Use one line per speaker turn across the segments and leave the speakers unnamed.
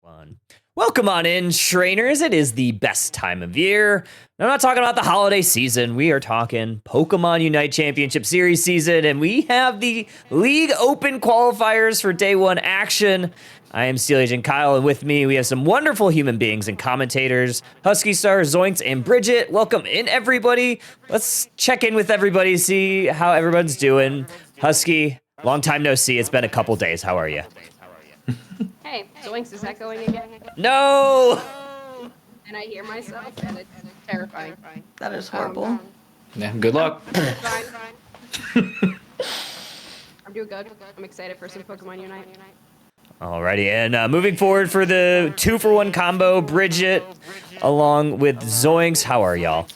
Fun. Welcome on in, trainers. It is the best time of year. I'm not talking about the holiday season. We are talking Pokemon Unite Championship Series season, and we have the League Open Qualifiers for Day 1 action. I am Steel Agent Kyle, and with me, we have some wonderful human beings and commentators, Husky Star, Zoinks, and Bridget. Welcome in, everybody. Let's check in with everybody, see how everyone's doing. Husky, long time no see. It's been a couple days. How are you?
Hey, Zoinks, is that going again?
No!
And I hear myself, and it's terrifying.
That is horrible.
Yeah, good luck.
Fine. I'm doing good. I'm excited for some Pokemon Unite.
Alrighty, and moving forward for the 2-for-1 combo, Bridget, along with Zoinks. How are y'all?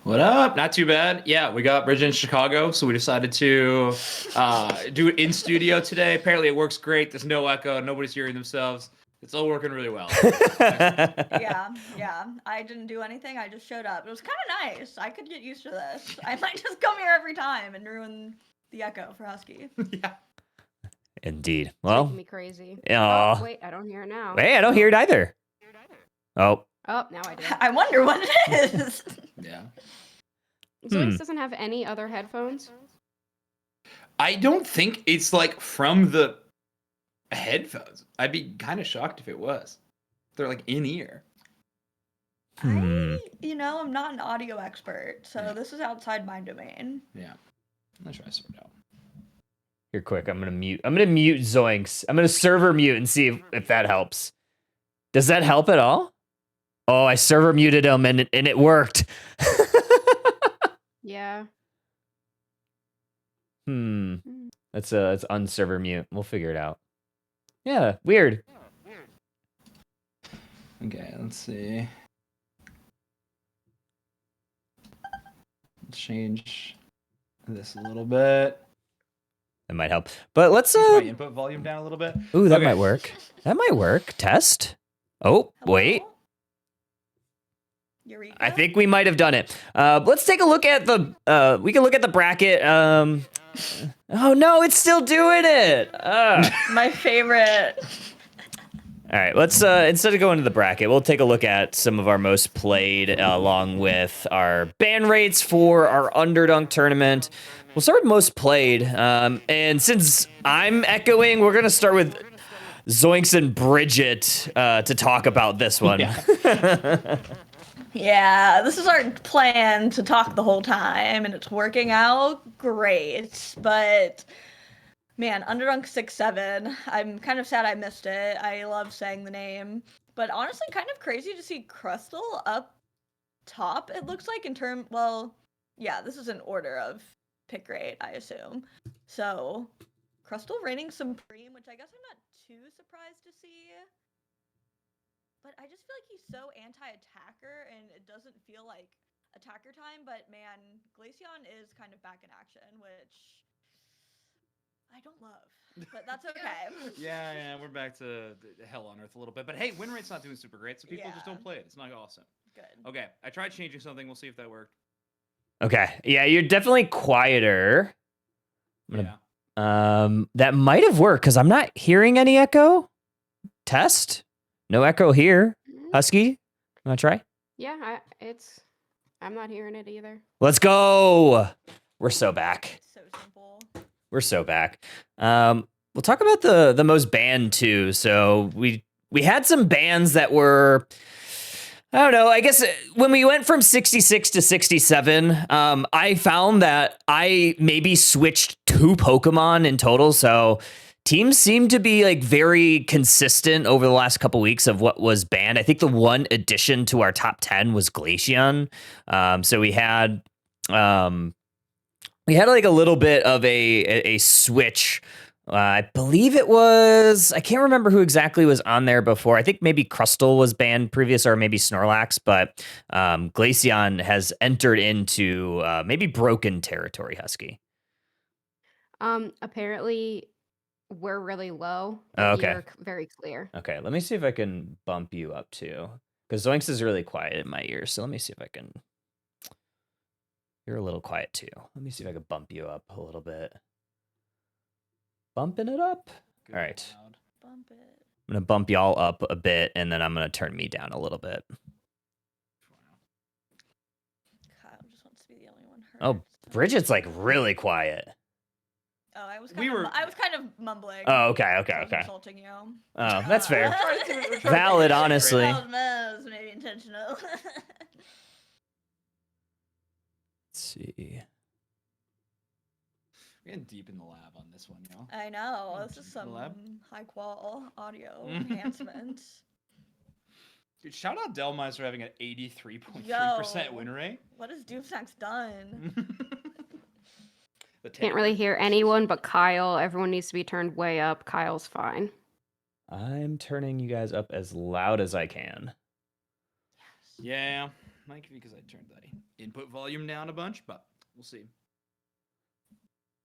What up? Not too bad. Yeah, we got Bridget in Chicago, so we decided to do it in studio today. Apparently it works great. There's no echo. Nobody's hearing themselves. It's all working really well.
Yeah. I didn't do anything. I just showed up. It was kind of nice. I could get used to this. I might just come here every time and ruin the echo for Husky.
Yeah.
Indeed.
It's
Well,
making me crazy.
Oh,
Wait, I don't hear it now.
hey, I don't hear it either. Oh.
Oh, now I do.
I wonder what it is.
Yeah.
Zoinks doesn't have any other headphones?
I don't think it's like from the headphones. I'd be kind of shocked if it was. They're like in ear.
Hmm.
I'm not an audio expert, so this is outside my domain.
Yeah. Let's try to sort it out.
Here, quick. I'm gonna mute Zoinks. I'm gonna server mute and see if that helps. Does that help at all? Oh, I server muted him and it worked.
Yeah.
That's unserver mute. We'll figure it out. Yeah, weird.
Okay, let's see. Let's change this a little bit.
That might help. But let's
Keep my input volume down a little bit.
Ooh, that
Okay.
might work. That might work. Test. Oh,
Hello?
wait.
Eureka?
I think we might have done it. Let's take a look at the. We can look at the bracket. Oh no, it's still doing it.
My favorite.
All right, let's instead of going to the bracket, we'll take a look at some of our most played, along with our ban rates for our Underdunk tournament. We'll start with most played, and since I'm echoing, we're gonna start with Zoinks and Bridget to talk about this one.
Yeah.
Yeah, this is our plan to talk the whole time, and it's working out great. But man, Underdunk 6-7. I'm kind of sad I missed it. I love saying the name, but honestly, kind of crazy to see Crustle up top. It looks like yeah, this is an order of pick rate, I assume. So Crustle reigning supreme, which I guess I'm not too surprised to see. But I just feel like he's so anti-attacker, and it doesn't feel like attacker time. But man, Glaceon is kind of back in action, which I don't love. But that's okay.
Yeah, we're back to hell on earth a little bit. But hey, win rate's not doing super great, so people just
Yeah.
don't play it. It's not awesome.
Good.
Okay, I tried changing something. We'll see if that worked.
Okay. Yeah, you're definitely quieter.
Yeah.
That might have worked because I'm not hearing any echo. Test. No echo here. Husky, you wanna try?
Yeah, I'm not hearing it either.
Let's go. We're so back.
So simple.
We're so back. We'll talk about the most banned too. So we had some bans that were, I don't know, I guess when we went from 66 to 67, I found that I maybe switched 2 Pokemon in total. So teams seem to be like very consistent over the last couple weeks of what was banned. I think the one addition to our top 10 was Glaceon. So we had like a little bit of a switch. I believe it was, I can't remember who exactly was on there before. I think maybe Crustle was banned previous, or maybe Snorlax, but Glaceon has entered into maybe broken territory, Husky.
Apparently we're really low.
Oh, okay.
You're very clear.
Okay, let me see if I can bump you up too. Because Zoinks is really quiet in my ears, so let me see if I can. You're a little quiet too. Let me see if I can bump you up a little bit. Bumping it up.
Good
All right.
loud.
Bump it.
I'm gonna bump y'all up a bit, and then I'm gonna turn me down a little bit.
Kyle just wants to be the only one heard.
Oh, Bridget's like really quiet.
Oh, I was kind of mumbling.
Oh, okay.
I was insulting you.
Oh, that's fair.
We're
Valid, honestly.
That was maybe intentional.
Let's see.
We're getting deep in the lab on this one, y'all.
I know.
Oh,
This is
deep in the
some
lab.
high quality audio enhancement.
Dude, shout out Delmize for having an 83.3% win rate.
What has Doomsnack's done?
Can't really hear anyone but Kyle. Everyone needs to be turned way up. Kyle's fine.
I'm turning you guys up as loud as I can.
Yeah, might be because I turned the input volume down a bunch, but we'll see.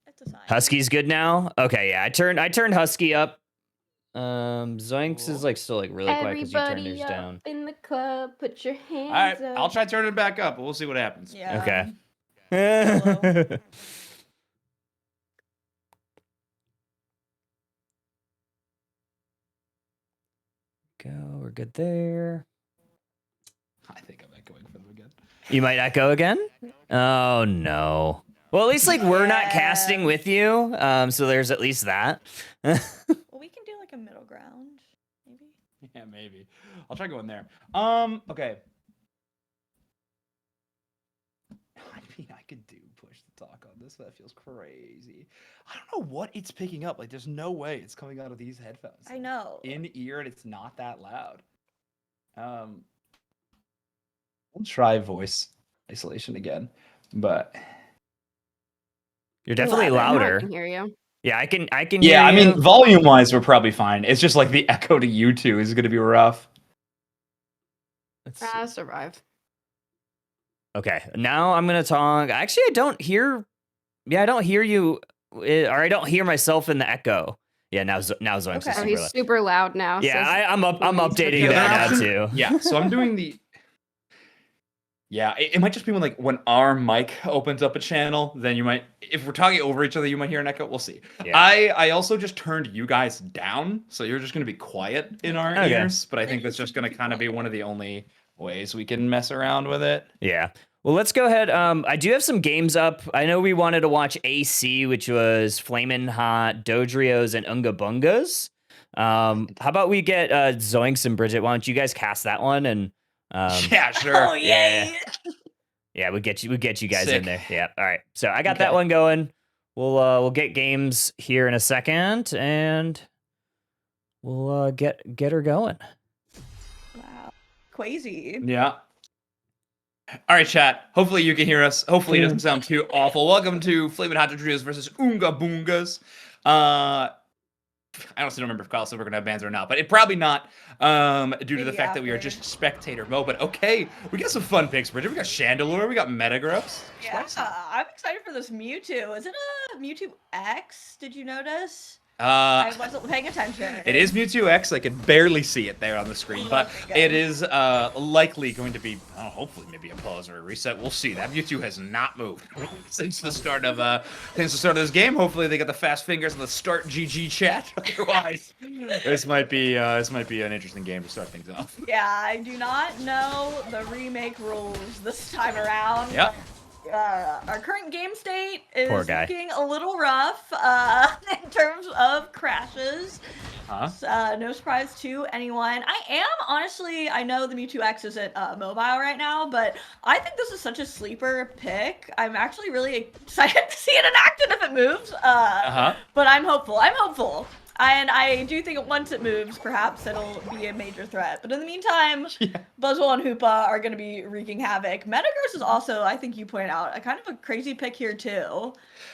It's a sign.
Husky's good now. Okay, yeah, I turned Husky up. Zoinks is like still like really quiet because you turned yours down.
In the club, put your hands
All right,
up.
I'll try turning it back up, but we'll see what happens.
Yeah.
Okay. We're good there.
I think I'm echoing for them again.
You might echo again? Oh no. Well, at least like we're not casting with you. So there's at least that.
Well, we can do like a middle ground, maybe.
Yeah, maybe. I'll try going there. Okay. I mean, I could do push to talk on this, but that feels crazy. I don't know what it's picking up. Like, there's no way it's coming out of these headphones.
I know.
In ear, and it's not that loud. I'll try voice isolation again, but
You're definitely
I
louder.
can hear you.
Yeah, I can
yeah,
hear
I
you.
mean, volume-wise, we're probably fine. It's just like the echo to you two is going to be rough.
Let's see.
Survive.
Okay, now I'm gonna talk. Actually, I don't hear. Yeah, I don't hear you, or I don't hear myself in the echo. Yeah, now Zoinks is
Okay.
Oh,
super
he's
loud.
super loud now.
Yeah,
so
I'm updating
The
that
other
now too.
Yeah, so I'm doing the. Yeah, it might just be when our mic opens up a channel, then you might, if we're talking over each other, you might hear an echo. We'll see.
Yeah.
I also just turned you guys down, so you're just going to be quiet in our
Okay.
ears. But I think that's just going to kind of be one of the only ways we can mess around with it.
Yeah. Well, let's go ahead. I do have some games up. I know we wanted to watch AC, which was Flamin' Hot, Dodrios, and Unga Bungas. How about we get Zoinks and Bridget? Why don't you guys cast that one? And
Yeah, sure.
Oh, yay!
yeah, we get you guys
Sick.
in there. Yeah. All right. So I got that
Okay.
one going. We'll get games here in a second, and we'll get her going.
Wow. Crazy.
Yeah. All right, chat. Hopefully you can hear us. Hopefully it doesn't sound too awful. Welcome to Flamin' Hot Trios versus Unga Bungas. I honestly don't remember if Kyle said we're gonna have bans or not, but it probably not, due to the
Maybe
fact that we are
after.
just spectator mode. But okay, we got some fun picks, Bridget. We got Chandelure, we got Metagross.
Yeah, I'm excited for this Mewtwo. Is it a Mewtwo X? Did you notice? I wasn't paying attention.
It is Mewtwo X. I could barely see it there on the screen, but
Okay,
it
good.
is likely going to be, hopefully, maybe a pause or a reset. We'll see. That Mewtwo has not moved since the start of this game. Hopefully, they got the fast fingers on the start GG chat. Otherwise, this might be an interesting game to start things off.
Yeah, I do not know the remake rules this time around.
Yep.
Our current game state is
Poor guy.
looking a little rough in terms of crashes.
Huh?
No surprise to anyone. I know the Mewtwo X isn't mobile right now, but I think this is such a sleeper pick. I'm actually really excited to see it enacted if it moves. But I'm hopeful. And I do think once it moves, perhaps it'll be a major threat. But in the meantime, Buzzwole and Hoopa are going to be wreaking havoc. Metagross is also, I think you pointed out, a kind of a crazy pick here too.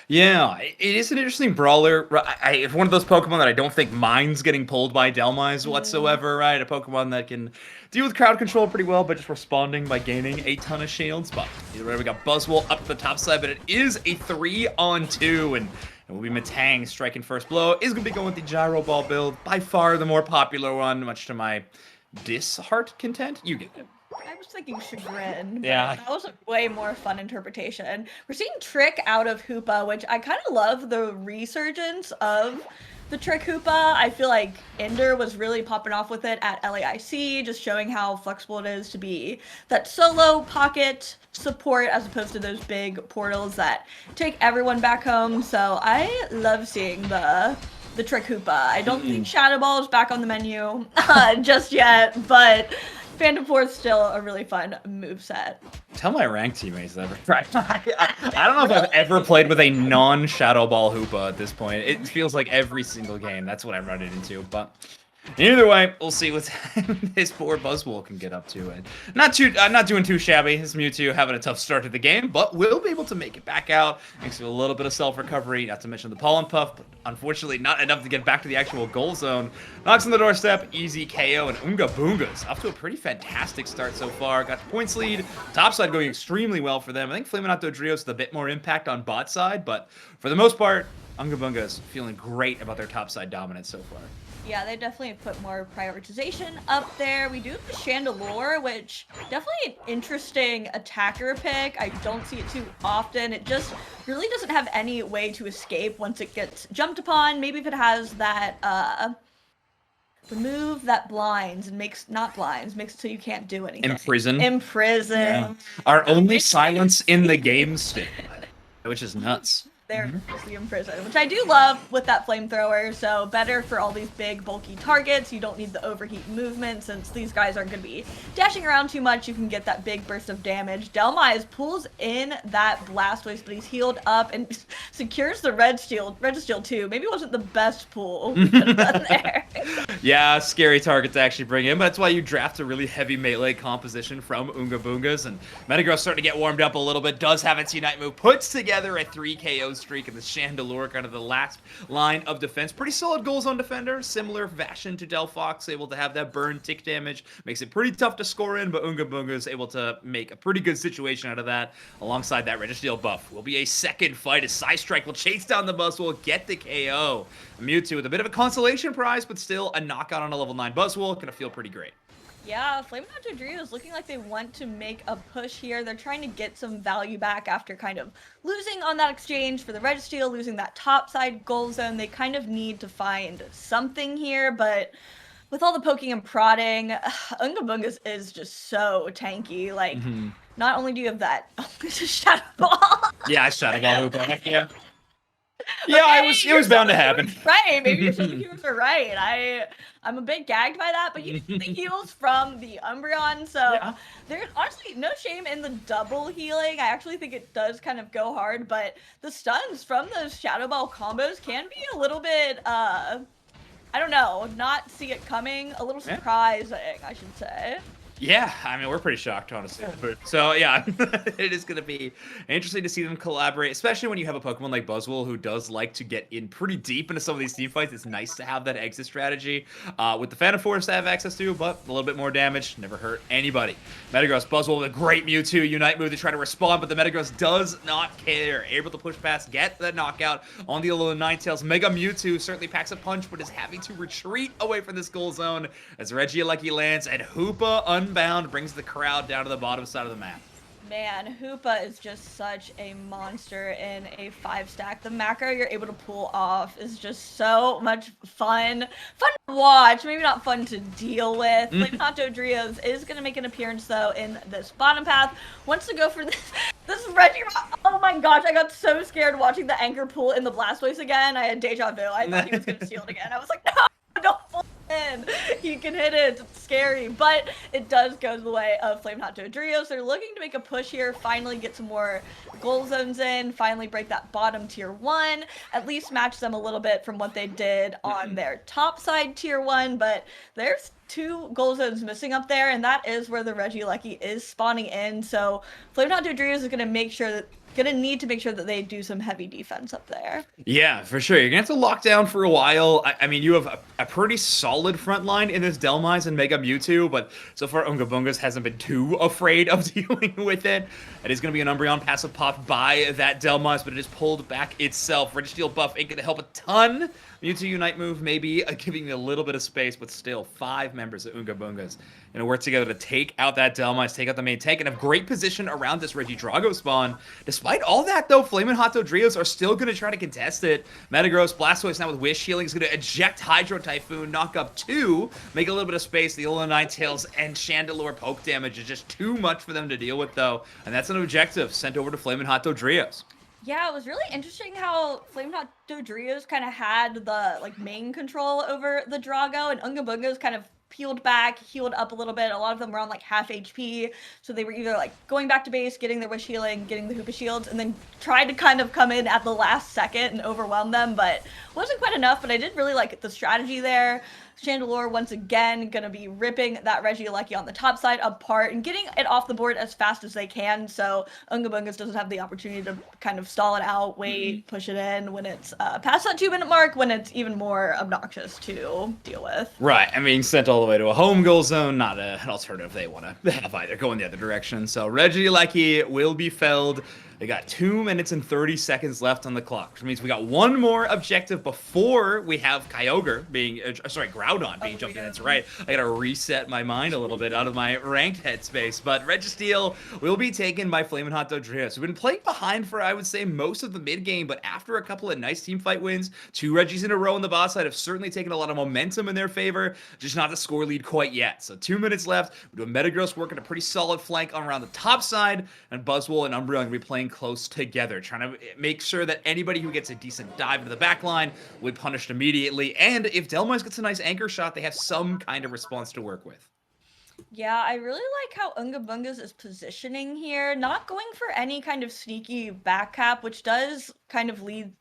Yeah, it is an interesting brawler. It's one of those Pokemon that I don't think minds getting pulled by Delmize whatsoever, right? A Pokemon that can deal with crowd control pretty well by just responding by gaining a ton of shields. But either way, we got Buzzwole up the top side, but it is a 3-on-2, and it will be Matang striking first blow. Is going to be going with the Gyro Ball build, by far the more popular one, much to my disheart content. You get it.
I was thinking Chagrin. But
Yeah.
That was a way more fun interpretation. We're seeing Trick out of Hoopa, which I kind of love the resurgence of the Trick Hoopa. I feel like Ender was really popping off with it at LAIC, just showing how flexible it is to be that solo pocket support as opposed to those big portals that take everyone back home. So I love seeing the Trick Hoopa. I don't think Shadow Ball is back on the menu just yet, but Phantom Force still a really fun moveset.
Tell my ranked teammates that I've tried. I don't know if I've ever played with a non-Shadow Ball Hoopa at this point. It feels like every single game. That's what I'm running into. But either way, we'll see what this poor Buzzwole can get up to. And not doing too shabby. His Mewtwo having a tough start to the game, but will be able to make it back out. Thanks to a little bit of self-recovery, not to mention the Pollen Puff, but unfortunately not enough to get back to the actual goal zone. Knocks on the doorstep, easy KO, and Unga Boonga's off to a pretty fantastic start so far. Got the points lead, topside going extremely well for them. I think Flaminato Drios with a bit more impact on bot side, but for the most part, Unga Boonga's feeling great about their topside dominance so far.
Yeah, they definitely put more prioritization up there. We do have the Chandelure, which definitely an interesting attacker pick. I don't see it too often. It just really doesn't have any way to escape once it gets jumped upon. Maybe if it has that remove that blinds and makes it so you can't do anything.
Imprison.
Yeah.
Our only silence in the game still, which is nuts.
There is the Imprison, which I do love with that flamethrower. So better for all these big bulky targets. You don't need the overheat movement since these guys aren't going to be dashing around too much. You can get that big burst of damage. Delmize pulls in that Blastoise, but he's healed up and secures the Registeel too. Maybe it wasn't the best pull there.
Yeah, scary target to actually bring in, but that's why you draft a really heavy melee composition from Unga Boonga's, and Metagross starting to get warmed up a little bit, does have its Unite move, puts together a 3 KO streak, and the Chandelure kind of the last line of defense. Pretty solid goal zone defender, similar fashion to Delphox, able to have that burn tick damage, makes it pretty tough to score in, but Unga Boonga is able to make a pretty good situation out of that. Alongside that Registeel buff will be a second fight as Psystrike will chase down the Buzzwole, get the KO. Mewtwo with a bit of a consolation prize, but still a knockout on a level 9 Buzzwole, gonna feel pretty great.
Yeah, Flaminato Drio is looking like they want to make a push here. They're trying to get some value back after kind of losing on that exchange for the Registeel, losing that top side goal zone. They kind of need to find something here, but with all the poking and prodding, Unga Boonga is just so tanky. Like, not only do you have that, Shadow Ball.
Yeah, Shadow Ball Hoopa, yeah. Yeah, it was bound to happen.
Right, maybe you were right. I'm a bit gagged by that, but you get the heals from the Umbreon, so there's honestly no shame in the double healing. I actually think it does kind of go hard, but the stuns from those Shadow Ball combos can be a little bit, I don't know, not see it coming, a little surprising, I should say.
Yeah, I mean, we're pretty shocked, honestly. So, yeah, it is going to be interesting to see them collaborate, especially when you have a Pokemon like Buzzwole who does like to get in pretty deep into some of these team fights. It's nice to have that exit strategy with the Phantom Force to have access to, but a little bit more damage. Never hurt anybody. Metagross, Buzzwole with a great Mewtwo Unite move to try to respond, but the Metagross does not care. Able to push past, get the knockout on the Alolan Ninetales. Mega Mewtwo certainly packs a punch, but is having to retreat away from this goal zone as Regieleki lands, and Hoopa Unbound brings the crowd down to the bottom side of the map.
Man, Hoopa is just such a monster in a 5-stack. The macro you're able to pull off is just so much fun. Fun to watch, maybe not fun to deal with. Flaminato Drios is going to make an appearance, though, in this bottom path. Wants to go for this Reggie. Oh my gosh, I got so scared watching the anchor pull in the Blastoise again. I had deja vu. I thought he was going to steal it again. I was like, no, don't pull in. He can hit it. It's scary, but it does go the way of Flaminato Drios. They're looking to make a push here, finally get some more goal zones in, finally break that bottom tier 1, at least match them a little bit from what they did on their top side tier 1, but there's 2 goal zones missing up there, and that is where the Regieleki is spawning in. So Flaminato Drios is going to need to make sure that they do some heavy defense up there.
Yeah, for sure. You're going to have to lock down for a while. I mean, you have a pretty solid front line in this Delmize and Mega Mewtwo, but so far Unga Boonga's hasn't been too afraid of dealing with it. It is going to be an Umbreon passive pop by that Delmize, but it is pulled back itself. Registeel buff ain't going to help a ton. Mewtwo Unite move maybe giving you a little bit of space, but still 5 members of Unga Boonga's going to work together to take out that Delmise, take out the main tank, and have great position around this Regidrago spawn. Despite all that, though, Flamin' Hot Dodrios are still going to try to contest it. Metagross, Blastoise now with Wish Healing is going to eject Hydro Typhoon, knock up 2, make a little bit of space. The Alola Ninetales and Chandelure poke damage is just too much for them to deal with, though. And that's an objective sent over to Flamin' Hot Dodrios.
Yeah, it was really interesting how Flamin' Hot Dodrios kind of had the main control over the Drago, and Unga Bunga's kind of peeled back, healed up a little bit. A lot of them were on half HP, so they were either going back to base, getting their Wish Healing, getting the Hoopa Shields, and then tried to kind of come in at the last second and overwhelm them, but wasn't quite enough. But I did really like the strategy there. Chandelure once again gonna be ripping that Regieleki on the top side apart and getting it off the board as fast as they can, so Unga Bungas doesn't have the opportunity to kind of stall it out, wait, push it in when it's past that 2-minute mark, when it's even more obnoxious to deal with.
Right, I mean, sent all the way to a home goal zone, not an alternative they want to have either, going the other direction. So Regieleki will be felled. They got 2 minutes and 30 seconds left on the clock, which means we got one more objective before we have Kyogre being, Groudon being jumped in. That's right. I gotta reset my mind a little bit out of my ranked headspace. But Registeel will be taken by Flamin' Hot Dodrios. We've been playing behind for, I would say, most of the mid game, but after a couple of nice team fight wins, 2 Regis in a row on the boss side have certainly taken a lot of momentum in their favor, just not the score lead quite yet. So 2 minutes left. We do a Metagross working a pretty solid flank on around the top side, and Buzzwole and Umbreon will be playing close together, trying to make sure that anybody who gets a decent dive into the back line will be punished immediately. And if Delmise gets a nice anchor shot, they have some kind of response to work with.
Yeah, I really like how Unga Bungas is positioning here, not going for any kind of sneaky back cap, which does kind of lead.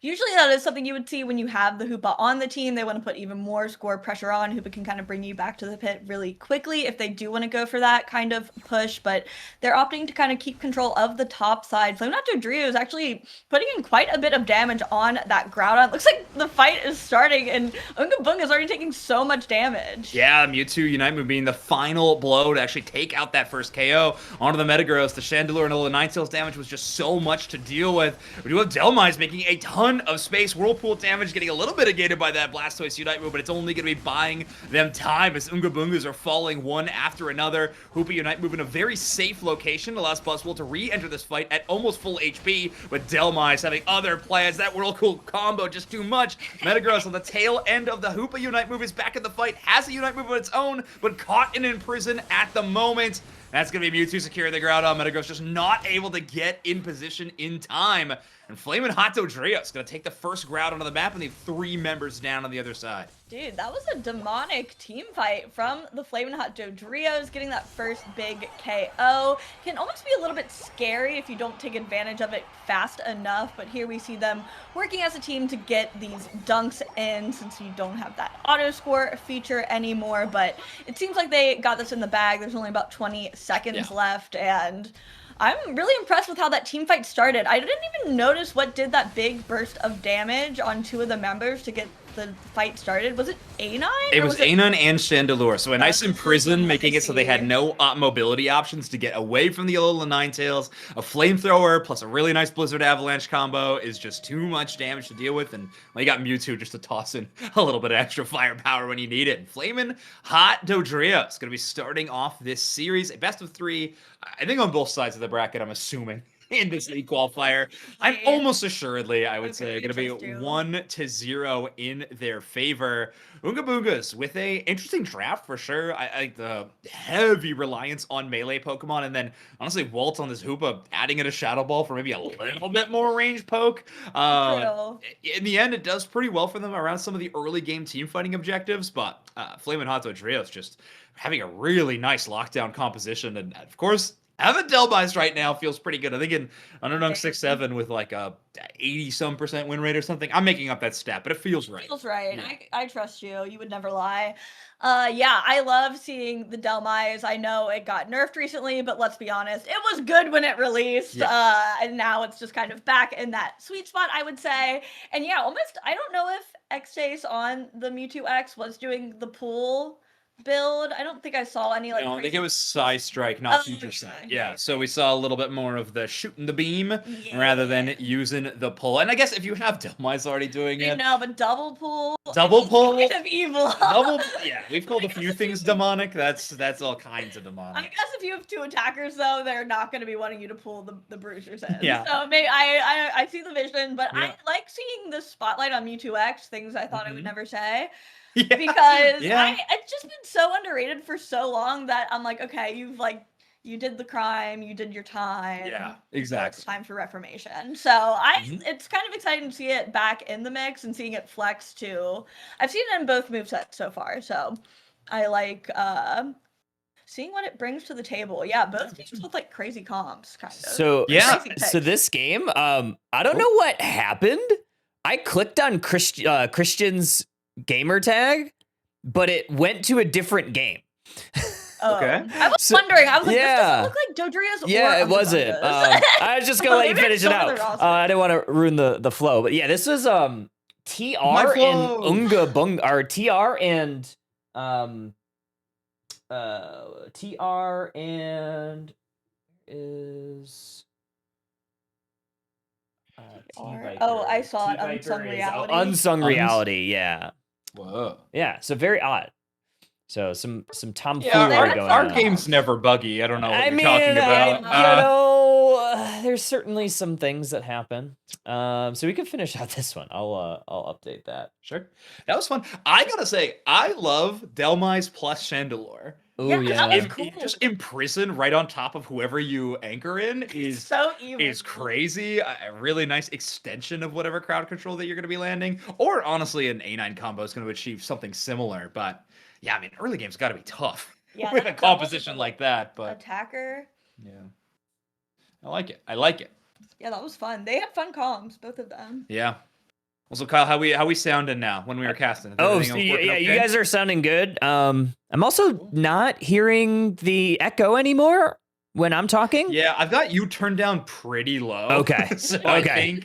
Usually that is something you would see when you have the Hoopa on the team. They want to put even more score pressure on. Hoopa can kind of bring you back to the pit really quickly if they do want to go for that kind of push, but they're opting to kind of keep control of the top side. Flamin' Hot Dodrio is actually putting in quite a bit of damage on that Groudon. Looks like the fight is starting, and Unga Bunga is already taking so much damage.
Yeah, Mewtwo Unite Move being the final blow to actually take out that first KO onto the Metagross. The Chandelure and Alola Ninetales damage was just so much to deal with. We do have Delmise making a ton of space. Whirlpool damage getting a little bit negated by that Blastoise Unite move, but it's only going to be buying them time as Unga Bungas are falling one after another. Hoopa Unite move in a very safe location allows Buzzwole to re-enter this fight at almost full HP, with Delmise having other plans. That Whirlpool combo just too much. Metagross on the tail end of the Hoopa Unite move is back in the fight, has a Unite move of its own, but caught and in prison at the moment. That's going to be Mewtwo securing the Groudon. Metagross just not able to get in position in time. And Flamin' Hot Dodrio is going to take the first Groudon on the map and leave 3 members down on the other side.
Dude, that was a demonic team fight from the Flamin' Hot Dodrios, getting that first big KO. Can almost be a little bit scary if you don't take advantage of it fast enough, but here we see them working as a team to get these dunks in since you don't have that auto score feature anymore, but it seems like they got this in the bag. There's only about 20 seconds left, and I'm really impressed with how that team fight started. I didn't even notice what did that big burst of damage on 2 of the members to get the fight started. Was it A9?
It was A9 and Chandelure. So a nice imprison, making it so they had no mobility options to get away from the Alola Ninetales. A flamethrower plus a really nice Blizzard Avalanche combo is just too much damage to deal with. And well, you got Mewtwo just to toss in a little bit of extra firepower when you need it. Flamin' Hot Dodrio is going to be starting off this series. A best of 3, I think on both sides of the bracket, I'm assuming. In this league qualifier, I'm almost assuredly, I would say, going to be 1-0 in their favor. Unga Bungas with a interesting draft for sure. I like the heavy reliance on melee Pokemon, and then honestly, Walt on this Hoopa adding in a Shadow Ball for maybe a little bit more range poke. In the end, it does pretty well for them around some of the early game team fighting objectives, but Flamin' Hot Dodrio is just having a really nice lockdown composition, and of course, having Delmise right now feels pretty good. I think in Underdog 6-7 with like a 80-some% win rate or something. I'm making up that stat, but it feels right.
It feels right.
Yeah.
I trust you. You would never lie. Yeah, I love seeing the Delmise. I know it got nerfed recently, but let's be honest, it was good when it released.
Yeah.
And now it's just kind of back in that sweet spot, I would say. And yeah, almost, I don't know if X-Chase on the Mewtwo X was doing the pool build. I don't think I saw any like.
No, I think
crazy-
it was Psy Strike, not
Oh,
Future
okay,
Sight.
okay,
Yeah,
okay.
so we saw a little bit more of the shooting the beam
Yeah.
rather than using the pull. And I guess if you have Delmai's already doing
You
it,
know, but double pull.
Double
is
pull?
Kind of evil.
yeah, we've called a few things demonic. That's all kinds of
I
demonic.
guess if you have 2 attackers, though, they're not going to be wanting you to pull the bruisers in.
Yeah.
So maybe I see the vision, but I
Yeah.
like seeing the spotlight on Mewtwo-X, things I thought I would
Mhm.
never say.
Yeah.
Because
Yeah.
it's just been so underrated for so long that I'm like, okay, you did the crime, you did your time.
Yeah,
Now
exactly.
it's time for reformation. So
Mhm.
it's kind of exciting to see it back in the mix and seeing it flex too. I've seen it in both movesets so far, so I like seeing what it brings to the table. Yeah, both games with like crazy comps, kind of.
So
Yeah.
Crazy
so
picks.
this game, I don't know what happened. I clicked on Christian's gamer tag, but it went to a different game.
Okay.
I was
So-
wondering. I was like,
yeah.
this doesn't look like Dodria's or
Yeah, it wasn't.
Among Us.
I was just gonna let you
Maybe
finish
it's
it
over
out.
the roster.
I didn't want to ruin the flow, but yeah, this was TR and
flow.
Unga Bung, or TR and TR and is T-Viper.
Oh, I saw it,
T-Viper
Unsung
is-
Reality.
Unsung Reality, yeah.
Whoa.
Yeah, so very odd. So some tomfoolery
Yeah,
going
our
on.
game's never buggy. I don't know what
I
you're
mean,
talking about.
there's certainly some things that happen. So we can finish out this one. I'll update that.
Sure. That was fun. I gotta say, I love Delmai's plus Chandelure.
Oh
Yeah,
yeah.
that was cool.
Just imprison right on top of whoever you anchor in is
So evil.
crazy. A really nice extension of whatever crowd control that you're going to be landing. Or honestly, an A9 combo is going to achieve something similar. But yeah, I mean, early game's got to be tough
Yeah,
with a
that double
composition like that. But
Attacker.
yeah, I like it. I like it.
Yeah, that was fun. They had fun comms, both of them.
Yeah. Also, Kyle, how we sounding now when we were casting? Is
Oh,
everything
so
else
yeah,
working
you
okay?
guys are sounding good. I'm also not hearing the echo anymore when I'm talking.
Yeah, I've got you turned down pretty low.
Okay,
So
okay.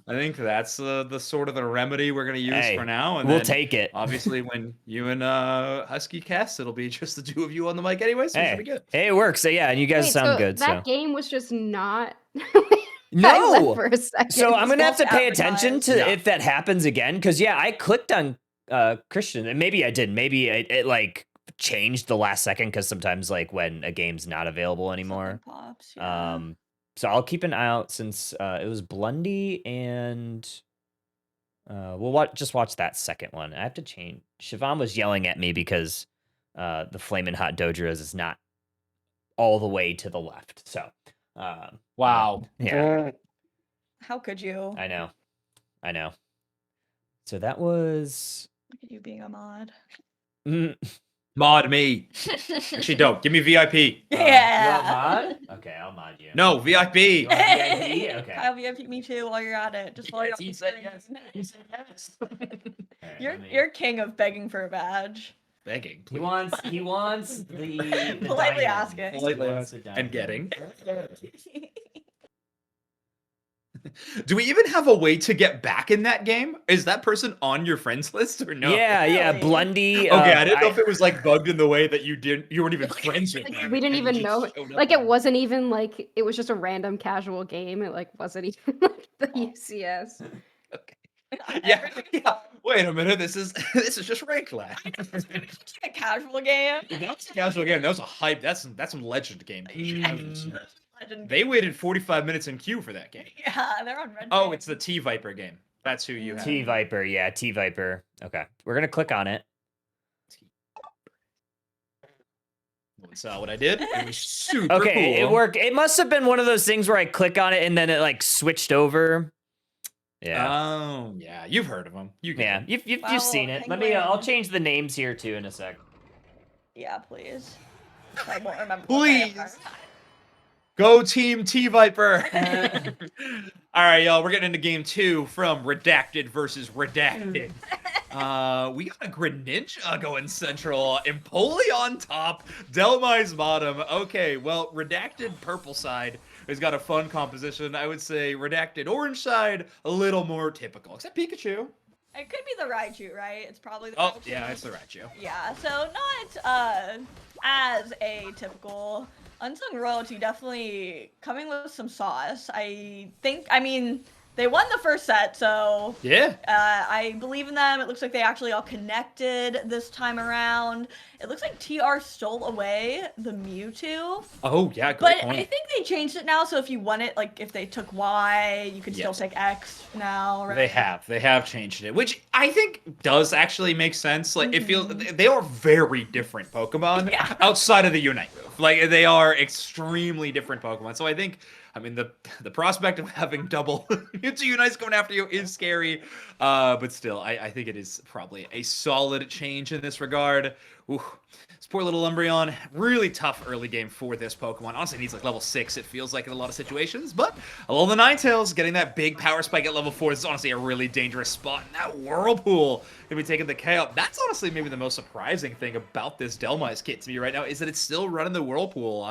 I think that's the sort of the remedy we're gonna use
Hey,
for now. And
we'll
then,
take it.
Obviously, when you and Husky cast, it'll be just the two of you on the mic anyway, so it should be good.
Hey, it works. So yeah, and you guys
Wait,
sound
so
good.
That
So
game was just not. I
no.
left for a second.
So I'm gonna have to pay
Self-advertised.
attention to
Yeah.
if that happens again, because yeah, I clicked on Christian, and maybe I didn't. Maybe it like changed the last second, because sometimes like when a game's not available anymore.
Something pops, yeah.
So I'll keep an eye out, since it was Blundy and we'll just watch that second one. I have to change. Siobhan was yelling at me because the Flamin' Hot Dodras is not all the way to the left. So
Wow.
yeah,
How could you?
I know. So that was
Look at you being a mod.
Mod me. Actually, don't. Give me VIP.
Yeah.
Okay, I'll mod you.
No, VIP.
You want VIP? Okay.
Kyle, VIP me too while you're at it. Just while you're on the screen.
He said yes.
All right,
You're
let me-
you're king of begging for a badge.
Begging.
He
please.
wants the
Politely
diamond.
asking.
Politely
He wants the
and
diamond.
getting. Do we even have a way to get back in that game? Is that person on your friends list or no?
Yeah,
Really?
Blundy.
Okay, I didn't know if it was like bugged in the way that you weren't even friends with
Like,
them.
we didn't
and
even
you
know.
just showed up
Like it
on
wasn't even like it was just a random casual game. It like wasn't even like the UCS.
Yeah, yeah. Wait a minute. This is just rank lag.
It's like a casual game.
That's a casual game. That was a hype. That's some legend game.
Legend
They waited 45 minutes in queue for that game.
Yeah, they're on red.
Oh,
Dead.
it's the T Viper game. That's who you have.
T Viper. Yeah, T Viper. Okay, we're gonna click on it.
Saw what I did? It was super
Okay,
cool.
it worked. It must have been one of those things where I click on it and then it like switched over. Yeah.
Oh, yeah. You've heard of them. You get
Yeah,
them.
you've
Wow,
seen it. Let me. I'll
penguin.
change the names here too in a sec.
Yeah, please. I won't remember. what they
Please.
are.
Go team T Viper. All right, y'all. We're getting into game 2 from Redacted versus Redacted. We got a Greninja going central. Empoli on top. Delmai's bottom. Okay, well, Redacted purple side has got a fun composition. I would say Redacted orange side, a little more typical. Except Pikachu.
It could be the Raichu, right? It's probably the
Oh,
Raichu.
yeah, it's the Raichu.
Yeah, so not as atypical. Unsung Royalty definitely coming with some sauce. I mean, they won the first set, so
Yeah.
I believe in them. It looks like they actually all connected this time around. It looks like TR stole away the Mewtwo.
Oh, yeah, great
But
point.
I think they changed it now, so if you won it, like if they took Y, you could still
Yes.
take X now, right?
They have changed it, which I think does actually make sense. Like it feels they are very different Pokemon
Yeah.
outside of the Unite move. Like they are extremely different Pokemon. So I mean the prospect of having double Mewtwo Unites coming after you is scary. But still, I think it is probably a solid change in this regard. Ooh, this poor little Umbreon, really tough early game for this Pokemon. Honestly, needs like level 6, it feels like in a lot of situations. But although the Ninetales getting that big power spike at level 4, this is honestly a really dangerous spot. And that Whirlpool gonna be taking the KO. That's honestly maybe the most surprising thing about this Delmise kit to me right now, is that it's still running the Whirlpool.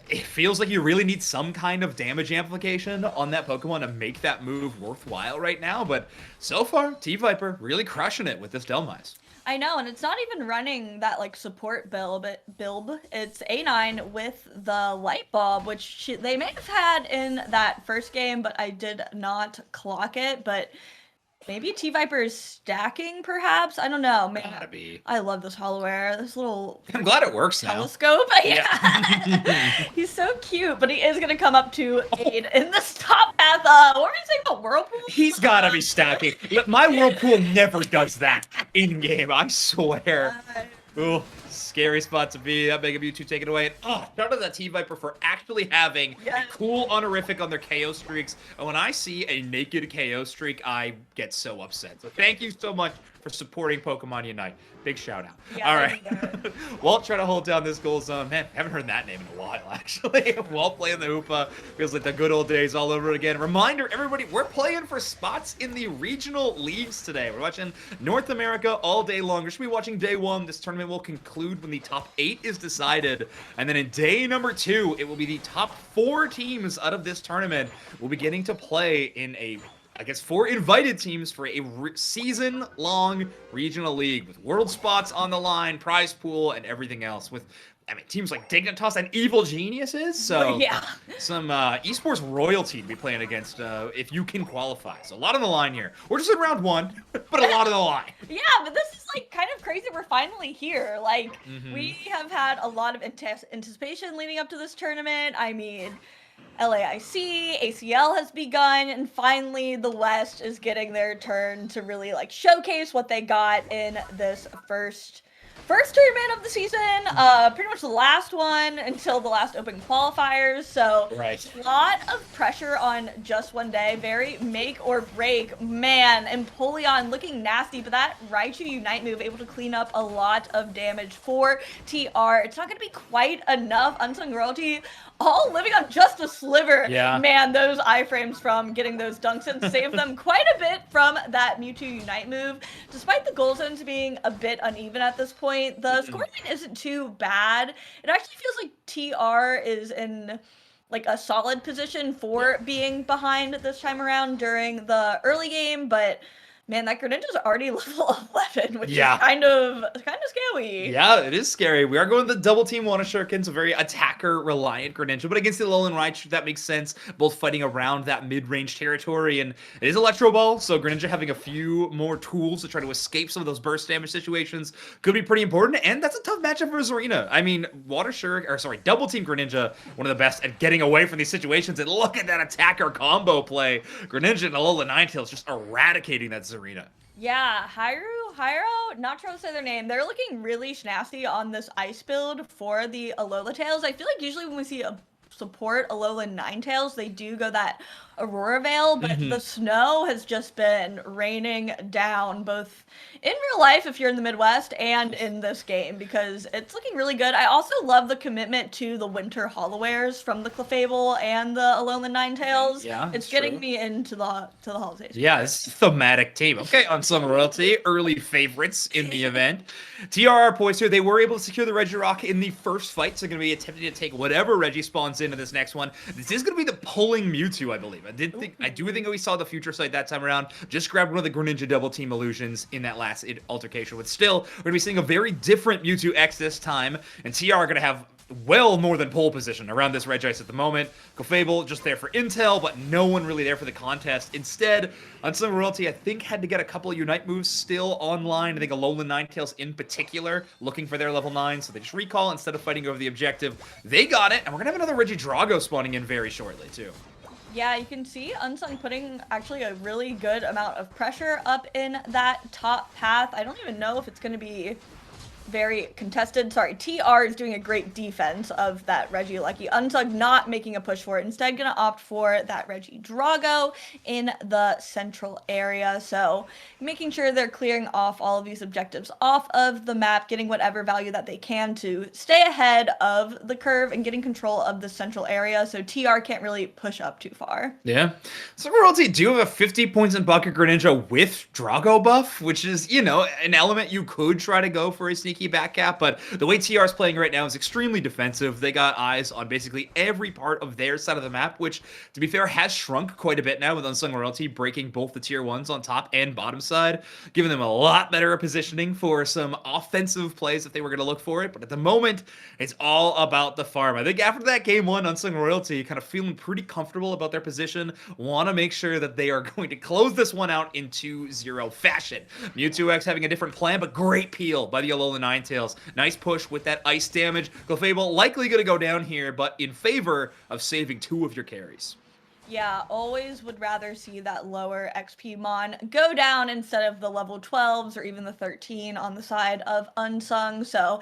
It feels like you really need some kind of damage amplification on that Pokemon to make that move worthwhile right now. But so far, T-Viper really crushing it with this Delmise.
I know, and it's not even running that like support build. It's A9 with the Light Bulb, which they may have had in that first game, but I did not clock it. But maybe T-Viper is stacking, perhaps? I don't know. Man,
Gotta be.
I love this Hollowair. This little
I'm glad it works now.
telescope. Yeah. He's so cute, but he is going to come up to aid in this top path. What were you saying about Whirlpool?
He's gotta be stacking. My Whirlpool never does that in game, I swear. Ooh, scary spot to be. That Mega Mewtwo taken away. And shout out to that T-Viper for actually having a cool honorific on their KO streaks. And when I see a naked KO streak, I get so upset. So thank you so much for supporting Pokemon Unite. Big shout out.
Yeah,
all right. Walt trying to hold down this goal zone. Man, haven't heard that name in a while, actually. Walt playing the Hoopa. Feels like the good old days all over again. Reminder, everybody, we're playing for spots in the regional leagues today. We're watching North America all day long. We should be watching day 1. This tournament will conclude when the top 8 is decided. And then in day number 2, it will be the top 4 teams out of this tournament will be getting to play in a 4 invited teams for a season-long regional league with world spots on the line, prize pool, and everything else. With, teams like Dignitas and Evil Geniuses. So
Yeah.
some esports royalty to be playing against if you can qualify. So a lot on the line here. We're just in round 1, but a lot on the line.
Yeah, but this is like kind of crazy. We're finally here. Like we have had a lot of anticipation leading up to this tournament. I mean, LAIC, ACL has begun, and finally the West is getting their turn to really like showcase what they got in this first tournament of the season, pretty much the last one until the last Open Qualifiers, so
Right.
a lot of pressure on just one day, very make or break. Man, Empoleon looking nasty, but that Raichu Unite move able to clean up a lot of damage for TR. It's not going to be quite enough. Unsung Royalty all living on just a sliver.
Yeah.
Man, those iframes from getting those dunks in saved them quite a bit from that Mewtwo Unite move. Despite the goal zones being a bit uneven at this point, the scoreline isn't too bad. It actually feels like TR is in like a solid position for being behind this time around during the early game, but man, that Greninja's already level 11, which is kind of scary.
Yeah, it is scary. We are going the double team Wanna Shurikens, a very attacker-reliant Greninja, but against the Alolan Raichu, that makes sense. Both fighting around that mid-range territory, and it is Electro Ball, so Greninja having a few more tools to try to escape some of those burst damage situations could be pretty important, and that's a tough matchup for Zarina. I mean, double team Greninja, one of the best at getting away from these situations, and look at that attacker combo play. Greninja and Alola Ninetales just eradicating that Zarina.
Yeah, Hyro, not trying to say their name. They're looking really nasty on this ice build for the Alola Tails. I feel like usually when we see a support Alola Ninetales, they do go that Aurora Veil, but the snow has just been raining down both in real life if you're in the Midwest and in this game because it's looking really good. I also love the commitment to the winter Hollowairs from the Clefable and the Alolan Ninetales.
Yeah,
it's getting me into the holidays.
Yeah, it's a thematic team. Okay, Unsung Royalty, early favorites in the event. TRR poised here. They were able to secure the Regirock in the first fight, so they're going to be attempting to take whatever Reggie spawns into this next one. This is going to be the pulling Mewtwo, I believe. I do think we saw the future sight that time around. Just grabbed one of the Greninja double team illusions in that last altercation. But still, we're gonna be seeing a very different Mewtwo X this time, and TR are gonna have well more than pole position around this Regice at the moment. Clefable just there for intel, but no one really there for the contest. Instead, Unsung Royalty, I think, had to get a couple of Unite moves still online. I think Alolan Ninetales in particular, looking for their level 9, so they just recall instead of fighting over the objective. They got it, and we're gonna have another Regidrago spawning in very shortly, too.
Yeah, you can see Unsung putting actually a really good amount of pressure up in that top path. I don't even know if it's going to be very contested. Sorry, TR is doing a great defense of that Regieleki. Unsung not making a push for it. Instead, going to opt for that Regidrago in the central area. So making sure they're clearing off all of these objectives off of the map, getting whatever value that they can to stay ahead of the curve and getting control of the central area. So TR can't really push up too far.
Yeah. So Royalty do have a 50 points in bucket Greninja with Drago buff, which is, you know, an element you could try to go for a sneaky back cap, but the way TR is playing right now is extremely defensive. They got eyes on basically every part of their side of the map, which, to be fair, has shrunk quite a bit now with Unsung Royalty breaking both the tier 1s on top and bottom side, giving them a lot better positioning for some offensive plays if they were going to look for it. But at the moment, it's all about the farm. I think after that game 1, Unsung Royalty kind of feeling pretty comfortable about their position, want to make sure that they are going to close this one out in 2-0 fashion. Mewtwo X having a different plan, but great peel by the Alolan Ninetales. Nice push with that ice damage. Clefable likely going to go down here, but in favor of saving 2 of your carries.
Yeah, always would rather see that lower XP Mon go down instead of the level 12s or even the 13 on the side of Unsung. So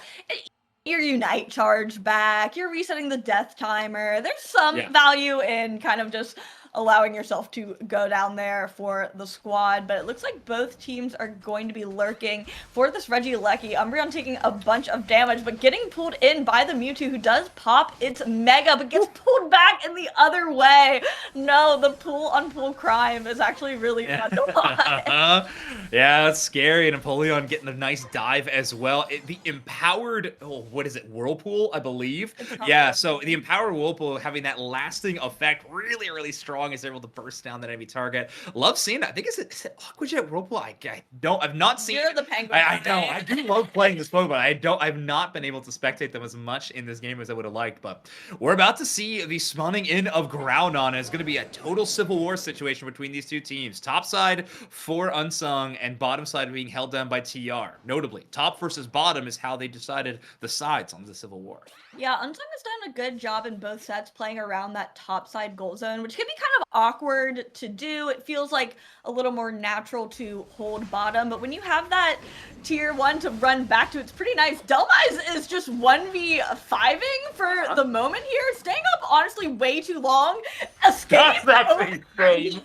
your Unite charge back, you're resetting the death timer. There's some value in kind of just allowing yourself to go down there for the squad, but it looks like both teams are going to be lurking for this Regieleki. Umbreon taking a bunch of damage, but getting pulled in by the Mewtwo, who does pop its Mega, but gets pulled back in the other way. No, the pull-on-pull crime is actually really fun to watch.
Yeah, that's scary. And Empoleon getting a nice dive as well. The empowered, what is it, Whirlpool, I believe? Yeah, so the empowered Whirlpool having that lasting effect, really, really strong as they're able to burst down that enemy target. Love seeing that. I think is it Aqua Jet Whirlpool? I've not seen
You're
it.
the penguin.
I know. I do love playing this Pokemon. I've not been able to spectate them as much in this game as I would have liked, but we're about to see the spawning in of Groudon. It's going to be a total Civil War situation between these two teams. Top side for Unsung and bottom side being held down by TR. Notably, top versus bottom is how they decided the sides on the Civil War.
Yeah, Unsung has done a good job in both sets playing around that top side goal zone, which can be kind of awkward to do. It feels like a little more natural to hold bottom, but when you have that tier 1 to run back to, it's pretty nice. Delmise is just 1v5ing for the moment here, staying up honestly way too long. Escape.
That's insane.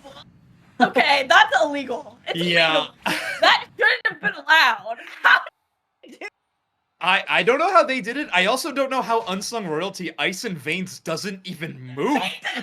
Okay, that's illegal. It's illegal. That shouldn't have been allowed. How
I don't know how they did it. I also don't know how Unsung Royalty Ice and Veins doesn't even move.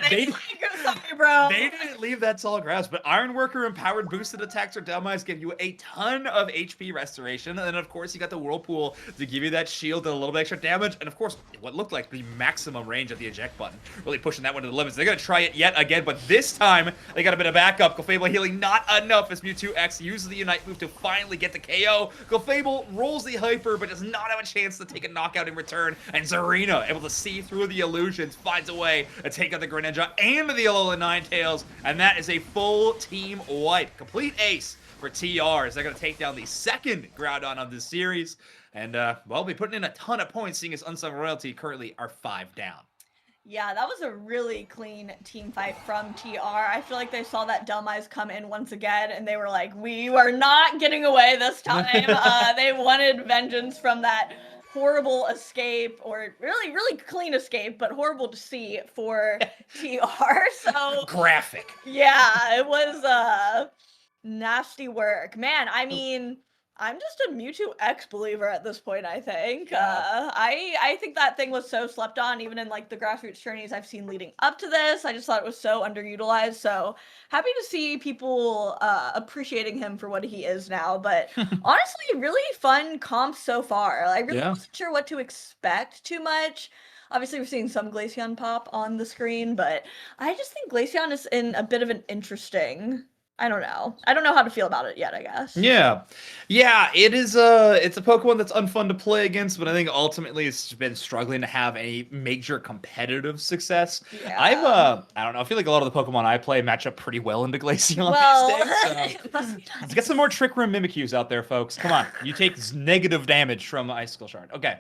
They didn't leave that tall grass, but Ironworker empowered boosted attacks or Delmise give you a ton of HP restoration. And then, of course, you got the Whirlpool to give you that shield and a little bit extra damage. And, of course, what looked like the maximum range of the eject button. Really pushing that one to the limits. They're going to try it yet again, but this time they got a bit of backup. Clefable healing not enough as Mewtwo X uses the Unite move to finally get the KO. Clefable rolls the Hyper, but does not have a chance to take a knockout in return, and Zarina able to see through the illusions, finds a way to take out the Greninja and the Alolan Ninetales, and that is a full team wipe. Complete ace for TR as they're going to take down the second Groudon of this series, and well, be putting in a ton of points, seeing as Unsung Royalty currently are 5 down.
Yeah, that was a really clean team fight from TR. I feel like they saw that Delmise come in once again, and they were like, we are not getting away this time. They wanted vengeance from that horrible escape, or really, really clean escape, but horrible to see for TR. So
graphic.
Yeah, it was nasty work. Man, I mean, I'm just a Mewtwo X believer at this point, I think. I think that thing was so slept on, even in like the grassroots tourneys I've seen leading up to this. I just thought it was so underutilized. So happy to see people appreciating him for what he is now. But honestly, really fun comps so far. I really wasn't sure what to expect too much. Obviously, we're seeing some Glaceon pop on the screen, but I just think Glaceon is in a bit of an interesting. I don't know. I don't know how to feel about it yet, I guess.
Yeah, it's a Pokemon that's unfun to play against, but I think ultimately it's been struggling to have any major competitive success.
Yeah.
I don't know, I feel like a lot of the Pokemon I play match up pretty well into Glaceon
Well,
these days.
it must be
Let's get some more Trick Room Mimikyus out there, folks. Come on, you take negative damage from Icicle Shard. Okay.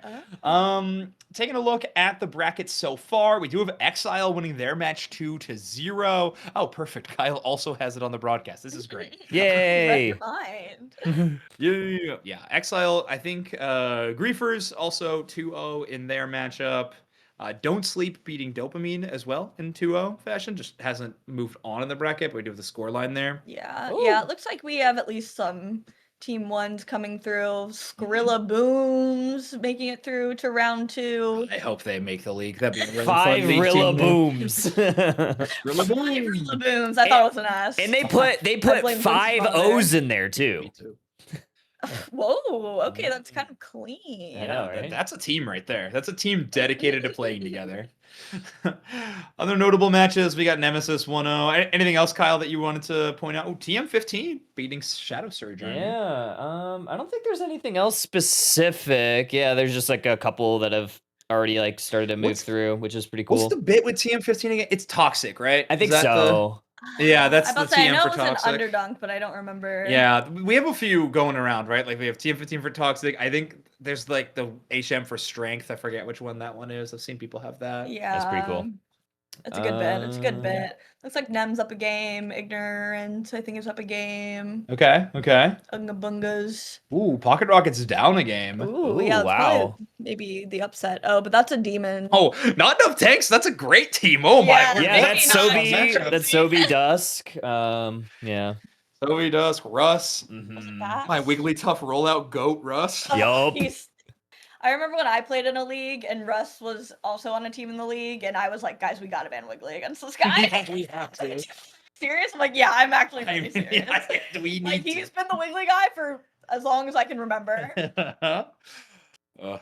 Taking a look at the bracket so far, we do have Exile winning their match 2-0. Oh, perfect. Kyle also has it on the broadcast. This is great.
Yay!
Mind.
Yeah. Exile, I think Griefers also 2-0 in their matchup. Don't Sleep beating Dopamine as well in 2-0 fashion. Just hasn't moved on in the bracket, but we do have the scoreline there.
Yeah,
Ooh.
yeah. It looks like we have at least some Team 1s coming through. Skrilla Booms making it through to round 2.
I hope they make the league. That'd be a really
Five
fun league
Rilla
team.
booms.
Rilla
Skrilla Booms. I thought it was an S.
And they put
blame
5
Vince's mother.
O's in there too.
Me too.
Whoa, okay, that's kind of clean.
I know, right?
That's a team right there. That's a team dedicated to playing together. Other notable matches, we got Nemesis 1-0. Anything else, Kyle, that you wanted to point out? Oh, TM15 beating Shadow Surge.
Yeah. I don't think there's anything else specific. Yeah, there's just like a couple that have already like started to move through, which is pretty cool.
What's the bit with TM15 again? It's Toxic, right?
I think
Is that
so.
Yeah, that's
I
the
about to say, I
TM
know
for
it was
Toxic.
an underdunk, but I don't remember.
Yeah, we have a few going around, right? Like we have TM15 for Toxic. I think there's like the HM for Strength. I forget which one that one is. I've seen people have that.
Yeah.
That's pretty cool.
It's a good bit. It's a good bit. Looks like Nem's up a game. Ignorant, I think, is up a game.
Okay.
Unga Bungas.
Ooh, Pocket Rocket's down a game.
Ooh,
Ooh,
yeah, that's probably
wow.
maybe the upset. Oh, but that's a demon.
Oh, not enough tanks. That's a great team. Oh
Yeah,
my.
Yeah, that's
Maybe not.
Sobi. That's Sobi Dusk. Yeah.
Toby Dusk, Russ.
Mhm.
Bats.
My Wigglytuff rollout goat, Russ.
Yup.
I remember when I played in a league and Russ was also on a team in the league, and I was like, guys, we gotta ban Wiggly against this guy.
We have to.
Serious? I'm like, yeah, I'm actually
I
really
mean,
serious.
yeah, we
Like,
need
he's been the Wiggly guy for as long as I can remember.
to.
I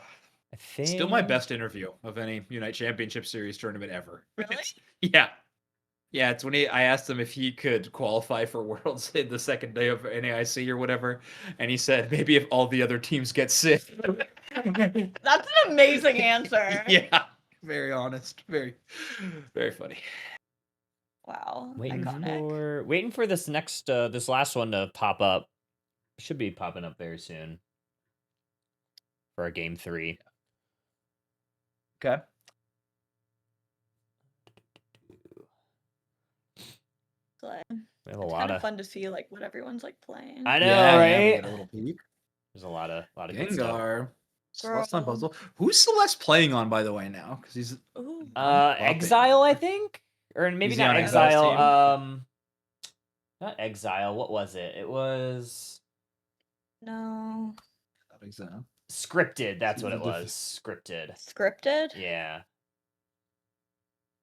think...
Still my best interview of any Unite Championship Series tournament ever.
Really?
Yeah. Yeah, it's when I asked him if he could qualify for Worlds in the second day of NAIC or whatever, and he said maybe if all the other teams get sick.
That's an amazing answer.
Yeah, very honest, very, very funny.
Wow.
Waiting
Iconic.
for this next this last one to pop up. Should be popping up very soon for our game 3.
Okay.
Play.
We have a
It's
lot
kind of
of
fun to see like what everyone's like playing.
I know,
Yeah, we
right?
got a little peek.
There's a lot of good stuff.
Gengar. Celeste on
Girl.
puzzle. Who's Celeste playing on, by the way, now? Because he's
Ooh.
Exile, I think, or maybe
Is he
not
on Exile's
Exile. Not Exile. What was it? It was
No.
Scripted. That's what it was. Scripted.
Scripted?
Yeah.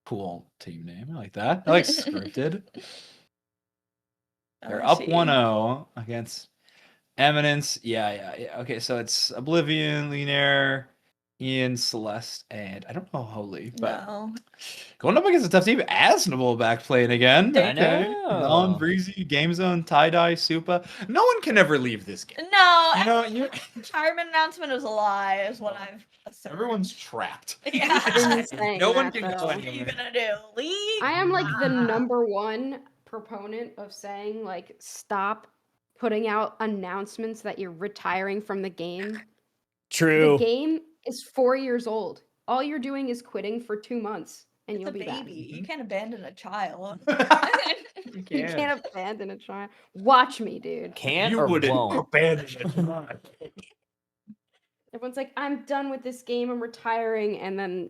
Cool team name. I like that. I like Scripted. They're
I
up
see.
1-0 against Eminence. Yeah. Okay, so it's Oblivion, Lunaire, Ian, Celeste, and I don't know Holy, but
No.
going up against a tough team. Asnable back playing again.
I
Okay.
know.
Non Breezy, Game Zone, Tie Dye, Supa. No one can ever leave this game.
No.
You know, you
Retirement announcement is a lie, is what I've assumed.
everyone's trapped.
Yeah.
Insane,
No one
that,
can
though.
go
What are you
anywhere.
gonna do? Leave?
I am like the number one proponent of saying like stop putting out announcements that you're retiring from the game.
True.
The game is 4 years old. All you're doing is quitting for 2 months and
It's
you'll
a
be back.
baby. You can't abandon a child.
You
You can't abandon a child. Watch me, dude.
Can't
You
or
wouldn't
won't.
abandon it. Come on.
Everyone's like, I'm done with this game, I'm retiring, and then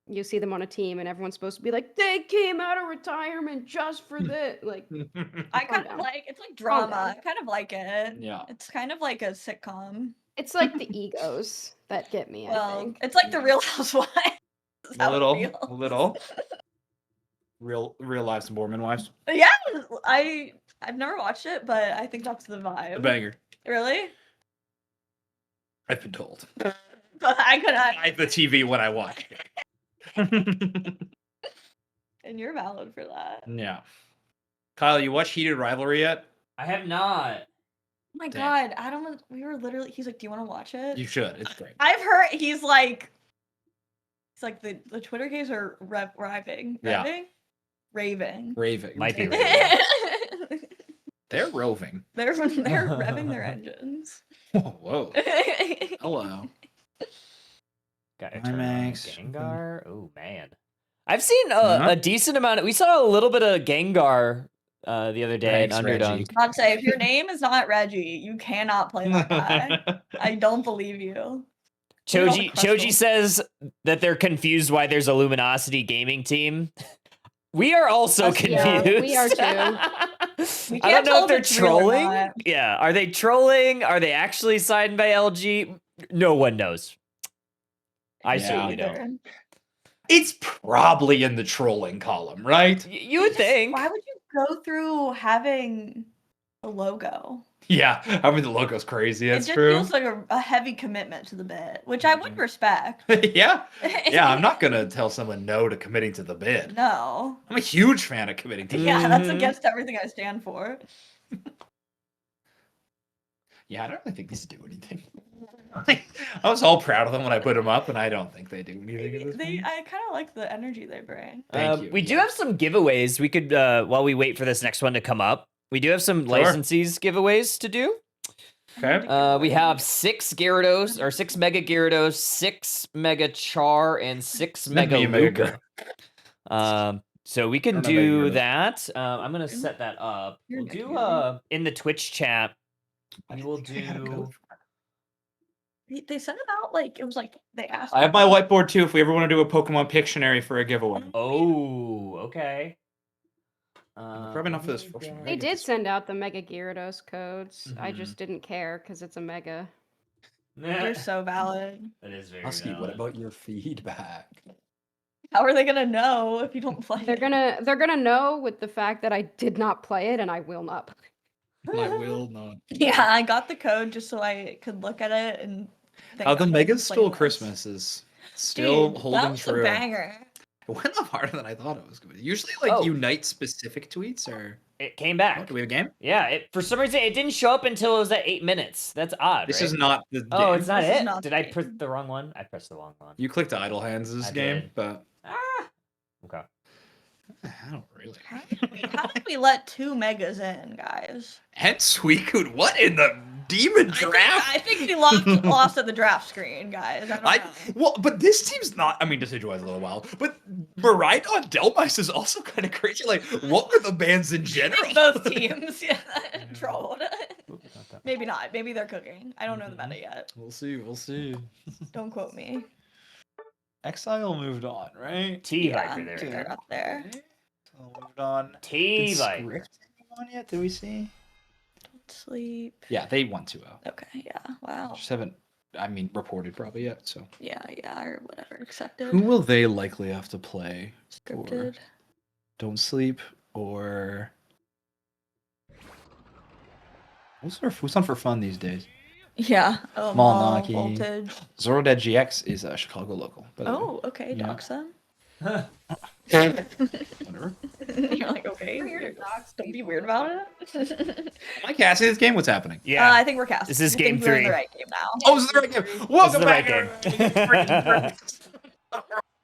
you see them on a team and everyone's supposed to be like, they came out of retirement just for this. Like,
I
Calm
kind of
down.
like it's like
Calm
drama.
down.
I kind of like it.
Yeah.
It's kind of like a sitcom.
it's like the egos that get me, I
Well,
think.
it's like the Real Housewives. Is how it feels.
A little. Real lives Mormon wives.
Yeah, I've never watched it, but I think that's the
A
vibe.
banger.
Really?
I've been told.
But I could not.
I have the TV when I watch it.
And you're valid for that.
Yeah. Kyle, you watch Heated Rivalry yet?
I have not.
Oh my
Dang.
god, Adam, we were literally, he's like, do you want to watch it?
You should. It's great.
I've heard, he's like the Twitter gays are raving.
Yeah.
Raving?
Raving.
Might be
They're roving.
They're revving their engines.
Whoa. Hello.
Got
Climax.
Gengar. Oh man, I've seen a decent amount. We saw a little bit of Gengar the other day
Thanks,
in
Reggie.
Underdunk.
I'd say, if your name is not Reggie, you cannot play that guy. I don't believe you.
Choji says that they're confused why there's a Luminosity gaming team. We are also
Us,
confused.
yeah, we are too.
We
I don't
can't
know
tell
if they're
it's real or
trolling.
not.
Yeah, are they trolling? Are they actually signed by LG? No one knows. I
Yeah.
certainly don't.
It's probably in the trolling column, right?
You would think.
Why would you go through having a logo?
Yeah. I mean, the logo's crazy. That's
it just
true.
feels like a heavy commitment to the bid, which I would respect.
Yeah. Yeah, I'm not going to tell someone no to committing to the bid.
No.
I'm a huge fan of committing to the
Yeah, that's
Mhm.
against everything I stand for.
Yeah, I don't really think these do anything. I was all proud of them when I put them up, and I don't think they do anything at this point.
I kind of like the energy they bring.
Thank you,
We do
yeah.
have some giveaways. We could, while we wait for this next one to come up, we do have some
Sure.
licensees giveaways to do.
Okay.
We have 6 Gyarados, or 6 Mega Gyarados, 6 Mega Char, and 6
Send
Mega
me a Mega
Luca. So we can
I don't know Mega
do
Gyarados.
that. I'm gonna set that up.
You're
We'll do
Mega
in the Twitch chat.
I
We
didn't
will
think I had a
do.
code.
They sent them out like it was like they asked.
I have my whiteboard too if we ever want to do a Pokemon Pictionary for a giveaway.
Oh, okay.
Probably not for this first one.
They did send out the Mega Gyarados codes. I
Mhm.
just didn't care because it's a Mega.
They're so valid.
That is very
Husky, what
valid.
about your feedback?
How are they gonna know if you don't play
They're
it?
gonna know with the fact that I did not play it and I will not.
I will not.
Yeah, I got the code just so I could look at it and. think
How the
on
Mega
the
Stole
playlist.
Christmas is still
Dude,
holding
that was
true.
A banger.
It went up harder than I thought it was going to. Usually, like,
Oh.
Unite specific tweets or.
It came
Oh,
back.
do we have a game?
Yeah, for some reason it didn't show up until it was at 8 minutes. That's odd.
This
right?
is not the game.
Oh, it's not
This is
it.
not
Did
the
I
game.
press the wrong one? I pressed the wrong one.
You clicked Idle Hands this
I
game,
did.
but
Ah. Okay.
I don't really.
How did we let 2 megas in, guys?
And Suicune, what in the demon draft?
I think we lost at the draft screen, guys. I don't know.
Well, but this team's not. I mean, Decidueye is a little wild, but Miraidon Delmice is also kind of crazy. Like, what were the bans in general?
Both teams trolled.
Oop, not that.
Maybe not. Maybe they're cooking. I don't know the meta yet.
We'll see. We'll see.
Don't quote me.
Exile moved on, right?
T
Yeah,
Viper, there we
they're
go.
up there.
Exile moved on.
T
Did
Viper.
Script anyone yet? Did we see?
Don't sleep.
Yeah, they won 2-0.
Okay, yeah. Wow.
Just haven't. I mean, reported probably yet. So.
Yeah, or whatever. Accepted.
Who will they likely have to play?
Scripted.
Don't sleep or. Who's on for fun these days?
Yeah. Oh,
Mall
Mall,
Naki.
Voltage.
Zorodead GX is a Chicago local. by the way.
Oh, okay.
Yeah.
Dox them.
Whatever.
You're like, okay. Don't be weird about it.
Am I casting this game? What's happening?
Yeah.
I think we're casting.
This is
I think
game
we're in
3.
the right game now.
Oh, this is the right game. Welcome
the right
back.
game.
Everybody.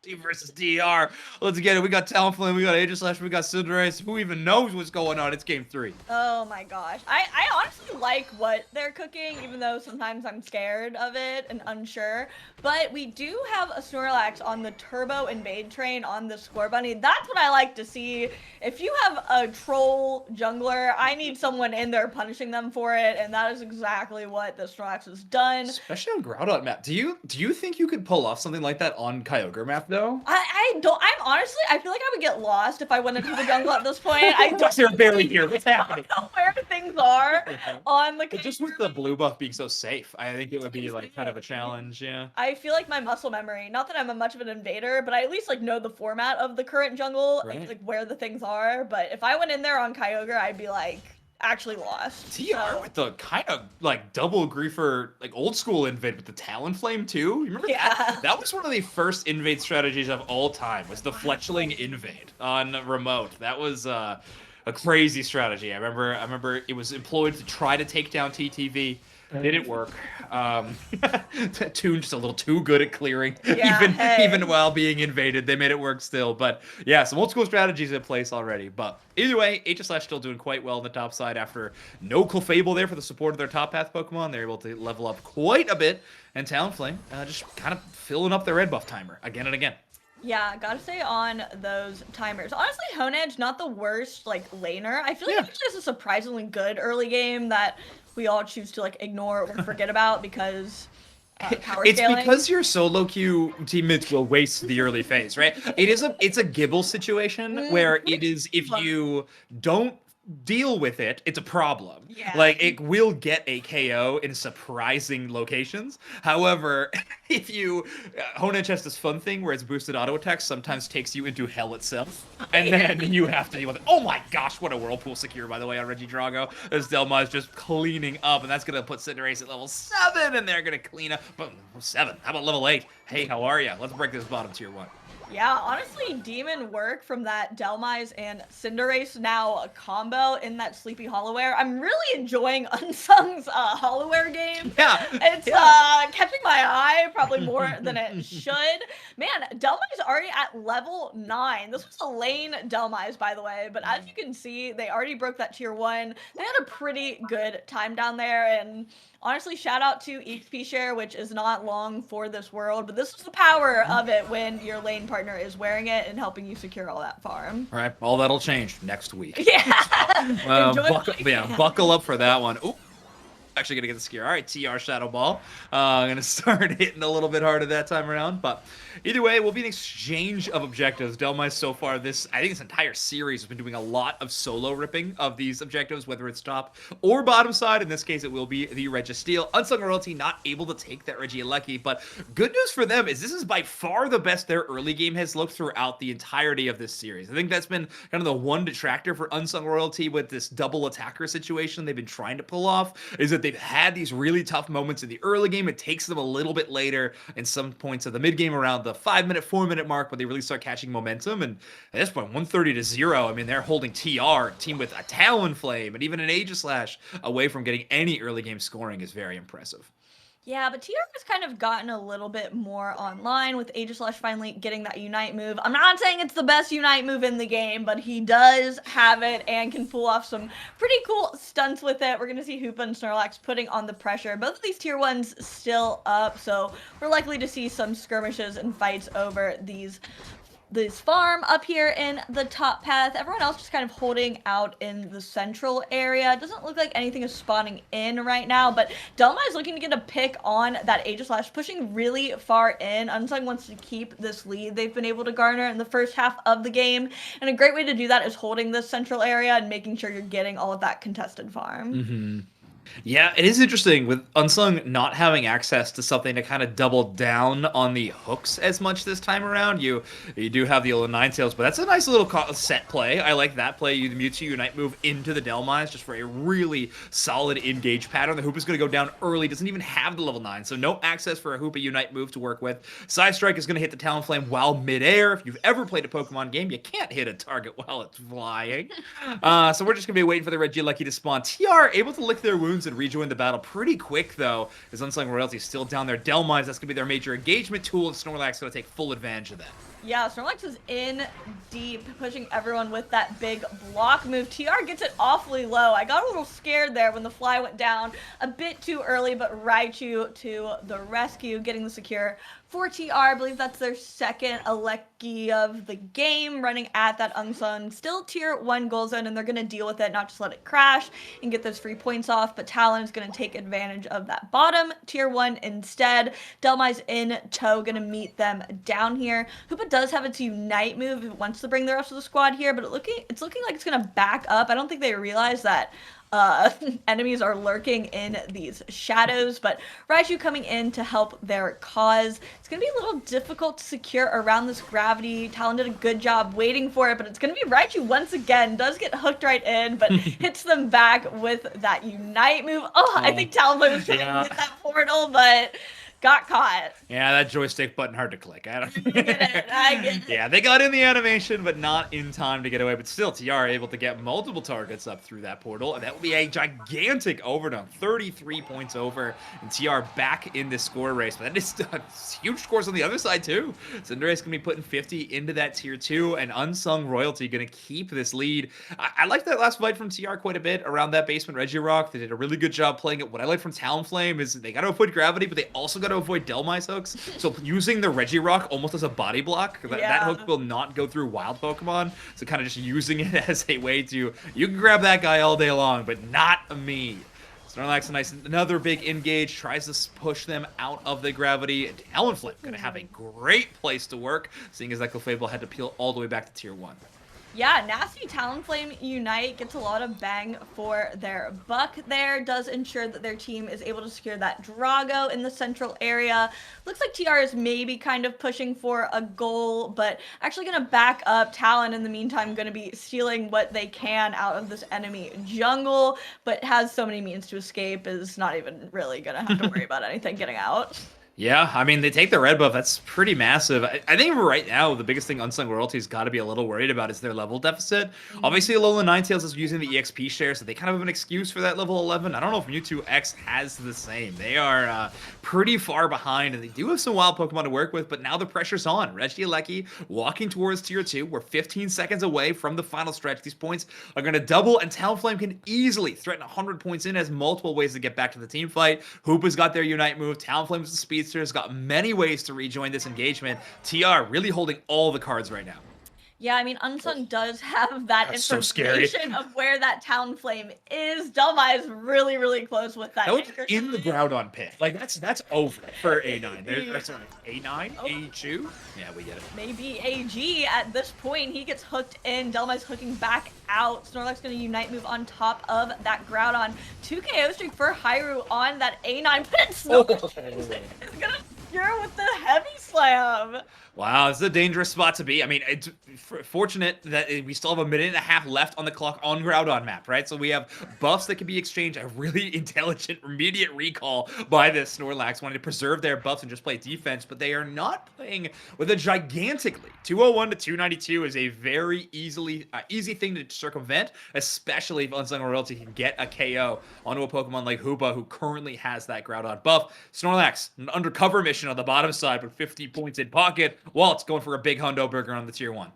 Team versus DR. Let's get it. We got Talonflame, we got Aegislash, we got Cinderace. Who even knows what's going on? It's game 3.
Oh my gosh. I honestly like what they're cooking, even though sometimes I'm scared of it and unsure. But we do have a Snorlax on the Turbo Invade train on the Score Bunny. That's what I like to see. If you have a troll jungler, I need someone in there punishing them for it, and that is exactly what the Snorlax has done.
Especially on Groudon map. Do you think you could pull off something like that on Kyogre map though?
I feel like I would get lost if I went into the jungle at this point. I don't
They're barely here. What's happening?
know where things are on the
But just with the blue buff being so safe, I think it would be like kind of a challenge, yeah.
I feel like my muscle memory, not that I'm a much of an invader, but I at least like know the format of the current jungle,
Right.
like where the things are. But if I went in there on Kyogre, I'd be like, actually lost.
TR
So,
with the kind of like double griefer, like old school invade with the Talonflame too. You remember
Yeah.
that? That was one of the first invade strategies of all time. Was the Fletchling invade on remote? That was a crazy strategy. I remember it was employed to try to take down TTV. Didn't work. Toon just a little too good at clearing,
Yeah,
even while being invaded. They made it work still. But yeah, some old school strategies in place already. But either way, HS still doing quite well on the top side after no Clefable there for the support of their top path Pokemon. They're able to level up quite a bit, and Talonflame just kind of filling up their red buff timer again and again.
yeah, gotta stay on those timers. Honestly, Honedge, not the worst, like, laner. I feel like it's just a surprisingly good early game that we all choose to, like, ignore or forget about because power
It's
scaling.
because your solo queue teammates will waste the early phase, right? It's a Gibble situation where it is if you don't deal with it, it's a problem.
Yeah.
Like it will get a KO in surprising locations. However, if you Honedge has this fun thing where its boosted auto attack sometimes takes you into hell itself, and then you have to deal with it. Oh my gosh, what a whirlpool secure by the way on Regidrago. As Delma is just cleaning up, and that's gonna put Cinderace at level 7, and they're gonna clean up. But 7, how about level 8? Hey, how are ya? Let's break this bottom tier 1.
Yeah, honestly, demon work from that Delmise and Cinderace now a combo in that Sleepy Hollowware. I'm really enjoying Unsung's Hollowware game.
Yeah,
It's catching my eye probably more than it should. Man, Delmise already at level 9. This was a lane Delmise, by the way, but as you can see, they already broke that tier 1. They had a pretty good time down there, and honestly, shout out to XP share, which is not long for this world, but this is the power of it when your lane partner is wearing it and helping you secure all that farm.
All right, all that'll change next week.
Yeah. Enjoy
Buckle up for that one. Ooh. Actually gonna get the skier. All right, TR Shadow Ball. Gonna start hitting a little bit harder that time around, but either way, it will be an exchange of objectives. Delmise so far I think this entire series has been doing a lot of solo ripping of these objectives, whether it's top or bottom side. In this case, it will be the Registeel. Unsung Royalty not able to take that Regieleki, but good news for them is this is by far the best their early game has looked throughout the entirety of this series. I think that's been kind of the one detractor for Unsung Royalty with this double attacker situation they've been trying to pull off, is that they've had these really tough moments in the early game. It takes them a little bit later in some points of the mid game around the 5-minute, 4-minute mark when they really start catching momentum. And at this point, 130-0. I mean, they're holding TR, team with a Talonflame, and even an Aegislash away from getting any early game scoring is very impressive.
Yeah, but TR has kind of gotten a little bit more online with Aegislash finally getting that Unite move. I'm not saying it's the best Unite move in the game, but he does have it and can pull off some pretty cool stunts with it. We're going to see Hoopa and Snorlax putting on the pressure. Both of these tier 1s still up, so we're likely to see some skirmishes and fights over this farm up here in the top path. Everyone else just kind of holding out in the central area. It doesn't look like anything is spawning in right now, but Delma is looking to get a pick on that Aegislash, pushing really far in. Unsung wants to keep this lead they've been able to garner in the first half of the game, and a great way to do that is holding this central area and making sure you're getting all of that contested farm.
Mm-hmm. Yeah, it is interesting with Unsung not having access to something to kind of double down on the hooks as much this time around. You do have the little Ninetales, but that's a nice little set play. I like that play. You the Mewtwo Unite move into the Delmise just for a really solid engage pattern. The Hoopa's going to go down early. Doesn't even have the level 9, so no access for a Hoopa Unite move to work with. Side Strike is going to hit the Talonflame while midair. If you've ever played a Pokemon game, you can't hit a target while it's flying. So we're just going to be waiting for the Regieleki to spawn. TR able to lick their wounds and rejoin the battle pretty quick, though, as Unsung Royalty is still down there. Delmise, that's going to be their major engagement tool, and Snorlax going to take full advantage of that.
Yeah, Snorlax is in deep, pushing everyone with that big block move. TR gets it awfully low. I got a little scared there when the fly went down a bit too early, but Raichu to the rescue, getting the secure for TR. I believe that's their second Aleki of the game, running at that Unsung. Still tier 1 goal zone, and they're going to deal with it, not just let it crash and get those free points off, but Talon is going to take advantage of that bottom tier 1 instead. Delmise in tow, going to meet them down here. Hoopa does have its Unite move if it wants to bring the rest of the squad here, but it's looking like it's going to back up. I don't think they realize that enemies are lurking in these shadows, but Raichu coming in to help their cause. It's going to be a little difficult to secure around this gravity. Talon did a good job waiting for it, but it's going to be Raichu once again. Does get hooked right in, but hits them back with that Unite move. I think Talonflame was trying to get that portal, but got caught.
Yeah, that joystick button hard to click. I
get it.
Yeah, they got in the animation, but not in time to get away. But still, TR able to get multiple targets up through that portal, and that will be a gigantic overdone. 33 points over, and TR back in this score race. But that is huge scores on the other side, too. Cinderace going to be putting 50 into that tier 2, and Unsung Royalty going to keep this lead. I like that last fight from TR quite a bit around that basement Regirock. They did a really good job playing it. What I like from Talonflame is they got to avoid gravity, but they also got to avoid Delmise hooks. So using the Regirock almost as a body block, that hook will not go through wild Pokemon. So kind of just using it as a way to, you can grab that guy all day long, but not me. Snorlax, another big engage, tries to push them out of the gravity. Talonflame going to have a great place to work, seeing as that Clefable had to peel all the way back to tier 1.
Yeah, nasty Talonflame Unite gets a lot of bang for their buck there. Does ensure that their team is able to secure that Drago in the central area. Looks like TR is maybe kind of pushing for a goal, but actually going to back up. Talon, in the meantime, going to be stealing what they can out of this enemy jungle, but has so many means to escape, is not even really going to have to worry about anything getting out.
Yeah, I mean, they take the red buff. That's pretty massive. I think right now, the biggest thing Unsung Royalty's got to be a little worried about is their level deficit. Obviously, Alolan Ninetales is using the EXP share, so they kind of have an excuse for that level 11. I don't know if Mewtwo X has the same. They are pretty far behind, and they do have some wild Pokemon to work with, but now the pressure's on. Regieleki walking towards tier 2. We're 15 seconds away from the final stretch. These points are going to double, and Talonflame can easily threaten 100 points in, has multiple ways to get back to the team fight. Hoopa's got their Unite move. Talonflame's the speedster. Has got many ways to rejoin this engagement. TR really holding all the cards right now.
Yeah, I mean, Unsung does have that information of where that Talonflame is. Delmise really, really close with that.
That was in the Groudon pit. Like, that's over for A9. Sorry, A9?
Oh.
A2? Yeah, we get it.
Maybe AG at this point. He gets hooked in. Delmise hooking back out. Snorlax going to Unite move on top of that Groudon. 2 KO streak for Hyrule on that A9 pit. Snorlax is going to cure with the Heavy Slam.
Wow, this is a dangerous spot to be. I mean, it's fortunate that we still have a minute and a half left on the clock on Groudon map, right? So we have buffs that can be exchanged. A really intelligent, immediate recall by this Snorlax, wanting to preserve their buffs and just play defense, but they are not playing with a gigantic lead. 201 to 292 is a very easy thing to circumvent, especially if Unsung Royalty can get a KO onto a Pokemon like Hoopa, who currently has that Groudon buff. Snorlax, an undercover mission on the bottom side with 50 points in pocket. Walt's going for a big hundo burger on the tier 1.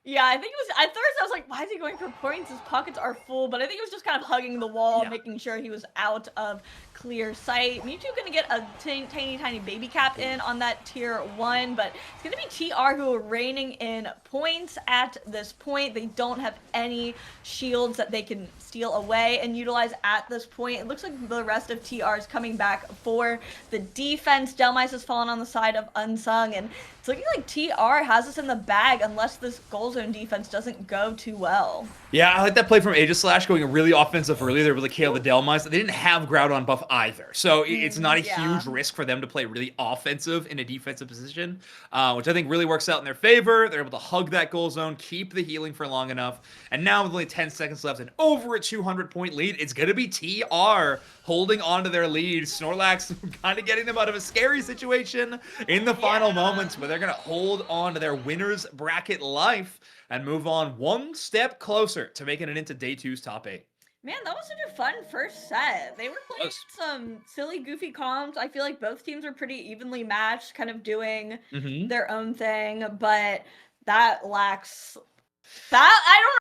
Yeah, I think it was, at first I was like, why is he going for points? His pockets are full, but I think it was just kind of hugging the wall, making sure he was out of clear sight. Mewtwo gonna get a tiny baby cap in on that tier 1, but it's gonna be TR who are reigning in points at this point. They don't have any shields that they can steal away and utilize at this point. It looks like the rest of TR is coming back for the defense. Delmise has fallen on the side of Unsung, and it's looking like TR has us in the bag unless this goal zone defense doesn't go too well.
Yeah, I like that play from Aegislash going really offensive early. They were able to KO the Delmise. They didn't have Groudon buff either, so it's not a huge risk for them to play really offensive in a defensive position, which I think really works out in their favor. They're able to hug that goal zone, keep the healing for long enough, and now with only 10 seconds left and over a 200-point lead, it's going to be TR holding on to their lead. Snorlax kind of getting them out of a scary situation in the final moments, but they're going to hold on to their winner's bracket life and move on one step closer to making it into day 2's top 8.
Man, that was such a fun first set. They were playing some silly, goofy comps. I feel like both teams were pretty evenly matched, kind of doing their own thing, but that lacks... I don't know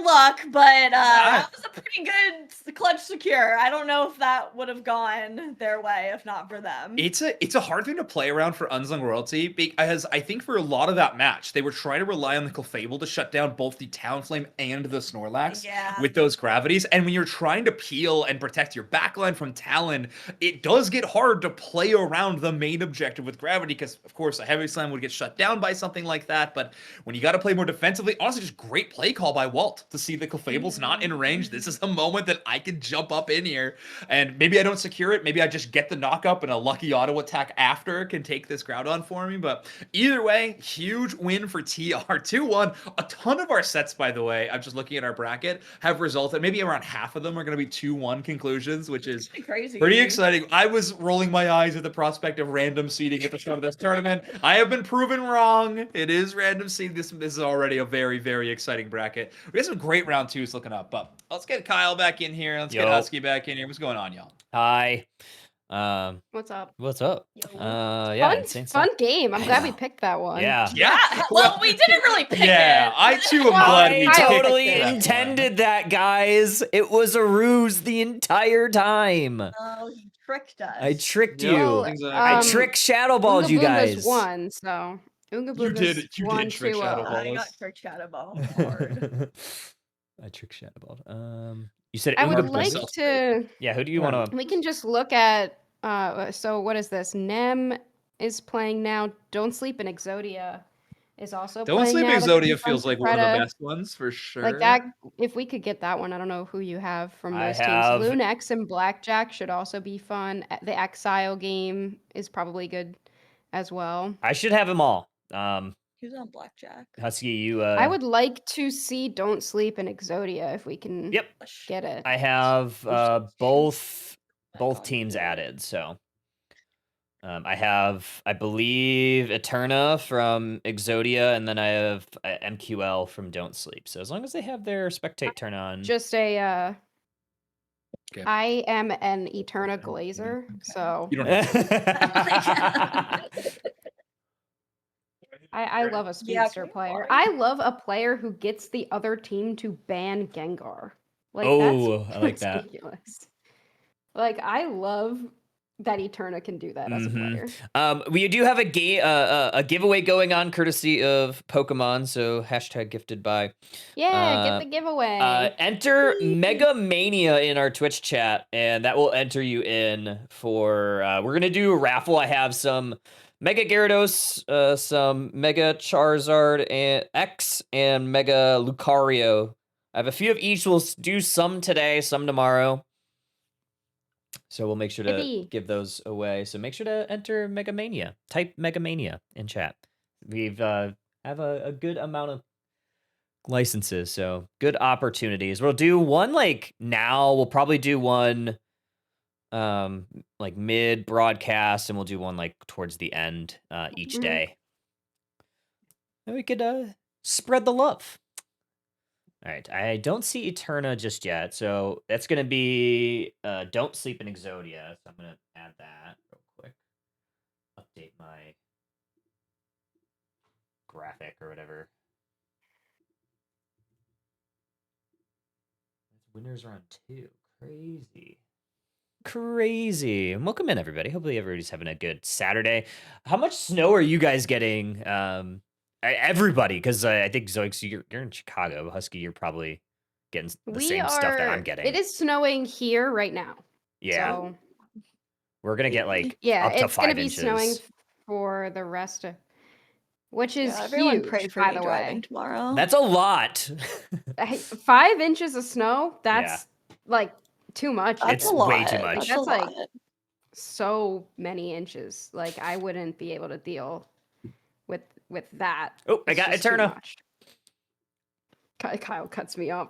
luck, but that was a pretty good clutch secure. I don't know if that would have gone their way if not for them.
It's a hard thing to play around for Unsung Royalty, because I think for a lot of that match, they were trying to rely on the Clefable to shut down both the Talonflame and the Snorlax with those gravities. And when you're trying to peel and protect your backline from Talon, it does get hard to play around the main objective with gravity, because of course a Heavy Slam would get shut down by something like that. But when you got to play more defensively, honestly, just great play call by Walt to see the Clefable's not in range. This is a moment that I can jump up in here, and maybe I don't secure it. Maybe I just get the knock up and a lucky auto attack after can take this Groudon for me. But either way, huge win for TR. 2-1. A ton of our sets, by the way, I'm just looking at our bracket, have resulted. Maybe around half of them are going to be 2-1 conclusions, which is
crazy.
pretty exciting. I was rolling my eyes at the prospect of random seeding at the start of this tournament. I have been proven wrong. It is random seed. This is already a very, very exciting bracket. We got some great round twos looking up, but let's get Kyle back in here. Let's get Husky back in here. What's going on, y'all?
Hi.
What's up?
What's up?
Yo.
Yeah, insane stuff.
Fun game. I'm glad we picked that one.
Yeah.
Well, we didn't really pick it.
I too am glad we
I
picked
totally
that one.
intended that, guys. It was a ruse the entire time.
Oh, you tricked us.
I tricked
Yeah,
you.
exactly.
I tricked Shadow Balled you guys.
Won, so Oonga
You did
Booga's
trick
won
Shadow
2-0.
Ball.
I got tricked Shadow Ball hard.
I tricked Shadow Balled. You said
I would
Oonga
like
Booga's-
to.
Yeah, who do you want to?
We can just look at. So what is this? Nem is playing now. Don't Sleep and Exodia is also
Don't
playing
Sleep
now. That could be
Exodia
fun
feels
to
like
try
one of the
to-
best ones for sure.
Like that, if we could get that one, I don't know who you have from
I
those
have-
teams. Loon X and Blackjack should also be fun. The Exile game is probably good as well.
I should have them all.
He was on Blackjack.
Husky, you.
I would like to see Don't Sleep and Exodia if we can
Yep.
get it.
I have both
on
teams
board.
added. So I have, I believe, Eterna from Exodia, and then I have MQL from Don't Sleep. So as long as they have their spectate turn on,
Just a.
Okay.
I am an Eterna Glazer, so
You don't have
I love a
Yeah,
speedster
great
player.
point.
I love a player who gets the other team to ban Gengar. Like
Oh,
that's
I like that.
ridiculous. Like I love that Eterna can do that as a
Mhm.
player.
we do have a giveaway going on courtesy of Pokemon. So hashtag gifted by.
Yeah, get the giveaway.
Enter Mega Mania in our Twitch chat, and that will enter you in for. We're gonna do a raffle. I have some Mega Gyarados, some Mega Charizard and X, and Mega Lucario. I have a few of each. We'll do some today, some tomorrow. So we'll make sure to
Yippee.
give those away. So make sure to enter Mega Mania. Type Mega Mania in chat. We've have a good amount of licenses, so good opportunities. We'll do one like now. We'll probably do one like mid broadcast, and we'll do one like towards the end each
Mhm.
day. And we could spread the love. All right, I don't see Eterna just yet, so that's gonna be Don't Sleep in Exodia. So I'm gonna add that real quick. Update my graphic or whatever. Winners round 2. Crazy. Welcome in, everybody. Hopefully everybody's having a good Saturday. How much snow are you guys getting? Everybody, because I think Zoix, you're in Chicago. Husky, you're probably getting the same stuff that I'm getting.
It is snowing here right now.
Yeah,
So,
we're gonna get like
yeah,
up to
it's gonna
5
be
inches.
snowing for the rest of, which is
Yeah, everyone
huge.
pray for
by
me
the
driving
way,
tomorrow.
That's a lot.
5 inches of snow. That's like too much.
That's
it's
a lot.
way too much.
That's
a
like-
lot.
So many inches. Like I wouldn't be able to deal with that.
Oh, I
It's
got
just too
Eterna.
much. Kyle cuts me off.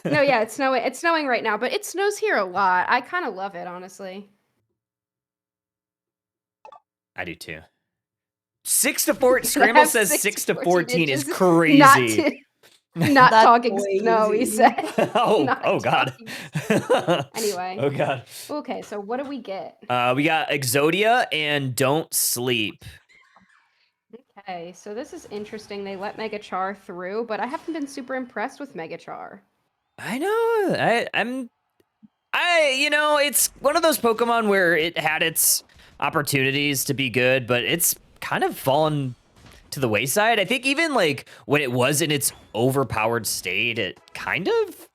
No, yeah, it's snowing. It's snowing right now, but it snows here a lot. I kind of love it, honestly.
I do too. 6 to 4. Scramble
have
says
6
6
to
to
14
14 is
inches.
crazy.
Not
That's
talking snow, he
crazy.
said.
oh
Not
God.
Anyway.
Oh God.
Okay, so what do we get?
We got Exodia and Don't Sleep.
Okay, so this is interesting. They let Megachar through, but I haven't been super impressed with Megachar.
I know. It's one of those Pokemon where it had its opportunities to be good, but it's kind of fallen to the wayside. I think even like when it was in its overpowered state, it kind of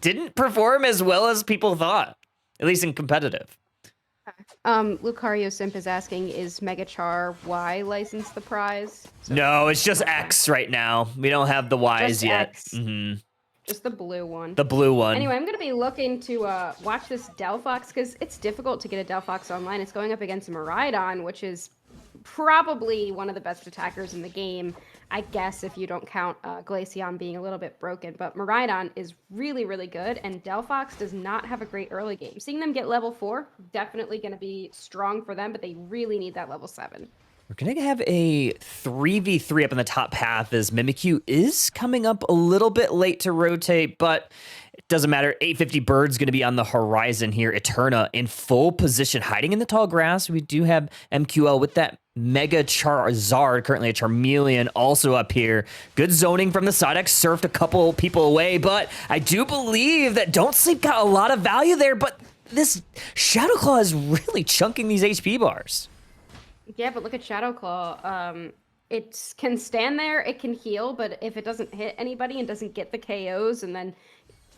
didn't perform as well as people thought, at least in competitive.
Lucario Simp is asking, is Megachar Y license the prize? So
No, it's just X right now. We don't have the Ys
just
yet.
X.
hmm
Just the blue one.
The blue one.
Anyway, I'm going to be looking to watch this Delphox because it's difficult to get a Delphox online. It's going up against a Miraidon, which is probably one of the best attackers in the game. I guess if you don't count Glaceon being a little bit broken. But Miraidon is really, really good, and Delphox does not have a great early game. Seeing them get level 4, definitely going to be strong for them, but they really need that level 7.
We're going to have a 3v3 up in the top path as Mimikyu is coming up a little bit late to rotate, but it doesn't matter. 850 Bird's going to be on the horizon here. Eterna in full position, hiding in the tall grass. We do have MQL with that Mega Charizard, currently a Charmeleon, also up here. Good zoning from the Psyduck, surfed a couple people away, but I do believe that Don't Sleep got a lot of value there, but this Shadow Claw is really chunking these HP bars.
Yeah, but look at Shadow Claw. It can stand there, it can heal, but if it doesn't hit anybody and doesn't get the KOs, and then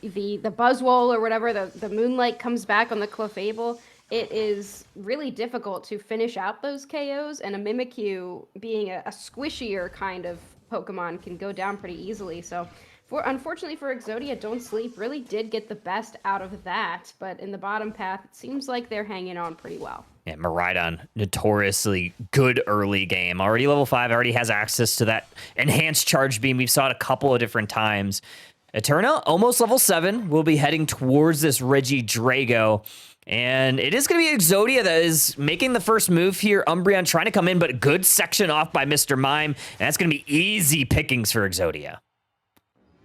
the Buzzwole or whatever, the Moonlight comes back on the Clefable, it is really difficult to finish out those KOs, and a Mimikyu, being a squishier kind of Pokemon, can go down pretty easily. So, unfortunately for Exodia, Don't Sleep really did get the best out of that, but in the bottom path, it seems like they're hanging on pretty well.
Yeah, Miraidon, notoriously good early game. Already level 5, already has access to that enhanced charge beam. We've saw it a couple of different times. Eterna, almost level 7, will be heading towards this Regidrago. And it is going to be Exodia that is making the first move here. Umbreon trying to come in, but a good section off by Mr. Mime. And that's going to be easy pickings for Exodia.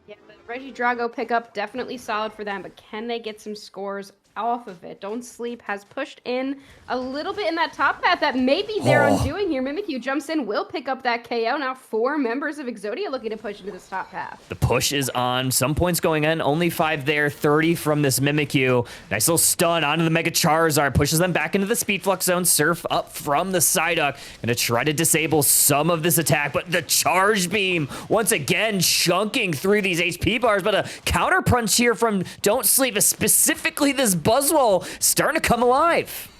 Yeah, the Regidrago pickup, definitely solid for them, but can they get some scores off of it? Don't Sleep has pushed in a little bit in that top path that maybe they're undoing here. Mimikyu jumps in, will pick up that KO. Now 4 members of Exodia looking to push into this top path.
The push is on. Some points going in. Only 5 there. 30 from this Mimikyu. Nice little stun onto the Mega Charizard. Pushes them back into the Speed Flux Zone. Surf up from the Psyduck. Gonna try to disable some of this attack, but the Charge Beam, once again, chunking through these HP bars, but a counter punch here from Don't Sleep, specifically this Buzzwole, starting to come alive.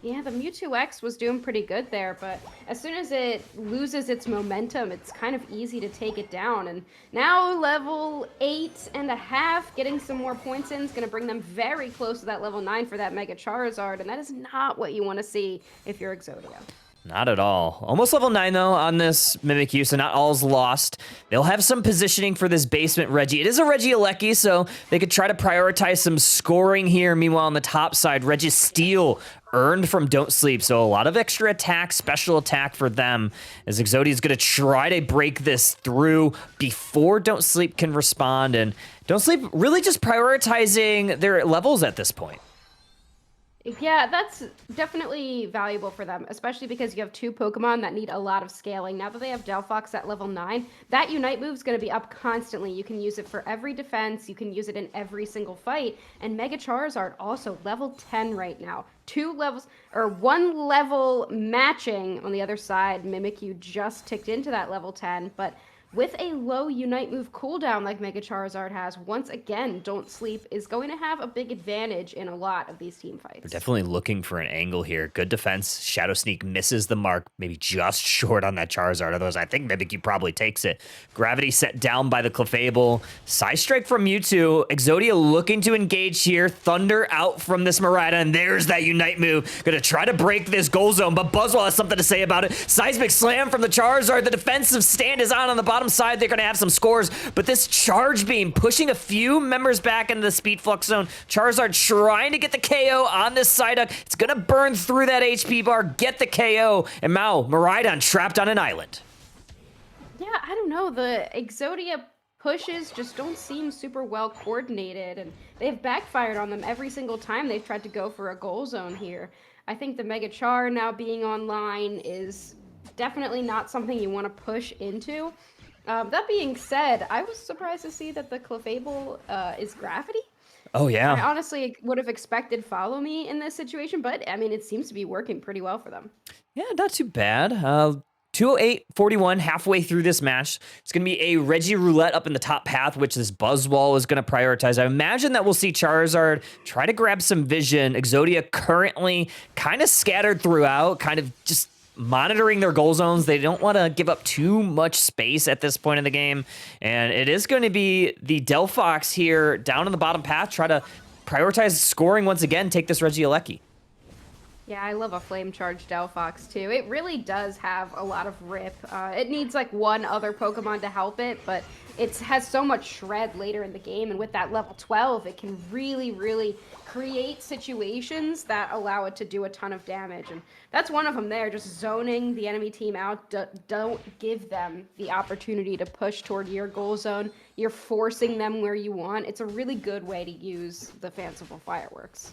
Yeah, the Mewtwo X was doing pretty good there, but as soon as it loses its momentum, it's kind of easy to take it down. And now level 8.5, getting some more points in is going to bring them very close to that level 9 for that Mega Charizard, and that is not what you want to see if you're Exodia.
Not at all. Almost level 9, though, on this Mimikyu, so not all's lost. They'll have some positioning for this basement Reggie. It is a Regieleki, so they could try to prioritize some scoring here. Meanwhile, on the top side, Registeel earned from Don't Sleep, so a lot of extra attack, special attack for them, as Exodia is going to try to break this through before Don't Sleep can respond, and Don't Sleep really just prioritizing their levels at this point.
Yeah, that's definitely valuable for them, especially because you have 2 Pokemon that need a lot of scaling. Now that they have Delphox at level 9, that Unite move is going to be up constantly. You can use it for every defense, you can use it in every single fight, and Mega Charizard also level 10 right now. 2 levels, or 1 level matching on the other side. Mimikyu just ticked into that level 10, but with a low Unite move cooldown like Mega Charizard has, once again, Don't Sleep is going to have a big advantage in a lot of these team fights.
We're definitely looking for an angle here. Good defense. Shadow Sneak misses the mark, maybe just short on that Charizard. Otherwise, I think Mimikyu probably takes it. Gravity set down by the Clefable. Side Strike from Mewtwo. Exodia looking to engage here. Thunder out from this Miraidon, and there's that Unite move. Gonna try to break this goal zone, but Buzzwole has something to say about it. Seismic Slam from the Charizard. The defensive stand is on the bottom side. They're gonna have some scores, but this Charge Beam pushing a few members back into the Speed Flux Zone. Charizard trying to get the KO on this Psyduck. It's gonna burn through that HP bar, get the KO, and Miraidon trapped on an island.
Yeah, I don't know. The Exodia pushes just don't seem super well coordinated, and they've backfired on them every single time they've tried to go for a goal zone here. I think the Mega Char now being online is definitely not something you want to push into. That being said, I was surprised to see that the Clefable is Gravity.
Oh, yeah.
I honestly would have expected Follow Me in this situation, but I mean, it seems to be working pretty well for them.
Yeah, not too bad. 208-41 halfway through this match. It's going to be a Reggie Roulette up in the top path, which this Buzzwall is going to prioritize. I imagine that we'll see Charizard try to grab some vision. Exodia currently kind of scattered throughout, kind of just monitoring their goal zones. They don't want to give up too much space at this point in the game. And it is going to be the Delphox here down in the bottom path, try to prioritize scoring once again, take this Regieleki.
Yeah, I love a Flame Charge Delphox too. It really does have a lot of rip. It needs like one other Pokemon to help it, but it has so much shred later in the game, and with that level 12, it can really create situations that allow it to do a ton of damage. And that's one of them there, just zoning the enemy team out. Don't give them the opportunity to push toward your goal zone. You're forcing them where you want. It's a really good way to use the Fanciful Fireworks.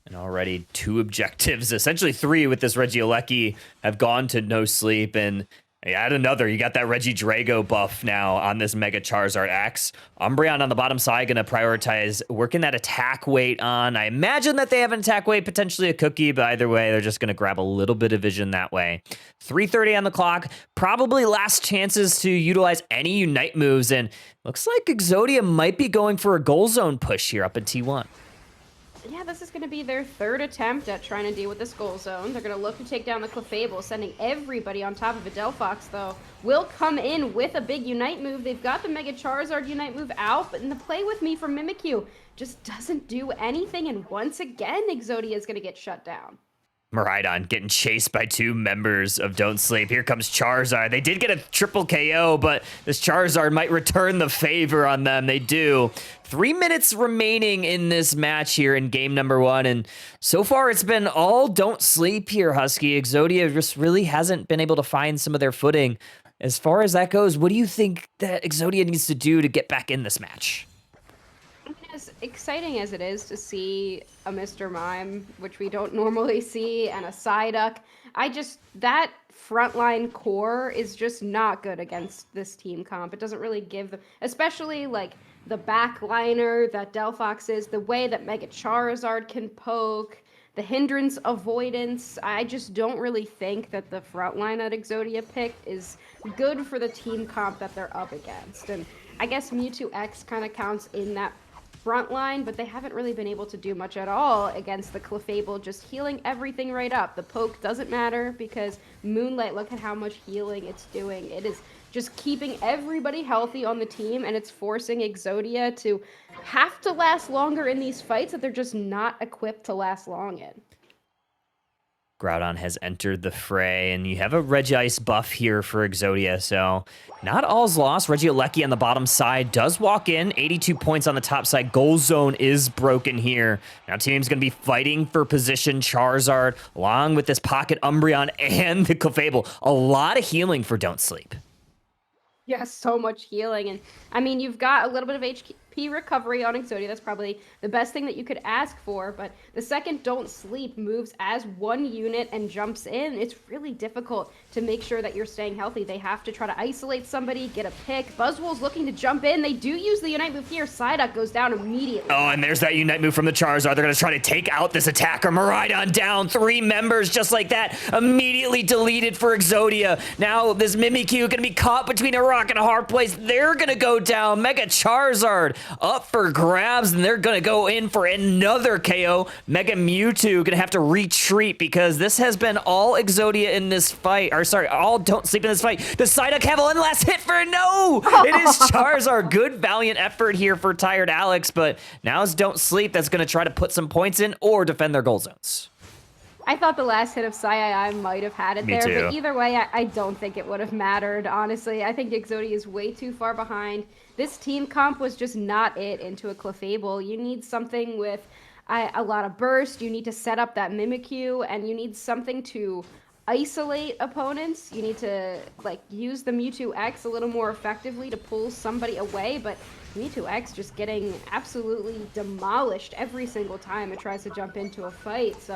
And already 2 objectives, essentially 3 with this Regieleki, have gone to no sleep. And add another. You got that Regidrago buff now on this Mega Charizard X. Umbreon on the bottom side going to prioritize working that attack weight on. I imagine that they have an attack weight, potentially a cookie, but either way, they're just going to grab a little bit of vision that way. 3:30 on the clock. Probably last chances to utilize any Unite moves. And looks like Exodia might be going for a goal zone push here up in T1.
Yeah, this is going to be their 3rd attempt at trying to deal with this goal zone. They're going to look to take down the Clefable, sending everybody on top of a Delphox, though. Will come in with a big Unite move. They've got the Mega Charizard Unite move out, but in the Play With Me from Mimikyu just doesn't do anything, and once again, Exodia is going to get shut down.
Miraidon getting chased by 2 members of Don't Sleep. Here comes Charizard. They did get a triple KO, but this Charizard might return the favor on them. They do. 3 minutes remaining in this match here in game number 1, and so far it's been all Don't Sleep here, Husky. Exodia just really hasn't been able to find some of their footing. As far as that goes, what do you think that Exodia needs to do to get back in this match?
As exciting as it is to see a Mr. Mime, which we don't normally see, and a Psyduck, that frontline core is just not good against this team comp. It doesn't really give them, especially like the backliner that Delphox is, the way that Mega Charizard can poke, the hindrance avoidance. I just don't really think that the frontline that Exodia picked is good for the team comp that they're up against. And I guess Mewtwo X kind of counts in that front line, but they haven't really been able to do much at all against the Clefable, just healing everything right up. The poke doesn't matter because Moonlight, look at how much healing it's doing. It is just keeping everybody healthy on the team, and it's forcing Exodia to have to last longer in these fights that they're just not equipped to last long in.
Groudon has entered the fray, and you have a Regice buff here for Exodia, so not all's lost. Regieleki on the bottom side does walk in, 82 points on the top side. Goal zone is broken here. Now team's going to be fighting for position. Charizard, along with this Pocket Umbreon and the Clefable. A lot of healing for Don't Sleep.
Yeah, so much healing. And I mean, you've got a little bit of HP recovery on Exodia. That's probably the best thing that you could ask for. But the second Don't Sleep moves as one unit and jumps in, it's really difficult to make sure that you're staying healthy. They have to try to isolate somebody, get a pick. Buzzwole's looking to jump in. They do use the Unite move here. Psyduck goes down immediately.
Oh, and there's that Unite move from the Charizard. They're going to try to take out this attacker. Miraidon down. 3 members just like that. Immediately deleted for Exodia. Now this Mimikyu going to be caught between a rock and a hard place. They're going to go down. Mega Charizard up for grabs, and they're going to go in for another KO. Mega Mewtwo going to have to retreat because this has been all Exodia in this fight. Or sorry, all Don't Sleep in this fight. Does Psyduck have one last hit for no? It is Charizard. Good valiant effort here for Tired Alex, but now it's Don't Sleep that's going to try to put some points in or defend their goal zones.
I thought the last hit of Sai might have had it
Me
there,
too.
but either way, I don't think it would have mattered, honestly. I think Exodia is way too far behind. This team comp was just not it into a Clefable. You need something with a lot of burst. You need to set up that Mimikyu, and you need something to isolate opponents. You need to like use the Mewtwo X a little more effectively to pull somebody away, but Me2X just getting absolutely demolished every single time it tries to jump into a fight. So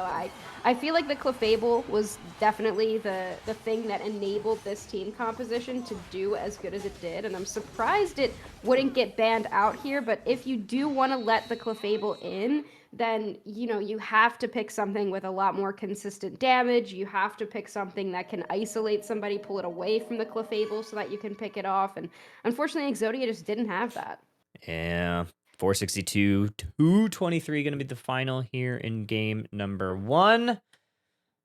I feel like the Clefable was definitely the thing that enabled this team composition to do as good as it did. And I'm surprised it wouldn't get banned out here. But if you do want to let the Clefable in, then, you know, you have to pick something with a lot more consistent damage. You have to pick something that can isolate somebody, pull it away from the Clefable so that you can pick it off. And unfortunately, Exodia just didn't have that.
Yeah. 462, 223 going to be the final here in game number 1.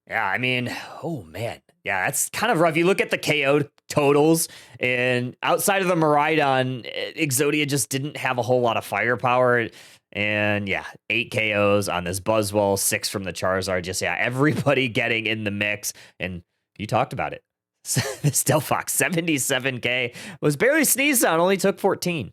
Yeah, I mean, oh man. Yeah, that's kind of rough. You look at the KO totals, and outside of the Miraidon, Exodia just didn't have a whole lot of firepower. And yeah, 8 KOs on this Buzzwole, 6 from the Charizard. Just, yeah, everybody getting in the mix. And you talked about it. This Delphox, 77K, was barely sneezed on, only took 14.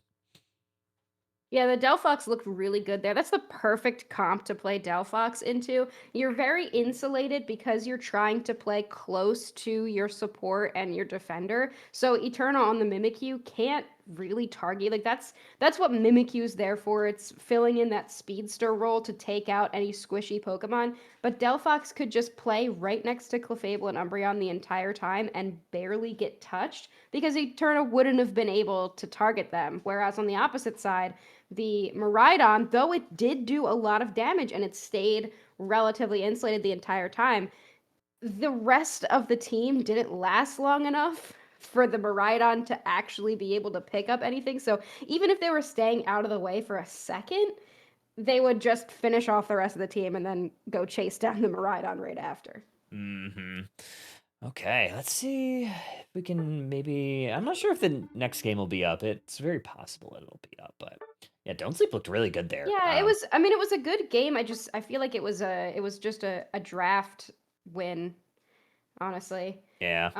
Yeah, the Delphox looked really good there. That's the perfect comp to play Delphox into. You're very insulated because you're trying to play close to your support and your defender. So Eterna on the Mimikyu can't really target. Like that's what Mimikyu's there for. It's filling in that speedster role to take out any squishy Pokemon. But Delphox could just play right next to Clefable and Umbreon the entire time and barely get touched because Eterna wouldn't have been able to target them. Whereas on the opposite side, the Miraidon, though it did do a lot of damage and it stayed relatively insulated the entire time, the rest of the team didn't last long enough for the Miraidon to actually be able to pick up anything. So even if they were staying out of the way for a second, they would just finish off the rest of the team and then go chase down the Miraidon right after.
Mm-hmm. Okay, let's see if we can maybe... I'm not sure if the next game will be up. It's very possible it'll be up, but... Yeah, Don't Sleep looked really good there.
Yeah, it was. I mean, it was a good game. I feel like it was just a draft win, honestly.
Yeah.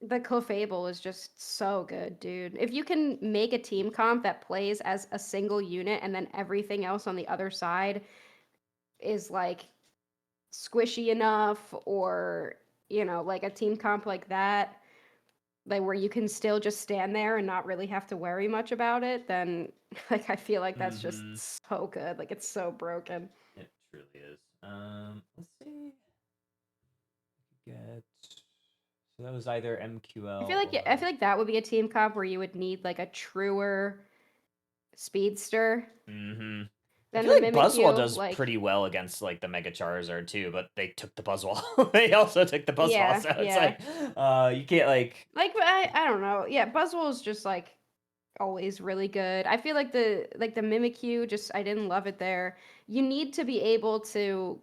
The Clefable is just so good, dude. If you can make a team comp that plays as a single unit and then everything else on the other side is like squishy enough, or you know, like a team comp like that, like where you can still just stand there and not really have to worry much about it, then like I feel like that's just so good. Like it's so broken.
It truly is. Let's see. So that was either MQL.
I feel like that would be a team comp where you would need like a truer speedster.
Mm-hmm.
Then
I feel
the
like
Mimikyu,
Buzzwole does
like,
pretty well against like the Mega Charizard too, but they took the Buzzwole. They also took the Buzzwole,
Yeah,
so it's
yeah.
like you can't like
I don't know. Yeah, Buzzwole is just like always really good. I feel like the Mimikyu, just I didn't love it there. You need to be able to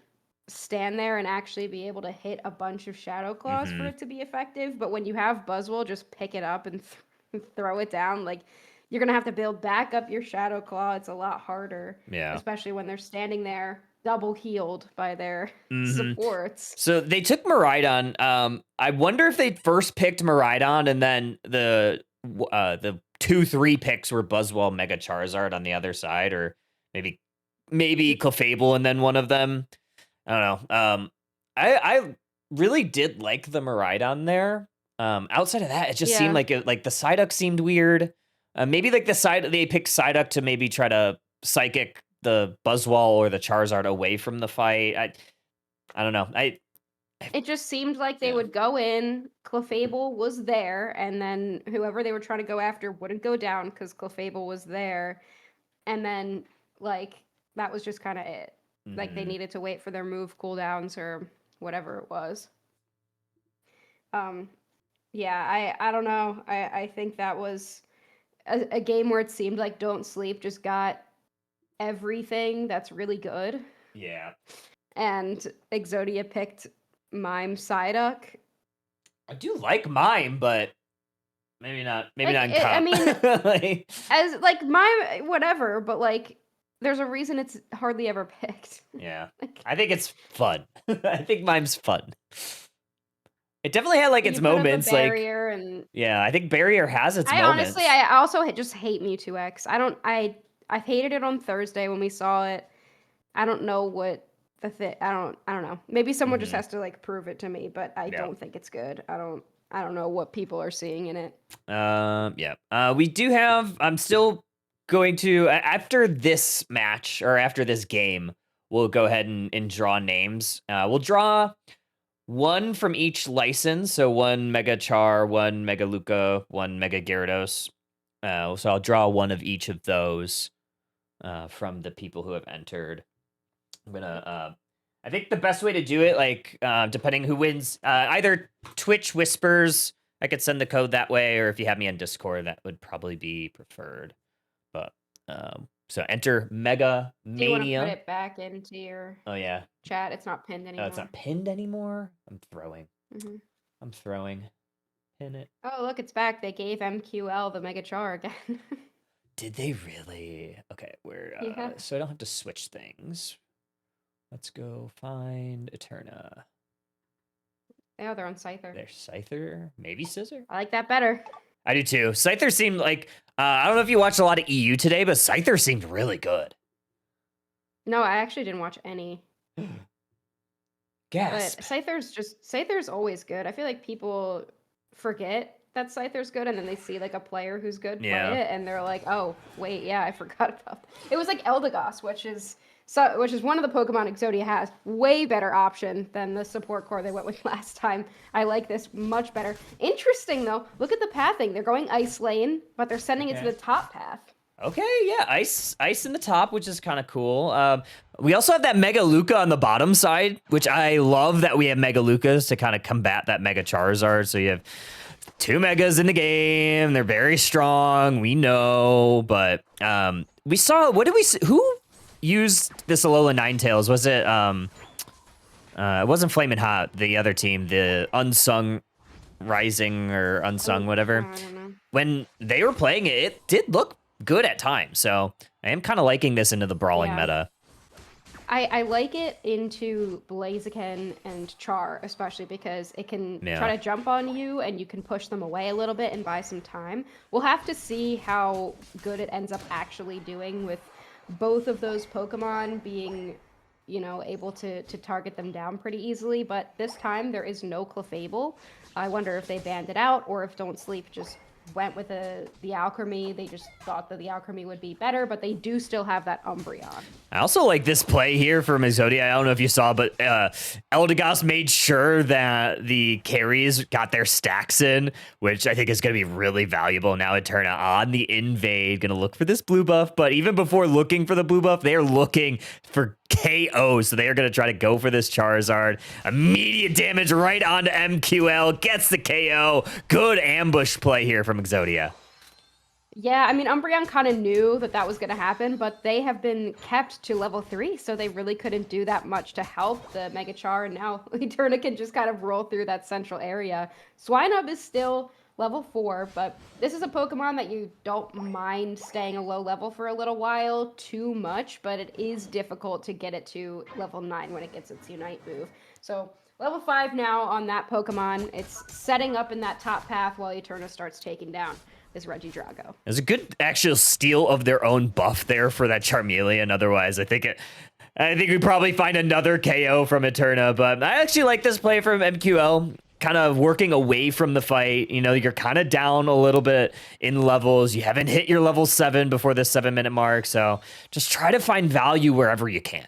stand there and actually be able to hit a bunch of Shadow Claws for it to be effective. But when you have Buzzwole, just pick it up and throw it down. Like you're gonna have to build back up your Shadow Claw. It's a lot harder,
yeah.
especially when they're standing there double healed by their supports.
So they took Miraidon. I wonder if they first picked Miraidon and then the 2-3 picks were Buzzwole, Mega Charizard on the other side, or maybe Clefable and then one of them. I don't know. I really did like the Miraidon there. Outside of that, it just seemed like the Psyduck seemed weird. Maybe like they picked Psyduck to maybe try to psychic the Buzzwole or the Charizard away from the fight. I don't know.
It just seemed like they would go in, Clefable was there, and then whoever they were trying to go after wouldn't go down because Clefable was there. And then, like, that was just kind of it. Like, they needed to wait for their move cooldowns or whatever it was. Yeah, I don't know. I think that was a game where it seemed like Don't Sleep just got everything that's really good.
Yeah.
And Exodia picked Mime Psyduck.
I do like Mime, but maybe not. Maybe
Like,
not in comp.
I mean,
like,
as like Mime, whatever, but like, there's a reason it's hardly ever picked.
yeah.
Like,
I think it's fun. I think Mime's fun. It definitely had like its
you put up a
moments.
barrier
Like,
and
yeah, I think Barrier has its
I
moments.
honestly, I also just hate Mewtwo-X. I hated it on Thursday when we saw it. I don't know what the thing. I don't know. Maybe someone just has to like prove it to me, but I don't think it's good. I I don't know what people are seeing in it.
Yeah. We do have. I'm still going to after this match or after this game, we'll go ahead and draw names. We'll draw one from each license. So one Mega Char, one Mega Luca, one Mega Gyarados. So I'll draw one of each of those from the people who have entered. I'm gonna. I think the best way to do it, like depending who wins, either Twitch Whispers, I could send the code that way, or if you have me on Discord, that would probably be preferred. But so enter Mega Mania.
Do you want to put it back into your
yeah.
chat? It's not pinned anymore.
Oh, it's not pinned anymore? I'm throwing.
Mm-hmm.
I'm throwing. Pin it.
Oh, look, it's back. They gave MQL the Mega Char again.
Did they really? Okay, we're
Yeah.
so I don't have to switch things. Let's go find Eterna.
Yeah, they're on Scyther.
There's Scyther, maybe Scissor.
I like that better.
I do too. Scyther seemed like I don't know if you watched a lot of EU today, but Scyther seemed really good.
No, I actually didn't watch any.
Gasp.
But Scyther's always good. I feel like people forget that Scyther's good, and then they see like a player who's good play it, and they're like, "Oh, wait, yeah, I forgot about that." It was like Eldegoss, which is one of the Pokemon Exodia has. Way better option than the support core they went with last time. I like this much better. Interesting though. Look at the pathing. They're going Ice Lane, but they're sending it to the top path.
Okay, yeah, ice in the top, which is kind of cool. We also have that Mega Luca on the bottom side, which I love that we have Mega Lucas to kind of combat that Mega Charizard. So you have 2 Megas in the game. They're very strong. We know, but we saw. What did we see? Who used this Alola Ninetales? Was it? It wasn't Flamin' Hot. The other team, the Unsung Rising or Unsung, whatever.
I don't know.
When they were playing it, it did look good at times. So I am kind of liking this into the brawling meta.
I like it into Blaziken and Char, especially because it can try to jump on you and you can push them away a little bit and buy some time. We'll have to see how good it ends up actually doing with both of those Pokemon being, able to target them down pretty easily. But this time there is no Clefable. I wonder if they banned it out or if Don't Sleep just went with the Alchemy. They just thought that the Alchemy would be better, but they do still have that Umbreon.
I also like this play here from Exodia. I don't know if you saw, but Eldegoss made sure that the carries got their stacks in, which I think is going to be really valuable. Now Eterna on the invade, going to look for this blue buff, but even before looking for the blue buff, they're looking for KO, so they are going to try to go for this Charizard. Immediate damage right onto MQL, gets the KO. Good ambush play here from Exodia.
Yeah, I mean, Umbreon kind of knew that was going to happen, but they have been kept to level 3, so they really couldn't do that much to help the Mega Char, and now Eterna can just kind of roll through that central area. Swinub is still level 4, but this is a Pokemon that you don't mind staying a low level for a little while too much, but it is difficult to get it to level 9 when it gets its Unite move. So level 5 now on that Pokemon. It's setting up in that top path while Eterna starts taking down this Regidrago. There's
a good actual steal of their own buff there for that Charmeleon. Otherwise, I think we probably find another KO from Eterna, but I actually like this play from MQL. Kind of working away from the fight. You're kind of down a little bit in levels. You haven't hit your level 7 before this 7-minute mark, so just try to find value wherever you can.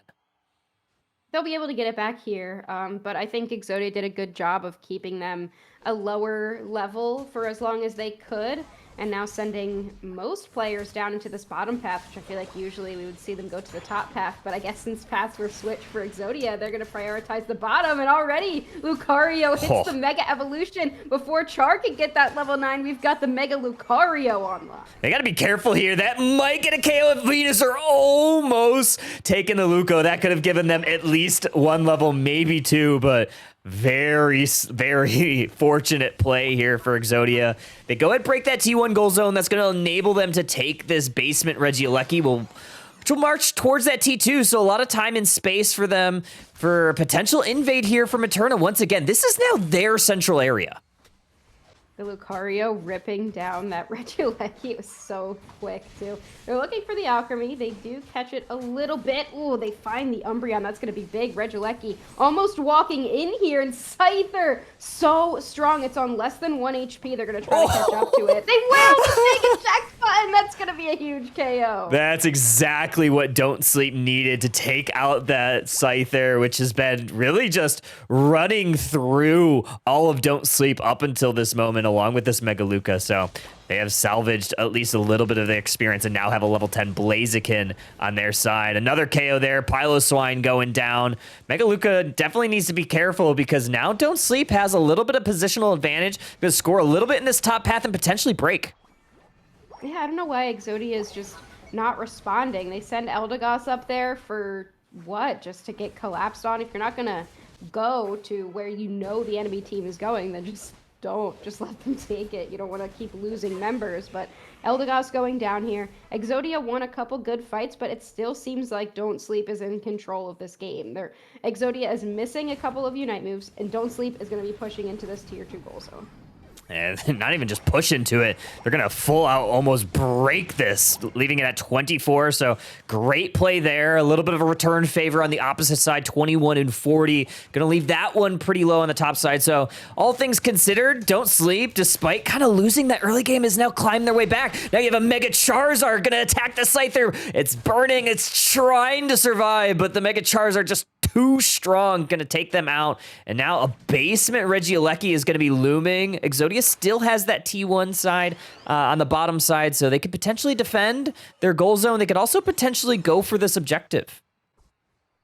They'll be able to get it back here, but I think Exodia did a good job of keeping them a lower level for as long as they could, and now sending most players down into this bottom path, which I feel like usually we would see them go to the top path, but I guess since paths were switched for Exodia, they're going to prioritize the bottom, and already Lucario hits the Mega Evolution. Before Char can get that level 9, we've got the Mega Lucario online.
They got to be careful here. That might get a KO if Venus are almost taking the Luco. That could have given them at least 1 level, maybe 2, but very, very fortunate play here for Exodia. They go ahead and break that T1 goal zone. That's going to enable them to take this basement Regieleki, which will march towards that T2. So a lot of time and space for them for a potential invade here from Eterna. Once again, this is now their central area.
The Lucario ripping down that Regieleki. It was so quick, too. They're looking for the Alchemy. They do catch it a little bit. Ooh, they find the Umbreon. That's going to be big. Regieleki almost walking in here, and Scyther so strong. It's on less than 1 HP. They're going to try to catch up to it. They will! The big eject button! That's going to be a huge KO.
That's exactly what Don't Sleep needed to take out that Scyther, which has been really just running through all of Don't Sleep up until this moment, along with this Mega Luca. So they have salvaged at least a little bit of the experience and now have a level 10 Blaziken on their side. Another KO there. Piloswine going down. Mega Luca definitely needs to be careful because now Don't Sleep has a little bit of positional advantage. Going to score a little bit in this top path and potentially break.
Yeah, I don't know why Exodia is just not responding. They send Eldegoss up there for what? Just to get collapsed on? If you're not going to go to where you know the enemy team is going, then just don't. Just let them take it. You don't want to keep losing members, but Eldegoss going down here. Exodia won a couple good fights, but it still seems like Don't Sleep is in control of this game. Exodia is missing a couple of Unite moves, and Don't Sleep is going to be pushing into this tier 2 goal zone.
And not even just push into it. They're going to full out almost break this, leaving it at 24. So great play there. A little bit of a return favor on the opposite side, 21 and 40. Going to leave that one pretty low on the top side. So all things considered, Don't Sleep, despite kind of losing that early game, has now climbed their way back. Now you have a Mega Charizard going to attack the Scyther. It's burning. It's trying to survive, but the Mega Charizard just too strong, going to take them out. And now a basement Regieleki is going to be looming. Exodia still has that T1 side on the bottom side, so they could potentially defend their goal zone. They could also potentially go for this objective.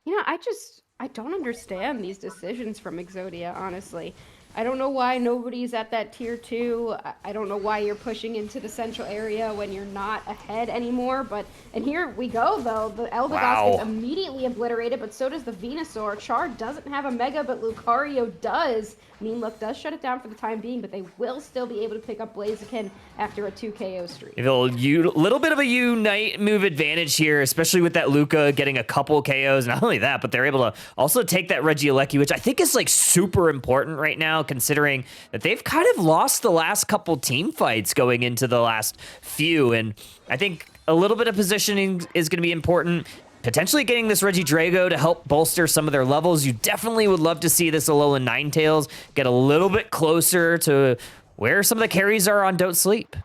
You know, I don't understand these decisions from Exodia, honestly. I don't know why nobody's at that tier 2. I don't know why you're pushing into the central area when you're not ahead anymore. And here we go, though. The Eldegoss gets immediately obliterated, but so does the Venusaur. Char doesn't have a Mega, but Lucario does. Mean Look does shut it down for the time being, but they will still be able to pick up Blaziken after a 2 KO streak.
A little bit of a Unite move advantage here, especially with that Luca getting a couple KOs. Not only that, but they're able to also take that Regieleki, which I think is like super important right now, considering that they've kind of lost the last couple team fights going into the last few. And I think a little bit of positioning is going to be important. Potentially getting this Regidrago to help bolster some of their levels. You definitely would love to see this Alolan Ninetales get a little bit closer to where some of the carries are on Don't Sleep.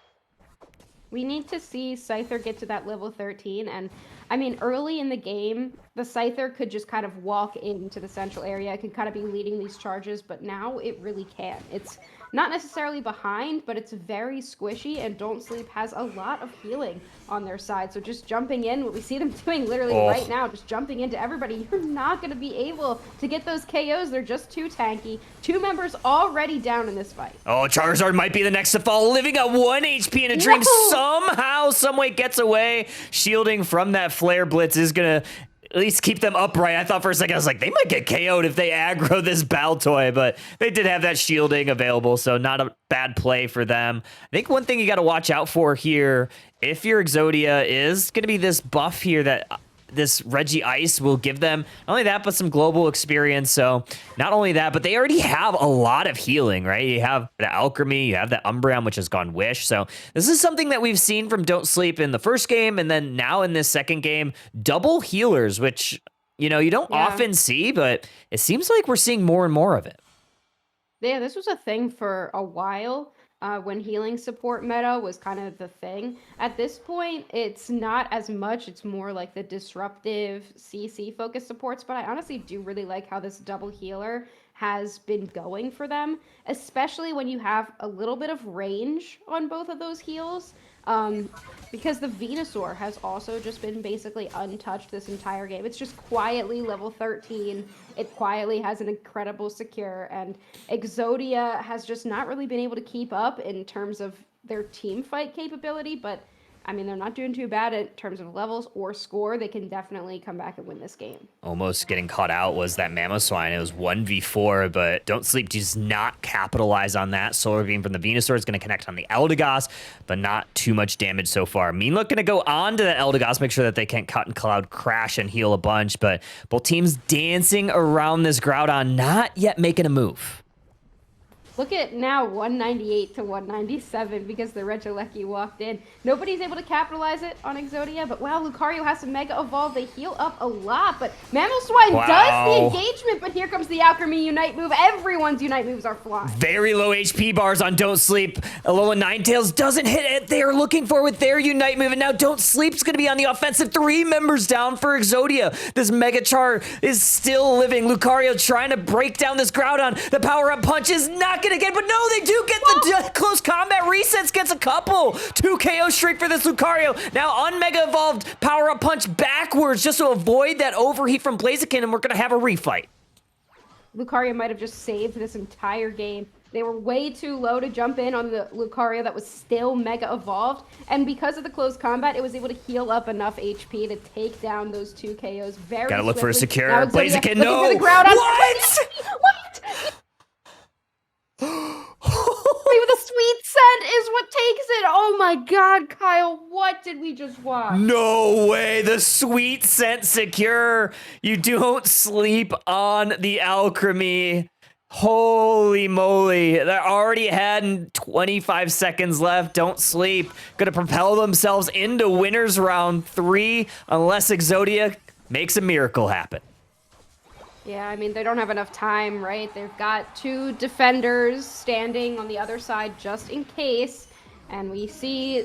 We need to see Scyther get to that level 13, and I mean, early in the game, the Scyther could just kind of walk into the central area. It could kind of be leading these charges, but now it really can't. It's not necessarily behind, but it's very squishy, and Don't Sleep has a lot of healing on their side. So just jumping in, what we see them doing literally right now, just jumping into everybody, you're not going to be able to get those KOs. They're just too tanky. 2 members already down in this fight.
Oh, Charizard might be the next to fall, living at 1 HP in a dream. Somehow, someway gets away. Shielding from that Flare Blitz is going to at least keep them upright. I thought for a second, I was like, they might get KO'd if they aggro this Baltoy, but they did have that shielding available, so not a bad play for them. I think one thing you got to watch out for here, if your Exodia, is going to be this buff here that this Regi Ice will give them. Not only that, but some global experience. So not only that, but they already have a lot of healing, right? You have the Alchemy, you have the Umbreon, which has gone Wish. So this is something that we've seen from Don't Sleep in the first game, and then now in this second game, double healers, which, you know, you don't often see, but it seems like we're seeing more and more of it.
Yeah, this was a thing for a while. When healing support meta was kind of the thing. At this point, it's not as much. It's more like the disruptive CC focused supports, but I honestly do really like how this double healer has been going for them, especially when you have a little bit of range on both of those heals. Because the Venusaur has also just been basically untouched this entire game. It's just quietly level 13. It quietly has an incredible secure, and Exodia has just not really been able to keep up in terms of their team fight capability, but I mean, they're not doing too bad in terms of levels or score. They can definitely come back and win this game.
Almost getting caught out was that Mamoswine. It was 1v4, but Don't Sleep does not capitalize on that. Solar Beam from the Venusaur is going to connect on the Eldegoss, but not too much damage so far. Meanlook going to go on to the Eldegoss, make sure that they can't cut and Cloud crash and heal a bunch, but both teams dancing around this Groudon, not yet making a move.
Look at now 198 to 197 because the Regieleki walked in. Nobody's able to capitalize it on Exodia, but wow, Lucario has to Mega Evolve. They heal up a lot, but Mamoswine does the engagement, but here comes the Alchemy Unite move. Everyone's Unite moves are flying.
Very low HP bars on Don't Sleep. Alola Ninetales doesn't hit it. They are looking for with their Unite move, and now Don't Sleep's going to be on the offensive. 3 members down for Exodia. This Mega Char is still living. Lucario trying to break down this Groudon. The power-up punch is not going to get, but no, they do get the close combat resets, gets a couple. 2 KO straight for this Lucario. Now on Mega Evolved, power-up punch backwards just to avoid that overheat from Blaziken, and we're going to have a refight.
Lucario might have just saved this entire game. They were way too low to jump in on the Lucario that was still Mega Evolved, and because of the close combat, it was able to heal up enough HP to take down those 2 KOs very
Gotta look for a
swiftly.
secure
Now Exodia
Blaziken.
looking
No!
for the Groudon.
What?
What? Maybe the sweet scent is what takes it. Oh my god, Kyle, what did we just watch?
No way, the sweet scent secure. You don't sleep on the Alchemy. Holy moly. They already had 25 seconds left. Don't sleep. Gonna propel themselves into winners round 3 unless Exodia makes a miracle happen.
Yeah, I mean, they don't have enough time, right? They've got 2 defenders standing on the other side just in case. And we see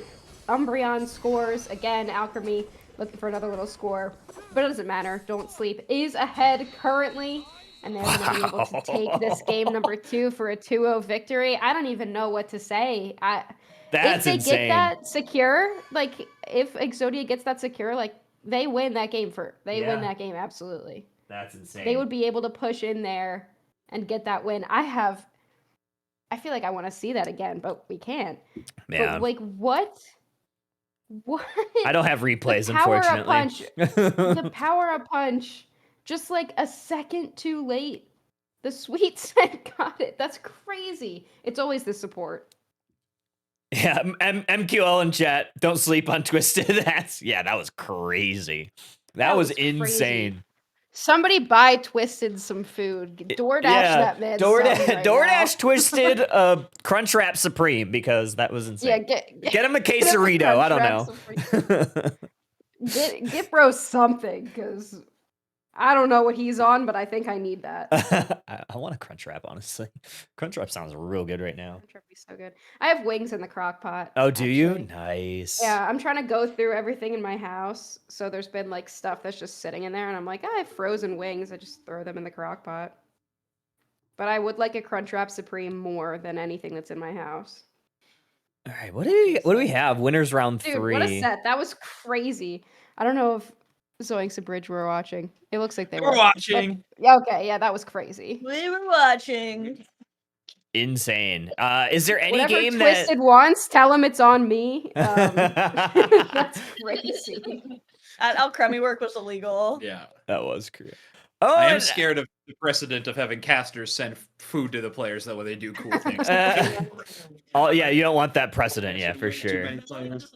Umbreon scores. Again, Alchemy looking for another little score. But it doesn't matter. Don't Sleep is ahead currently. And they're going to be able to take this game number 2 for a 2-0 victory. I don't even know what to say.
That's
if they
insane.
get that secure, like, if Exodia gets that secure, like, they win that game win that game, absolutely.
That's insane.
They would be able to push in there and get that win. I feel like I want to see that again, but we can't.
Man.
But like, what?
I don't have replays,
The power-up
unfortunately.
The power-up punch, just like a second too late. The sweet scent got it. That's crazy. It's always the support.
Yeah, MQL in chat. Don't sleep on Twisted. That was crazy. That was
crazy.
insane.
Somebody buy Twisted some food. DoorDash that man.
DoorDash Twisted Crunchwrap Supreme because that was insane.
Yeah,
get him a quesarito. I don't know.
Get bro something because I don't know what he's on, but I think I need that.
I want a Crunchwrap, honestly. Crunchwrap sounds real good right now.
Crunchwrap be so good. I have wings in the crock pot.
Oh, do you?
actually.
Nice.
Yeah, I'm trying to go through everything in my house. So there's been like stuff that's just sitting in there, and I'm like, I have frozen wings. I just throw them in the crock pot. But I would like a Crunchwrap Supreme more than anything that's in my house.
All right, what do we have? Winners round
Dude,
3.
what a set. That was crazy. I don't know if Zoinks and Bridge were watching. It looks like they
We're
were.
watching.
Yeah, okay, yeah, that was crazy.
We were watching.
Insane. Is there any
Whatever
game
Twisted wants, tell him it's on me. That's crazy.
At Alchemy work was illegal.
Yeah.
that was correct? Oh,
I am
and-
scared of the precedent of having casters send food to the players that way they do cool things.
Oh yeah, you don't want that precedent, yeah, for sure.
It deserves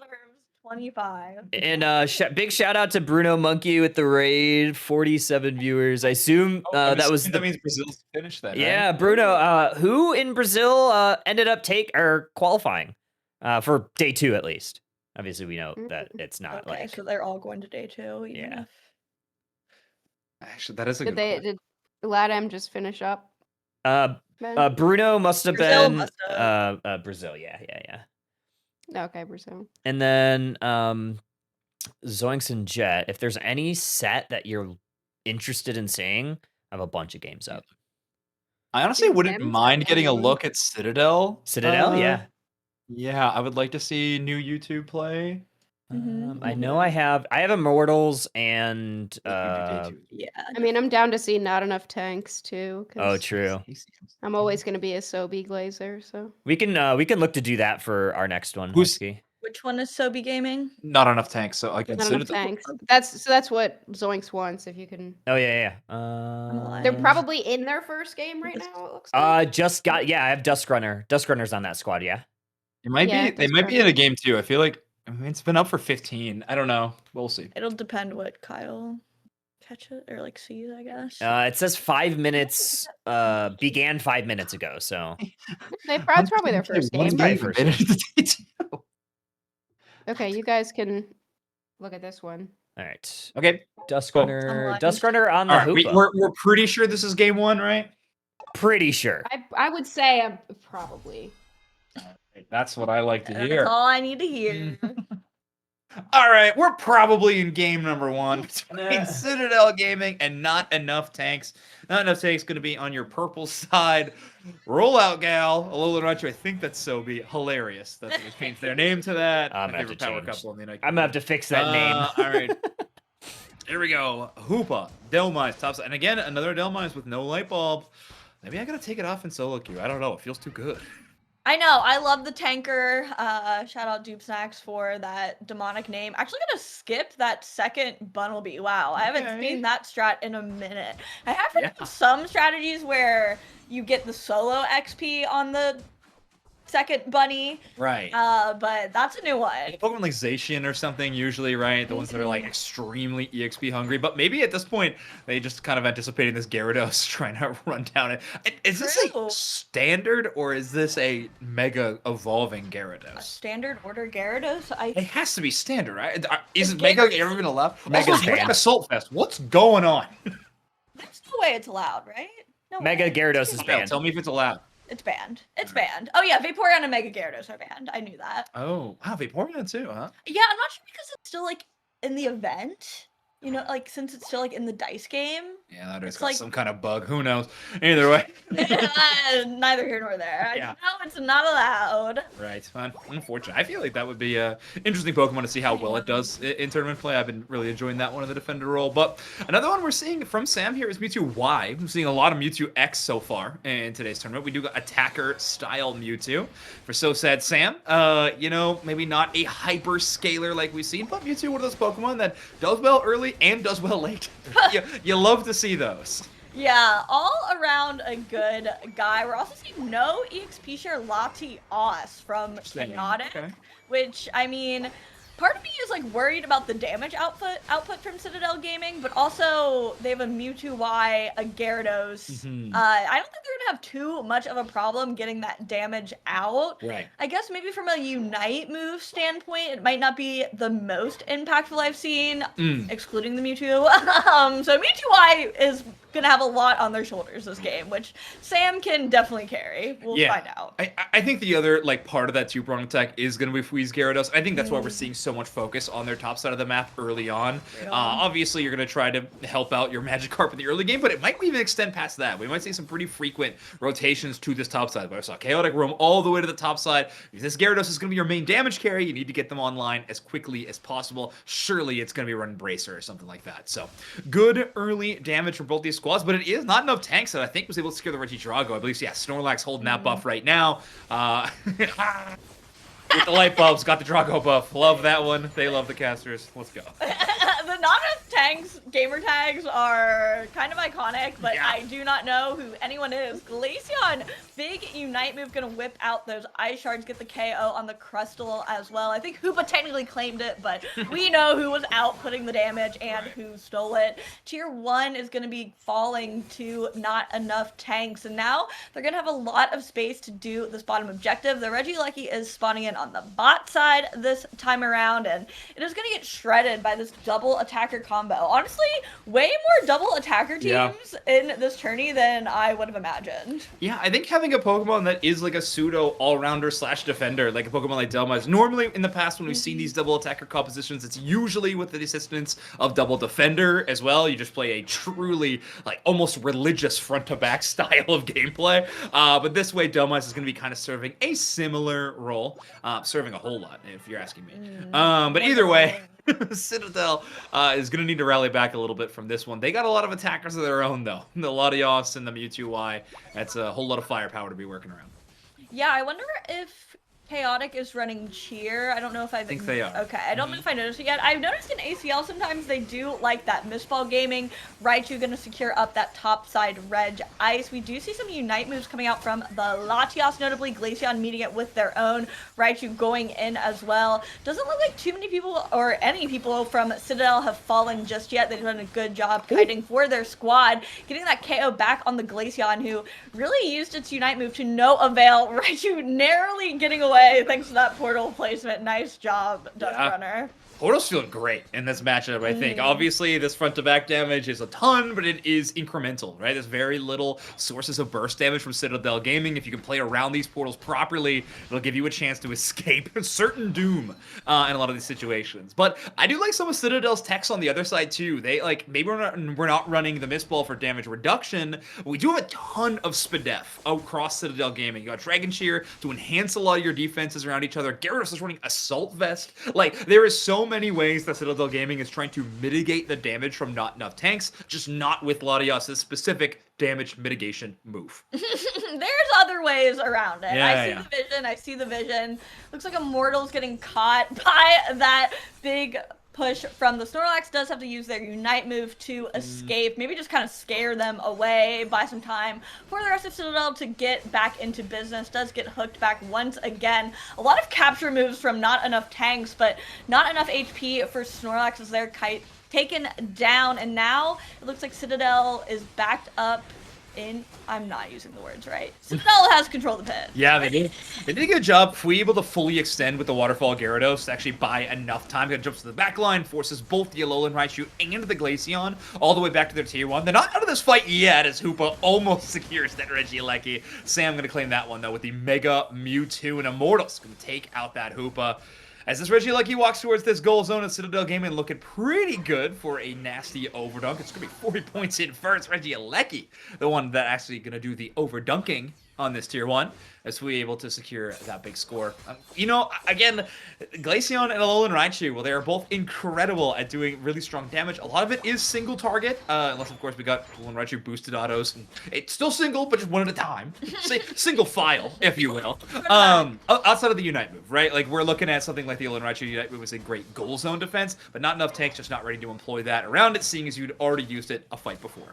25.
And big shout out to Bruno Monkey with the raid, 47 viewers. I assume that
means Brazil's finished then.
yeah,
Right?
Bruno. Who in Brazil ended up qualifying for day 2 at least. Obviously, we know that it's not
Okay,
like
so they're all going to day 2. even
Yeah.
if-
Actually, that is a
Did
good
did LATAM just finish up? Ben?
Bruno must have
Brazil
been
must
Brazil. Yeah.
Okay, Brazil.
And then Zoinks and Jet. If there's any set that you're interested in seeing, I have a bunch of games up.
I honestly
Dude,
wouldn't
Sims
mind
are
getting a
fun.
look at Citadel.
Citadel, yeah.
Yeah, I would like to see new YouTube play.
I know I have Immortals and
Yeah.
I mean, I'm down to see Not Enough Tanks too. 'cause
oh, true.
I'm always going to be a Sobe Glazer, so.
We can look to do that for our next one.
Who's-
Husky.
Which one is Sobe Gaming?
Not enough tanks, so I can
Not Enough Tanks. That's what Zoinks wants, if you can.
Oh yeah.
They're probably in their first game right now, it looks like.
I have Dusk Runner. Dusk Runner's on that squad, yeah.
It might
Yeah,
be. They might be in a game too. I feel like it's been up for 15. I don't know. We'll see.
It'll depend what Kyle catch it or like see it, I guess.
It says 5 minutes. Began 5 minutes ago. So
That's probably their first game.
Right, first
Okay, you guys can look at this one.
all right.
Okay.
Duskrunner.
Unlocked.
Duskrunner on the
All right.
Hoopa.
We're pretty sure this is game 1, right?
Pretty sure.
I would say I'm probably.
That's what I like to
That's
hear.
all I need to hear.
All right, we're probably in game number 1 between Citadel Gaming and Not Enough Tanks. Not Enough Tanks going to be on your purple side. Rollout Gal, Alola Rancho, I think that's Sobe. Hilarious. That's what changed their name to that.
I'm
My
gonna have
favorite
to
power
change.
couple in the United
I'm gonna have to fix that name.
All right. Here we go. Hoopa, Delmise, top side. And again, another Delmise with no light bulb. Maybe I gotta take it off in solo queue. I don't know. It feels too good.
I know. I love the tanker. Shout out Dupe Snacks for that demonic name. Actually gonna skip that second Bunnelby. Wow, I haven't
Okay.
seen that strat in a minute. I have heard
Yeah.
some strategies where you get the solo XP on the second bunny,
Right.
but that's a new one.
Pokemon like Zacian or something, usually, right? The ones that are like extremely EXP hungry. But maybe at this point, they just kind of anticipating this Gyarados trying to run down it. Is this
True.
a standard or is this a mega evolving
A
Gyarados?
standard order Gyarados.
It has to be standard, right? Is
It's
Mega
Gyarados.
ever been allowed?
Mega's
Also,
banned.
like Assault Fest. What's going on?
There's no way it's allowed, right? No
Mega
way.
Gyarados is
Mel,
banned.
tell me if it's allowed.
It's banned. It's banned. Oh yeah, Vaporeon and Mega Gyarados are banned. I knew that.
Oh, wow, Vaporeon too, huh?
Yeah, I'm not sure because it's still like in the event. You know, like since it's still like in the dice game.
Yeah, that is
It's like-
some kind of bug. Who knows? Either way.
Neither here nor there. I
Yeah.
just know it's not allowed.
Right, fun. Unfortunate. I feel like that would be a interesting Pokemon to see how well it does in tournament play. I've been really enjoying that one in the defender role. But another one we're seeing from Sam here is Mewtwo Y. I'm seeing a lot of Mewtwo X so far in today's tournament. We do got attacker style Mewtwo for So Sad Sam. You know, maybe not a hyper scaler like we've seen, but Mewtwo, one of those Pokemon that does well early and does well late. you love to see those.
Yeah, all around a good guy. We're also seeing no EXP share Latios from
Interesting.
Chaotic,
Okay.
which I mean, part of me is like worried about the damage output from Citadel Gaming, but also they have a Mewtwo Y, a Gyarados.
Mhm.
I don't think they're gonna have too much of a problem getting that damage out.
Right.
I guess maybe from a Unite move standpoint, it might not be the most impactful I've seen, excluding the Mewtwo. So Mewtwo Y is gonna have a lot on their shoulders this game, which Sam can definitely carry. We'll
Yeah.
find out.
I think the other like part of that two-prong attack is going to be Freeze Gyarados. I think that's why we're seeing so much focus on their top side of the map early on.
Yeah.
Obviously, you're going to try to help out your Magikarp in the early game, but it might even extend past that. We might see some pretty frequent rotations to this top side. But I saw Chaotic roam all the way to the top side. If this Gyarados is going to be your main damage carry, you need to get them online as quickly as possible. Surely it's going to be running Bracer or something like that. So good early damage from both these squads, but it is not enough tanks that I think was able to secure the Regidrago. I believe, yeah, Snorlax holding that buff right now. With the light bulbs, got the Drago buff. Love that one. They love the casters. Let's go.
The non-enough tanks gamer tags are kind of iconic, but
Yeah.
I do not know who anyone is. Glaceon, big Unite move, gonna whip out those Ice Shards, get the KO on the Crustal as well. I think Hoopa technically claimed it, but we know who was out putting the damage and who stole it. Tier 1 is gonna be falling to not enough tanks, and now they're gonna have a lot of space to do this bottom objective. The Regilucky is spawning in on the bot side this time around, and it is gonna get shredded by this double attacker combo. Honestly, way more double attacker
Yeah.
teams in this tourney than I would have imagined.
Yeah, I think having a Pokemon that is like a pseudo all-rounder slash defender, like a Pokemon like Delmise, normally in the past when we've seen these double attacker compositions, it's usually with the assistance of double defender as well. You just play a truly, like, almost religious front-to-back style of gameplay. But this way, Delmise is going to be kind of serving a similar role. Serving a whole lot, if you're asking me. But either way, Citadel is going to need to rally back a little bit from this one. They got a lot of attackers of their own, though. The Latios and the Mewtwo Y. That's a whole lot of firepower to be working around.
Yeah, I wonder if Chaotic is running cheer. I don't know if I
think they are.
Okay, I don't know if I noticed it yet. I've noticed in ACL sometimes they do like that missball gaming. Raichu gonna secure up that top side reg ice. We do see some Unite moves coming out from the Latias, notably Glaceon meeting it with their own. Raichu going in as well. Doesn't look like too many people or any people from Citadel have fallen just yet. They've done a good job kiting for their squad, getting that KO back on the Glaceon, who really used its Unite move to no avail. Raichu narrowly getting away thanks to that portal placement. Nice job, Dust Runner.
Portal's feeling great in this matchup, I think. Obviously, this front-to-back damage is a ton, but it is incremental, right? There's very little sources of burst damage from Citadel Gaming. If you can play around these portals properly, it'll give you a chance to escape certain doom in a lot of these situations. But I do like some of Citadel's techs on the other side, too. They, like, maybe we're not running the Mistball for damage reduction, but we do have a ton of Spadef across Citadel Gaming. You got Dragon Shear to enhance a lot of your defenses around each other. Gyarados is running Assault Vest. Like, there is so many ways that Citadel Gaming is trying to mitigate the damage from not enough tanks, just not with Latias' specific damage mitigation move.
There's other ways around it. I see the vision. Looks like Immortal's getting caught by that big push from the Snorlax. Does have to use their Unite move to escape. Maybe just kind of scare them away, buy some time for the rest of Citadel to get back into business. Does get hooked back once again. A lot of capture moves from not enough tanks, but not enough HP for Snorlax as they're taken down. And now it looks like Citadel is backed up in, I'm not using the words right. Citadel has control of the pit.
Yeah, they did a good job. If we able to fully extend with the Waterfall Gyarados to actually buy enough time, it jumps to the back line, forces both the Alolan Raichu and the Glaceon all the way back to their tier 1. They're not out of this fight yet, as Hoopa almost secures that Regieleki. Sam going to claim that one, though, with the Mega Mewtwo, and Immortals going to take out that Hoopa. As this Regieleki walks towards this goal zone at Citadel Gaming, looking pretty good for a nasty overdunk. It's going to be 40 points in first. Regieleki, the one that actually going to do the overdunking on this tier 1, as we able to secure that big score. You know, again, Glaceon and Alolan Raichu, well, they are both incredible at doing really strong damage. A lot of it is single target, unless, of course, we got Alolan Raichu boosted autos. It's still single, but just one at a time. Single file, if you will. Outside of the Unite move, right? Like, we're looking at something like the Alolan Raichu Unite move as a great goal zone defense, but not enough tanks, just not ready to employ that around it, seeing as you'd already used it a fight before.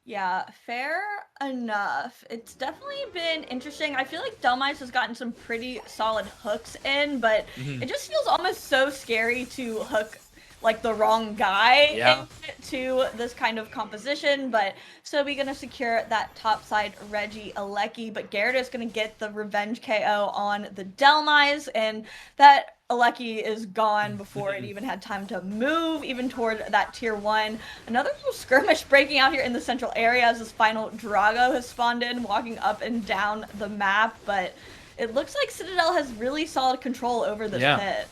Yeah, fair enough. It's definitely been interesting. I feel like Delmice has gotten some pretty solid hooks in, but it just feels almost so scary to hook like the wrong guy into this kind of composition. But so we're gonna secure that top side Regieleki, but Gyarados gonna get the revenge KO on the Delmice, and that Aleki is gone before it even had time to move, even toward that tier 1. Another little skirmish breaking out here in the central area as this final Drago has spawned in, walking up and down the map, but it looks like Citadel has really solid control over this pit.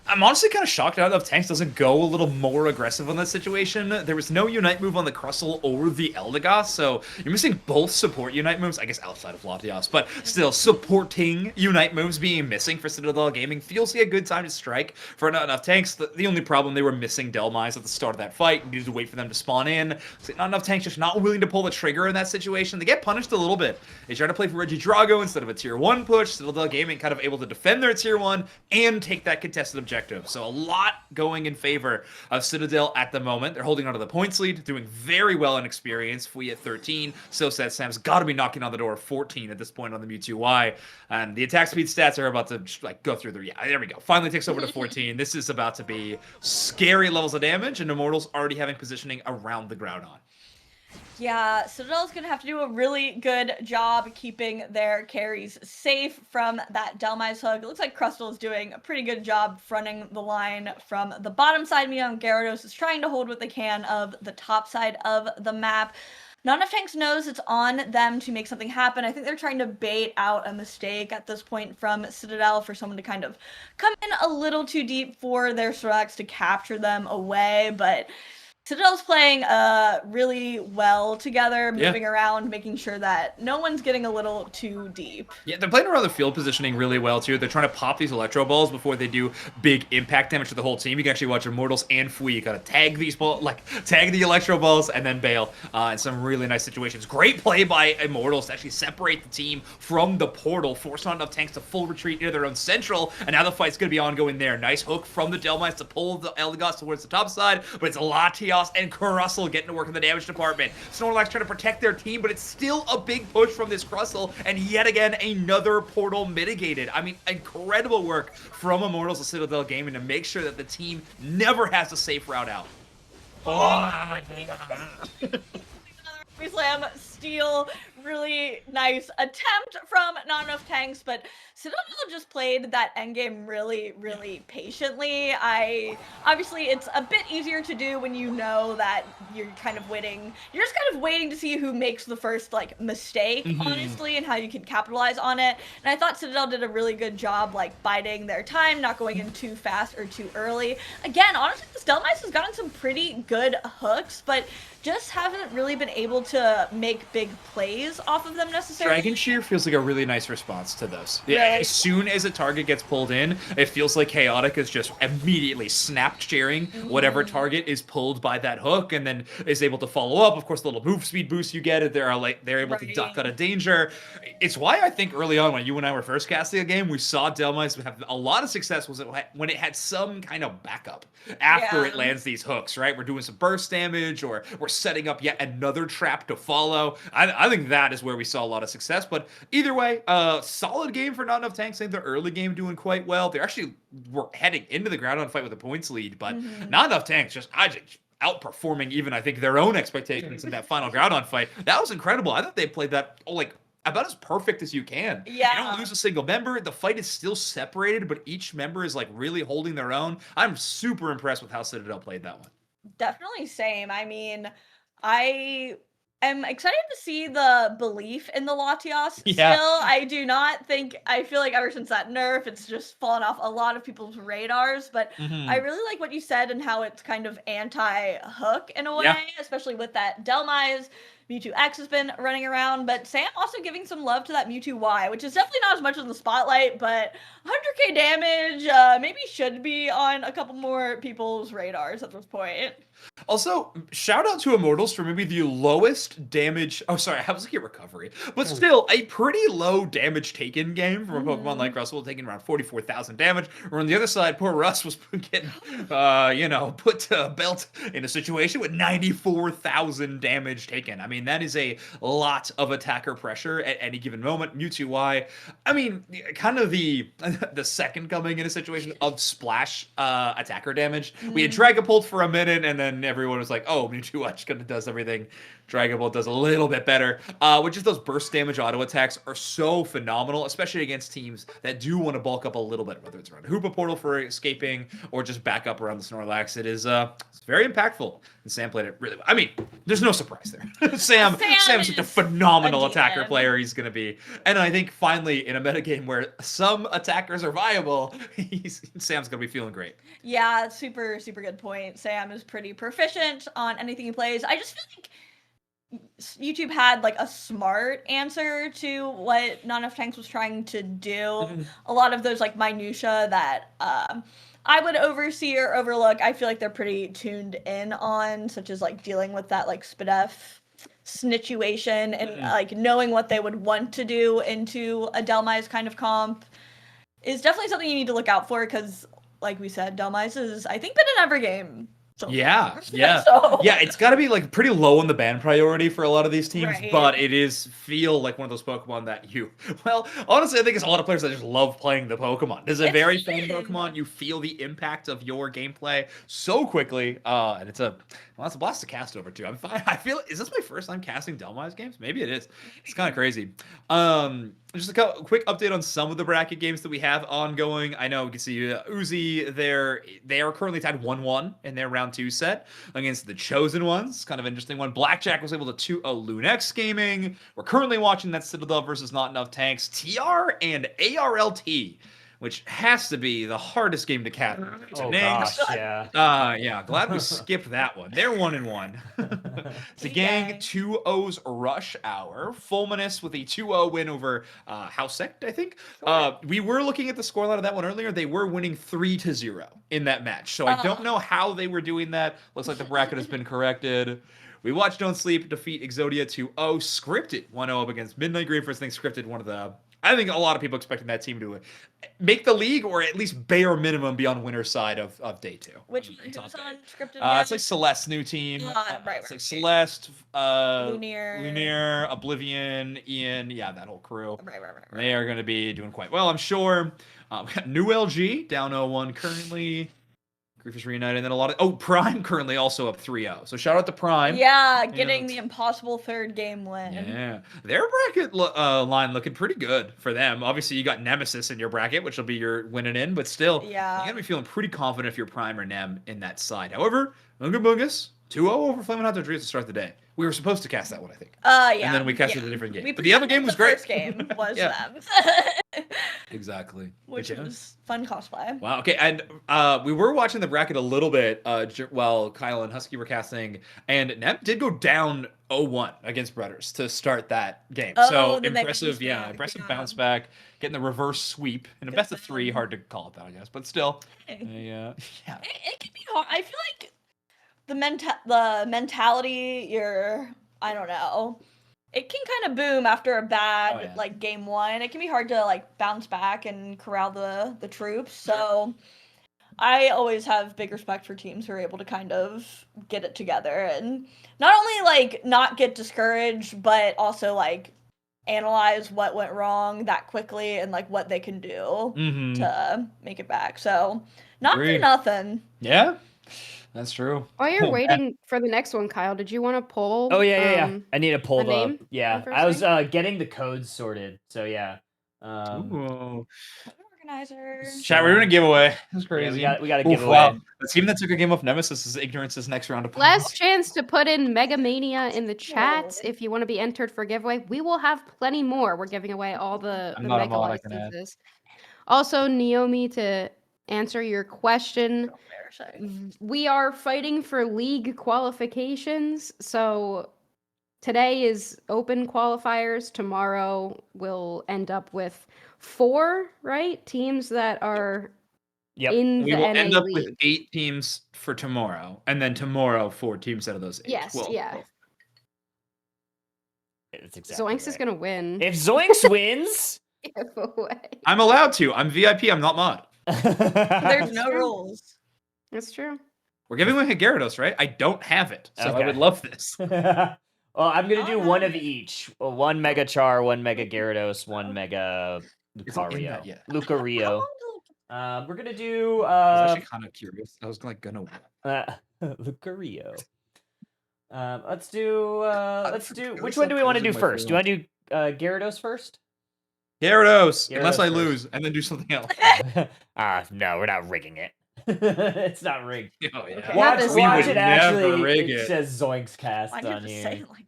I'm honestly kind of shocked out of Tanks doesn't go a little more aggressive on this situation. There was no Unite move on the Crustle or the Eldegoss, so you're missing both support Unite moves, I guess outside of Latias, but still supporting Unite moves being missing for Citadel Gaming feels like a good time to strike for not enough tanks. The only problem, they were missing Delmice at the start of that fight. You needed to wait for them to spawn in. So not enough tanks, just not willing to pull the trigger in that situation. They get punished a little bit. They try to play for Regidrago instead of a tier 1 push. Citadel Gaming kind of able to defend their tier 1 and take that contested objective. So a lot going in favor of Citadel at the moment. They're holding onto the points lead, doing very well in experience. Fui at 13. So said Sam's got to be knocking on the door of 14 at this point on the Mewtwo Y. And the attack speed stats are about to just, like, go through the... Yeah, there we go. Finally takes over to 14. This is about to be scary levels of damage, and Immortals already having positioning around the Groudon.
Yeah, Citadel's going to have to do a really good job keeping their carries safe from that Delmice hook. It looks like Crustle is doing a pretty good job fronting the line from the bottom side. Meanwhile, Gyarados is trying to hold what they can of the top side of the map. Not enough tanks knows it's on them to make something happen. I think they're trying to bait out a mistake at this point from Citadel for someone to kind of come in a little too deep for their Snorlax to capture them away, but Citadel's playing really well together, moving around, making sure that no one's getting a little too deep.
Yeah, they're playing around the field positioning really well, too. They're trying to pop these Electro Balls before they do big impact damage to the whole team. You can actually watch Immortals and Fui. You gotta tag these balls, like, tag the Electro Balls and then bail in some really nice situations. Great play by Immortals to actually separate the team from the portal, force not enough tanks to full retreat into their own central, and now the fight's gonna be ongoing there. Nice hook from the Delmice to pull the Eldegoss towards the top side, but it's Latios and Crustle getting to work in the damage department. Snorlax trying to protect their team, but it's still a big push from this Crustle, and yet again, another portal mitigated. I mean, incredible work from Immortals of Citadel Gaming to make sure that the team never has a safe route out.
Slam steal, really nice attempt from not enough tanks, but Citadel just played that endgame really, really patiently. Obviously it's a bit easier to do when you know that you're kind of waiting. You're just kind of waiting to see who makes the first like mistake, honestly, and how you can capitalize on it. And I thought Citadel did a really good job like biding their time, not going in too fast or too early. Again, honestly, this Delmice has gotten some pretty good hooks, but just haven't really been able to make big plays off of them necessarily.
Dragon Shear feels like a really nice response to those.
Right.
As soon as a target gets pulled in, it feels like Chaotic is just immediately snap sharing whatever target is pulled by that hook, and then is able to follow up. Of course, the little move speed boost you get, they're able to duck out of danger. It's why I think early on when you and I were first casting a game, we saw Delmice have a lot of success when it had some kind of backup after it lands these hooks, right? We're doing some burst damage, or we're setting up yet another trap to follow. I think that is where we saw a lot of success. But either way, solid game for not enough tanks. I think the early game doing quite well. They actually were heading into the ground on fight with a points lead, but not enough tanks just outperforming even I think their own expectations in that final ground on fight. That was incredible. I thought they played that about as perfect as you can.
Yeah.
You don't lose a single member. The fight is still separated, but each member is like really holding their own. I'm super impressed with how Citadel played that one.
Definitely same. I mean, I am excited to see the belief in the Latios still. I feel like ever since that nerf, it's just fallen off a lot of people's radars, but I really like what you said and how it's kind of anti-hook in a way, especially with that Delmice. Mewtwo X has been running around, but Sam also giving some love to that Mewtwo Y, which is definitely not as much in the spotlight, but 100k damage maybe should be on a couple more people's radars at this point.
Also, shout out to Immortals for maybe the lowest damage. Oh, sorry, I was looking at recovery, but still a pretty low damage taken game from a Pokemon like Russell, taking around 44,000 damage. Or on the other side, poor Russ was getting, put to belt in a situation with 94,000 damage taken. I mean, that is a lot of attacker pressure at any given moment. Mewtwo Y, I mean, kind of the second coming in a situation of splash attacker damage. We had Dragapult for a minute, and then everyone was like, oh, Mewtwo Y just kind of does everything. Dragapult does a little bit better. Which is those burst damage auto attacks are so phenomenal, especially against teams that do want to bulk up a little bit, whether it's around a Hoopa Portal for escaping or just back up around the Snorlax. It is it's very impactful. And Sam played it really well. I mean, there's no surprise there. Sam's such a phenomenal attacker player he's going to be. And I think finally in a metagame where some attackers are viable, Sam's going to be feeling great.
Yeah, super, super good point. Sam is pretty proficient on anything he plays. I just feel like YouTube had like a smart answer to what Not Enough Tanks was trying to do. A lot of those like minutia that I would oversee or overlook, I feel like they're pretty tuned in on, such as like dealing with that like Spadef situation and like knowing what they would want to do into a Delmice kind of comp is definitely something you need to look out for, because like we said, Delmice is I think been in every game. So
it's got to be like pretty low on the ban priority for a lot of these teams, but it is feel like one of those Pokemon that honestly, I think it's a lot of players that just love playing the Pokemon. It's a very fun Pokemon. You feel the impact of your gameplay so quickly, and it's a blast to cast over too. I'm fine. Is this my first time casting Delmice games? Maybe it is. It's kind of crazy. Just a quick update on some of the bracket games that we have ongoing. I know we can see Uzi. They are currently tied 1-1 in their round 2 set against the Chosen Ones. Kind of interesting one. Blackjack was able to 2-0 Lunex Gaming. We're currently watching that Citadel versus Not Enough Tanks. TR and ARLT which has to be the hardest game to catch.
Oh
Names.
gosh, yeah.
Yeah, glad we skipped that one. They're 1-1. It's a gang 2-0's Rush Hour. Fulminous with a 2-0 win over House Sect, I think. We were looking at the scoreline of that one earlier. They were winning 3-0 in that match. So I don't know how they were doing that. Looks like the bracket has been corrected. We watched Don't Sleep defeat Exodia 2-0. Scripted 1-0 up against Midnight Green. First thing, Scripted, one of the... I think a lot of people expecting that team to make the league or at least bare minimum be on winner's side of day 2.
Who's on scripted?
It's like Celeste's new team. It's like Celeste, Lunaire, Oblivion, Ian. Yeah, that whole crew.
Right.
They are going to be doing quite well, I'm sure. We got New LG down 0-1 currently. Griefers Reunited, and then a lot of... Prime currently also up 3-0. So shout out to Prime.
Yeah, getting the impossible third game win.
Yeah. Their bracket line looking pretty good for them. Obviously, you got Nemesis in your bracket, which will be your winning in, but still, you gotta be feeling pretty confident if you're Prime or Nem in that side. However, Unga Bungus, 2-0 over Flamin' Hot Dreams to start the day. We were supposed to cast that one, I think.
Yeah.
And then we casted a different game. But the other game was great.
The first game was them.
Exactly.
Which was fun cosplay.
Wow. Okay. And we were watching the bracket a little bit while Kyle and Husky were casting, and Nem did go down 0-1 against Brothers to start that game. So impressive. Yeah, impressive bounce back, getting the reverse sweep in a best of 3. Hard to call it that, I guess, but still. Yeah.
It can be hard. I feel like the mentality, I don't know. It can kind of boom after a bad like game 1. It can be hard to like bounce back and corral the troops. So I always have big respect for teams who are able to kind of get it together and not only like not get discouraged, but also like analyze what went wrong that quickly and like what they can do to make it back. So not for nothing.
Yeah. That's true.
While you're waiting for the next one, Kyle, did you want to pull?
Oh yeah. I need to pull
name
I was getting the codes sorted. So yeah.
Ooh.
Organizers.
Chat, we're doing a giveaway. That's crazy.
Yeah, we got a giveaway.
Wow. The team that took a game off Nemesis is Ignorance's next round of Pokemon.
Last chance to put in Mega Mania in the chat if you want to be entered for giveaway. We will have plenty more. We're giving away all the Mega licenses. Also, Naomi, to answer your question, we are fighting for league qualifications. So today is Open Qualifiers. Tomorrow we'll end up with 4, right? Teams that are in the NA league.
We will end up with 8 teams for tomorrow, and then tomorrow 4 teams out of those 8.
Yes,
It's exactly
Zoinks is gonna win.
If Zoinks wins,
giveaway.
I'm allowed to. I'm VIP. I'm not mod.
There's no rules.
That's true.
We're giving away a Gyarados, right? I don't have it, so I would love this.
Well, I'm gonna do one of each. 1 Mega Char, 1 Mega Gyarados, 1 Mega Lucario. Lucario. We're gonna do.
I was actually kind of curious. I was like gonna.
Lucario. Let's do. Which one do we want to do first? Do you want to do Gyarados first?
Gyarados, unless I lose, and then do something else.
No, we're not rigging it. It's not rigged.
Oh, yeah.
Okay.
Watch it. Actually,
rig
it says Zoinks cast on here.
Say it like that?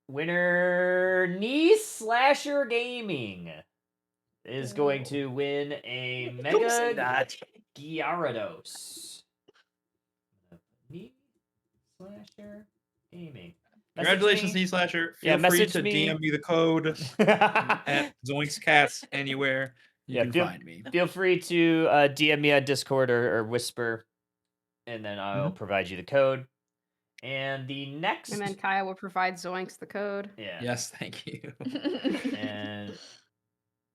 Winner Slasher Gaming is going to win a Mega Gyarados. Slasher Gaming.
Congratulations, Knee Slasher. Feel free to DM me the code at ZoinksCast anywhere. You can find me.
Feel free to DM me on Discord or Whisper, and then I'll provide you the code. And the next...
And then Kyle will provide Zoinks the code.
Yeah.
Yes, thank you.
And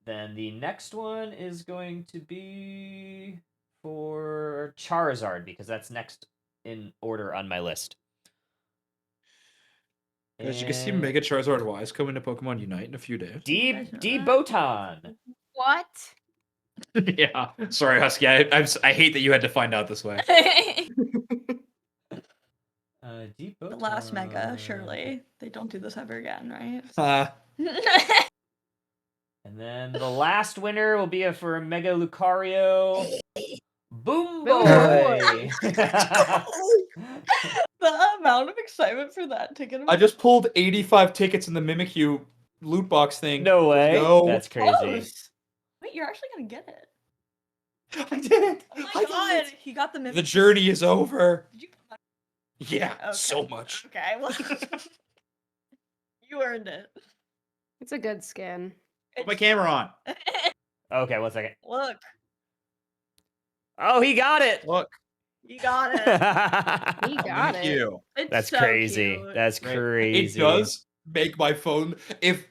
then the next one is going to be for Charizard, because that's next in order on my list.
As you can see, Mega Charizard Wise coming to Pokemon Unite in a few days.
D Botan.
What?
Yeah. Sorry, Husky. I hate that you had to find out this way.
The last Mega, surely. They don't do this ever again, right?
And then the last winner will be for Mega Lucario. Boom Boy!
The amount of excitement for that ticket.
I just pulled 85 tickets in the Mimikyu loot box thing.
No way.
No.
That's crazy.
You're actually gonna get it.
I did it.
Oh my
I
god,
did it.
he got the
The journey is over.
Did you put money?
Yeah,
Okay.
so much.
Okay, well, you earned it.
It's a good skin.
Put my camera on.
Okay, 1 second.
Look,
Oh, he got it.
Look.
you got it.
He got
Thank
it.
you.
It's
That's
so
crazy.
cute.
That's
Right.
crazy.
It does make my phone. If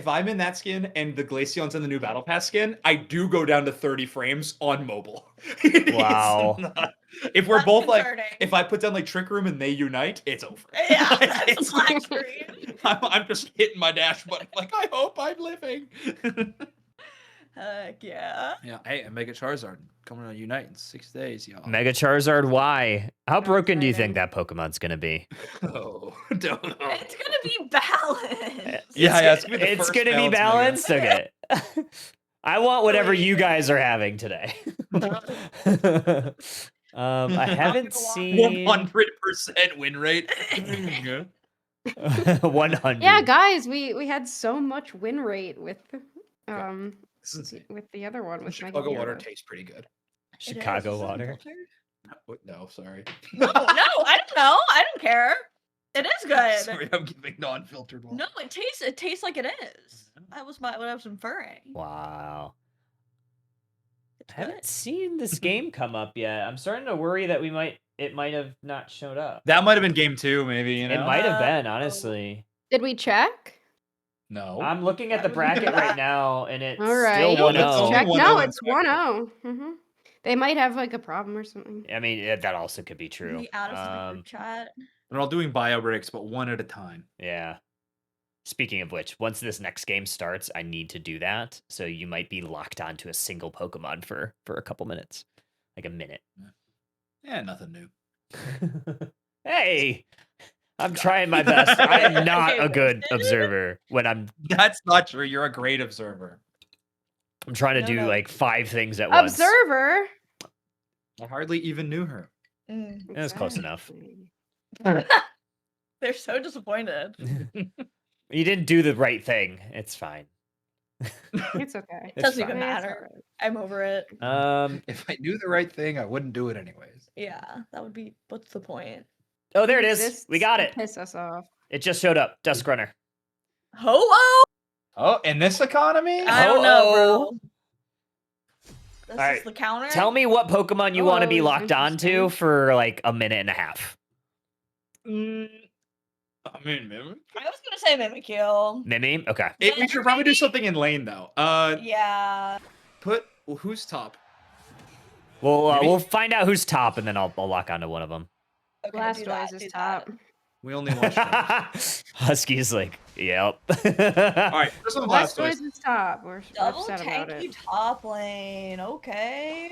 I'm in that skin and the Glaceon's in the new Battle Pass skin, I do go down to 30 frames on mobile. It's
Wow.
not- if we're
That's
both
concerning.
like, if I put down like Trick Room and they unite, it's over.
Yeah, that's
It's-
a black screen.
I'm just hitting my dash button like, I hope I'm living.
Heck yeah.
Yeah, hey, and Mega Charizard coming on Unite in 6 days, y'all.
Mega Charizard Y. How broken do you think
exciting.
that Pokemon's gonna be?
Oh, don't know.
It's gonna be balanced.
Yeah, it's gonna be the
It's
first
gonna be
balanced
balanced. Okay. I want whatever you guys are having today. I haven't seen
100% win rate.
100.
Yeah, guys, we had so much win rate with with the other one with Mega
Chicago water
Gyarados.
tastes pretty good.
Chicago
Is it
water.
filtered?
No, sorry.
No, I don't know. I don't care. It is good.
Sorry, I'm giving non-filtered water.
No, it tastes like it is. That was what I was inferring.
Wow.
It's
I haven't
good.
seen this game come up yet. I'm starting to worry that it might have not showed up.
That might have been game 2, maybe, you know?
It might have been,
Uh,
honestly.
Did we check?
No.
I'm looking at the
I would-
bracket right now, and it's
All right,
still
No, that's
1-0.
only
check.
1-0
No,
in
it's
bracket.
1-0. They might have like a problem or something.
I mean, that also could be true.
The out of the group chat.
They're all doing bio breaks, but one at a time.
Yeah. Speaking of which, once this next game starts, I need to do that. So you might be locked onto a single Pokemon for a couple minutes, like a minute.
Yeah, nothing new.
Hey, I'm trying my best. I am not
Okay,
a good
wasted.
observer when I'm
That's not true. You're a great observer.
trying to
No,
do
no.
like 5 things at once.
Observer.
I hardly even knew her.
Mm.
It was close enough.
Exactly.
They're so disappointed.
You didn't do the right thing. It's fine.
It's okay.
It's
Doesn't
fine.
even
It's
matter.
alright.
I'm over it.
If I knew the right thing, I wouldn't do it anyways.
Yeah, that would be. What's the point?
Oh, there it is.
Exists
We got
to
it.
Piss us off.
It just showed up. Dusk Runner.
Ho-oh!
Oh, in this economy?
I don't know,
Ho-oh.
bro. This
Alright,
is the counter.
Tell me what Pokemon you want to be
Oh,
locked onto
interesting.
for like a minute and a half.
I mean, Mimic?
I was gonna say Mimikyu.
Mimi? Okay.
We should probably do something in lane, though.
Yeah.
Who's top?
We'll
Maybe?
find out who's top, and then I'll lock onto one of them.
Okay, do
Blastoise
that,
is
do
top.
We only watched All
Husky's like, yep.
right, first one, Blastoise.
Blastoise is top. We're
Double
upset about
tanky
it.
top lane. Okay.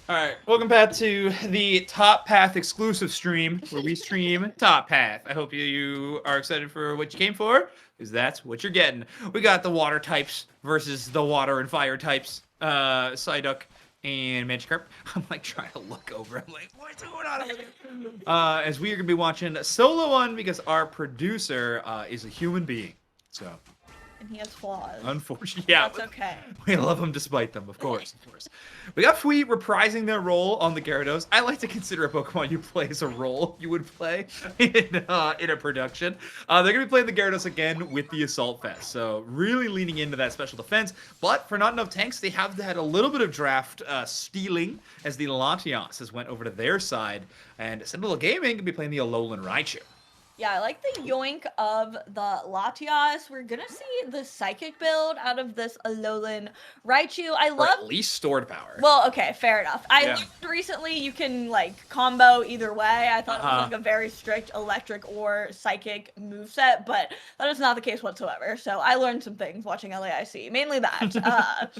All right, welcome back to the Top Path exclusive stream where we stream Top Path. I hope you are excited for what you came for, because that's what you're getting. We got the water types versus the water and fire types, Psyduck and Magikarp. I'm like trying to look over. I'm like, what's going on over there? As we are gonna be watching Solo One because our producer is a human being. So
And he has flaws.
unfortunately, yeah.
That's okay.
We love them despite them, of course, of course. We got Fui reprising their role on the Gyarados. I like to consider a Pokemon you play as a role you would play in a production. They're going to be playing the Gyarados again with the Assault Vest, so really leaning into that special defense. But for not enough tanks, they have had a little bit of draft stealing as the Latias has went over to their side. And Sentinel Gaming can be playing the Alolan Raichu.
Yeah, I like the yoink of the Latias. We're gonna see the Psychic build out of this Alolan Raichu. I
Or
love.
at least stored power.
Well, okay, fair enough. I
Yeah.
learned recently you can like combo either way. I thought it
Uh-huh.
was like a very strict electric or psychic moveset, but that is not the case whatsoever. So I learned some things watching LAIC, mainly that.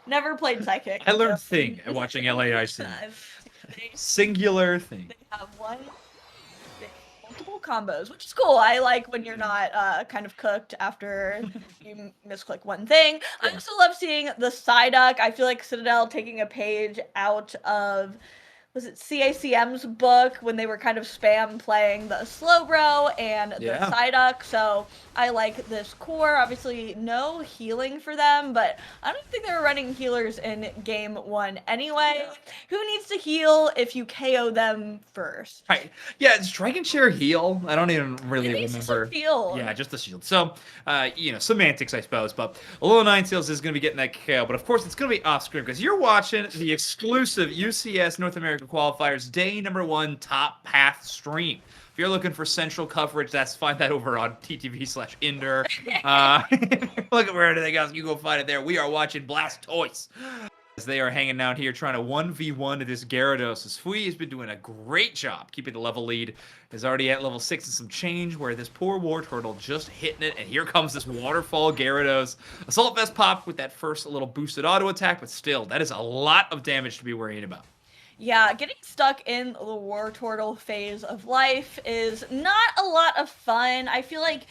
Never played psychic.
I learned
so-
thing at watching LAIC.
They
Singular thing.
have multiple combos, which is cool. I like when you're not kind of cooked after you misclick one thing. I also love seeing the Psyduck. I feel like Citadel taking a page out of was it CACM's book when they were kind of spam playing the Slowbro and the Psyduck. So I like this core. Obviously, no healing for them, but I don't think they were running healers in game 1 anyway. Who needs to heal if you KO them first?
Right. Yeah, does Dragon Chair heal? I don't even really remember.
Just a shield.
Yeah, just the shield. So, semantics, I suppose. But Alola Ninetales is going to be getting that KO. But of course, it's going to be off screen because you're watching the exclusive UCS North American Qualifiers Day number 1 Top Path stream. If you're looking for central coverage, find that over on TTV/Inder. Look at where everything else, you go find it there. We are watching Blastoise. As they are hanging out here trying to 1v1 to this Gyarados. As Fui has been doing a great job keeping the level lead. Is already at level 6 and some change, where this poor War Turtle just hitting it. And here comes this Waterfall Gyarados. Assault Vest pop with that first little boosted auto attack, but still, that is a lot of damage to be worrying about.
Yeah, getting stuck in the War Turtle phase of life is not a lot of fun. I feel like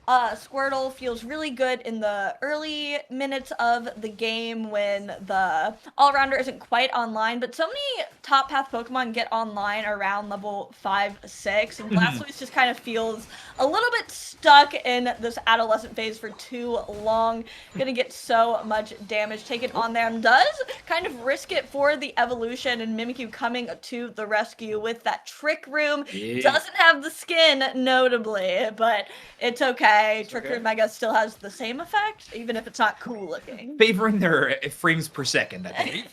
Squirtle feels really good in the early minutes of the game when the all-rounder isn't quite online, but so many top path Pokemon get online around level 5-6, and Blastoise just kind of feels a little bit stuck in this adolescent phase for too long. Gonna get so much damage taken on there, and does kind of risk it for the evolution, and Mimikyu coming to the rescue with that Trick Room. Doesn't have the skin, notably, but it's okay. Trick Room, I guess, still has the same effect, even if it's not cool looking.
Favoring their frames per second, I believe.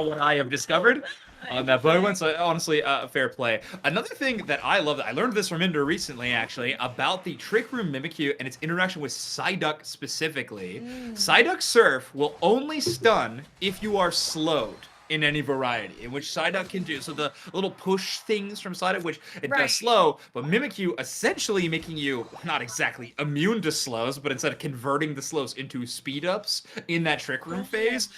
What I have discovered on that Pokemon. So honestly, fair play. Another thing that I love, I learned this from Inder recently, actually, about the Trick Room Mimikyu and its interaction with Psyduck specifically. Psyduck Surf will only stun if you are slowed in any variety, in which Psyduck can do. So the little push things from Psyduck, which it does slow, but Mimikyu essentially making you not exactly immune to slows, but instead of converting the slows into speed ups in that Trick Room phase,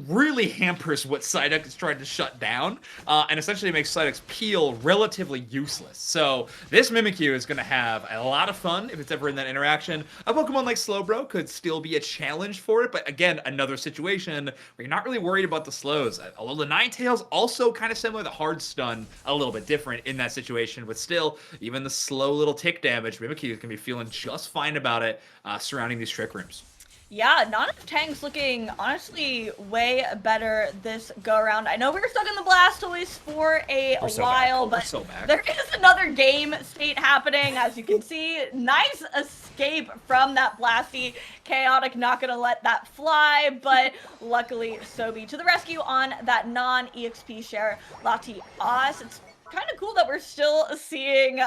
really hampers what Psyduck is trying to shut down, and essentially makes Psyduck's peel relatively useless. So this Mimikyu is going to have a lot of fun if it's ever in that interaction. A Pokemon like Slowbro could still be a challenge for it, but again, another situation where you're not really worried about the slows. Although the Ninetales also kind of similar, the hard stun a little bit different in that situation, but still, even the slow little tick damage, Mimikyu is going to be feeling just fine about it surrounding these Trick Rooms.
Yeah, Nana Tang's looking, honestly, way better this go-around. I know we were stuck in the Blastoise for a while, but there is another game state happening, as you can see. Nice escape from that Blasty. Chaotic not going to let that fly, but luckily Sobi to the rescue on that non-EXP share Latias. It's kind of cool that we're still seeing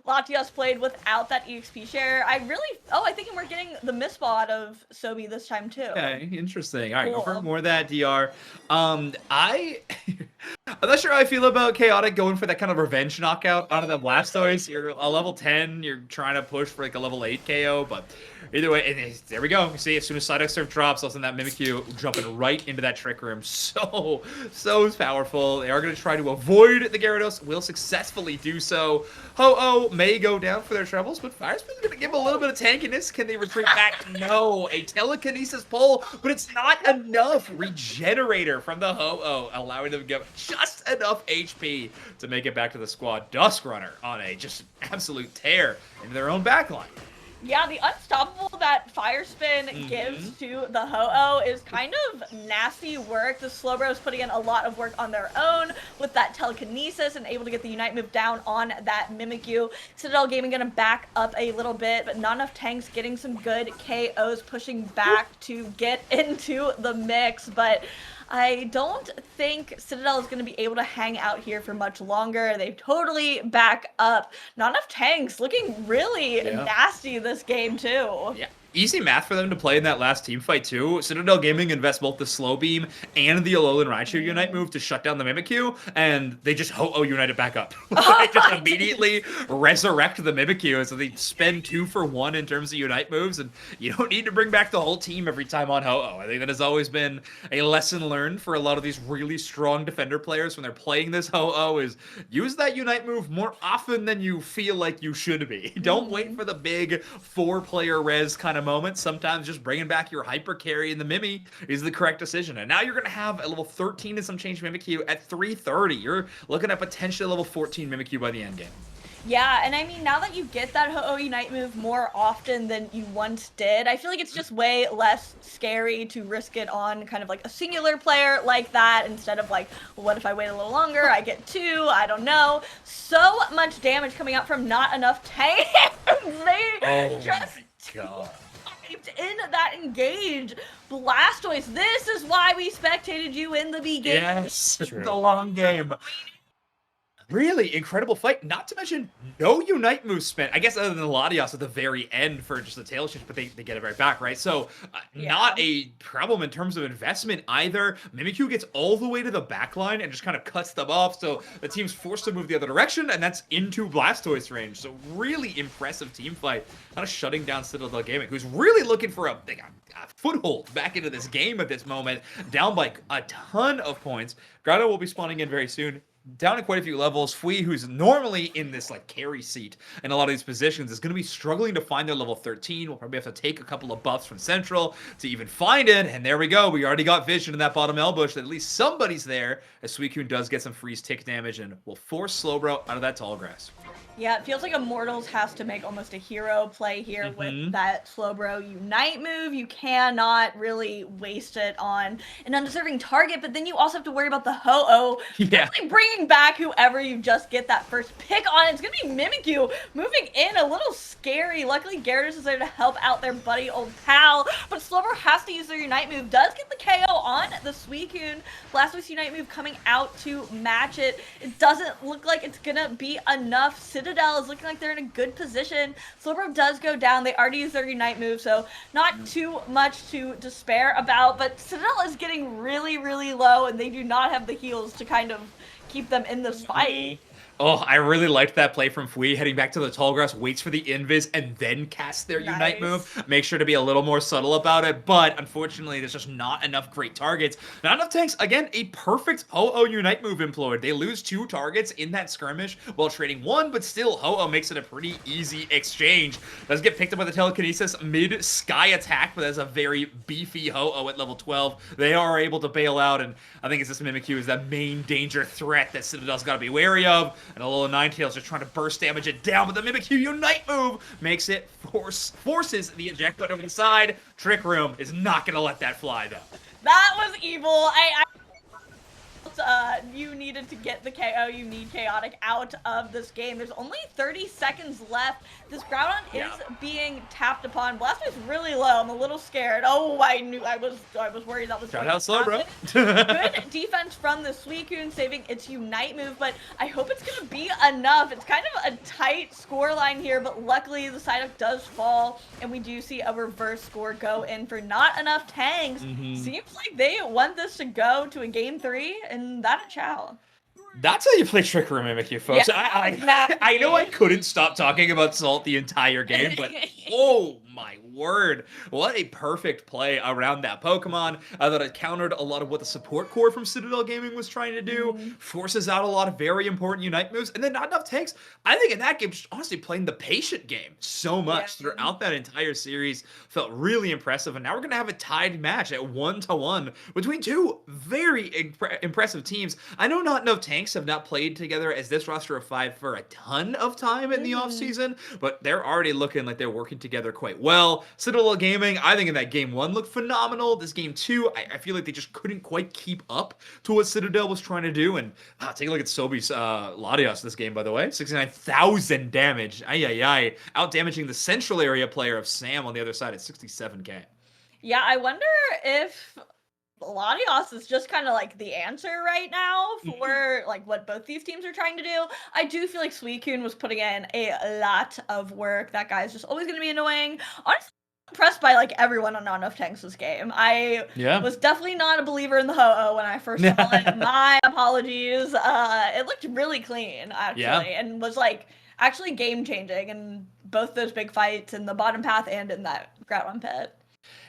Latias played without that EXP share. I think we're getting the Mistball out of Sobi this time too.
Okay, interesting. All right, go for more of that, DR. I'm not sure how I feel about Chaotic going for that kind of revenge knockout out of the Blastoise. You're a level 10, you're trying to push for like a level 8 KO, but either way, there we go. You see, as soon as Psyduck Surf drops, also that Mimikyu jumping right into that Trick Room. So powerful. They are going to try to avoid the Gyarados, will successfully do so. Ho-Oh may go down for their troubles, but Firespin's going to give a little bit of tankiness. Can they retreat back? No. A telekinesis pull, but it's not enough. Regenerator from the Ho-Oh, allowing them to give just enough HP to make it back to the squad. Dusk Runner on a just absolute tear into their own backline.
Yeah, the unstoppable that Fire Spin gives to the Ho-Oh is kind of nasty work. The Slowbros putting in a lot of work on their own with that telekinesis and able to get the Unite move down on that Mimikyu. Citadel Gaming going to back up a little bit, but not enough tanks getting some good KOs, pushing back to get into the mix, but I don't think Citadel is going to be able to hang out here for much longer. They totally back up. Not enough tanks. Looking really nasty this game, too.
Yeah. Easy math for them to play in that last team fight, too. Citadel Gaming invests both the Slow Beam and the Alolan Raichu Unite move to shut down the Mimikyu, and they just Ho-Oh Unite it back up. They just immediately resurrect the Mimikyu, so they spend 2 for 1 in terms of Unite moves, and you don't need to bring back the whole team every time on Ho-Oh. I think that has always been a lesson learned for a lot of these really strong defender players when they're playing this Ho-Oh, is use that Unite move more often than you feel like you should be. Don't wait for the big 4-player res kind of moment, sometimes just bringing back your hyper carry in the Mimi is the correct decision. And now you're going to have a level 13 and some change Mimikyu at 330. You're looking at potentially level 14 Mimikyu by the end game.
Yeah, and I mean, now that you get that Ho-Oh Unite move more often than you once did, I feel like it's just way less scary to risk it on kind of like a singular player like that instead of like, well, what if I wait a little longer? I get 2, I don't know. So much damage coming out from not enough tanks. They just
God.
typed in that engage. Blastoise, this is why we spectated you in the beginning.
Yes, the long game. Really incredible fight, not to mention no Unite moves spent. I guess other than Latios at the very end for just the tail shift, but they get it right back, right? So not a problem in terms of investment either. Mimikyu gets all the way to the back line and just kind of cuts them off, so the team's forced to move the other direction, and that's into Blastoise range. So really impressive team fight, kind of shutting down Citadel Gaming, who's really looking for a foothold back into this game at this moment, down by a ton of points. Grotto will be spawning in very soon. Down in quite a few levels. Fui, who's normally in this like carry seat in a lot of these positions, is going to be struggling to find their level 13. We'll probably have to take a couple of buffs from Central to even find it. And there we go. We already got vision in that bottom L bush that at least somebody's there, as Suicune does get some freeze tick damage and will force Slowbro out of that tall grass.
Yeah, it feels like Immortals has to make almost a hero play here with that Slowbro Unite move. You cannot really waste it on an undeserving target, but then you also have to worry about the Ho-Oh.
Yeah.
Really bringing back whoever you just get that first pick on. It's going to be Mimikyu moving in, a little scary. Luckily, Gyarados is there to help out their buddy old pal, but Slowbro has to use their Unite move. Does get the KO on the Suicune. Blastoise Unite move coming out to match it. It doesn't look like it's going to be enough. Citadel is looking like they're in a good position. Slowbro does go down. They already used their Unite move, so not too much to despair about, but Citadel is getting really, really low, and they do not have the heals to kind of keep them in this fight.
Oh, I really liked that play from Fui, heading back to the tall grass, waits for the invis, and then casts their Unite move. Make sure to be a little more subtle about it, but unfortunately, there's just not enough great targets. Not enough tanks. Again, a perfect Ho-Oh Unite move employed. They lose 2 targets in that skirmish while trading 1, but still, Ho-Oh makes it a pretty easy exchange. Does get picked up by the telekinesis mid-sky attack, but that's a very beefy Ho-Oh at level 12. They are able to bail out, and I think it's this Mimikyu is that main danger threat that Citadel's got to be wary of. And a little Ninetales just trying to burst damage it down, but the Mimikyu Unite move makes it forces the eject button over the side. Trick Room is not going to let that fly, though.
That was evil. You needed to get the KO. You need Chaotic out of this game. There's only 30 seconds left. This Groudon is being tapped upon. Blastoise really low. I'm a little scared. Oh, I was worried that was
Shout out Slowbro.
Good defense from the Suicune, saving its Unite move, but I hope it's going to be enough. It's kind of a tight score line here, but luckily the Psyduck does fall, and we do see a reverse score go in for not enough tanks. Seems like they want this to go to a game 3, and that a chow.
That's how you play Trick Room Mimikyu, folks.
Yeah,
I know I couldn't stop talking about Salt the entire game, but oh my word, what a perfect play around that Pokemon that it countered a lot of what the support core from Citadel Gaming was trying to do, forces out a lot of very important Unite moves, and then not enough tanks. I think in that game, just honestly playing the patient game so much throughout that entire series felt really impressive, and now we're going to have a tied match at 1-1 between 2 very impressive teams. I know not enough tanks have not played together as this roster of 5 for a ton of time in the offseason, but they're already looking like they're working together quite well. Citadel Gaming, I think in that game 1 looked phenomenal. This game 2, I feel like they just couldn't quite keep up to what Citadel was trying to do. And take a look at Sobi's Latios this game, by the way. 69,000 damage. Out damaging the central area player of Sam on the other side at 67k.
Yeah, I wonder if Latios is just kind of like the answer right now for like what both these teams are trying to do. I do feel like Suicune was putting in a lot of work. That guy's just always going to be annoying. Honestly, I'm impressed by like everyone on Not Enough Tanks this game. I was definitely not a believer in the Ho-Oh when I first saw it. My apologies. It looked really clean actually, and was like actually game changing in both those big fights in the bottom path and in that Groudon pit.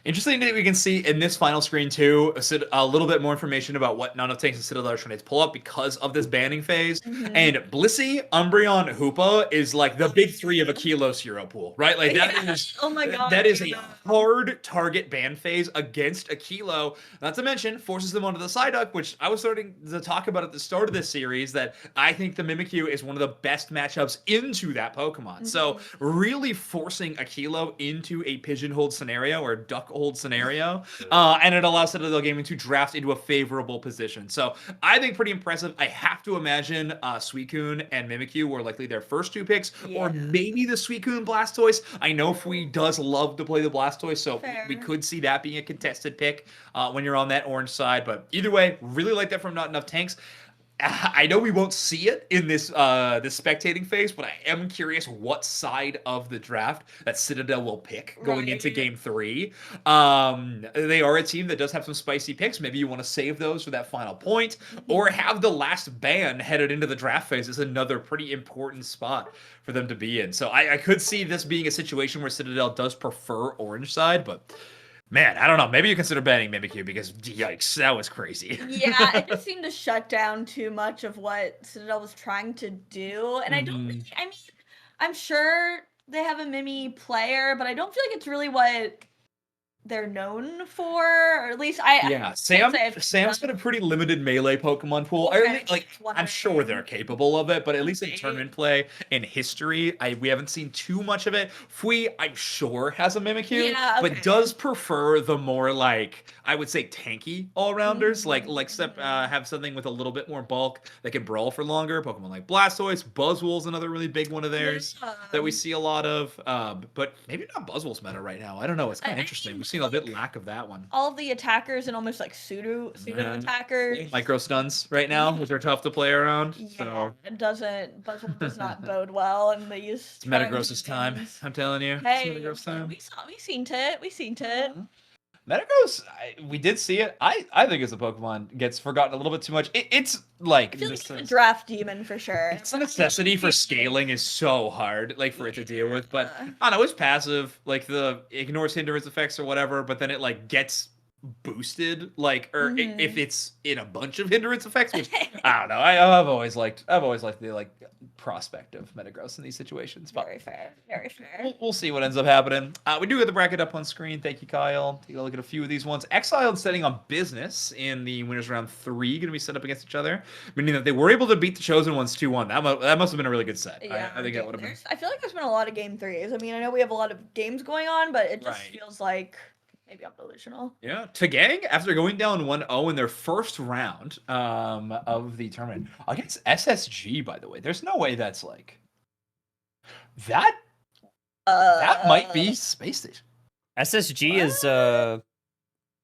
Interesting that we can see in this final screen too a little bit more information about what None of Tanks and Citadel are trying to pull up because of this banning phase. And Blissey, Umbreon, Hoopa is like the big three of a Kilos Hero pool, right? Like that is
Oh my god.
that is a hard target ban phase against a Kilo. Not to mention forces them onto the Psyduck, which I was starting to talk about at the start of this series. That I think the Mimikyu is one of the best matchups into that Pokemon. So really forcing a Kilo into a pigeonholed scenario or duck hold scenario, and it allows Citadel Gaming to draft into a favorable position. So I think pretty impressive. I have to imagine Suicune and Mimikyu were likely their first 2 picks, or maybe the Suicune Blastoise. I know Fui does love to play the Blastoise, so we could see that being a contested pick when you're on that orange side. But either way, really like that from Not Enough Tanks. I know we won't see it in this this spectating phase, but I am curious what side of the draft that Citadel will pick going into Game 3. They are a team that does have some spicy picks. Maybe you want to save those for that final point, or have the last ban headed into the draft phase is another pretty important spot for them to be in. So I could see this being a situation where Citadel does prefer orange side, but man, I don't know. Maybe you consider banning Mimikyu because yikes, that was crazy.
Yeah, it just seemed to shut down too much of what Citadel was trying to do. And I mean, I'm sure they have a Mimi player, but I don't feel like it's really what they're known for, or at least
Sam's got a pretty limited melee Pokemon pool. I'm sure they're capable of it, but at least in tournament play in history, we haven't seen too much of it. Fui, I'm sure, has a Mimikyu, but does prefer the more I would say tanky all-rounders, have something with a little bit more bulk that can brawl for longer. Pokemon like Blastoise, Buzzwole's another really big one of theirs that we see a lot of, but maybe not Buzzwole's meta right now. I don't know. It's kind of interesting. We've seen a bit lack of that one.
All of the attackers and almost pseudo attackers.
Micro stuns right now, which are tough to play around. So
Buzzwole does not bode well in these.
It's Metagross's time. I'm telling you.
Hey,
it's Metagross time.
we seen it.
Metagross, we did see it. I think as a Pokemon gets forgotten a little bit too much. It's like
I feel like it's a draft demon for sure.
Its necessity for scaling is so hard, for it to deal with. But I don't know, it's passive. The ignores hindrance effects or whatever, but then it gets boosted, if it's in a bunch of hindrance effects, which I don't know. I've always liked the prospect of Metagross in these situations. But
very fair.
We'll see what ends up happening. We do get the bracket up on screen. Thank you, Kyle. Take a look at a few of these ones. Exiled setting on business in the winners round 3, going to be set up against each other, meaning that they were able to beat the chosen ones 2-1. That must have been a really good set.
Yeah,
I think that would have been.
I feel like there's been a lot of game 3s. I mean, I know we have a lot of games going on, but it just feels like maybe I'm delusional.
Yeah, Tagang, after going down 1-0 in their first round of the tournament against SSG, by the way, there's no way that's that. That might be Space Station.
SSG is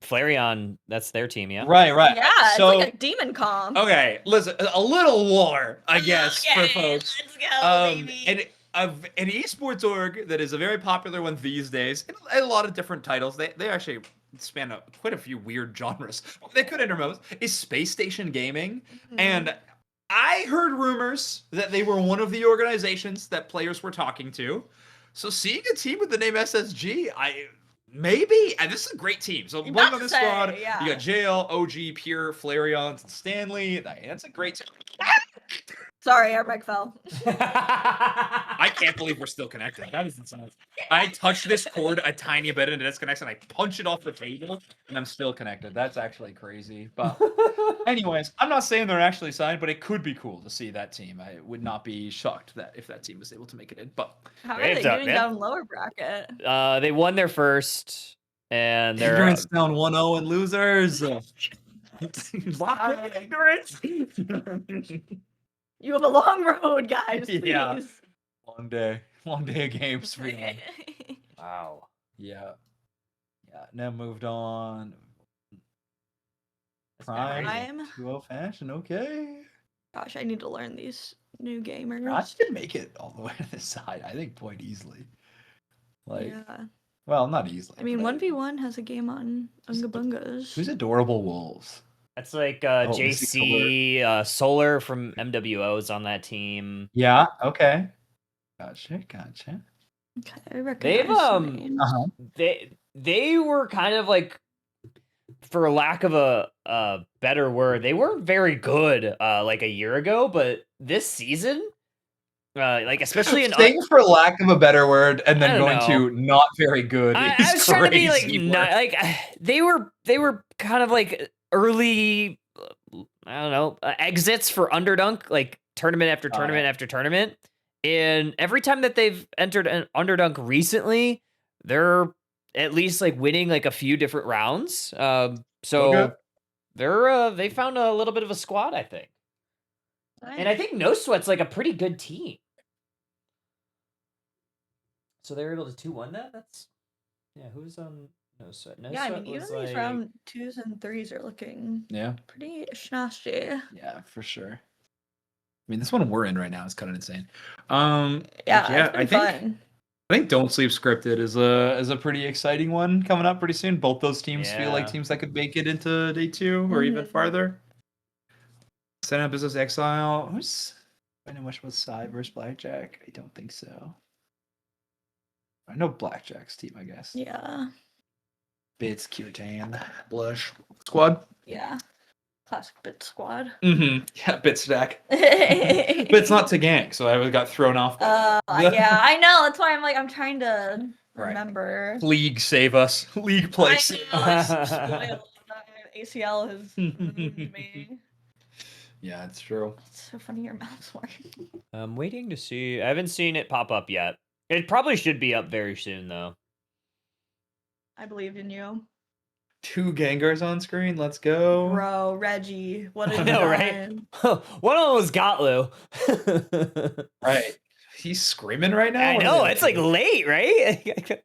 Flareon. That's their team, yeah.
Right.
Yeah,
so,
it's like a demon comp.
Okay, listen, a little lore, I guess, for folks.
Let's go, baby.
An esports org that is a very popular one these days, and a lot of different titles. They actually span quite a few weird genres. They could intermose is Space Station Gaming, and I heard rumors that they were one of the organizations that players were talking to. So seeing a team with the name SSG, and this is a great team. So playing on this squad, you got JL, OG, Pure, Flareon, and Stanley. That's a great team.
Sorry, our mic fell.
I can't believe we're still connected. That is insane. I touched this cord a tiny bit and it disconnects, and I punch it off the table, and I'm still connected. That's actually crazy. But anyways, I'm not saying they're actually signed, but it could be cool to see that team. I would not be shocked if that team was able to make it in. But
how are they doing down lower bracket?
They won their first, and they're
ignorance down 1-0 and losers. Ignorance.
You have a long road, guys. Please.
Yeah. Long day of games for you.
Wow.
Yeah. Now moved on. Prime 2-0 fashion. Okay.
Gosh, I need to learn these new gamers.
I can make it all the way to this side. I think quite easily. Well, not easily.
I mean, 1v1 has a game on Unga Bungas.
Who's Adorable Wolves?
That's JC Solar from MWO is on that team.
Yeah. Okay. Gotcha.
Okay, I recognize
They've they were kind of like, for lack of a better word, they weren't very good like a year ago, but this season, like especially in
Saying for lack of a better word, and
I
then
don't
going
know.
to not very good
I
is
was trying to be like
crazy
not
work.
like they were kind of like early, I don't know, exits for Underdunk, like tournament after tournament after tournament, and every time that they've entered an Underdunk recently, they're at least like winning like a few different rounds. So
Okay.
they found a little bit of a squad, I think, and I think No Sweat's like a pretty good team. So they were able to 2-1 that. That's who's on No Sweat? No
Yeah, I
Sweat
mean, even
was
these
like
round 2s and 3s are looking pretty schnasty.
Yeah, for sure. I mean, this one we're in right now is kind of insane.
Yeah, it's been fun.
I think Don't Sleep Scripted is a pretty exciting one coming up pretty soon. Both those teams feel like
Yeah.
teams that could make it into day 2 or even farther. Set up Business Exile. Who's
I know much about Psy versus Blackjack. I don't think so. I know Blackjack's team, I guess.
Yeah.
Bits, Kirtan,
Blush Squad?
Yeah. Classic Bit Squad.
Mm-hmm. Yeah, Bit Stack. But it's not to gank, so I got thrown off.
Yeah, I know. That's why I'm trying to remember.
League save us. League play save us.
ACL has ruined me.
Yeah, it's true.
It's so funny your mouth's working.
I'm waiting to see. I haven't seen it pop up yet. It probably should be up very soon, though.
I believed in you.
2 Gengars on screen. Let's go.
Bro, Reggie. What a
I know, right? One of them was Gotlu.
Right. He's screaming right now?
I know. It's like late, right?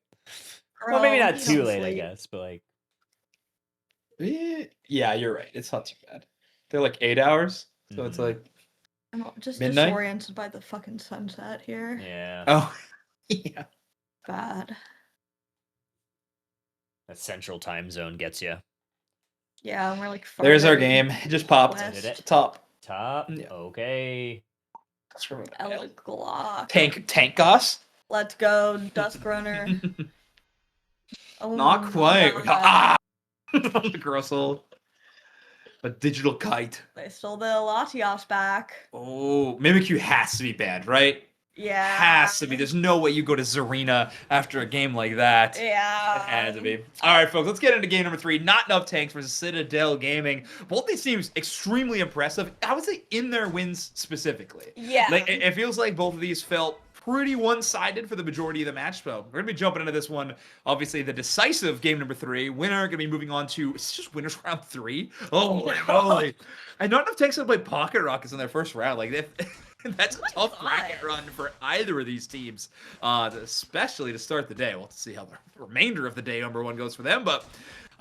Well, maybe not too late, I
sleep.
guess, but like.
Yeah, you're right. It's not too bad. They're like 8 hours. So it's like.
I'm just
midnight?
disoriented by the fucking sunset here.
Yeah.
Oh, yeah.
Bad.
That central time zone gets you.
Yeah, and we're like.
There's our
farther
game. It just popped.
west.
Did it?
Top.
Top.
Yeah.
Okay.
Ella Glock.
Tank Goss?
Let's go, Dusk Runner. Oh,
Not quite.
my God.
Ah! The Grustle. A digital kite.
They stole the Latios back.
Oh, Mimikyu has to be bad, right?
Yeah.
Has to be. There's no way you go to Zarina after a game like that.
Yeah.
It had to be. All right, folks, let's get into game number 3. Not Enough Tanks versus Citadel Gaming. Both these teams extremely impressive. I would say in their wins specifically.
Yeah.
Like, it feels like both of these felt pretty one-sided for the majority of the match. So we're gonna be jumping into this one. Obviously, the decisive game number 3. Winner gonna be moving on to. It's just winners round 3. Holy moly! And Not Enough Tanks to play Pocket Rockets in their first round. Like that's a tough bracket run for either of these teams, especially to start the day. We'll have to see how the remainder of the day number 1 goes for them, but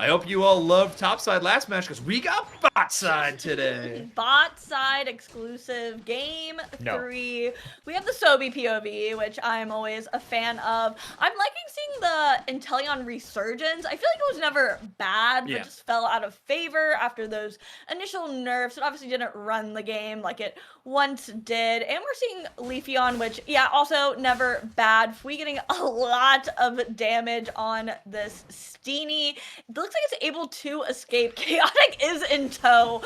I hope you all loved Topside last match because we got Botside today.
Bot side exclusive game 3. We have the Sobi POV, which I'm always a fan of. I'm liking seeing the Inteleon resurgence. I feel like it was never bad, but just fell out of favor after those initial nerfs. It obviously didn't run the game like it once did. And we're seeing Leafeon, which, also never bad. Fui getting a lot of damage on this Steenie. It looks like it's able to escape. Chaotic is in tow.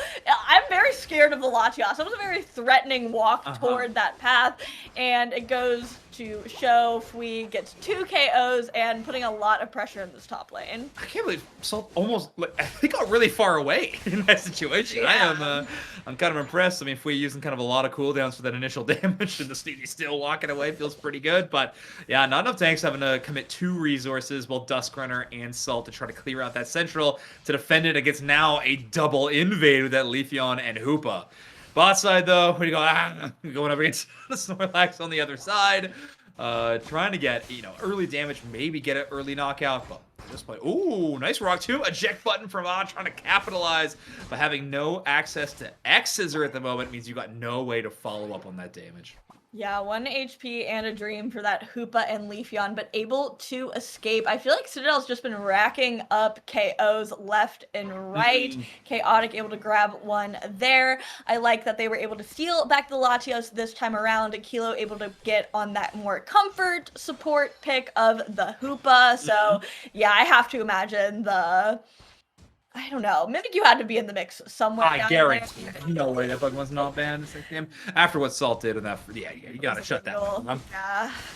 I'm very scared of the Latios. It was a very threatening walk toward that path, and it goes to show Fui gets 2 KOs and putting a lot of pressure in this top lane.
I can't believe they got really far away in that situation. I'm kind of impressed. I mean, if we're using kind of a lot of cooldowns for that initial damage and the Steenie still walking away feels pretty good. But yeah, Not Enough Tanks having to commit 2 resources, both Duskrunner and Salt, to try to clear out that central to defend it against now a double invade with that Leafeon and Hoopa. Bot side though, we go going up against the Snorlax on the other side, trying to get early damage, maybe get an early knockout, but this play, ooh, nice rock too. Eject button from On, trying to capitalize, but having no access to X Scissor at the moment means you got no way to follow up on that damage.
Yeah, 1 HP and a dream for that Hoopa and Leafeon, but able to escape. I feel like Citadel's just been racking up KOs left and right. Chaotic able to grab one there. I like that they were able to steal back the Latios this time around. Kilo able to get on that more comfort support pick of the Hoopa. So yeah, I have to imagine I don't know. Mimikyu had to be in the mix somewhere.
I guarantee. No way that Pokemon's not banned. It's like, damn. After what Salt did and that, yeah, you gotta shut that down.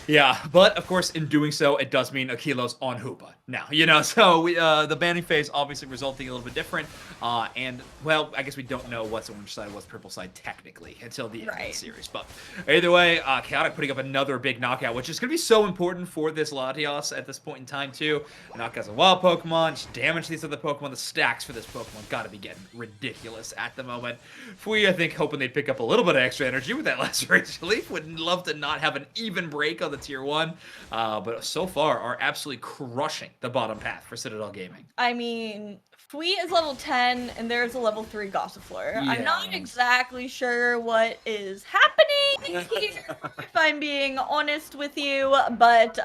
Yeah, but of course, in doing so, it does mean Akilo's on Hoopa now. So the banning phase obviously resulting a little bit different. And well, I guess we don't know what's orange side, what's purple side technically until the end of the series. But either way, Chaotic putting up another big knockout, which is gonna be so important for this Latios at this point in time too. Knockouts of wild Pokemon, just damage these other Pokemon. The stacks for this Pokemon gotta be getting ridiculous at the moment. Fui, I think, hoping they'd pick up a little bit of extra energy with that last Rage Leaf. Would love to not have an even break on the tier 1. But so far are absolutely crushing the bottom path for Citadel Gaming.
I mean, Fui is level 10 and there's a level 3 Gossifleur.
Yeah.
I'm not exactly sure what is happening here, if I'm being honest with you, but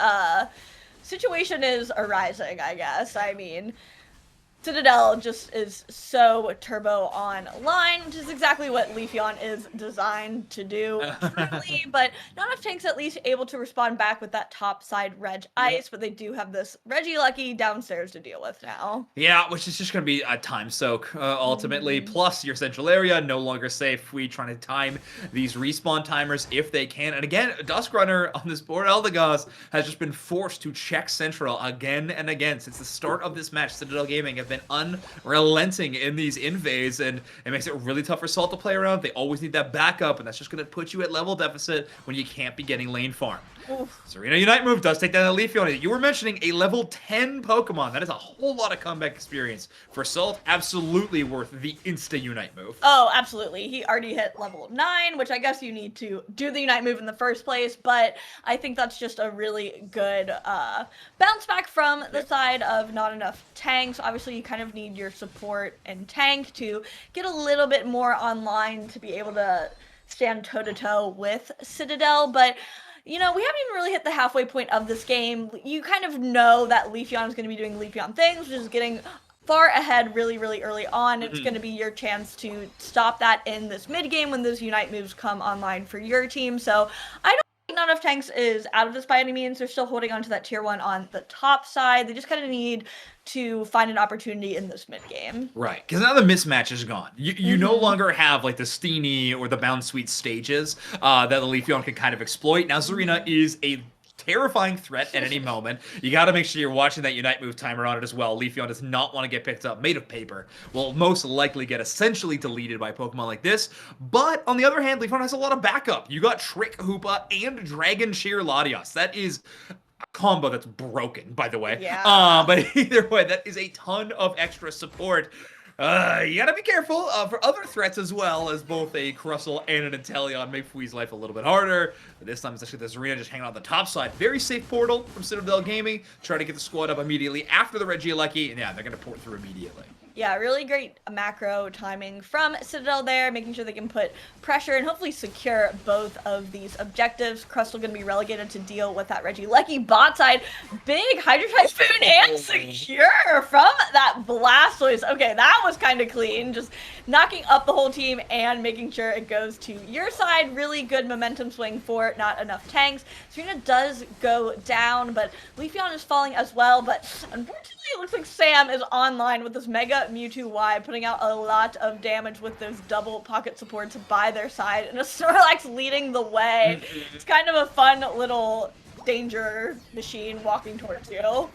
situation is arising, I guess. I mean, Citadel just is so turbo online, which is exactly what Leafeon is designed to do, truly, but not enough tanks at least able to respond back with that top side Reg Ice, but they do have this Regieleki downstairs to deal with now.
Yeah, which is just going to be a time soak, ultimately, plus your central area, no longer safe. We trying to time these respawn timers if they can, and again, Duskrunner on this board, Eldegoss, has just been forced to check central again and again since the start of this match. Citadel Gaming have been unrelenting in these invades, and it makes it really tough for Salt to play around. They always need that backup, and that's just going to put you at level deficit when you can't be getting lane farm. Serena Unite move does take down the Leafeon. You were mentioning a level 10 Pokemon. That is a whole lot of comeback experience. For Salt, absolutely worth the Insta-Unite move.
Oh, absolutely. He already hit level 9, which I guess you need to do the Unite move in the first place, but I think that's just a really good bounce back from the side of not enough tanks. Obviously, you kind of need your support and tank to get a little bit more online to be able to stand toe-to-toe with Citadel, but we haven't even really hit the halfway point of this game. You kind of know that Leafeon is going to be doing Leafeon things, which is getting far ahead really, really early on. It's going to be your chance to stop that in this mid-game when those Unite moves come online for your team. So I don't think not enough tanks is out of this by any means. They're still holding on to that tier 1 on the top side. They just kind of need to find an opportunity in this mid-game.
Right, because now the mismatch is gone. You no longer have like the Steenie or the Bound Sweet stages that the Leafeon can kind of exploit. Now Serena is a terrifying threat at any moment. You got to make sure you're watching that Unite move timer on it as well. Leafeon does not want to get picked up. Made of paper will most likely get essentially deleted by Pokemon like this. But on the other hand, Leafeon has a lot of backup. You got Trick Hoopa and Dragon Shear Latios. That is combo that's broken, by the way.
Yeah.
But either way, that is a ton of extra support. You gotta be careful for other threats as well, as both a Crustle and an Inteleon make Fui's life a little bit harder. But this time it's actually this Serena just hanging on the top side. Very safe portal from Citadel Gaming. Try to get the squad up immediately after the Regieleki, and yeah, they're gonna port through immediately.
Yeah, really great macro timing from Citadel there, making sure they can put pressure and hopefully secure both of these objectives. Crustle going to be relegated to deal with that Regieleki bot side. Big Hydro Typhoon and secure from that Blastoise. Okay, that was kind of clean. Just knocking up the whole team and making sure it goes to your side. Really good momentum swing for not enough tanks. Serena does go down, but Leafeon is falling as well. But unfortunately, it looks like Sam is online with this Mega Mewtwo Y, putting out a lot of damage with those double pocket supports by their side, and a Snorlax leading the way. It's kind of a fun little danger machine walking towards you.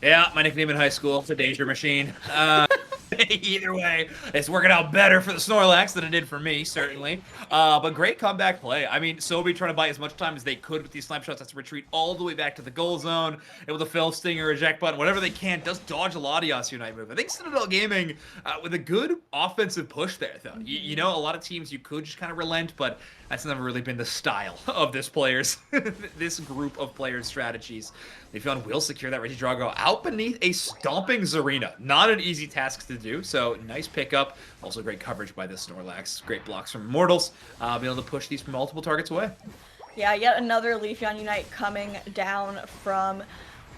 Yeah, my nickname in high school, the Danger Machine. Either way, it's working out better for the Snorlax than it did for me, certainly. But great comeback play. I mean, Sobi trying to buy as much time as they could with these snipe shots. Has to retreat all the way back to the goal zone, able to fill Stinger, eject button, whatever they can. Does dodge a Latios Unite move. I think Citadel Gaming with a good offensive push there, though. You know, a lot of teams you could just kind of relent, but that's never really been the style of this group of players' strategies. Leafeon will secure that Regidrago out beneath a stomping Zarina. Not an easy task to do, so nice pickup. Also great coverage by this Snorlax. Great blocks from Immortals. Being able to push these multiple targets away.
Yeah, yet another Leafeon Unite coming down from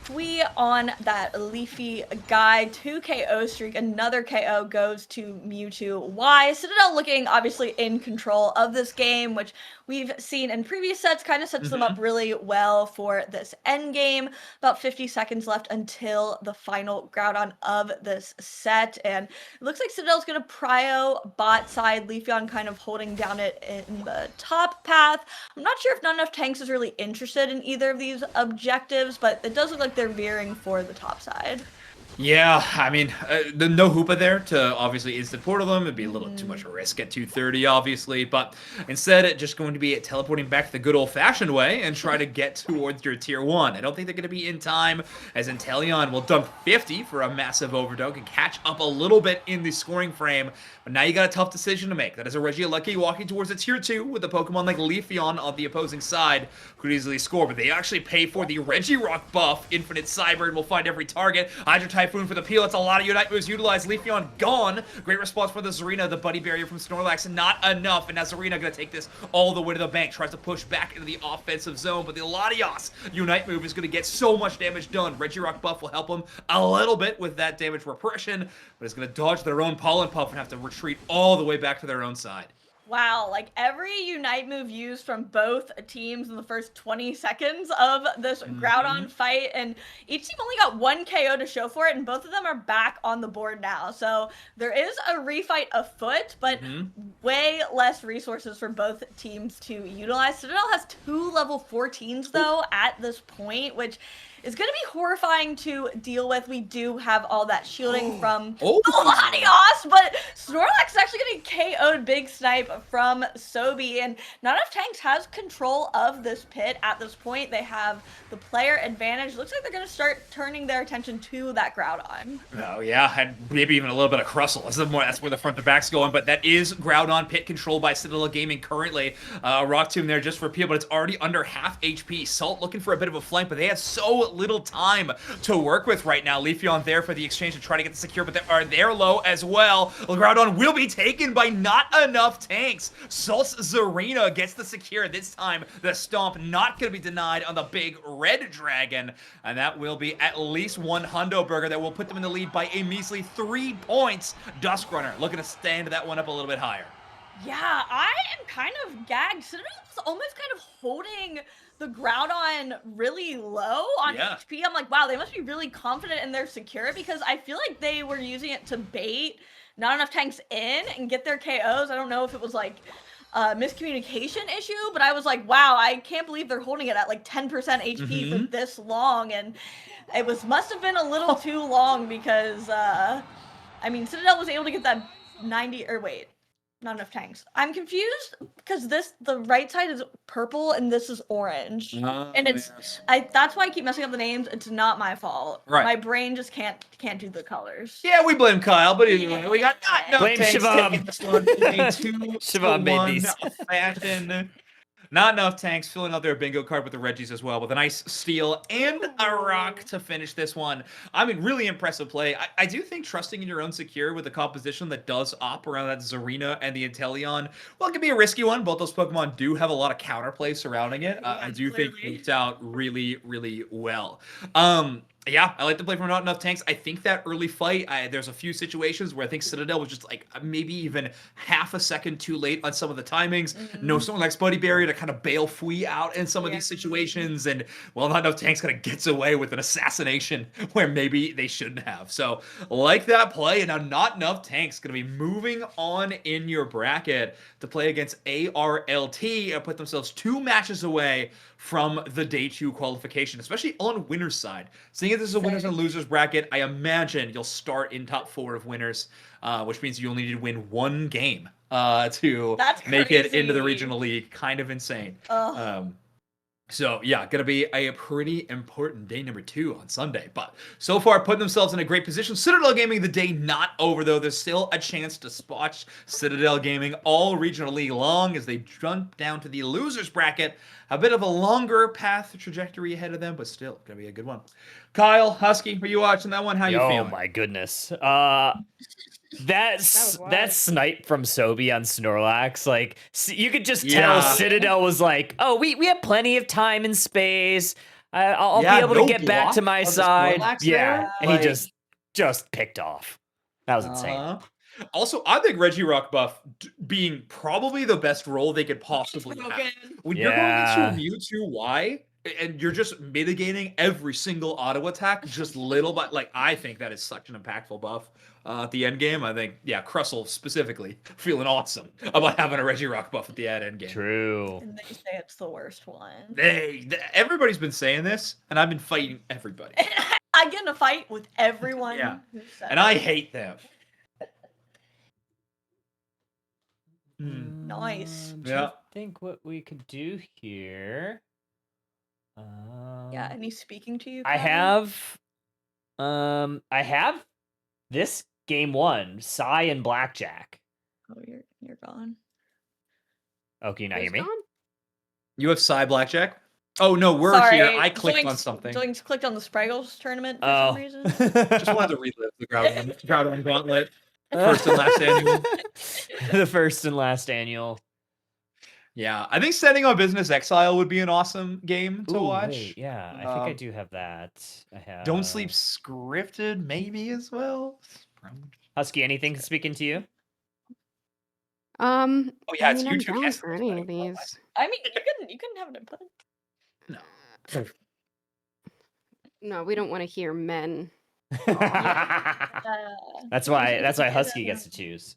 Fui on that Leafy guy. 2 KO streak. Another KO goes to Mewtwo. Why? Citadel looking obviously in control of this game, which we've seen in previous sets, kind of sets them up really well for this end game. About 50 seconds left until the final Groudon of this set, and it looks like Citadel's going to prio bot side. Leafeon kind of holding down it in the top path. I'm not sure if Not Enough Tanks is really interested in either of these objectives, but it does look like they're veering for the top side.
Yeah, I mean, the no Hoopa there to obviously instant portal them. It'd be a little too much risk at 230, obviously. But instead, just going to be teleporting back the good old-fashioned way and try to get towards your tier 1. I don't think they're going to be in time, as Inteleon will dump 50 for a massive overdose and catch up a little bit in the scoring frame. But now you got a tough decision to make. That is a Regieleki walking towards a tier 2 with a Pokemon like Leafeon on the opposing side who could easily score. But they actually pay for the Regirock buff. Infinite Cyber will find every target. Hydro Typhoon for the peel. It's a lot of Unite moves utilized. Leafeon gone. Great response for the Zarina. The Buddy Barrier from Snorlax. Not enough. And now Zarina going to take this all the way to the bank. Tries to push back into the offensive zone. But the Latios Unite move is going to get so much damage done. Regirock buff will help them a little bit with that damage repression. But it's going to dodge their own Pollen Puff and have to retreat all the way back to their own side.
Wow, like every Unite move used from both teams in the first 20 seconds of this Groudon fight, and each team only got 1 KO to show for it, and both of them are back on the board now. So there is a refight afoot, but way less resources for both teams to utilize. Citadel has 2 level 14s though at this point, which is going to be horrifying to deal with. We do have all that shielding from the Latios, but Snorlax is actually getting KO'd big snipe from Sobi, and Not Enough Tanks has control of this pit at this point. They have the player advantage. Looks like they're going to start turning their attention to that Groudon.
Oh yeah, and maybe even a little bit of Crustle. That's where the front to back's going, but that is Groudon pit controlled by Citadel Gaming currently. Rock Tomb there just for peel, but it's already under half HP. Salt looking for a bit of a flank, but they have so little time to work with right now. Leafeon there for the exchange to try to get the secure, but they're low as well. Groudon will be taken by Not Enough Tanks. Salt's Zarina gets the secure. This time, the stomp not going to be denied on the big red dragon, and that will be at least 1 Hundo Burger that will put them in the lead by a measly 3 points. Duskrunner looking to stand that one up a little bit higher.
Yeah, I am kind of gagged. Citadel was almost kind of holding the Groudon really low on HP. I'm like, wow, they must be really confident in their secure, because I feel like they were using it to bait Not Enough Tanks in and get their KOs. I don't know if it was like a miscommunication issue, but I was like, wow, I can't believe they're holding it at like 10% HP for this long, and it must have been a little too long, because I mean, Citadel was able to get that 90, or wait, Not Enough Tanks. I'm confused because the right side is purple and this is orange. And it's that's why I keep messing up the names. It's not my fault.
Right.
My brain just can't do the colors.
Yeah, we blame Kyle, but anyway, we got Not Enough
Blame
Tanks
Shabam.
taking this one in a 2-1
babies.
fashion. Not Enough Tanks filling out their bingo card with the Reggies as well, with a nice steal and a rock to finish this one. I mean, really impressive play. I do think trusting in your own secure with a composition that does op around that Zarina and the Inteleon, well, it can be a risky one. Both those Pokemon do have a lot of counterplay surrounding it. I do think it worked out really, really well. Yeah, I like the play from Not Enough Tanks. I think that early fight, there's a few situations where I think Citadel was just like maybe even half a second too late on some of the timings. No Snorlax Buddy Barrier to kind of bail Fui out in some of these situations. And, well, Not Enough Tanks kind of gets away with an assassination where maybe they shouldn't have. So, like that play, and now Not Enough Tanks going to be moving on in your bracket to play against ARLT and put themselves 2 matches away from the day 2 qualification, especially on winner's side. Seeing as this is a winners and losers bracket, I imagine you'll start in top 4 of winners, which means you'll need to win 1 game to make it into the regional league. Kind of insane. So, yeah, going to be a pretty important day number 2 on Sunday. But so far, putting themselves in a great position. Citadel Gaming, the day not over, though. There's still a chance to spot Citadel Gaming all regional league long as they jump down to the losers bracket. A bit of a longer path trajectory ahead of them, but still going to be a good one. Kyle, Husky, are you watching that one? How you feeling?
Oh, my goodness. That's
wild.
that snipe from Sobi on Snorlax. Like you could just
Yeah.
tell Citadel was like, "Oh, we have plenty of time and space. I'll
Yeah,
be able to
no
get back to
block
my
of the
side."
Snorlax
Yeah,
there,
and he
like-
just picked off. That was insane.
Also, I think Regirock buff being probably the best role they could possibly have. When you're going
Yeah.
into a Mewtwo Y and you're just mitigating every single auto attack, just little, but like I think that is such an impactful buff at the end game. I think, yeah, Crustle specifically feeling awesome about having a Regirock buff at the end game.
True.
And they say it's the worst one.
Everybody's been saying this, and I've been fighting everybody,
I get in a fight with everyone.
Yeah.
who said
and I hate them.
Nice.
I'm
Yeah.
trying to think what we could do here.
Yeah, any speaking to you?
I
Kyle?
I have this game one, Psy and Blackjack.
Oh, you're gone.
Oh, can you not
Who's
hear me?
gone?
You have Psy Blackjack? Oh no, we're
Sorry,
here. I clicked
Zoinks-
on something.
Zoinks clicked on the Spraggles tournament for
Oh.
some reason.
Just wanted to relive the Groudon Gauntlet. First and last annual.
The first and last annual.
Yeah, I think Setting on Business Exile would be an awesome game to
Ooh,
watch.
wait, yeah, I think I do have that. I have.
Don't Sleep Scripted maybe as well.
Husky, anything speaking to you?
Oh yeah,
I
it's
mean, I'm
YouTube.
down for any of these.
I mean, you can have it input.
No, we don't want to hear men.
That's why
Yeah.
Husky gets to choose.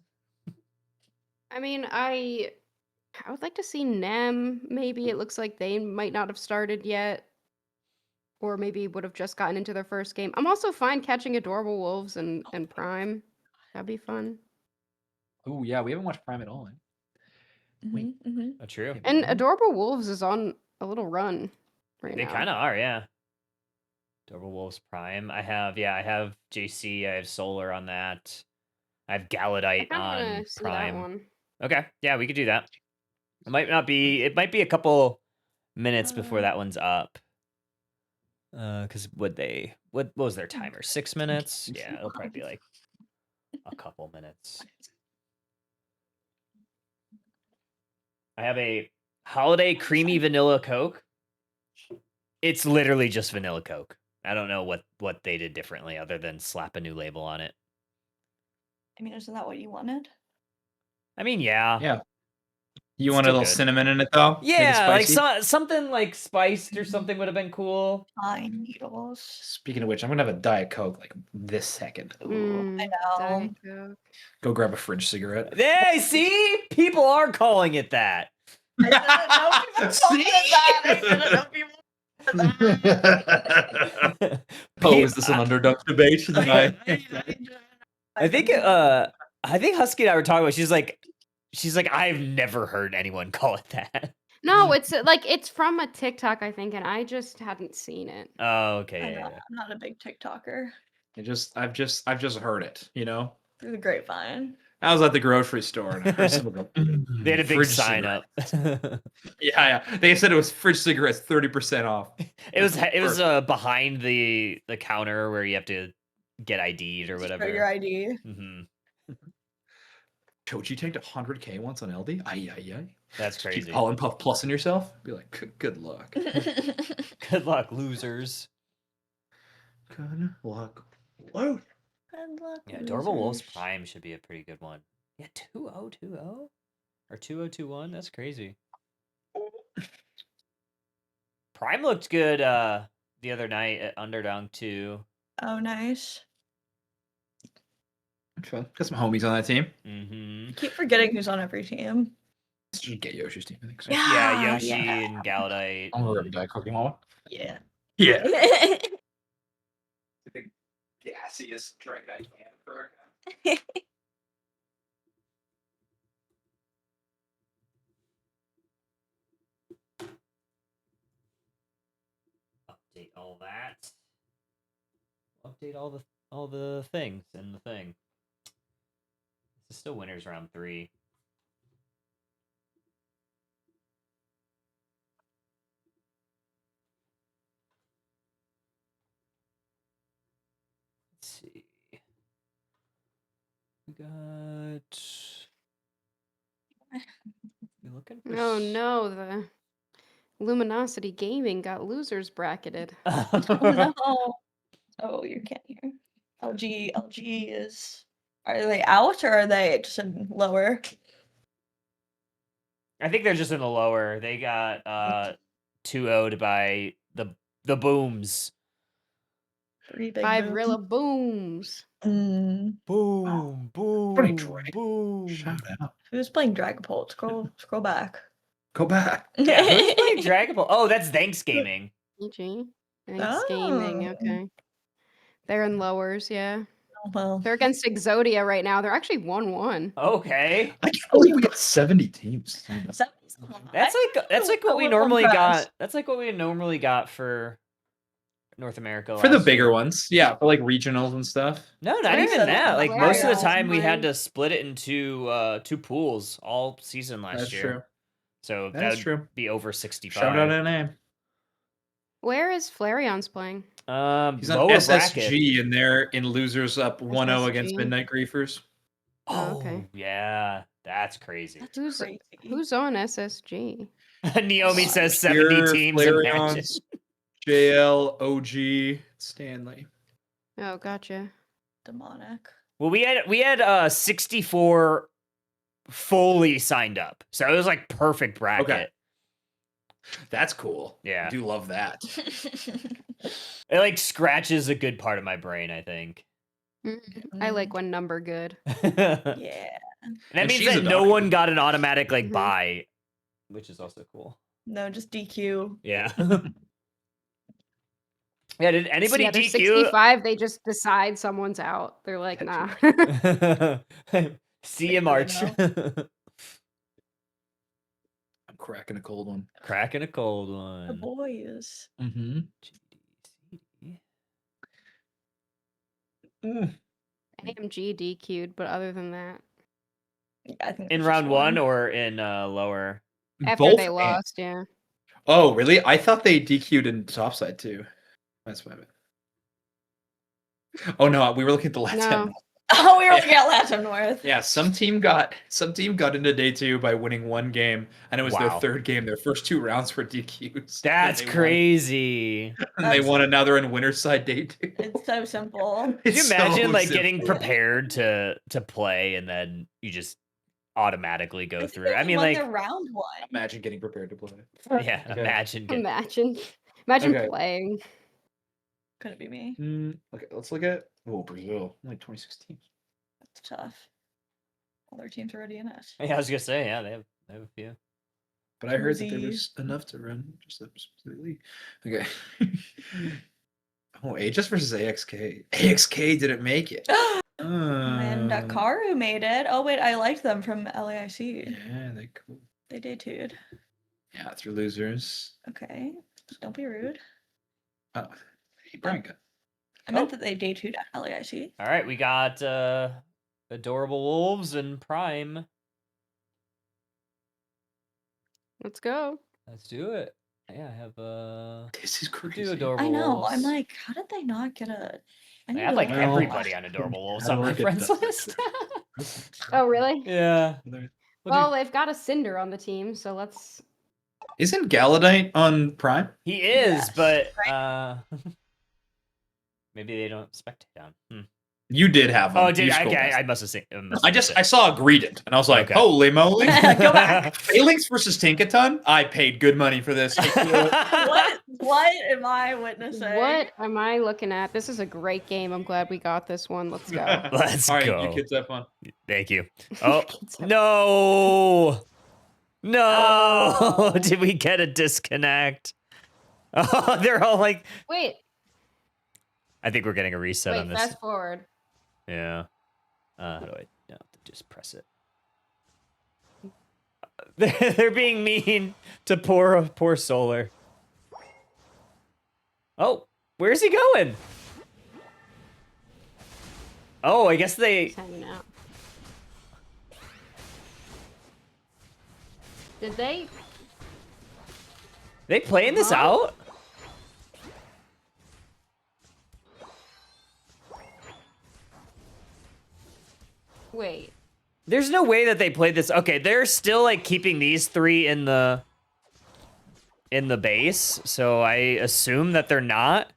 I mean, I would like to see Nem. Maybe it looks like they might not have started yet, or maybe would have just gotten into their first game. I'm also fine catching Adorable Wolves and Prime. That'd be fun.
Oh yeah, we haven't watched Prime at all. Wait.
Oh, true.
And Adorable Wolves is on a little run right
They
now.
kind of are, yeah. Double Wolves Prime. I have JC. I have Solar on that. I have
I
Galadite
kind of
on
want to see that
Prime.
one.
Okay, yeah, we could do that. It might not be. It might be a couple minutes before that one's up. Because what was their timer? 6 minutes? Yeah, it'll probably be like a couple minutes. I have a Holiday Creamy Vanilla Coke. It's literally just vanilla Coke. I don't know what they did differently other than slap a new label on it.
I mean, isn't that what you wanted?
I mean, yeah.
Yeah. You
It's
want a
still
little
good.
cinnamon in it though? Make it
Yeah, like
spicy?
something like spiced or something would have been cool.
Pine needles.
Speaking of which, I'm gonna have a Diet Coke like this second.
Mm,
I know.
Diet Coke.
Go grab a fridge cigarette.
Hey, see? People are calling it that.
I didn't know people
Oh, is this an underdog debate tonight?
I think Husky and I were talking about. She's like, I've never heard anyone call it that.
No, it's like it's from a TikTok, I think, and I just hadn't seen it.
Oh, okay.
I
Yeah,
know,
yeah.
I'm not a big TikToker.
I've just heard it, you know?
Through the grapevine.
I was at the grocery store and I heard someone go,
They had a big
"Fridge
sign
cigarette."
up.
Yeah. They said it was fridge cigarettes 30% off.
It was behind the counter where you have to get ID'd or whatever.
Show your ID.
Hmm.
Chochi tanked 100k once on LD? Ay.
That's
Keep
crazy.
Pollen Puff plussing yourself? Be like, good luck.
Good luck, losers.
Good luck. Whoa.
Good luck,
Yeah, Adorable Wolves
losers.
Prime should be a pretty good one. Yeah, 2020 or 2021. That's crazy. Prime looked good the other night at Underdog too.
Oh, nice.
Got some homies on that team.
Mm-hmm.
I keep forgetting who's on every team.
Let's just get Yoshi's team, I think so.
Yeah, Yoshi
yeah.
and Galadite.
I'm gonna grab a Diet Coke. You want one?
Yeah.
Yeah. The gassiest drink I can for
Update all that. Update all the things in the thing. This is still winners round 3. Let's see. We got. We looking for
Oh no, the Luminosity Gaming got losers bracketed.
Oh no. Oh, you can't hear. LG is. Are they out or are they just in lower?
I think they're just in the lower. They got 2-0'd by the Booms.
3 big
5
booms.
Rilla booms.
Mm.
Boom,
Pretty
boom,
dry.
boom.
Shout out.
Who's playing Dragapult? Scroll back.
Go back.
Yeah, who's playing Dragon Ball? Oh, that's Thanks Gaming.
EG. Thanks Gaming.
Oh.
Okay. They're in lowers, yeah.
Well,
They're against Exodia right now. They're actually 1-1.
Okay.
I can't believe we got 70 teams.
That's like what we normally got. That's like what we normally got for North America.
For the
last
bigger
year.
ones, yeah, for like regionals and stuff.
No, not
Yeah,
even
that's
that. Like most of the
hilarious.
time, we had
Mine.
to split it into 2 pools all season last
That's
year.
true.
So
That
that
is
would
true.
be over 65.
Shout out NA.
Where is Flareon's playing?
He's on
Lower
SSG,
bracket.
and they're in losers up 1-0 against
SSG.
Midnight Griefers.
Oh, okay.
Yeah, that's crazy.
That's
Who's
crazy.
who's on SSG?
Naomi says 70
Pure,
teams. Imagine.
Flareons, JL, OG, Stanley.
Oh, gotcha.
Demonic.
Well, we had 64 fully signed up, so it was like perfect bracket.
Okay. That's cool.
Yeah.
I do love that.
It like scratches a good part of my brain, I think.
I like when number good.
That
Yeah.
And
means
she's a
that no
doctor.
one got an automatic like
Mhm.
buy, which is also cool.
No, just DQ.
Yeah. Yeah, did anybody
Yeah, they're
DQ?
65. They just decide someone's out. They're like, nah.
See you,
They
March.
really
I'm cracking a cold one.
Cracking a cold
The
one.
boys.
Mm-hmm.
AMG DQ'd, but other than that,
Yeah, I think
In
there's
round
just
one or in lower?
after they lost, yeah.
Oh, really? I thought they DQ'd in topside too. That's my bad. Oh no, we were looking at the last
No.
time.
Oh, we were looking at Latin North.
Yeah, some team got into day 2 by winning 1 game, and it was
Wow.
their 3rd game. Their first 2 rounds were DQs.
That's
And they
crazy.
Won, and they won another in winter side day 2.
It's so simple.
Could you
It's so
imagine like getting
simple.
prepared to play and then you just automatically go
think
through?
they
I mean,
won
like,
their round 1.
Imagine getting prepared to play.
yeah,
Okay.
imagine.
Imagine
Okay.
playing.
Couldn't be me.
Okay, let's look at
Brazil. Only 26 teams.
That's tough. All their teams are already in it.
Yeah, I was gonna say, yeah, they have a few.
But I heard that there
The-
was enough to run just a specific league. Okay.
Oh, Aegis versus AXK. AXK didn't make it.
And Karu made it. Oh wait, I liked them from LAIC.
Yeah, they cool.
They debuted.
Yeah, through losers.
Okay. Don't be rude.
Oh, hey, Brian got.
I meant that they debuted at LAIC.
All right, we got Adorable Wolves and Prime.
Let's go.
Let's do it. Yeah, I have
This is
do
crazy.
Adorable
I know.
Wolves.
I'm like, how did they not get a?
I
need
have
to
like
look.
everybody on Adorable Wolves
How
on
do I
my
get
friends
that?
list.
Oh, really?
Yeah.
Well, they've got a Cinder on the team, so let's.
Isn't Galadite on Prime?
He is,
Yes,
but maybe they don't spectate on.
You did have them.
Oh, did
You
I?
scrolled
Okay,
past
I must have seen.
I saw a greeted, and I was like,
Okay.
holy moly.
Go back.
Phalanx versus Tinkaton? I paid good money for this.
What am I witnessing?
What am I looking at? This is a great game. I'm glad we got this one. Let's go.
Let's
All right,
go.
you kids have fun.
Thank you. Oh no, no!
Oh.
Did we get a disconnect? Oh, they're all like.
Wait,
I think we're getting a reset on this.
fast forward.
Yeah. How do I? No, just press it. They're being mean to poor Solar. Oh, where's he going? Oh, I guess they.
Just hanging out. Did they?
They playing this
Huh?
out?
Wait.
There's no way that they played this. Okay, they're still like keeping these 3 in the base, so I assume that they're not.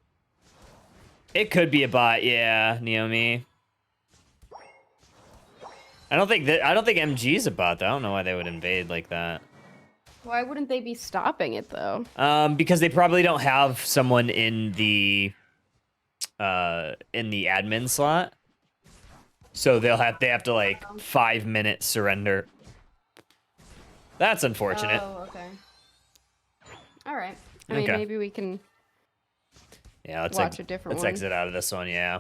It could be a bot, yeah, Naomi. I don't think MG's a bot though. I don't know why they would invade like that.
Why wouldn't they be stopping it though?
Because they probably don't have someone in the admin slot. So they have to like 5-minute surrender. That's unfortunate.
Oh, okay. All right. I mean,
Okay.
maybe we can
Yeah, let's
watch a different
let's
one.
exit out of this one, yeah.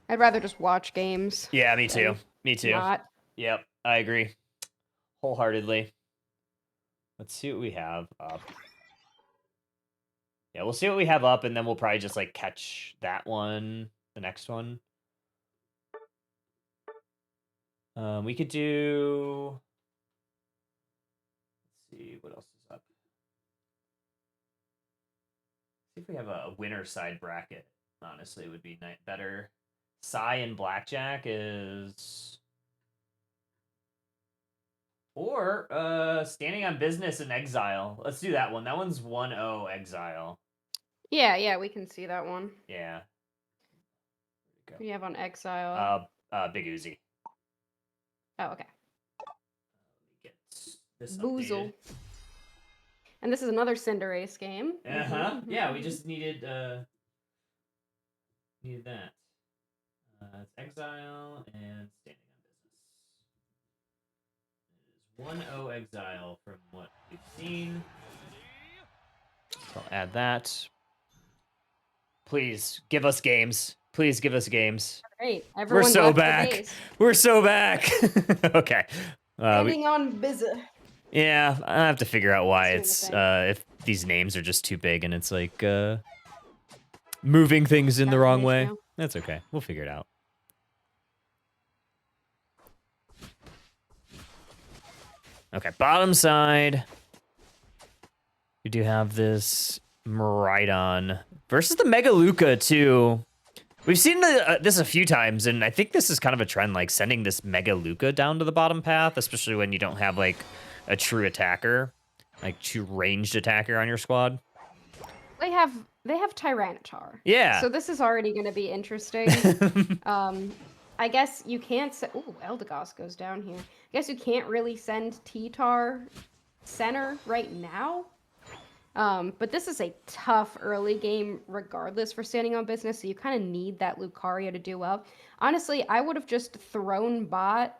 I'd rather just watch games.
Yeah, me too. Me too.
Not.
Yep, I agree. Wholeheartedly. Let's see what we have up. Yeah, we'll see what we have up, and then we'll probably just like catch that one, the next one. We could do. Let's see what else is up. See if we have a winner side bracket. Honestly, it would be better. Psy and Blackjack is. Or Standing on Business in Exile. Let's do that one. That one's 1-0 Exile.
Yeah, we can see that one.
Yeah. There
We have on Exile.
Big Uzi.
Oh, okay.
Get this
Boozle.
updated.
And this is another Cinderace game.
Uh-huh. Yeah, we just needed that. It's Exile and Standing on Business. It is 1-0 Exile from what we've seen. So I'll add that. Please give us games. Please give us games.
Great.
We're
Everyone
so
left the
back.
base.
We're so back. Okay.
Standing on Bizza.
Yeah, I have to figure out why
Doing
it's
the
if these names are just too big and it's like moving things in the wrong way.
Now.
That's okay. We'll figure it out. Okay, bottom side. We do have this Miraidon versus the Mega Luca too. We've seen this a few times, and I think this is kind of a trend, like sending this Mega Luca down to the bottom path, especially when you don't have like a true attacker, like true ranged attacker on your squad.
They have Tyranitar.
Yeah.
So this is already going to be interesting. I guess you can't. Ooh, Eldegoss goes down here. I guess you can't really send T-Tar center right now. But this is a tough early game regardless for Standing on Business, so you kind of need that Lucario to do well. Honestly, I would have just thrown bot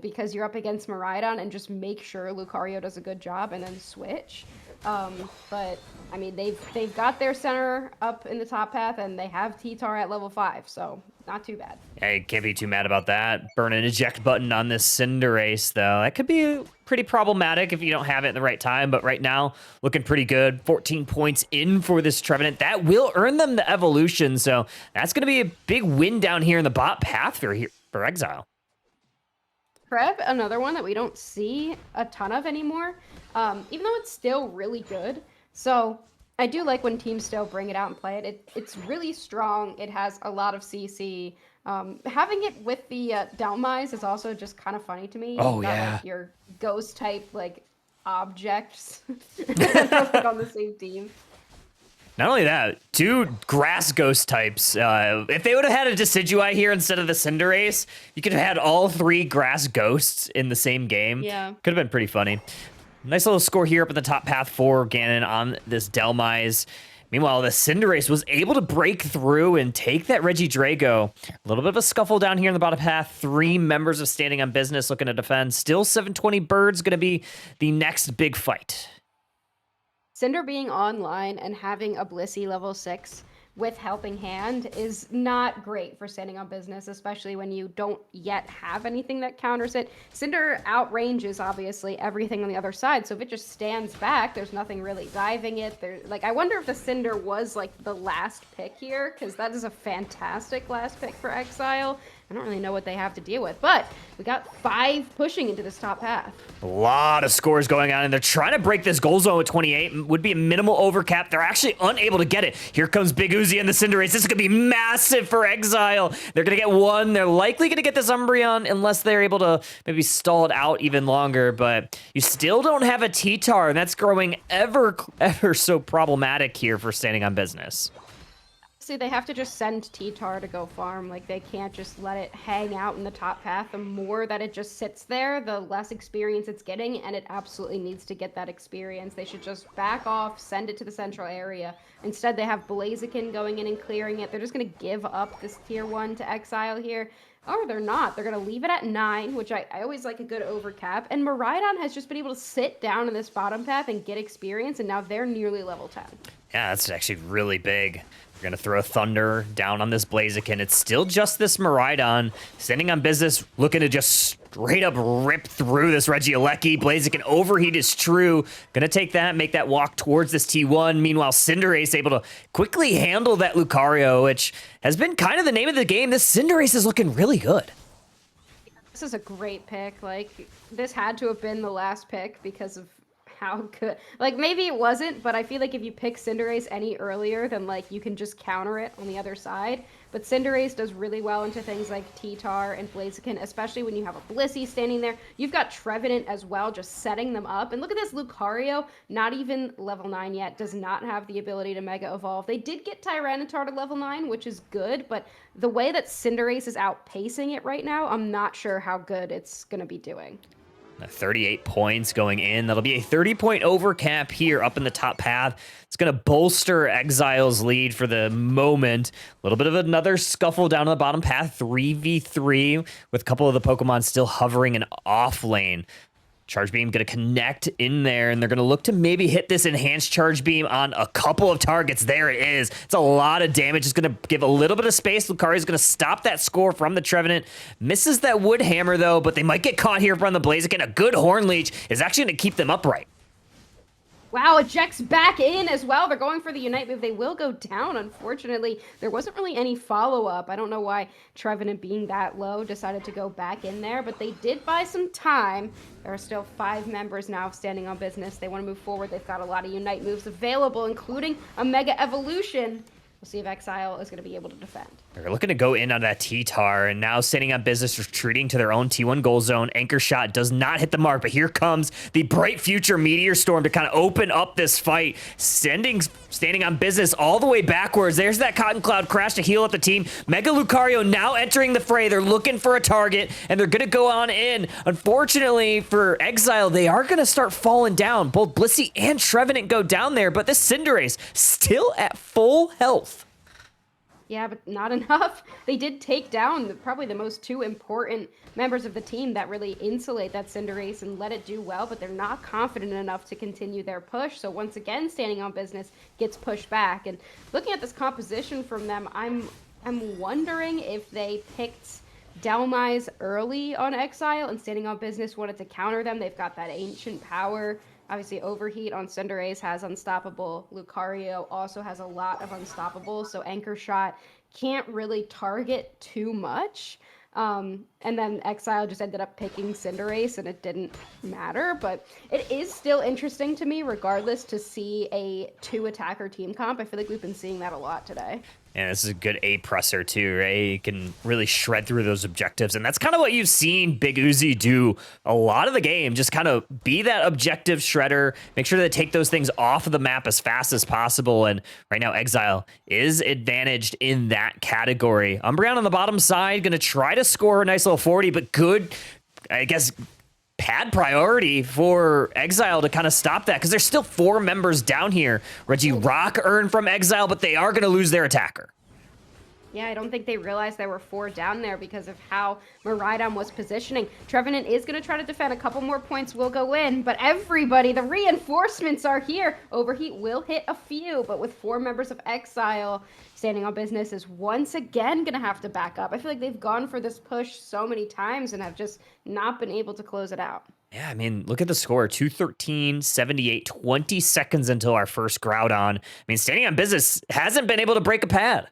because you're up against Miraidon and just make sure Lucario does a good job and then switch. But I mean, they've got their center up in the top path and they have T-Tar at level 5, so not too bad.
Yeah, you can't be too mad about that. Burn an eject button on this Cinderace, though. That could be pretty problematic if you don't have it at the right time, but right now, looking pretty good. 14 points in for this Trevenant. That will earn them the evolution, so that's going to be a big win down here in the bot path for Exile.
Preb, another one that we don't see a ton of anymore, even though it's still really good. So I do like when teams still bring it out and play it. It's really strong. It has a lot of CC. Having it with the Delmise is also just kind of funny to me.
Oh,
You've got,
yeah.
like, your ghost type like objects like, on the same team.
Not only that, 2 grass ghost types. If they would have had a Decidueye here instead of the Cinderace, you could have had all 3 grass ghosts in the same game.
Yeah.
Could have been pretty funny. Nice little score here up at the top path for Ganon on this Delmise. Meanwhile, the Cinderace was able to break through and take that Regidrago. A little bit of a scuffle down here in the bottom path. 3 members of Standing on Business looking to defend. Still 720 birds going to be the next big fight.
Cinder being online and having a Blissey level 6 with Helping Hand is not great for Standing on Business, especially when you don't yet have anything that counters it. Cinder outranges, obviously, everything on the other side, so if it just stands back, there's nothing really diving it. I wonder if the Cinder was, like, the last pick here, because that is a fantastic last pick for Exile, I don't really know what they have to deal with. But we got 5 pushing into this top path.
A lot of scores going on, and they're trying to break this goal zone with 28. Would be a minimal overcap. They're actually unable to get it. Here comes Big Uzi and the Cinderace. This is going to be massive for Exile. They're going to get 1. They're likely going to get this Umbreon unless they're able to maybe stall it out even longer, but you still don't have a T-Tar, and that's growing ever so problematic here for Standing on Business.
See, they have to just send T-Tar to go farm. Like, they can't just let it hang out in the top path. The more that it just sits there, the less experience it's getting, and it absolutely needs to get that experience. They should just back off, send it to the central area. Instead, they have Blaziken going in and clearing it. They're just going to give up this tier 1 to Exile here. Or they're not. They're going to leave it at 9, which I always like a good overcap. And Miraidon has just been able to sit down in this bottom path and get experience, and now they're nearly level 10.
Yeah, that's actually really big. We're going to throw Thunder down on this Blaziken. It's still just this Miraidon. Standing on Business, looking to just straight up rip through this Regieleki. Blaziken overheat is true. Going to take that, make that walk towards this T1. Meanwhile, Cinderace able to quickly handle that Lucario, which has been kind of the name of the game. This Cinderace is looking really good.
This is a great pick. Like, this had to have been the last pick because of how good. Like, maybe it wasn't, but I feel like if you pick Cinderace any earlier, then, like, you can just counter it on the other side. But Cinderace does really well into things like T-Tar and Blaziken, especially when you have a Blissey standing there. You've got Trevenant as well, just setting them up. And look at this Lucario, not even level 9 yet, does not have the ability to Mega Evolve. They did get Tyranitar to level 9, which is good, but the way that Cinderace is outpacing it right now, I'm not sure how good it's going to be doing.
38 points going in. That'll be a 30-point overcap here up in the top path. It's going to bolster Exile's lead for the moment. A little bit of another scuffle down on the bottom path, 3v3, with a couple of the Pokemon still hovering in off lane. Charge Beam going to connect in there, and they're going to look to maybe hit this enhanced Charge Beam on a couple of targets. There it is. It's a lot of damage. It's going to give a little bit of space. Lucario is going to stop that score from the Trevenant. Misses that Wood Hammer, though, but they might get caught here from the Blaziken. A good Horn Leech is actually going to keep them upright.
Wow, ejects back in as well. They're going for the Unite move. They will go down, unfortunately. There wasn't really any follow-up. I don't know why Trevenant, being that low, decided to go back in there, but they did buy some time. There are still 5 members now Standing on Business. They want to move forward. They've got a lot of Unite moves available, including a Mega Evolution. We'll see if Exile is going to be able to defend.
They're looking to go in on that T-Tar, and now Standing on Business, retreating to their own T1 goal zone. Anchor Shot does not hit the mark, but here comes the Bright Future Meteor Storm to kind of open up this fight. Standing on Business all the way backwards. There's that Cotton Cloud Crash to heal up the team. Mega Lucario now entering the fray. They're looking for a target, and they're going to go on in. Unfortunately for Exile, they are going to start falling down. Both Blissey and Trevenant go down there, but this Cinderace still at full health.
Yeah, but not enough. They did take down probably the most 2 important members of the team that really insulate that Cinderace and let it do well, but they're not confident enough to continue their push. So once again, Standing on Business gets pushed back. And looking at this composition from them, I'm wondering if they picked Delmise early on Exile and Standing on Business wanted to counter them. They've got that ancient power. Obviously, Overheat on Cinderace has Unstoppable. Lucario also has a lot of Unstoppable, so Anchor Shot can't really target too much. And then Exile just ended up picking Cinderace, and it didn't matter. But it is still interesting to me, regardless, to see a 2-attacker team comp. I feel like we've been seeing that a lot today.
And this is a good A-presser too, right? You can really shred through those objectives. And that's kind of what you've seen Big Uzi do a lot of the game. Just kind of be that objective shredder. Make sure to take those things off of the map as fast as possible. And right now, Exile is advantaged in that category. Umbreon on the bottom side, going to try to score a nice little 40, but good, I guess, pad priority for Exile to kind of stop that, because there's still 4 members down here. Regirock earned from Exile, but they are going to lose their attacker.
Yeah, I don't think they realized there were 4 down there because of how Miraidon was positioning. Trevenant is going to try to defend. A couple more points will go in, but everybody, the reinforcements are here. Overheat will hit a few, but with 4 members of Exile, Standing on Business is once again going to have to back up. I feel like they've gone for this push so many times and have just not been able to close it out.
Yeah, I mean, look at the score, 213, 78, 20 seconds until our first Groudon. I mean, Standing on Business hasn't been able to break a pad.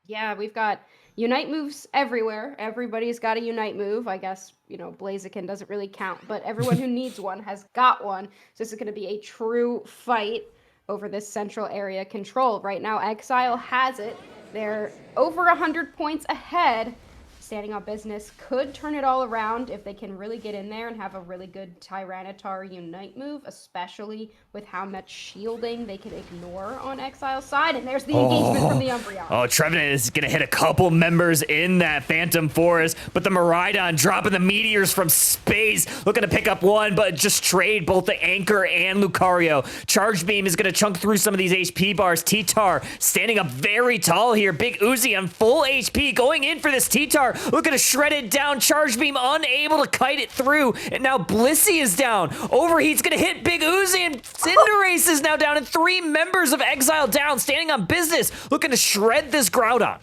Yeah, we've got Unite moves everywhere. Everybody's got a Unite move. I guess, Blaziken doesn't really count, but everyone who needs one has got one. So this is going to be a true fight over this central area control. Right now, Exile has it. They're over 100 points ahead. Standing on business could turn it all around if they can really get in there and have a really good Tyranitar Unite move, especially with how much shielding they can ignore on Exile's side. And there's the engagement from the Umbreon.
Oh, Trevenant is going to hit a couple members in that Phantom Forest, but the Miraidon dropping the meteors from space, looking to pick up one, but just trade both the Anchor and Lucario. Charge Beam is going to chunk through some of these HP bars. T-Tar standing up very tall here. Big Uzi on full HP going in for this T-Tar. Looking to shred it down. Charge Beam unable to kite it through. And now Blissey is down. Overheat's going to hit Big Uzi, and Cinderace is now down. And 3 members of Exile down. Standing on business. Looking to shred this Groudon.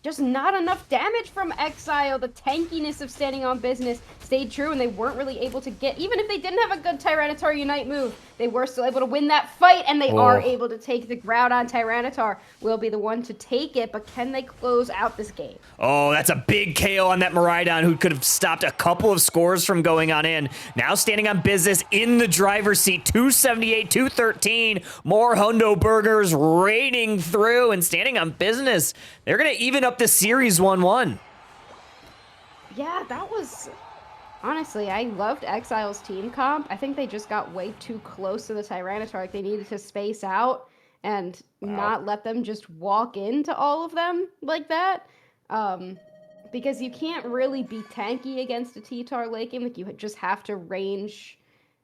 Just not enough damage from Exile. The tankiness of standing on business stayed true, and they weren't really able to get, even if they didn't have a good Tyranitar Unite move, they were still able to win that fight, and they are able to take the Groudon. Tyranitar will be the one to take it, but can they close out this game?
Oh, that's a big KO on that Miraidon, who could have stopped a couple of scores from going on in. Now standing on business in the driver's seat, 278, 213. More Hundo Burgers raining through and standing on business. They're going to even up the series 1-1.
Yeah, that was... Honestly, I loved Exile's team comp. I think they just got way too close to the Tyranitar. Like, they needed to space out and not let them just walk into all of them like that. Because you can't really be tanky against a T-Tar late game. Like, you just have to range...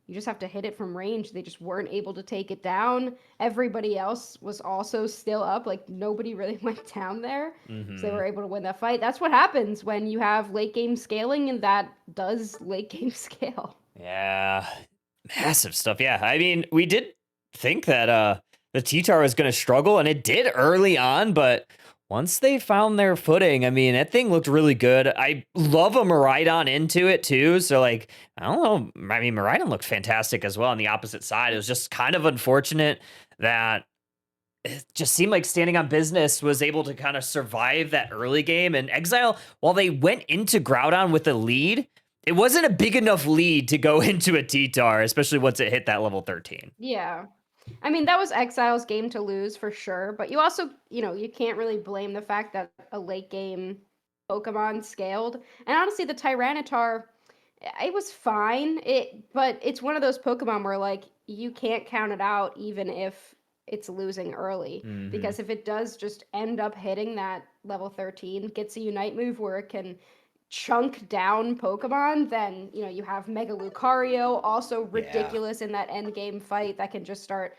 You just have to hit it from range. They just weren't able to take it down. Everybody else was also still up. Like, nobody really went down there. So they were able to win that fight. That's what happens when you have late game scaling, and that does late game scale.
Yeah, massive stuff. Yeah, I mean, we did think that the T-Tar was going to struggle, and it did early on, but once they found their footing, I mean, that thing looked really good. I love a Miraidon into it, too. So, like, I don't know. I mean, Miraidon looked fantastic as well on the opposite side. It was just kind of unfortunate that it just seemed like standing on business was able to kind of survive that early game. And Exile, while they went into Groudon with a lead, it wasn't a big enough lead to go into a T-Tar, especially once it hit that level 13.
Yeah. I mean, that was Exile's game to lose for sure, but you also, you can't really blame the fact that a late game Pokemon scaled. And honestly, the Tyranitar, it was fine, but it's one of those Pokemon where, like, you can't count it out even if it's losing early. Because if it does just end up hitting that level 13, gets a Unite move where it can chunk down Pokemon, then you have Mega Lucario, also ridiculous in that end game fight that can just start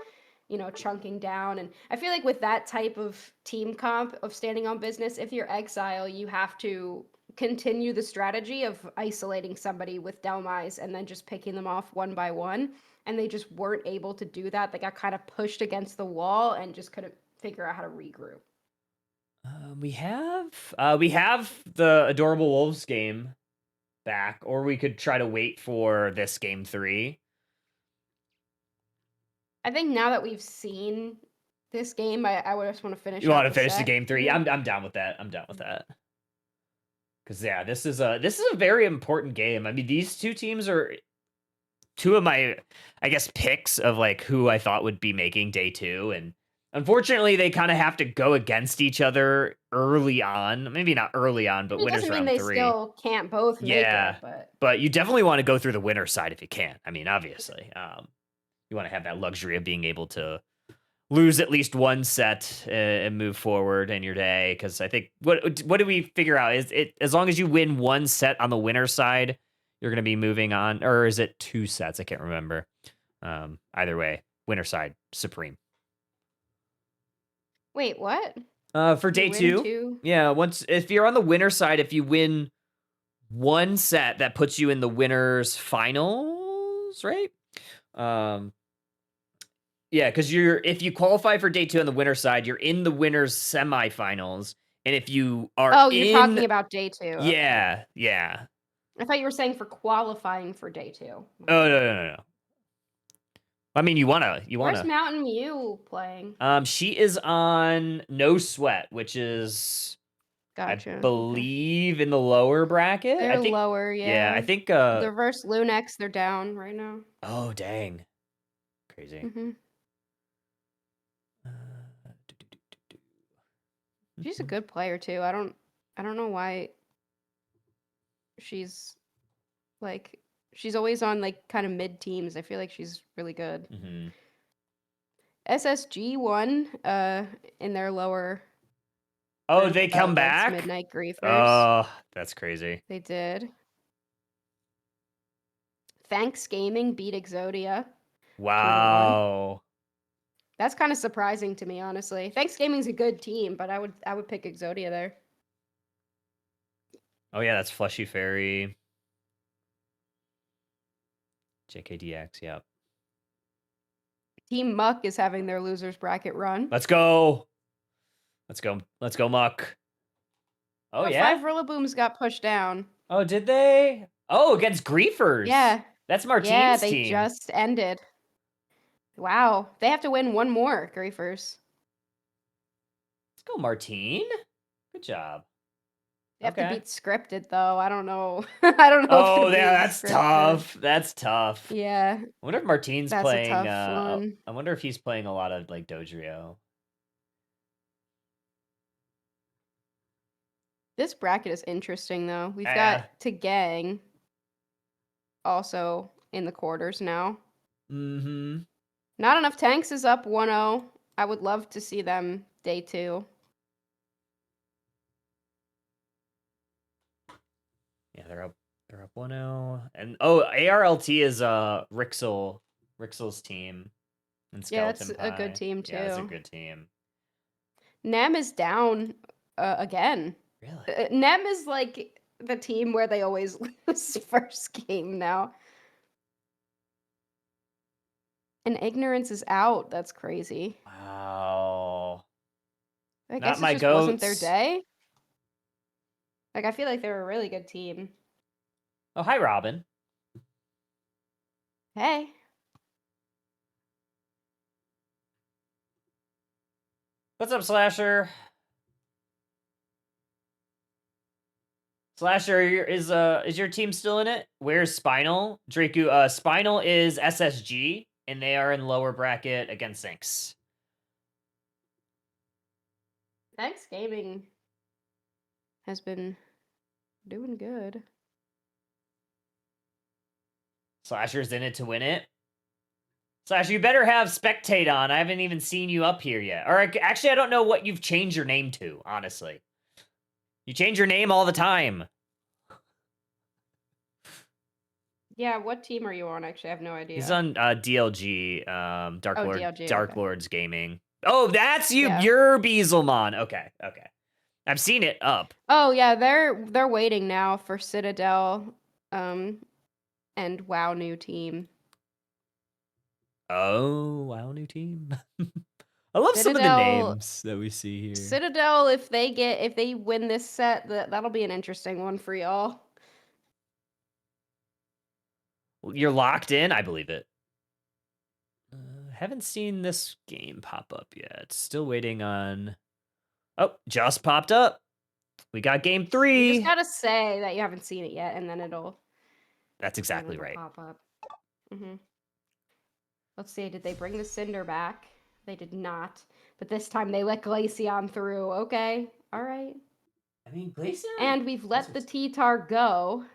chunking down. And I feel like with that type of team comp of standing on business, if you're Exile, you have to continue the strategy of isolating somebody with Delmise and then just picking them off one by one, and they just weren't able to do that. They got kind of pushed against the wall and just couldn't figure out how to regroup.
We have the Adorable Wolves game back, or we could try to wait for this game 3.
I think now that we've seen this game, I would just want to finish.
You want to finish the game 3? I'm down with that. Because this is a very important game. I mean, these two teams are two of my, I guess, picks of like who I thought would be making day 2, and unfortunately, they kind of have to go against each other early on. Maybe not early on, but winners round 3.
They still can't both make it.
But you definitely want to go through the winner's side if you can. I mean, obviously, you want to have that luxury of being able to lose at least one set and move forward in your day. Because I think what do we figure out? Is it as long as you win one set on the winner's side, you're going to be moving on, or is it 2 sets? I can't remember. Either way, winner's side supreme.
Wait, what?
For day 2? Yeah, if you're on the winner side, if you win one set, that puts you in the winner's finals, right? Yeah, because if you qualify for day 2 on the winner side, you're in the winner's semifinals, and if you are
you're talking about day 2.
Yeah, yeah.
I thought you were saying for qualifying for day 2.
Oh no. I mean, you wanna.
Where's Mountain Mew playing?
She is on No Sweat, which is
Gotcha.
I
Okay.
believe in the lower bracket.
They're
I think.
lower,
Yeah,
yeah.
I think.
The reverse Lunex, they're down right now.
Oh dang, crazy.
Hmm
Uh, do, do, do, do, do.
She's a good player too. I don't know why she's like she's always on like kind of mid teams. I feel like she's really good.
Mhm.
SSG won in their lower
Oh,
group
they come
against
back.
Midnight Griefers.
Oh, that's crazy.
They did. Thanks Gaming beat Exodia.
Wow.
That's kind of surprising to me, honestly. Thanks Gaming's a good team, but I would pick Exodia there.
Oh yeah, that's Fleshy Fairy. JKDX, yep.
Team Muck is having their losers bracket run.
Let's go. Let's go. Let's go, Muck. Oh, yeah?
5 Rillabooms got pushed down.
Oh, did they? Oh, against Griefers.
Yeah.
That's Martine's
Yeah, they
team.
just ended. Wow. They have to win one more, Griefers.
Let's go, Martine. Good job.
They have to
Okay.
beat Scripted, though. I don't know. I don't know.
Oh,
if they're
yeah,
beating
that's
Scripted.
tough. That's tough.
Yeah.
I wonder if Martine's
That's a
playing.
tough one.
I wonder if he's playing a lot of like Dojrio.
This bracket is interesting, though. We've
Yeah.
got Tagang also in the quarters now.
Mm-hmm.
Not Enough Tanks is up 1-0. I would love to see them day 2.
Yeah, they're up 1-0. And ARLT is Rixel's team. And
Yeah,
Skeleton
that's a good
Pie.
team,
Yeah, it's a
too.
good team.
Nem is down again.
Really?
Nem is like the team where they always lose first game now. And Ignorance is out. That's crazy.
Wow.
I
Not
guess it
my
just wasn't their
goats.
day. Like, I feel like they're a really good team.
Oh, hi, Robin.
Hey.
What's up, Slasher? Slasher, is your team still in it? Where's Spinal? Draku, Spinal is SSG, and they are in lower bracket against Zinx.
Thanks Gaming has been doing good.
Slasher's in it to win it. Slasher, you better have Spectate on. I haven't even seen you up here yet. Or actually, I don't know what you've changed your name to, honestly. You change your name all the time.
Yeah, what team are you on? Actually, I have no idea.
He's on DLG,
DLG,
Dark
okay.
Lords Gaming. Oh, that's you.
Yeah.
You're Beazelmon. Okay. I've seen it up.
Oh yeah, they're waiting now for Citadel, and WoW new team.
Oh, wow, new team. I love some of the
Citadel-
names that we see here.
Citadel, if they win this set, that'll be an interesting one for y'all.
You're locked in? I believe it. Haven't seen this game pop up yet. Still waiting on... Oh, just popped up. We got game 3.
You just gotta say that you haven't seen it yet, and then it'll.
That's exactly right.
Pop up. Let's see. Did they bring the Cinder back? They did not. But this time they let Glaceon through. Okay. All right.
I mean, Glaceon...
And we've let the T-Tar go.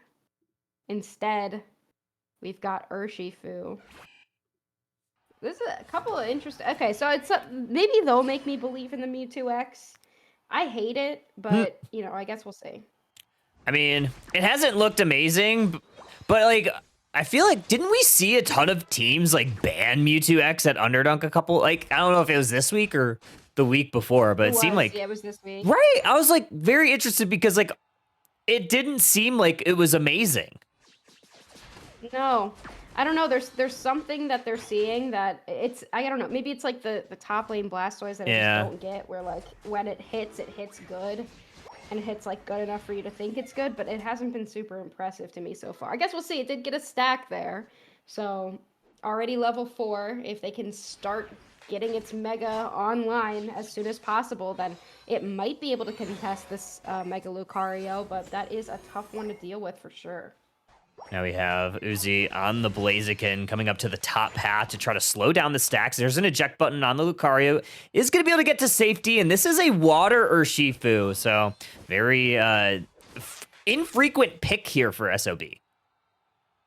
Instead, we've got Urshifu. This is a couple of interesting... Okay, so it's maybe they'll make me believe in the Mewtwo X. I hate it, but, I guess we'll see.
I mean, it hasn't looked amazing, but, like, I feel like, didn't we see a ton of teams, like, ban Mewtwo X at Underdunk a couple... Like, I don't know if it was this week or the week before, but it seemed like...
Yeah, it was this week.
Right? I was, like, very interested because, like, it didn't seem like it was amazing.
No. I don't know. There's something that they're seeing that I don't know. Maybe it's like the top lane Blastoise that I just don't get, where like when it hits good, and it hits like good enough for you to think it's good, but it hasn't been super impressive to me so far. I guess we'll see. It did get a stack there, so already level 4. If they can start getting its Mega online as soon as possible, then it might be able to contest this Mega Lucario, but that is a tough one to deal with for sure.
Now we have Uzi on the Blaziken coming up to the top path to try to slow down the stacks. There's an eject button on the Lucario. Is going to be able to get to safety, and this is a water Urshifu, so very infrequent pick here for SOB.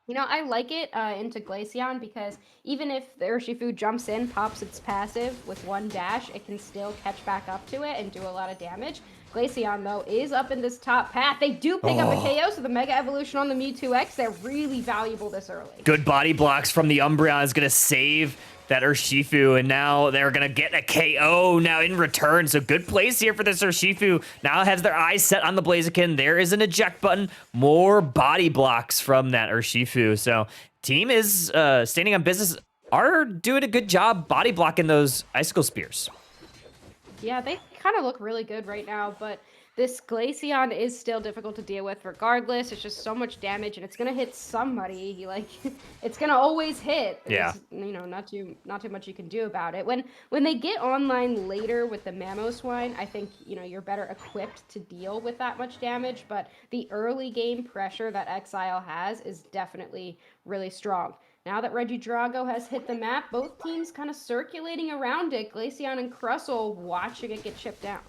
You know, I like it into Glaceon because even if the Urshifu jumps in, pops its passive with one dash, it can still catch back up to it and do a lot of damage. Glaceon, though, is up in this top path. They do pick up a KO, so the Mega Evolution on the Mewtwo X, they're really valuable this early.
Good body blocks from the Umbreon is going to save that Urshifu, and now they're going to get a KO now in return. So good place here for this Urshifu. Now has their eyes set on the Blaziken. There is an eject button. More body blocks from that Urshifu. So team is standing on business, are doing a good job body blocking those Icicle Spears.
Yeah, they kind of look really good right now, but this Glaceon is still difficult to deal with regardless. It's just so much damage, and it's gonna hit somebody. It's gonna always hit.
Yeah.
There's, not too much you can do about it. When they get online later with the Mamoswine, I think you're better equipped to deal with that much damage. But the early game pressure that Exile has is definitely really strong. Now that Regidrago has hit the map, both teams kind of circulating around it. Glaceon and Crustle watching it get chipped down.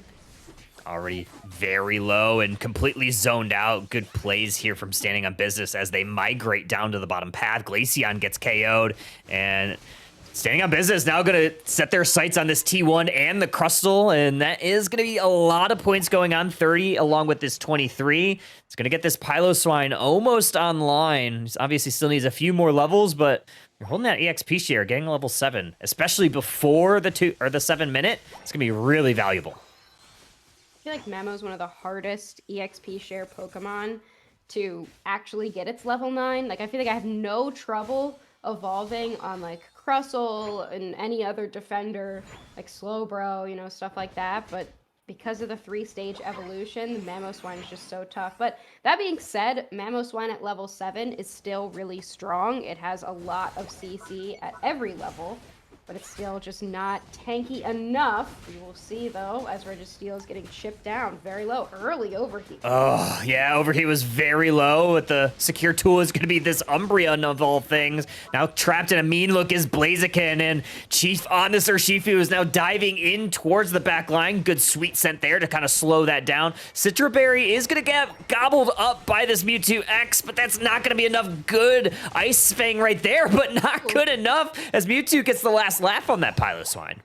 Already very low and completely zoned out. Good plays here from Standing on Business as they migrate down to the bottom path. Glaceon gets KO'd, and Standing on Business now going to set their sights on this T1 and the Crustle, and that is going to be a lot of points going on, 30 along with this 23. It's going to get this Piloswine almost online. He obviously still needs a few more levels, but you're holding that EXP share, getting a level 7, especially before the 7 minute. It's going to be really valuable.
I feel like Mamo is one of the hardest EXP share Pokemon to actually get its level 9. I feel like I have no trouble evolving on Crustle and any other defender like Slowbro, stuff like that. But because of the 3-stage evolution, the Mamoswine is just so tough. But that being said, Mamoswine at level 7 is still really strong. It has a lot of CC at every level, but it's still just not tanky enough. You will see, though, as Registeel is getting chipped down very low. Early overheat.
Oh, yeah, overheat was very low. With the secure tool is going to be this Umbreon of all things. Now trapped in a mean look is Blaziken, and Chief on this Urshifu is now diving in towards the back line. Good sweet scent there to kind of slow that down. Citra Berry is going to get gobbled up by this Mewtwo X, but that's not going to be enough. Good Ice Fang right there, but not good enough as Mewtwo gets the last laugh on that Piloswine.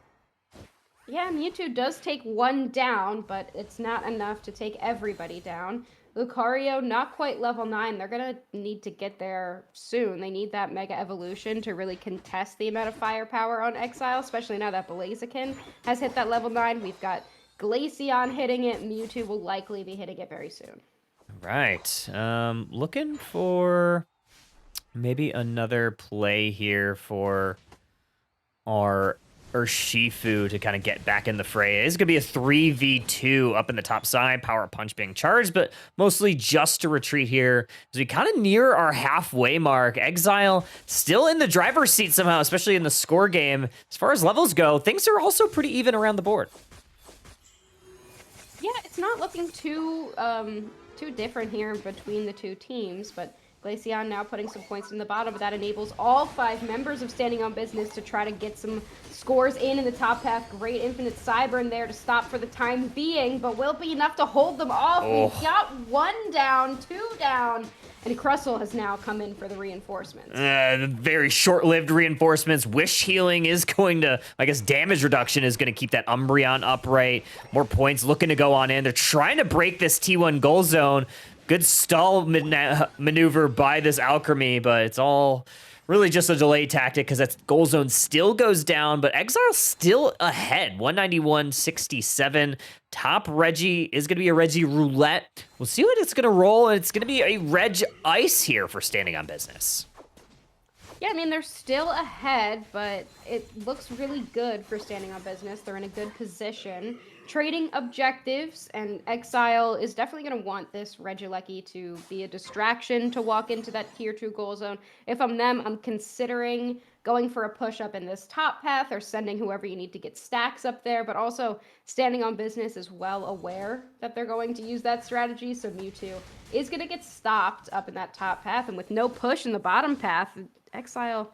Yeah, Mewtwo does take one down, but it's not enough to take everybody down. Lucario, not quite level 9. They're going to need to get there soon. They need that Mega Evolution to really contest the amount of firepower on Exile, especially now that Blaziken has hit that level 9. We've got Glaceon hitting it. Mewtwo will likely be hitting it very soon.
Right. Looking for maybe another play here for our Urshifu to kind of get back in the fray. It is going to be a 3v2 up in the top side, Power Punch being charged, but mostly just to retreat here as we kind of near our halfway mark. Exile still in the driver's seat somehow, especially in the score game. As far as levels go, things are also pretty even around the board.
Yeah, it's not looking too different here between the two teams, but Glaceon now putting some points in the bottom, but that enables all 5 members of Standing on Business to try to get some scores in the top path. Great Infinite Cybern there to stop for the time being, but will it be enough to hold them off?
Oh.
We've got 1 down, 2 down, and Crustle has now come in for the reinforcements.
Very short-lived reinforcements. Wish healing is going to, damage reduction is going to keep that Umbreon upright. More points looking to go on in. They're trying to break this T1 goal zone. Good stall maneuver by this Alchemy, but it's all really just a delay tactic because that goal zone still goes down, but Exile's still ahead, 191-67. Top Reggie is going to be a Reggie Roulette. We'll see what it's going to roll, and it's going to be a Reg Ice here for Standing on Business.
Yeah, they're still ahead, but it looks really good for Standing on Business. They're in a good position. Trading objectives, and Exile is definitely going to want this Regieleki to be a distraction to walk into that tier 2 goal zone. If I'm them, I'm considering going for a push up in this top path or sending whoever you need to get stacks up there, but also Standing on Business is well aware that they're going to use that strategy, so Mewtwo is going to get stopped up in that top path, and with no push in the bottom path, Exile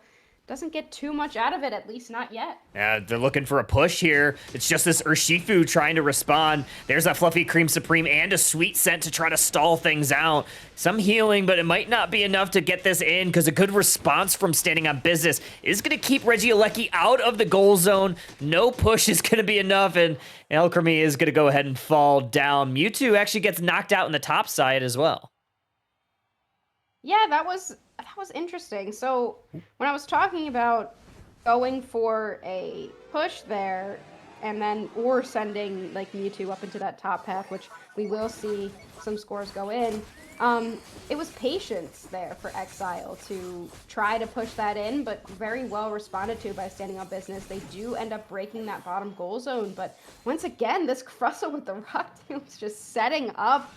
doesn't get too much out of it, at least not yet.
Yeah, they're looking for a push here. It's just this Urshifu trying to respond. There's a Fluffy Cream Supreme and a Sweet Scent to try to stall things out. Some healing, but it might not be enough to get this in because a good response from Standing on Business is going to keep Regieleki out of the goal zone. No push is going to be enough, and Alchemy is going to go ahead and fall down. Mewtwo actually gets knocked out in the top side as well.
Yeah, that was interesting. So when I was talking about going for a push there and then or sending like Mewtwo up into that top path, which we will see some scores go in, it was patience there for Exile to try to push that in, but very well responded to by Standing on Business. They do end up breaking that bottom goal zone, but once again, this Crustle with the Rock Tomb is just setting up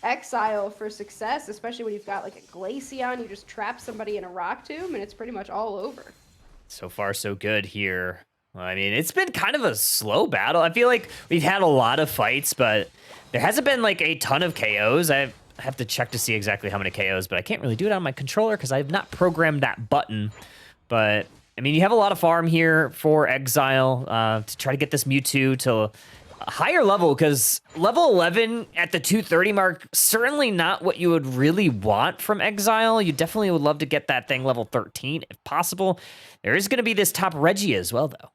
Exile for success, especially when you've got like a Glaceon. You just trap somebody in a Rock Tomb and it's pretty much all over.
So far, so good here. I mean, it's been kind of a slow battle. I feel like we've had a lot of fights, but there hasn't been like a ton of KOs. I have to check to see exactly how many KOs, but I can't really do it on my controller because I have not programmed that button. But I mean, you have a lot of farm here for Exile to try to get this Mewtwo to a higher level, because level 11 at the 230 mark, certainly not what you would really want from Exile. You definitely would love to get that thing level 13 if possible. There is going to be this top Reggie as well, though.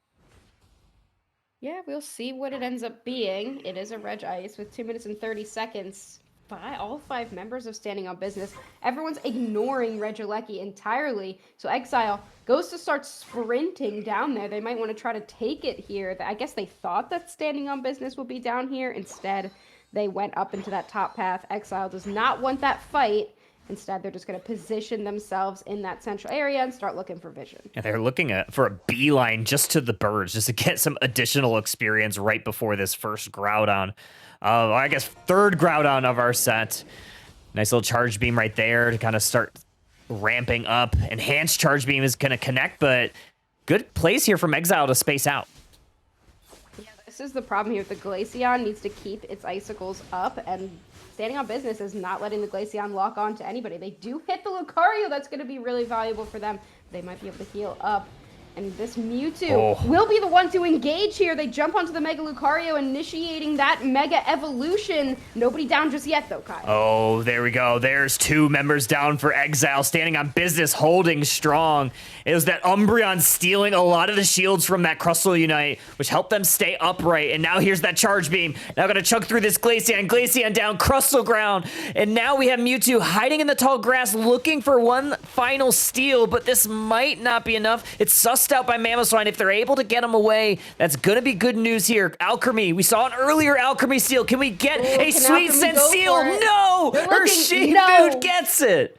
Yeah, we'll see what it ends up being. It is a Reg Ice with 2 minutes and 30 seconds. By all 5 members of Standing on Business. Everyone's ignoring Regieleki entirely. So Exile goes to start sprinting down there. They might want to try to take it here. I guess they thought that Standing on Business would be down here. Instead, they went up into that top path. Exile does not want that fight. Instead, they're just going to position themselves in that central area and start looking for vision.
Yeah, they're looking for a beeline just to the birds, just to get some additional experience right before this first Groudon. I guess third Groudon of our set. Nice little Charge Beam right there to kind of start ramping up. Enhanced Charge Beam is going to connect, but good plays here from Exile to space out.
Yeah, this is the problem here. The Glaceon needs to keep its icicles up, and Standing on Business is not letting the Glaceon lock on to anybody. They do hit the Lucario. That's going to be really valuable for them. They might be able to heal up. And this Mewtwo will be the one to engage here. They jump onto the Mega Lucario, initiating that Mega Evolution. Nobody down just yet, though, Kyle.
Oh, there we go. There's 2 members down for Exile. Standing on Business, holding strong. It was that Umbreon stealing a lot of the shields from that Crustle Unite, which helped them stay upright. And now here's that Charge Beam. Now gonna chunk through this Glaceon. Glaceon down, Crustle ground. And now we have Mewtwo hiding in the tall grass, looking for one final steal, but this might not be enough. It's sussed out by Mamoswine. If they're able to get him away, that's gonna be good news here. Alchemy, we saw an earlier Alchemy steal. Can we get a Sweet Scent steal? No! Urshifu gets it!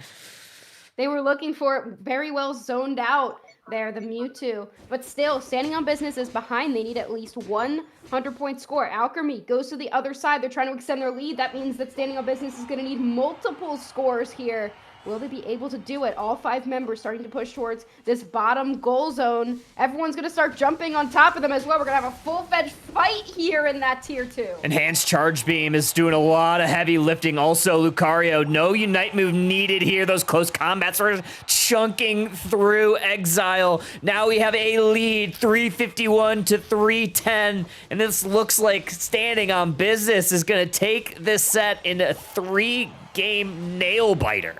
They were looking for it, very well zoned out there, the Mewtwo. But still, Standing on Business is behind. They need at least 100-point score. Alchemy goes to the other side. They're trying to extend their lead. That means that Standing on Business is going to need multiple scores here. Will they be able to do it? All 5 members starting to push towards this bottom goal zone. Everyone's going to start jumping on top of them as well. We're going to have a full-fledged fight here in that tier 2.
Enhanced Charge Beam is doing a lot of heavy lifting. Also, Lucario, no Unite move needed here. Those close combats are chunking through Exile. Now we have a lead, 351 to 310. And this looks like Standing on Business is going to take this set in a 3-game nail-biter.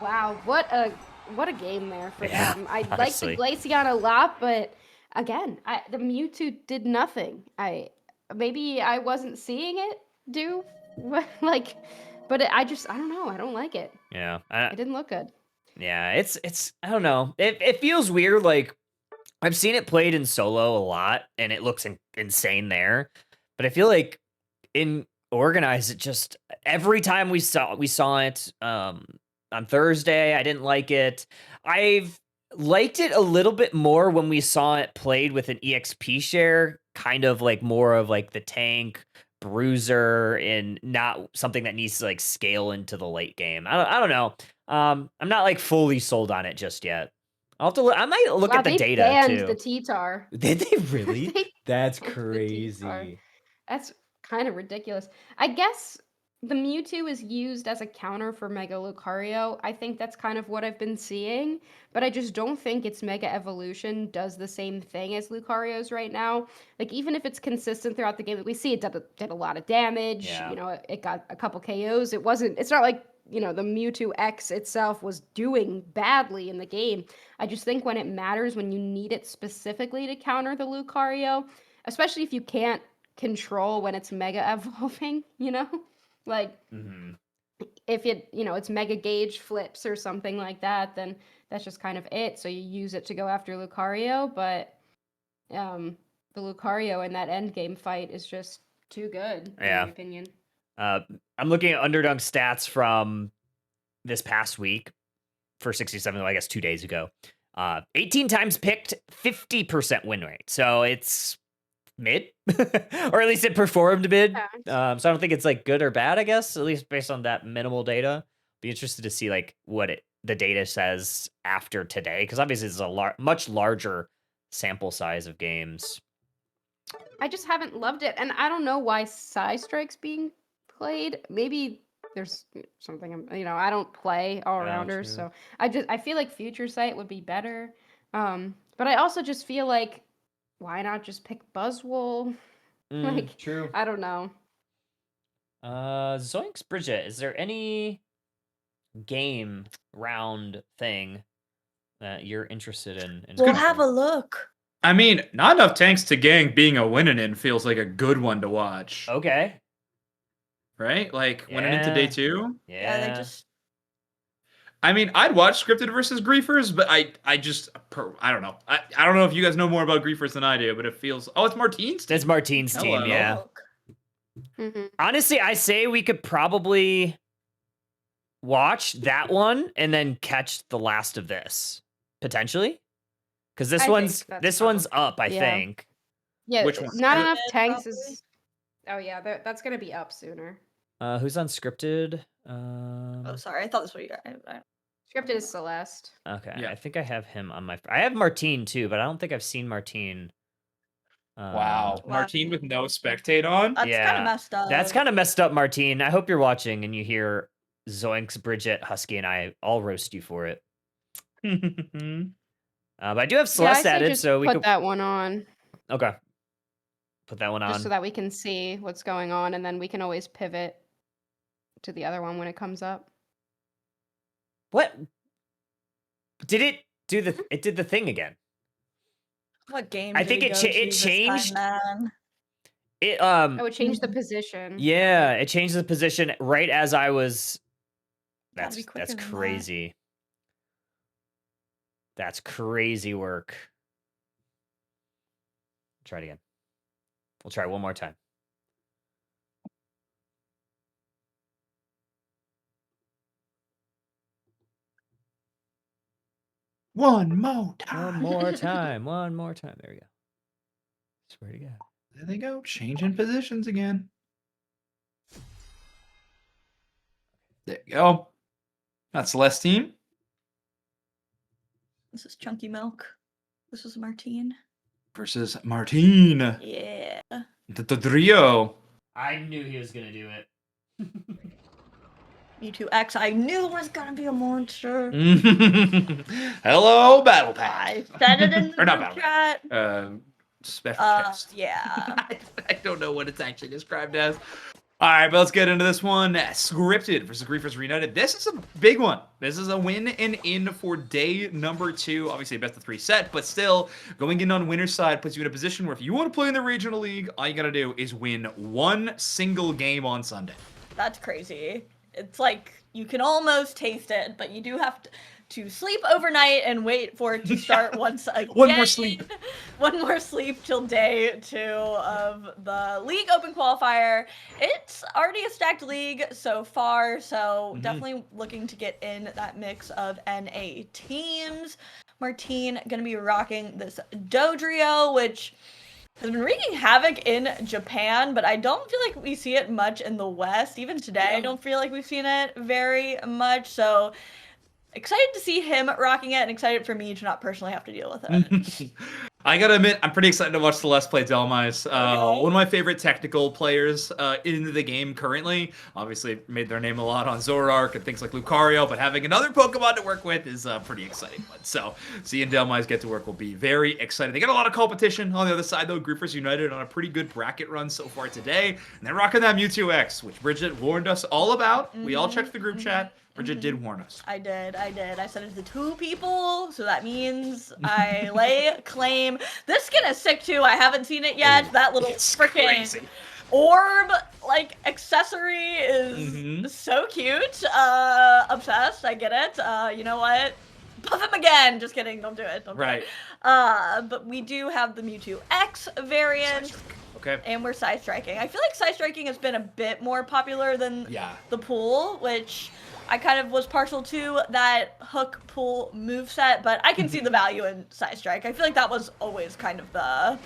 Wow, what a game there for them. I like the
honestly.
Glaceon a lot, but again, the Mewtwo did nothing. Maybe I wasn't seeing it do like, but I don't know. I don't like it.
Yeah.
It didn't look good.
Yeah, it's I don't know. It feels weird. Like, I've seen it played in solo a lot, and it looks insane there. But I feel like in organized, it just every time we saw it on Thursday, I didn't like it. I've liked it a little bit more when we saw it played with an EXP share, kind of like more of like the tank bruiser and not something that needs to like scale into the late game. I don't know. I'm not like fully sold on it just yet. I'll have to look. I might look
Wow,
at the
they
data
banned
too.
the T-Tar.
Did they really?
They
That's
banned the T-Tar.
crazy.
That's kind of ridiculous. I guess the Mewtwo is used as a counter for Mega Lucario. I think that's kind of what I've been seeing, but I just don't think its Mega Evolution does the same thing as Lucario's right now. Like, even if it's consistent throughout the game, like we see it did a lot of damage.
Yeah.
You know, it got a couple KOs. It's not like, you know, the Mewtwo X itself was doing badly in the game. I just think when it matters, when you need it specifically to counter the Lucario, especially if you can't control when it's Mega Evolving, you know? Like,
Mhm.
if it's Mega Gauge flips or something like that, then that's just kind of it. So you use it to go after Lucario, but the Lucario in that end game fight is just too good, in
Yeah.
my opinion.
I'm looking at Underdog stats from this past week for 67, I guess 2 days ago. 18 times picked, 50% win rate. So it's mid, or at least it performed mid.
Yeah.
So I don't think it's like good or bad, I guess, at least based on that minimal data. Be interested to see like what the data says after today, because obviously it's a much larger sample size of games.
I just haven't loved it, and I don't know why Strike's being played. Maybe there's something, I don't play all rounders,
true.
so I feel like Future Sight would be better. But I also just feel like, why not just pick Buzzwole? Like,
True.
I don't know.
Zoinks Bridget, is there any game round thing that you're interested in?
We'll have a look.
I mean, not enough tanks to gang being a winning in feels like a good one to watch.
Okay.
Right? Like winning into day 2.
Yeah.
They just.
I mean, I'd watch Scripted versus Griefers, but I don't know. I don't know if you guys know more about Griefers than I do, but it feels. Oh, it's Martine's team.
That's Martine's team,
Hello.
yeah.
Mhm.
Honestly, I say we could probably watch that one and then catch the last of this potentially, because this
I
one's
think that's
one's up. I
yeah.
think.
Yeah,
Which one?
not enough
Scripted,
tanks
probably?
is. Oh yeah, that's gonna be up sooner.
Who's unscripted?
Oh, sorry. I thought this was what you.
Scripted is Celeste.
Okay,
Yeah.
I think I have him on my. I have Martine too, but I don't think I've seen Martine.
Wow.
Wow.
Martine with no spectate on.
That's kind
Yeah,
of messed up.
That's kind of messed up, Martine. I hope you're watching and you hear Zoinks, Bridget, Husky, and I all roast you for it. But I do have Celeste
yeah, I say
added,
just
so we
put
could.
that one on.
Okay. Put that one on.
Just so that we can see what's going on, and then we can always pivot to the other one when it comes up.
What? Did it do the? It did the thing again.
What game?
I
did
think
we
it
go
cha-
to
it
this
changed-
time, man?
It
Oh, it changed the position.
Yeah, it changed the position right as I was.
Gotta
That's
be quicker than that.
crazy. That's crazy work. Try it again. We'll try one more time.
One more time.
One more time. One more time. There we go. Swear to God.
There they go. Changing positions again. There you go.
That's Celeste team.
This is Chunky Milk. This is Martine.
Versus Martine.
Yeah.
The trio.
I knew he was gonna do it.
Mewtwo I knew it was gonna be a monster.
Hello, Battle Pack.
I said it in the
Or not
group
Battle
chat.
Special chest.
Yeah.
I don't know what it's actually described as. All right, but let's get into this one. Scripted versus Griefers Reunited. This is a big one. This is a win and in for day number 2. Obviously, a best of 3 set, but still, going in on winner's side puts you in a position where if you want to play in the regional league, all you got to do is win one single game on Sunday.
That's crazy. It's like you can almost taste it, but you do have to sleep overnight and wait for it to start once again.
One more sleep.
One more sleep till day 2 of the league open qualifier. It's already a stacked league so far, so definitely looking to get in that mix of NA teams. Martine gonna be rocking this Dodrio, which has been wreaking havoc in Japan, but I don't feel like we see it much in the West. Even today, I don't feel like we've seen it very much. So excited to see him rocking it and excited for me to not personally have to deal with it.
I gotta admit, I'm pretty excited to watch Celeste play Delmise. One of my favorite technical players in the game currently. Obviously, made their name a lot on Zoroark and things like Lucario, but having another Pokemon to work with is a pretty exciting one. So, seeing Delmise get to work will be very exciting. They got a lot of competition on the other side, though. Griefers United on a pretty good bracket run so far today. And they're rocking that Mewtwo X, which Bridget warned us all about. We all checked the group chat. Bridget did warn us.
I did. I said it's the 2 people, so that means I lay claim. This skin is sick too. I haven't seen it yet.
Ooh,
that little freaking orb like accessory is so cute. Obsessed. I get it. You know what? Puff him again. Just kidding. Don't do it. Don't do it. But we do have the Mewtwo X variant.
Okay.
And we're side striking. I feel like side striking has been a bit more popular than the pool, which I kind of was partial to that hook pull moveset, but I can see the value in side strike. I feel like that was always kind of the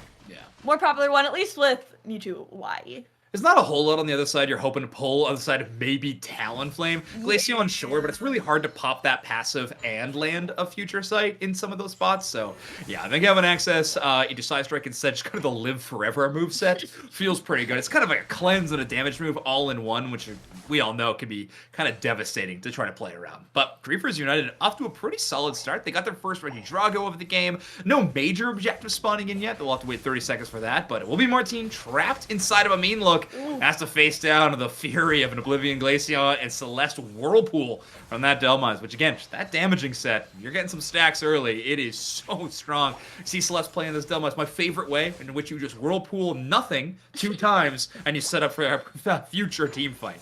more popular one, at least with Mewtwo Y.
There's not a whole lot on the other side you're hoping to pull on the side of maybe Talonflame. Glaceon, sure, but it's really hard to pop that passive and land a Future Sight in some of those spots. So, yeah, I think having access into Side Strike instead, just kind of the Live Forever moveset feels pretty good. It's kind of like a cleanse and a damage move all in one, which we all know can be kind of devastating to try to play around. But Griefers United off to a pretty solid start. They got their first Regidrago of the game. No major objective spawning in yet. They'll have to wait 30 seconds for that, but it will be Martine trapped inside of a mean look. Has to face down the fury of an Oblivion Glaceon and Celeste Whirlpool from that Delmise, which again, that damaging set, you're getting some stacks early. It is so strong. See Celeste playing this Delmise, my favorite way in which you just Whirlpool nothing 2 times and you set up for a future team fight.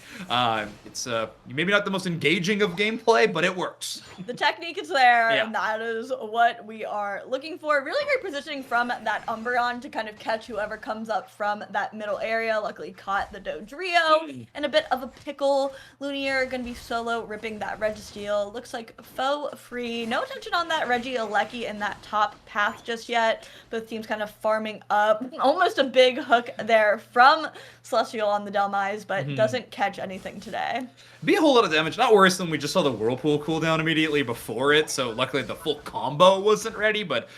It's maybe not the most engaging of gameplay, but it works.
The technique is there, and that is what we are looking for. Really great positioning from that Umbreon to kind of catch whoever comes up from that middle area. Luckily caught the Dodrio and a bit of a pickle. Lumiere gonna be solo ripping that Registeel. Looks like foe free. No attention on that Regieleki in that top path just yet. Both teams kind of farming up. Almost a big hook there from Celestial on the Delmise, but doesn't catch anything today.
Be a whole lot of damage, not worse than we just saw the Whirlpool cooldown immediately before it, so luckily the full combo wasn't ready, but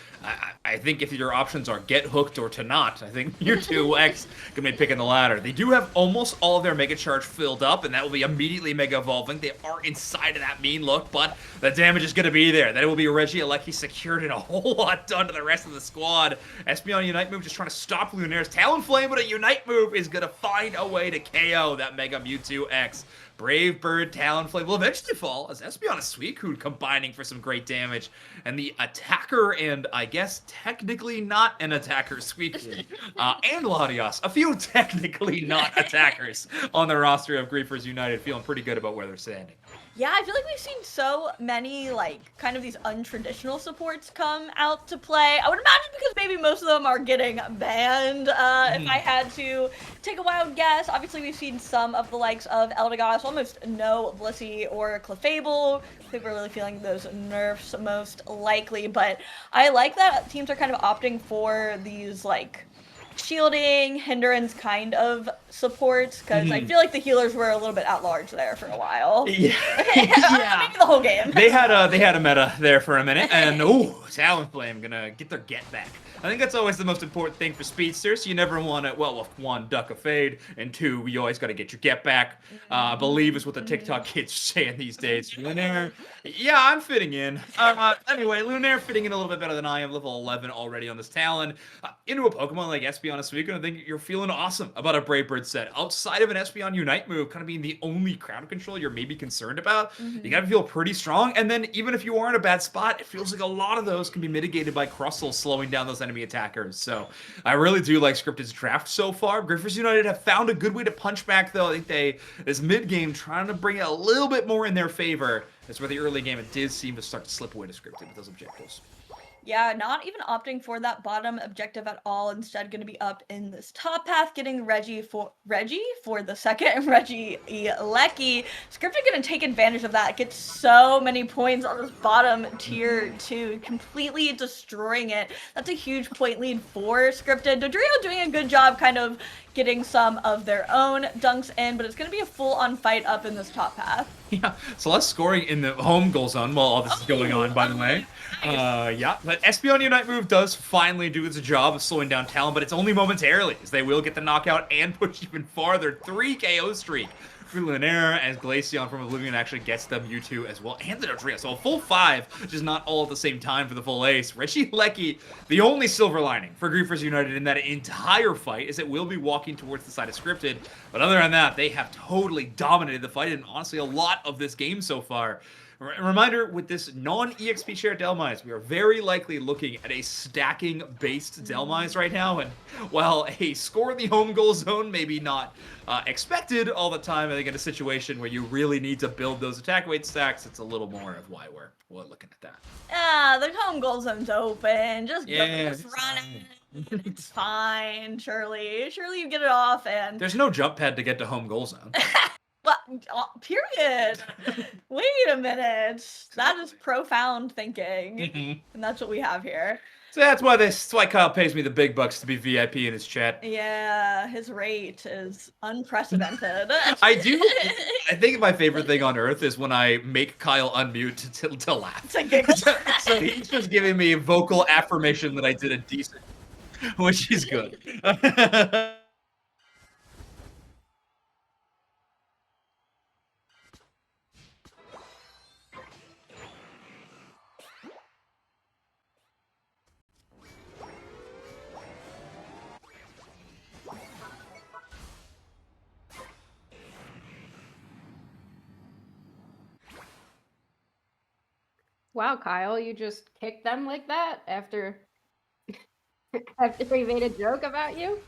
I think if your options are get hooked or to not, I think Mewtwo X gonna be picking the latter. They do have almost all of their Mega Charge filled up, and that will be immediately Mega Evolving. They are inside of that mean look, but the damage is gonna be there. Then it will be Regieleki secured and a whole lot done to the rest of the squad. Espeon Unite move just trying to stop Lunaire's Talonflame, but a Unite move is gonna find a way to KO that Mega Mewtwo X. Brave Bird Talonflame will eventually fall as Espeon and Suicune combining for some great damage. And the attacker and I guess technically not an attacker Suicune and Latios, a few technically not attackers on the roster of Griefers United, feeling pretty good about where they're standing.
Yeah, I feel like we've seen so many, like, kind of these untraditional supports come out to play. I would imagine because maybe most of them are getting banned, if I had to take a wild guess. Obviously, we've seen some of the likes of Eldegoss, almost no Blissey or Clefable. I think we're really feeling those nerfs most likely, but I like that teams are kind of opting for these, like, shielding, hindrance kind of supports, because I feel like the healers were a little bit at large there for a while.
Yeah.
Maybe the whole game.
They had a meta there for a minute, and Talonflame gonna get their get back. I think that's always the most important thing for speedsters. You never want to, well, one, duck a fade, and 2, you always got to get your get back. I believe is what the TikTok kids are saying these days. Lunaire, yeah, I'm fitting in. Anyway, Lunaire fitting in a little bit better than I am. Level 11 already on this Talon. Into a Pokemon like Espeon and Suicune, I think you're feeling awesome about a Brave Bird set. Outside of an Espeon Unite move, kind of being the only crowd control you're maybe concerned about, you got to feel pretty strong. And then even if you are in a bad spot, it feels like a lot of those can be mitigated by Crustle slowing down those enemy attackers. So I really do like Scripted's draft so far. Griffers United have found a good way to punch back, though. I think this mid-game, trying to bring it a little bit more in their favor. That's where the early game, it did seem to start to slip away to Scripted with those objectives.
Yeah, not even opting for that bottom objective at all. Instead, going to be up in this top path, getting Reggie for the second Regieleki. Scripted going to take advantage of that. Get so many points on this bottom tier 2, completely destroying it. That's a huge point lead for Scripted. Dodrio doing a good job kind of getting some of their own dunks in, but it's going to be a full-on fight up in this top path.
Yeah, so less scoring in the home goal zone while all this is going on, by the way. Yeah, but Espeon Unite move does finally do its job of slowing down Talon, but it's only momentarily, as they will get the knockout and push even farther. 3 KO streak for Lunaire, as Glaceon from Oblivion actually gets the Mewtwo as well, and the Dodrio. So a full 5, just not all at the same time for the full ace. Reggie Lecky, the only silver lining for Griefers United in that entire fight is it will be walking towards the side of Scripted, but other than that, they have totally dominated the fight, and honestly, a lot of this game so far. A reminder, with this non-EXP share Delmise, we are very likely looking at a stacking-based Delmise right now, and while a score in the home goal zone maybe not expected all the time, I think in a situation where you really need to build those attack weight stacks, it's a little more of why we're looking at that.
The home goal zone's open. Just
Yeah,
run it. It's fine, Shirley. Surely you get it off, and
There's no jump pad to get to home goal zone.
But, period. Wait a minute. That is profound thinking. And that's what we have here.
So that's why Kyle pays me the big bucks to be VIP in his chat.
Yeah, his rate is unprecedented.
I think my favorite thing on earth is when I make Kyle unmute to laugh.
It's a giggle.
So he's just giving me vocal affirmation that I did a decent, which is good.
Wow, Kyle, you just kicked them like that after we made a joke about you?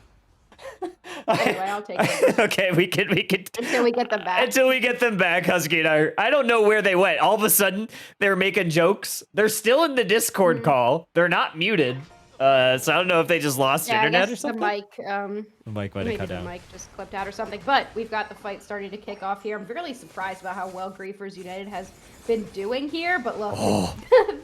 Anyway, I'll take it.
Okay, we can
Until we get them back.
until we get them back, Husky and I don't know where they went. All of a sudden, they were making jokes. They're still in the Discord call. They're not muted. So I don't know if they just lost
Yeah, I
internet or
guess
something.
the mic,
The mic might have
maybe
cut
the
out.
mic just clipped out or something. But we've got the fight starting to kick off here. I'm really surprised about how well Griefers United has been doing here. But look,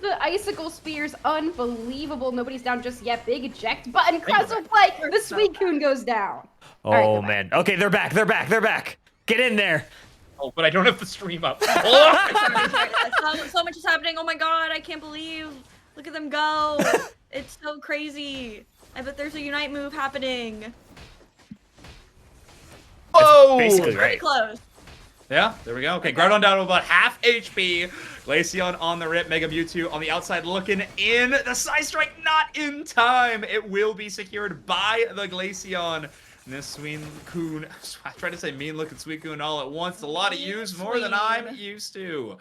the Icicle Spear's unbelievable. Nobody's down just yet. Big eject button. Crustle play. The Suicune goes down.
Oh,
All right, go back.
man. Okay, they're back. They're back. They're back. Get in there.
Oh, but I don't have the stream up.
Sorry. So much is happening. Oh my god, I can't believe. Look at them go. It's so crazy. I bet there's a Unite move happening.
Whoa!
Basically
Pretty
right.
close.
Yeah, there we go. Okay, Groudon down to about half HP. Glaceon on the rip. Mega Mewtwo on the outside looking in. The side strike not in time. It will be secured by the Glaceon. And this Suicune, I tried to say mean-looking Suicune all at once. A lot of use, more than I'm used to.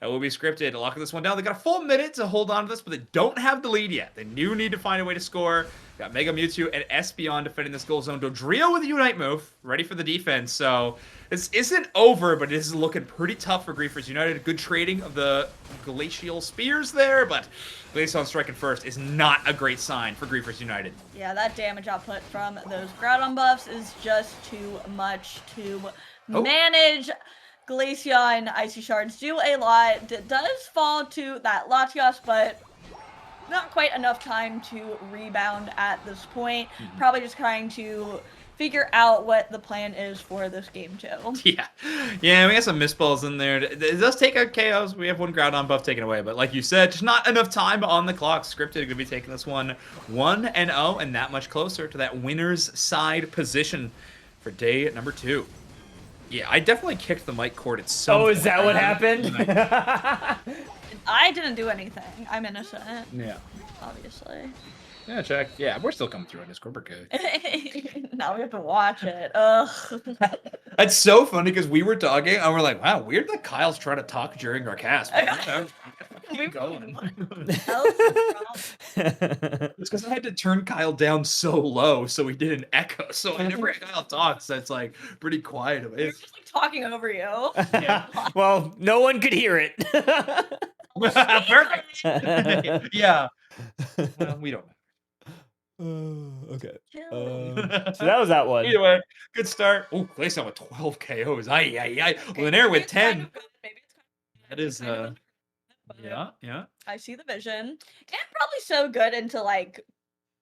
It will be scripted. Locking this one down. They got a full minute to hold on to this, but they don't have the lead yet. They do need to find a way to score. Got Mega Mewtwo and Espeon defending this goal zone. Dodrio with a Unite move, ready for the defense. So this isn't over, but it is looking pretty tough for Griefers United. Good trading of the Glacial Spears there, but Glaceon striking first is not a great sign for Griefers United.
Yeah, that damage output from those Groudon buffs is just too much to manage. Glaceon Icy Shards do a lot. It does fall to that Latios, but not quite enough time to rebound at this point. Probably just trying to figure out what the plan is for this game too.
Yeah, we got some missballs in there. It does take out KOs. We have one Groudon buff taken away, but like you said, just not enough time on the clock. Scripted going to be taking this one 1-0 and that much closer to that winner's side position for day number 2. Yeah, I definitely kicked the mic cord at some
Oh, is
point.
that what happened?
I didn't do anything. I'm innocent,
Yeah.
obviously.
Yeah, check. Yeah, we're still coming through on Discord. We're good.
Now we have to watch it. Ugh.
It's so funny because we were talking and we're like, wow, weird that Kyle's trying to talk during our cast. Keep going. It's because I had to turn Kyle down so low so he didn't echo. So whenever Kyle talks, that's like pretty quiet.
We're just like talking over you.
Yeah.
Well, no one could hear it.
Perfect. Yeah. Well, we don't.
Okay.
Chill.
So that was that one.
Either way, good start. Oh, Glaceon with 12 KOs. Aye. Linaire with 10. That is, yeah.
I see the vision. And probably so good into like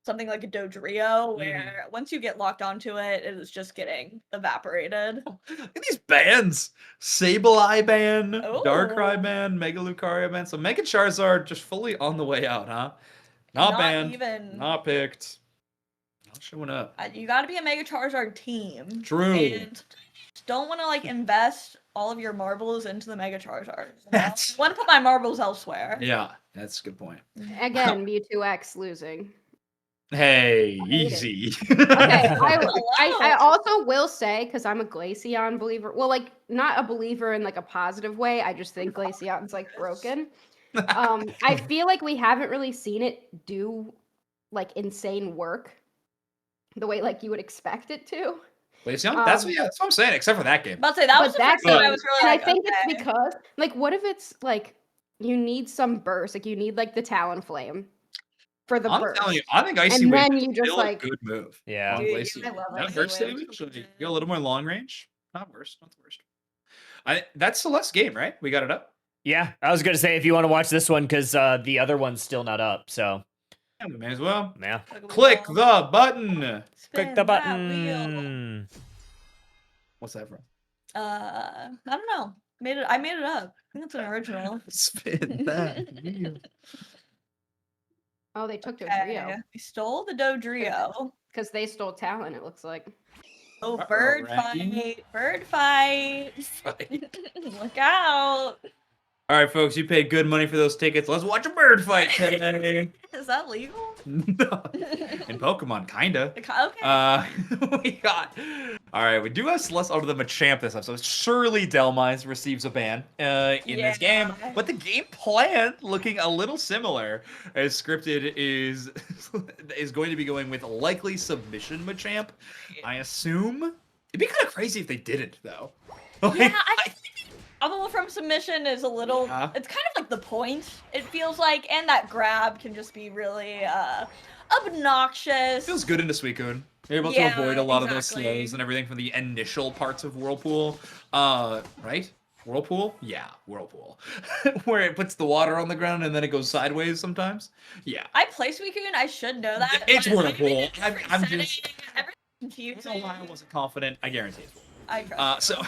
something like a Dodrio, where once you get locked onto it, it is just getting evaporated.
Look at these bands. Sableye ban, Darkrai
Ooh.
ban, Mega Lucario ban. So Mega Charizard just fully on the way out, huh? Not banned.
Even.
Not picked. Not showing up.
You got to be a Mega Charizard team.
True.
And don't want to like invest all of your marbles into the Mega Charizard.
That's-
Want to put my marbles elsewhere.
Yeah, that's a good point.
Again, Mewtwo X losing.
Hey,
hate it.
easy.
Okay, I
Hello.
also will say, because I'm a Glaceon believer, well, like, not a believer in, like, a positive way, I just think Glaceon's, like, broken. I feel like we haven't really seen it do, like, insane work the way, like, you would expect it to.
Glaceon? That's what I'm saying, except for that game.
About to say, that was
But
the
that's
first time I
good.
was really
And
like,
I think
okay.
it's because, like, what if it's, like, you need some burst, like, you need, like, the Talonflame for the
I'm
burst.
telling you, I think Icy
And
Wave
then
is
you just,
still
like-
a good move.
Yeah.
on
Dude,
Glaceon.
I love
That
Icy
burst
Wave.
damage, so you get a little more long range. Not worse, not the worst. That's Celeste's game, right? We got it up.
Yeah, I was gonna say if you want to watch this one because the other one's still not up. So
Yeah, we may as well.
yeah,
Click the button.
click
Spin
the
that
button.
What's that from?
wheel. I don't know. I made it up. I think it's an original.
Spin that wheel.
Oh, they took
Okay,
Dodrio.
we stole the Dodrio.
Because they stole Talon, it looks like.
Oh,
Uh-oh,
bird
Ranky.
fight! Bird fight! Look out!
All right, folks, you paid good money for those tickets. Let's watch a bird fight today.
Is that legal?
No. In Pokemon, kinda.
Okay.
We got. All right, we do have Celeste over the Machamp this episode. Surely Delmise receives a ban in this game,
Yeah.
but the game plan looking a little similar as scripted is going to be going with likely submission Machamp. I assume it'd be kind of crazy if they didn't though. Like,
Yeah, I think Although from submission is a little,
Yeah.
it's kind of like the point, it feels like, and that grab can just be really obnoxious.
feels good into Suicune. You're able
Yeah,
to avoid a lot of those
exactly.
slows and everything from the initial parts of Whirlpool. Right? Whirlpool? Yeah, Whirlpool. Where it puts the water on the ground and then it goes sideways sometimes. Yeah.
I play Suicune, I should know that.
It's
but
Whirlpool.
everything's
I'm
setting,
just.
everything's
I don't
confusing.
know why I wasn't confident. I guarantee it's Whirlpool.
I trust.
So,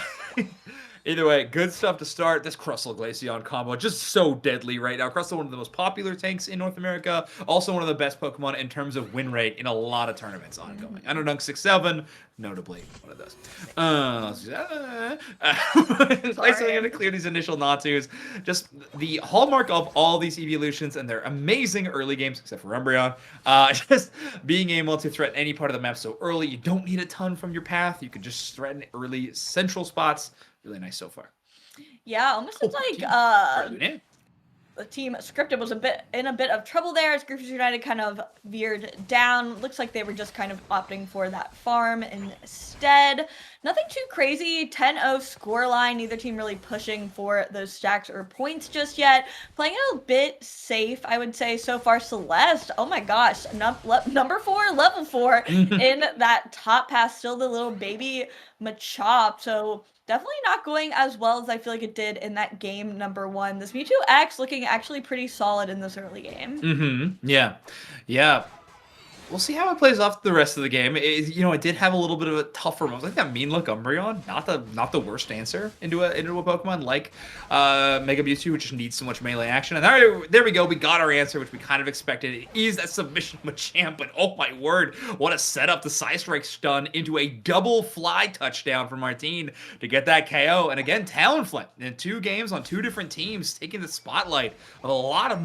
either way, good stuff to start. This Crustle Glaceon combo, just so deadly right now. Crustle, one of the most popular tanks in North America. Also one of the best Pokemon in terms of win rate in a lot of tournaments ongoing. Underdunk 6-7, notably one of those. Nice way to clear these initial Natus. Just the hallmark of all these evolutions and their amazing early games, except for Umbreon. Just being able to threaten any part of the map so early. You don't need a ton from your path. You can just threaten early central spots. Really nice so far.
Yeah, almost seems like
Yeah.
the team scripted was in a bit of trouble there as Griffins United kind of veered down. Looks like they were just kind of opting for that farm instead. Nothing too crazy. 10-0 scoreline. Neither team really pushing for those stacks or points just yet. Playing it a bit safe, I would say, so far. Celeste, oh my gosh. Number 4, level 4 in that top pass. Still the little baby Machop. So definitely not going as well as I feel like it did in that game number 1. This Mewtwo X looking actually pretty solid in this early game.
Mm-hmm. Yeah. Yeah. We'll see how it plays off the rest of the game. It did have a little bit of a tougher moment. Like that mean look Umbreon, not the worst answer into a Pokemon like Mega Mewtwo, which just needs so much melee action. And there we go. We got our answer, which we kind of expected. It is that submission Machamp, but oh my word, what a setup! The Side Strike stun into a double fly touchdown from Martine to get that KO. And again, Talonflame in 2 games on 2 different teams, taking the spotlight of a lot of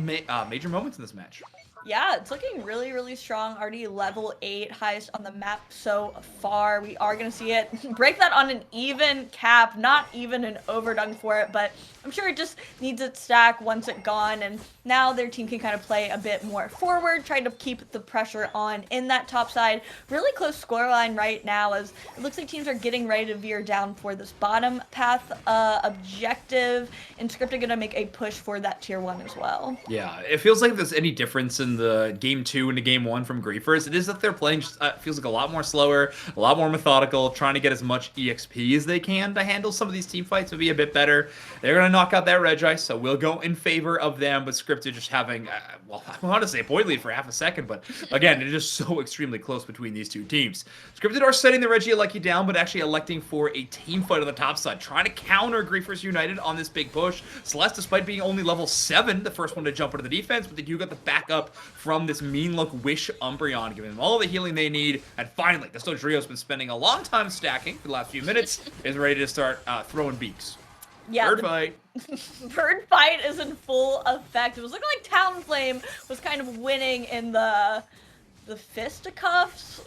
major moments in this match.
Yeah, it's looking really, really strong. Already level 8, highest on the map so far. We are going to see it break that on an even cap, not even an overdunk for it, but I'm sure it just needs its stack once it's gone, and now their team can kind of play a bit more forward, trying to keep the pressure on in that top side. Really close scoreline right now, as it looks like teams are getting ready to veer down for this bottom path objective, and Scripted going to make a push for that tier 1 as well.
Yeah, it feels like if there's any difference in from the game 2 into game 1 from Griefers. It is that they're playing feels like a lot more slower, a lot more methodical, trying to get as much EXP as they can to handle some of these team fights and be a bit better. They're going to knock out that Regi, so we'll go in favor of them, but Scripted just having, well, I want to say a point lead for half a second, but again, it is just so extremely close between these two teams. Scripted are setting the Regieleki down, but actually electing for a team fight on the top side, trying to counter Griefers United on this big push. Celeste, despite being only level 7, the first one to jump into the defense, but they do get the backup from this mean look Wish Umbreon, giving them all the healing they need. And finally, the Dodrio's been spending a long time stacking for the last few minutes, is ready to start throwing beaks.
Yeah,
Bird fight.
Bird fight is in full effect. It was looking like Talonflame was kind of winning in the fisticuffs,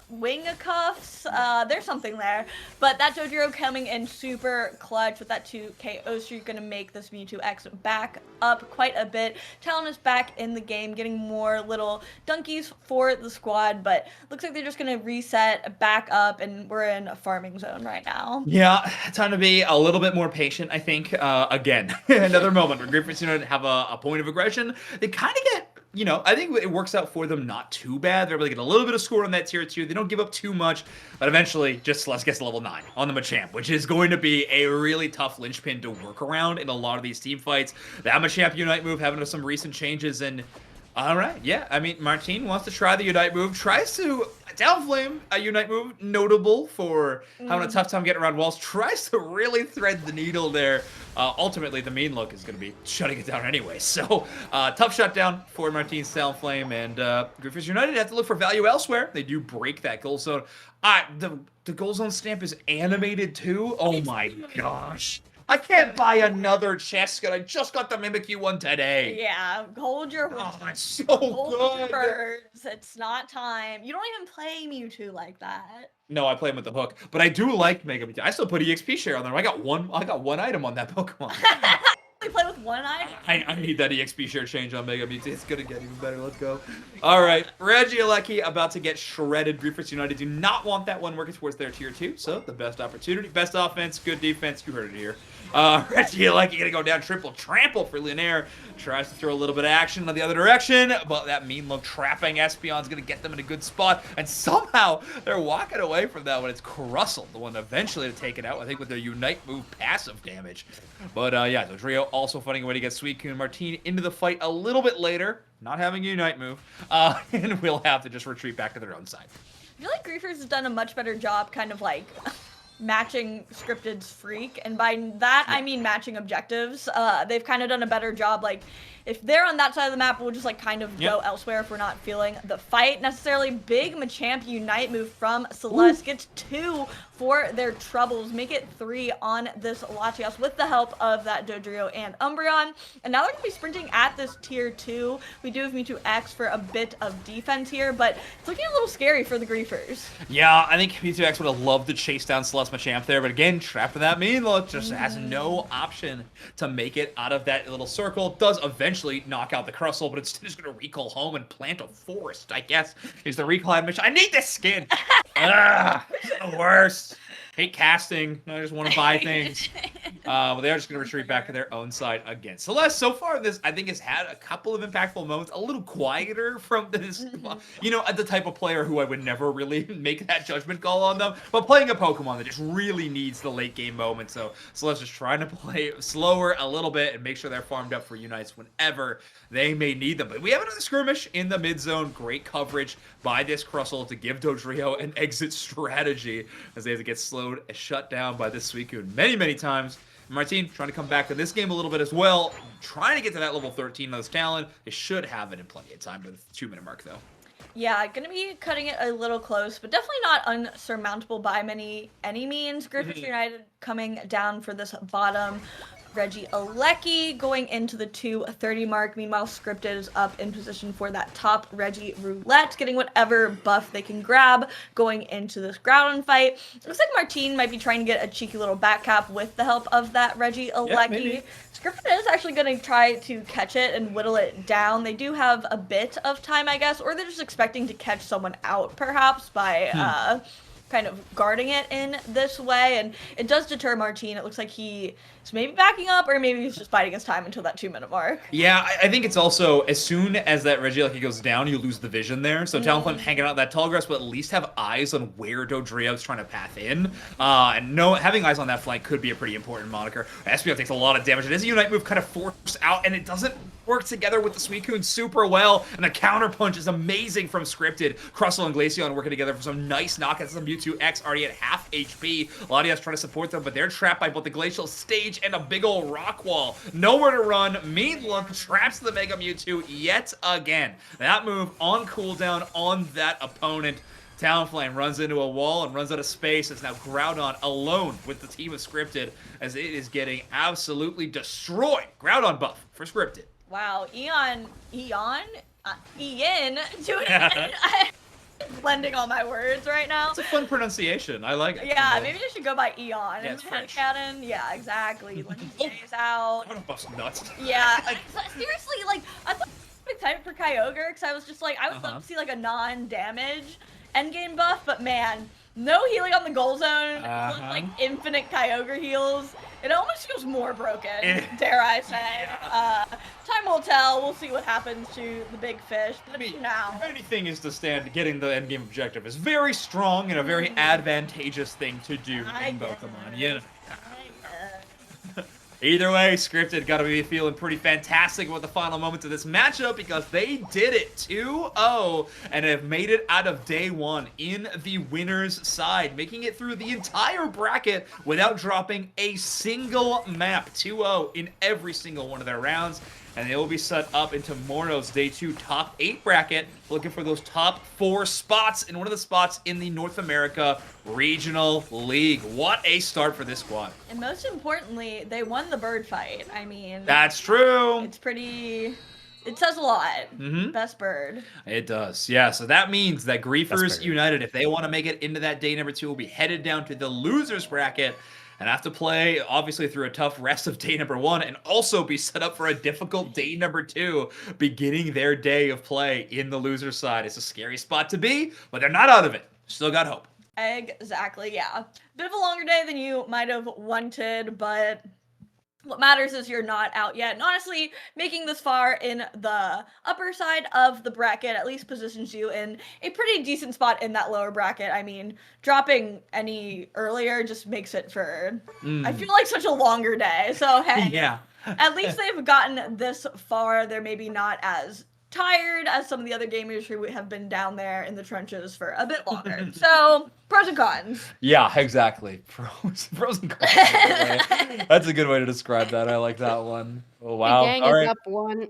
wing-a-cuffs, there's something there. But that Dodrio coming in super clutch with that 2 KO streak, gonna make this Mewtwo X back up quite a bit. Talon is back in the game, getting more little dunkies for the squad, but looks like they're just gonna reset back up, and we're in a farming zone right now.
Yeah, time to be a little bit more patient, I think. Again, another moment where Griffins United have a point of aggression. They kind of get, you know, I think it works out for them not too bad. They're able to get a little bit of score on that tier 2. They don't give up too much, but eventually just Celeste gets level 9 on the Machamp, which is going to be a really tough linchpin to work around in a lot of these team fights. That Machamp Unite move having some recent changes, and all right, yeah, I mean, Martine wants to try the Unite move, tries to Downflame, a Unite move, notable for having a tough time getting around walls, tries to really thread the needle there. Ultimately, the mean look is going to be shutting it down anyway. So, tough shutdown for Martine's Downflame, and Griffiths United have to look for value elsewhere. They do break that goal zone. The goal zone stamp is animated too? Oh my gosh. I can't buy another chest, and I just got the Mimikyu one today.
Yeah, hold your
Oh, it's so
hold your
good.
birds. It's not time. You don't even play Mewtwo like that.
No, I play him with the hook, but I do like Mega Mewtwo. I still put EXP share on there. I got one item on that Pokemon.
We play with one eye.
I need that EXP share change on Mega Mewtwo. It's gonna get even better. Let's go. All right, Regieleki about to get shredded. Griefers United do not want that one working towards their tier 2, so the best opportunity, best offense, good defense. You heard it here. Regieleki gonna go down triple trample for Linear. Tries to throw a little bit of action in the other direction, but that mean look trapping Espeon's gonna get them in a good spot, and somehow they're walking away from that one. It's Crustle, the one eventually to take it out, I think with their Unite move passive damage. But yeah, Dodrio also finding a way to get Suicune and Martine into the fight a little bit later, not having a Unite move, and we'll have to just retreat back to their own side.
I feel like Griefers has done a much better job kind of like matching Scripted's Freak, and by that I mean matching objectives. They've kind of done a better job, like if they're on that side of the map, we'll just like kind of go elsewhere if we're not feeling the fight necessarily. Big Machamp Unite move from Celeste. Gets 2 for their troubles, make it 3 on this Latios with the help of that Dodrio and Umbreon. And now they're going to be sprinting at this tier 2. We do have Mewtwo X for a bit of defense here, but it's looking a little scary for the Griefers.
Yeah, I think Mewtwo X would have loved to chase down Celeste Machamp there, but again, trapped in that mean look, just has no option to make it out of that little circle. Does eventually knock out the Crustle, but it's just going to recall home and plant a forest, I guess, is the recall mission. I need this skin! Ugh, it's the worst. Hate casting. I just want to buy things. But they are just going to retreat back to their own side again. Celeste, so far, this, I think, has had a couple of impactful moments. A little quieter from this, you know, the type of player who I would never really make that judgment call on them. But playing a Pokemon that just really needs the late game moment. So Celeste is trying to play slower a little bit and make sure they're farmed up for Unites whenever they may need them. But we have another skirmish in the mid zone. Great coverage by this Crustle to give Dodrio an exit strategy as they have to get slowed and shut down by this Suicune many times. Martine trying to come back to this game a little bit as well, trying to get to that level 13 on this Talon. They should have it in plenty of time by the 2-minute mark though.
Yeah, gonna be cutting it a little close, but definitely not unsurmountable by any means. Griffith United coming down for this bottom. Regieleki going into the 2:30 mark. Meanwhile, Scripted is up in position for that top Regi Roulette, getting whatever buff they can grab going into this Groudon fight. Looks like Martine might be trying to get a cheeky little back cap with the help of that Regieleki. Yeah, Scripted is actually going to try to catch it and whittle it down. They do have a bit of time, I guess, or they're just expecting to catch someone out, perhaps, by kind of guarding it in this way, and it does deter Martine. It looks like he is maybe backing up, or maybe he's just biding his time until that 2-minute mark.
Yeah, I think it's also, as soon as that Regieleki goes down, you lose the vision there. So Talonflame hanging out that tall grass will at least have eyes on where Dodreo's trying to path in. And having eyes on that flank could be a pretty important moniker. Espeon takes a lot of damage. It is a Unite move kind of forced out, and it doesn't work together with the Suicune super well. And the counter punch is amazing from Scripted. Crustle and Glaceon working together for some nice knockouts. Some Mewtwo X already at half HP. Latias trying to support them, but they're trapped by both the Glacial Stage and a big old rock wall. Nowhere to run. Mean Look traps the Mega Mewtwo yet again. That move on cooldown on that opponent. Talonflame runs into a wall and runs out of space. It's now Groudon alone with the team of Scripted as it is getting absolutely destroyed. Groudon buff for Scripted.
Wow, Ian doing it. Blending all my words right now.
It's a fun pronunciation. I like it.
Yeah, maybe I should go by Eon.
Yeah, it's French.
Cannon. Yeah, exactly. Like, he stays out.
Groudon buff's nuts.
Yeah, seriously, like, I thought I was excited for Kyogre, because I was just like, I would love to see, like, a non-damage endgame buff, but man, no healing on the goal zone, like, infinite Kyogre heals. It almost feels more broken, dare I say. Time will tell. We'll see what happens to the big fish. But now,
if anything is to stand, getting the endgame objective is very strong and a very advantageous thing to do in Pokemon. You know. Either way, Scripted got to be feeling pretty fantastic about the final moments of this matchup because they did it 2-0 and have made it out of day one in the winner's side, making it through the entire bracket without dropping a single map. 2-0 in every single one of their rounds. And they will be set up into tomorrow's Day 2 top 8 bracket, looking for those top 4 spots in one of the spots in the North America Regional League. What a start for this squad.
And most importantly, they won the bird fight. I mean,
that's true.
It's pretty... It says a lot. Best bird.
It does, yeah. So that means that Griefers United, if they want to make it into that day number 2, will be headed down to the losers bracket and have to play, obviously, through a tough rest of day number 1 and also be set up for a difficult day number 2, beginning their day of play in the loser side. It's a scary spot to be, but they're not out of it. Still got hope.
Exactly, yeah. Bit of a longer day than you might have wanted, but what matters is you're not out yet. And honestly, making this far in the upper side of the bracket at least positions you in a pretty decent spot in that lower bracket. I mean, dropping any earlier just makes it for, I feel like, such a longer day. So, hey,
yeah.
At least they've gotten this far. They're maybe not as tired as some of the other gamers who have been down there in the trenches for a bit longer. So, pros and cons.
Yeah, exactly. Pros and cons. That's a good way to describe that. I like that one. Oh, wow.
T-Gang
All
is
right.
up 1.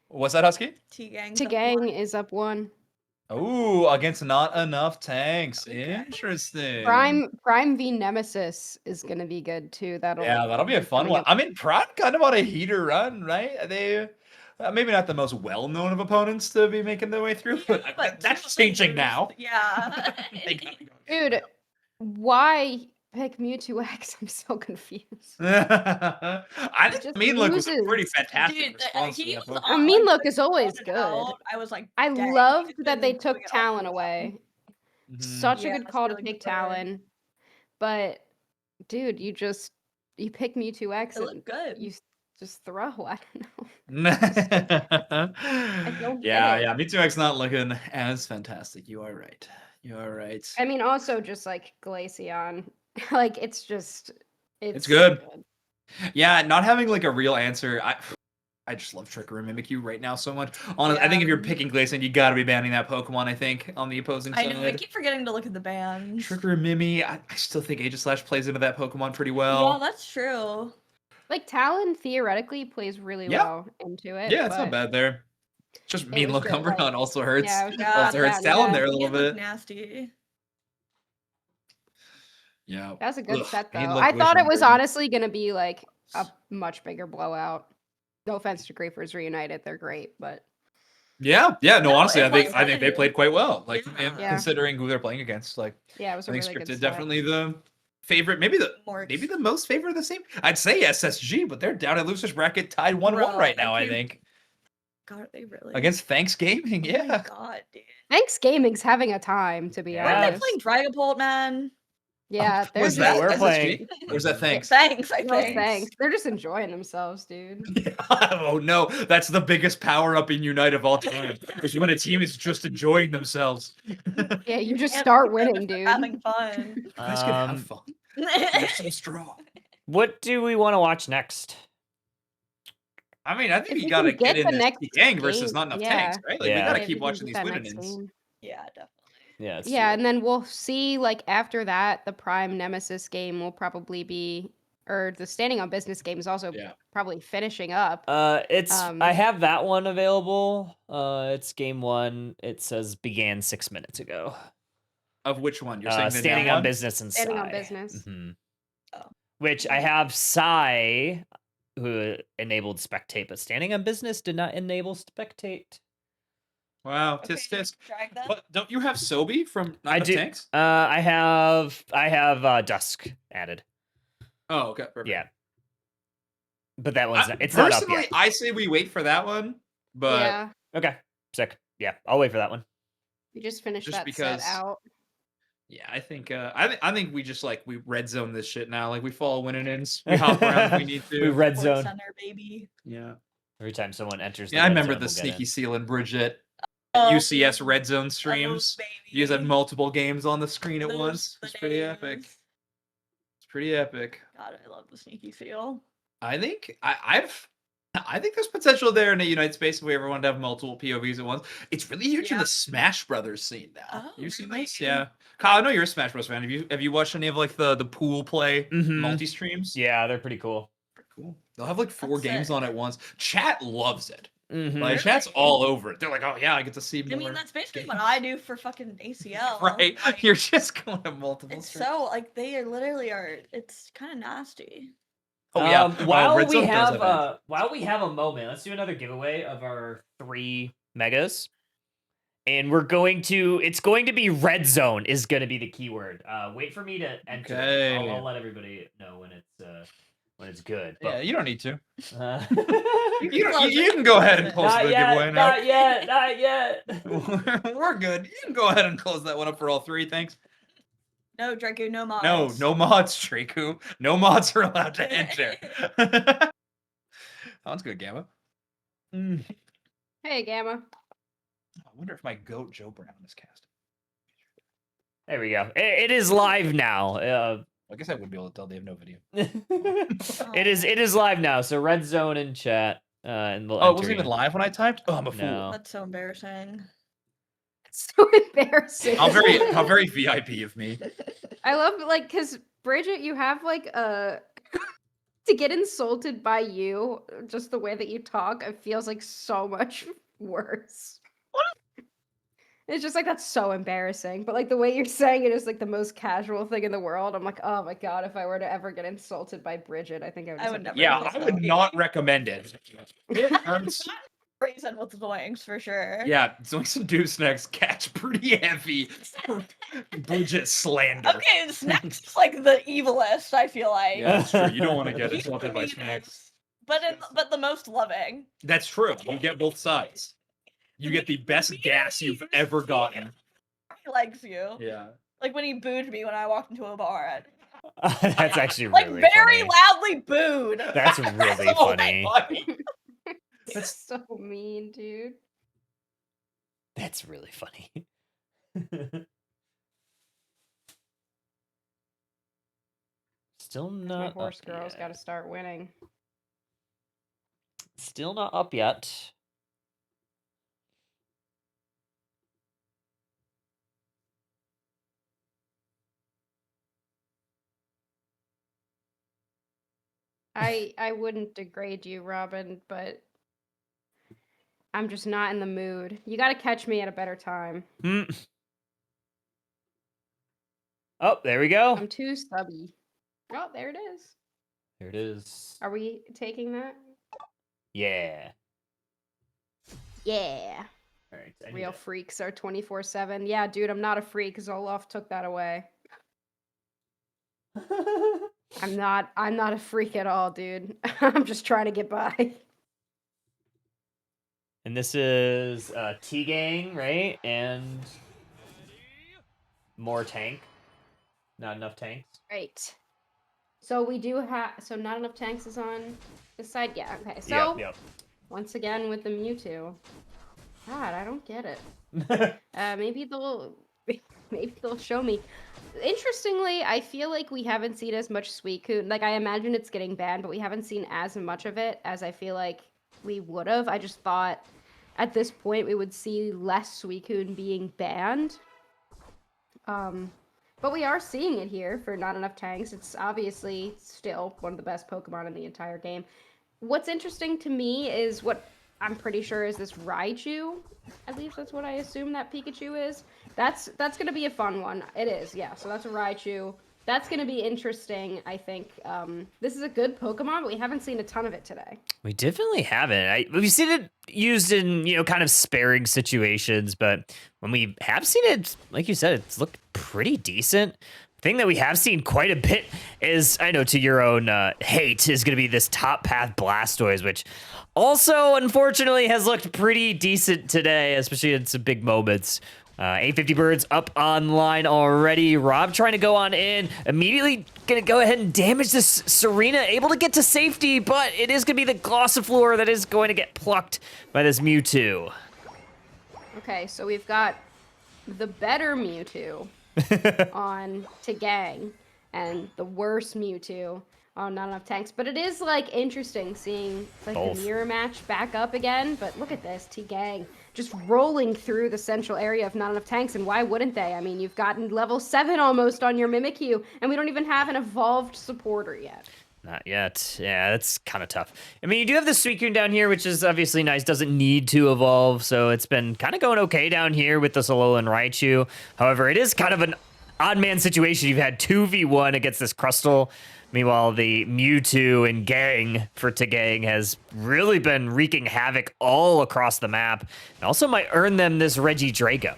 What's that, Husky?
T-Gang
is up 1.
Ooh, against not enough tanks. Interesting.
Prime v Nemesis is gonna be good too.
That'll be a fun one. I mean, Prime kind of on a heater run, right? They maybe not the most well-known of opponents to be making their way through, but that's changing now.
Yeah.
Dude, why pick Mewtwo X? I'm so confused.
I think Mean Look was a pretty fantastic response.
Mean Look is always good.
I was like,
I
dang,
loved that they took Talon away. Such a good call to
really
take
good.
Talon. But, dude, you pick Mewtwo X
It
and
looked good.
you just throw. I don't know.
Yeah. Mewtwo X not looking as fantastic. You are right.
I mean, also just like Glaceon. Like, it's good.
So good. Yeah, not having like a real answer. I just love Trickery Mimikyu right now so much. Honestly, I think if you're picking Glaceon, you gotta be banning that Pokemon, I think, on the opposing side.
I know, I keep forgetting to look at the bans.
Trickery Mimi, I still think Aegislash plays into that Pokemon pretty well.
Yeah, that's true.
Like, Talon theoretically plays really well into it.
Yeah, it's not bad there. Just Mean Look Umbreon also hurts.
Yeah,
also hurts Talon there a little bit.
Nasty.
Yeah. That was a good set, though.
Mean Look
I thought it was
Umbreon.
honestly going to be, like, a much bigger blowout. No offense to Griefers Reunited. They're great, but...
Yeah, no, honestly, I think
was
they played quite well. Like,
Yeah.
considering who they're playing against, like,
yeah, it was a
I think
really good
Scripted
set.
definitely the favorite, maybe the most favorite of the same. I'd say SSG, but they're down at losers bracket, tied 1-1 right now. I think.
God, are they really?
Against Thanksgiving,
Oh my
yeah.
God, dude.
Thanks Gaming's having a time, to be
Yeah.
Aren't they
honest.
playing Dragon Bolt, man?
Yeah, they're
Was
just,
Yeah,
that
we're
SSG?
playing.
Or was that Thanks?
Thanks, I
no
think.
thanks. They're just enjoying themselves, dude.
Oh no, that's the biggest power up in Unite of all time. Is when a team is just enjoying themselves.
Yeah, you just
Can't
start
beat them
winning,
if they're
dude.
Having fun.
You guys can have
Um,
fun. You're so strong.
What do we want to watch next?
I mean, I think
If
you
we
gotta
can get
get in
the
this
next
gang versus
game-
not enough
yeah.
tanks, right? Like
Yeah.
we gotta
Yeah, if
keep
we can
watching
get
these
that next
win-ins.
game.
Yeah, definitely.
Yeah, it's
Yeah,
true.
and then we'll see, like, after that, the Prime Nemesis game will probably be, or the Standing on Business game is also
Yeah.
probably finishing up.
I
Um,
have that one available. It's game 1. It says began 6 minutes ago.
Of which one? You're saying the
Standing
down
on
one?
business and
Standing on
Psy.
Business.
Mhm.
Oh.
Which I have Psy, who enabled spectate, but standing on business did not enable spectate.
Wow,
Okay,
tisk tisk.
drag that.
But don't you have Sobi from Not
I
Enough
do.
Tanks?
I have Dusk added.
Oh, okay, perfect.
Yeah, but that one's it's not up
personally,
yet.
I say we wait for that one, but
yeah,
Okay, sick. Yeah, I'll wait for that one.
we just finished
just
that
because-
set out.
yeah, I think I think we just we red zone this shit now. Like we follow winning ins, we hop around if we need to.
We red
Sports
zone
Center, baby.
Yeah,
every time someone enters.
yeah. I
red
remember
zone,
the
we'll get
sneaky
in.
seal and Bridget
Oh,
UCS red zone streams.
baby.
You guys had multiple games on the screen at
Those
once.
the
It's pretty epic.
days.
It's pretty epic.
God, I love the sneaky seal.
I think I think there's potential there in a Unite space if we ever wanted to have multiple POVs at once. It's really huge in
Yeah.
the Smash Brothers scene now.
Oh,
you seen
really?
this? Yeah. Kyle, I know you're a Smash Bros. Fan. Have you watched any of the pool play
Mhm.
multi streams?
Yeah, they're pretty cool.
Cool. They'll have 4
That's
games
sick.
on at once. Chat loves it.
Mhm.
Like chat's all over it. They're like, oh yeah, I get to see more.
I mean, that's basically what I do for fucking ACL.
right.
Like,
You're just going to multiple
it's
streams.
so like they are literally are. It's kind of nasty.
Oh yeah.
While
Red
we
Zone does
have
that.
while we have a moment, let's do another giveaway of our 3 megas. And it's going to be red zone is going to be the keyword. Wait for me to enter.
Okay.
I'll let everybody know when it's good.
Yeah,
But,
you don't need to.
uh,
You can go ahead and close
not
the
yet,
giveaway now.
not yet, not yet.
We're good. You can go ahead and close that one up for all 3, thanks.
No, Draco, no mods.
No mods, Draku. No mods are allowed to enter. That one's good, Gamma.
Hey, Gamma.
I wonder if my goat Joe Brown is cast.
There we go. It is live now.
I guess I would be able to tell they have no video.
it is live now. So red zone in chat. And they'll
Oh, it
enter
wasn't even
you.
live when I typed? Oh, I'm a fool.
No.
That's so embarrassing.
So embarrassing.
How very VIP of me.
I love because Bridget, you have to get insulted by you, just the way that you talk, it feels like so much worse. It's just that's so embarrassing. But the way you're saying it is the most casual thing in the world. I'm like, oh my god, if I were to ever get insulted by Bridget, I think I would.
I would never.
Yeah,
insult
I would
you.
not recommend it. It hurts.
Reason with Zoinks for sure.
Yeah, Zoinks and Deuce next catch pretty heavy. Bridget slander.
Okay, Snacks is the evilest. I feel like.
Yeah, that's true. You don't want to get
He's
insulted by
the
Snacks.
meanest, but the most loving.
That's true. You get both sides. You get the best gas you've ever gotten.
He likes you.
Yeah.
Like when he booed me when I walked into a bar.
That's actually
Like
really
very
funny.
loudly booed.
That's really
So
funny.
That's so mean, dude.
That's really funny. Still
My
not
horse
up
girl's
yet.
got to start winning.
Still not up yet.
I wouldn't degrade you, Robin, but I'm just not in the mood. You got to catch me at a better time.
Hmm. Oh, there we go.
I'm too stubby. Oh, there it is.
There it is.
Are we taking that?
Yeah.
Yeah.
All right. I need
Real
to-
freaks are 24/7. Yeah, dude, I'm not a freak. Zoloft took that away. I'm not a freak at all, dude. I'm just trying to get by.
And this is T-Gang, right? And more tank. Not enough tanks.
Right. So we do have, so not enough tanks is on this side. Yeah, okay. So
Yep.
once again with the Mewtwo. God, I don't get it. Maybe they'll show me. Interestingly, I feel like we haven't seen as much Suicune. Like, I imagine it's getting banned, but we haven't seen as much of it as I feel like we would have. I just thought at this point we would see less Suicune being banned. But we are seeing it here for not enough tanks. It's obviously still one of the best Pokemon in the entire game. What's interesting to me is what I'm pretty sure is this Raichu. At least that's what I assume that Pikachu is. That's going to be a fun one. It is, yeah. So that's a Raichu. That's going to be interesting, I think. This is a good Pokemon, but we haven't seen a ton of it today.
We definitely haven't. We've seen it used in, kind of sparing situations, but when we have seen it, like you said, it's looked pretty decent. Thing that we have seen quite a bit is, I know to your own hate, is going to be this top path Blastoise, which also, unfortunately, has looked pretty decent today, especially in some big moments. 850 Birds up online already. Rob trying to go on in. Immediately going to go ahead and damage this Serena. Able to get to safety, but it is going to be the Glossifleur that is going to get plucked by this Mewtwo.
Okay, so we've got the better Mewtwo on T-Gang and the worse Mewtwo on not enough tanks. But it is, like, interesting seeing, like,
Both.
the mirror match back up again. But look at this, T-Gang just rolling through the central area of not enough tanks, and why wouldn't they? I mean, you've gotten level 7 almost on your Mimikyu, and we don't even have an evolved supporter yet.
Not yet. Yeah, that's kind of tough. I mean, you do have the Suicune down here, which is obviously nice. Doesn't need to evolve, so it's been kind of going okay down here with the Alolan Raichu. However, it is kind of an odd man situation. You've had 2v1 against this Crustle. Meanwhile, the Mewtwo and Gang for T-Gang has really been wreaking havoc all across the map. And also might earn them this Regidrago.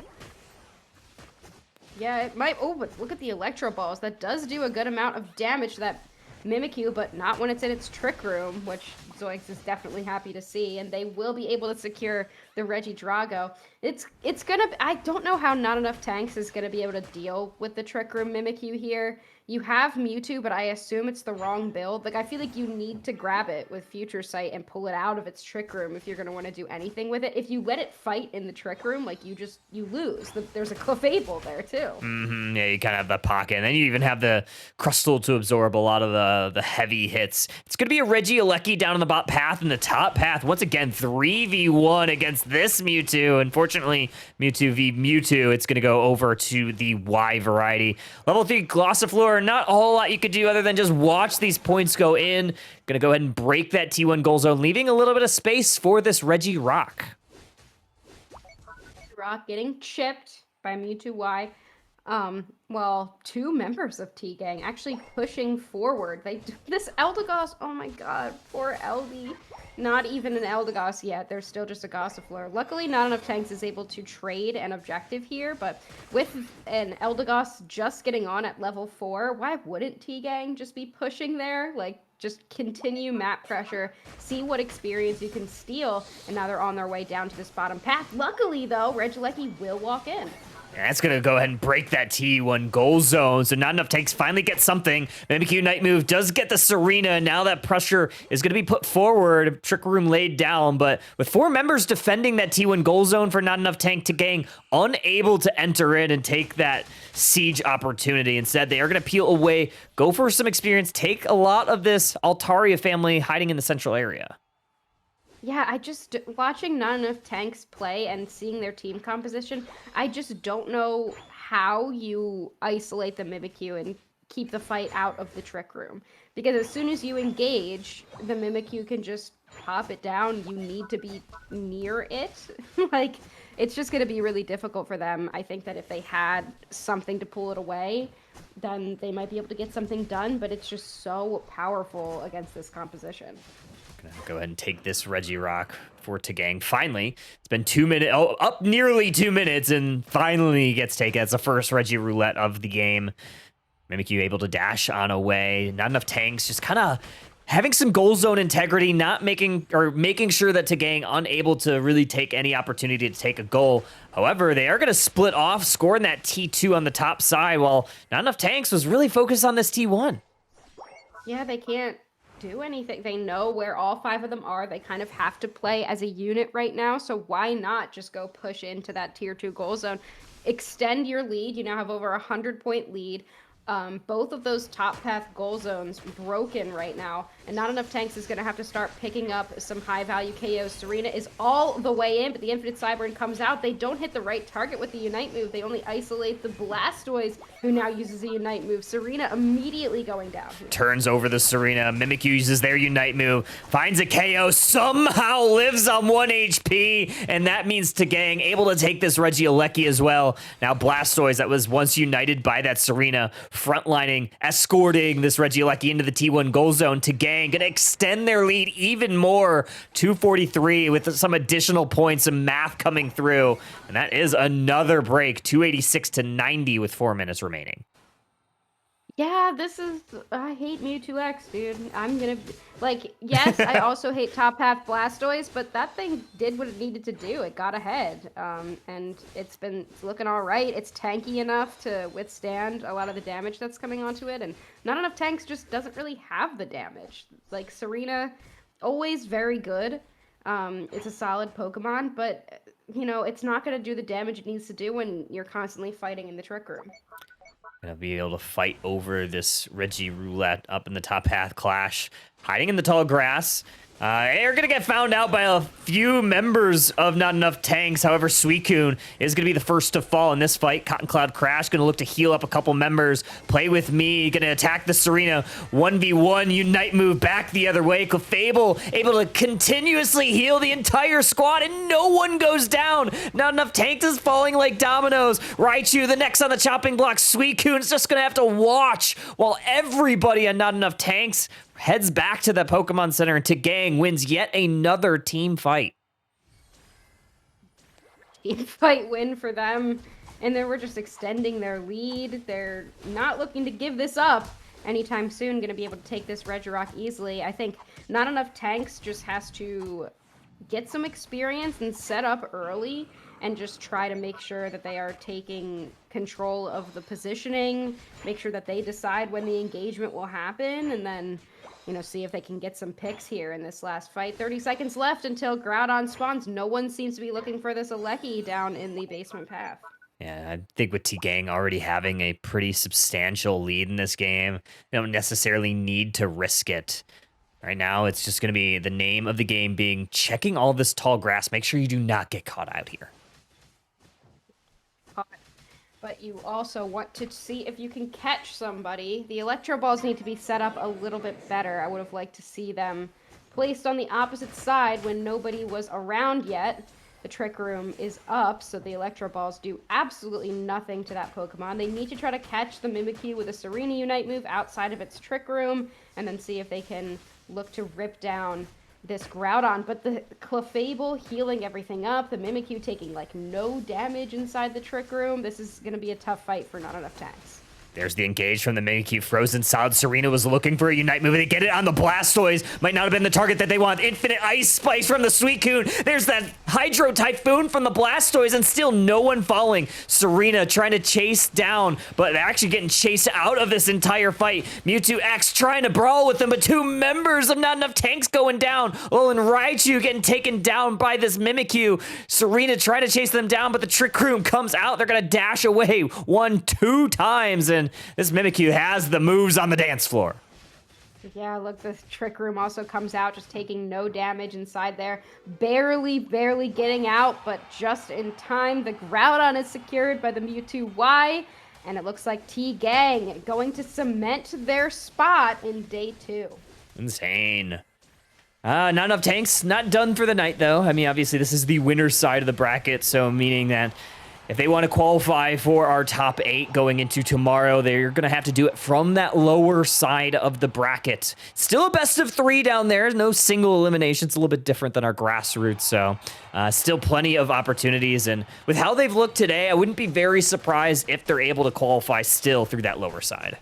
Yeah, it might. Oh, but look at the Electro Balls. That does do a good amount of damage to that Mimikyu, but not when it's in its Trick Room, which Zoinks is definitely happy to see. And they will be able to secure the Regidrago. It's gonna. I don't know how not enough tanks is gonna be able to deal with the Trick Room Mimikyu here. You have Mewtwo, but I assume it's the wrong build. Like, I feel like you need to grab it with Future Sight and pull it out of its Trick Room if you're going to want to do anything with it. If you let it fight in the Trick Room, like, you lose. There's a Clefable there, too.
Mm-hmm. Yeah, you kind of have the pocket. And then you even have the Crustle to absorb a lot of the heavy hits. It's going to be a Regieleki down on the bot path and the top path. Once again, 3v1 against this Mewtwo. Unfortunately, Mewtwo v Mewtwo, it's going to go over to the Y variety. Level 3 Glossifleur. Not a whole lot you could do other than just watch these points go in. Gonna go ahead and break that T1 goal zone, leaving a little bit of space for this Regirock.
Rock getting chipped by Mewtwo Y. Well, 2 members of T-Gang actually pushing forward. This Eldegoss, oh my god, poor Eldy. Not even an Eldegoss yet. There's still just a Gossifleur. Luckily, not enough tanks is able to trade an objective here, but with an Eldegoss just getting on at level 4, why wouldn't T-Gang just be pushing there? Like, just continue map pressure, see what experience you can steal, and now they're on their way down to this bottom path. Luckily, though, Regieleki will walk in.
And that's going to go ahead and break that T1 goal zone. So not enough tanks finally get something. Mimikyu Night Move does get the Serena. Now that pressure is going to be put forward. Trick Room laid down. But with 4 members defending that T1 goal zone for not enough tank to gang, unable to enter in and take that siege opportunity. Instead, they are going to peel away, go for some experience, take a lot of this Altaria family hiding in the central area.
Yeah, watching not enough tanks play and seeing their team composition, I just don't know how you isolate the Mimikyu and keep the fight out of the Trick Room. Because as soon as you engage, the Mimikyu can just pop it down. You need to be near it. Like, it's just going to be really difficult for them. I think that if they had something to pull it away, then they might be able to get something done, but it's just so powerful against this composition.
Gonna go ahead and take this Regirock for T-Gang. Finally, it's been 2 minutes, up nearly 2 minutes, and finally gets taken. It's the first Regi Roulette of the game. Mimikyu able to dash on away. Not enough tanks, just kind of having some goal zone integrity, not making sure that Tagang unable to really take any opportunity to take a goal. However, they are going to split off, scoring that T2 on the top side, while Not Enough Tanks was really focused on this T1.
Yeah, they can't do anything. They know where all 5 of them are. They kind of have to play as a unit right now, so why not just go push into that tier 2 goal zone? Extend your lead. You now have over 100-point lead. Both of those top path goal zones broken right now, and Not Enough Tanks is going to have to start picking up some high value KOs. Serena is all the way in, but the Infinite Cyburn comes out. They don't hit the right target with the Unite move. They only isolate the Blastoise, who now uses a Unite move. Serena immediately going down here.
Turns over the Serena. Mimikyu uses their Unite move, finds a KO, somehow lives on 1 HP, and that means Tagang able to take this Regieleki as well. Now Blastoise, that was once united by that Serena, frontlining, escorting this Regieleki into the T1 goal zone. Tagang gonna extend their lead even more. 243 with some additional points, some math coming through, and that is another break. 286 to 90 with 4 minutes remaining.
Yeah, I hate Mewtwo X, dude. I'm gonna, yes, I also hate top half Blastoise, but that thing did what it needed to do. It got ahead, and it's looking all right. It's tanky enough to withstand a lot of the damage that's coming onto it, and Not Enough Tanks just doesn't really have the damage. Like, Serena, always very good. It's a solid Pokemon, but, it's not gonna do the damage it needs to do when you're constantly fighting in the Trick Room.
Gonna be able to fight over this Regiroulette up in the top path clash, hiding in the tall grass. They're gonna get found out by a few members of Not Enough Tanks. However, Suicune is gonna be the first to fall in this fight. Cotton Cloud Crash gonna look to heal up a couple members. Play With Me gonna attack the Serena. 1v1 Unite move back the other way. Clefable able to continuously heal the entire squad, and no one goes down. Not Enough Tanks is falling like dominoes. Raichu, the next on the chopping block. Suicune's just gonna have to watch while everybody on Not Enough Tanks heads back to the Pokemon Center, and Tagang wins yet another team fight.
Team fight win for them, and then we're just extending their lead. They're not looking to give this up anytime soon. Going to be able to take this Regirock easily. I think Not Enough Tanks just has to get some experience and set up early and just try to make sure that they are taking control of the positioning, make sure that they decide when the engagement will happen, and then see if they can get some picks here in this last fight. 30 seconds left until Groudon spawns. No one seems to be looking for this Alecki down in the basement path.
Yeah, I think with Tagang already having a pretty substantial lead in this game, they don't necessarily need to risk it. Right now, it's just going to be the name of the game being checking all this tall grass. Make sure you do not get caught out here.
But you also want to see if you can catch somebody. The Electro Balls need to be set up a little bit better. I would have liked to see them placed on the opposite side when nobody was around yet. The Trick Room is up, so the Electro Balls do absolutely nothing to that Pokemon. They need to try to catch the Mimikyu with a Serena Unite move outside of its Trick Room, and then see if they can look to rip down this Groudon. But the Clefable healing everything up, the Mimikyu taking no damage inside the Trick Room. This is going to be a tough fight for Not Enough Tanks.
There's the engage from the Mimikyu. Frozen Solid. Serena was looking for a Unite move. They get it on the Blastoise. Might not have been the target that they want. Infinite Ice Spice from the Suicune. There's that Hydro Typhoon from the Blastoise, and still no one falling. Serena trying to chase down, but actually getting chased out of this entire fight. Mewtwo X trying to brawl with them, but 2 members of Not Enough Tanks going down. Oh, and Raichu getting taken down by this Mimikyu. Serena trying to chase them down, but the Trick Room comes out. They're going to dash away 1-2 times, and this Mimikyu has the moves on the dance floor.
Yeah, look, the Trick Room also comes out, just taking no damage inside there. Barely getting out, but just in time. The Groudon is secured by the Mewtwo Y, and it looks like Tagang going to cement their spot in day 2.
Insane. Not Enough Tanks, not done for the night, though. I mean, obviously, this is the winner's side of the bracket, so meaning that if they want to qualify for our top 8 going into tomorrow, they're going to have to do it from that lower side of the bracket. Still a best of 3 down there. No single elimination. It's a little bit different than our grassroots, so still plenty of opportunities. And with how they've looked today, I wouldn't be very surprised if they're able to qualify still through that lower side.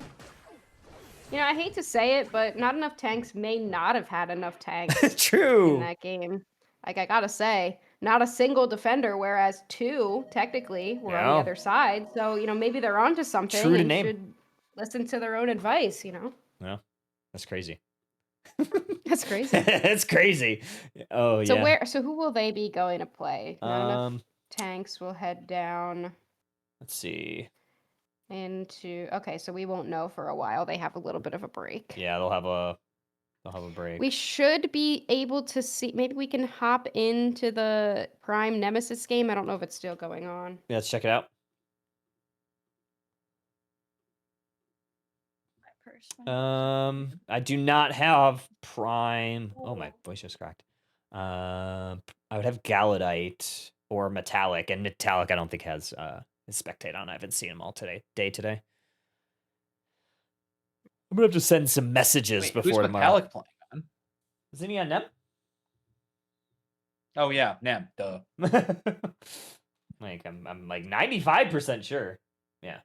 I hate to say it, but not enough tanks may not have had enough tanks in
True.
that game. Like, I gotta say, not a single defender, whereas 2, technically, were on the
Yeah.
other side. So, maybe they're onto something
True to
and
name.
should listen to their own advice.
Yeah, that's crazy.
That's crazy.
That's crazy. Oh
So
yeah.
so who will they be going to play? Not enough
Um,
tanks will head down
let's see.
into. Okay, so we won't know for a while. They have a little bit of a break.
Yeah, they'll have a break.
We should be able to see. Maybe we can hop into the Prime Nemesis game. I don't know if it's still going on.
Yeah, let's check it out. I do not have Prime. Oh, my voice just cracked. I would have Galadite or Metallic, and Metallic I don't think has Spectate on. I haven't seen them all today. I'm gonna have to send some messages
Wait, who's
before tomorrow.
Metallic playing on?
Isn't he on Nem?
Oh yeah, Nem. Duh.
Like I'm like 95% sure.
Yes.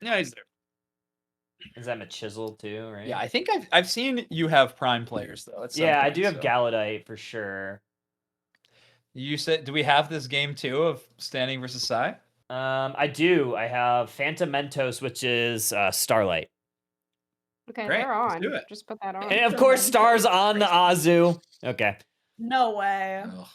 Yeah, he's there.
Is that Machisel too, right?
Yeah, I think I've seen you have Prime players though. At some
Yeah, I
point,
do have
so.
Galadite for sure.
You said, do we have this game too of Standing versus Psy?
I do. I have Phantom Mentos, which is Starlight.
Okay,
Great,
they're
let's
on.
do it.
Just put that on.
And of course, Star's on the Azu. Okay.
No way.
Ugh.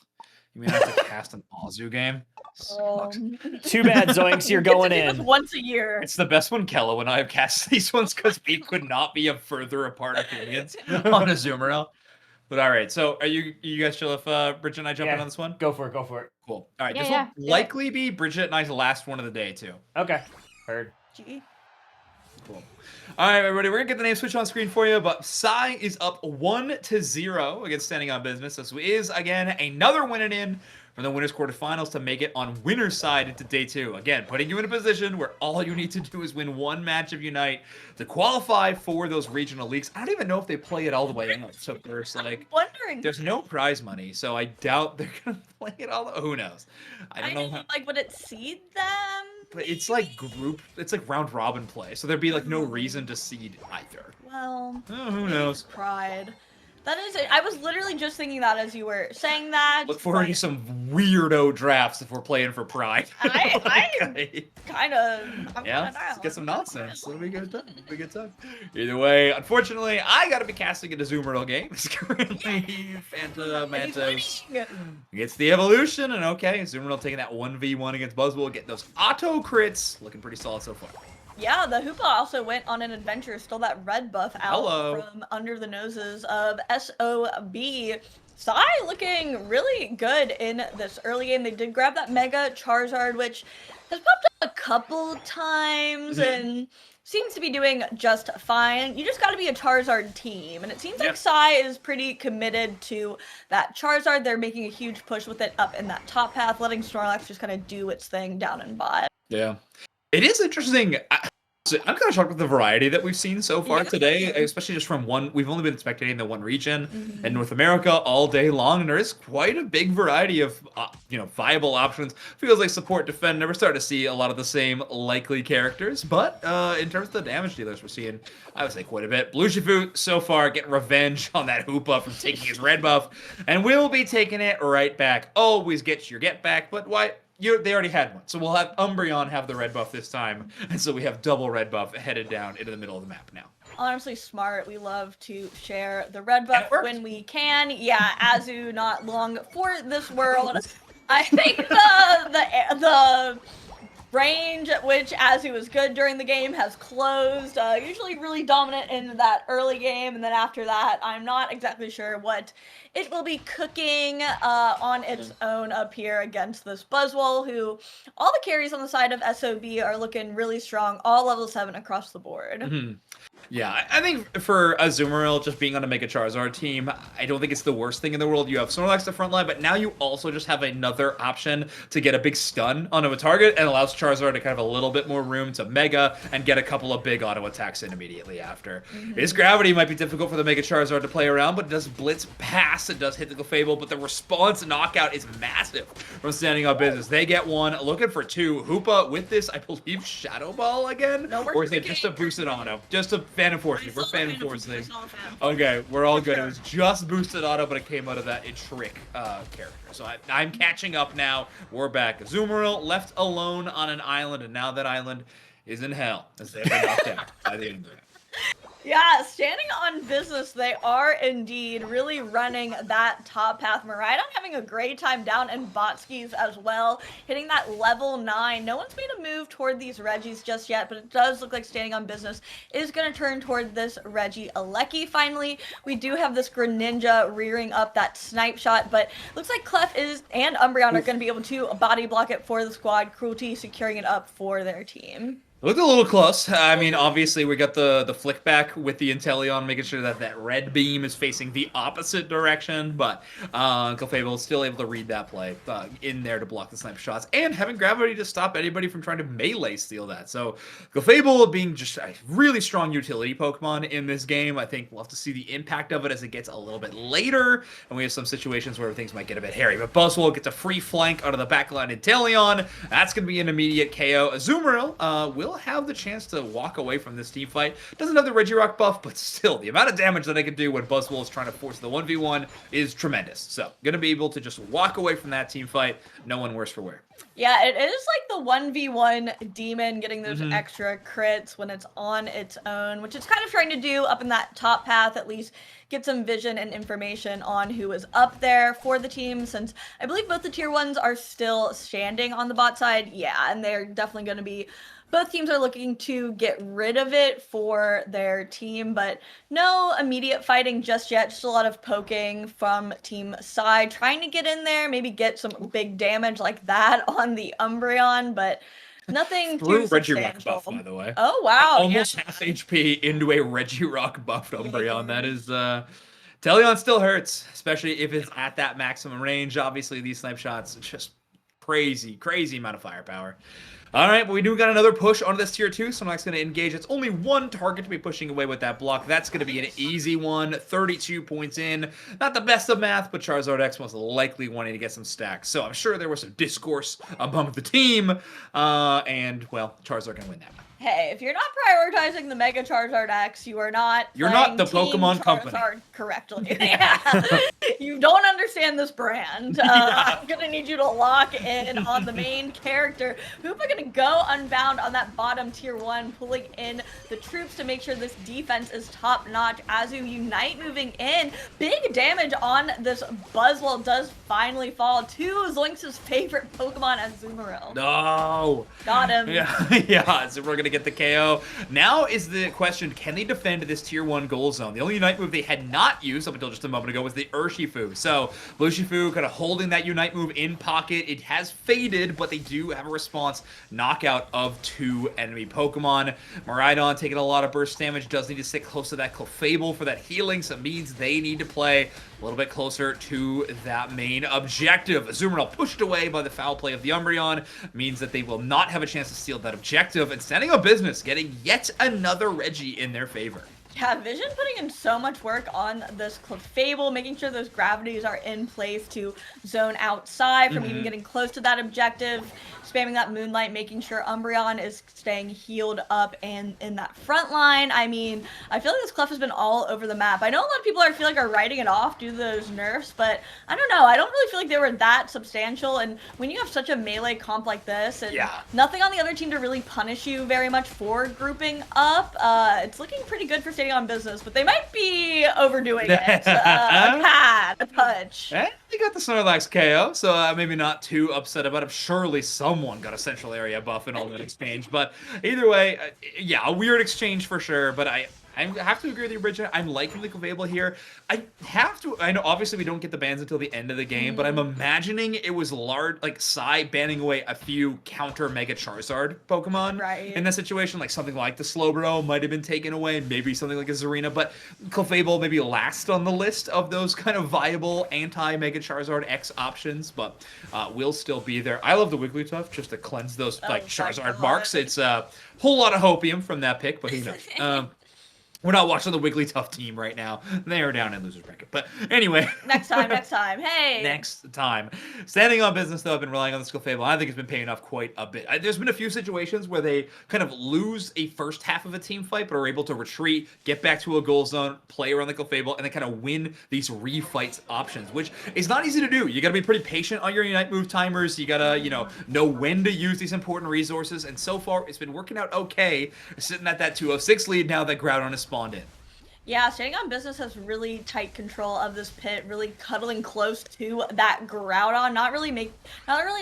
You mean I have to cast an Azu game? Sucks.
Too bad, Zoinks, you're
You get to
going
do this
in.
once a year.
It's the best when Kella and I have cast these ones because we could not be a further apart opinions on a Zoomerl. But all right, so are you guys chill if Bridget and I jump in
Yeah.
on this one?
Go for it. Go for it.
Cool. All right,
Yeah,
this
yeah,
will
do it.
likely be Bridget and I's last one of the day too.
Okay. Heard.
Gee.
Cool. All right, everybody, we're gonna get the name switch on screen for you, but Psy is up 1-0 against Standing on Business. This is again another win in from the winners quarterfinals to make it on winner's side into day 2. Again, putting you in a position where all you need to do is win one match of Unite to qualify for those regional leagues. I don't even know if they play it all the way out. So there's like,
Wondering.
there's no prize money, so I doubt they're gonna play it all. Who knows? I don't know.
mean, like, would it seed them?
But it's like it's like round robin play, so there'd be like no reason to seed either.
Well,
Oh, who knows?
pride. That is it. I was literally just thinking that as you were saying that.
Look forward to some weirdo drafts if we're playing for pride.
I kind of.
Yeah, let's get some nonsense. It'll be a good time. It'll be a good time. Either way, unfortunately, I gotta be casting a Zoomerl game. It's currently Fanta Mantos against the Evolution, and okay, Zoomerl taking that 1v1 against Buzzwole, getting those auto crits, looking pretty solid so far.
Yeah, the Hoopa also went on an adventure, stole that red buff out
Hello.
from under the noses of SOB. Psy looking really good in this early game. They did grab that Mega Charizard, which has popped up a couple times and seems to be doing just fine. You just got to be a Charizard team, and it seems like Psy is pretty committed to that Charizard. They're making a huge push with it up in that top path, letting Snorlax just kind of do its thing down in bot.
Yeah. It is interesting. I'm kind of shocked with the variety that we've seen so far today, especially just from one. We've only been spectating the one region in North America all day long, and there is quite a big variety of viable options. Feels like support defend. Never started to see a lot of the same likely characters, but in terms of the damage dealers, we're seeing, I would say, quite a bit. Blue Shifu so far getting revenge on that Hoopa from taking his red buff, and we'll be taking it right back. Always get your get back, but why? They already had one, so we'll have Umbreon have the red buff this time, and so we have double red buff headed down into the middle of the map now.
Honestly, smart. We love to share the red buff when we can. Yeah, Azu not long for this world. I think the range at which Azu is good during the game has closed. Usually really dominant in that early game, and then after that, I'm not exactly sure what it will be cooking on its own up here against this Buzzwole, who all the carries on the side of SOB are looking really strong, all level 7 across the board.
Yeah, I think for Azumarill just being on a Mega Charizard team, I don't think it's the worst thing in the world. You have Snorlax to frontline, but now you also just have another option to get a big stun onto a target and allows Charizard to kind of a little bit more room to Mega and get a couple of big auto attacks in immediately after. His Gravity might be difficult for the Mega Charizard to play around, but it does Blitz pass, it does hit the Clefable, but the response knockout is massive from Standing on Business. They get one, looking for two. Hoopa with this, I believe, Shadow Ball again?
No, we're
Or is it just a boosted auto? Just a Fan Enforcement. We're Fan Enforcing. Okay, we're all good. It was just boosted auto, but it came out of that trick character. So I'm catching up now. We're back. Azumarill left alone on an island, and now that island is in hell as they've been knocked out by the internet.
Yeah, Standing on Business, they are indeed really running that top path. Miraidon having a great time down, and Botskis as well, hitting that level 9. No one's made a move toward these Regis just yet, but it does look like Standing on Business is going to turn toward this Reggie Alecki finally. We do have this Greninja rearing up that snipe shot, but looks like Clef and Umbreon are going to be able to body block it for the squad. Cruelty securing it up for their team.
It looked a little close. I mean, obviously, we got the flick back with the Inteleon, making sure that that red beam is facing the opposite direction, but Clefable is still able to read that play in there to block the sniper shots, and having Gravity to stop anybody from trying to melee steal that. So Clefable being just a really strong utility Pokemon in this game. I think we'll have to see the impact of it as it gets a little bit later, and we have some situations where things might get a bit hairy. But Buzzwole gets a free flank out of the backline Inteleon. That's going to be an immediate KO. Azumarill will have the chance to walk away from this team fight. Doesn't have the Regirock buff, but still, the amount of damage that I can do when Buzzwole is trying to force the 1v1 is tremendous. So, gonna be able to just walk away from that team fight. No one worse for wear.
Yeah, it is like the 1v1 demon getting those extra crits when it's on its own, which it's kind of trying to do up in that top path, at least get some vision and information on who is up there for the team, since I believe both the tier 1s are still standing on the bot side. Yeah, and they're definitely going to be, both teams are looking to get rid of it for their team, but no immediate fighting just yet. Just a lot of poking from team side, trying to get in there, maybe get some big damage like that on the Umbreon, but nothing too
Regirock
substantial.
buff, by the way.
Oh, wow.
Almost half HP into a Regirock buffed Umbreon. That is, Teleon still hurts, especially if it's at that maximum range. Obviously, these snipe shots, just crazy amount of firepower. All right, but we do got another push onto this tier 2, so Mike's going to engage. It's only one target to be pushing away with that block. That's going to be an easy one. 32 points in. Not the best of math, but Charizard X was likely wanting to get some stacks. So I'm sure there was some discourse among the team. And, well, Charizard can win that one.
Hey, if you're not prioritizing the Mega Charizard X, you are not
You're not the
playing Team
Pokemon company.
Charizard correctly. Yeah. You don't understand this brand. I'm gonna need you to lock in on the main character. Hoopa gonna go unbound on that bottom tier 1, pulling in the troops to make sure this defense is top notch. Azu Unite moving in. Big damage on this Buzzwole does finally fall to Zoinks' favorite Pokemon, Azumarill.
No.
Got him.
Yeah, so we're gonna get the KO. Now is the question, can they defend this tier 1 goal zone? The only Unite move they had not used up until just a moment ago was the Urshifu. So Urshifu kind of holding that Unite move in pocket. It has faded, but they do have a response knockout of 2 enemy Pokemon. Miraidon taking a lot of burst damage, does need to stick close to that Clefable for that healing, so it means they need to play a little bit closer to that main objective. Azumarill pushed away by the foul play of the Umbreon means that they will not have a chance to steal that objective, and Standing on Business getting yet another Reggie in their favor.
Yeah, Vision putting in so much work on this Clefable, making sure those gravities are in place to zone outside from even getting close to that objective, spamming that Moonlight, making sure Umbreon is staying healed up and in that front line. I mean, I feel like this Clef has been all over the map. I know a lot of people are writing it off due to those nerfs, but I don't know. I don't really feel like they were that substantial, and when you have such a melee comp like this, and nothing on the other team to really punish you very much for grouping up, it's looking pretty good for Standing on Business, but they might be overdoing it a touch.
They got the Snorlax KO, so maybe not too upset about it. Surely someone got a central area buff in all that exchange, but either way, yeah, a weird exchange for sure, but I have to agree with you, Bridget. I'm liking the Clefable here. I know obviously we don't get the bans until the end of the game, but I'm imagining it was large, like Sai banning away a few counter Mega Charizard Pokemon in that situation. Like something like the Slowbro might have been taken away, maybe something like a Zarina, but Clefable maybe last on the list of those kind of viable anti-Mega Charizard X options, but will still be there. I love the Wigglytuff just to cleanse those like Charizard marks. It's a whole lot of hopium from that pick, but who knows? We're not watching the Wigglytuff team right now. They are down in loser's bracket. But anyway.
Next time. Hey.
Next time. Standing on business, though, I've been relying on the Clefable. I think it's been paying off quite a bit. There's been a few situations where they kind of lose a first half of a team fight, but are able to retreat, get back to a goal zone, play around the Clefable, and then kind of win these refights options, which is not easy to do. You got to be pretty patient on your Unite move timers. You got to, know when to use these important resources. And so far, it's been working out okay. Sitting at that 206 lead now that Groudon is spawned in.
Yeah, Standing on Business has really tight control of this pit, really cuddling close to that Groudon, not really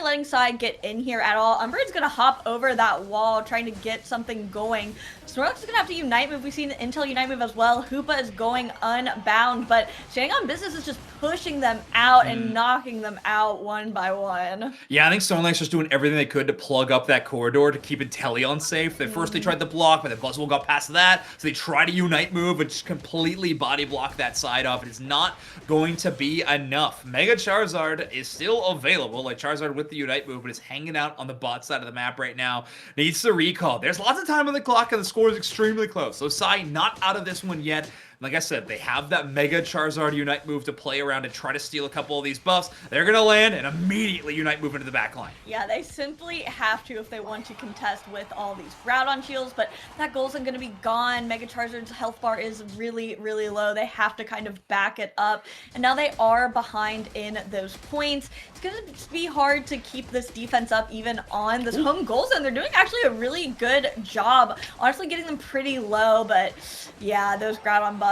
letting Sai get in here at all. Umbreon's gonna hop over that wall, trying to get something going. Snorlax is gonna have to Unite move. We've seen the Intel Unite move as well. Hoopa is going unbound, but Standing on Business is just pushing them out and knocking them out one by one.
Yeah, I think Snorlax was doing everything they could to plug up that corridor to keep Inteleon safe. At first they tried to block, but then Buzzwole got past that, so they tried to Unite move and just completely body block that side off. It is not going to be enough. Mega Charizard is still available, like Charizard with the Unite move, but is hanging out on the bot side of the map right now. Needs to recall. There's lots of time on the clock, and the score is extremely close. So Sai not out of this one yet. Like I said, they have that Mega Charizard Unite move to play around and try to steal a couple of these buffs. They're going to land and immediately Unite move into the back line.
Yeah, they simply have to if they want to contest with all these Groudon shields, but that goal isn't going to be gone. Mega Charizard's health bar is really, really low. They have to kind of back it up, and now they are behind in those points. It's going to be hard to keep this defense up even on this home goal zone. They're doing actually a really good job, honestly getting them pretty low, but yeah, those Groudon buffs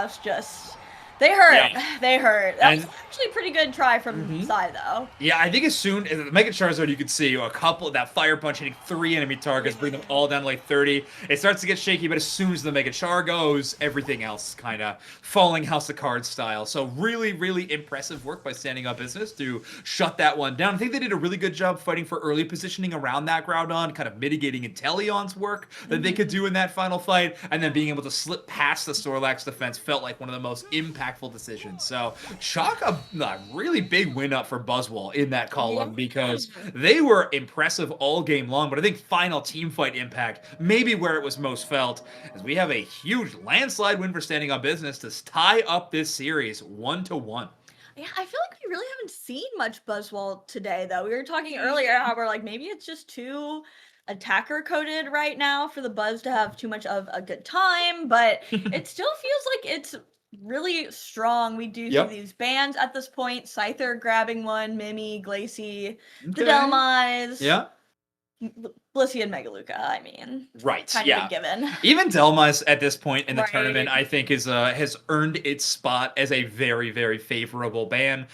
they hurt.
Yeah.
They hurt. That was actually a pretty good try from Sai, though.
Yeah, I think as soon as the Mega Charizard, you could see a couple of that Fire Punch hitting 3 enemy targets, bring them all down to like 30. It starts to get shaky, but as soon as the Mega Char goes, everything else kind of falling House of Cards style. So really, really impressive work by Standing Up Business to shut that one down. I think they did a really good job fighting for early positioning around that Groudon, kind of mitigating Inteleon's work that they could do in that final fight, and then being able to slip past the Snorlax defense felt like one of the most impactful decisions. So chalk a really big win up for Buzzwole in that column because they were impressive all game long, but I think final team fight impact maybe where it was most felt as we have a huge landslide win for Standing on Business to tie up this series 1-1.
Yeah, I feel like we really haven't seen much Buzzwole today, though. We were talking earlier how we're like, maybe it's just too attacker coded right now for the Buzz to have too much of a good time, but it still feels like it's really strong. We do see these bans at this point. Scyther grabbing one, Mimi, Glacie, the Delmise.
Yeah.
Blissey and Megaluca, I mean.
Right,
kind of a given.
Even Delmise at this point in the tournament, I think, has earned its spot as a very, very favorable ban.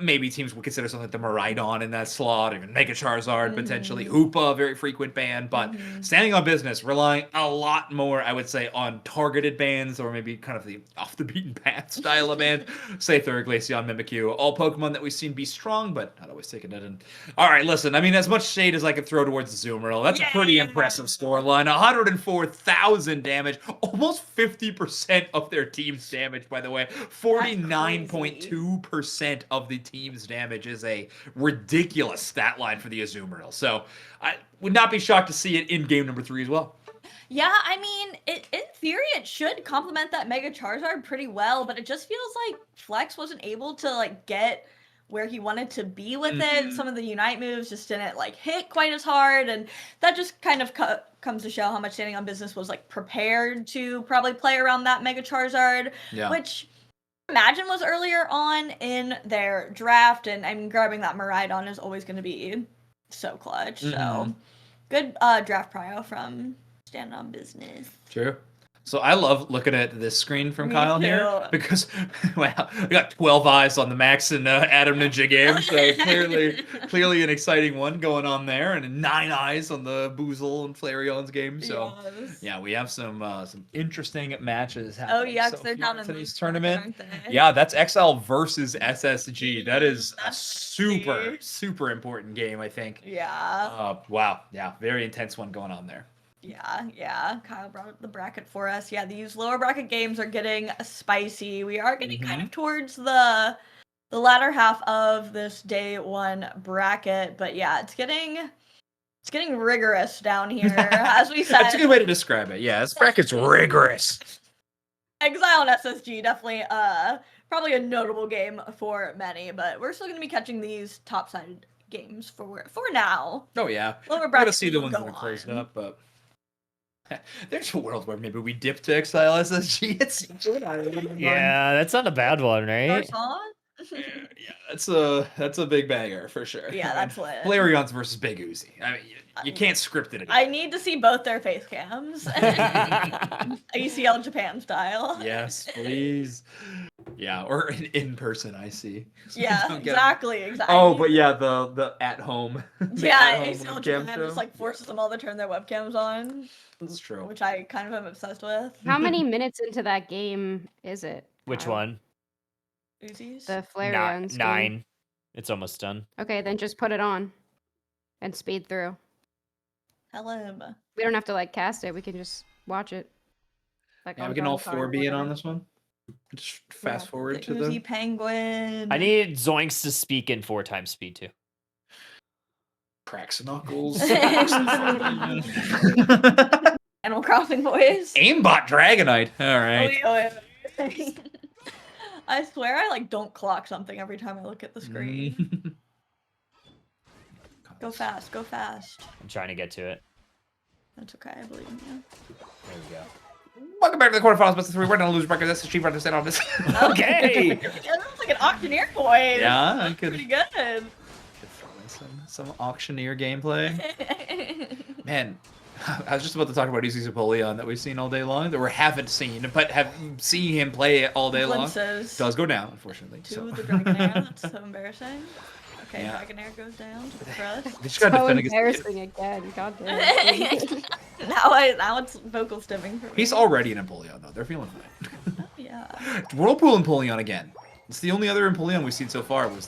Maybe teams would consider something like the Miraidon in that slot, even Mega Charizard, potentially. Hoopa, a very frequent ban, but Standing on Business, relying a lot more, I would say, on targeted bans, or maybe kind of the off-the-beaten-path style of ban. Say Glaceon, Mimikyu, all Pokemon that we've seen be strong, but not always taking it in. All right, listen, I mean, as much shade as I could throw towards Zoomer, that's a pretty impressive scoreline. 104,000 damage, almost 50% of their team's damage, by the way. 49.2% of the team's damage is a ridiculous stat line for the Azumarill. So I would not be shocked to see it in game number 3 as well.
Yeah, I mean, in theory, it should complement that Mega Charizard pretty well, but it just feels like Flex wasn't able to, get where he wanted to be with it. Some of the Unite moves just didn't hit quite as hard, and that just kind of comes to show how much Standing on Business was prepared to probably play around that Mega Charizard, which I imagine was earlier on in their draft, and I mean grabbing that Miraidon is always going to be so clutch. So good draft prio from Standing on Business.
True. So I love looking at this screen from
Me
Kyle here
too.
because, wow, we got 12 eyes on the Max and Adam Ninja game. So clearly an exciting one going on there, and 9 eyes on the Boozle and Flareon's game. So
Yes.
yeah, we have some interesting matches happening.
Oh yeah,
so
because they're
far
down in
today's
this
tournament.
bracket, aren't they?
Yeah, that's XL versus SSG. That is a
That's
super important game, I think.
Yeah.
Wow, yeah, very intense one going on there.
Yeah. Kyle brought up the bracket for us. Yeah, these lower bracket games are getting spicy. We are getting kind of towards the latter half of this day 1 bracket, but yeah, it's getting rigorous down here, as we said.
That's a good way to describe it. Yeah, this bracket's rigorous.
Exile and SSG definitely probably a notable game for many, but we're still going to be catching these top-sided games for now.
Oh yeah,
Lower
we're gonna
brackets
see the
will
ones that
go
are closed
on.
up, but there's a world where maybe we dip to Exile SSG. It's
Yeah, that's not a bad one, right?
Garcon?
yeah, that's a big banger for sure.
Yeah, that's lit.
Flareon's versus Big Uzi. I mean, you can't script it.
I need to see both their face cams. ACL Japan style.
Yes, please. Yeah, or an in-person IC.
Yeah,
Don't get-
exactly.
Oh, but yeah, the at-home. the
Yeah,
at-home
ACL
webcam
Japan
show.
just like forces them all to turn their webcams on,
That's true.
which I kind of am obsessed with.
How many minutes into that game is it?
Which
Kyle?
one?
Uzis?
The Flareon's game.
9. It's almost done.
Okay, then just put it on and speed through.
Tell him.
We don't have to like cast it. We can just watch it. Like
Yeah,
on
we can all
Garcon
4
or
be in on
whatever.
this one. Just fast
Yeah,
forward
the
to
Uzi
the.
Penguin.
I need Zoinks to speak in 4 times speed too.
Cracks knuckles.
Animal Crossing voice.
Aimbot Dragonite. All right.
Wait. I swear I like don't clock something every time I look at the screen. Go fast, go fast.
I'm trying to get to it.
That's okay, I believe in you.
There we go.
Welcome back to the quarterfinals, best of 3. We're gonna lose record. That's the cheap understand on this.
Okay.
Yeah, that was like an auctioneer voice.
Yeah, I could
Pretty good.
throw in some auctioneer gameplay. Man, I was just about to talk about Easy Napoleon that we've seen all day long, that we haven't seen, but have seen him play all day long.
Glimpses
Does go down, unfortunately.
to
So.
the Dragonair. That's so embarrassing. Okay,
Yeah.
Dragonair goes down to the crust.
They just gotta
So
defend against.
embarrassing again. God damn it.
now it's vocal stimming for me.
He's already an Empoleon though. They're feeling fine.
Oh, yeah.
Whirlpool Empoleon again. It's the only other Empoleon we've seen so far was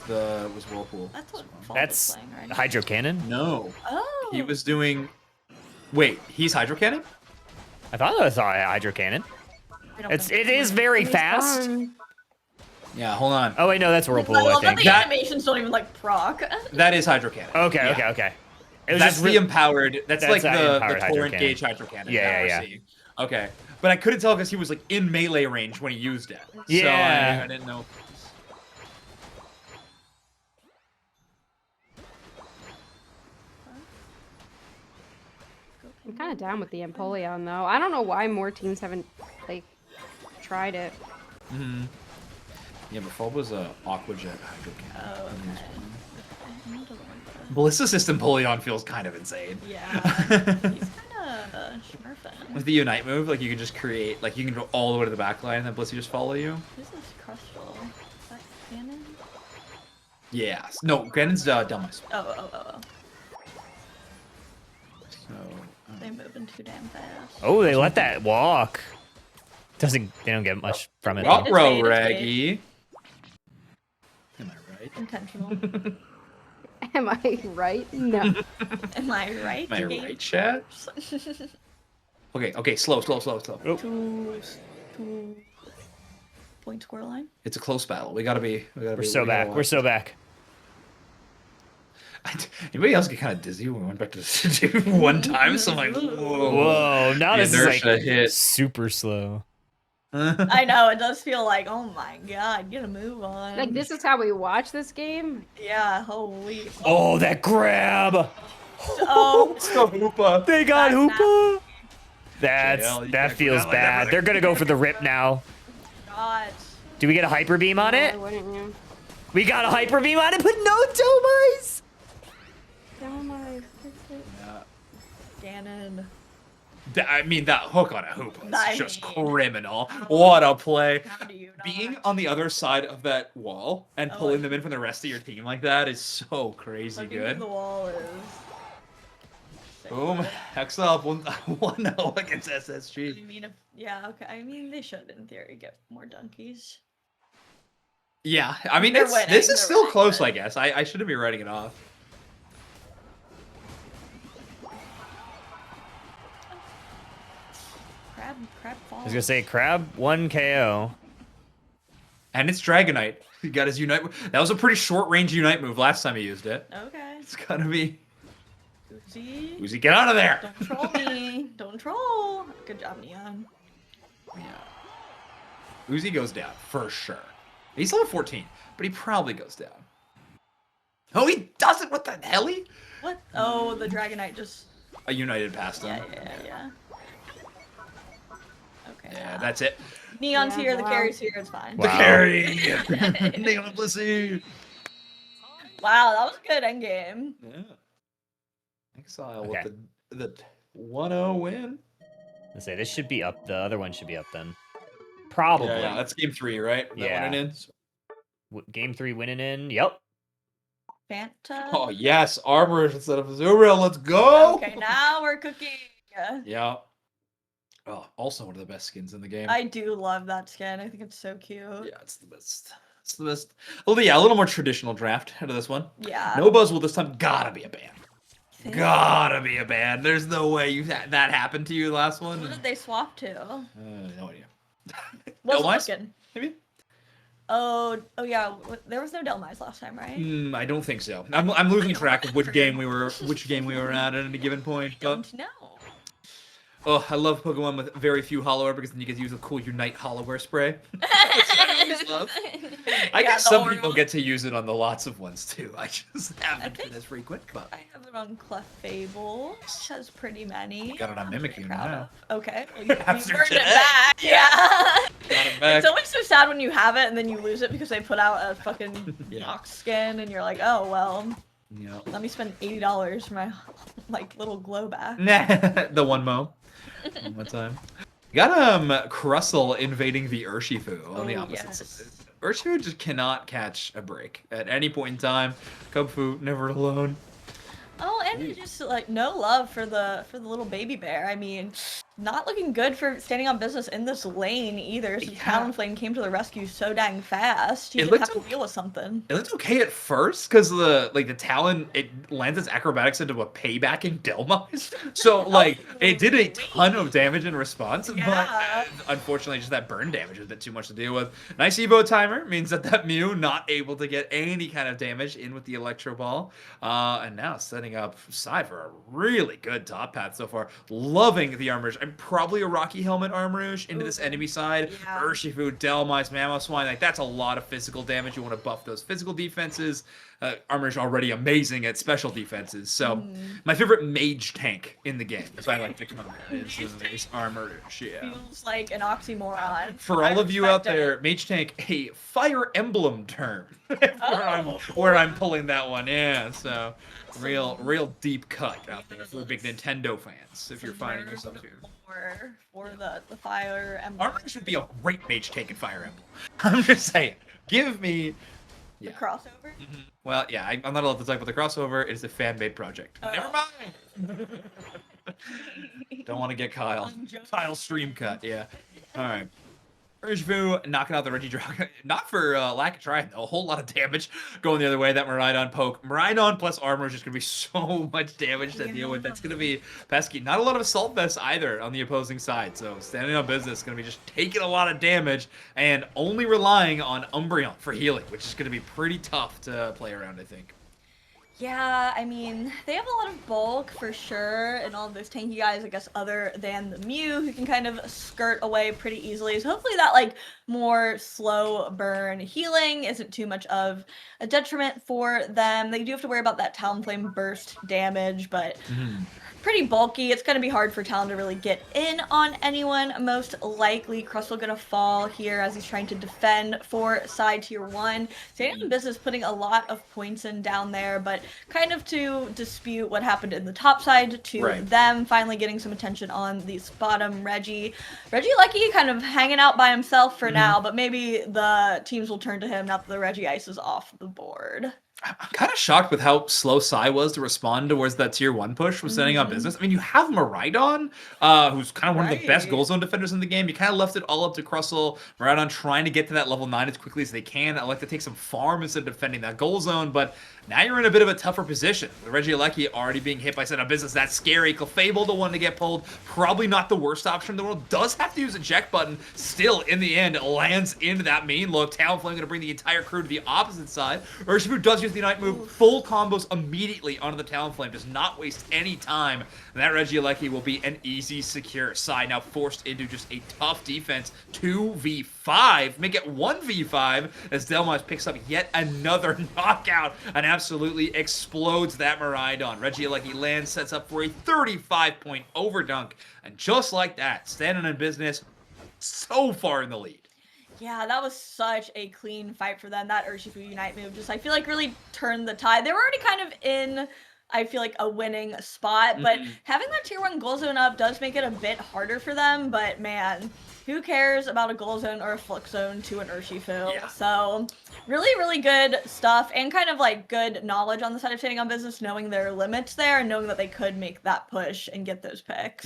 Whirlpool.
That's what Fall
That's
was playing right now.
Hydro Cannon?
No,
Oh.
he was doing. Wait, he's Hydro Cannon?
I thought I saw a Hydro Cannon.
I don't
It
think
is
so.
very
He's
fast.
gone.
Yeah, hold on.
Oh wait, no, that's Whirlpool,
I
I
love that
think.
the
That-
animations don't even like proc.
That is Hydro Cannon.
Okay,
Yeah.
okay. It was
That's
just
the
re-
empowered. That's
That's
like
that
the
empowered Hydro
torrent
Cannon.
gauge Hydro Cannon.
Yeah,
that we're
yeah.
seeing. Okay, but I couldn't tell because he was like in melee range when he used it.
Yeah.
So I didn't know.
I'm kind of down with the Empoleon though. I don't know why more teams haven't like tried it.
Mm-hmm. Yeah, but Fob was a Aqua Jet Hydro Cannon.
Oh, okay. I need to learn that.
Ballista System Poleon feels kind of insane.
Yeah. He's kind of smurfing.
With the Unite move, like you can just create, like you can go all the way to the back line and then Blissey just follow you.
Who's this Crustal? Is that Cannon?
Yeah. No, Grenon's Dumbass.
Oh.
So,
They're moving too damn fast.
Oh, they let that walk. They don't get much from it.
Well-
though.
Rockro
It's
Raggy. Am I right?
Intentional.
Am I right? No.
Am I right?
Am I right, chat? Okay, slow.
Oh.
Two point score line.
It's a close battle. We gotta be.
We're so back. We're so back.
Anybody else get kind of dizzy when we went back to do one time? So I'm like, whoa.
Whoa, now
The
this is like
inertia hit.
super slow.
I know, it does feel like, oh my god, get a move on.
Like this is how we watch this game.
Yeah, holy.
Oh, that grab!
Oh,
They got
That's
Hoopa!
JL,
That
you
that
can't
feels
forget like that,
bad.
brother.
They're gonna go for the rip now.
god.
Do we get a hyper beam on it?
Why wouldn't you?
We got a hyper beam on it, but no Tomais!
Oh my.
Ganon.
I mean, that hook on a hoop is
I
just
mean-
criminal. What a play.
How do you
Being
not?
on the other side of that wall and
Oh,
pulling
I-
them in from the rest of your team like that is so crazy
Looking
good.
through the wall is.
Boom. Hex up 1-0 against
I
SSG.
mean, yeah, okay. I mean, they should, in theory, get more dunkies.
Yeah, I mean,
They're
this
winning,
is
they're
still
winning,
close,
but-
I guess. I shouldn't be writing it off.
Crab falls.
I was gonna say Crab 1 KO.
And it's Dragonite. He got his Unite. That was a pretty short range Unite move last time he used it.
Okay.
It's gotta be.
Uzi.
Uzi, get out of there!
Don't troll me. Don't troll. Good job, Neon.
Yeah. Uzi goes down, for sure. He's level 14, but he probably goes down. Oh, he doesn't? What the hell?
What? Oh, the Dragonite just.
A United past him.
Yeah. Okay.
Yeah, that's it.
Neon's
Yeah,
here, the
wow.
carry's here, it's fine.
The
Wow.
carry! Neon Blissey!
Wow, that was a good endgame.
Yeah. Exile
Okay.
with the 1-0 win.
I say this should be up. The other one should be up then. Probably.
Yeah, that's game 3, right? That
Yeah.
went in.
Game 3 winning in. Yep.
Fanta.
Oh, yes. Armor instead of Azuriel. Let's go!
Okay, now we're cooking.
Yeah. Oh, also one of the best skins in the game.
I do love that skin. I think it's so cute.
Yeah, it's the best. It's the best. Oh, yeah, a little more traditional draft out of this one.
Yeah.
No Buzzwole this time. Gotta be a ban.
Think-
Gotta be a ban. There's no way you that happened to you last one.
What did they swap to?
No idea.
Wasn't
Delmise?
looking.
Maybe?
Oh yeah. There was no Delmise last time, right?
I don't think so. I'm losing track of which game we were at any given point. But
Don't know.
oh, I love Pokemon with very few Hollowware because then you get to use a cool Unite Hollowware spray. I always love. I
Yeah,
guess
the
some
Oreo.
people get to use it on the lots of ones too. I just haven't
think-
been as frequent, but
I have it on Clefable, which has pretty many.
Got it on
I'm
Mimikyu
pretty proud
now.
of. Okay. Well, you
After
burned it
today.
back. Yeah.
got it back.
It's always so sad when you have it and then you lose it because they put out a fucking
Yeah.
Nox skin and you're like, oh well,
Yeah.
let me spend $80 for my like little glow back.
Nah, the one one time. Got Crustle invading the Urshifu on the
Oh,
opposite
yes.
side. Urshifu just cannot catch a break at any point in time. Kubfu never alone.
Oh, and just like no love for the little baby bear. I mean, not looking good for standing on business in this lane either. So
Yeah.
Talonflame came to the rescue so dang fast. He
It
didn't
looked
have to deal with something.
It looked okay at first because the Talon it lands its acrobatics into a paybacking Delmise. So like it did a ton of damage in response, but
Yeah.
unfortunately just that burn damage was a bit too much to deal with. Nice Evo timer means that Mew not able to get any kind of damage in with the Electro Ball. And now setting up side for a really good top path so far. Loving the Armourouge. I'm probably a Rocky Helmet Armourouge into this enemy side.
Yeah.
Urshifu, Delmise, Mamoswine, like that's a lot of physical damage. You want to buff those physical defenses. Armourouge already amazing at special defenses. So my favorite mage tank in the game, if I like to come is Armourouge. Yeah.
Feels like an oxymoron.
For
I
all of you out
respect it.
there, mage tank, a fire emblem term.
Oh.
where I'm pulling that one. Yeah. So real deep cut out there for big Nintendo fans. If you're finding yourself here.
For the fire emblem.
Armourouge should be a great mage tank in Fire Emblem. I'm just saying. Give me.
The
Yeah.
crossover.
Well, yeah, I'm not allowed to talk about the crossover. It is a fan-made project.
Oh.
Never mind. Don't want to get Kyle. Kyle stream cut. Yeah. All right. Urshifu knocking out the Regidrago. Not for lack of trying, though. A whole lot of damage going the other way. That Miraidon poke. Miraidon plus armor is just going to be so much damage to deal with. That's going to be pesky. Not a lot of Assault Vest either on the opposing side. So standing on business is going to be just taking a lot of damage and only relying on Umbreon for healing, which is going to be pretty tough to play around, I think.
Yeah, I mean, they have a lot of bulk for sure, and all those tanky guys, I guess, other than the Mew, who can kind of skirt away pretty easily. So hopefully that, like, more slow burn healing isn't too much of a detriment for them. They do have to worry about that Talonflame burst damage, but pretty bulky. It's going to be hard for Talon to really get in on anyone. Most likely, Crustle going to fall here as he's trying to defend for side tier 1. Staying on business, putting a lot of points in down there, but kind of to dispute what happened in the top side to them, finally getting some attention on this bottom Reggie. Reggie Lucky kind of hanging out by himself for now, but maybe the teams will turn to him now that the Reggie Ice is off the board.
I'm kind of shocked with how slow Sai was to respond towards that tier 1 push with setting up business. I mean, you have Miraidon, who's kind of one of the best goal zone defenders in the game. You kind of left it all up to Crustle. Miraidon trying to get to that level 9 as quickly as they can. I like to take some farm instead of defending that goal zone, but now you're in a bit of a tougher position. The Regieleki already being hit by set up business. That's scary. Clefable, the one to get pulled. Probably not the worst option in the world. Does have to use a check button. Still, in the end, lands into that main look. Talonflame going to bring the entire crew to the opposite side. Urshifu does use the Unite move. Full combos immediately onto the Talonflame. Does not waste any time. And that Regieleki will be an easy, secure side. Now forced into just a tough defense. 2v5. Make it 1v5 as Delmos picks up yet another knockout and absolutely explodes that Miraidon. Regieleki lands, sets up for a 35-point overdunk. And just like that, standing in business, so far in the lead.
Yeah, that was such a clean fight for them. That Urshifu Unite move just, I feel like, really turned the tide. They were already kind of in, I feel like, a winning spot, but having that tier 1 goal zone up does make it a bit harder for them, but man, who cares about a goal zone or a flux zone to an Urshifu? Yeah. So, really, really good stuff, and kind of like good knowledge on the side of standing on business, knowing their limits there, and knowing that they could make that push and get those picks.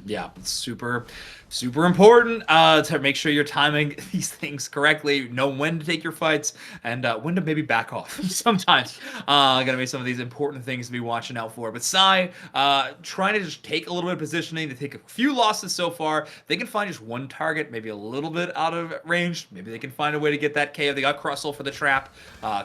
Yeah, it's super, super important to make sure you're timing these things correctly, know when to take your fights, and when to maybe back off. Sometimes gonna be some of these important things to be watching out for. But Sai, trying to just take a little bit of positioning, to take a few losses so far. They can find just one target, maybe a little bit out of range. Maybe they can find a way to get that KO. They got Crustle for the trap.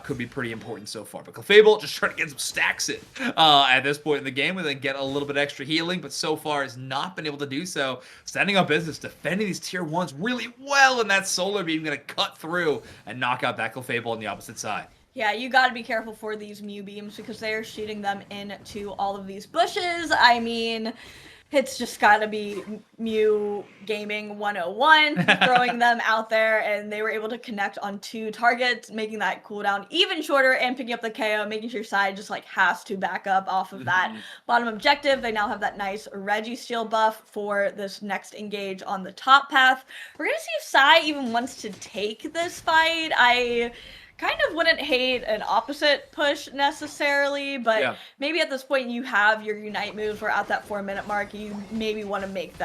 Could be pretty important so far. But Clefable just trying to get some stacks in at this point in the game, where they get a little bit extra healing, but so far has not been able to do so. Standing up business, defending these tier 1s really well, and that Solar Beam going to cut through and knock out that Clefable on the opposite side.
Yeah, you gotta be careful for these Mew beams because they are shooting them into all of these bushes. I mean, it's just gotta be Mew Gaming 101, throwing them out there, and they were able to connect on 2 targets, making that cooldown even shorter and picking up the KO, making sure side just like has to back up off of that bottom objective. They now have that nice Registeel buff for this next engage on the top path. We're gonna see if Sai even wants to take this fight. I kind of wouldn't hate an opposite push necessarily, but maybe at this point you have your Unite moves. We're at that 4-minute mark. You maybe want to make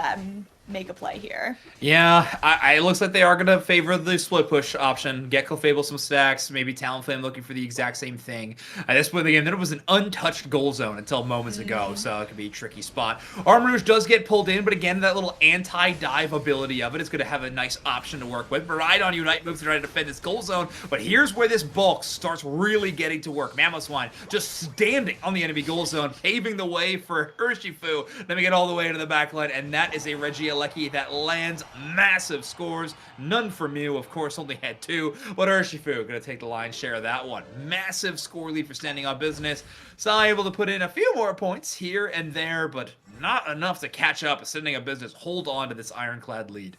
a play here.
Yeah, it looks like they are going to favor the split push option. Get Clefable some stacks, maybe Talonflame looking for the exact same thing. At this point in the game, there was an untouched goal zone until moments ago, so it could be a tricky spot. Armrouge does get pulled in, but again, that little anti-dive ability of it is going to have a nice option to work with. Miraidon Unite moves to try to defend this goal zone, but here's where this bulk starts really getting to work. Mamoswine just standing on the enemy goal zone, paving the way for Urshifu. Then we get all the way into the back line, and that is a Regieleki that lands massive scores. None for Mew, of course, only had 2, but Urshifu gonna take the lion's share of that one. Massive score lead for standing on business. Sai able to put in a few more points here and there, but not enough to catch up. Standing on business hold on to this ironclad lead.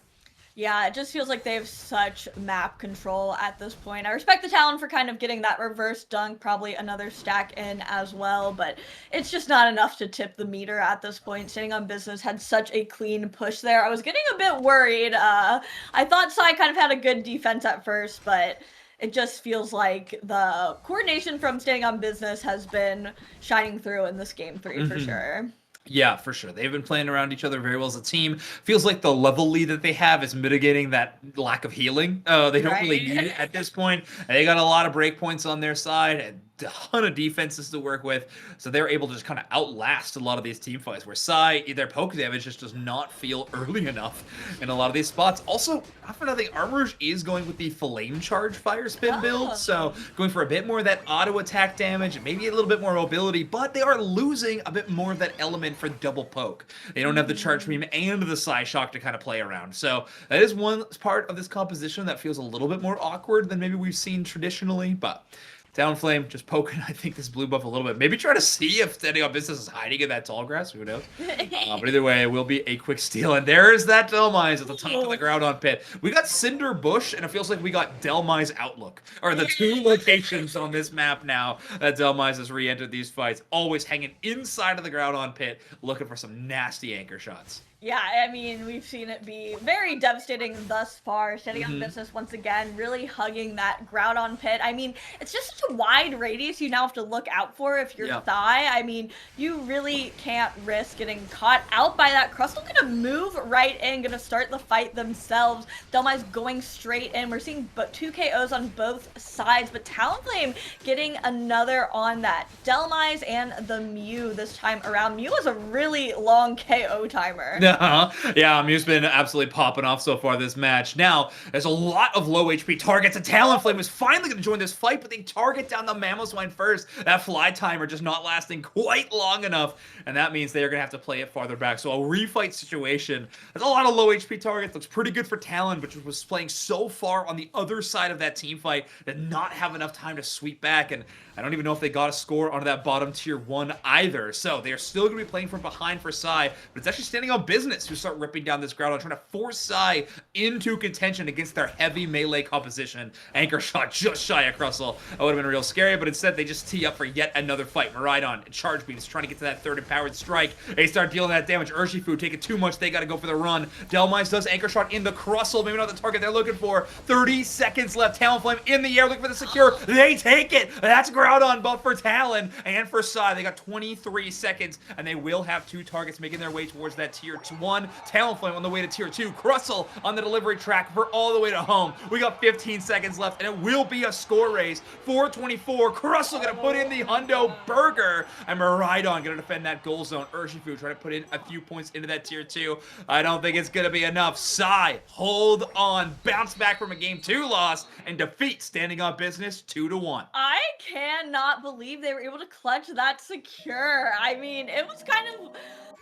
Yeah, it just feels like they have such map control at this point. I respect the Talon for kind of getting that reverse dunk, probably another stack in as well, but it's just not enough to tip the meter at this point. Standing on business had such a clean push there. I was getting a bit worried. I thought Sai kind of had a good defense at first, but it just feels like the coordination from standing on business has been shining through in this game 3 for sure.
Yeah, for sure. They've been playing around each other very well as a team. Feels like the level lead that they have is mitigating that lack of healing. They don't really need it at this point. And they got a lot of breakpoints on their side, and a ton of defenses to work with. So they're able to just kind of outlast a lot of these team fights, where Sai, their poke damage just does not feel early enough in a lot of these spots. Also, not for nothing, Armrouge is going with the Flame Charge Fire Spin build. So going for a bit more of that auto attack damage, maybe a little bit more mobility, but they are losing a bit more of that element for double poke. They don't have the Charge Beam and the Psy Shock to kind of play around. So that is one part of this composition that feels a little bit more awkward than maybe we've seen traditionally, but Talonflame just poking, I think, this blue buff a little bit. Maybe try to see if Standing on Business is hiding in that tall grass. Who knows? But either way, it will be a quick steal. And there's that Delmise at the top of the Groudon pit. We got Cinder Bush, and it feels like we got Delmise Outlook. Or the two locations on this map now that Delmise has re-entered these fights. Always hanging inside of the Groudon pit, looking for some nasty anchor shots.
Yeah, I mean, we've seen it be very devastating thus far. Standing on Business once again, really hugging that Groudon pit. I mean, it's just such a wide radius you now have to look out for if you're Thigh. I mean, you really can't risk getting caught out by that. Crustle gonna move right in, gonna start the fight themselves. Delmise going straight in. We're seeing 2 KOs on both sides, but Talonflame getting another on that. Delmise and the Mew this time around. Mew has a really long KO timer.
Yeah, Mew's been absolutely popping off so far this match. Now, there's a lot of low HP targets, and Talonflame is finally going to join this fight, but they target down the Mamoswine first. That fly timer just not lasting quite long enough, and that means they're going to have to play it farther back. So a refight situation. There's a lot of low HP targets. Looks pretty good for Talon, which was playing so far on the other side of that team fight, did not have enough time to sweep back, and I don't even know if they got a score onto that bottom tier 1 either. So they are still going to be playing from behind for Psy, but it's actually Standing on Business who start ripping down this Groudon, trying to force Psy into contention against their heavy melee composition. Anchor shot just shy of Crustle. That would have been real scary, but instead they just tee up for yet another fight. Miraidon, Charge Beam is trying to get to that third empowered strike. They start dealing that damage. Urshifu taking too much. They got to go for the run. Delmise does Anchor shot into Crustle. Maybe not the target they're looking for. 30 seconds left. Talonflame in the air looking for the secure. They take it. That's Groudon both for Talon and for Psy. They got 23 seconds, and they will have 2 targets making their way towards that tier 1. Talonflame on the way to tier 2. Crustle on the delivery track for all the way to home. We got 15 seconds left, and it will be a score race. 4:24. Crustle gonna put in the Hundo Burger, and Miraidon gonna defend that goal zone. Urshifu trying to put in a few points into that tier 2. I don't think it's gonna be enough. Psy, hold on, bounce back from a game 2 loss, and defeat Standing on Business 2-1.
I cannot believe they were able to clutch that secure. I mean, it was kind of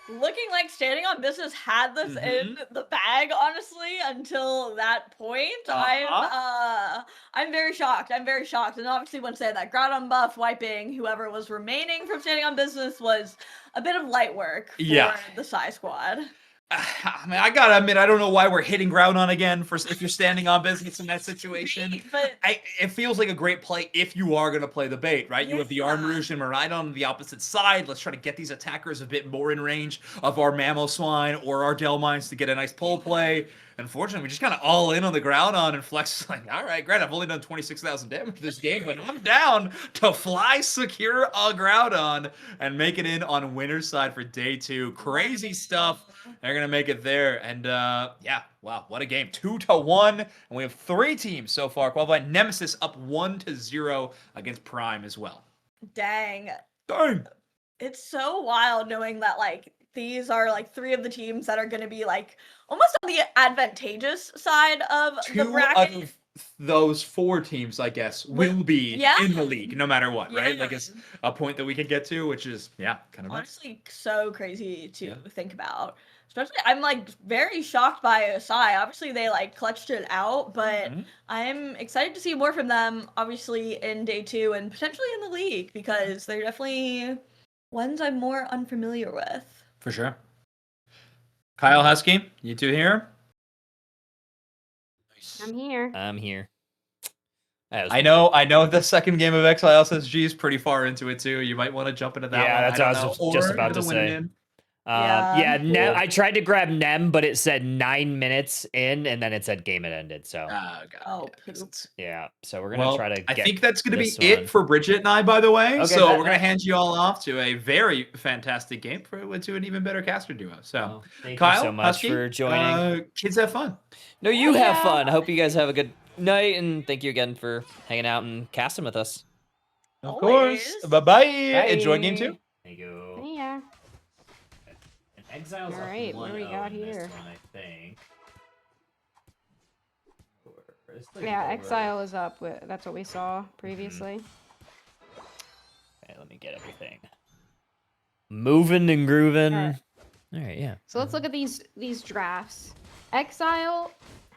looking like Standing on Business had this in the bag, honestly, until that point. I'm very shocked. I'm very shocked. And obviously, once they had that Groudon buff, wiping whoever was remaining from Standing on Business was a bit of light work for the Psy squad.
I mean, I gotta admit, I don't know why we're hitting Groudon again for if you're Standing on Business in that situation.
But
it feels like a great play if you are gonna play the bait, right? You have the Armarouge and Miraidon on the opposite side. Let's try to get these attackers a bit more in range of our Mamoswine or our Delmines to get a nice pull play. Unfortunately, we just kind of all in on the Groudon, and Flex is like, all right, great, I've only done 26,000 damage this game, but I'm down to fly secure a Groudon and make it in on winner's side for day 2. Crazy stuff. They're going to make it there. And yeah, wow, what a game. 2-1. And we have 3 teams so far qualified. Nemesis up 1-0 against Prime as well.
dang.
Dang.
It's so wild knowing that, like, these are, like, 3 of the teams that are going to be, like, almost on the advantageous side of the bracket.
2 of those 4 teams, I guess, will be in the league, no matter what, right? Like, it's a point that we can get to, which is, kind of
honestly so crazy to think about. Especially, I'm, like, very shocked by Osai. Obviously, they, like, clutched it out, but I'm excited to see more from them, obviously, in day 2 and potentially in the league, because they're definitely ones I'm more unfamiliar with.
For sure. Kyle Husky, you 2 here?
I'm here.
I'm here.
I know the second game of Exile SSG is pretty far into it too. You might want to jump into that one.
Yeah, that's what I was just about to say. Nem, I tried to grab Nem, but it said 9 minutes in, and then it said game had ended. So, so we're gonna try to.
I think that's gonna be it for Bridget and I, by the way. Okay, so we're gonna hand you all off to a very fantastic game to an even better caster duo. So,
thank
Kyle,
you so much
Husky,
for joining.
Kids have fun.
No, you have fun. I hope you guys have a good night, and thank you again for hanging out and casting with us.
Of course. Bye-bye. Enjoy game 2.
Thank you.
Yeah.
Exiles
all right, what do we got here?
One, I think.
Yeah, Exile is up. That's what we saw previously.
Okay, let me get everything. Moving and grooving. All right, yeah.
So let's look at these drafts. Exile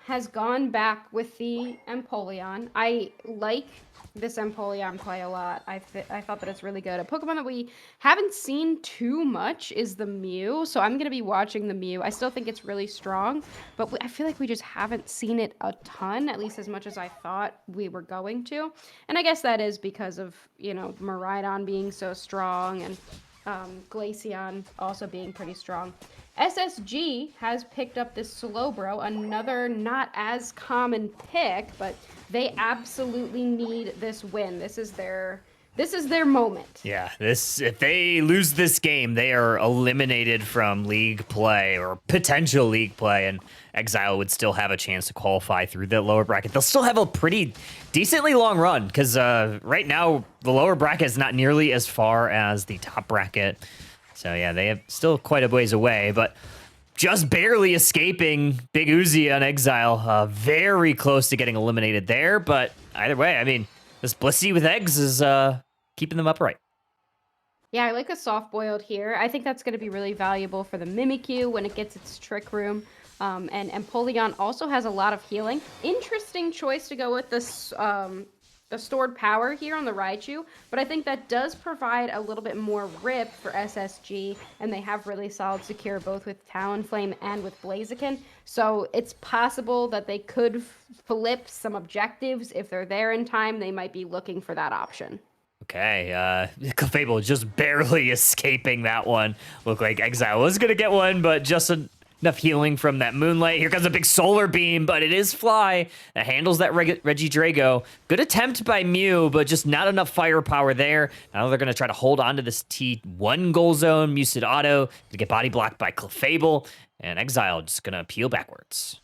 has gone back with the Empoleon. I like this Empoleon play a lot. I thought that it's really good. A Pokemon that we haven't seen too much is the Mew, so I'm going to be watching the Mew. I still think it's really strong, but I feel like we just haven't seen it a ton, at least as much as I thought we were going to. And I guess that is because of, Miraidon being so strong and Glaceon also being pretty strong. SSG has picked up this Slowbro, another not as common pick, but they absolutely need this win. This is their moment.
Yeah, if they lose this game, they are eliminated from league play or potential league play, and Exile would still have a chance to qualify through the lower bracket. They'll still have a pretty decently long run because right now the lower bracket is not nearly as far as the top bracket. So yeah, they have still quite a ways away, but just barely escaping Big Uzi on Exile. Very close to getting eliminated there, but either way, I mean, this Blissey with eggs is keeping them upright.
Yeah, I like a soft-boiled here. I think that's going to be really valuable for the Mimikyu when it gets its Trick Room. And Empoleon also has a lot of healing. Interesting choice to go with this a stored power here on the Raichu, but I think that does provide a little bit more rip for SSG, and they have really solid secure both with Talonflame and with Blaziken, so it's possible that they could flip some objectives. If they're there in time, they might be looking for that option.
Okay, Clefable just barely escaping that one. Looked like Exile was gonna get one, but just enough healing from that Moonlight. Here comes a big Solar Beam, but it is Fly that handles that Regidrago. Good attempt by Mew, but just not enough firepower there. Now they're going to try to hold on to this T1 goal zone. Mucid Auto to get body blocked by Clefable, and Exile just going to peel backwards.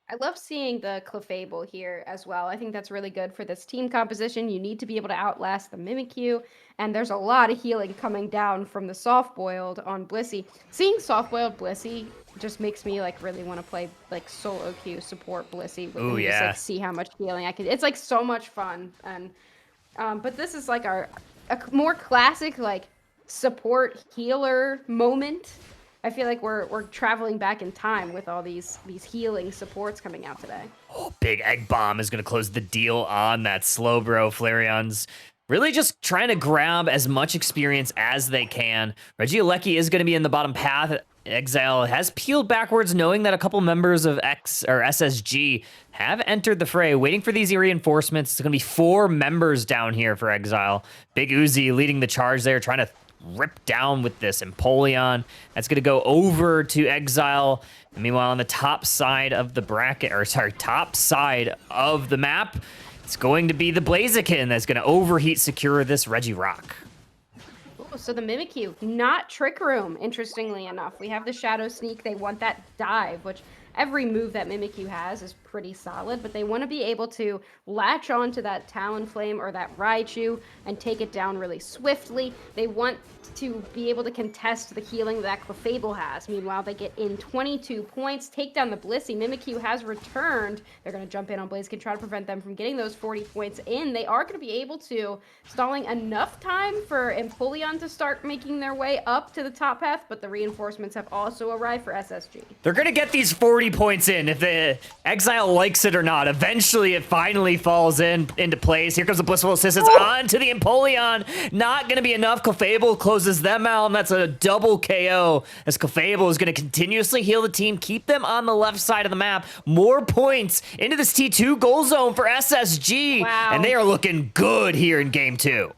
I love seeing the Clefable here as well. I think that's really good for this team composition. You need to be able to outlast the Mimikyu, and there's a lot of healing coming down from the soft-boiled on Blissey. Seeing soft-boiled Blissey just makes me really want to play solo queue support Blissey with him,
yeah.
just see how much healing I can. It's so much fun, and but this is a more classic support healer moment. I feel like we're traveling back in time with all these healing supports coming out today.
Oh, big Egg Bomb is going to close the deal on that Slowbro. Flareon's really just trying to grab as much experience as they can. Regieleki is going to be in the bottom path. Exile has peeled backwards, knowing that a couple members of SSG have entered the fray, waiting for these reinforcements. It's going to be 4 members down here for Exile. Big Uzi leading the charge there, trying to rip down with this Empoleon. That's going to go over to Exile. And meanwhile, on the top side of the bracket, top side of the map, it's going to be the Blaziken that's going to overheat secure this Regirock.
So the Mimikyu, not Trick Room, interestingly enough. We have the Shadow Sneak. They want that dive, which every move that Mimikyu has is pretty solid, but they want to be able to latch onto that Talonflame or that Raichu and take it down really swiftly. They want to be able to contest the healing that Clefable has. Meanwhile, they get in 22 points, take down the Blissey. Mimikyu has returned. They're going to jump in on Blaziken, try to prevent them from getting those 40 points in. They are going to be able to, stalling enough time for Empoleon to start making their way up to the top path, but the reinforcements have also arrived for SSG.
They're going to get these 40 points in if the Exile likes it or not. Eventually, it finally falls into place. Here comes the Blissful Assistance onto the Empoleon. Not going to be enough. Clefable closes them out, and that's a double KO as Clefable is going to continuously heal the team, keep them on the left side of the map. More points into this T2 goal zone for SSG,
Wow.
and they are looking good here in game 2.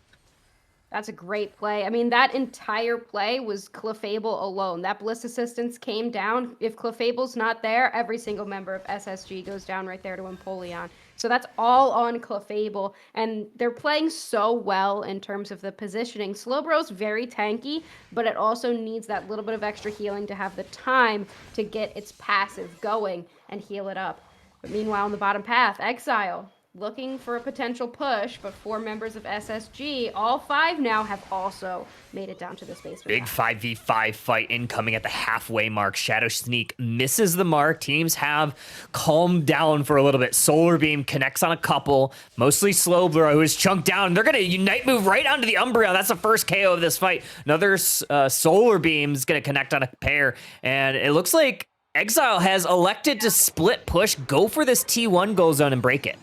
That's a great play. I mean, that entire play was Clefable alone. That Bliss Assistance came down. If Clefable's not there, every single member of SSG goes down right there to Empoleon. So that's all on Clefable, and they're playing so well in terms of the positioning. Slowbro's very tanky, but it also needs that little bit of extra healing to have the time to get its passive going and heal it up. But meanwhile, on the bottom path, Exile looking for a potential push, but 4 members of SSG, all 5 now, have also made it down to this basement.
Big 5v5 fight incoming at the halfway mark. Shadow Sneak misses the mark. Teams have calmed down for a little bit. Solar Beam connects on a couple, mostly Slowbro, who is chunked down. They're going to Unite Move right onto the Umbreon. That's the first KO of this fight. Another Solar Beam is going to connect on a pair, and it looks like Exile has elected to split push, go for this T1 goal zone and break it.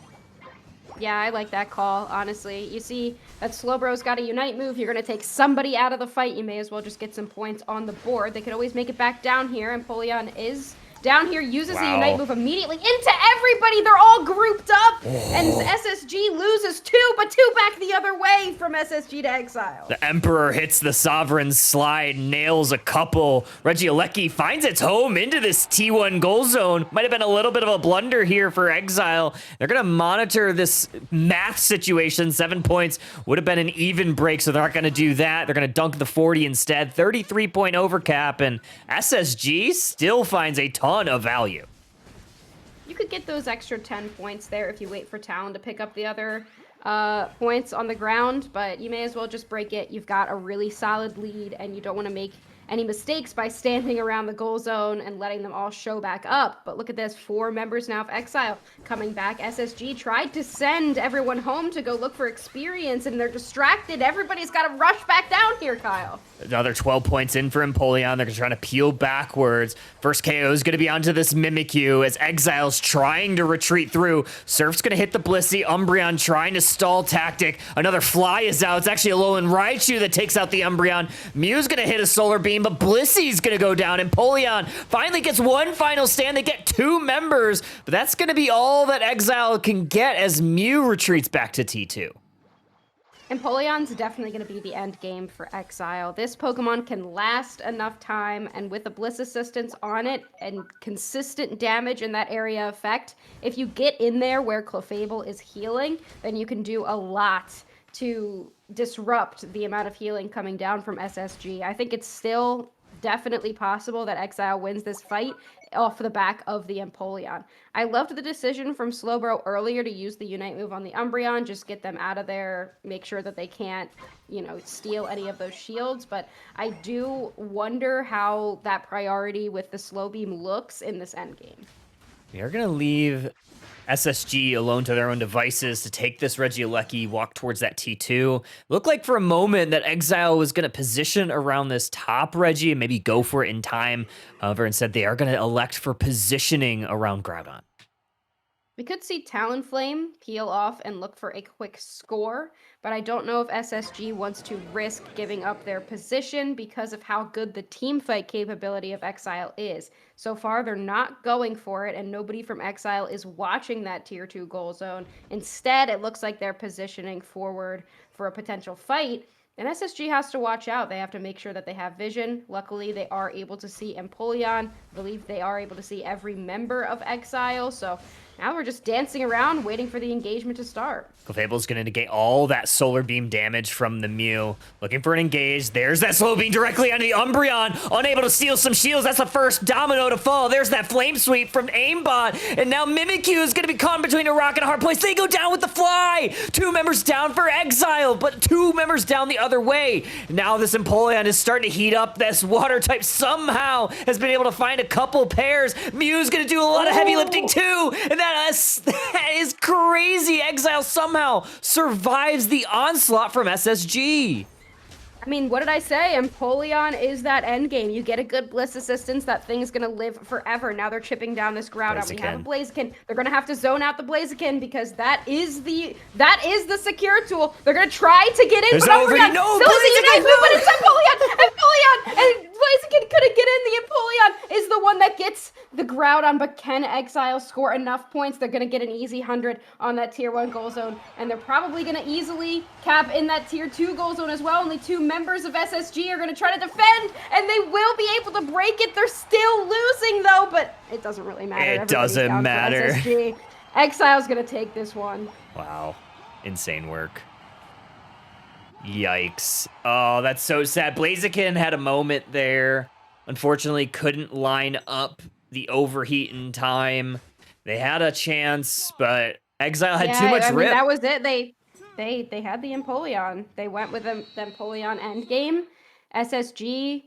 Yeah, I like that call, honestly. You see that Slowbro's got a Unite move. You're going to take somebody out of the fight. You may as well just get some points on the board. They could always make it back down here, and Polion is down here, uses the Unite move immediately into everybody. They're all grouped up, and SSG loses 2, but 2 back the other way from SSG to Exile.
The Emperor hits the Sovereign slide, nails a couple. Regieleki finds its home into this T1 goal zone. Might have been a little bit of a blunder here for Exile. They're going to monitor this math situation. 7 points would have been an even break, so they're not going to do that. They're going to dunk the 40 instead. 33-point overcap, and SSG still finds a ton of value.
You could get those extra 10 points there if you wait for Talon to pick up the other points on the ground, but you may as well just break it. You've got a really solid lead, and you don't want to make any mistakes by standing around the goal zone and letting them all show back up. But look at this, 4 members now of Exile coming back. SSG tried to send everyone home to go look for experience, and they're distracted. Everybody's got to rush back down here, Kyle.
Another 12 points in for Empoleon. They're trying to peel backwards. First KO is going to be onto this Mimikyu as Exile's trying to retreat through. Surf's going to hit the Blissey. Umbreon trying to stall tactic. Another fly is out. It's actually Alolan Raichu that takes out the Umbreon. Mew's going to hit a Solar Beam, but Blissey's going to go down. And Empoleon finally gets one final stand. They get 2 members, but that's going to be all that Exile can get as Mew retreats back to T2.
Empoleon's definitely going to be the end game for Exile. This Pokemon can last enough time, and with the Bliss Assistance on it and consistent damage in that area effect, if you get in there where Clefable is healing, then you can do a lot to disrupt the amount of healing coming down from SSG. I think it's still definitely possible that Exile wins this fight off the back of the Empoleon. I loved the decision from Slowbro earlier to use the Unite move on the Umbreon, just get them out of there, make sure that they can't, steal any of those shields, but I do wonder how that priority with the Slow Beam looks in this endgame.
We are going to leave SSG alone to their own devices to take this Regieleki, walk towards that T2. Looked like for a moment that Exile was going to position around this top Regi and maybe go for it in time. However, instead they are going to elect for positioning around Groudon.
We could see Talonflame peel off and look for a quick score, but I don't know if SSG wants to risk giving up their position because of how good the team fight capability of Exile is. So far, they're not going for it, and nobody from Exile is watching that Tier 2 goal zone. Instead, it looks like they're positioning forward for a potential fight, and SSG has to watch out. They have to make sure that they have vision. Luckily, they are able to see Empoleon. I believe they are able to see every member of Exile, so now we're just dancing around, waiting for the engagement to start.
Clefable's going to negate all that Solar Beam damage from the Mew. Looking for an engage. There's that Slow Beam directly onto the Umbreon. Unable to steal some shields. That's the first domino to fall. There's that Flame Sweep from Aimbot. And now Mimikyu is going to be caught between a rock and a hard place. They go down with the fly. 2 members down for Exile, but 2 members down the other way. Now this Empoleon is starting to heat up. This water type somehow has been able to find a couple pairs. Mew's going to do a lot of heavy lifting too. And that is crazy. Exile somehow survives the onslaught from SSG.
I mean, what did I say? Empoleon is that end game. You get a good Bliss Assistance, that thing's gonna live forever. Now they're chipping down this Groudon. We have a Blaziken. They're gonna have to zone out the Blaziken because that is the secure tool. They're gonna try to get in,
There's
but Umbreon
no
still is a
Blaziken,
Unite move, but it's Empoleon, and Blaziken couldn't get in. The Empoleon is the one that gets the Groudon, but can Exile score enough points? They're gonna get an easy 100 on that Tier 1 goal zone, and they're probably gonna easily cap in that Tier 2 goal zone as well. Only 2 members of SSG are going to try to defend, and they will be able to break it. They're still losing, though, but it doesn't really matter.
It doesn't matter.
SSG. Exile's going to take this one.
Wow. Insane work. Yikes. Oh, that's so sad. Blaziken had a moment there. Unfortunately, couldn't line up the overheat in time. They had a chance, but Exile had too much rip.
That was it. They had the Empoleon. They went with the Empoleon endgame. SSG,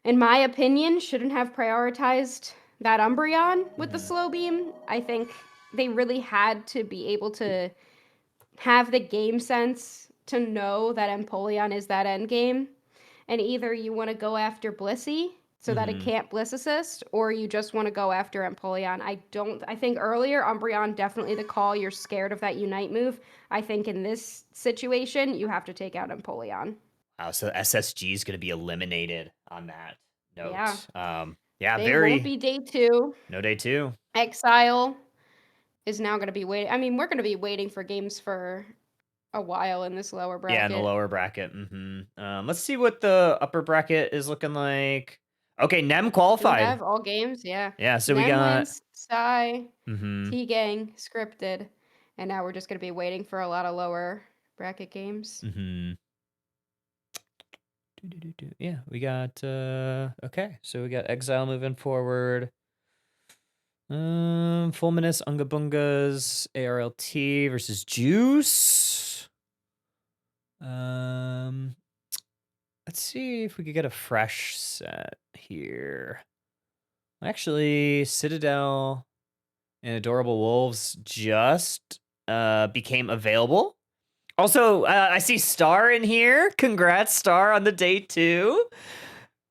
in my opinion, shouldn't have prioritized that Umbreon with the Slow Beam. I think they really had to be able to have the game sense to know that Empoleon is that endgame. And either you want to go after Blissey so that it can't Bliss Assist, or you just want to go after Empoleon. I think earlier, Umbreon, definitely the call. You're scared of that Unite move. I think in this situation, you have to take out Empoleon.
Wow, so SSG is going to be eliminated on that note.
Yeah.
Yeah,
They
very.
won't be day 2.
No day 2.
Exile is now going to be waiting. I mean, we're going to be waiting for games for a while in this lower bracket.
Yeah, in the lower bracket. Let's see what the upper bracket is looking like. Okay, Nem qualified.
We have all games, yeah.
Yeah, so
Nem
we got
wins, Psy, T-Gang, Scripted, and now we're just going to be waiting for a lot of lower bracket games.
Yeah, we got okay, so we got Exile moving forward. Fulminous, Ungabungas, ARLT versus Juice. Let's see if we could get a fresh set here. Actually, Citadel and Adorable Wolves just became available. Also, I see Star in here. Congrats, Star, on the day 2.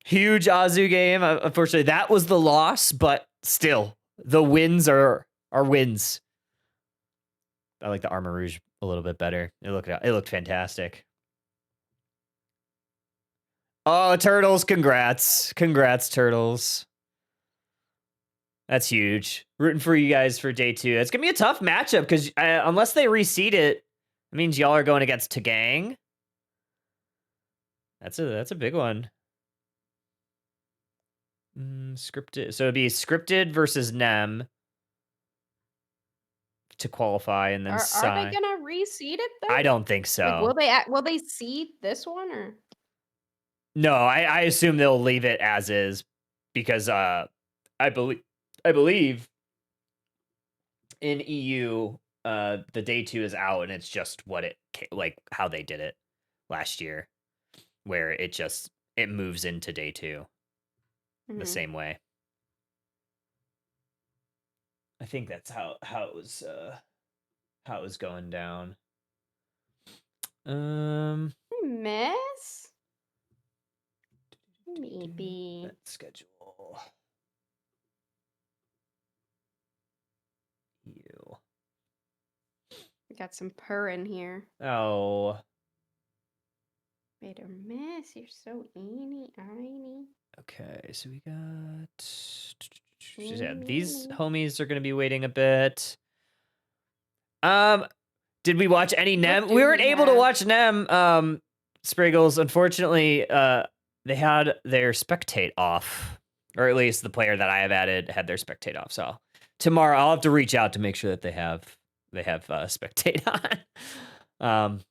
Huge Azu game. Unfortunately, that was the loss, but still, the wins are wins. I like the Armor Rouge a little bit better. It looked fantastic. Oh, Turtles, congrats. Congrats, Turtles. That's huge. Rooting for you guys for day 2. It's going to be a tough matchup because unless they reseed it, it means y'all are going against Tagang. That's a big one. Scripted. So it'd be Scripted versus Nem to qualify, and then
Are
Psy.
they going to reseed it, though?
I don't think so.
Like, will they seed this one, or?
No, I assume they'll leave it as is because I believe in EU the day 2 is out and it's just what it like how they did it last year, where it moves into day 2 the same way. I think that's how it was going down.
Miss? Maybe.
Schedule. You.
We got some purr in here.
Oh.
Made or miss. You're so eeny.
Okay, so we got. Yeah, these homies are gonna be waiting a bit. Did we watch any Nem? We weren't able to watch Nem. Spriggles, unfortunately, they had their spectate off, or at least the player that I have added had their spectate off. So tomorrow I'll have to reach out to make sure that they have spectate on.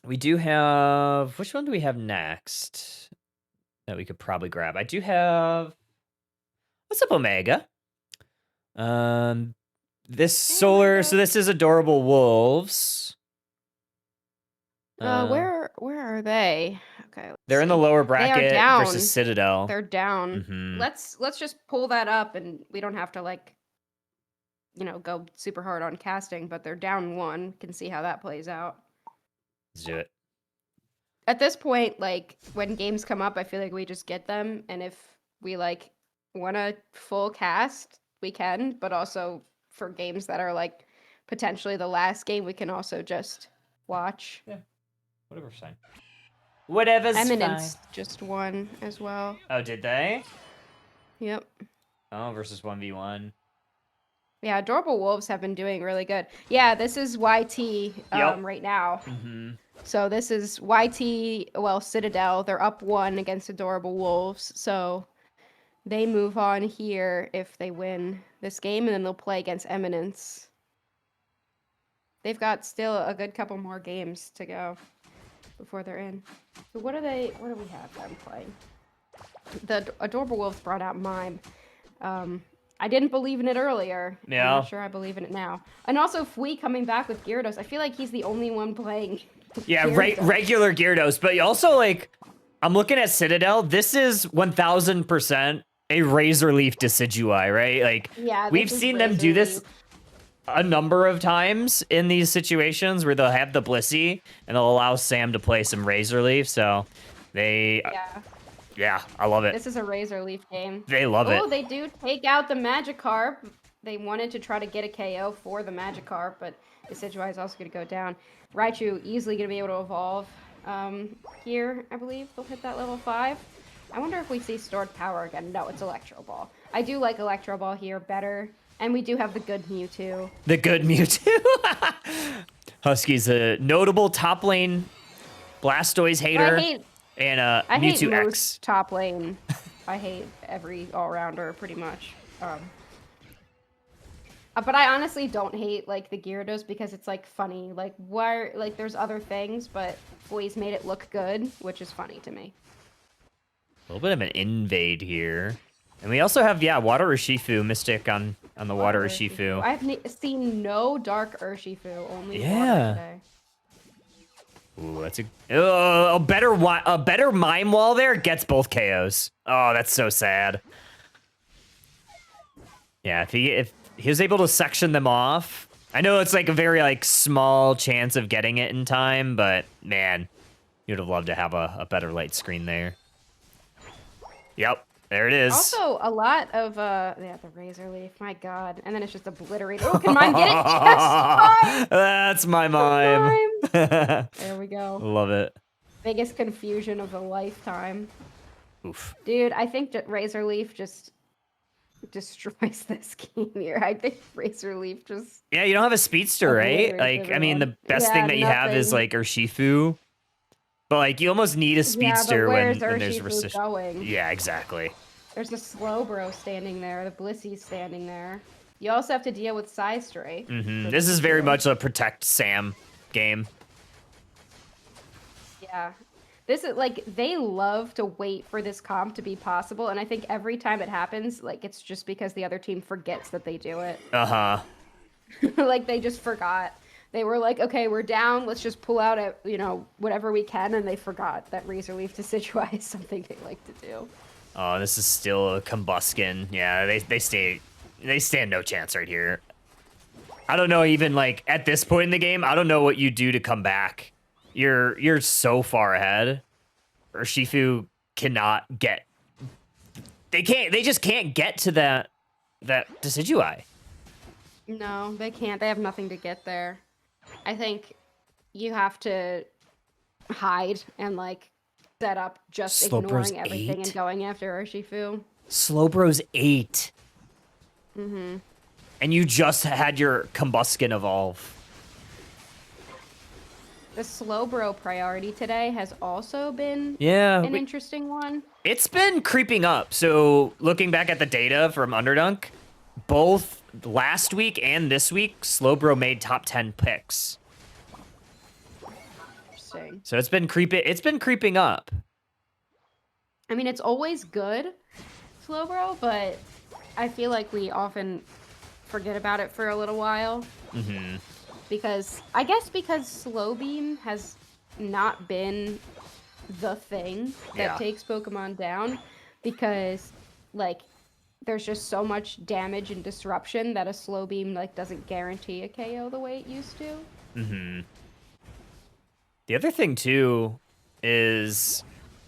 We do have, which one do we have next that we could probably grab? I do have, what's up, Omega? This solar, so this is Adorable Wolves.
Where are they? Okay.
They're in the lower bracket
down.
versus Citadel.
They're down. Let's just pull that up, and we don't have to go super hard on casting, but they're down 1. Can see how that plays out.
Let's do it.
At this point, when games come up, I feel like we just get them, and if we want a full cast, we can, but also for games that are potentially the last game, we can also just watch.
Yeah. Whatever's fine. Whatever's
Eminence
fine.
just won as well.
Oh, did they?
Yep.
Oh, versus 1v1.
Yeah, Adorable Wolves have been doing really good. Yeah, this is YT right now. So this is YT, Citadel. They're up 1 against Adorable Wolves. So they move on here if they win this game, and then they'll play against Eminence. They've got still a good couple more games to go before they're in. So what do we have them playing? The Adorable Wolves brought out Mime. I didn't believe in it earlier.
Yeah.
I'm not sure I believe in it now. And also Fui coming back with Gyarados. I feel like he's the only one playing.
Yeah, regular Gyarados. But also, I'm looking at Citadel. This is 1000% a Razor Leaf Decidueye, right?
Yeah,
we've seen them do this a number of times in these situations where they'll have the Blissey and they'll allow Sam to play some Razor Leaf. So they Yeah, I love it.
This is a Razor Leaf game.
They love
Oh,
it.
they do take out the Magikarp. They wanted to try to get a KO for the Magikarp, but Decidueye is also going to go down. Raichu easily going to be able to evolve here, I believe. They'll hit that level 5. I wonder if we see Stored Power again. No, it's Electro Ball. I do like Electro Ball here better. And we do have the good Mewtwo.
The good Mewtwo. Husky's a notable top lane Blastoise hater. And
I hate
Mewtwo
most
X.
top lane. I hate every all-rounder pretty much. But I honestly don't hate like the Gyarados because it's like funny. Like why? Like there's other things, but Boy's made it look good, which is funny to me.
A little bit of an invade here. And we also have, Water Urshifu, Mystic on the Water Urshifu.
I've seen no Dark Urshifu, only Water today.
Ooh, that's a better Mime Wall there gets both KOs. Oh, that's so sad. Yeah, if he was able to section them off, I know it's like a very like small chance of getting it in time, but man, you'd have loved to have a better light screen there. Yep, there it is.
Also, a lot of the Razor Leaf, my god, and then it's just obliterated. Oh, can mine get it? Yes,
that's my mime.
There we go.
Love it.
Biggest confusion of a lifetime.
Oof.
Dude, I think that Razor Leaf just destroys this game here. I think Razor Leaf just...
Yeah, you don't have a speedster, right? Like, I mean, the best thing that you have is like Urshifu. But like, you almost need a speedster when there's resistance.
Going?
Yeah, exactly.
There's a Slowbro standing there. The Blissey's standing there. You also have to deal with Psystray.
This is very much a protect Sam game.
Yeah. This is like, they love to wait for this comp to be possible, and I think every time it happens, like, it's just because the other team forgets that they do it. Like, they just forgot. They were like, okay, we're down, let's just pull out at, whatever we can, and they forgot that Razor Leaf Decidueye is something they like to do.
Oh, this is still a Combuskin. Yeah, they stand no chance right here. I don't know, even like at this point in the game, I don't know what you do to come back. You're so far ahead. Urshifu cannot get. They just can't get to that Decidueye.
No, they can't. They have nothing to get there. I think you have to hide and like set up just
Slowbro's
ignoring everything
8?
and going after Urshifu.
Slowbro's 8. And you just had your Combuskin evolve.
The Slowbro priority today has also been an interesting one.
It's been creeping up. So looking back at the data from Underdunk, both last week and this week, Slowbro made top 10 picks.
Interesting.
So it's been creeping up.
I mean, it's always good, Slowbro, but I feel like we often forget about it for a little while. Because Slow Beam has not been the thing that takes Pokemon down, because like there's just so much damage and disruption that a Slow Beam like doesn't guarantee a KO the way it used to.
The other thing too is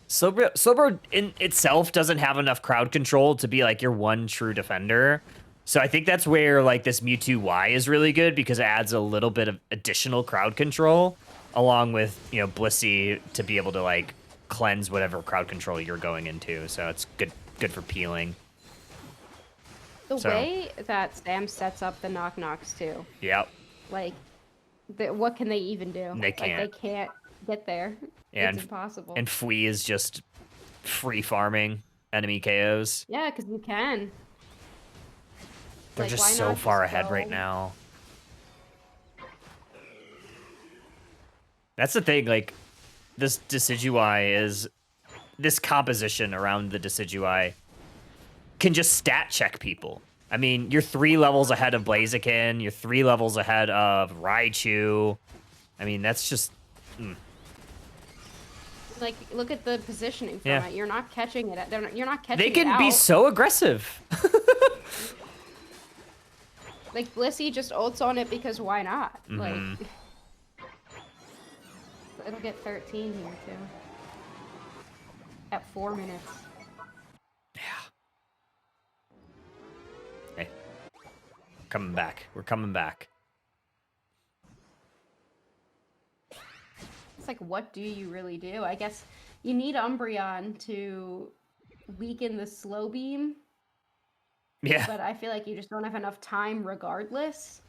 Slowbro in itself doesn't have enough crowd control to be like your one true defender. So I think that's where like this Mewtwo Y is really good, because it adds a little bit of additional crowd control along with, Blissey to be able to like cleanse whatever crowd control you're going into. So it's good for peeling.
The way that Sam sets up the knock-knocks too.
Yep.
Like, what can they even do?
They can't.
Like, they can't get there. It's impossible.
And Fui is just free farming enemy KOs.
Yeah, because you can.
They're
Like,
just
why
so
not
far
just
ahead
go?
right now. That's the thing, like, this Decidueye is... This composition around the Decidueye can just stat check people. I mean, you're 3 levels ahead of Blaziken, you're 3 levels ahead of Raichu. I mean, that's just...
Like, look at the positioning from it. You're not catching it. You're not catching it.
They can be so aggressive.
Like, Blissey just ults on it because why not? Like, it'll get 13 here, too. at 4 minutes.
Yeah. Hey. Coming back. We're coming back.
It's like, what do you really do? I guess you need Umbreon to weaken the slow beam,
Yeah.
but I feel like you just don't have enough time regardless,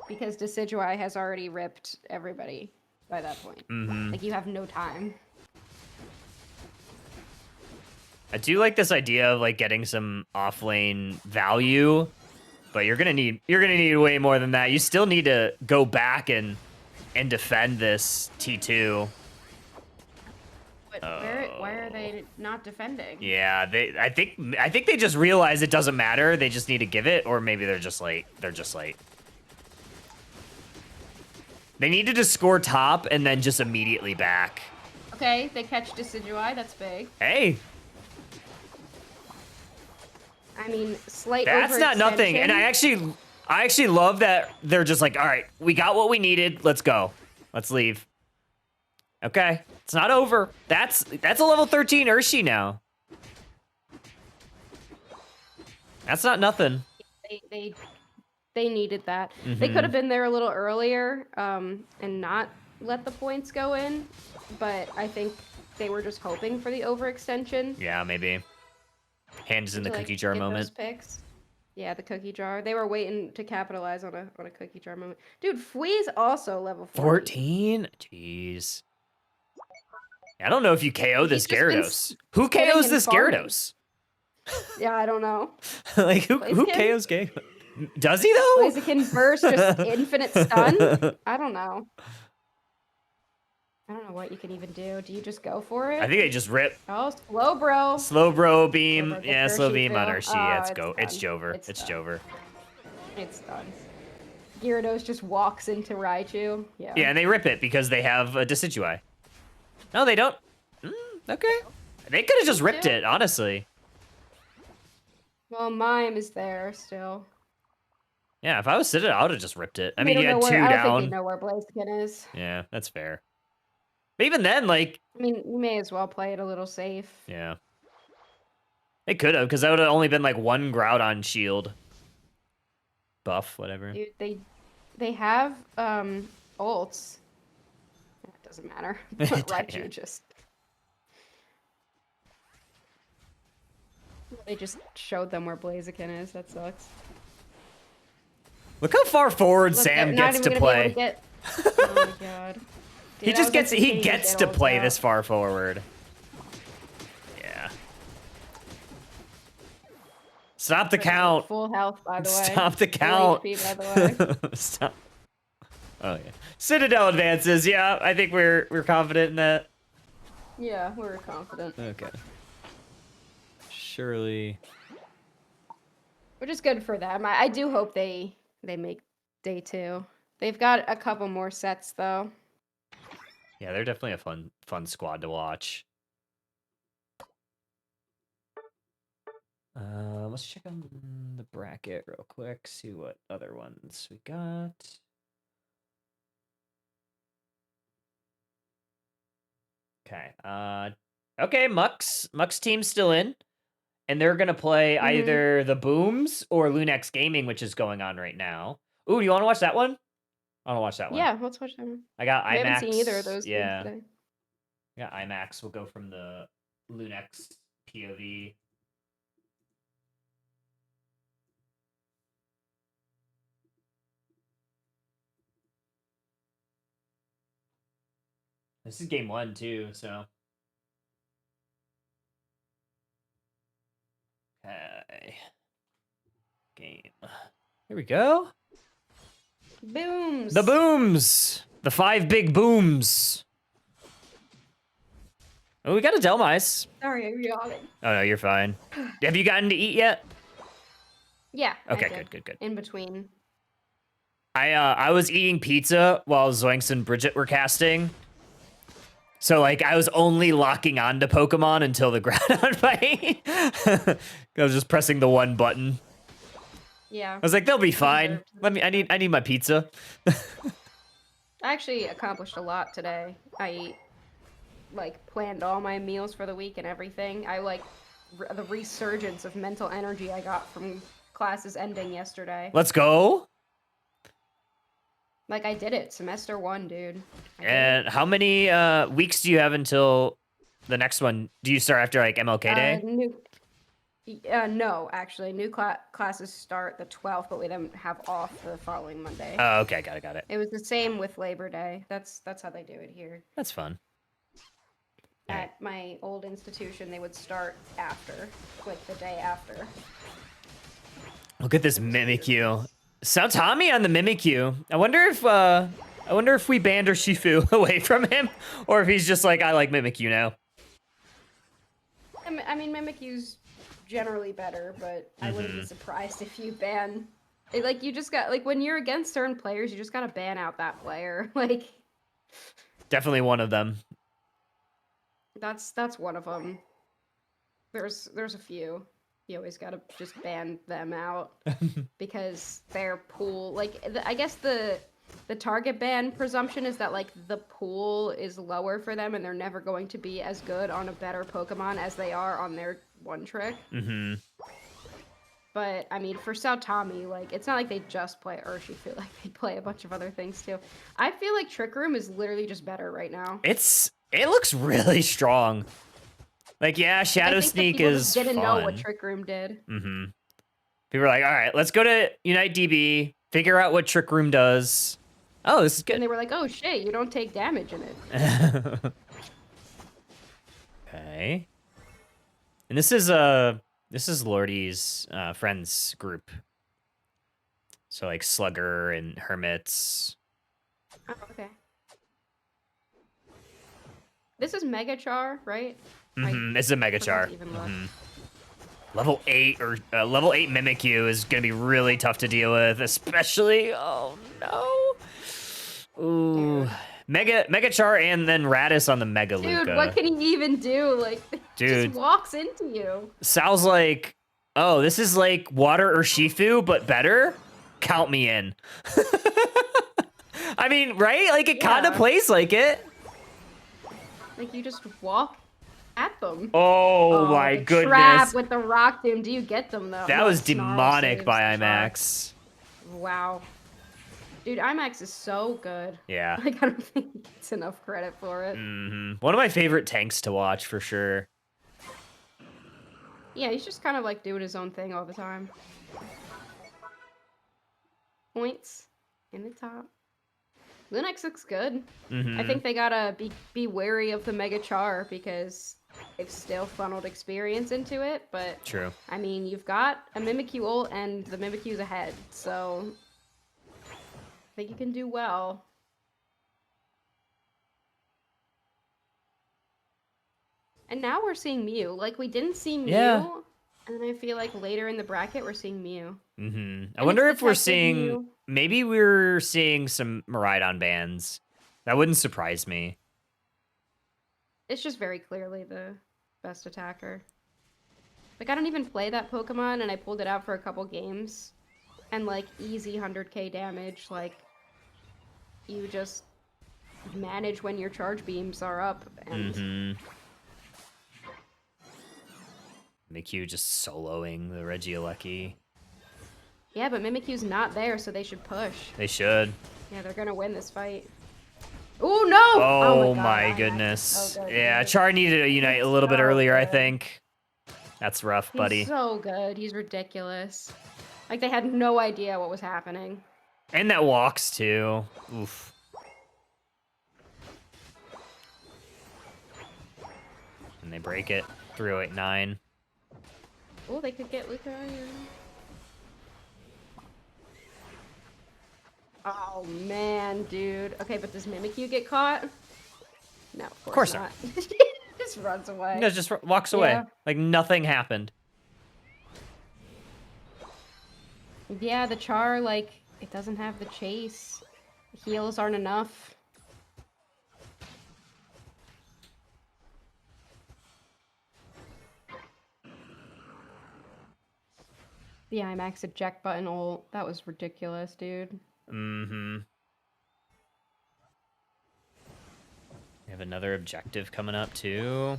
because Decidueye has already ripped everybody by that point.
Mm-hmm.
Like, you have no time.
I do like this idea of like getting some off lane value, but you're gonna need way more than that. You still need to go back and defend this T2.
But why are they not defending?
Yeah, I think they just realize it doesn't matter. They just need to give it, or maybe they're just late. They're just late. They needed to score top and then just immediately back.
Okay, they catch Decidueye. That's big.
Hey,
I mean, slight
that's not nothing. And I actually love that they're just like, all right, we got what we needed. Let's go. Let's leave. Okay, it's not over. That's a level 13 Urshi now. That's not nothing.
They needed that. They could have been there a little earlier and not let the points go in, but I think they were just hoping for the overextension.
Yeah, maybe. Hands in the
to, like,
cookie jar
get those
moment.
picks. Yeah, the cookie jar. They were waiting to capitalize on a cookie jar moment. Dude, Fwee's also level 14.
14? Jeez. I don't know if you KO this
He's just been
Gyarados. Who
sitting
KOs
and
this
farming.
Gyarados?
Yeah, I don't know.
Like, who
Blaziken?
KOs Gyarados? Does he, though?
Blaziken burst, just infinite stun? I don't know. I don't know what you can even do. Do you just go for it?
I think they just rip.
Oh, slow bro.
Slow bro beam.
Slow bro,
Yeah,
gets
slow
Urshi
beam on
through.
Urshi.
Oh,
Yeah, it's
it's
go. It's
done.
Jover.
It's
It's
done.
Jover.
It's done. Gyarados just walks into Raichu. Yeah.
Yeah, and they rip it because they have a Decidueye. No, they don't. Okay. They could have just ripped
Yeah.
it, honestly.
Well, Mime is there still.
Yeah, if I was sitting, I would have just ripped it. I
They
mean,
don't
you had
know
two
where, I don't
down.
think they know where Blaziken is.
Yeah, that's fair. But even then, like,
I mean, you may as well play it a little safe.
yeah. They could have, because that would have only been like one Groudon shield. Buff, whatever.
Dude, they have ults. It doesn't matter. But Raichu just. They just showed them where Blaziken is. That sucks.
Look how far forward
Look,
Sam
they're not
gets to
even gonna be
play.
able to get- Oh my god.
He
Dude, I
just
was, like,
gets he
waiting
gets
get
to
ults
play
out.
this far forward. Yeah. Stop the count.
Full health, by the way.
Stop the
Full
count.
HP, by the way.
Stop. Oh yeah. Citadel advances. Yeah, I think we're confident in that.
Yeah, we were confident.
Okay. Surely.
Which is good for them. I do hope they make day 2. They've got a couple more sets though.
Yeah, they're definitely a fun squad to watch. Let's check on the bracket real quick. See what other ones we got. Okay. Okay, Mux team's still in. And they're gonna play either the Booms or Lunex Gaming, which is going on right now. Ooh, do you want to watch that one? I want to watch that one.
Yeah, let's watch them.
I got IMAX.
We haven't seen either of those games
Yeah,
today.
yeah. IMAX. We'll go from the Lunex POV. This is game 1 too, so. Okay. Game. Here we go.
Booms.
The Booms. The 5 big Booms. Oh, we got a Delmise.
Sorry, I'm yawning.
Oh no, you're fine. Have you gotten to eat yet?
Yeah. I
Okay,
did.
good.
In between.
I was eating pizza while Zoinks and Bridget were casting. So like I was only locking on to Pokemon until the Groudon fight. I was just pressing the one button.
Yeah.
I was like, they'll be fine.
deserved.
I need my pizza.
I actually accomplished a lot today. I like planned all my meals for the week and everything. I like the resurgence of mental energy I got from classes ending yesterday.
Let's go.
Like I did it, semester 1, dude. I did
And how many weeks do you have until the next one? Do you start after like MLK
it.
Day?
No, actually, new classes start the 12th, but we then have off the following Monday.
Oh, okay, got it.
It was the same with Labor Day. That's how they do it here.
That's fun.
At my old institution, they would start after, like the day after.
Look at this Mimikyu. Sounds Tommy on the Mimikyu. I wonder if we banned Urshifu away from him, or if he's just like, I like Mimikyu now.
I mean, Mimikyu's generally better, but I wouldn't be surprised if you ban. Like you just got when you're against certain players, you just gotta ban out that player. Like
Definitely one of them.
that's one of them. There's a few. You always gotta just ban them out because their pool. I guess the target ban presumption is that like the pool is lower for them, and they're never going to be as good on a better Pokemon as they are on their one trick.
Mm-hmm.
But I mean, for Saotami, like it's not like they just play Urshifu. Like they play a bunch of other things too. I feel like Trick Room is literally just better right now.
It looks really strong. Like, yeah, Shadow Sneak is
didn't
fun.
know what Trick Room did.
Mm-hmm. People are like, all right, let's go to Unite DB, figure out what Trick Room does. Oh, this is good.
And they were like, oh shit, you don't take damage in it.
Okay. And this is Lordy's friends group. So like Slugger and Hermits.
Oh, okay. This is Mega Char, right?
It's a Mega Char. Level 8 or level 8 Mimikyu is gonna be really tough to deal with, especially. Oh no. Ooh. Mega Char and then Radis on the Mega Luca.
Dude, what can he even do? Like,
Dude,
just walks into you.
sounds like, oh, this is like Water Urshifu, but better. Count me in. I mean, right? Like it kind of plays like it.
Like you just walk at them.
Oh my
the
goodness.
Trap with the Rock Doom. Do you get them though?
That
No,
was
Snarl
demonic
saves
by
the Char.
IMAX.
Wow. Dude, IMAX is so good.
Yeah.
Like, I don't think he gets enough credit for it.
One of my favorite tanks to watch for sure.
Yeah, he's just kind of like doing his own thing all the time. Points in the top. Lunex looks good. I think they gotta be wary of the Mega Char because they've still funneled experience into it, but
True.
I mean, you've got a Mimikyu ult and the Mimikyu's ahead, so I think you can do well. And now we're seeing Mew. Like, we didn't see Mew,
Yeah.
and then I feel like later in the bracket we're seeing Mew.
I wonder if we're
Detective
seeing,
Mew.
maybe we're seeing some Miraidon bans. That wouldn't surprise me.
It's just very clearly the best attacker. Like, I don't even play that Pokemon, and I pulled it out for a couple games. And, like, easy 100k damage. Like, you just manage when your charge beams are up. And
Mimikyu just soloing the Regieleki.
yeah, but Mimikyu's not there, so they should push.
They should.
Yeah, they're gonna win this fight. Oh no!
Oh
God,
my
IMAX is
goodness.
so good,
Yeah,
dude.
Char needed to unite a little bit
so
earlier, I
good.
think. That's rough, buddy.
He's so good. He's ridiculous. Like, they had no idea what was happening.
And that walks too. Oof. And they break it. 3089.
Oh, they could get Luca. Oh man, dude. Okay, but does Mimikyu get caught? No, of
course
not. Just runs away.
No, just walks away.
Yeah.
Like nothing happened.
Yeah, the Char, like, it doesn't have the chase. The heals aren't enough. The IMAX eject button ult. That was ridiculous, dude.
We have another objective coming up too.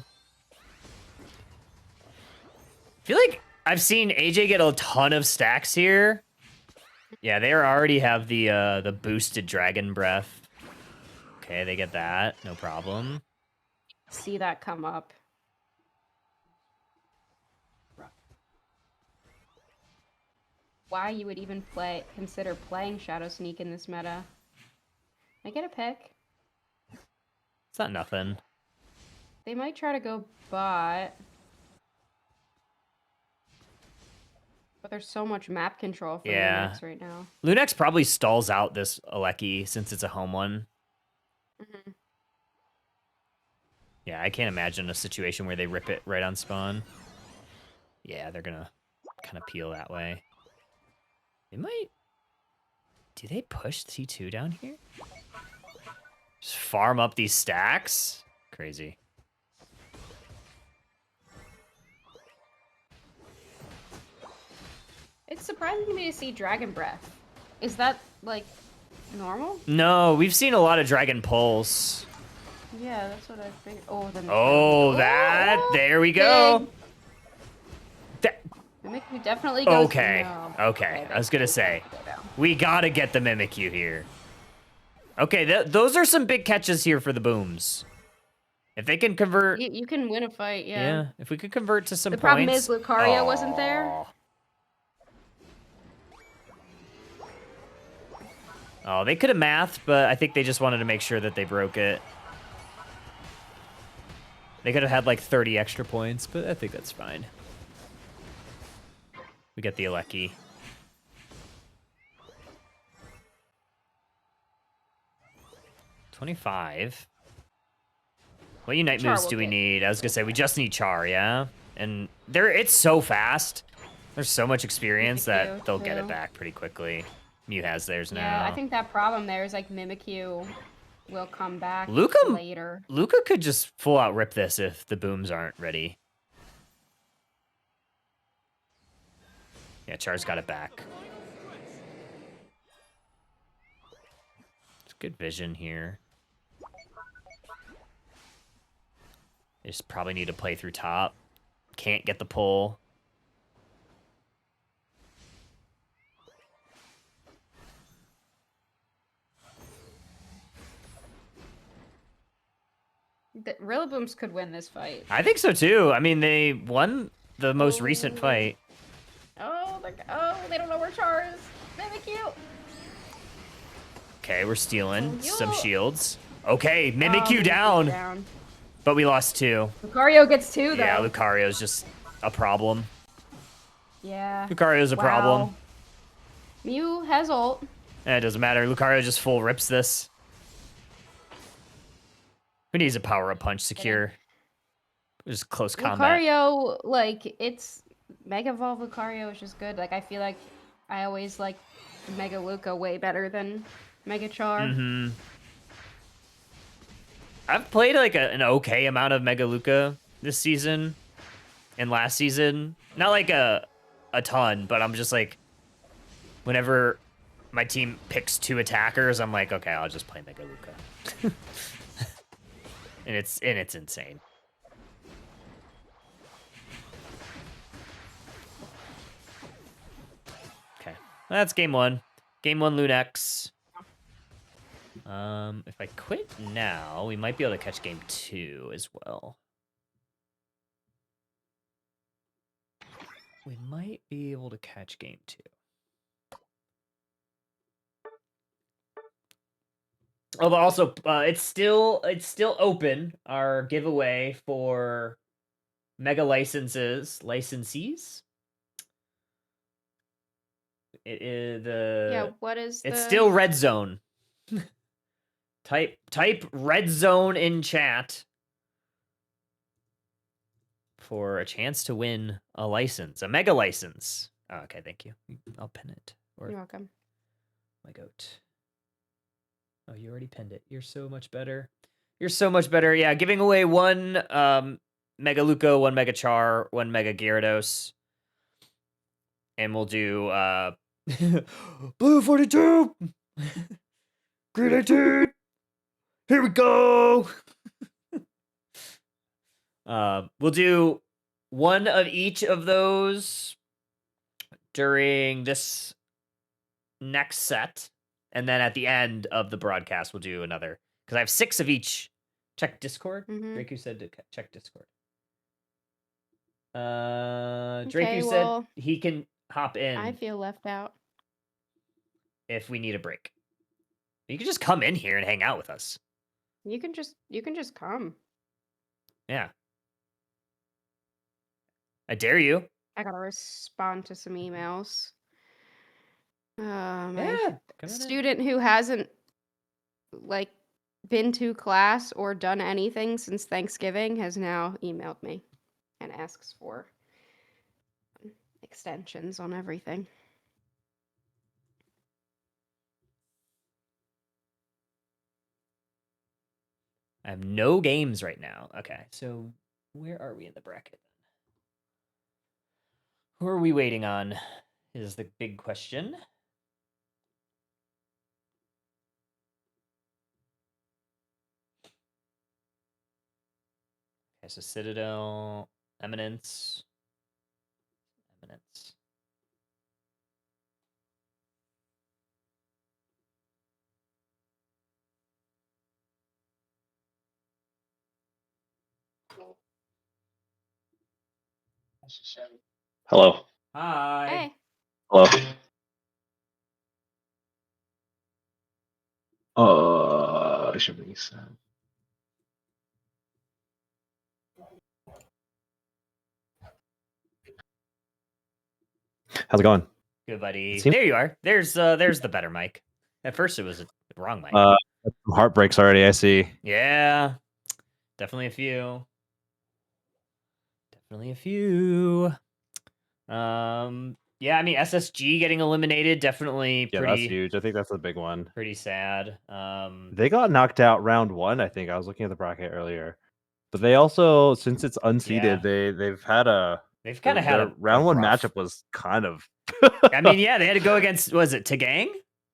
I feel like I've seen AJ get a ton of stacks here. Yeah, they already have the boosted dragon breath. Okay, they get that, no problem.
See that come up. Why you would even consider playing Shadow Sneak in this meta? I get a pick.
It's not nothing.
They might try to go bot. But there's so much map control for
Yeah.
Lunex right now.
Lunex probably stalls out this Aleki since it's a home one.
Mm-hmm.
Yeah, I can't imagine a situation where they rip it right on spawn. Yeah, they're gonna kind of peel that way. They might... Do they push T2 down here? Just farm up these stacks? Crazy.
It's surprising to me to see Dragon Breath. Is that, like, normal?
No, we've seen a lot of Dragon Pulse.
Yeah, that's what I figured. Oh, then.
Oh, that... There we go. That,
Mimikyu definitely goes.
okay,
No.
okay. I was gonna say,
Go down.
we gotta get the Mimikyu here. Okay, those are some big catches here for the booms. If they can convert...
You can win a fight, yeah.
Yeah, if we could convert to some
The
points.
problem is Lucario wasn't there.
Aw. Oh, they could have mathed, but I think they just wanted to make sure that they broke it. They could have had like 30 extra points, but I think that's fine. We get the Aleki. $25. What Unite
Char
moves
will
do we
get.
need? I was gonna say we just need Char, yeah? And it's so fast. There's so much experience that
Mimikyu,
they'll get it
too.
back pretty quickly. Mew has theirs now.
Yeah, I think that problem there is like Mimikyu will come back
Luca-
later.
Luca could just full out rip this if the booms aren't ready. Yeah, Char's got it back. It's good vision here. They just probably need to play through top. Can't get the pull.
The Rillabooms could win this fight.
I think so too. I mean, they won the most recent fight.
Oh, they don't know where Char is. Mimikyu.
Okay, we're stealing
Oh,
some
yo.
shields. Okay, Mimikyu
Mimikyu
down, but we lost 2.
Lucario gets 2 though.
Yeah, Lucario's just a problem.
Yeah.
Lucario's a problem.
Mew has ult.
It doesn't matter. Lucario just full rips this. Who needs a power-up punch secure? Just close combat.
Lucario, like, it's Mega Evolve Lucario is just good. Like, I feel like I always like Mega Luca way better than Mega Char.
Mm-hmm. I've played like an okay amount of Mega Luca this season and last season. Not like a ton, but I'm just like, whenever my team picks 2 attackers, I'm like, okay, I'll just play Mega Luca. and it's insane. Okay, that's game 1. Game 1, Lunex. If I quit now, we might be able to catch game 2 as well. We might be able to catch game 2. Oh, but also, it's still open. Our giveaway for mega licensees. It is
Yeah, what is
It's
the...
still red zone. Type red zone in chat for a chance to win a license, a mega license. Oh, okay, thank you. I'll pin it. Or
You're welcome.
my goat. Oh, you already pinned it. You're so much better. You're so much better. Yeah, giving away 1 Mega Luca, 1 Mega Char, 1 Mega Gyarados. And we'll do Blue 42! Green 18! Here we go! We'll do one of each of those during this next set, and then at the end of the broadcast, we'll do another because I have 6 of each. Check Discord. Draku said to check Discord. Draku said he can hop in.
I feel left out.
If we need a break, you can just come in here and hang out with us.
You can just come.
Yeah. I dare you.
I gotta respond to some emails. My
Yeah.
student who hasn't like been to class or done anything since Thanksgiving has now emailed me and asks for extensions on everything.
I have no games right now. Okay, so where are we in the bracket? Who are we waiting on is the big question. Okay, so Citadel, Eminence.
Hello.
Hi.
Hey.
Hello. It should be sad. How's it going?
Good, buddy.
Seems-
There you are. There's the better mic. At first it was the wrong mic.
Some heartbreaks already, I see.
Yeah. Definitely a few. Yeah, I mean SSG getting eliminated definitely
Yeah,
pretty
that's huge. I think that's the big one.
pretty sad.
They got knocked out round 1, I think. I was looking at the bracket earlier. But they also, since it's unseeded, they've had a
they've kind of had a
round 1
rough-
matchup was kind of
I mean, yeah, they had to go against was it Tagang?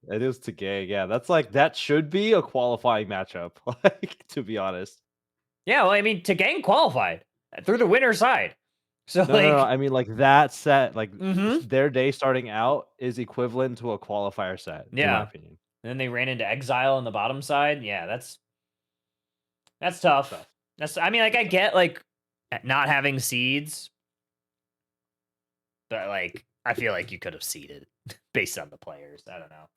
It is Tagay, yeah. That's like that should be a qualifying matchup, like to be honest.
Yeah, well, I mean Tagang qualified through the winner's side. So
No, I mean like that set, like
Mhm.
their day starting out is equivalent to a qualifier set, in
Yeah.
my opinion.
And then they ran into Exile on the bottom side. Yeah, that's tough. That's I mean, like I get like not having seeds, but like I feel like you could have seeded based on the players. I don't know.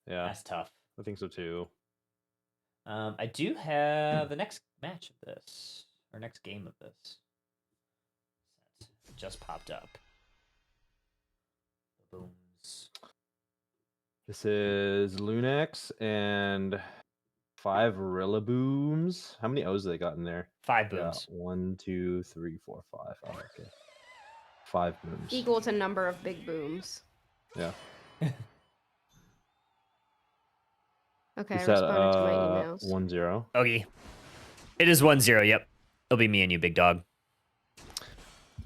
Yeah,
That's tough.
I think so too.
I do have the next match of this, or next game of this. Just popped up. Booms.
This is Lunex and 5 Rillabooms. How many O's do they got in there?
5
Yeah,
booms.
1, 2, 3, 4, 5. Oh, okay. 5 booms.
Equal to number of big booms.
Yeah.
Okay,
You
I
said
responded to my emails.
1-0.
Okay. It is 1-0. Yep. It'll be me and you, big dog.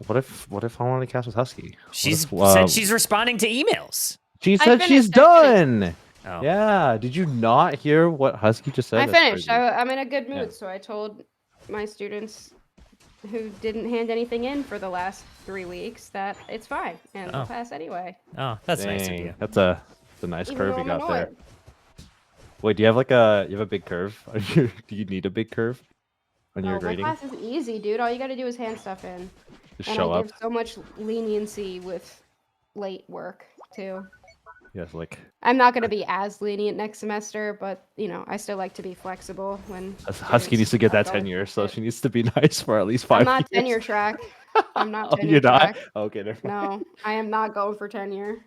What if I want to cast with Husky? What
She's
if,
said she's responding to emails.
She
I
said she's
finished, I
done.
Oh.
Yeah. Did you not hear what Husky just said?
I
That's
finished.
crazy.
I'm in a good mood,
Yeah.
so I told my students who didn't hand anything in for the last 3 weeks that it's fine and they'll
Oh.
pass anyway.
Oh, that's nice of
Dang,
you.
That's a nice
Even
curve
though
you
I'm
got there.
annoyed.
Wait, do you have a big curve? Do you need a big curve on your
Oh, my
grading?
class is easy, dude. All you gotta do is hand stuff in.
Just
And
show
I
up.
give so much leniency with late work, too.
Yes, like
I'm not gonna be as lenient next semester, but, you know, I still like to be flexible when
Husky needs to get that
students are going
tenure,
through
so
it.
she needs to be nice for at least 5
I'm not
years.
tenure track. I'm not
Oh,
tenure
you're not?
track.
Okay, never mind.
No, I am not going for tenure.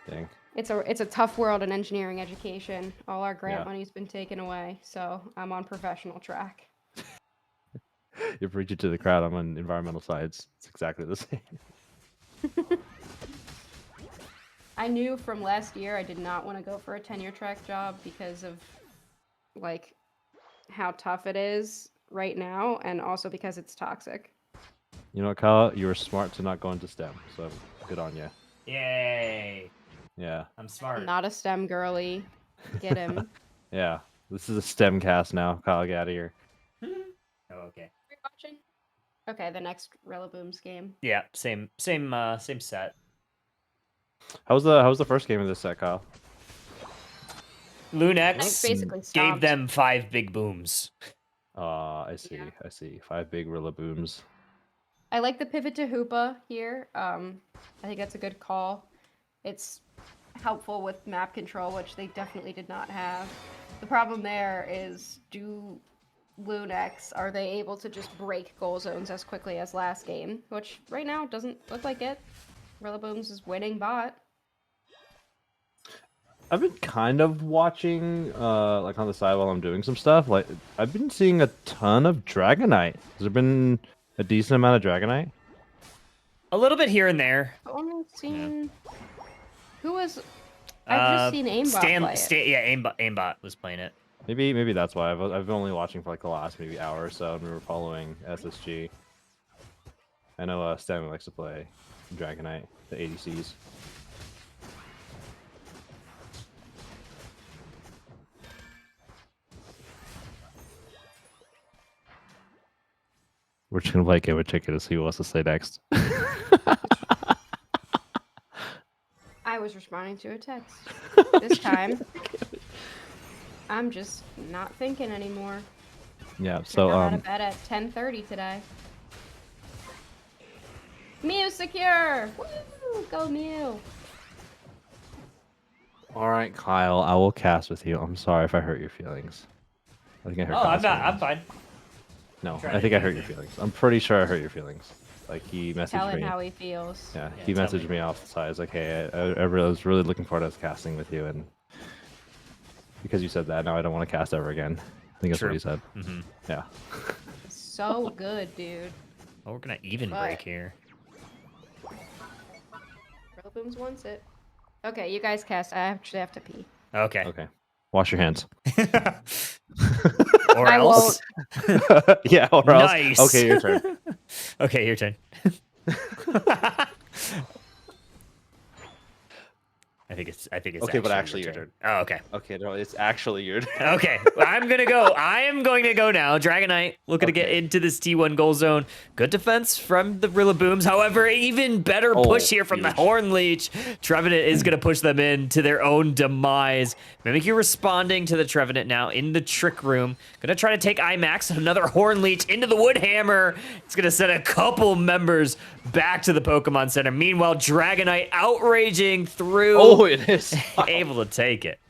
Dang.
It's a tough world in engineering education. All our grant
Yeah.
money's been taken away, so I'm on professional track.
You're preaching to the crowd. I'm on environmental science. It's exactly the same.
I knew from last year I did not want to go for a tenure track job because of like how tough it is right now and also because it's toxic.
You know what, Kyle? You were smart to not go into STEM, so good on you.
Yay.
Yeah.
I'm smart.
I'm not a STEM girly. Get him.
Yeah. This is a STEM cast now. Kyle, get out of here.
Oh, okay.
watching? Okay, the next Rillabooms game.
Yeah, same set.
How's the first game of this set, Kyle?
I
Lunex
basically
gave
stomped.
them 5 big booms.
I see.
Yeah.
I see. 5 big Rillabooms.
I like the pivot to Hoopa here. I think that's a good call. It's helpful with map control, which they definitely did not have. The problem there is, are they able to just break goal zones as quickly as last game? Which right now doesn't look like it. Rillabooms is winning bot.
I've been kind of watching, like on the side while I'm doing some stuff. Like I've been seeing a ton of Dragonite. Has there been a decent amount of Dragonite?
A little bit here and there.
I've only seen... Who was... I've just seen aimbot play it.
Yeah, aimbot was playing it.
Maybe that's why I've been only watching for like the last maybe hour or so, and we were following SSG. I know Stanley likes to play Dragonite, the ADCs. We're just gonna play Game of Chicken to see who wants to say next.
I was responding to a text. This time, I'm just not thinking anymore.
Yeah, so
Got out of bed at 10:30 today. Mew secure! Woo! Go Mew!
all right, Kyle, I will cast with you. I'm sorry if I hurt your feelings. I think I hurt.
Oh,
Kyle's
I'm
feelings.
fine.
No,
trying
I
to
think I
do
hurt your
anything.
feelings. I'm pretty sure I hurt your feelings. Like he
Tell
messaged
him
me.
how he feels.
Yeah,
Yeah,
he
tell
messaged
me.
me off the side. He's like, "Hey, I was really looking forward to casting with you, and because you said that, now I don't want to cast ever again." I think that's
True.
what he said.
Mm-hmm.
Yeah.
So good, dude.
Oh, we're gonna even
But-
break here.
Rillabooms wants it. Okay, you guys cast. I actually have to pee.
Okay.
Okay. Wash your hands.
Or
I
else.
Yeah. Or else.
Nice.
Okay, your turn.
Okay, your turn. I think it's.
Okay, but actually your turn.
Oh, okay.
Okay, no, it's actually your turn.
Okay, I'm gonna go. I am going to go now. Dragonite looking to get
Okay.
into this T1 goal zone. Good defense from the Rillabooms. However, even better push here from the
huge.
Horn Leech. Trevenant is gonna push them into their own demise. Mimikyu responding to the Trevenant now in the Trick Room. Gonna try to take IMAX. Another Horn Leech into the Woodhammer. It's gonna send a couple members back to the Pokemon Center. Meanwhile, Dragonite outraging through.
Oh, it is.
Able to take it.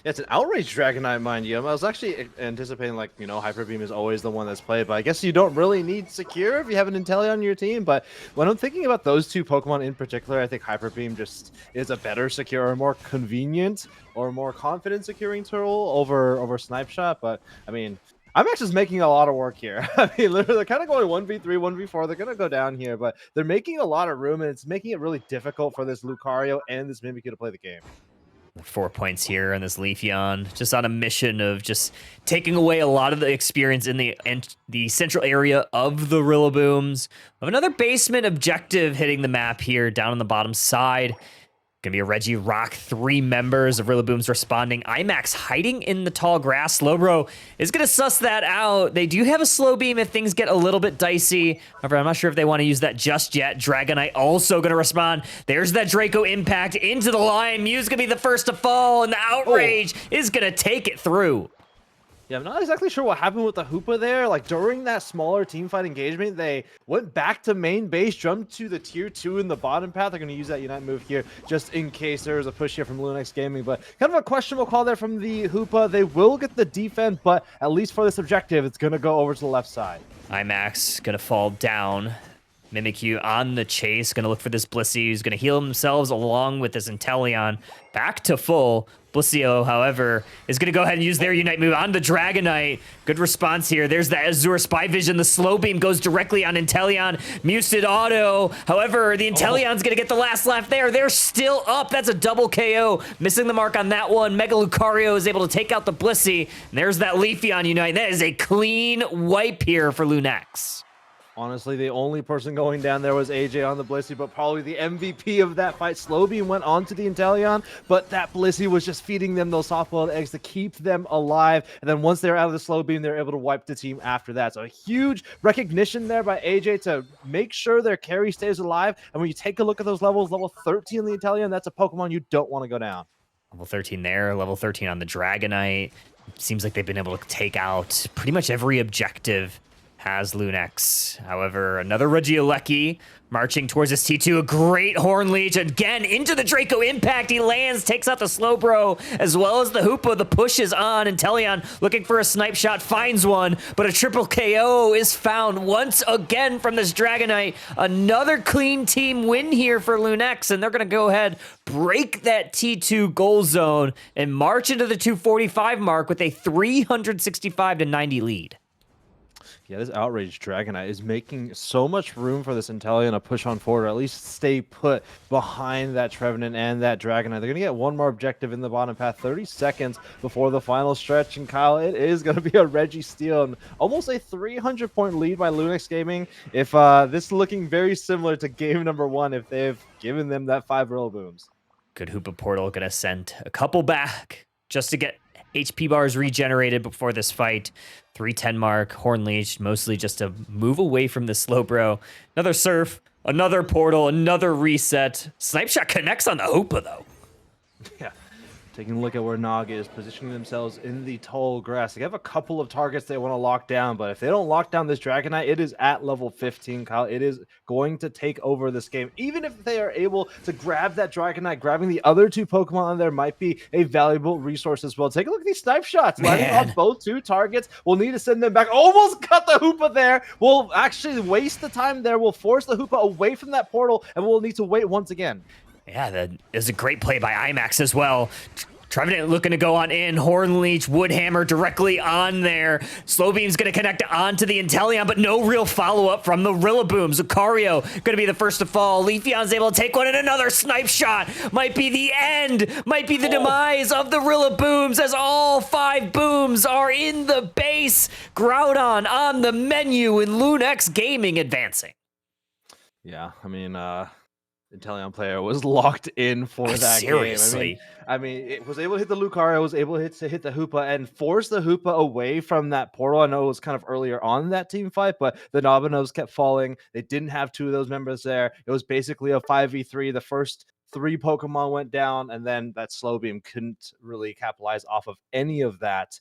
Yeah, it's an outrage Dragonite, mind you. I was actually anticipating, like, Hyper Beam is always the one that's played, but I guess you don't really need Secure if you have an Inteleon on your team. But when I'm thinking about those two Pokemon in particular, I think Hyper Beam just is a better Secure, or more convenient, or more confident securing tool over Snipe Shot. But, I mean, IMAX is making a lot of work here. I mean, literally, they're kind of going 1v3, 1v4. They're going to go down here, but they're making a lot of room, and it's making it really difficult for this Lucario and this Mimikyu to play the game.
4 points here on this Leafeon, just on a mission of just taking away a lot of the experience in the central area of the Rillabooms. We have another basement objective hitting the map here down on the bottom side. Gonna be a Regirock. 3 members of Rillabooms responding. IMAX hiding in the tall grass. Slowbro is gonna suss that out. They do have a slow beam if things get a little bit dicey. However, I'm not sure if they want to use that just yet. Dragonite also gonna respond. There's that Draco impact into the line. Mew's gonna be the first to fall, and the outrage is gonna take it through.
Yeah, I'm not exactly sure what happened with the Hoopa there. Like, during that smaller teamfight engagement, they went back to main base, jumped to the tier 2 in the bottom path. They're going to use that Unite move here just in case there's a push here from Lunex Gaming. But kind of a questionable call there from the Hoopa. They will get the defense, but at least for this objective, it's going to go over to the left side.
IMAX gonna fall down. Mimikyu on the chase, gonna look for this Blissey, who's gonna heal themselves along with this Inteleon. Back to full. Blissey, however, is gonna go ahead and use their Unite move on the Dragonite. Good response here. There's the Azure Spy Vision. The slow beam goes directly on Inteleon. Muted auto. However, the Inteleon's gonna get the last laugh there. They're still up. That's a double KO. Missing the mark on that one. Mega Lucario is able to take out the Blissey. And there's that Leafeon Unite. That is a clean wipe here for Lunex.
Honestly, the only person going down there was AJ on the Blissey, but probably the MVP of that fight. Slowbeam went on to the Inteleon, but that Blissey was just feeding them those soft-boiled eggs to keep them alive. And then once they're out of the Slowbeam, they're able to wipe the team after that. So a huge recognition there by AJ to make sure their carry stays alive. And when you take a look at those levels, level 13 on the Inteleon, that's a Pokemon you don't want to go down.
Level 13 there, level 13 on the Dragonite. Seems like they've been able to take out pretty much every objective has Lunex. However, another Regieleki marching towards his T2. A great Horn Leech again into the Draco Impact. He lands, takes out the Slowbro as well as the Hoopa. The push is on. Inteleon looking for a snipe shot, finds one, but a triple KO is found once again from this Dragonite. Another clean team win here for Lunex, and they're going to go ahead, break that T2 goal zone, and march into the 245 mark with a 365 to 90 lead.
Yeah, this Outrage Dragonite is making so much room for this Inteleon to push on forward, or at least stay put behind that Trevenant and that Dragonite. They're going to get one more objective in the bottom path, 30 seconds before the final stretch. And Kyle, it is going to be a Registeel and almost a 300-point lead by Lunex Gaming. If this is looking very similar to game number 1, if they've given them that 5 Rillabooms.
Good Hoopa Portal going to send a couple back just to get HP bars regenerated before this fight. 310 mark, Horn Leech, mostly just to move away from the Slowbro. Another Surf, another Portal, another reset. Snipe Shot connects on the Hoopa, though.
Yeah. Taking a look at where Nog is positioning themselves in the tall grass. They have a couple of targets they want to lock down, but if they don't lock down this Dragonite, it is at level 15, Kyle. It is going to take over this game. Even if they are able to grab that Dragonite, grabbing the other 2 Pokemon on there might be a valuable resource as well. Take a look at these snipe shots. Landing on both 2 targets. We'll need to send them back. Almost cut the Hoopa there. We'll actually waste the time there. We'll force the Hoopa away from that portal, and we'll need to wait once again.
Yeah, that is a great play by IMAX as well. Trevenant looking to go on in. Horn Leech, Woodhammer directly on there. Slowbeam's going to connect onto the Inteleon, but no real follow-up from the Rillaboom. Zucario going to be the first to fall. Leafeon's able to take one, and another snipe shot. Might be the end. Might be the demise of the Rillabooms as all 5 booms are in the base. Groudon on the menu and Lunex Gaming advancing.
Yeah, I mean, Inteleon player was locked in for that
Seriously.
game. I mean, it was able to hit the Lucario, was able to hit the Hoopa and force the Hoopa away from that portal. I know it was kind of earlier on that team fight, but the Nabanos kept falling. They didn't have 2 of those members there. It was basically a 5v3. The first 3 Pokemon went down, and then that Slowbeam couldn't really capitalize off of any of that.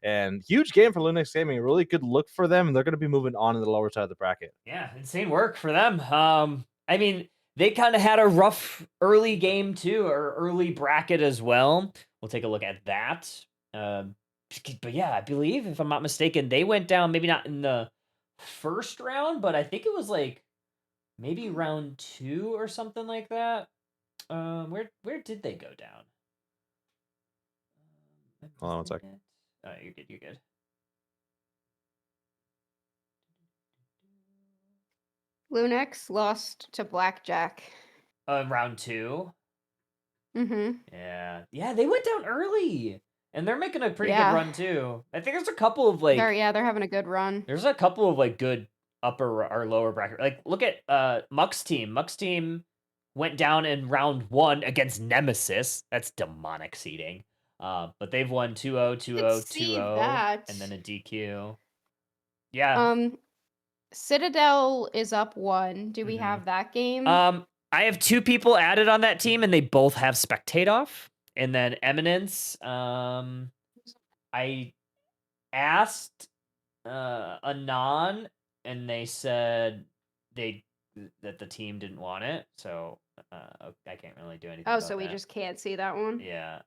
And huge game for Lunex Gaming. A really good look for them, and they're going to be moving on in the lower side of the bracket.
Yeah, insane work for them. I mean, they kind of had a rough early game too, or early bracket as well. We'll take a look at that. But yeah, I believe, if I'm not mistaken, they went down, maybe not in the first round, but I think it was like maybe round 2 or something like that. Where did they go down?
Hold on one second.
Oh, you're good. You're good.
Lunex lost to Blackjack.
Round 2.
Mm-hmm.
Yeah, they went down early, and they're making a pretty good
Yeah.
run too. I think there's a couple of like,
They're having a good run.
there's a couple of like good upper or lower bracket. Like, look at Muck's team. Muck's team went down in round 1 against Nemesis. That's demonic seeding. But they've won 2-0, 2-0,
see
2-0,
that.
and then a DQ. Yeah.
Citadel is up 1. Do we
Mhm.
have that game?
I have 2 people added on that team, and they both have Spectate off. And then Eminence, I asked Anon, and they said that the team didn't want it, so I can't really do anything.
Oh,
about
so we
that.
just can't see that one?
Yeah.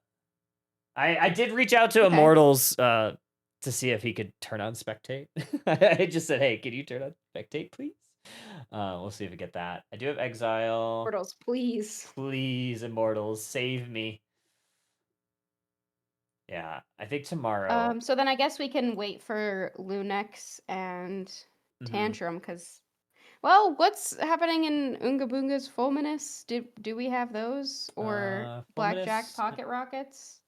I did reach out to
Okay.
Immortals to see if he could turn on Spectate. I just said, hey, can you turn on Spectate, please? We'll see if we get that. I do have Exile.
Portals, please.
Please, Immortals, save me. Yeah, I think tomorrow.
So then I guess we can wait for Lunex and
Mhm.
Tantrum, because, well, what's happening in Oonga Boonga's Fulminous? Do we have those? Or Blackjack
Fulminous-
Pocket Rockets?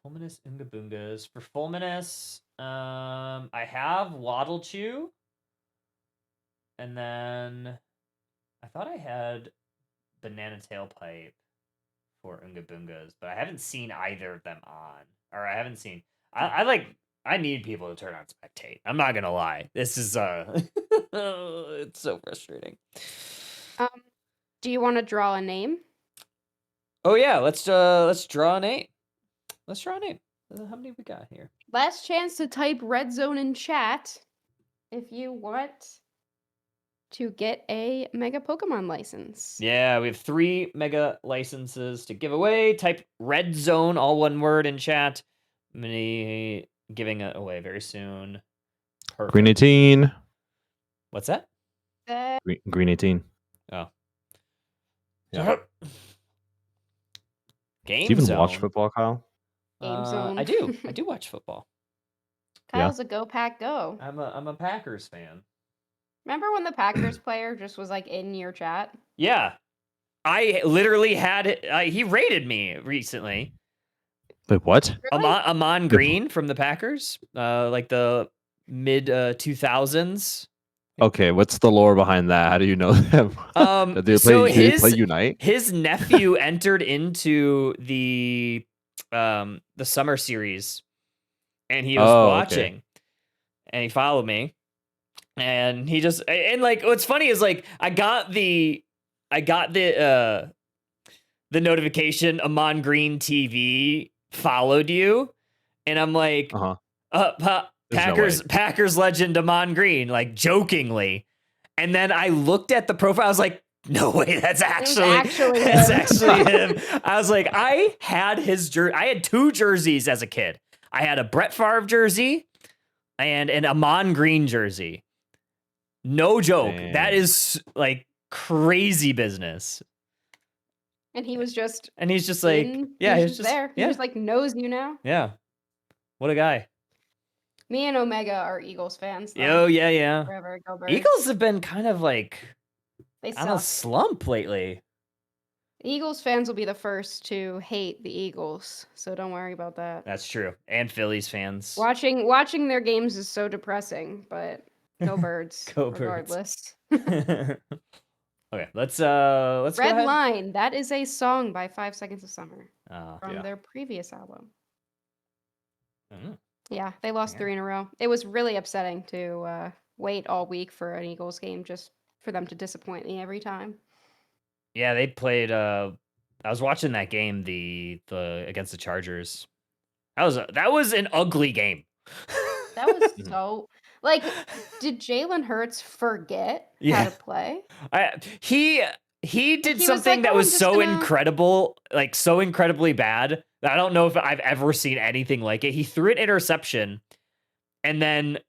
Fulminous Oonga Boongas. For Fulminous, I have Waddlechew. And then I thought I had Banana Tailpipe for Unga Boongas, but I haven't seen either of them on. Or I haven't seen. I need people to turn on spectate. I'm not gonna lie. This is it's so frustrating.
Do you want to draw a name?
Oh yeah, let's draw an 8. Let's draw an 8. How many we got here?
Last chance to type red zone in chat if you want to get a Mega Pokemon license.
Yeah, we have 3 mega licenses to give away. Type red zone, all one word, in chat. I'm gonna be giving it away very soon. Perfect.
Green 18.
What's that?
Green 18.
Oh.
Yeah.
Game
Do you even
zone.
watch football, Kyle?
Game zone.
I do. I do watch football.
Kyle's a Go Pack Go.
I'm a Packers fan.
Remember when the Packers player just was like in your chat?
Yeah. I literally had he rated me recently.
Wait, what?
Really?
Amon Green from the Packers, like the mid 2000s.
Okay, what's the lore behind that? How do you know them? Did they play Unite?
His nephew entered into the summer series, and he was watching, and he followed me, and he just and like what's funny is like I got the notification Amon Green TV followed you, and I'm like, Packers legend Amon Green, like jokingly. And then I looked at the profile, I was like, no way, that's actually him. I was like, I had his jersey. I had 2 jerseys as a kid. I had a Brett Favre jersey and an Amon Green jersey. No joke.
Damn.
That is like crazy business.
And he was just
he's just like,
he's just there. He just like knows you now.
Yeah. What a guy.
Me and Omega are Eagles fans.
Oh, yeah.
Forever, go Birds.
Eagles have been kind of like
They
on a
suck.
slump lately.
Eagles fans will be the first to hate the Eagles, so don't worry about that.
That's true. And Phillies fans.
Watching their games is so depressing, but go Birds.
Go Birds.
regardless.
Okay, let's go
Red
ahead.
Line, that is a song by 5 Seconds of Summer from
yeah.
their previous album.
Mm.
Yeah, they lost 3 in a row. It was really upsetting to wait all week for an Eagles game just for them to disappoint me every time.
Yeah, they played. I was watching that game, the against the Chargers. That was an ugly game.
That was so like, did Jalen Hurts forget how to play?
He did
He was
something
like,
that
"Oh,
was
I'm just
so
gonna-"
incredible, like so incredibly bad that I don't know if I've ever seen anything like it. He threw an interception, and then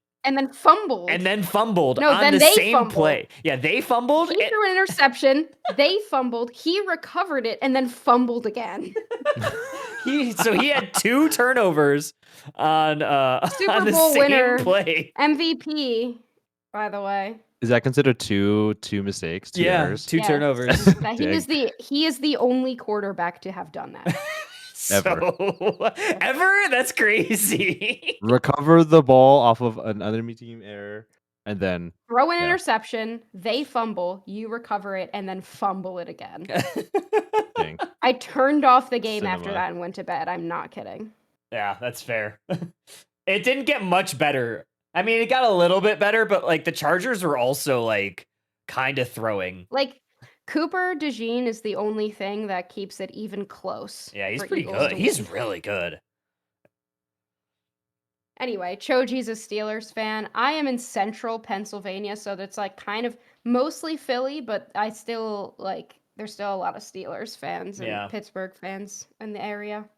fumbled. No,
on
then
the
they
same
fumbled.
play. Yeah, they fumbled.
He threw an interception. They fumbled. He recovered it and then fumbled again.
He had 2 turnovers on
Super
on the
Bowl
same
winner.
play.
MVP, by the way.
Is that considered two mistakes? 2 errors?
2
Yes.
turnovers.
That he is the only quarterback to have done that.
Ever? That's crazy.
Recover the ball off of an enemy team error, and then
Throw an interception, they fumble, you recover it, and then fumble it again.
dang.
I turned off the game after
Cinema.
that and went to bed. I'm not kidding.
Yeah, that's fair. It didn't get much better. I mean, it got a little bit better, but like the Chargers were also like kind of throwing.
Like, Cooper DeJean is the only thing that keeps it even close.
Yeah, he's
for
pretty
Eagles
good.
to
He's
win.
really good.
Anyway, Choji's a Steelers fan. I am in central Pennsylvania, so that's like kind of mostly Philly, but I still like there's still a lot of Steelers fans and Pittsburgh fans in the area.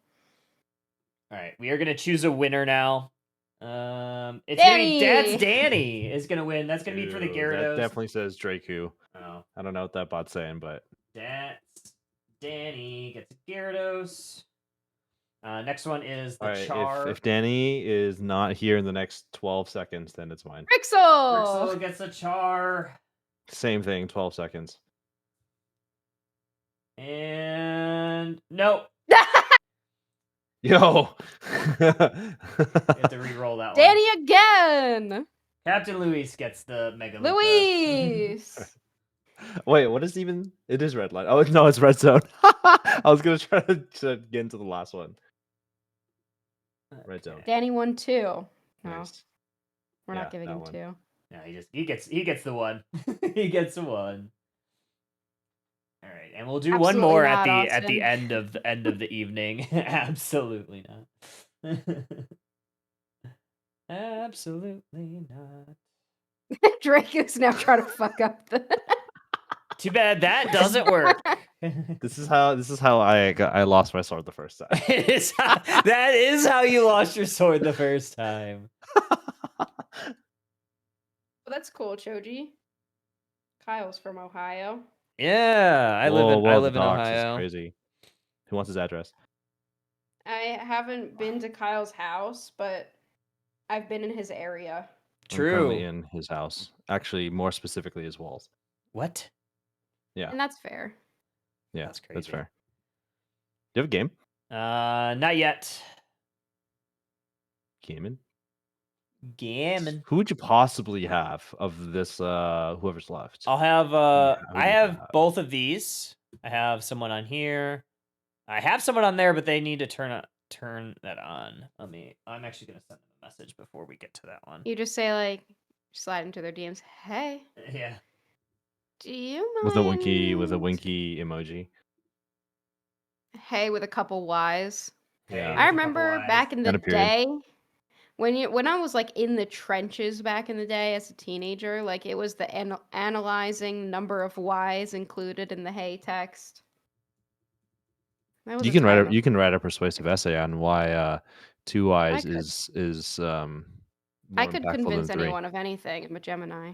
All right, we are gonna choose a winner now. It's
Danny!
That's Danny is gonna win. That's gonna be for the
Ew,
Gyarados.
that definitely says Draku.
Oh,
I don't know what that bot's saying, but
that's Danny gets a Gyarados. Next one is the
all right,
Char.
if Danny is not here in the next 12 seconds, then it's mine.
Rixel!
Rixel gets a Char.
Same thing, 12 seconds.
And no.
Yo!
You have to re-roll that one.
Danny again!
Captain Luis gets the Mega Luca.
Luis.
Wait, what is even? It is red line. Oh no, it's red zone. I was gonna try to get into the last one. Red zone.
Danny won 2. No,
Nice.
we're
Yeah,
not giving
that
him
one.
2.
No, he gets the one. He gets the one. All right, and we'll do one
Absolutely
more
not,
at the
Austin.
end of the evening. Absolutely not. Absolutely not.
Draco's now trying to fuck up the.
Too bad that doesn't work.
This is how I lost my sword the first time.
That is how you lost your sword the first time.
Well, that's cool, Choji. Kyle's from Ohio.
Yeah, I
Whoa,
live
the
in
dogs is
Ohio.
crazy. Who wants his address?
I haven't been to Kyle's house, but I've been in his area.
I'm currently
True.
in his house. Actually, more specifically, his walls.
What?
Yeah,
And that's fair.
yeah,
That's
that's
crazy.
fair. Do you have a game?
Not yet.
Gammon?
Gammon.
Who would you possibly have of this? Whoever's left.
I'll have
who
I
do you
have
have?
both of these. I have someone on here. I have someone on there, but they need to turn that on. I'm actually gonna send them a message before we get to that one.
You just say like, slide into their DMs. Hey,
Yeah.
do you
With a winky
mind?
emoji.
Hey, with a couple Y's.
Yeah.
I remember back in the
And a period.
day when I was like in the trenches back in the day as a teenager, like it was the analyzing number of Y's included in the hey text. That was
You
a
can
time.
write a persuasive essay on why 2 Y's
could.
is
I
more
could
impactful
convince
than 3.
anyone of anything. I'm a Gemini.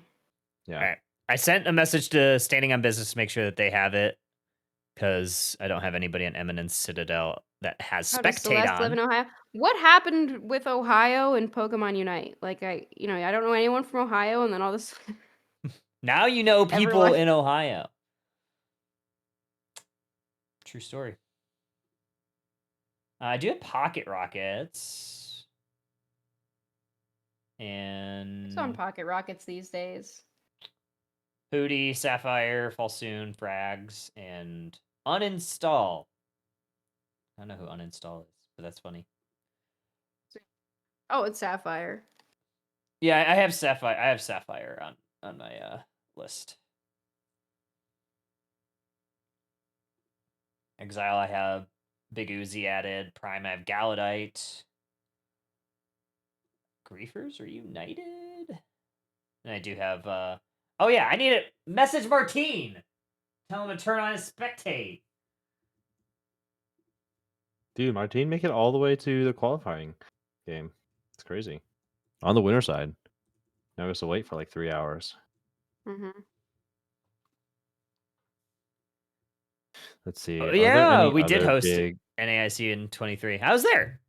Yeah.
All right. I sent a message to Standing on Business to make sure that they have it, because I don't have anybody on Eminence Citadel that has
How does
Spectate
Celeste live in
on.
Ohio? What happened with Ohio and Pokemon Unite? Like I don't know anyone from Ohio, and then all this.
Now you know people
Everyone-
in Ohio. True story. I do have Pocket Rockets. And
Who's on Pocket Rockets these days?
Hootie, Sapphire, Falsoon, Frags, and Uninstall. I don't know who Uninstall is, but that's funny.
Oh, it's Sapphire.
Yeah, I have Sapphire. I have Sapphire on my list. Exile, I have Big Uzi added. Prime, I have Galadite. Griefers are United. And I do have oh yeah, I need it. Message Martine. Tell him to turn on his spectate.
Dude, Martine make it all the way to the qualifying game. It's crazy. On the winner side. Now we have to wait for like 3 hours.
Mm-hmm.
Let's see.
Oh,
are there
yeah,
any
we did
other
host
big...
NAIC in 23. I was there.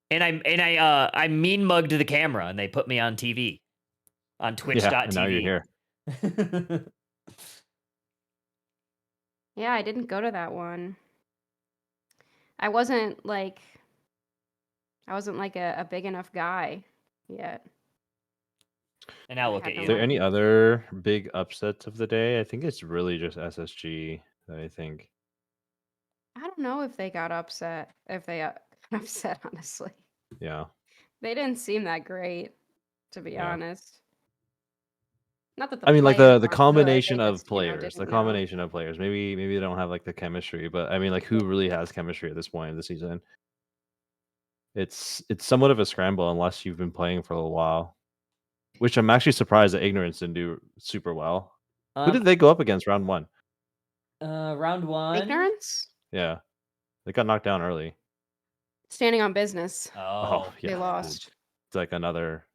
And I mean mugged the camera and they put me on TV. On twitch.tv.
Yeah, and now you're here.
Yeah, I didn't go to that one. I wasn't like a big enough guy yet.
And now look
I
at
have
Are
no
there
you.
any other big upsets of the day? I think it's really just SSG that I think.
I don't know if they got upset. If they got upset, honestly.
Yeah.
They didn't seem that great, to be
Yeah.
honest. Not that
I mean, like
players
the
aren't good,
combination
they
of
just,
players,
didn't know.
Maybe they don't have like the chemistry, but I mean, like who really has chemistry at this point of the season? It's somewhat of a scramble unless you've been playing for a little while. Which I'm actually surprised that Ignorance didn't do super well. Who did they go up against round 1?
Round 1.
Ignorance?
Yeah. They got knocked down early.
Standing on business.
Oh,
They lost.
It's like another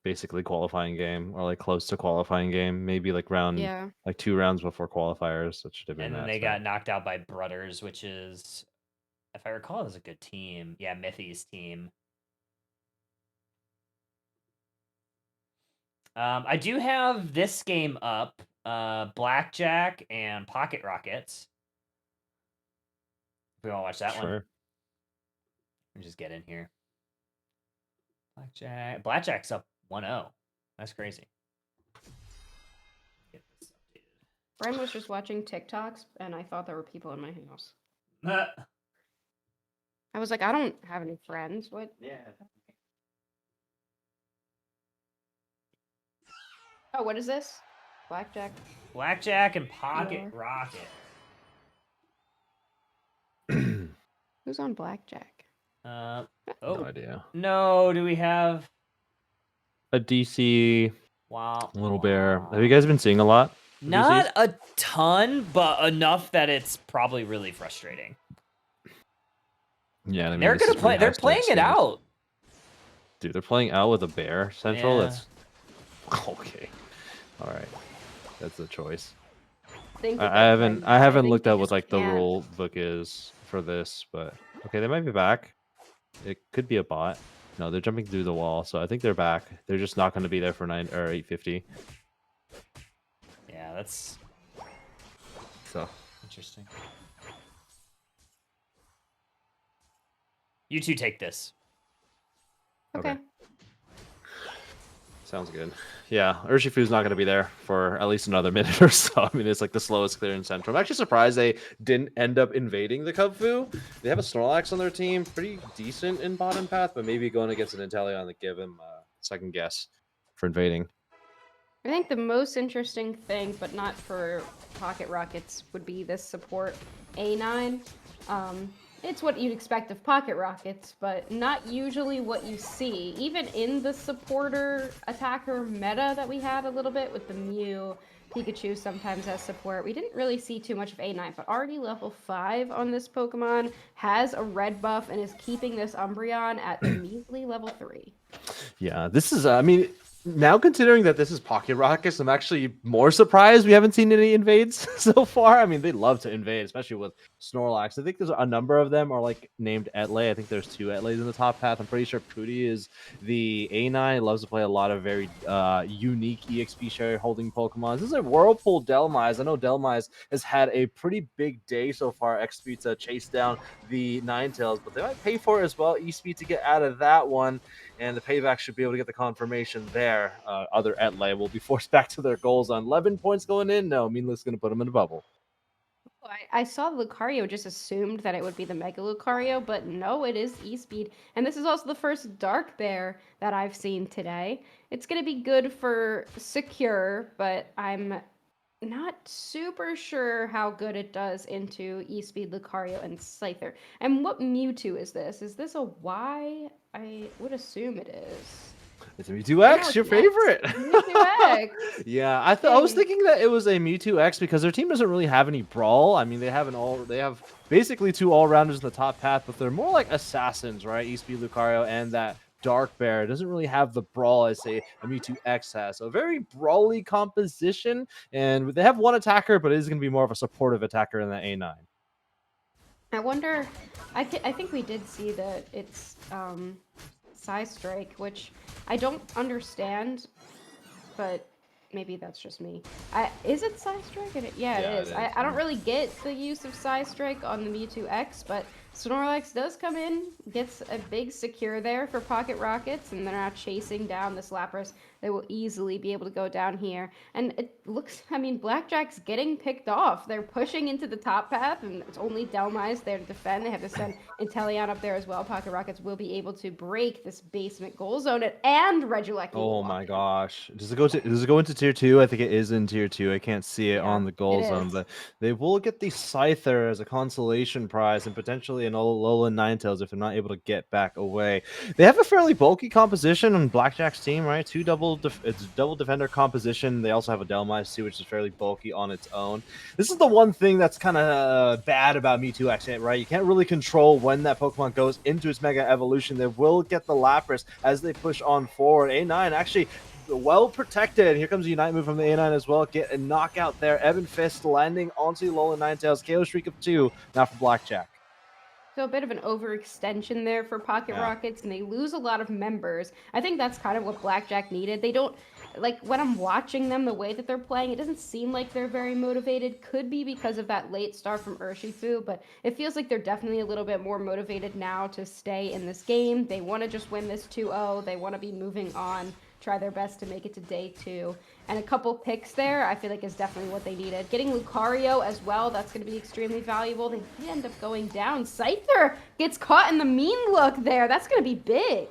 basically qualifying game, or like close to qualifying game. Maybe like
Yeah.
like 2 rounds before qualifiers. That should have been
And then
that.
they got knocked out by Brothers, which is, if I recall, it was a good team. Yeah, Mithy's team. I do have this game up, Blackjack and Pocket Rockets. If we want to watch that one,
Sure.
let me just get in here. Blackjack's up 1-0. That's crazy. Get this
Brian was just watching TikToks, and I thought there were people in my house.
updated.
I was like, I don't have any friends. What?
Yeah.
Oh, what is this? Blackjack.
Blackjack and Pocket
Yeah.
Rocket.
Who's on Blackjack?
Oh,
No idea.
no. Do we have?
A DC
Wow.
little bear. Have you guys been seeing a lot? of
Not
DCs?
a ton, but enough that it's probably really frustrating.
Yeah, I mean,
They're
this
gonna
is
play.
pretty
They're
high
playing
stakes
it
games.
out.
Dude, they're playing out with a bear central.
Yeah.
That's okay. All right, that's the choice.
Think
I
that
haven't
Brian-
I haven't
think
looked
they
at what
just
like the
can't.
rule book is for this, but okay, they might be back. It could be a bot. No, they're jumping through the wall, so I think they're back. They're just not going to be there for 9 or 850.
Yeah, that's
So
interesting. You two take this.
Okay.
sounds good. Yeah, Urshifu's not going to be there for at least another minute or so. I mean, it's like the slowest clear in Central. I'm actually surprised they didn't end up invading the Kubfu. They have a Snorlax on their team, pretty decent in bottom path, but maybe going against an Inteleon that give him a second guess for invading.
I think the most interesting thing, but not for Pocket Rockets, would be this support A9. It's what you'd expect of Pocket Rockets, but not usually what you see. Even in the supporter attacker meta that we had a little bit with the Mew, Pikachu sometimes has support. We didn't really see too much of A9, but already level 5 on this Pokemon, has a red buff, and is keeping this Umbreon at a measly level 3.
Yeah, this is, I mean, now considering that this is Pocket Rockets, I'm actually more surprised we haven't seen any invades so far. I mean, they love to invade, especially with Snorlax. I think there's a number of them are like named Etley. I think there's 2 Etleys in the top path. I'm pretty sure Pooty is the A9. He loves to play a lot of very unique EXP share holding Pokemon. This is a Whirlpool Delmise. I know Delmise has had a pretty big day so far, XP to chase down the Ninetales, but they might pay for it as well. E-Speed to get out of that one. And the payback should be able to get the confirmation there. Other Etley will be forced back to their goals on 11 points going in. No, Meanless going to put them in a bubble.
I saw Lucario, just assumed that it would be the Mega Lucario, but no, it is E-Speed. And this is also the first Dark Bear that I've seen today. It's going to be good for Secure, but I'm not super sure how good it does into E-Speed, Lucario, and Scyther. And what Mewtwo is this? Is this a Y? I would assume it is.
It's a Mewtwo X, your favorite.
Mewtwo X.
Yeah, I was thinking that it was a Mewtwo X because their team doesn't really have any brawl. I mean, they have basically 2 all-rounders in the top path, but they're more like assassins, right? E-Speed, Lucario, and that Dark Bear. It doesn't really have the brawl as a Mewtwo X has. So a very brawly composition, and they have 1 attacker, but it is going to be more of a supportive attacker in the A9.
I wonder, I think we did see that it's Psy Strike, which I don't understand, but maybe that's just me. Is it Psy Strike? Yeah, it is. I don't really get the use of Psy Strike on the Mewtwo X, but Snorlax does come in, gets a big secure there for Pocket Rockets, and they're not chasing down this Lapras. They will easily be able to go down here. And it looks, I mean, Blackjack's getting picked off. They're pushing into the top path, and it's only Delmise there to defend. They have to send Inteleon up there as well. Pocket Rockets will be able to break this basement goal zone, and Regieleki.
Oh my gosh. Does it go into tier 2? I think it is in tier 2. I can't see it on the goal zone, but they will get the Scyther as a consolation prize and potentially an Alolan Ninetales if they're not able to get back away. They have a fairly bulky composition on Blackjack's team, right? It's double defender composition. They also have a Delmise too, which is fairly bulky on its own. This is the one thing that's kind of bad about Mewtwo X, right? You can't really control when that Pokemon goes into its Mega Evolution. They will get the Lapras as they push on forward. A9 actually well protected. Here comes a Unite move from the A9 as well. Get a knockout there. Evan Fist landing onto the Alolan Ninetales. KO Streak of 2 now for Blackjack.
So a bit of an overextension there for Pocket Rockets, and they lose a lot of members. I think that's kind of what Blackjack needed. They don't, like, when I'm watching them, the way that they're playing, it doesn't seem like they're very motivated. Could be because of that late start from Urshifu, but it feels like they're definitely a little bit more motivated now to stay in this game. They want to just win this 2-0. They want to be moving on try their best to make it to day 2. And a couple picks there, I feel like is definitely what they needed. Getting Lucario as well, that's going to be extremely valuable. They did end up going down. Scyther gets caught in the mean look there. That's going to be big.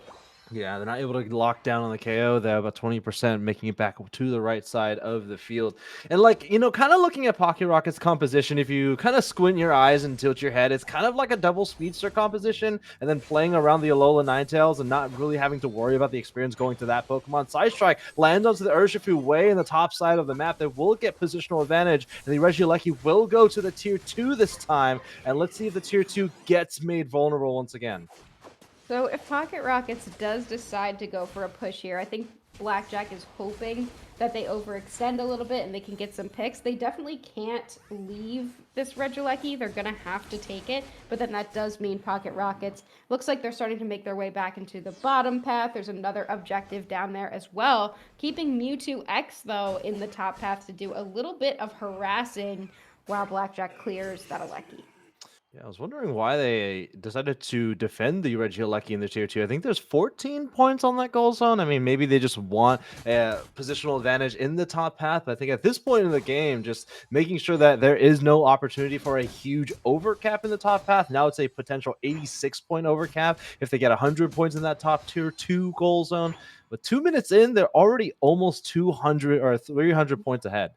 Yeah, they're not able to lock down on the KO there, about 20%, making it back to the right side of the field. And like, kind of looking at Pocket Rocket's composition, if you kind of squint your eyes and tilt your head, it's kind of like a double speedster composition, and then playing around the Alola Ninetales and not really having to worry about the experience going to that Pokemon. Psystrike lands onto the Urshifu way in the top side of the map. They will get positional advantage, and the Regieleki will go to the tier 2 this time, and let's see if the tier 2 gets made vulnerable once again.
So if Pocket Rockets does decide to go for a push here, I think Blackjack is hoping that they overextend a little bit and they can get some picks. They definitely can't leave this Regieleki. They're going to have to take it, but then that does mean Pocket Rockets. Looks like they're starting to make their way back into the bottom path. There's another objective down there as well. Keeping Mewtwo X, though, in the top path to do a little bit of harassing while Blackjack clears that Aleki.
Yeah, I was wondering why they decided to defend the Regieleki in the tier 2. I think there's 14 points on that goal zone. I mean, maybe they just want a positional advantage in the top path. But I think at this point in the game, just making sure that there is no opportunity for a huge overcap in the top path. Now it's a potential 86-point overcap if they get 100 points in that top tier 2 goal zone. But 2 minutes in, they're already almost 200 or 300 points ahead.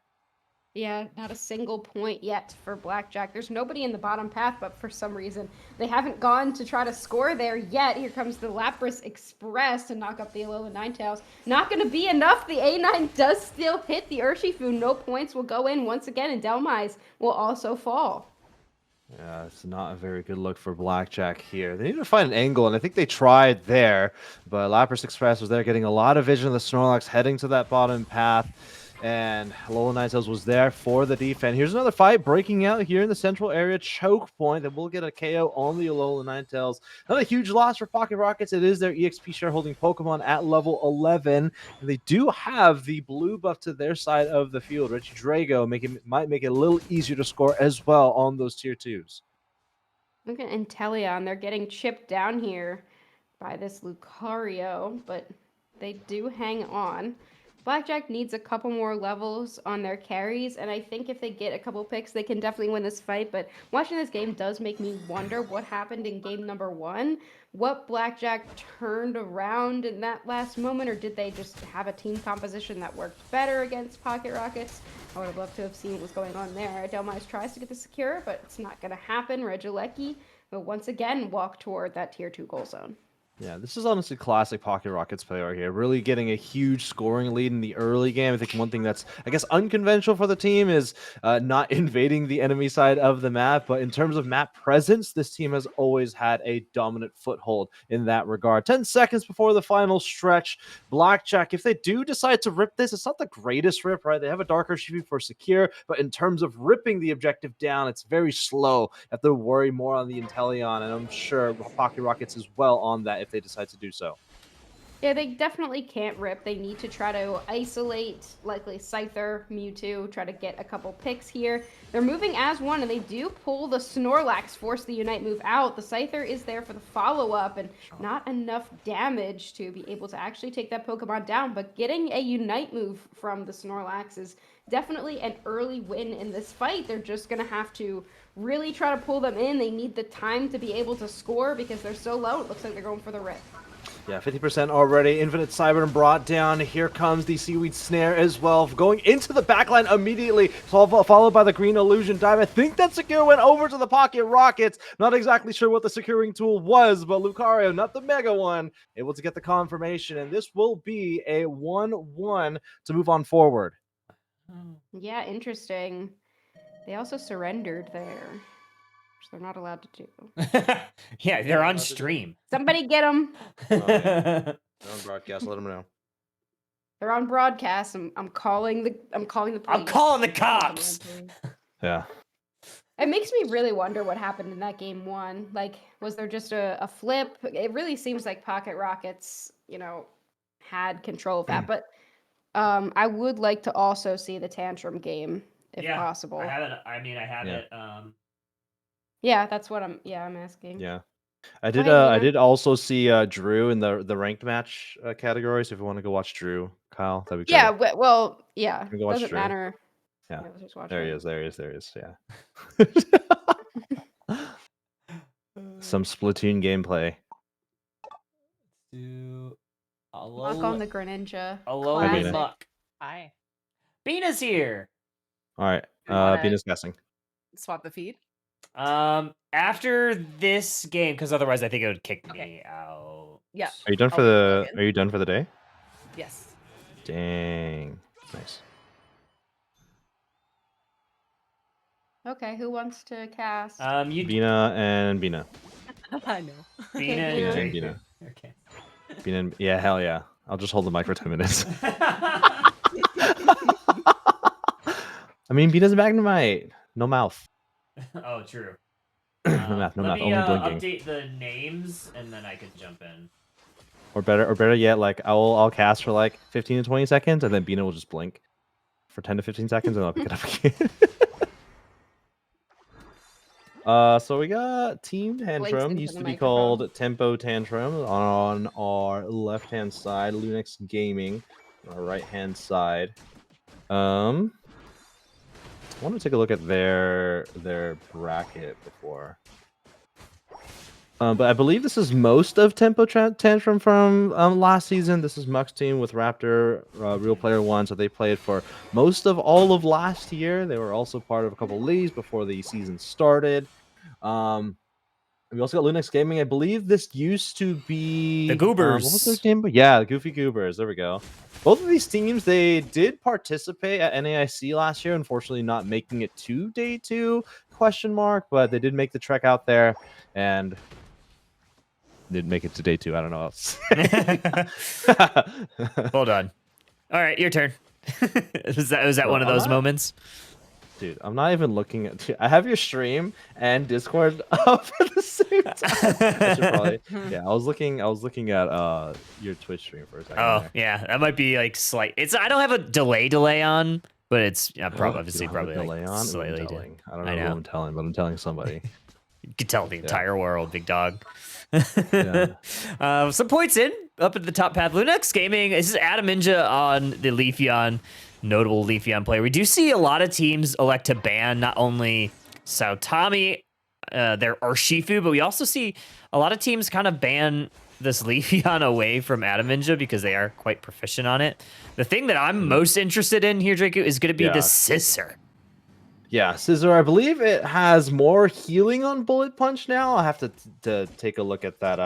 Yeah, not a single point yet for Blackjack. There's nobody in the bottom path, but for some reason, they haven't gone to try to score there yet. Here comes the Lapras Express to knock up the Alola Ninetales. Not going to be enough. The A9 does still hit the Urshifu. No points will go in once again, and Delmise will also fall.
Yeah, it's not a very good look for Blackjack here. They need to find an angle, and I think they tried there, but Lapras Express was there getting a lot of vision of the Snorlax heading to that bottom path. And Alola Ninetales was there for the defense. Here's another fight breaking out here in the central area. Choke point that will get a KO on the Alola Ninetales. Not a huge loss for Pocket Rockets. It is their EXP shareholding Pokemon at level 11. And they do have the blue buff to their side of the field. Regidrago might make it a little easier to score as well on those tier 2s.
Look at Inteleon. They're getting chipped down here by this Lucario, but they do hang on. Blackjack needs a couple more levels on their carries, and I think if they get a couple picks, they can definitely win this fight. But watching this game does make me wonder what happened in game number 1. What Blackjack turned around in that last moment, or did they just have a team composition that worked better against Pocket Rockets? I would have loved to have seen what was going on there. Delmise tries to get the secure, but it's not going to happen. Regieleki will once again walk toward that tier 2 goal zone.
Yeah, this is honestly classic Pocket Rockets play right here. Really getting a huge scoring lead in the early game. I think one thing that's, I guess, unconventional for the team is not invading the enemy side of the map. But in terms of map presence, this team has always had a dominant foothold in that regard. 10 seconds before the final stretch. Blackjack, if they do decide to rip this, it's not the greatest rip, right? They have a Darker Shifu for secure, but in terms of ripping the objective down, it's very slow. You have to worry more on the Inteleon, and I'm sure Pocket Rockets is well on that if they decide to do so.
Yeah, they definitely can't rip. They need to try to isolate, likely Scyther, Mewtwo, try to get a couple picks here. They're moving as one, and they do pull the Snorlax, force the Unite move out. The Scyther is there for the follow-up, and not enough damage to be able to actually take that Pokemon down. But getting a Unite move from the Snorlax is definitely an early win in this fight. They're just going to have to really try to pull them in. They need the time to be able to score because they're so low. It looks like they're going for the rip.
Yeah, 50% already. Infinite Cybern brought down. Here comes the Seaweed Snare as well. Going into the backline immediately. Followed by the Green Illusion Dive. I think that secure went over to the Pocket Rockets. Not exactly sure what the securing tool was, but Lucario, not the Mega one, able to get the confirmation. And this will be a 1-1 to move on forward.
Yeah, interesting. They also surrendered there, which they're not allowed to do.
Yeah, they're on stream.
Somebody get them.
They're on broadcast, let them know.
They're on broadcast. I'm calling the police.
I'm calling the cops.
Yeah.
It makes me really wonder what happened in that game 1. Like, was there just a flip? It really seems like Pocket Rockets, had control of that. But I would like to also see the Tantrum game if possible.
I have it. I have
Yeah.
it.
Yeah, that's what I'm asking.
Yeah. I did.
ahead,
I
Nina.
did also see Drew in the ranked match category. So if you want to go watch Drew, Kyle, that'd be great.
Yeah, well, yeah,
can go watch
doesn't
Drew.
matter.
Yeah.
let's just watch
There he
it.
is. There he is. There he is. Yeah. Some Splatoon gameplay.
Muck on the Greninja.
Alolan
Bina.
Muck.
Hi.
Bina's here.
All right.
Do you wanna-
Bina's guessing.
Swap the feed.
After this game, because otherwise I think it would kick
Okay.
me out.
Yeah.
Are you done for
I'll
the?
log in.
Are you done for the day?
Yes.
Dang. Nice.
Okay, who wants to cast?
You
Bina and Bina.
I know.
Bina
Bina
and
and
Drake.
Bina.
Okay.
Bina. Yeah. Hell yeah. I'll just hold the mic for 2 minutes. I mean, Bina's a Magnemite. No mouth.
Oh, true.
No mouth. No
Let
mouth.
me
Only blinking.
update the names, and then I can jump in.
Or better yet, like I'll cast for like 15 to 20 seconds, and then Bina will just blink for 10 to 15 seconds, and I'll pick it up again. So we got Team Tantrum,
into
used
the
to be
microphone.
called Tempo Tantrum. On our left-hand side, Lunix Gaming. On our right-hand side, I want to take a look at their bracket before. But I believe this is most of Tempo Tantrum from last season. This is Muck's team with Raptor, Real Player One. So they played for most of all of last year. They were also part of a couple leagues before the season started. We also got Lunix Gaming. I believe this used to be
The Goobers.
What was their team? Yeah, the Goofy Goobers. There we go. Both of these teams, they did participate at NAIC last year. Unfortunately, not making it to day 2 ? But they did make the trek out there and did make it to day 2. I don't know else.
Hold on. All right, your turn. was that
Bro,
one of
I'm
those
not-
moments?
Dude, I'm not even looking at. I have your stream and Discord up at the same time. I should probably. Yeah, I was looking at your Twitch stream for a second.
Oh
there.
yeah, that might be like slight. It's I don't have a delay on, but it's
You
obviously
don't have a
probably
delay
like
on? Ooh, I'm
slightly.
telling. I don't
I
know
know.
who I'm telling, but I'm telling somebody.
You could tell the entire world, big dog.
Yeah.
Some points in up at the top path. Lunix Gaming. This is Adam Ninja on the Leafeon, notable Leafeon player. We do see a lot of teams elect to ban not only Saotami, their Urshifu, but we also see a lot of teams kind of ban this Leafeon away from Adam Ninja because they are quite proficient on it. The thing that I'm most interested in here, Draco, is going to be
Yeah.
the Scissor.
Yeah, Scissor. I believe it has more healing on Bullet Punch now. I have to take a look at that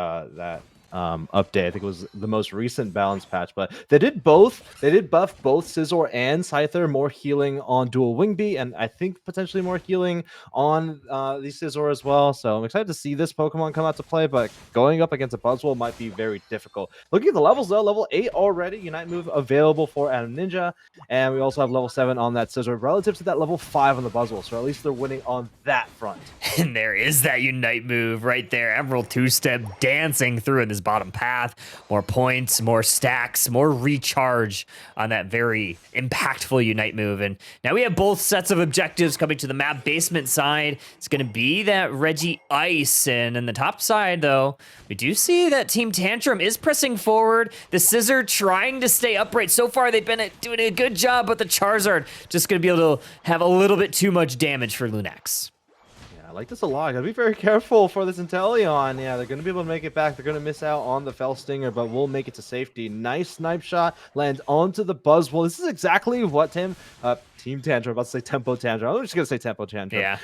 update. I think it was the most recent balance patch, but they did both. They did buff both Scizor and Scyther, more healing on Dual Wing Beat, and I think potentially more healing on the Scizor as well. So I'm excited to see this Pokemon come out to play, but going up against a Buzzwole might be very difficult. Looking at the levels though, level 8 already, Unite move available for Adam Ninja, and we also have level 7 on that Scizor relative to that level 5 on the Buzzwole. So at least they're winning on that front.
And there is that Unite move right there. Emerald two-step dancing through in this bottom path. More points, more stacks, more recharge on that very impactful Unite move. And now we have both sets of objectives coming to the map. Basement side, it's going to be that Reggie Ice. And in the top side, though, we do see that Team Tantrum is pressing forward. The Scissor trying to stay upright. So far, they've been doing a good job, but the Charizard just going to be able to have a little bit too much damage for Lunax.
I like this a lot. Gotta be very careful for this Inteleon. Yeah, they're gonna be able to make it back. They're gonna miss out on the Fell Stinger, but we'll make it to safety. Nice snipe shot lands onto the Buzzwole. This is exactly what Team Tantrum, about to say Tempo Tantrum. I'm just gonna say Tempo Tantrum.
Yeah.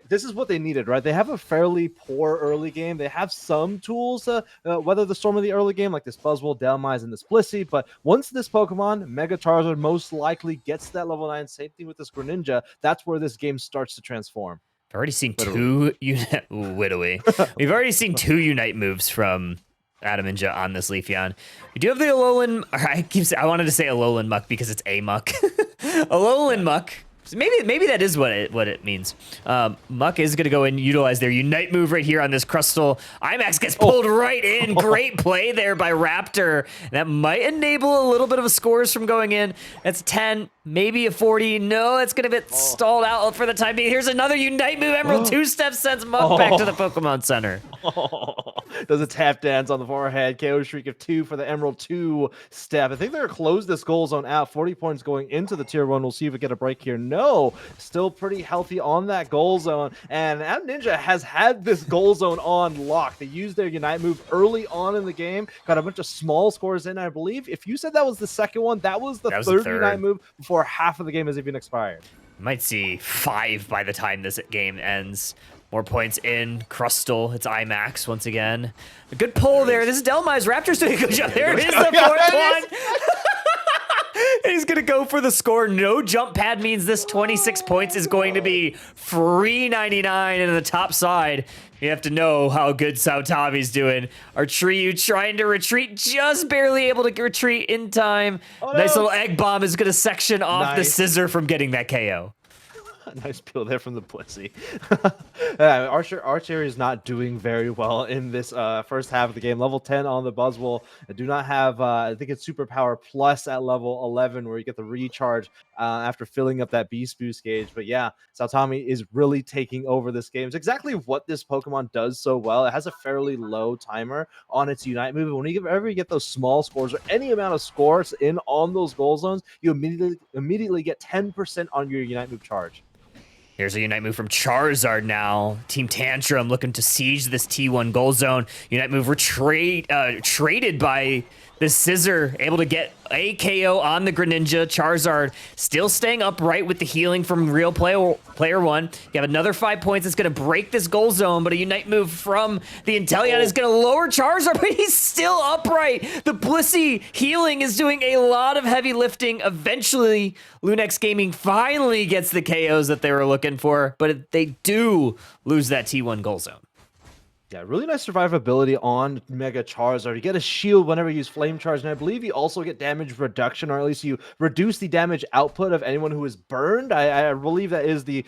This is what they needed, right? They have a fairly poor early game. They have some tools to weather the storm of the early game, like this Buzzwole, Delmise, and this Blissey. But once this Pokemon, Mega Charizard, most likely gets to that level 9, same thing with this Greninja, that's where this game starts to transform.
I've already seen two Unite. We've already seen 2 Unite moves from Adam Ninja on this Leafeon. We do have the Alolan. I wanted to say Alolan Muck because it's a Muck. Alolan Muck So maybe that is what it means. Muck is going to go and utilize their Unite move right here on this Crustal. IMAX gets pulled right in. Great play there by Raptor. That might enable a little bit of a scores from going in. That's 10, maybe a 40. No, it's going to get stalled out for the time being. Here's another Unite move. Emerald two-step sends Muck back to the Pokemon Center.
Does a tap dance on the forehead. KO streak of 2 for the Emerald 2 step. I think they're going to close this goal zone out. 40 points going into the tier 1. We'll see if we get a break here. No, still pretty healthy on that goal zone. And Ab Ninja has had this goal zone on lock. They used their Unite move early on in the game. Got a bunch of small scores in, I believe. If you said that was the second one, that was the third Unite move before half of the game has even expired.
Might see 5 by the time this game ends. More points in. Crustal. It's IMAX once again. A good pull there. This is Delmize. Raptor's doing a good job. There it is, the fourth one. He's going to go for the score. No jump pad means this 26 points is going to be free 99 in the top side. You have to know how good Sautami's doing. Artriyu trying to retreat, just barely able to retreat in time. Nice little egg bomb is going to section off the scissor from getting that KO.
Nice peel there from the Blissey. Archer is not doing very well in this first half of the game. Level 10 on the Buzzwole. I do not have, I think it's Superpower Plus at level 11 where you get the recharge after filling up that Beast Boost gauge. But yeah, Sautami is really taking over this game. It's exactly what this Pokemon does so well. It has a fairly low timer on its Unite move. Whenever you get those small scores or any amount of scores in on those goal zones, you immediately get 10% on your Unite move charge.
Here's a Unite move from Charizard now. Team Tantrum looking to siege this T1 goal zone. Unite move traded by the Scissor, able to get a KO on the Greninja. Charizard still staying upright with the healing from real player 1. You have another 5 points that's going to break this goal zone, but a Unite move from the Inteleon is going to lower Charizard, but he's still upright. The Blissey healing is doing a lot of heavy lifting. Eventually, Lunex Gaming finally gets the KOs that they were looking for, but they do lose that T1 goal zone.
Yeah, really nice survivability on Mega Charizard. You get a shield whenever you use Flame Charge, and I believe you also get damage reduction, or at least you reduce the damage output of anyone who is burned. I believe that is the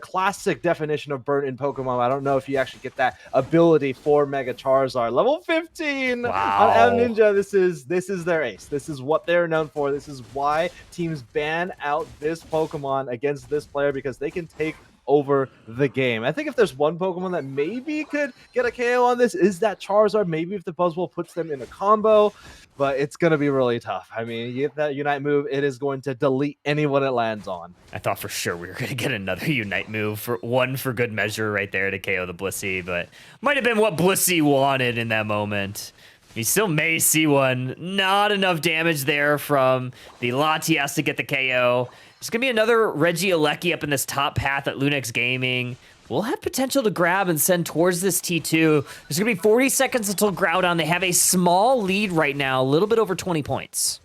classic definition of burn in Pokemon. I don't know if you actually get that ability for Mega Charizard. Level 15 on Ab Ninja. This is their ace. This is what they're known for. This is why teams ban out this Pokemon against this player, because they can take over the game. I think if there's one Pokemon that maybe could get a KO on this, is that Charizard. Maybe if the Buzzwole puts them in a combo, but it's going to be really tough. I mean, you get that Unite move, it is going to delete anyone it lands on.
I thought for sure we were going to get another Unite move, for good measure right there to KO the Blissey, but might have been what Blissey wanted in that moment. You still may see one. Not enough damage there from the Latias to get the KO. There's going to be another Regieleki up in this top path at Lunex Gaming. We'll have potential to grab and send towards this T2. There's going to be 40 seconds until Groudon. They have a small lead right now, a little bit over 20 points.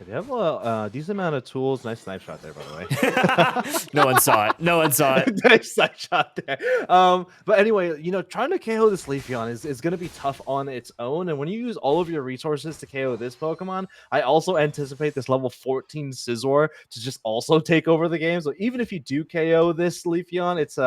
They have a decent amount of tools. Nice snipe shot there, by the way.
No one saw it. No one saw it.
Nice snipe shot there. But anyway, trying to KO this Leafeon is going to be tough on its own. And when you use all of your resources to KO this Pokemon, I also anticipate this level 14 Scizor to just also take over the game. So even if you do KO this Leafeon, it's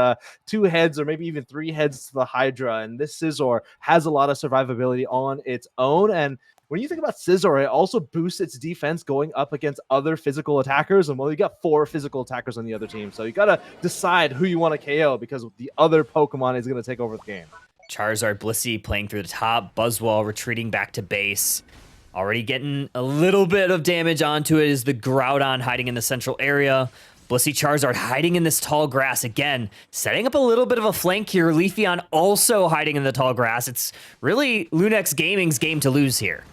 2 heads or maybe even 3 heads to the Hydra. And this Scizor has a lot of survivability on its own. And when you think about Scizor, it also boosts its defense going up against other physical attackers. And well, you got 4 physical attackers on the other team. So you got to decide who you want to KO, because the other Pokemon is going to take over the game.
Charizard, Blissey playing through the top. Buzzwole retreating back to base. Already getting a little bit of damage onto it is the Groudon hiding in the central area. Blissey Charizard hiding in this tall grass again, setting up a little bit of a flank here. Leafeon also hiding in the tall grass. It's really Lunex Gaming's game to lose here.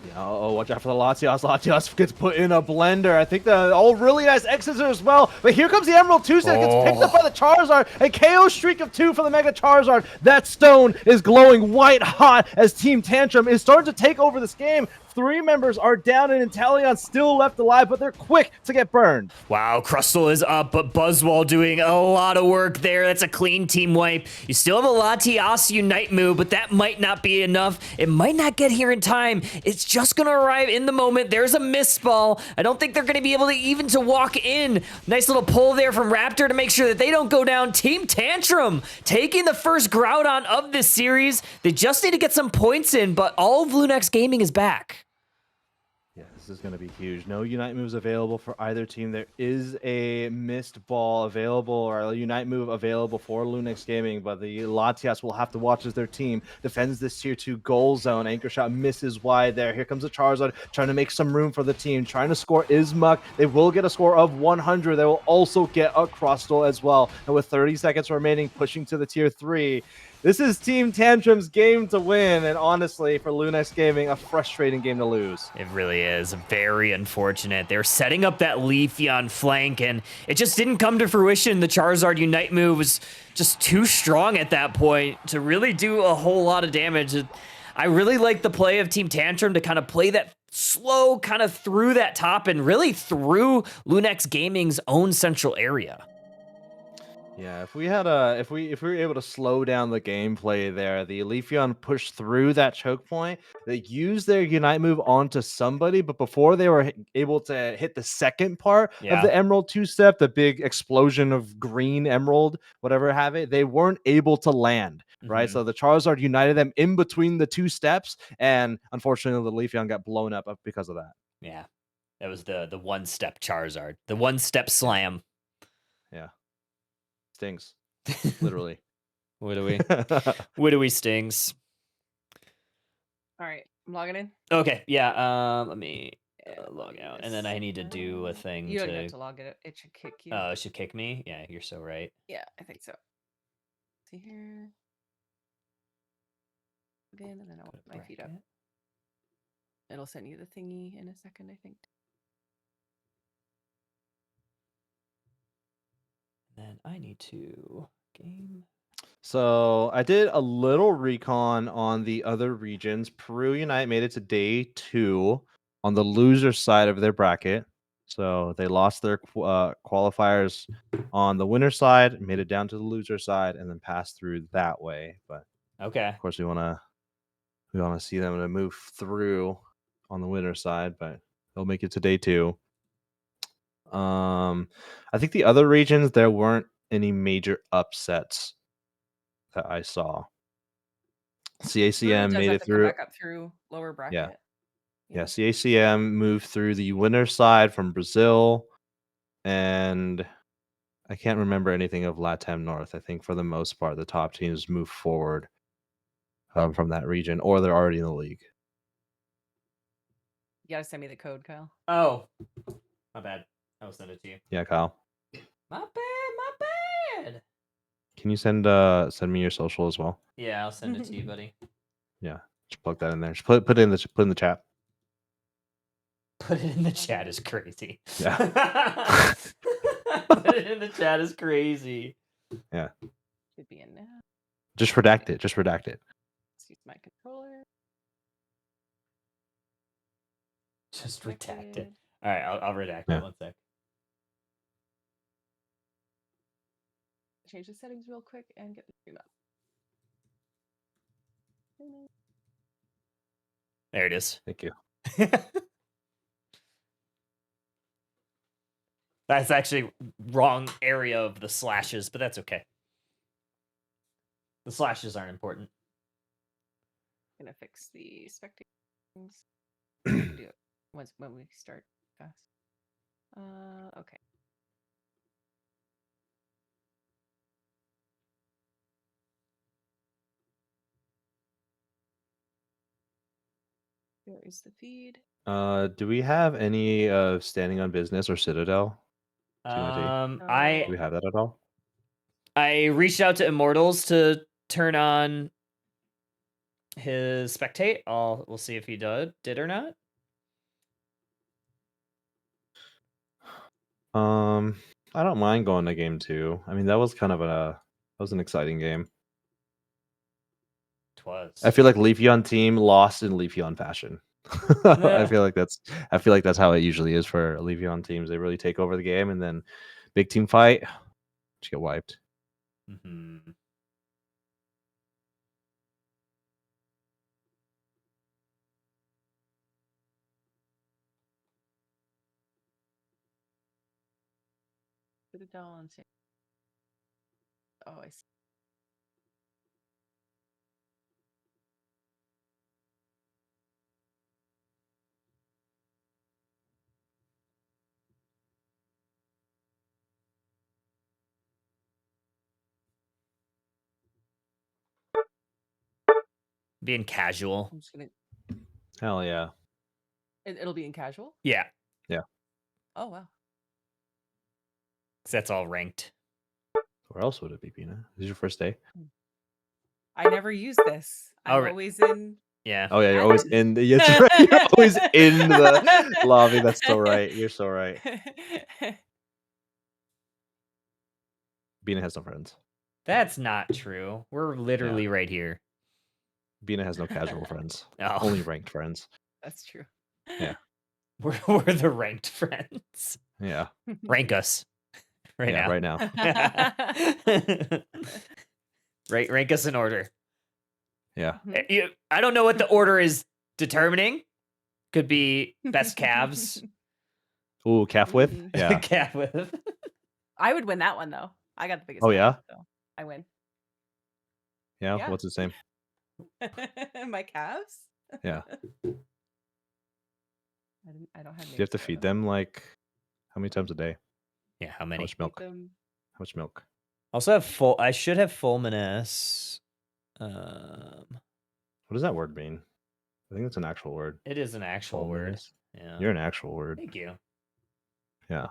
Yeah, oh, watch out for the Latias. Latias gets put in a blender. I think really nice X's as well. But here comes the Emerald 2 that gets picked up by the Charizard. A KO streak of 2 for the Mega Charizard. That stone is glowing white hot as Team Tantrum is starting to take over this game. three members are down, and Inteleon still left alive, but they're quick to get burned.
Wow, Crustle is up, but Buzzwall doing a lot of work there. That's a clean team wipe. You still have a Latias Unite move, but that might not be enough. It might not get here in time. It's just going to arrive in the moment. There's a missed ball. I don't think they're going to be able to even to walk in. Nice little pull there from Raptor to make sure that they don't go down. Team Tantrum taking the first Groudon of this series. They just need to get some points in, but all of Lunex Gaming is back.
Yeah, this is going to be huge. No Unite moves available for either team. There is a missed ball available, or a Unite move available for Lunex Gaming, but the Latias will have to watch as their team defends this tier 2 goal zone. Anchor shot misses wide there. Here comes a Charizard trying to make some room for the team, trying to score Ismuk. They will get a score of 100. They will also get a Crustle as well. And with 30 seconds remaining, pushing to the tier 3. This is Team Tantrum's game to win, and honestly, for Lunex Gaming, a frustrating game to lose.
It really is very unfortunate. They're setting up that Leafeon flank, and it just didn't come to fruition. The Charizard Unite move was just too strong at that point to really do a whole lot of damage. I really like the play of Team Tantrum to kind of play that slow kind of through that top and really through Lunex Gaming's own central area.
Yeah, if we were able to slow down the gameplay there, the Leafeon pushed through that choke point. They used their Unite move onto somebody, but before they were able to hit the second part of the Emerald 2-step, the big explosion of green emerald, whatever have it, they weren't able to land, right? So the Charizard united them in between the 2 steps, and unfortunately the Leafeon got blown up because of that.
Yeah, that was the one-step Charizard, the one-step slam.
Yeah. Stings, literally.
Widowy stings.
All right, I'm logging in.
Okay, yeah. Let me log out, and then I need to do a thing.
You don't have to log it. It should kick you.
Oh, it should kick me. Yeah, you're so right.
Yeah, I think so. See here. Again, and then I'll put my feet up. It'll send you the thingy in a second, I think.
Then I need to game.
So I did a little recon on the other regions. Peru Unite made it to day 2 on the loser side of their bracket. So they lost their qualifiers on the winner side, made it down to the loser side, and then passed through that way. But
Okay.
of course, we want to see them to move through on the winner side, but they'll make it to day 2. I think the other regions, there weren't any major upsets that I saw. CACM made it through.
Back up through lower bracket.
Yeah, CACM moved through the winner side from Brazil, and I can't remember anything of LATAM North. I think for the most part, the top teams move forward from that region, or they're already in the league.
You gotta send me the code, Kyle.
Oh, my bad. I will send it to you.
Yeah, Kyle.
My bad.
Can you send me your social as well?
Yeah, I'll send it to you, buddy.
Yeah, just plug that in there. Just put it in the chat.
Put it in the chat is crazy.
Yeah.
Put it in the chat is crazy.
Yeah.
Should be in now.
Just redact it.
Let's use my controller.
Just redact it. All right, I'll redact it. 1 sec.
Change the settings real quick and get the stream up.
There it is.
Thank you.
That's actually wrong area of the slashes, but that's okay. The slashes aren't important.
I'm gonna fix the spectators. Do it when we start fast. Okay. There is the feed.
Do we have any standing on business or Citadel?
I
Do we have that at all?
I reached out to Immortals to turn on his spectate. We'll see if he did or not.
I don't mind going to game 2. I mean, that was an exciting game.
It was.
I feel like Leafeon team lost in Leafeon fashion. I feel like that's how it usually is for Levion teams. They really take over the game, and then big team fight, just get wiped.
Mhm.
Put it down. Oh, I see.
Being casual.
I'm just gonna.
Hell yeah.
It'll be in casual.
Yeah,
Oh wow.
'cause that's all ranked.
Where else would it be, Bina? This is your first day?
I never use this. I'm
Alright.
always in.
Yeah.
Oh yeah, you're always in the yes, right. You're always in the lobby. That's so right. You're so right. Bina has no friends.
That's not true. We're literally right here.
Bina has no casual friends.
Oh,
Only ranked friends.
That's true.
Yeah.
we're the ranked friends.
Yeah.
Rank us right
yeah,
now.
right now.
Rank us in order.
Yeah.
I don't know what the order is determining. Could be best calves.
Ooh, calf whip.
Mm.
Yeah.
Calf with.
I would win that one though. I got the biggest.
Oh,
calf,
yeah?
so I win.
Yeah.
Yeah.
What's his name?
My calves.
Yeah.
I don't have.
Do you have to feed them like how many times a day?
Yeah, how
How
many?
much milk? How much milk?
Also have full. I should have fulminous.
What does that word mean? I think it's an actual word.
It is an actual word.
Fulminous.
Yeah.
You're an actual word.
Thank you.
Yeah.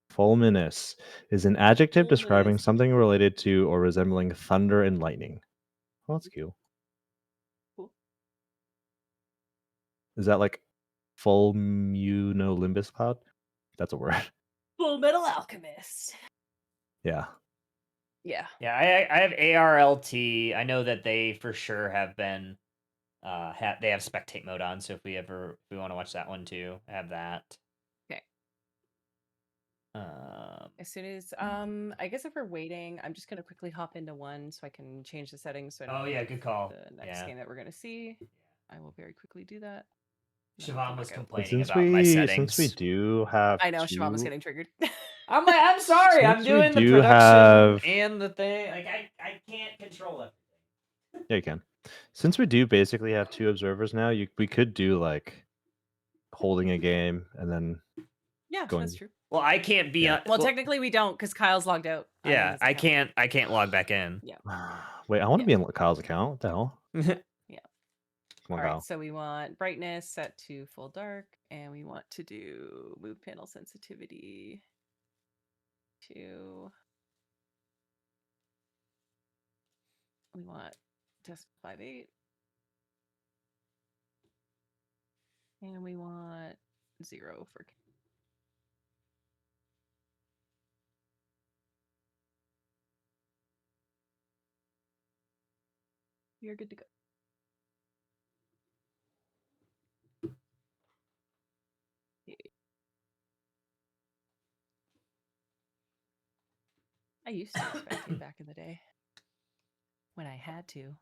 Fulminous is an adjective describing
Fulminous.
something related to or resembling thunder and lightning. Oh, that's cute.
Cool.
Is that like fulmunolimbus cloud? That's a word.
Full Metal Alchemist.
Yeah.
Yeah.
Yeah, I have ARLT. I know that they for sure have been they have spectate mode on, so if we want to watch that one too, I have that.
Okay.
Um
As soon as I guess if we're waiting, I'm just gonna quickly hop into one so I can change the settings. So I don't
Oh, yeah,
miss
good call.
The next
Yeah.
game that we're gonna see, I will very quickly do that. and then
Siobhan
come
was
back out.
But
complaining about my settings.
since we do have
I know Siobhan was
two-
getting triggered.
I'm like, I'm sorry, I'm
Since we
doing the
do
production
have-
and the thing. Like I can't control it.
Yeah, you can. Since we do basically have two observers now, we could do like holding a game and then
Yeah,
Going-
that's true.
Well, I can't be
Yeah.
on.
Well, technically we don't because Kyle's logged out. on
yeah,
his
I
account.
can't log back in.
wait, I want to be in Kyle's account. What the hell?
Yeah.
Come on,
All right,
Kyle.
so we want brightness set to full dark, and we want to do move panel sensitivity to. We want test 5.8, and we want 0 for. You're good to go. I used to spectate back in the day when I had to.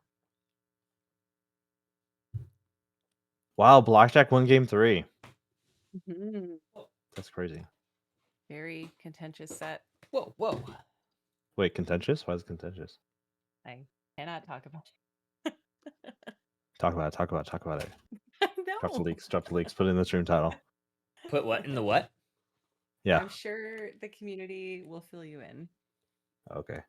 Wow, Blackjack won game 3. That's crazy.
Very contentious set.
Whoa.
Wait, contentious? Why is it contentious?
I cannot talk about
Talk about it. Talk about it.
No.
Drop the leaks. Drop the leaks. Put it in the stream title.
Put what in the what?
Yeah.
I'm sure the community will fill you in.
Okay.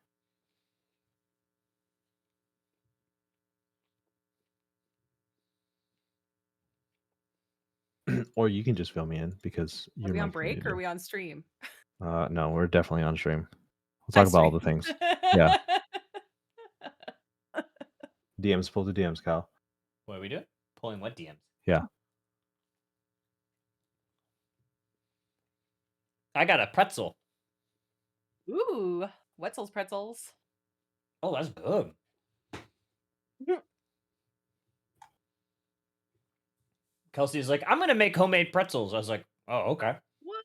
Or you can just fill me in because
Are
you're
we
my
on break or are
community.
we on stream?
No, we're definitely on stream. We'll talk about all the things.
Yeah.
DMs, pull the DMs, Kyle.
What are we doing? Pulling what DMs?
Yeah.
I got a pretzel.
Ooh, Wetzel's pretzels.
Oh, that's good. Kelsey's like, I'm gonna make homemade pretzels. I was like, oh, okay.
What?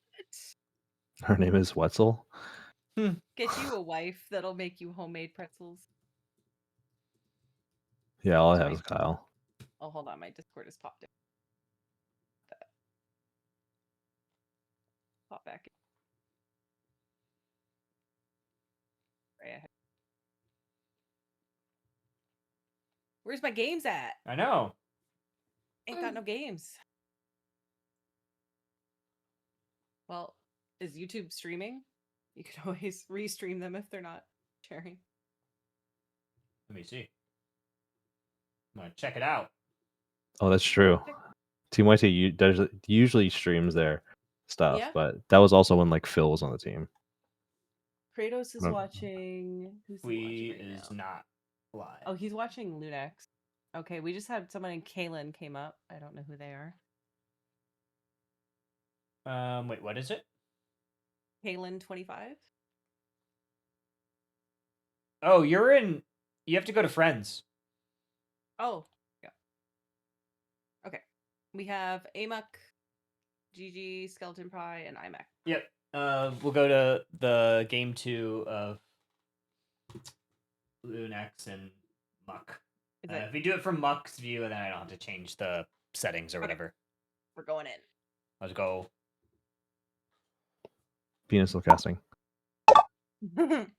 Her name is Wetzel.
Get you a wife that'll make you homemade pretzels.
Yeah, all I have
Sorry.
is Kyle.
Oh, hold on. My Discord has popped in. Pop back in. Right ahead. Where's my games at?
I know.
Ain't got no games. Well, is YouTube streaming? You can always restream them if they're not sharing.
Let me see. I'm gonna check it out.
Oh, that's true. Team YT usually streams their stuff,
Yeah.
but that was also when like Phil was on the team.
Kratos is
No.
watching. Who's he
We
watching right
is
now?
not live.
Oh, he's watching Lunex. Okay, we just had someone in Kaylin came up. I don't know who they are.
Wait, what is it?
Kaylin 25.
Oh, you're in. You have to go to friends.
Oh, yeah. Okay, we have Amok, GG, Skeleton Pie, and IMAC.
Yep. We'll go to the game 2 of Lunex and Muck.
Is that
If we do it from Muck's view, then I don't have to change the settings or
Okay.
whatever.
we're going
Let's go.
Venus still casting.
in?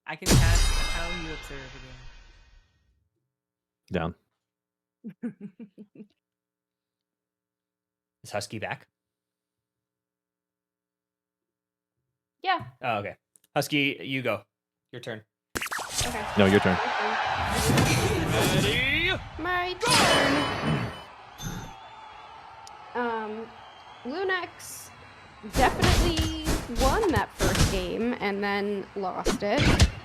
I can cast how you observe
Down.
again.
Is Husky back?
Yeah.
Oh, okay. Husky, you go. Your turn.
Okay.
No, your turn.
My turn. Lunex definitely won that first game and then lost it.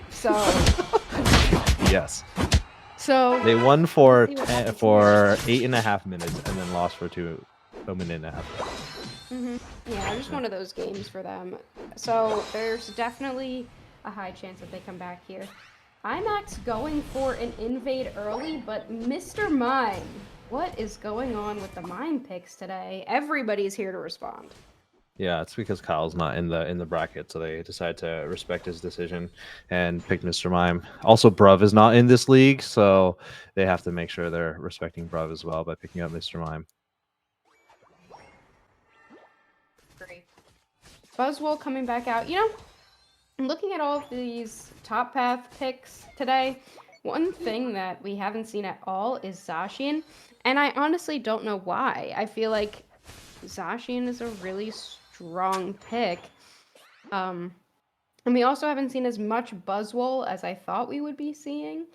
So
Yes.
they
won for
Let's see what happens
for 8.5 minutes and then lost for a minute and a half.
Yeah, just one of those games for them. So there's definitely a high chance that they come back here. IMAX going for an invade early, but Mr. Mime, what is going on with the Mime picks today? Everybody's here to respond.
Yeah, it's because Kyle's not in the bracket, so they decide to respect his decision and pick Mr. Mime. Also, Bruv is not in this league, so they have to make sure they're respecting Bruv as well by picking up Mr. Mime.
Great. Buzzwole coming back out. You know, looking at all of these top path picks today, one thing that we haven't seen at all is Zacian, and I honestly don't know why. I feel like Zacian is a really strong pick. And we also haven't seen as much Buzzwole as I thought we would be seeing.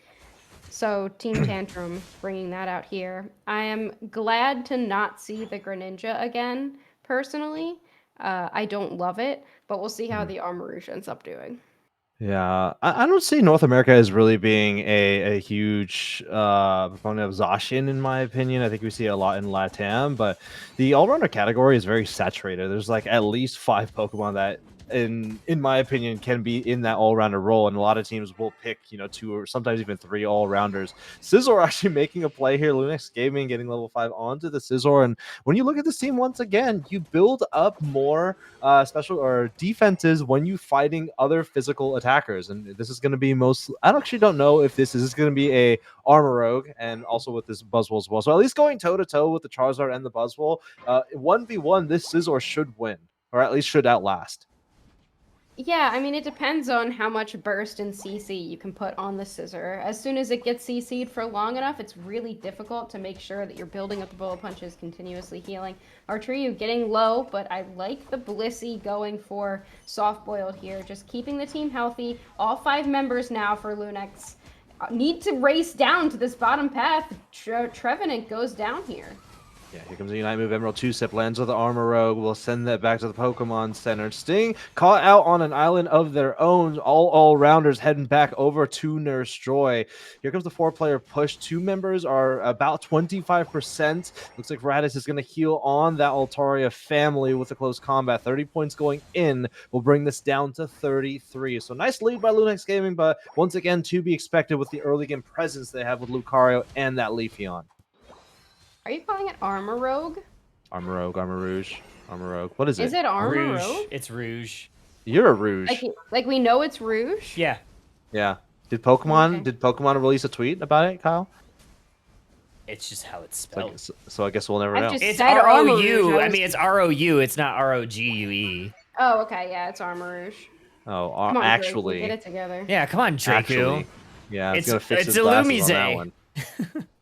So Team Tantrum bringing that out here. I am glad to not see the Greninja again, personally. I don't love it, but we'll see how the Armarouge ends up doing.
Yeah, I don't see North America as really being a huge proponent of Zacian, in my opinion. I think we see it a lot in LATAM, but the all-rounder category is very saturated. There's like at least 5 Pokemon that, in my opinion, can be in that all-rounder role, and a lot of teams will pick 2 or sometimes even 3 all-rounders. Scizor actually making a play here. Lunex Gaming getting level 5 onto the Scizor, and when you look at this team once again, you build up more special or defenses when you fighting other physical attackers, and this is going to be I actually don't know if this is going to be a Armarouge and also with this Buzzwole as well. So at least going toe to toe with the Charizard and the Buzzwole, 1v1, this Scizor should win, or at least should outlast.
Yeah, I mean, it depends on how much burst and CC you can put on the Scizor. As soon as it gets CC'd for long enough, it's really difficult to make sure that you're building up the bullet punches, continuously healing. Arturiu getting low, but I like the Blissey going for soft-boiled here, just keeping the team healthy. All 5 members now for Lunex need to race down to this bottom path. Trevenant goes down here.
Yeah, here comes the Unite move. Emerald 2-step lands with the Armarouge. We'll send that back to the Pokemon Center. Sting caught out on an island of their own. All-rounders heading back over to Nurse Joy. Here comes the 4-player push. 2 members are about 25%. Looks like Raditz is going to heal on that Altaria family with the close combat. 30 points going in will bring this down to 33. So nice lead by Lunex Gaming, but once again, to be expected with the early game presence they have with Lucario and that Leafeon.
Are you calling it Armor Rogue?
Armor Rogue, Armor Rouge, Armor Rogue. What is it?
Is it Armor
Rouge.
Rogue?
It's Rouge.
You're a Rouge.
Like we know it's Rouge?
Yeah.
Yeah. Did Pokemon
Okay.
release a tweet about it, Kyle?
It's just how it's
So,
spelled.
so I guess we'll never
I've
know.
just
It's
said Armor Rouge.
R-O-U. I
was-
mean, it's R-O-U. It's not R-O-G-U-E.
Oh, okay, yeah, it's Armor Rouge.
Oh,
Come on,
actually,
Drake, get it together.
Yeah, come on, Draku.
actually, yeah, it's gonna fix
it's
his glasses on
Illumise.
that one.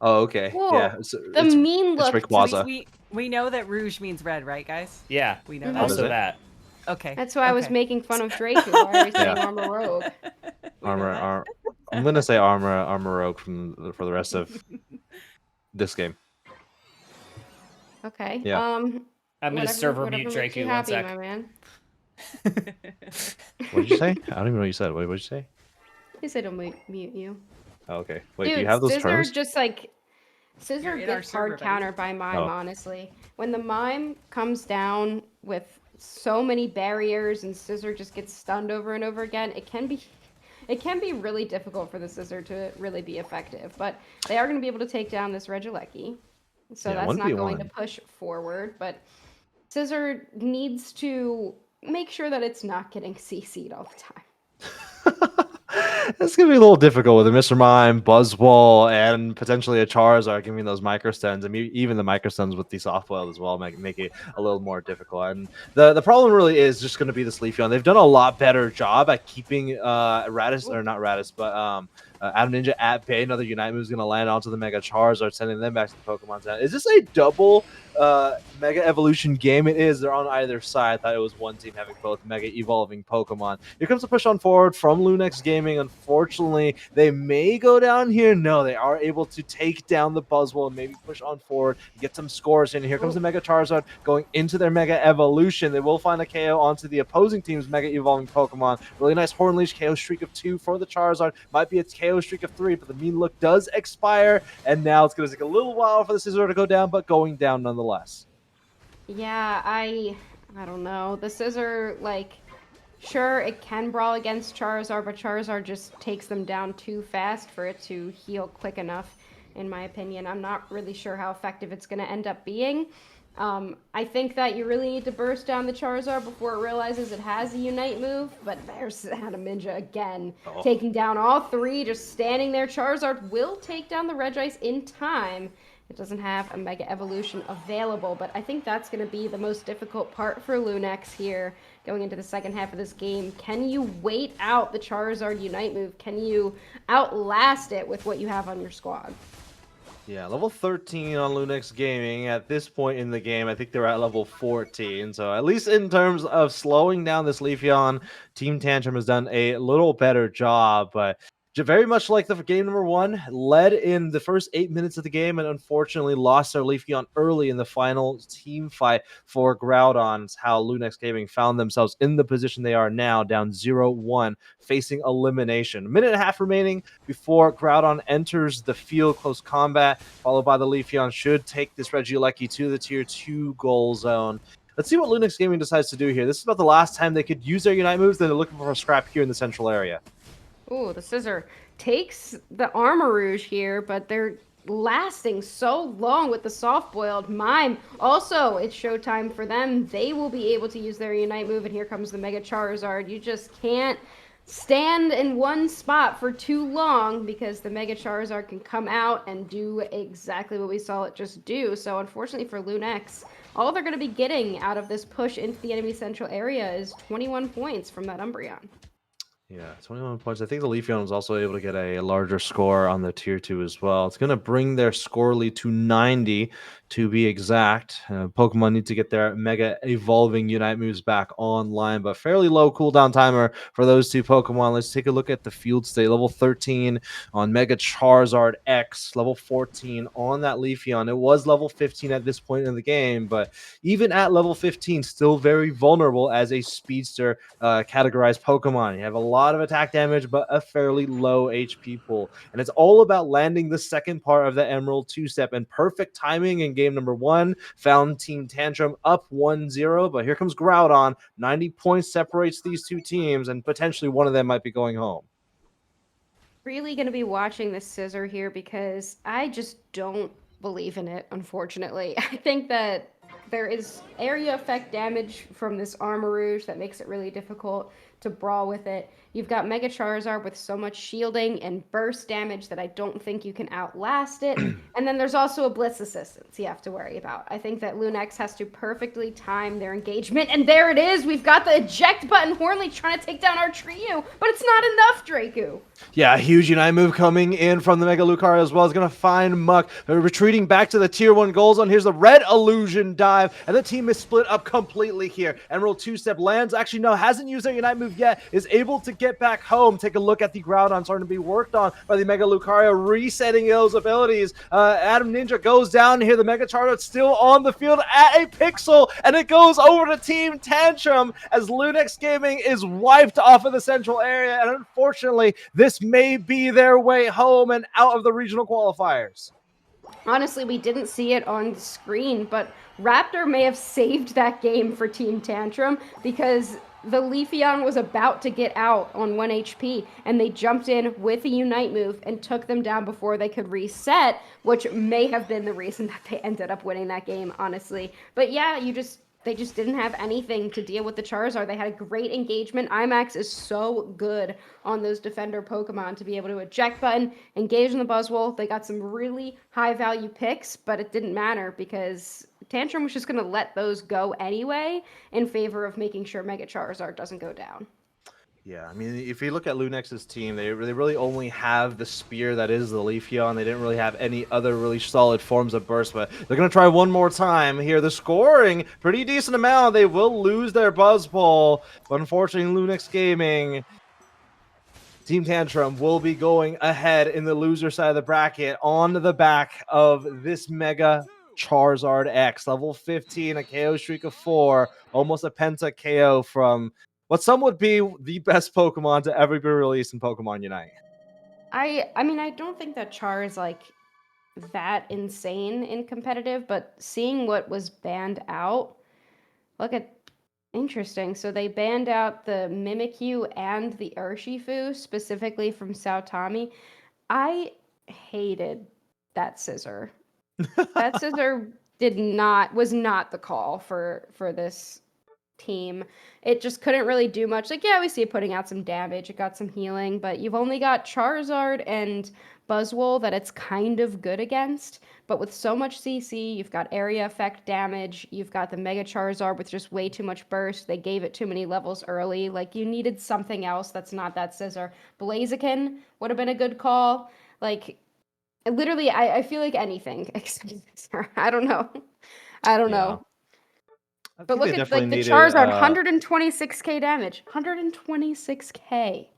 Oh, okay.
Cool.
Yeah,
The mean look.
it's
to
Rayquaza.
We know that rouge means red, right, guys?
Yeah,
We know
Mhm.
that.
What is
also
it?
that.
Okay.
That's why I was
okay.
making fun of Draco. Why are you saying
Yeah.
Armor Rogue?
We know that.
I'm gonna say Armor Rogue for the rest of this game.
Okay.
Yeah.
I'm gonna server mute
whatever makes you
Draku. One
happy,
sec.
my man.
What did you say? I don't even know what you said. What did you say?
He said he'll mute you.
Oh, okay. Wait,
Dude,
do you have those
Scissor
terms?
just like Scissor
You're in our
gets
server,
hard
buddy.
counter by Mime,
Oh.
honestly. When the Mime comes down with so many barriers and Scissor just gets stunned over and over again, it can be really difficult for the Scissor to really be effective. But they are going to be able to take down this Regieleki. So
Yeah,
that's not going
1v1.
to push forward, but Scissor needs to make sure that it's not getting CC'd all the time.
It's gonna be a little difficult with a Mr. Mime, Buzzwole, and potentially a Charizard giving those microstuns. I mean, even the microstuns with the soft boiled as well make it a little more difficult. And the problem really is just going to be this Leafeon. They've done a lot better job at keeping Radis, or not Radis, but Adam Ninja at bay. Another Unite move is going to land onto the Mega Charizard, sending them back to the Pokemon Center. Is this a double Mega Evolution game? It is. They're on either side. I thought it was one team having both Mega Evolving Pokemon. Here comes the push on forward from Lunex Gaming. Unfortunately, they may go down here. No, they are able to take down the Buzzwole and maybe push on forward, get some scores in. Here comes the Mega Charizard going into their Mega Evolution. They will find a KO onto the opposing team's Mega Evolving Pokemon. Really nice Horn Leash KO streak of 2 for the Charizard. Might be a KO streak of 3, but the mean look does expire, and now it's going to take a little while for the Scizor to go down, but going down nonetheless.
Yeah, I don't know. The Scissor, like, sure, it can brawl against Charizard, but Charizard just takes them down too fast for it to heal quick enough, in my opinion. I'm not really sure how effective it's going to end up being. I think that you really need to burst down the Charizard before it realizes it has a Unite move, but there's Adam Ninja again, taking down all three, just standing there. Charizard will take down the Regice in time. It doesn't have a Mega Evolution available, but I think that's going to be the most difficult part for Lunex here going into the second half of this game. Can you wait out the Charizard Unite move? Can you outlast it with what you have on your squad?
Yeah, level 13 on Lunex Gaming. At this point in the game, I think they're at level 14. So at least in terms of slowing down this Leafeon, Team Tantrum has done a little better job, but very much like the game number 1, led in the first 8 minutes of the game and unfortunately lost their Leafeon early in the final team fight for Groudon. It's how Lunex Gaming found themselves in the position they are now, down 0-1, facing elimination. A minute and a half remaining before Groudon enters the field. Close combat, followed by the Leafeon, should take this Regieleki to the tier 2 goal zone. Let's see what Lunex Gaming decides to do here. This is about the last time they could use their Unite moves. Then they're looking for a scrap here in the central area.
Ooh, the Scissor takes the Armor Rouge here, but they're lasting so long with the soft-boiled Mime. Also, it's showtime for them. They will be able to use their Unite move, and here comes the Mega Charizard. You just can't stand in one spot for too long because the Mega Charizard can come out and do exactly what we saw it just do. So unfortunately for Lunex, all they're going to be getting out of this push into the enemy central area is 21 points from that Umbreon.
Yeah, 21 points. I think the Leafeon was also able to get a larger score on the tier 2 as well. It's going to bring their score lead to 90 to be exact. Pokemon need to get their Mega Evolving Unite moves back online, but fairly low cooldown timer for those two Pokemon. Let's take a look at the field state. Level 13 on Mega Charizard X, level 14 on that Leafeon. It was level 15 at this point in the game, but even at level 15, still very vulnerable as a speedster categorized Pokemon. You have a lot of attack damage, but a fairly low HP pool. And it's all about landing the second part of the Emerald 2-step, and perfect timing in game number 1 found Team Tantrum up 1-0, but here comes Groudon. 90 points separates these two teams, and potentially one of them might be going home.
Really going to be watching this Scissor here because I just don't believe in it, unfortunately. I think that there is area effect damage from this Armor Rouge that makes it really difficult to brawl with it. You've got Mega Charizard with so much shielding and burst damage that I don't think you can outlast it. And then there's also a Blitz Assistance you have to worry about. I think that Lunex has to perfectly time their engagement. And there it is! We've got the eject button. Hornly trying to take down our trio, but it's not enough, Draco.
Yeah, huge Unite move coming in from the Mega Lucario as well. It's going to find Muck. They're retreating back to the Tier 1 goal zone. Here's the Red Illusion dive, and the team is split up completely here. Emerald 2-step lands. Actually, no, hasn't used their Unite move yet. Is able to get back home. Take a look at the Groudon starting to be worked on by the Mega Lucario, resetting those abilities. Adam Ninja goes down here. The Mega Charizard still on the field at a pixel, and it goes over to Team Tantrum as Lunex Gaming is wiped off of the central area, and unfortunately, this may be their way home and out of the regional qualifiers.
Honestly, we didn't see it on the screen, but Raptor may have saved that game for Team Tantrum because the Leafeon was about to get out on 1 HP, and they jumped in with a Unite move and took them down before they could reset, which may have been the reason that they ended up winning that game, honestly. But yeah, they just didn't have anything to deal with the Charizard. They had a great engagement. IMAX is so good on those defender Pokemon to be able to eject button, engage in the Buzzwole. They got some really high value picks, but it didn't matter because Tantrum was just going to let those go anyway in favor of making sure Mega Charizard doesn't go down.
Yeah, I mean, if you look at Lunex's team, they really only have the spear that is the Leafeon. They didn't really have any other really solid forms of burst, but they're going to try one more time here. The scoring, pretty decent amount. They will lose their Buzzball, but unfortunately, Lunex Gaming, Team Tantrum will be going ahead in the loser side of the bracket on the back of this Mega Charizard X. Level 15, a KO streak of 4, almost a Penta KO from what some would be the best Pokemon to ever be released in Pokemon Unite.
I mean, I don't think that Char is like that insane in competitive, but seeing what was banned out, look at interesting. So they banned out the Mimikyu and the Urshifu specifically from Saotami. I hated that scissor. That scissor was not the call for this team. It just couldn't really do much. Like, yeah, we see it putting out some damage. It got some healing, but you've only got Charizard and Buzzwole that it's kind of good against. But with so much CC, you've got area effect damage. You've got the Mega Charizard with just way too much burst. They gave it too many levels early. Like, you needed something else that's not that scissor. Blaziken would have been a good call. Like, literally, I feel like anything except scissor. I don't know. I don't know. But look at like the Charizard, 126k damage. 126k.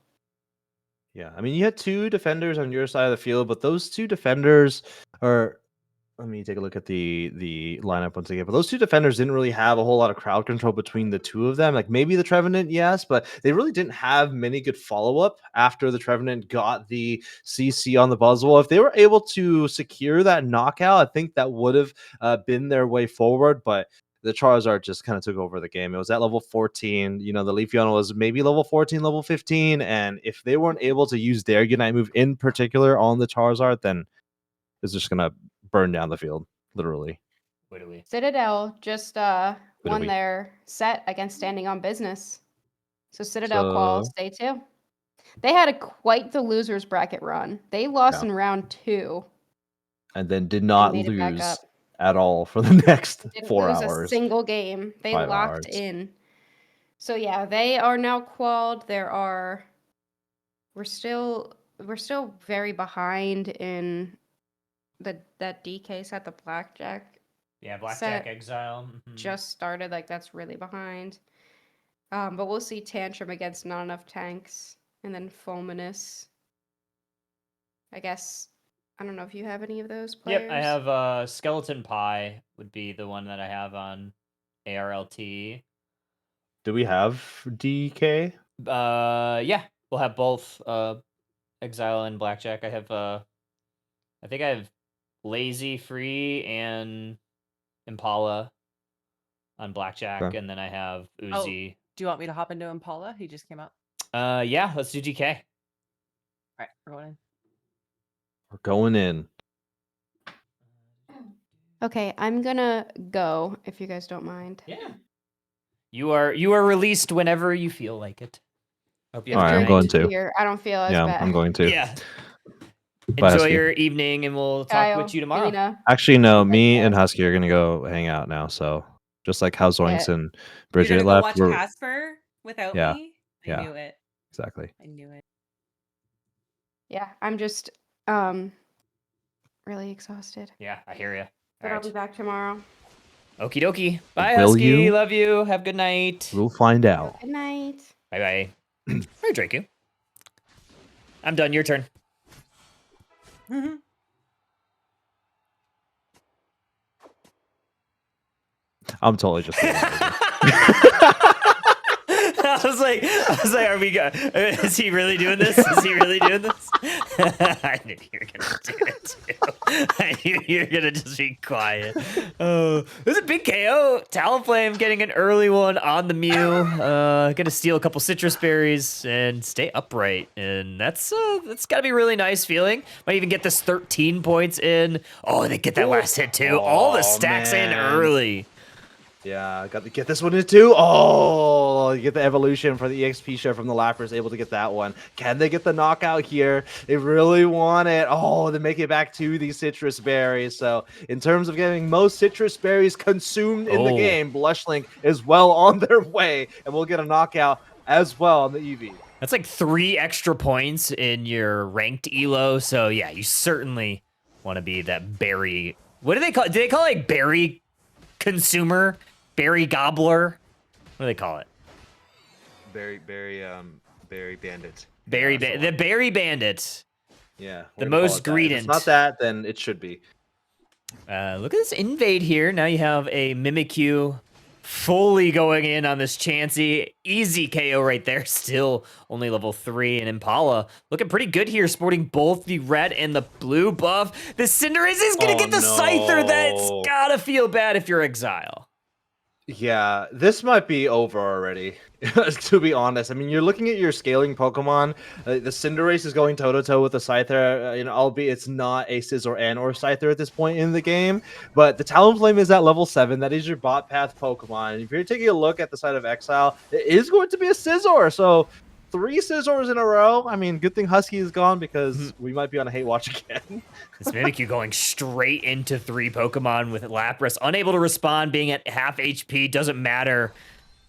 Yeah, I mean, you had two defenders on your side of the field, but those two defenders are. Let me take a look at the lineup once again. But those two defenders didn't really have a whole lot of crowd control between the two of them. Like maybe the Trevenant, yes, but they really didn't have many good follow-up after the Trevenant got the CC on the Buzzwole. If they were able to secure that knockout, I think that would have been their way forward. But the Charizard just kind of took over the game. It was at level 14. You know, the Leafeon was maybe level 14, level 15. And if they weren't able to use their Unite move in particular on the Charizard, then it's just going to burn down the field, literally.
Citadel just won their set against Standing on Business. So Citadel quals day 2. They had quite the losers bracket run. They lost in round 2.
And then did not lose at all for the next 4 hours.
Didn't lose a single game. They locked in. So yeah, they are now qualled. We're still very behind in that DK set, the Blackjack.
Yeah, Blackjack Exile.
Just started, like that's really behind. But we'll see Tantrum against Not Enough Tanks, and then Fulminous. I guess I don't know if you have any of those players.
Yep, I have Skeleton Pie would be the one that I have on ARLT.
Do we have DK?
Yeah, we'll have both Exile and Blackjack. I have I think I have Lazy Free and Impala on Blackjack, and then I have Uzi.
Oh, do you want me to hop into Impala? He just came out.
Yeah, let's do DK.
All right, we're going in.
We're going in.
Okay, I'm gonna go if you guys don't mind.
Yeah. You are released whenever you feel like it. Hope you have
All
a
right,
good
I'm going
night.
to.
Here, I don't feel as
Yeah,
bad.
I'm going to.
Yeah.
Bye,
Enjoy
Husky.
your evening, and we'll talk
Kyle,
with you tomorrow.
Dana.
Actually, no,
Like
me
that.
and Husky are gonna go hang out now. So just like how Zoinks
Yeah.
and
You're
Bridget
gonna go
left,
watch
we're
Casper without
Yeah,
me? I
yeah.
knew it.
exactly.
I knew it.
Yeah, I'm just really exhausted.
Yeah, I hear you.
But
All
I'll be
right.
back tomorrow.
Okie dokie. Bye,
Will
Husky.
you?
Love you. Have a good night.
We'll find out.
Good night.
Bye bye. All right, Draku. I'm done. Your turn.
I'm totally just.
I was like, are we go? Is he really doing this? Is he really doing this? I knew you were gonna do it too. I knew you were gonna just be quiet. Oh, there's a big KO. Talonflame getting an early one on the Mew. Gonna steal a couple citrus berries and stay upright, and that's gotta be a really nice feeling. Might even get this 13 points in. Oh, they get that last hit too. All the stacks in
man.
early.
Yeah, got to get this one in too. Oh, you get the evolution for the EXP share from the Lapras, able to get that one. Can they get the knockout here? They really want it. Oh, they make it back to these citrus berries. So in terms of getting most citrus berries consumed in the game, Blushlink is well on their way, and we'll get a knockout as well on the EV.
That's like 3 extra points in your ranked elo. So yeah, you certainly want to be that berry. What do they call it? Do they call it like berry consumer? Berry gobbler? What do they call it?
Berry bandit.
The berry bandit.
Yeah.
The
we're gonna call
most
it that. If
greedent.
it's not that, then it should be.
Look at this invade here. Now you have a Mimikyu fully going in on this Chansey. Easy KO right there. Still only level 3. And Impala looking pretty good here, sporting both the red and the blue buff. The Cinderace is going to get the Scyther. That's gotta feel bad if you're Exile.
Yeah, this might be over already, to be honest. I mean, you're looking at your scaling Pokemon. The Cinderace is going toe-to-toe with the Scyther, albeit it's not a Scizor and or Scyther at this point in the game. But the Talonflame is at level 7. That is your bot path Pokemon. And if you're taking a look at the side of Exile, it is going to be a Scizor. So 3 Scizors in a row. I mean, good thing Husky is gone because we might be on a hate watch again.
This Mimikyu going straight into 3 Pokemon with Lapras. Unable to respond, being at half HP. Doesn't matter.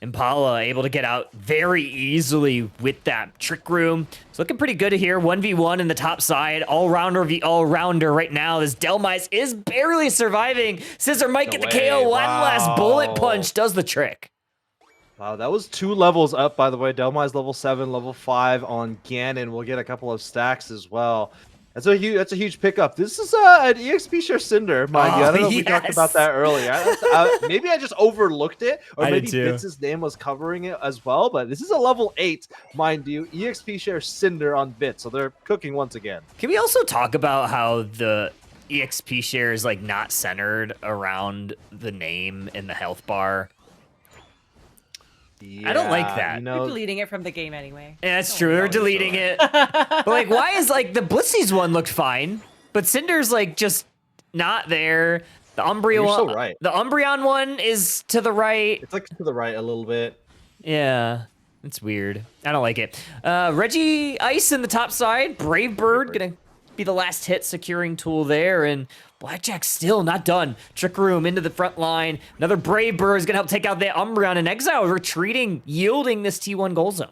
Impala able to get out very easily with that Trick Room. It's looking pretty good here. 1v1 in the top side. All-rounder v all-rounder right now. This Delmise is barely surviving. Scissor might get the KO. One last bullet punch does the trick.
Wow, that was 2 levels up, by the way. Delmi's level 7, level 5 on Ganon. We'll get a couple of stacks as well. That's a huge pickup. This is an EXP share Cinder, mind you. I don't know if we talked about that earlier. Maybe I just overlooked it, or maybe Bits' name was covering it as well. But this is a level 8, mind you. EXP share Cinder on Bits, so they're cooking once again.
Can we also talk about how the EXP share is like not centered around the name and the health bar?
Yeah,
I don't like that.
You
We're
know,
deleting it from the game anyway.
Yeah, that's true. We're deleting it. But like, why is like the Blissey's one looked fine, but Cinder's like just not there. The Umbreon
You're so
one,
right.
The Umbreon one is to the right.
it's like to the right a little bit.
Yeah, it's weird. I don't like it. Reggie Ice in the top side. Brave Bird gonna be the last hit securing tool there, and Blackjack still not done. Trick Room into the front line. Another Brave Bird is gonna help take out the Umbreon, and Exile retreating, yielding this T1 goal zone.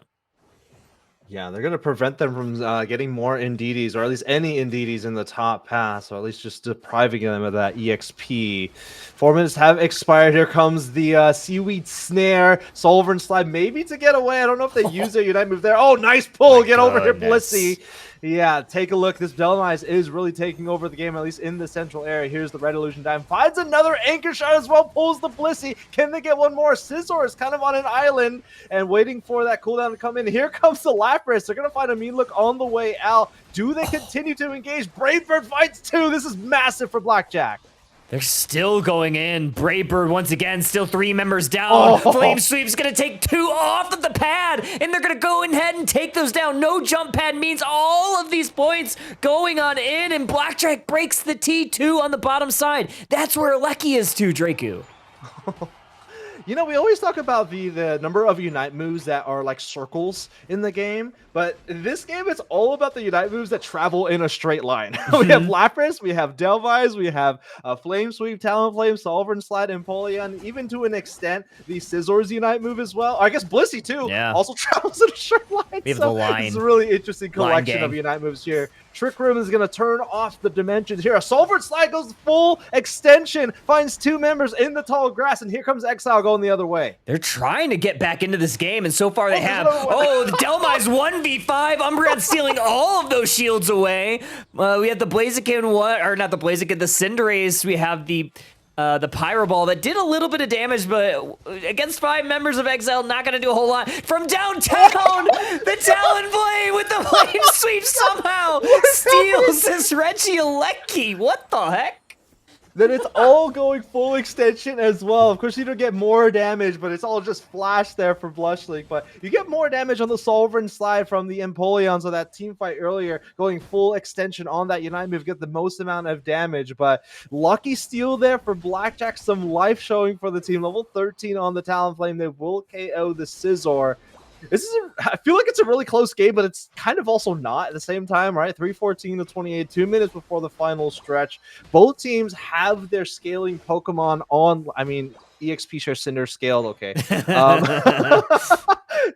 Yeah, they're going to prevent them from getting more Indeedis, or at least any Indeedis in the top pass, or at least just depriving them of that EXP. 4 minutes have expired. Here comes the Seaweed Snare. Soulvern Slide maybe to get away. I don't know if they use their Unite move there. Oh, nice pull. Get over here, Blissey. Yeah, take a look. This Delmise is really taking over the game, at least in the central area. Here's the Red Illusion Dime. Finds another Anchor Shot as well. Pulls the Blissey. Can they get one more? Scizor is kind of on an island and waiting for that cooldown to come in. Here comes the Lapras. They're going to find a mean look on the way out. Do they continue to engage? Brave Bird fights 2. This is massive for Blackjack.
They're still going in. Braybird once again, still 3 members down.
Oh.
Flame Sweep's gonna take 2 off of the pad, and they're gonna go ahead and take those down. No jump pad means all of these points going on in, and Blackjack breaks the T2 on the bottom side. That's where Lecky is too, Draku.
You know, we always talk about the number of Unite moves that are like circles in the game, but in this game, it's all about the Unite moves that travel in a straight line. We have Lapras, we have Delvise, we have Flame Sweep, Talonflame, Sovereign Slide, Empoleon, even to an extent, the Scizor's Unite move as well. I guess Blissey, too, also travels in a straight line.
We have the line.
It's a really interesting collection of Unite moves here. Trick Room is going to turn off the dimensions here. A Sovereign Slide goes full extension, finds 2 members in the tall grass, and here comes Exile going the other way.
They're trying to get back into this game, and so far they have. Oh, the Delmise 1v5. Umbreon stealing all of those shields away. We have the Blaziken, or not the Blaziken, the Cinderace. We have the Pyro Ball that did a little bit of damage, but against 5 members of Exile, not going to do a whole lot. From downtown, the Talonflame with the Flame Sweep somehow steals this Regieleki. What the heck?
Then it's all going full extension as well. Of course, you don't get more damage, but it's all just flash there for Blushling. But you get more damage on the Sovereign Slide from the Empoleon, so that team fight earlier, going full extension on that Unite move, get the most amount of damage. But lucky steal there for Blackjack, some life showing for the team. Level 13 on the Talonflame. They will KO the Scizor. I feel like it's a really close game, but it's kind of also not at the same time, right? 3:14 to 28, 2 minutes before the final stretch. Both teams have their scaling Pokemon on. I mean, EXP share Cinder scaled, okay.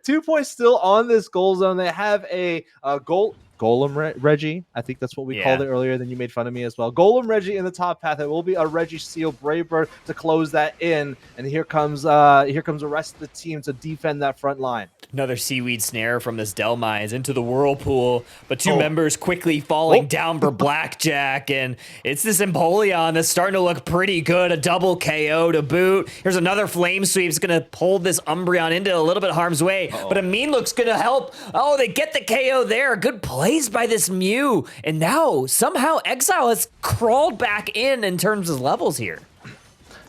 2 points still on this goal zone. They have a Golem Reggie. I think that's what we called it earlier. Then you made fun of me as well. Golem Reggie in the top path. It will be a Reggie Seal Braybird to close that in. And here comes the rest of the team to defend that front line.
Another Seaweed Snare from this Delmise into the Whirlpool, but 2 members quickly falling down for Blackjack, and it's this Empoleon that's starting to look pretty good. A double KO to boot. Here's another Flame Sweep. It's going to pull this Umbreon into a little bit of harm's way, but a Mean Look's going to help. Oh, they get the KO there. Good plays by this Mew, and now somehow Exile has crawled back in terms of levels here.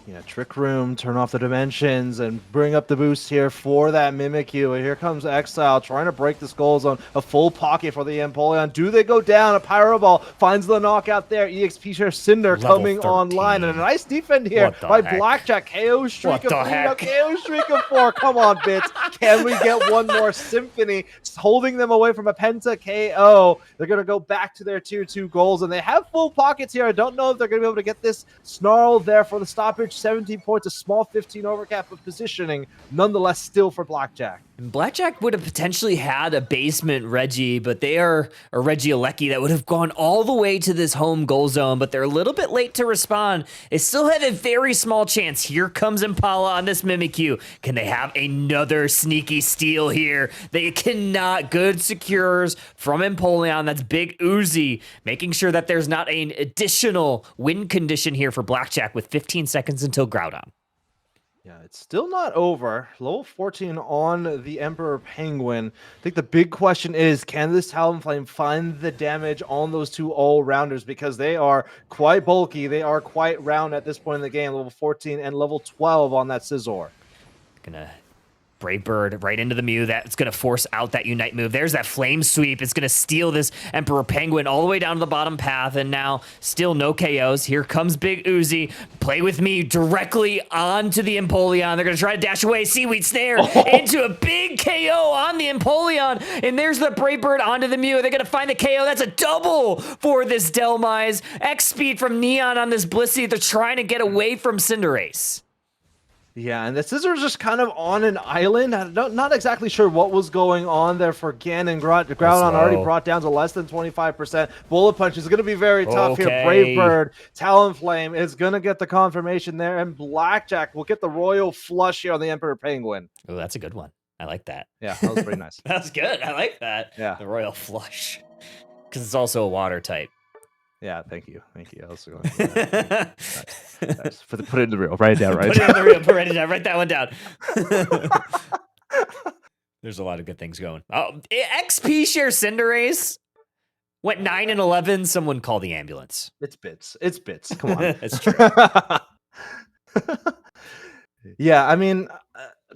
Yeah, Trick Room, turn off the dimensions, and bring up the boost here for that Mimikyu. And here comes Exile trying to break this goal zone. A full pocket for the Empoleon. Do they go down? A Pyro Ball finds the knockout there. EXP share Cinder coming online. And a nice defend here by Blackjack. KO streak of 3, KO streak of 4. Come on, Bits. Can we get one more Symphony? Holding them away from a Penta KO. They're going to go back to their tier 2 goals, and they have full pockets here. I don't know if they're going to be able to get this Snarl there for the stoppage. 17 points, a small 15 overcap of positioning, nonetheless still for Blackjack.
And Blackjack would have potentially had a basement Reggie, but they are a Regieleki that would have gone all the way to this home goal zone, but they're a little bit late to respond. They still have a very small chance. Here comes Impala on this Mimikyu. Can they have another sneaky steal here? They cannot. Good secures from Empoleon. That's Big Uzi, making sure that there's not an additional win condition here for Blackjack with 15 seconds until Groudon.
Yeah, it's still not over. Level 14 on the Emperor Penguin. I think the big question is, can this Talonflame find the damage on those 2 all-rounders? Because they are quite bulky. They are quite round at this point in the game. Level 14 and level 12 on that Scizor.
Gonna Brave Bird right into the Mew. That's going to force out that Unite move. There's that Flame Sweep. It's going to steal this Emperor Penguin all the way down to the bottom path, and now still no KOs. Here comes Big Uzi. Play with me directly onto the Empoleon. They're going to try to dash away. Seaweed Snare into a big KO on the Empoleon, and there's the Brave Bird onto the Mew. They're going to find the KO. That's a double for this Delmise. X-Speed from Neon on this Blissey. They're trying to get away from Cinderace.
Yeah, and the Scizor's just kind of on an island. I'm not exactly sure what was going on there for Gan, and Groudon already brought down to less than 25%. Bullet Punch is going to be very tough here. Brave Bird, Talonflame is going to get the confirmation there, and Blackjack will get the Royal Flush here on the Emperor Penguin.
Oh, that's a good one. I like that.
Yeah, that was pretty nice.
That's good. I like that.
Yeah.
The Royal Flush. Because it's also a water type.
Yeah, thank you. I was going nice. Put it in the reel. Write it down.
Put it in the reel. Write it down. Write that one down. There's a lot of good things going. Oh, XP share Cinderace. Went 9 and 11. Someone call the ambulance.
It's bits. It's bits. Come on.
That's true.
Yeah, I mean,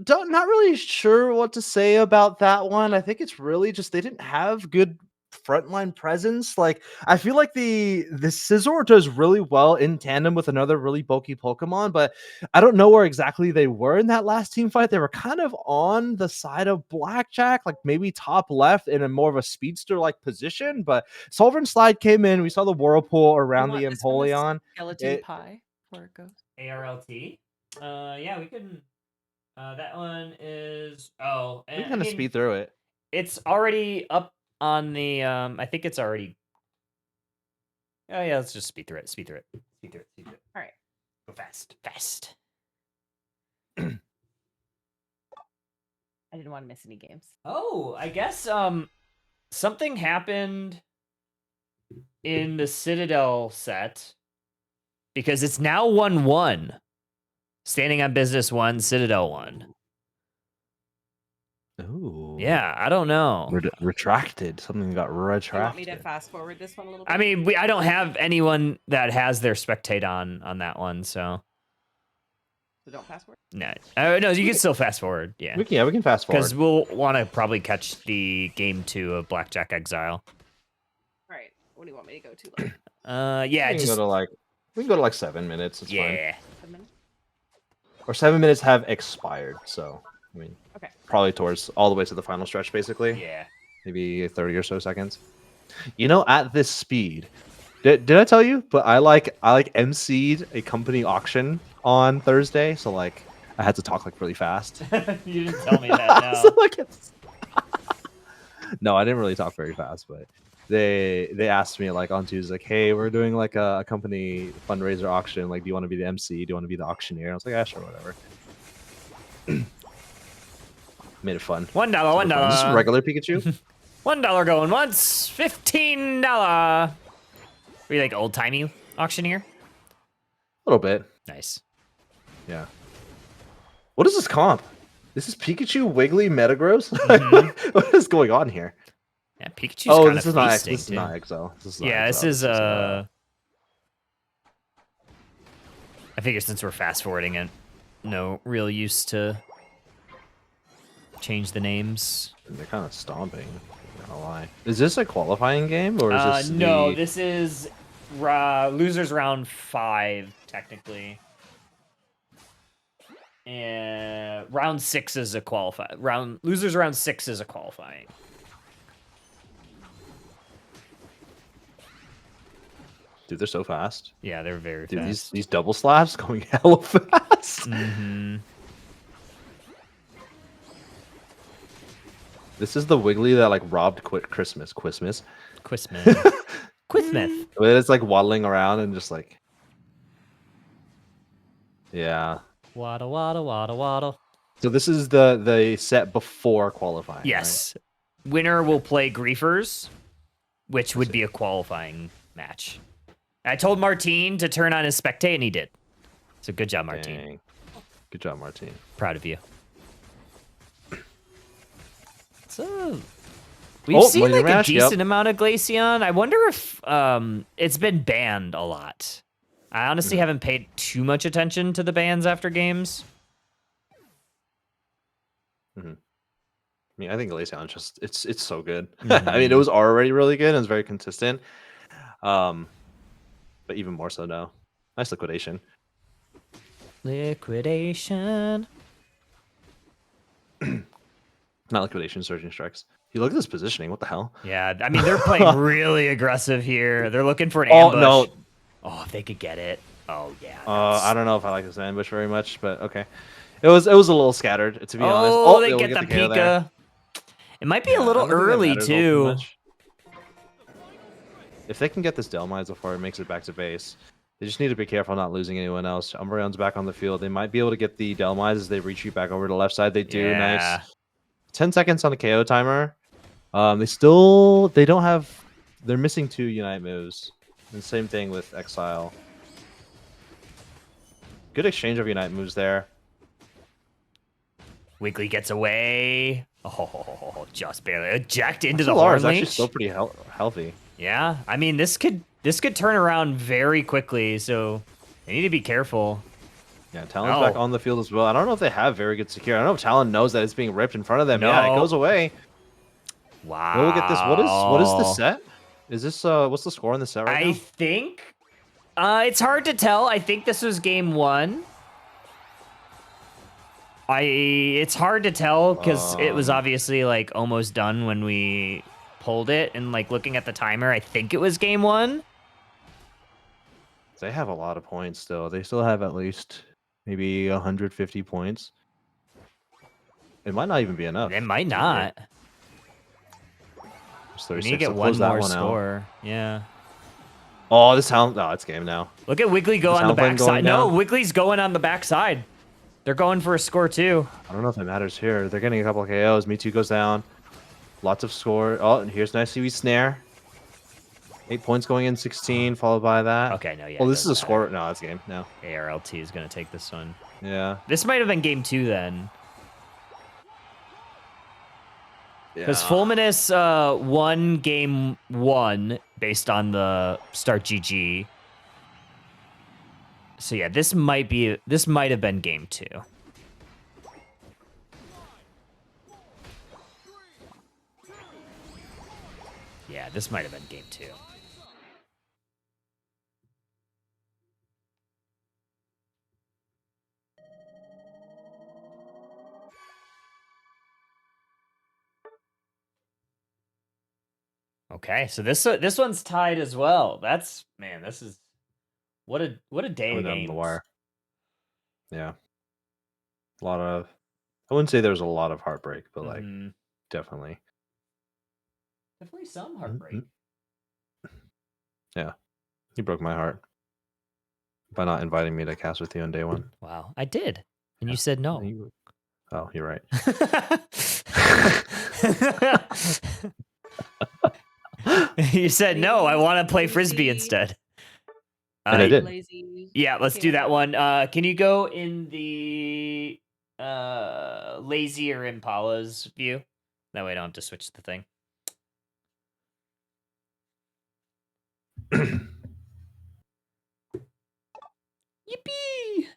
not really sure what to say about that one. I think it's really just they didn't have good frontline presence. Like, I feel like the Scizor does really well in tandem with another really bulky Pokemon, but I don't know where exactly they were in that last team fight. They were kind of on the side of Blackjack, like maybe top left in a more of a speedster like position. But Sovereign Slide came in. We saw the Whirlpool around the
This one was
Empoleon.
Skeleton Pie, where it goes.
ARLT. Yeah, we can. That one is. Oh,
We can kind of speed through it.
It's already up on the. I think it's already. Oh yeah, let's just speed through it. Speed through it. Speed through it. Speed through it.
All right.
Go fast. Fast.
I didn't want to miss any games.
Oh, I guess something happened in the Citadel set because it's now 1-1. Standing on business 1, Citadel 1.
Ooh.
Yeah, I don't know.
Retracted. Something got
Do you want
retracted.
me to fast forward this one a little bit?
I mean, I don't have anyone that has their spectate on that one, so
So don't fast forward.
no. No, you can still fast forward. Yeah,
We can fast forward.
because we'll want to probably catch the game 2 of Blackjack Exile.
All right. What do you want me to go to? Like,
Yeah,
we can
just
go to like 7 minutes. It's fine.
yeah.
7 minutes?
Or 7 minutes have expired. So I mean,
Okay.
probably towards all the way to the final stretch, basically.
Yeah.
Maybe 30 or so seconds. You know, at this speed, did I tell you? But I MC'd a company auction on Thursday, so like I had to talk like really fast.
You didn't tell me that. No.
So, like, no, I didn't really talk very fast, but they asked me like on Tuesday, like, hey, we're doing like a company fundraiser auction. Like, do you want to be the MC? Do you want to be the auctioneer? I was like, yeah, sure, whatever. Made it fun.
$1, $1.
Just regular Pikachu.
$1 going once. $15. Are you like old timey auctioneer?
A little bit.
Nice.
Yeah. What is this comp? This is Pikachu, Wiggly, Metagross?
Mhm.
What is going on here?
Yeah, Pikachu's
Oh,
kind
this
of
is not
feasting,
this is
too.
not Exo.
Yeah, this is I figure since we're fast forwarding it, no real use to change the names.
They're kind of stomping. Not gonna lie. Is this a qualifying game or is this
No,
the...
this is losers round 5 technically. And round 6 is a losers round 6 is a qualifying.
Dude, they're so fast.
Yeah, they're very
Dude,
fast.
these double slaps going hella fast.
Mm-hmm.
This is the Wiggly that like robbed Christmas.
Quizmith.
But
Quizmith.
it's like waddling around and just like, yeah.
Waddle, waddle, waddle, waddle.
So this is the set before qualifying.
Yes. Winner will play Griefers, which would be a qualifying match. I told Martine to turn on his spectate, and he did. So good job,
Right?
Martine.
Dang. Good job, Martine.
Proud of you. So we've
Oh,
seen
Millionaire
like a
Mash, yep.
decent amount of Glaceon. I wonder if it's been banned a lot. I honestly haven't paid too much attention to the bans after games.
I mean, I think Glaceon just it's so good. I mean, it was already really good and it's very consistent. But even more so now. Nice liquidation.
Liquidation.
Not liquidation, surging strikes. You look at this positioning. What the hell?
Yeah, I mean they're playing really aggressive here. They're looking for an
Oh
ambush.
no!
Oh, if they could get it. Oh yeah.
I don't know if I like this ambush very much, but okay. It was a little scattered, to be honest.
Oh, they
will
get the
KO there.
Pika. It might be
Yeah,
a
I
little
don't think that
early
matters all too
too.
much. If they can get this Delmize before it makes it back to base, they just need to be careful not losing anyone else. Umbreon's back on the field. They might be able to get the Delmize as they retreat back over to the left side. They do.
Yeah.
Nice. 10 seconds on the KO timer. They don't have. They're missing 2 Unite moves. And same thing with Exile. Good exchange of Unite moves there.
Wiggly gets away. Oh, just barely eject into the
Solar
horn
is actually
leech.
still pretty healthy.
Yeah, I mean this could turn around very quickly, so they need to be careful.
Yeah, Talon's back on the field as well. I don't know if they have very good secure. I don't know if Talon knows that it's being ripped in front of them. Yeah, it goes away.
Wow.
We'll get this. What is the set? Is this what's the score on the set right now?
I think it's hard to tell. I think this was game 1. It's hard to tell because it was obviously like almost done when we pulled it, and like looking at the timer, I think it was game 1.
They have a lot of points still. They still have at least maybe 150 points. It might not even be enough.
It might not.
It's
We
36.
need to get
I'll
one
close that
more
one out.
score. Yeah.
Oh, this Talon. Oh, it's game now.
Look at Wiggly go
Is
on the
Talon going
backside. No,
down?
Wiggly's going on the backside. They're going for a score too.
I don't know if it matters here. They're getting a couple of KOs. Mewtwo goes down. Lots of score. Oh, and here's nice Seaweed Snare. 8 points going in, 16, followed by that.
Okay, no, yeah.
Well,
it
this is a
doesn't
score.
matter.
No, it's game. No.
ARLT is going to take this one.
Yeah.
This might have been game 2 then. Because
Yeah.
Fulminous won game 1 based on the start GG. So yeah, this might have been game 2. Yeah, this might have been game 2. Okay, so this one's tied as well. That's this is what a day
Coming
of
down
games.
the wire. Yeah. A lot of. I wouldn't say there's a lot of heartbreak, but like
Mhm.
definitely.
Definitely some heartbreak.
Mhm. Yeah. You broke my heart by not inviting me to cast with you on day 1.
Wow, I did, and
Yeah.
you said no.
Oh, you're right.
You said no. I want to play frisbee instead.
And I did.
Lazy.
Yeah, let's do that one. Can you go in the lazy or Impala's view? That way I don't have to switch the thing. Yippee!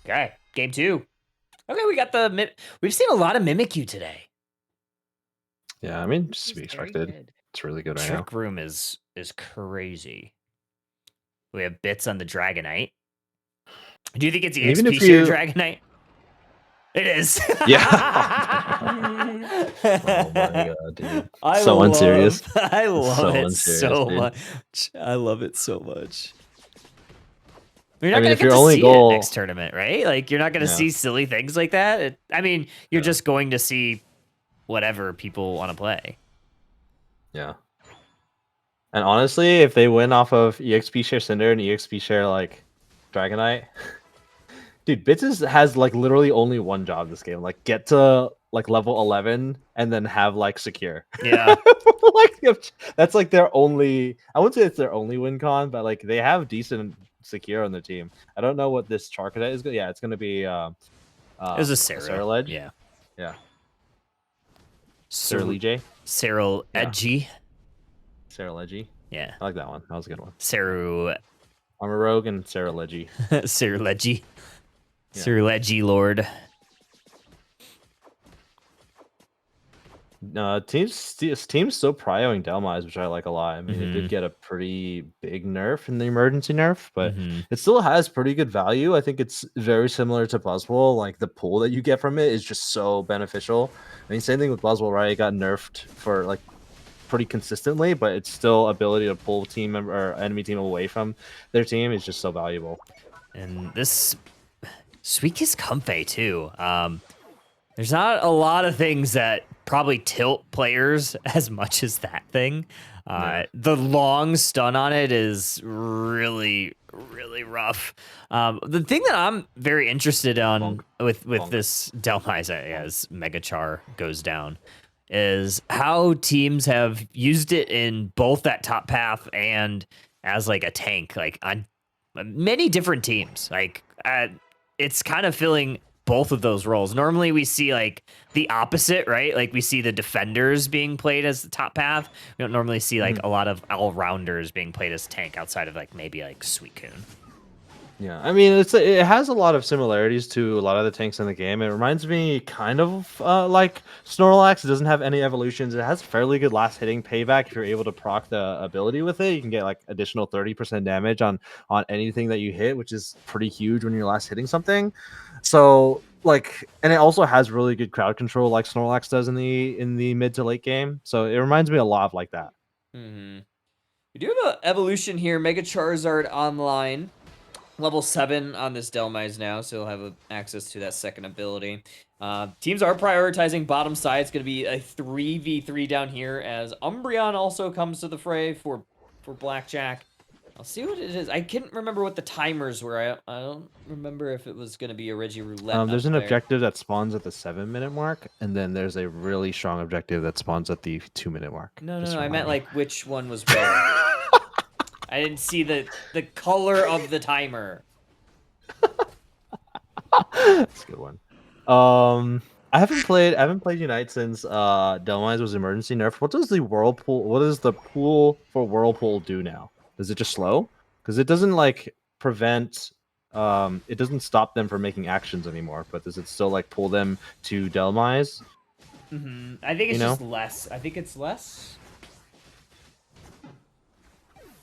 Okay, game 2. Okay, we got the we've seen a lot of Mimikyu today.
Yeah, I mean, just to be
He's very
expected.
good.
It's really good right now.
Trick Room is crazy. We have bits on the Dragonite. Do you think it's
And even
EXP
if
share
you-
Dragonite? It is.
Yeah.
Oh
my god, dude.
I
So unserious.
I love
So
it
unserious,
so
dude.
much. I love it so much. You're not
I mean,
gonna
if
get
your
to
only
see
goal-
it next tournament, right? Like you're not gonna
Yeah.
see silly things like that. I mean, you're
Yeah.
just going to see whatever people want to play.
Yeah. And honestly, if they win off of EXP share Cinder and EXP share like Dragonite, dude, Bits has like literally only one job this game. Like get to like level 11 and then have like secure.
Yeah.
Like that's like their only. I wouldn't say it's their only win con, but like they have decent secure on their team. I don't know what this Charcadet is. Yeah, it's gonna be.
It was a Sarah.
Ledge.
Yeah.
Yeah.
Sarah
Ledge.
Sarah
Yeah.
Edgy.
Sarah Ledge.
Yeah.
I like that one. That was a good one.
Sarah
I'm a rogue and Sarah Ledge.
Sarah Ledgy.
Yeah.
Sarah Ledgy Lord.
Team's still prioing Delmise, which I like a lot. I mean, it
Mhm.
did get a pretty big nerf in the emergency nerf, but
Mhm.
it still has pretty good value. I think it's very similar to Buzzwole. Like the pull that you get from it is just so beneficial. I mean, same thing with Buzzwole, right? It got nerfed for like pretty consistently, but it's still ability to pull team member or enemy team away from their team is just so valuable.
And this Sweet Kiss Comfey too. There's not a lot of things that probably tilt players as much as that thing. The long stun on it is really, really rough. The thing that I'm very interested on with this Delmise as Megachar goes down is how teams have used it in both that top path and as like a tank, like on many different teams. Like it's kind of feeling both of those roles. Normally we see like the opposite, right? Like we see the defenders being played as the top path. We don't normally see like a lot of all-rounders being played as tank outside of like maybe like Suicune.
Yeah, I mean, it has a lot of similarities to a lot of the tanks in the game. It reminds me kind of like Snorlax. It doesn't have any evolutions. It has fairly good last hitting payback if you're able to proc the ability with it. You can get like additional 30% damage on anything that you hit, which is pretty huge when you're last hitting something. So like, and it also has really good crowd control like Snorlax does in the mid to late game. So it reminds me a lot of like that.
Mm-hmm. We do have an evolution here, Mega Charizard online. Level 7 on this Delmise now, so he'll have access to that second ability. Teams are prioritizing bottom side. It's going to be a 3v3 down here as Umbreon also comes to the fray for Blackjack. I'll see what it is. I can't remember what the timers were. I don't remember if it was going to be a Regiroulette.
There's an objective that spawns at the 7-minute mark, and then there's a really strong objective that spawns at the 2-minute mark.
No, I meant like which one was where. I didn't see the color of the timer.
That's a good one. I haven't played Unite since Delmise was emergency nerf. What does the pool for Whirlpool do now? Does it just slow? Because it doesn't like prevent it doesn't stop them from making actions anymore, but does it still like pull them to Delmise?
I think it's just less. I think it's less.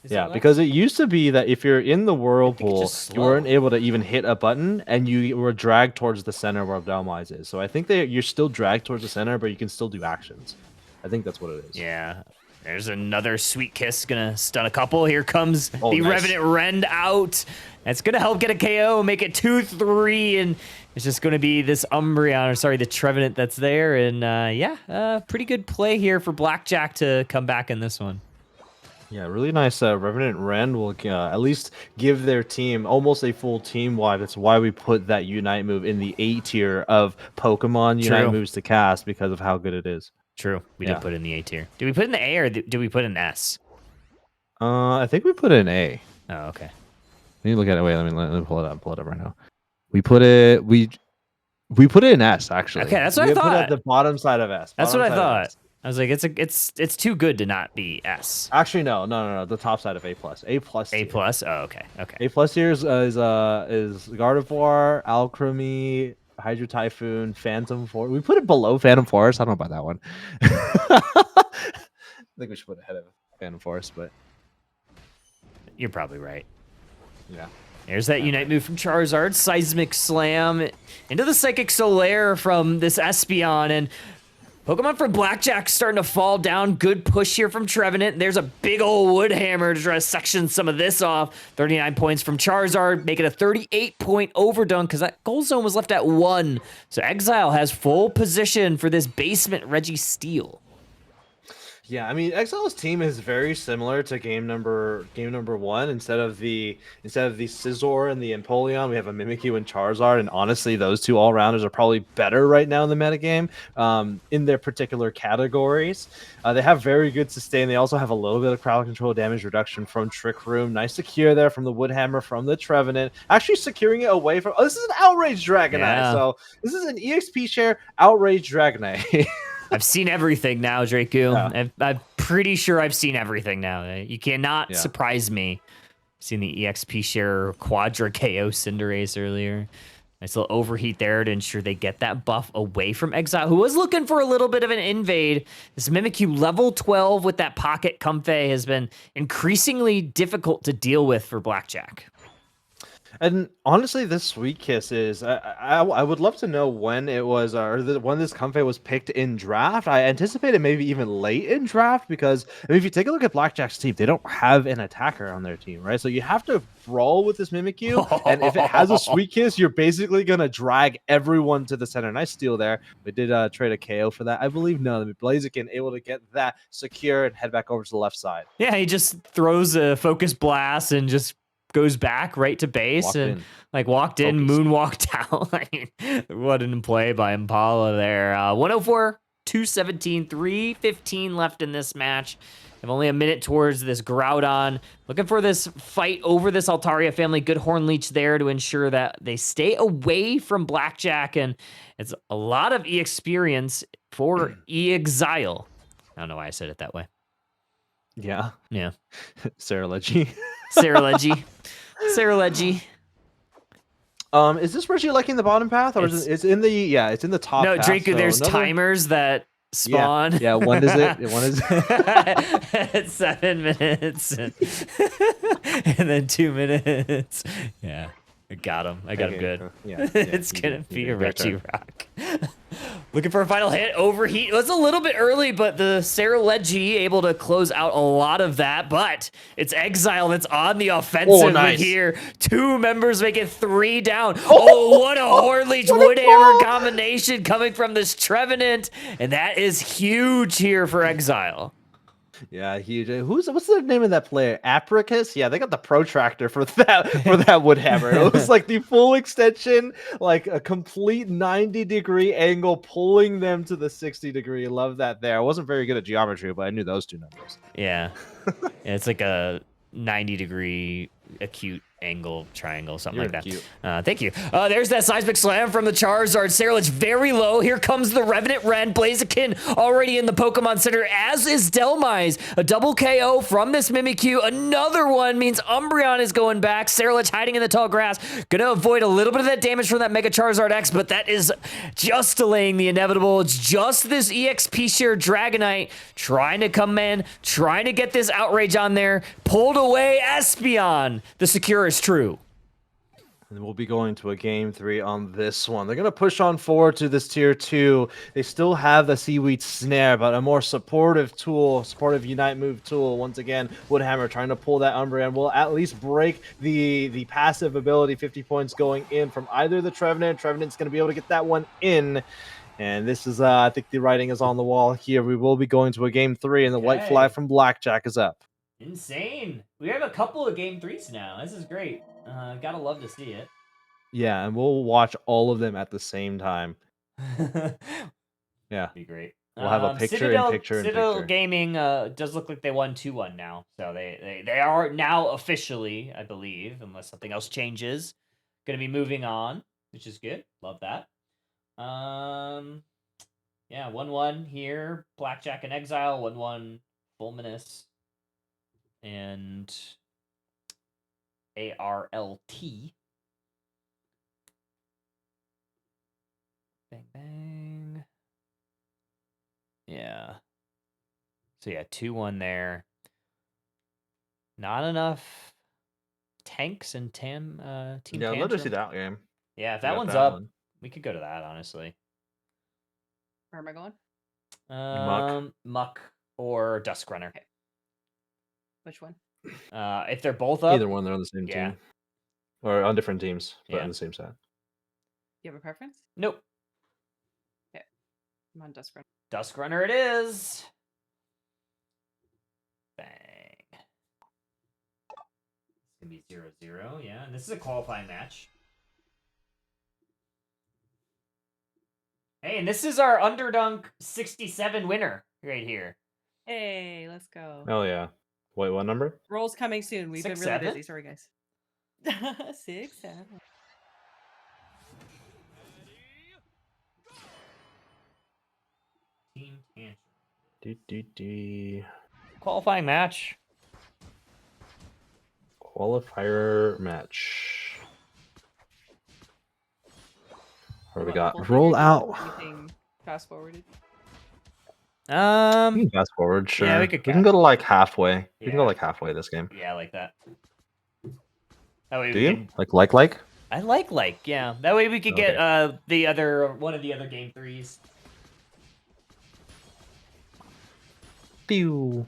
Yeah, because it used to be that if you're in the whirlpool, you weren't able to even hit a button, and you were dragged towards the center where Delmise is. So I think you're still dragged towards the center, but you can still do actions. I think that's what it is.
Yeah. There's another Sweet Kiss gonna stun a couple. Here comes the Revenant Rend out. That's gonna help get a KO, make it 2-3, and it's just gonna be this Umbreon, or sorry, the Trevenant that's there. And pretty good play here for Blackjack to come back in this one.
Yeah, really nice. Revenant Rend will at least give their team almost a full team wipe. That's why we put that Unite move in the A tier of Pokemon Unite moves to cast, because of how good it is.
True. We did put it in the A tier. Did we put it in the A or did we put it in S?
I think we put it in A.
Oh, okay.
Let me look at it. Wait, let me pull it up. Pull it up right now. We put it in S, actually.
Okay, that's what I thought.
Put it at the bottom side of S.
That's what I thought. I was like, it's too good to not be S.
Actually, no. The top side of A+. A+.
A+. Oh, okay.
A+ tier is Gardevoir, Alchemy, Hydro Typhoon, Phantom Force. We put it below Phantom Force. I don't know about that one. I think we should put it ahead of Phantom Force, but
you're probably right.
Yeah.
There's that Unite move from Charizard. Seismic Slam into the Psychic Solaire from this Espeon, and Pokemon from Blackjack starting to fall down. Good push here from Trevenant. There's a big old wood hammer to try to section some of this off. 39 points from Charizard, make it a 38-point overdone because that goal zone was left at 1. So Exile has full position for this basement Registeel.
Yeah, I mean, Exile's team is very similar to game number 1. Instead of the Scizor and the Empoleon, we have a Mimikyu and Charizard, and honestly, those two all-rounders are probably better right now in the metagame in their particular categories. They have very good sustain. They also have a little bit of crowd control damage reduction from Trick Room. Nice secure there from the Woodhammer from the Trevenant. Actually securing it away from... Oh, this is an Outrage Dragonite.
Yeah.
So this is an EXP share Outrage Dragonite.
I've seen everything now, Draku. Yeah. I'm pretty sure I've seen everything now. You cannot surprise me. I've seen the EXP share Quadra KO Cinderace earlier. Nice little overheat there to ensure they get that buff away from Exile, who was looking for a little bit of an invade. This Mimikyu level 12 with that Pocket Comfey has been increasingly difficult to deal with for Blackjack.
And honestly, this Sweet Kiss is... I would love to know when it was, when this Comfey was picked in draft. I anticipated maybe even late in draft because, I mean, if you take a look at Blackjack's team, they don't have an attacker on their team, right? So you have to brawl with this Mimikyu, and if it has a Sweet Kiss, you're basically going to drag everyone to the center. Nice steal there. We did trade a KO for that. I believe, no, Blaziken able to get that secure and head back over to the left side.
Yeah, he just throws a Focus Blast and just goes back right to base walked in, moonwalked out. I mean, what an play by Impala there. 104, 217, 315 left in this match Have only a minute towards this Groudon. Looking for this fight over this Altaria family. Good Horn Leech there to ensure that they stay away from Blackjack, and it's a lot of experience for Exile. I don't know why I said it that way.
Yeah.
Yeah.
Sarah Leggy.
Sarah Leggy. Sarah Leggy.
Is this Reggie liking the bottom path, or is it's in the it's in the top?
No,
path,
Draco,
so
there's
another-
timers that spawn.
Yeah, when is it? When is
At 7 minutes. And then 2 minutes. Yeah. I got him. I got him good.
Yeah,
It's
you
gonna
did,
be
you
a
did.
Reggie Rock. Looking for a final hit. Overheat. It was a little bit early, but the Sarah Leggy able to close out a lot of that. But it's Exile that's on the offensive
nice.
here. 2 members make it 3 down. Oh, what a Hornleech Woodhammer combination coming from this Trevenant. And that is huge here for Exile.
Yeah, huge. What's the name of that player? Apricus? Yeah, they got the protractor for that Woodhammer. It was like the full extension, like a complete 90-degree angle, pulling them to the 60-degree. Love that there. I wasn't very good at geometry, but I knew those 2 numbers.
Yeah. It's like a 90-degree acute angle triangle, something
You're
like that.
cute.
Thank you. There's that seismic slam from the Charizard. Sarah very low. Here comes the Revenant Ren. Blaziken already in the Pokemon Center, as is Delmise. A double KO from this Mimikyu. Another one means Umbreon is going back. Sarah hiding in the tall grass. Gonna avoid a little bit of that damage from that Mega Charizard X, but that is just delaying the inevitable. It's just this EXP share Dragonite trying to come in, trying to get this outrage on there. Pulled away Espeon. The secure is true.
And we'll be going to a game 3 on this one. They're going to push on forward to this tier 2. They still have the Seaweed Snare, but a more supportive tool, supportive Unite move tool. Once again, Woodhammer trying to pull that Umbreon will at least break the passive ability. 50 points going in from either the Trevenant. Trevenant's going to be able to get that one in. And this is, I think the writing is on the wall here. We will be going to a game 3, and the white flag from Blackjack is up.
Insane. We have a couple of game 3s now. This is great. Gotta love to see it.
Yeah, and we'll watch all of them at the same time. Yeah.
Be great.
We'll have a picture
Citadel,
and picture and
Citadel
picture.
Gaming does look like they won 2-1 now. So they are now officially, I believe, unless something else changes, going to be moving on, which is good. Love that. Yeah, 1-1 here. Blackjack and Exile. 1-1 Fulminous and ARLT. Bang, bang. Yeah. So yeah, 2-1 there. Not enough tanks and Team
Yeah, I'd
Tantrum.
love to see that game.
Yeah, if
We
that
got
one's
that
up,
one.
we could go to that, honestly.
Where am I going?
Muck or Duskrunner.
Which one?
If they're both up,
Either one, they're on the same
yeah.
team. Or on different teams, but
Yeah.
on the same side.
You have a preference?
Nope.
I'm on Duskrunner.
Duskrunner it is. Bang. It's gonna be 0-0, yeah. And this is a qualifying match. Hey, and this is our Underdunk 67 winner right here.
Hey, let's go.
Oh yeah. Wait, what number?
Roll's coming soon. We've been really
6-7?
busy. Sorry, guys. 6, 7.
Team Tantrum.
Qualifying
Qualifying match.
Qualifier match. What do we
What,
got?
full
Roll
figure?
out.
Anything fast forwarded?
We can fast forward, sure.
Yeah, we
we
could
can go to like halfway. We can go
Yeah.
like halfway this game.
Yeah, I like that. That way
Do
we
you?
can.
Like?
I like, yeah. That way we could get the other one of the other game 3s.
Pew.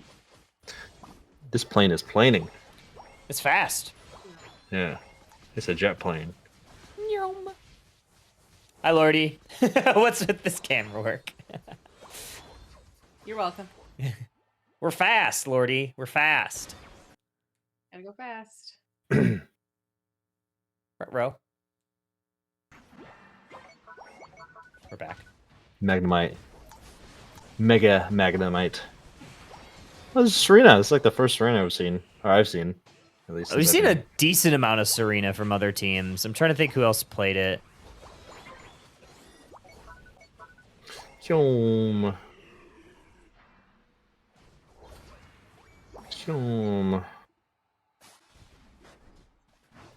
This plane is planing.
It's fast.
Yeah. It's a jet plane.
Hi, Lordy. What's with this camera work?
You're welcome.
We're fast, Lordy. We're fast.
Gotta go fast.
Front row. We're back.
Magnemite. Mega Magnemite. Well, Serena. It's like the first Serena I've seen, or I've seen, at least.
We've
since
seen
I've
a
been-
decent amount of Serena from other teams. I'm trying to think who else played it.
Choom. Choom.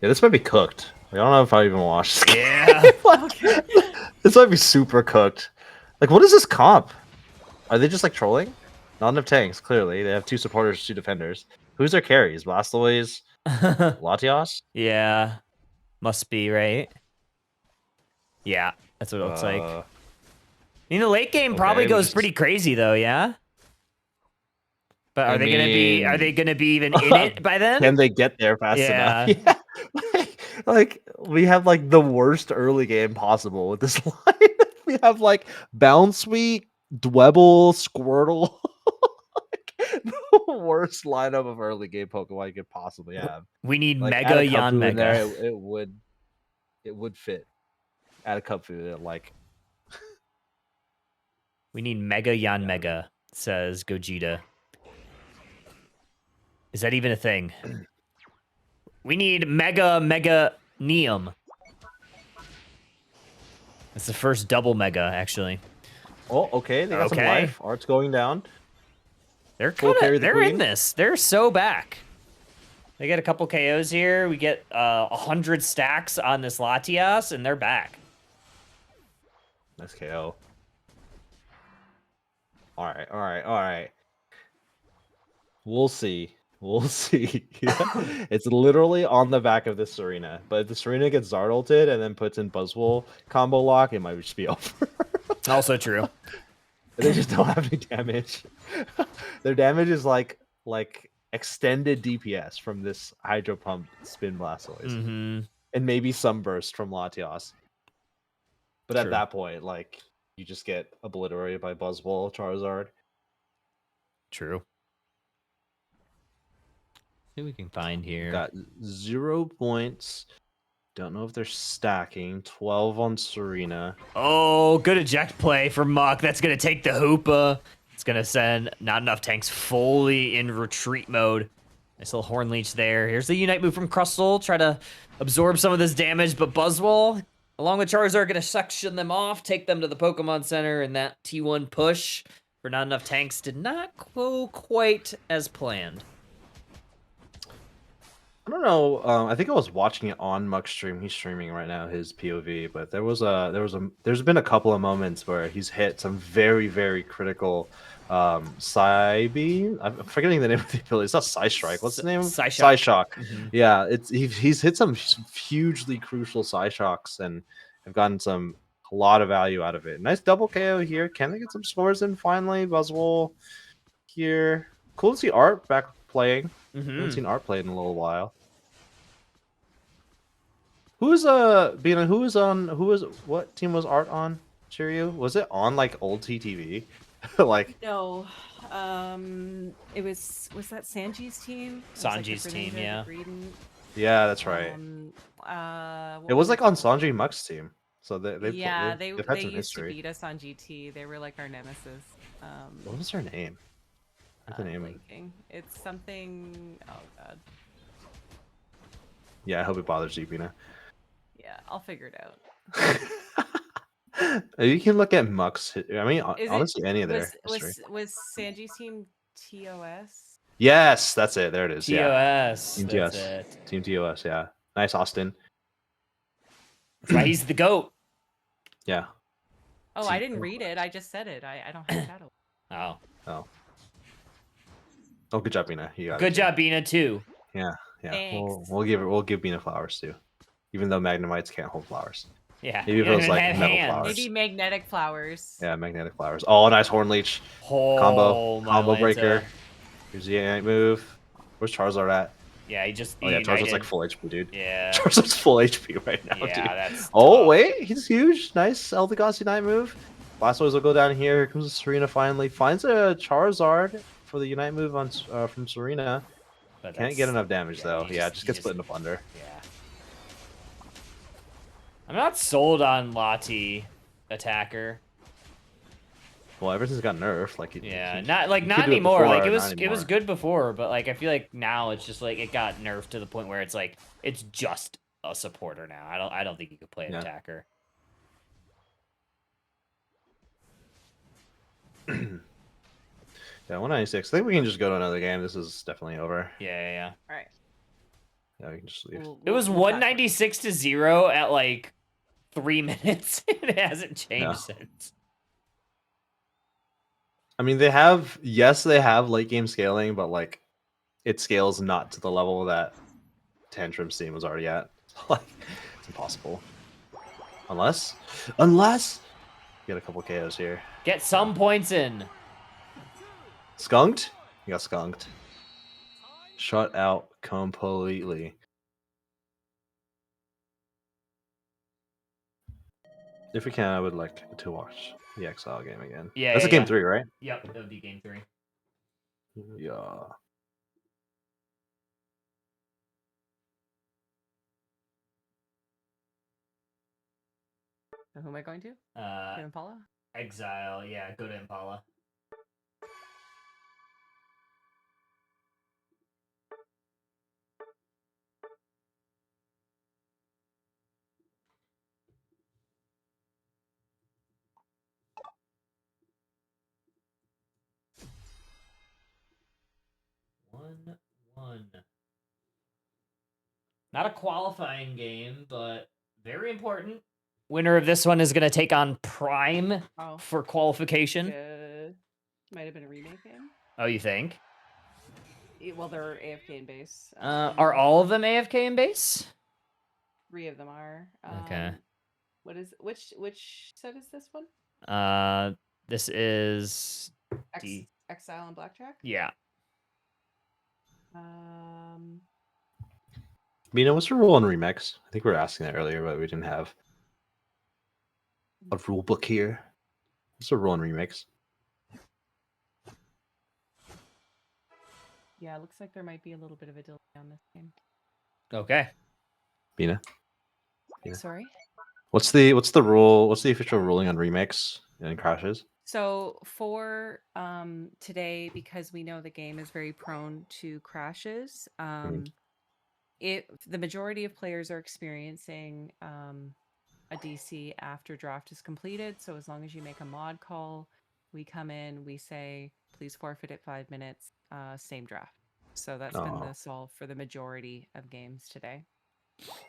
Yeah, this might be cooked. I don't know if I even watched this game.
Yeah.
Okay.
This might be super cooked. Like, what is this comp? Are they just like trolling? Not enough tanks, clearly. They have 2 supporters, 2 defenders. Who's their carries? Blastoise? Latios?
Yeah. Must be, right? Yeah, that's what it looks like. I mean, the late game probably
okay, we
goes
just-
pretty crazy though, yeah? But are
I
they gonna be even in it by then?
Can they get there fast
Yeah.
enough? Yeah. like, we have like the worst early game possible with this line. We have like Bounsweet, Dwebble, Squirtle. Like, the worst lineup of early game Pokemon you could possibly have.
We need
Like, add
Mega
a
Yan
Kung Fu in there,
Mega.
it would fit. Add a Kung Fu that like
We need Mega Yan Mega, says Gogeta. Is that even a thing? We need Mega Neum. That's the first double Mega, actually.
oh, okay, they got some
Okay.
life. Art's going down.
They're
Full carry the
they're in
queen.
this. They're so back. They get a couple KOs here. We get 100 stacks on this Latias, and they're back.
Nice KO. Alright. We'll see. We'll see. It's literally on the back of this Serena. But if the Serena gets Zard ulted and then puts in Buzzwole combo lock, it might just be over.
Also true.
They just don't have any damage. Their damage is like extended DPS from this Hydro Pump Spin Blastoise.
Mm-hmm.
And maybe some burst from Latios. But at
True.
that point, like, you just get obliterated by Buzzwole, Charizard.
True. See what we can find here.
Got 0 points. Don't know if they're stacking. 12 on Serena.
Oh, good eject play from Muck. That's going to take the Hoopa. It's going to send not enough tanks fully in retreat mode. Nice little Horn Leech there. Here's the Unite move from Crustle. Try to absorb some of this damage, but Buzzwole, along with Charizard, are going to section them off, take them to the Pokemon Center, and that T1 push for not enough tanks did not go quite as planned.
I don't know. I think I was watching it on Muck's stream. He's streaming right now his POV, but there's been a couple of moments where he's hit some very, very critical Psybeam. I'm forgetting the name of the ability. It's not Psystrike. What's the name?
Psyshock.
Psyshock.
Mhm.
Yeah, he's hit some hugely crucial Psyshocks and have gotten a lot of value out of it. Nice double KO here. Can they get some scores in finally? Buzzwole here. Cool to see Art back playing. I haven't
Mhm.
seen Art play in a little while. Who's Bina, what team was Art on? Shiryu? Was it on like old TTV? Like
No. It was that Sanji's team? It was, like, the
Sanji's team,
Greninja,
yeah.
the Greedent,
yeah, that's right.
what
It was like
it
on
called?
Sanji Muck's team. So they've
Yeah,
they've
they
had some
used to
history.
beat us on GT. They were like our nemesis.
What was her name? What's the name?
Blanking. It's something. Oh god.
Yeah, I hope it bothers you, Bina.
Yeah, I'll figure it out.
You can look at Muck's. I mean,
Is it-
honestly, any of their
Was
history.
was Sanji's team TOS?
Yes, that's it. There it is. Yeah,
TOS.
Team
That's
TOS.
it.
Team TOS. Yeah, nice, Austin.
That's why he's the GOAT.
Yeah.
Oh,
Team
I didn't read it. I just said it. I don't have shadow.
Oh.
Oh, good job, Bina. You got it.
Good job, Bina, too.
Yeah,
Thanks.
we'll give Bina flowers too, even though Magnemites can't hold flowers.
Yeah.
Maybe if
you
it
don't
was,
even
like,
have
metal
hands.
flowers.
Maybe magnetic flowers.
Yeah, magnetic flowers. Oh, nice Horn Leech
Oh, my
combo
Lanta.
breaker. Here's the Ignite move. Where's Charizard at?
Yeah, he just.
Oh yeah, Charizard's
United.
like full HP, dude.
Yeah.
Charizard's full HP right now,
Yeah,
dude.
that's.
Oh
tough.
wait, he's huge. Nice Eldegoss Unite move. Blastoise will go down here. Here comes Serena finally. Finds a Charizard for the Unite move on from Serena.
But
Can't
that's-
get enough damage
yeah,
though.
you
Yeah,
just-
just
you
gets
just-
split into under.
Yeah. I'm not sold on Lati attacker.
Well, ever since it got nerfed, like
Yeah,
you
not
could do it
anymore. Like
before,
it
not
was
anymore.
good before, but like I feel like now it's just like it got nerfed to the point where it's like it's just a supporter now. I don't think you could play an
Yeah.
attacker.
Yeah, 196. I think we can just go to another game. This is definitely over.
Yeah.
All right.
Yeah, we can just leave.
It was
we'll fast forward.
196-0 at like 3 minutes. It hasn't changed since.
I mean, they have late game scaling, but like it scales not to the level that Tantrum Steam was already at. Like it's impossible. Unless get a couple KOs here.
Get some points in.
Skunked? You got skunked. Shut out completely. If we can, I would like to watch the Exile game again.
Yeah,
That's
yeah,
a game
yeah.
3, right?
Yep, that would be game 3.
Yeah.
So who am I going to? Get Impala?
Exile, yeah, go to Impala. One. Not a qualifying game, but very important. Winner of this one is going to take on Prime for qualification.
Might have been a remake game.
Oh, you think?
Well, they're AFK in base.
Are all of them AFK in base?
3 of them are.
Okay.
Which set is this one?
This is
Exile and Blackjack.
Yeah.
Mina, what's your rule on remix? I think we were asking that earlier, but we didn't have a rule book here. What's the rule on remix?
Yeah, it looks like there might be a little bit of a delay on this game.
Okay.
Mina?
Sorry?
What's the rule? What's the official ruling on remix and crashes?
So for today, because we know the game is very prone to crashes, if the majority of players are experiencing a DC after draft is completed. So as long as you make a mod call, we come in, we say, please forfeit it 5 minutes, same draft. So that's been the solve for the majority of games today.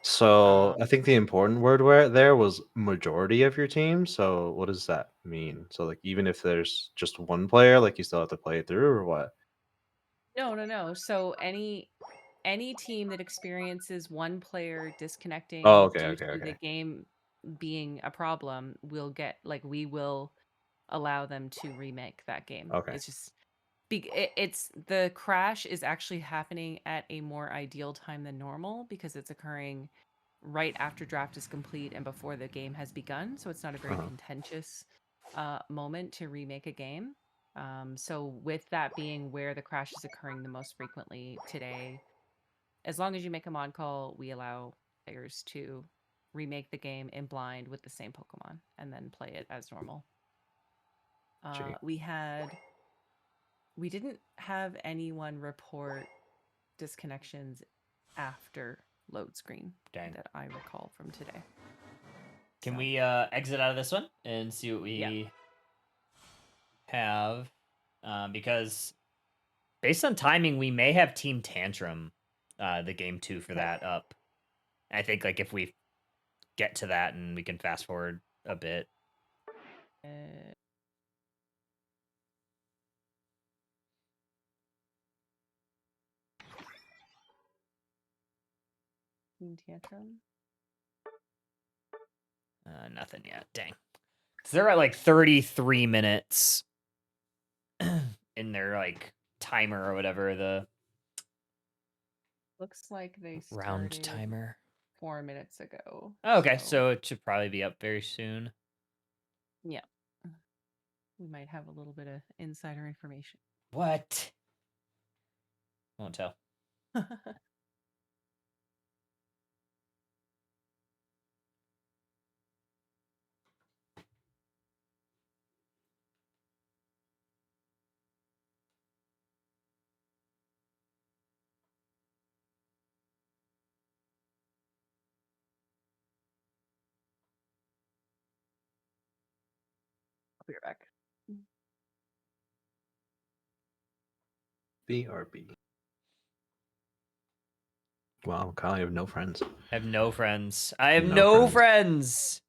So I think the important word there was majority of your team. So what does that mean? So like even if there's just one player, like you still have to play it through, or what?
No. So any team that experiences one player disconnecting due to the game being a problem will get we will allow them to remake that game.
Okay.
It's just it's the crash is actually happening at a more ideal time than normal because it's occurring right after draft is complete and before the game has begun. So it's not a very contentious moment to remake a game. So with that being where the crash is occurring the most frequently today, as long as you make a mod call, we allow players to remake the game in blind with the same Pokemon and then play it as normal. We didn't have anyone report disconnections after load screen that I recall from today.
Can we exit out of this one and see what we have? Because based on timing, we may have Team Tantrum, the game 2 for that up. I think if we get to that and we can fast forward a bit.
Team Tantrum?
Nothing yet. Dang. So they're at 33 minutes in their timer or whatever, the
Looks like they started
round timer
4 minutes ago.
Oh, okay, so it should probably be up very soon.
Yeah. We might have a little bit of insider information.
What? Won't tell.
be right back.
BRB. Wow, Kyle, you have no friends.
I have no friends. I have
No
no
friends.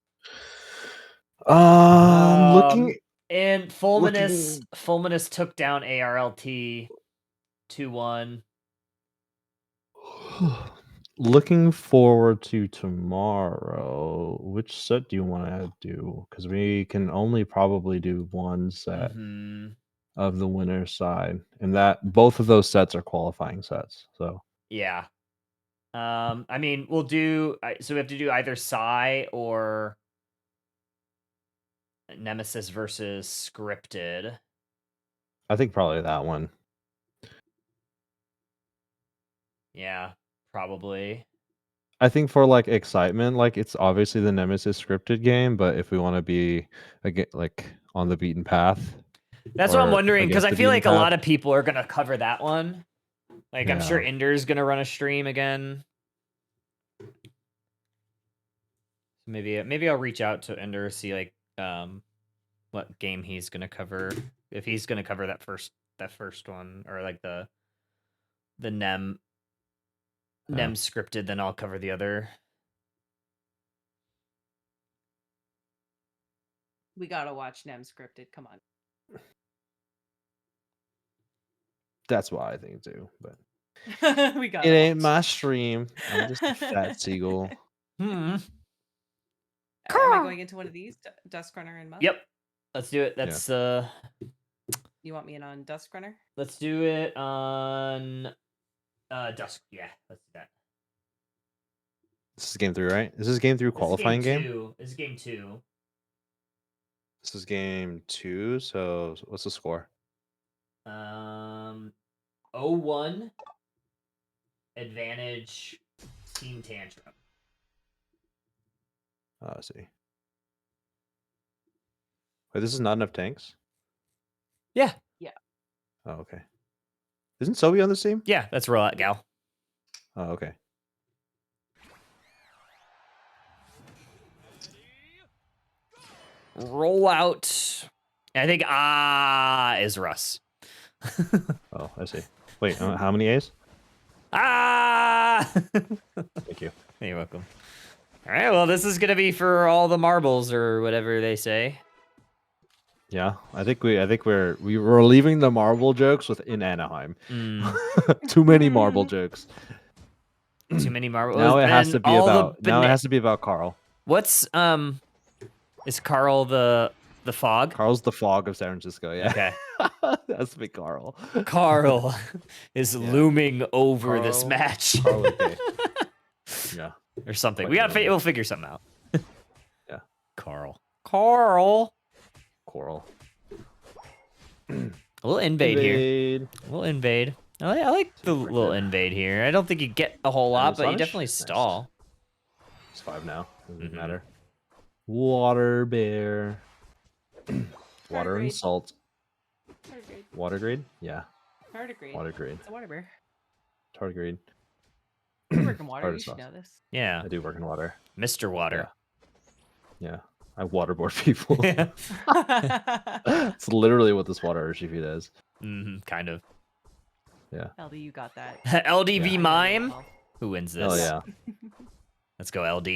friends.
Looking.
And Fulminus took down ARLT 2-1.
Looking forward to tomorrow. Which set do you want to do? Because we can only probably do one set
Mhm.
of the winner's side, and that both of those sets are qualifying sets. So
Yeah. I mean, we'll do. So we have to do either Psy or Nemesis versus Scripted.
I think probably that one.
Yeah, probably.
I think for like excitement, like it's obviously the Nemesis scripted game, but if we want to be like on the beaten path,
That's what I'm
or
wondering, because
against
I
the
feel like
beaten
a
path.
lot of people are gonna cover that one. Like I'm sure
Yeah.
Ender's gonna run a stream again. Maybe I'll reach out to Ender, see like what game he's gonna cover. If he's gonna cover that first one, or like the Nem scripted, then I'll cover the other.
We gotta watch Nem scripted. Come on.
That's what I think too. But
We gotta.
it ain't
watch.
my stream. I'm just a fat seagull.
Hmm.
Am I going into one of these? Duskrunner and Muff?
Yep. Let's do it. That's
You want me in on Duskrunner?
let's do it on Dusk. Yeah, let's do that.
This is game 3, right? This is game 3 qualifying game.
This is game 2.
This is game 2. So what's the score?
0-1 advantage Team Tantrum.
Oh, I see. Wait, this is not enough tanks?
Yeah.
Oh, okay. Isn't Sobi on this team?
Yeah, that's Rollout Gal.
Oh, okay.
Rollout. I think is Russ.
Oh, I see. Wait, how many A's? Thank you.
You're welcome. All right, well, this is gonna be for all the marbles or whatever they say.
Yeah, I think we're leaving the marble jokes in Anaheim. Too many marble jokes.
Too many marbles.
Now it has to be
all
about Carl.
What's is Carl the fog?
Carl's the fog of San Francisco. Yeah.
Okay.
That's big Carl.
Carl is looming over this
Carl-
match.
Carl, okay. Yeah.
Or something.
Quite
We'll figure something out.
Yeah.
Carl.
Coral.
A little invade here. A little invade. I like the little invade here. I don't think you get a whole lot, but you definitely stall.
It's 5 now. Doesn't matter. Water bear. Water and
Tardigrade.
salt.
Tardigrade.
Water grade? Yeah.
Tardigrade.
Water grade.
It's a water bear.
Tardigrade.
You work in water.
Tartar
You should
sauce.
know this.
Yeah.
I do work in water.
Mr. Water.
Yeah. I waterboard people.
Yeah.
It's literally what this water Urshifi does.
Kind of.
Yeah.
LD, you got that.
LDV
Yeah.
Mime? Who wins this?
Oh yeah.
Let's go LD.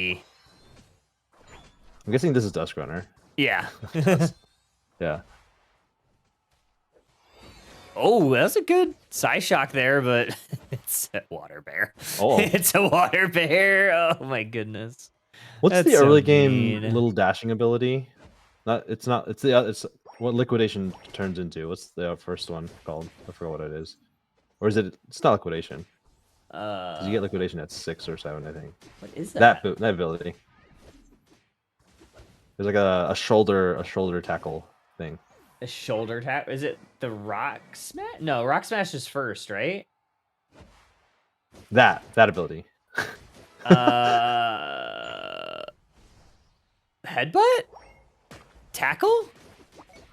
I'm guessing this is Duskrunner.
Yeah.
Yeah.
Oh, that's a good Psyshock there, but it's a water bear.
Oh.
It's a water bear. Oh my goodness.
What's
That's
the
so
early game
mean.
little dashing ability? It's what liquidation turns into. What's the first one called? I forgot what it is. Or is it? It's not liquidation. 'Cause you get liquidation at 6 or 7, I think.
What is that?
That ability. There's like a shoulder tackle thing.
A shoulder tap? Is it the Rock Smash? No, Rock Smash is first, right?
That ability.
Headbutt? Tackle?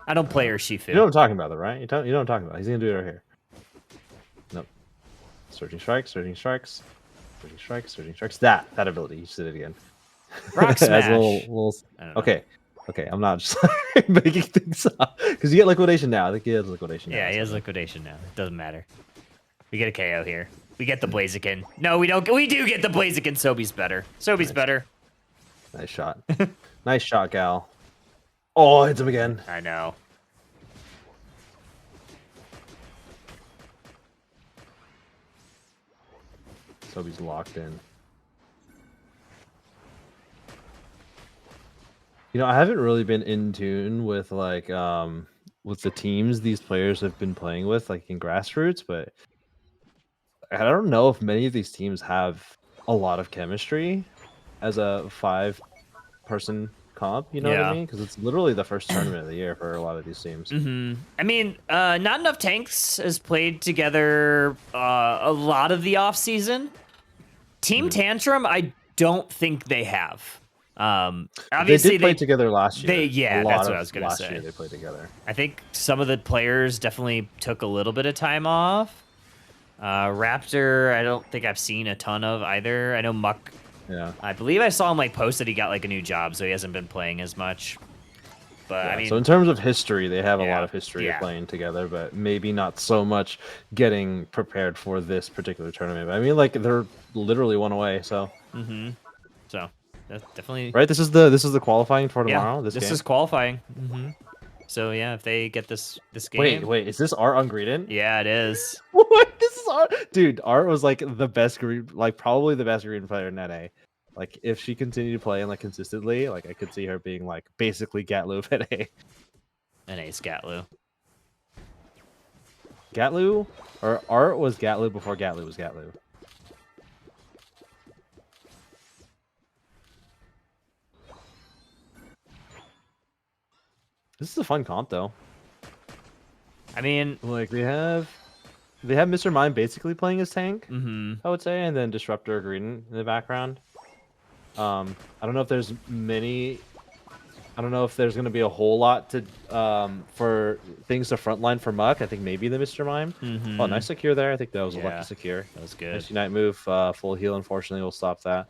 I don't play Urshifu.
You know what I'm talking about, though, right? You know what I'm talking about. He's gonna do it right here. Nope. Surging strikes. Surging strikes. That ability. You just did it again.
Rock
As a
Smash.
little...
I don't know.
Okay. Okay, I'm not just making things up because you get liquidation now. I think he has liquidation.
Yeah,
now,
he has
so.
liquidation now. It doesn't matter. We get a KO here. We get the Blaziken. No, we don't. We do get the Blaziken. Sobi's better. Sobi's better.
Nice shot. Nice shot, Gal. Oh, hits him again.
I know.
Sobi's locked in. You know, I haven't really been in tune with like with the teams these players have been playing with, like in grassroots, but I don't know if many of these teams have a lot of chemistry as a 5-person comp. You know what
Yeah.
I mean? Because it's literally the first tournament of the year for a lot of these teams.
I mean, not enough tanks has played together a lot of the off season. Team Tantrum, I don't think they have. Obviously
they did play together last year.
That's what I was gonna
last
say.
year they played together.
I think some of the players definitely took a little bit of time off. Raptor, I don't think I've seen a ton of either. I know Muck.
Yeah.
I believe I saw him like post that he got like a new job, so he hasn't been playing as much. But I mean,
so in terms of history, they have a
yeah,
lot of history
yeah.
of playing together, but maybe not so much getting prepared for this particular tournament. But I mean, like they're literally one away. So
so that's definitely
right. This is the qualifying for
yeah.
tomorrow. This
This
game.
is qualifying. So yeah, if they get this game,
Wait, is this Art on Greedent?
yeah, it is.
What? This is Art, dude. Art was like the best green, like probably the best green player in NA. Like if she continued playing like consistently, like I could see her being like basically Gatlu of NA.
And ace Gatlu.
Gatlu or Art was Gatlu before Gatlu was Gatlu. This is a fun comp though.
I mean,
Like they have Mr. Mime basically playing his tank,
mm-hmm.
I would say, and then Disruptor Greedent in the background. I don't know if there's many. I don't know if there's going to be a whole lot to for things to frontline for Muck. I think maybe the Mr. Mime. Oh, nice secure there. I think that was a
Yeah.
lucky secure.
That was good.
Nice Unite move. Full heal, unfortunately, will stop that.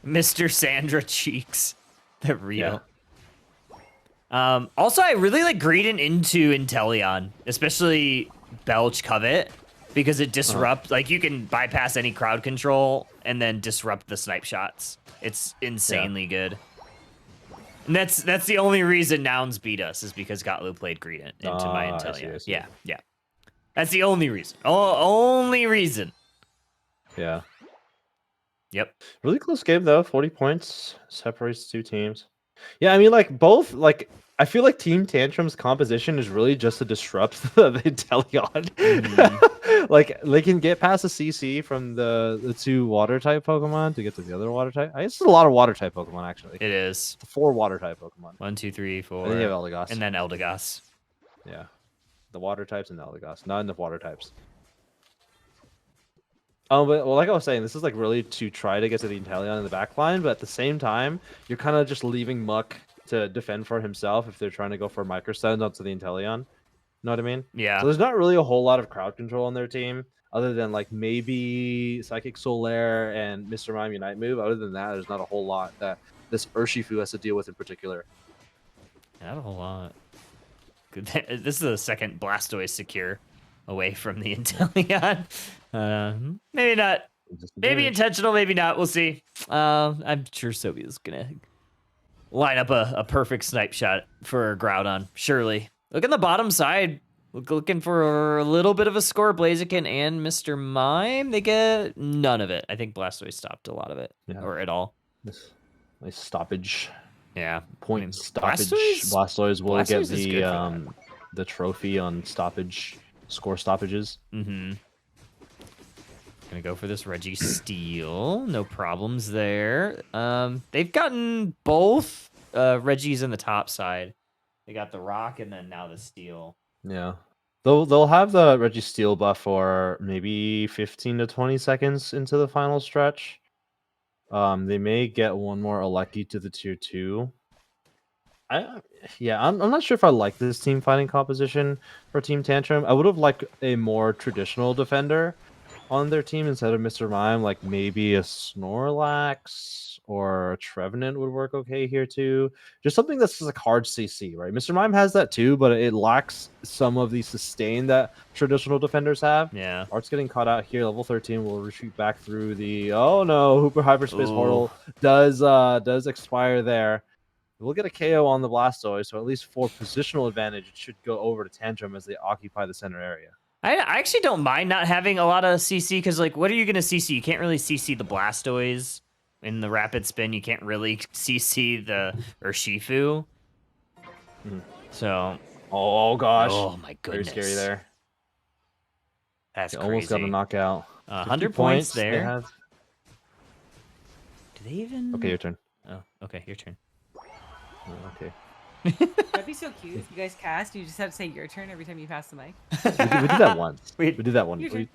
Mr. Sandra Cheeks. The real. Also, I really like Greedent into Inteleon, especially Belch Covet, because it disrupts, like you can bypass any crowd control and then disrupt the snipe shots. It's insanely good. And that's the only reason Nouns beat us is because Gatlu played Greedent into my Inteleon.
I see.
Yeah. That's the only reason. Only reason.
Yeah.
Yep.
Really close game though. 40 points separates two teams. Yeah, I mean, like both. Like I feel like Team Tantrum's composition is really just to disrupt the Inteleon. Like they can get past the CC from the two water type Pokemon to get to the other water type. I guess it's a lot of water type Pokemon actually.
It is.
4 water type Pokemon.
1, 2, 3, 4.
And then you have Eldegoss.
And then Eldegoss.
Yeah, the water types and the Eldegoss. Not enough water types. But well, like I was saying, this is like really to try to get to the Inteleon in the back line, but at the same time, you're kind of just leaving Muck to defend for himself if they're trying to go for microstun onto the Inteleon. You know what I mean?
Yeah.
So there's not really a whole lot of crowd control on their team, other than like maybe Psychic Solaire and Mr. Mime Unite move. Other than that, there's not a whole lot that this Urshifu has to deal with in particular.
Not a whole lot. Good. This is the second Blastoise secure away from the Inteleon. Maybe not. Maybe intentional, maybe not. We'll see. I'm sure Sobi is gonna line up a perfect snipe shot for Groudon. Surely. Look on the bottom side. Looking for a little bit of a score. Blaziken and Mr. Mime. They get none of it. I think Blastoise stopped a lot of it, or at all.
Nice stoppage.
Yeah.
Point
I mean,
stoppage.
Blastoise
Blastoise will get
is good for
the trophy on stoppage, score stoppages.
Mm-hmm. Gonna go for this Reggie Steal. No problems there. They've gotten both Reggies in the top side. They got the Rock and then now the Steal.
Yeah. They'll have the Reggie Steel buff for maybe 15 to 20 seconds into the final stretch. They may get one more Alecki to the tier 2. I'm not sure if I like this team fighting composition for Team Tantrum. I would have liked a more traditional defender. on their team instead of Mr. Mime, like maybe a Snorlax or a Trevenant would work okay here too. Just something that's just like hard CC, right? Mr. Mime has that too, but it lacks some of the sustain that traditional defenders have.
Yeah.
Art's getting caught out here. Level 13 will retreat back through the Hooper Hyperspace
Ooh.
Portal does expire there. We'll get a KO on the Blastoise, so at least for positional advantage, it should go over to Tantrum as they occupy the center area.
I actually don't mind not having a lot of CC because, like, what are you going to CC? You can't really CC the Blastoise in the Rapid Spin. You can't really CC the Urshifu. So.
Oh gosh.
Oh my goodness.
Very scary there.
That's crazy.
Almost got a knockout.
100 points there.
They have...
Do they even?
Okay, your turn.
Oh, okay, your turn.
Oh, okay.
That'd be so cute if you guys cast. You just have to say your turn every time you pass the mic.
We did that once. We did that one.
Your turn.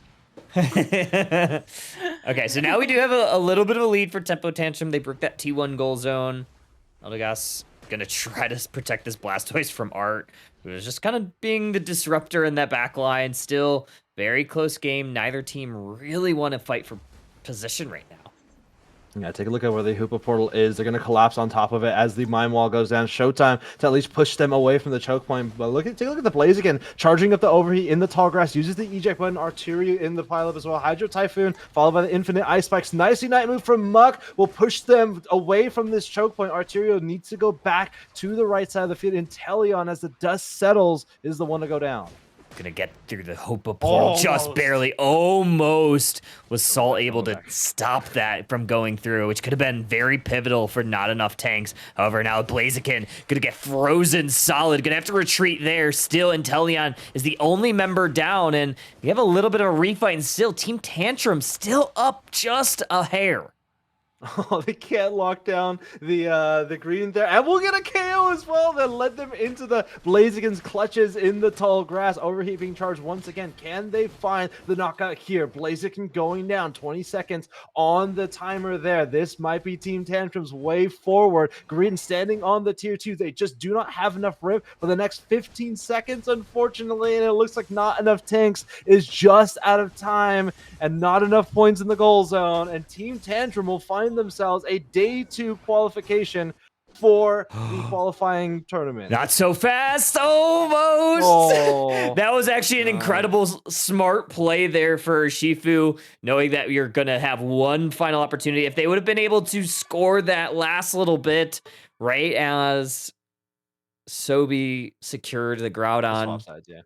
Okay, so now we do have a little bit of a lead for Tempo Tantrum. They broke that T1 goal zone. Eldegoss gonna try to protect this Blastoise from Art, who is just kind of being the disruptor in that back line. Still very close game. Neither team really want to fight for position right now.
Yeah, take a look at where the Hoopa portal is. They're going to collapse on top of it as the Mime Wall goes down. Showtime to at least push them away from the choke point. But take a look at the Blaziken charging up the overheat in the tall grass. Uses the eject button. Artillery in the pileup as well. Hydro Typhoon followed by the Infinite Ice Spikes. Nicely night move from Muck will push them away from this choke point. Artillery needs to go back to the right side of the field. Inteleon, as the dust settles, is the one to go down.
Gonna get through the Hoopa portal just barely. Almost was Sol able to stop that from going through, which could have been very pivotal for not enough tanks. However, now Blaziken gonna get frozen solid. Gonna have to retreat there. Still, Inteleon is the only member down, and we have a little bit of a refight, and still Team Tantrum still up just a hair.
Oh, they can't lock down the green there. And we'll get a KO as well that led them into the Blaziken's clutches in the tall grass. Overheat being charged once again. Can they find the knockout here? Blaziken going down. 20 seconds on the timer there. This might be Team Tantrum's way forward. Green standing on the tier 2. They just do not have enough rip for the next 15 seconds, unfortunately. And it looks like not enough tanks is just out of time and not enough points in the goal zone. And Team Tantrum will find themselves a day 2 qualification for the qualifying tournament.
Not so fast, almost.
Oh,
that was actually an incredible smart play there for Shifu, knowing that you're gonna have one final opportunity. If they would have been able to score that last little bit, right as Sobi secured the Groudon.
Sides, yeah.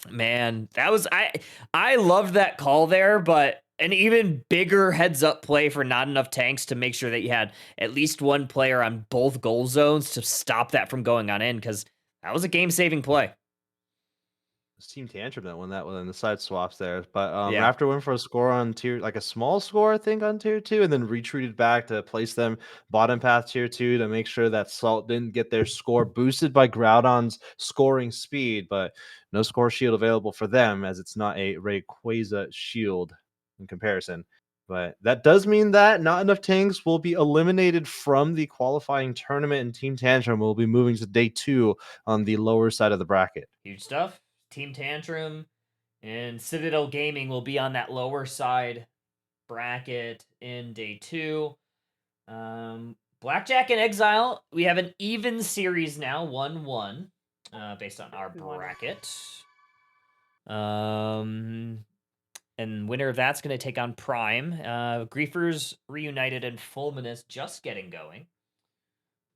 Man, that was I loved that call there, but an even bigger heads up play for not enough tanks to make sure that you had at least one player on both goal zones to stop that from going on in, because that was a game-saving play.
It's Team Tantrum that won that one in the side swaps there. But
Yeah.
after went for a score on tier, like a small score, I think, on tier 2, and then retreated back to place them bottom path tier 2 to make sure that Salt didn't get their score boosted by Groudon's scoring speed, but no score shield available for them as it's not a Rayquaza shield in comparison. But that does mean that not enough tanks will be eliminated from the qualifying tournament, and Team Tantrum will be moving to day 2 on the lower side of the bracket.
Huge stuff. Team Tantrum and Citadel Gaming will be on that lower side bracket in day 2. Blackjack and Exile, we have an even series now, 1-1, based on our bracket. And winner of that's going to take on Prime. Griefers Reunited and Fulminous just getting going.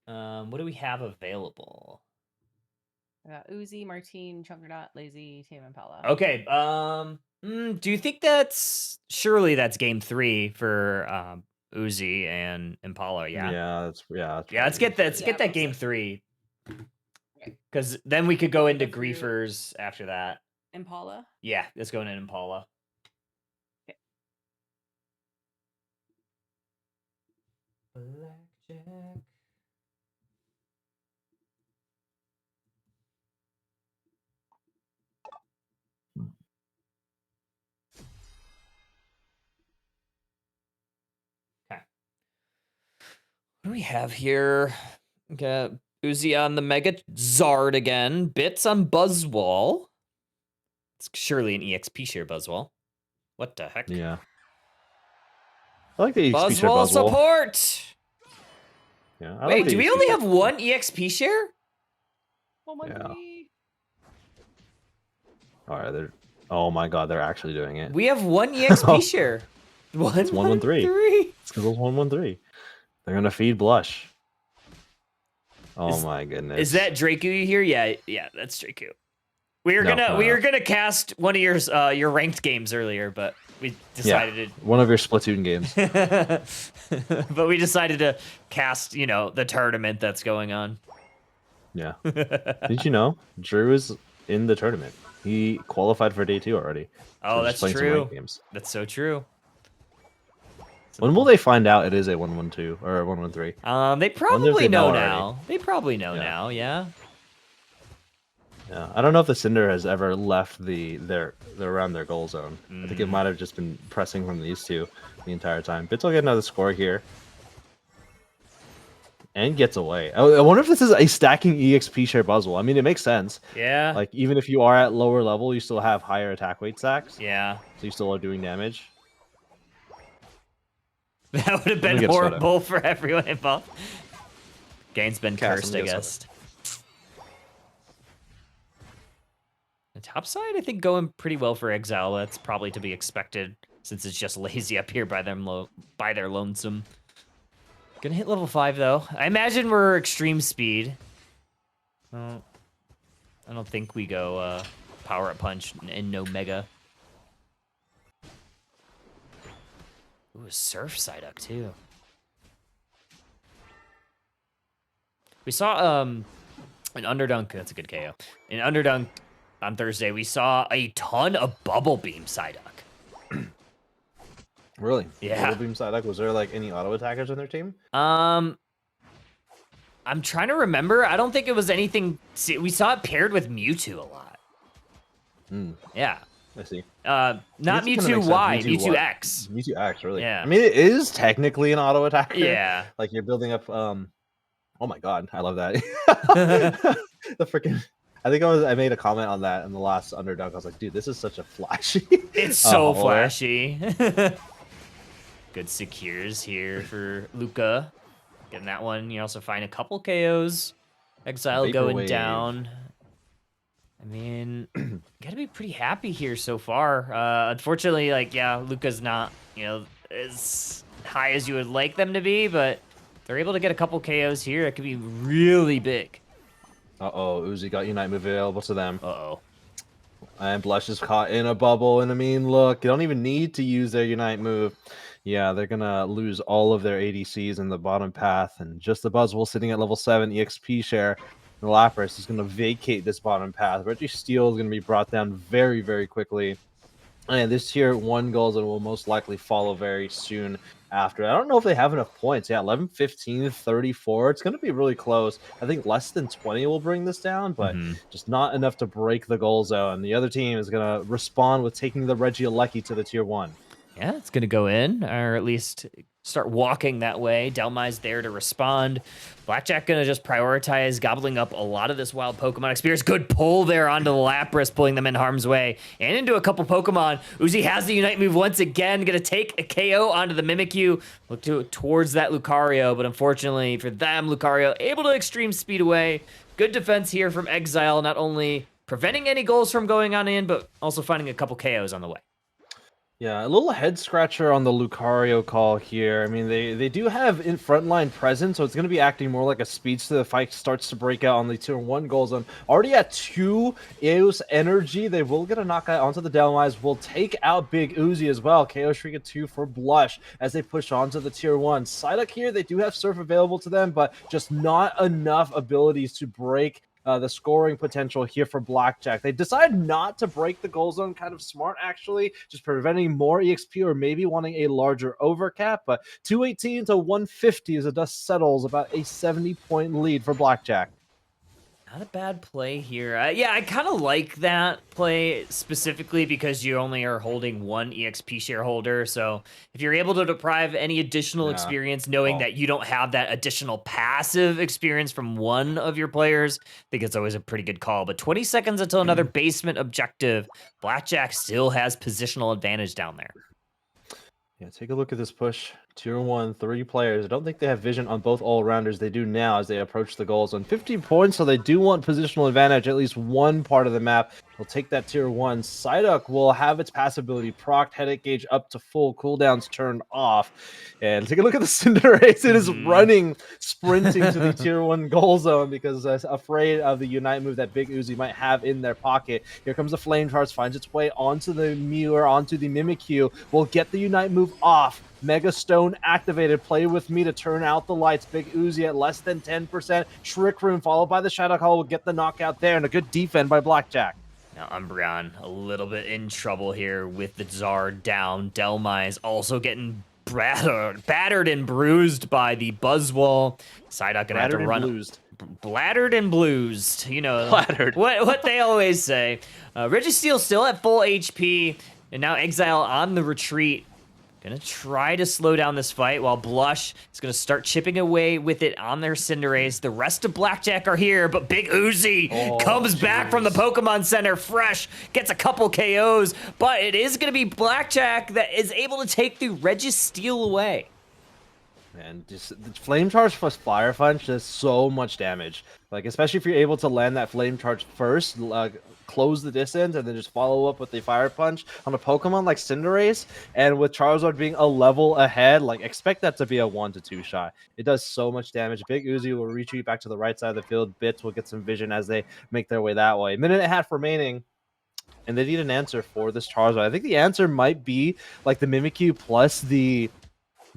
What do we have available?
Uzi, Martine, Chunkernaut, Lazy, Tame Impala.
Okay. Do you think surely that's game 3 for Uzi and Impala? Yeah. Let's get that game 3. Because then we could go into Griefers after that.
Impala.
Yeah, let's go into Impala.
Okay.
Blackjack. What do we have here? Got Uzi on the Mega Zard again. Bits on Buzzwall. It's surely an EXP share Buzzwall. What the heck?
Yeah. I like the EXP share
Buzzwall
Buzzwall.
support.
Yeah, I like
Wait,
the
do we
EXP
only
share
have one EXP share?
Yeah. All right, they're. Oh my God, they're actually doing it.
We have one EXP share.
It's 113. It's because it's 113. They're gonna feed Blush. Oh my goodness.
Is that Draku you hear? Yeah, that's Draku. We were
No,
gonna cast one of your ranked games earlier, but we decided
one of your Splatoon games.
but we decided to cast, the tournament that's going on.
Yeah. Did you know Drew is in the tournament? He qualified for day 2 already.
Oh,
So
that's
just playing some
true.
ranked games.
That's so true.
When will they find out it is a 112 or a 113?
They probably know
already.
now. They probably know
Yeah.
now, yeah.
Yeah, I don't know if the Cinder has ever left their around their goal zone. I think it might have just been pressing from these two the entire time. Bits will get another score here. And gets away. I wonder if this is a stacking EXP share Buzzwell. I mean, it makes sense.
Yeah.
Like, even if you are at lower level, you still have higher attack weight stacks.
Yeah.
So you still are doing damage.
That would have been
get a soda.
horrible for everyone involved. Game's been
Cast,
cursed,
let
I
me get a
guess. The top side, I think, going pretty well for Exile. That's probably to be expected since it's just lazy up here by their lonesome. Gonna hit level 5 though. I imagine we're extreme speed. I don't think we go power up punch and no mega. Ooh, a surf Psyduck too. We saw an Underdunk. That's a good KO. In Underdunk on Thursday, we saw a ton of Bubble Beam Psyduck.
Really?
Yeah.
Little Beam Psyduck, was there like any auto attackers on their team?
I'm trying to remember. I don't think it was anything. We saw it paired with Mewtwo a lot. Yeah.
I see.
Not
This kinda
Mewtwo
makes sense.
Y,
Mewtwo
Mewtwo
Y.
X.
Mewtwo X, really?
Yeah.
I mean, it is technically an auto attacker.
Yeah.
Like, you're building up, oh my God, I love that. The freaking... I think I made a comment on that in the last Underdog. I was like, dude, this is such a flashy.
It's so
Oh,
flashy. Good secures here for Luca. Getting that one. You also find a couple KOs. Exile going
Vaporwave.
down. I mean, gotta be pretty happy here so far. Unfortunately, Luca's not, as high as you would like them to be, but they're able to get a couple KOs here. That could be really big.
Uh-oh, Uzi got Unite move available to them.
Uh-oh.
And Blush is caught in a bubble, and I mean, look, they don't even need to use their Unite move. Yeah, they're gonna lose all of their ADCs in the bottom path, and just the Buzzwole sitting at level 7 EXP share. The Lapras is gonna vacate this bottom path. Registeel is gonna be brought down very, very quickly. And this tier 1 goals will most likely follow very soon after. I don't know if they have enough points. Yeah, 11, 15, 34. It's going to be really close. I think less than 20 will bring this down, but just not enough to break the goal zone. The other team is going to respond with taking the Regieleki to the tier 1.
Yeah, it's going to go in, or at least start walking that way. Delmai's there to respond. Blackjack going to just prioritize gobbling up a lot of this wild Pokemon experience. Good pull there onto the Lapras, pulling them in harm's way and into a couple Pokemon. Uzi has the Unite move once again. Going to take a KO onto the Mimikyu. Look towards that Lucario, but unfortunately for them, Lucario able to extreme speed away. Good defense here from Exile, not only preventing any goals from going on in, but also finding a couple KOs on the way.
Yeah, a little head scratcher on the Lucario call here. I mean, they do have in frontline presence, so it's going to be acting more like a speedster. The fight starts to break out on the tier 1 goal zone. Already at 2 Aeos energy, they will get a knockout onto the Delmais. Will take out Big Uzi as well. KO Shriek at 2 for Blush as they push onto the tier 1. Psyduck here, they do have Surf available to them, but just not enough abilities to break the scoring potential here for Blackjack. They decide not to break the goal zone, kind of smart actually, just preventing more EXP or maybe wanting a larger overcap, but 218 to 150 as the dust settles, about a 70-point lead for Blackjack.
Not a bad play here. Yeah, I kind of like that play specifically because you only are holding one EXP shareholder. So if you're able to deprive any additional experience, knowing that you don't have that additional passive experience from one of your players, I think it's always a pretty good call. But 20 seconds until another basement objective. Blackjack still has positional advantage down there.
Yeah, take a look at this push. Tier 1, 3 players. I don't think they have vision on both all-rounders. They do now as they approach the goal zone. 15 points, so they do want positional advantage at least one part of the map. They'll take that Tier 1. Psyduck will have its pass ability procced, headache gauge up to full, cooldowns turned off. And take a look at the Cinderace. It is running, sprinting to the Tier 1 goal zone because afraid of the Unite move that Big Uzi might have in their pocket. Here comes the Flame Charge, finds its way onto the Mew or onto the Mimikyu. Will get the Unite move off. Mega Stone activated. Play with me to turn out the lights. Big Uzi at less than 10%. Trick Room followed by the Shadow Call will get the knockout there, and a good defend by Blackjack.
Now Umbreon a little bit in trouble here with the Zard down. Delmai's also getting battered and bruised by the Buzzwole. Psyduck gonna have to run. Bladdered and bluesed. You know what they always say. Registeel still at full HP, and now Exile on the retreat. Gonna try to slow down this fight while Blush is gonna start chipping away with it on their Cinderace. The rest of Blackjack are here, but Big Uzi comes back from the Pokemon Center fresh, gets a couple KOs, but it is gonna be Blackjack that is able to take the Registeel away.
And just the Flame Charge plus Fire Punch does so much damage. Like, especially if you're able to land that Flame Charge first, close the distance, and then just follow up with the Fire Punch on a Pokemon like Cinderace. And with Charizard being a level ahead, like, expect that to be a 1 to 2 shot. It does so much damage. Big Uzi will retreat back to the right side of the field. Bits will get some vision as they make their way that way. Minute and a half remaining. And they need an answer for this Charizard. I think the answer might be like the Mimikyu plus the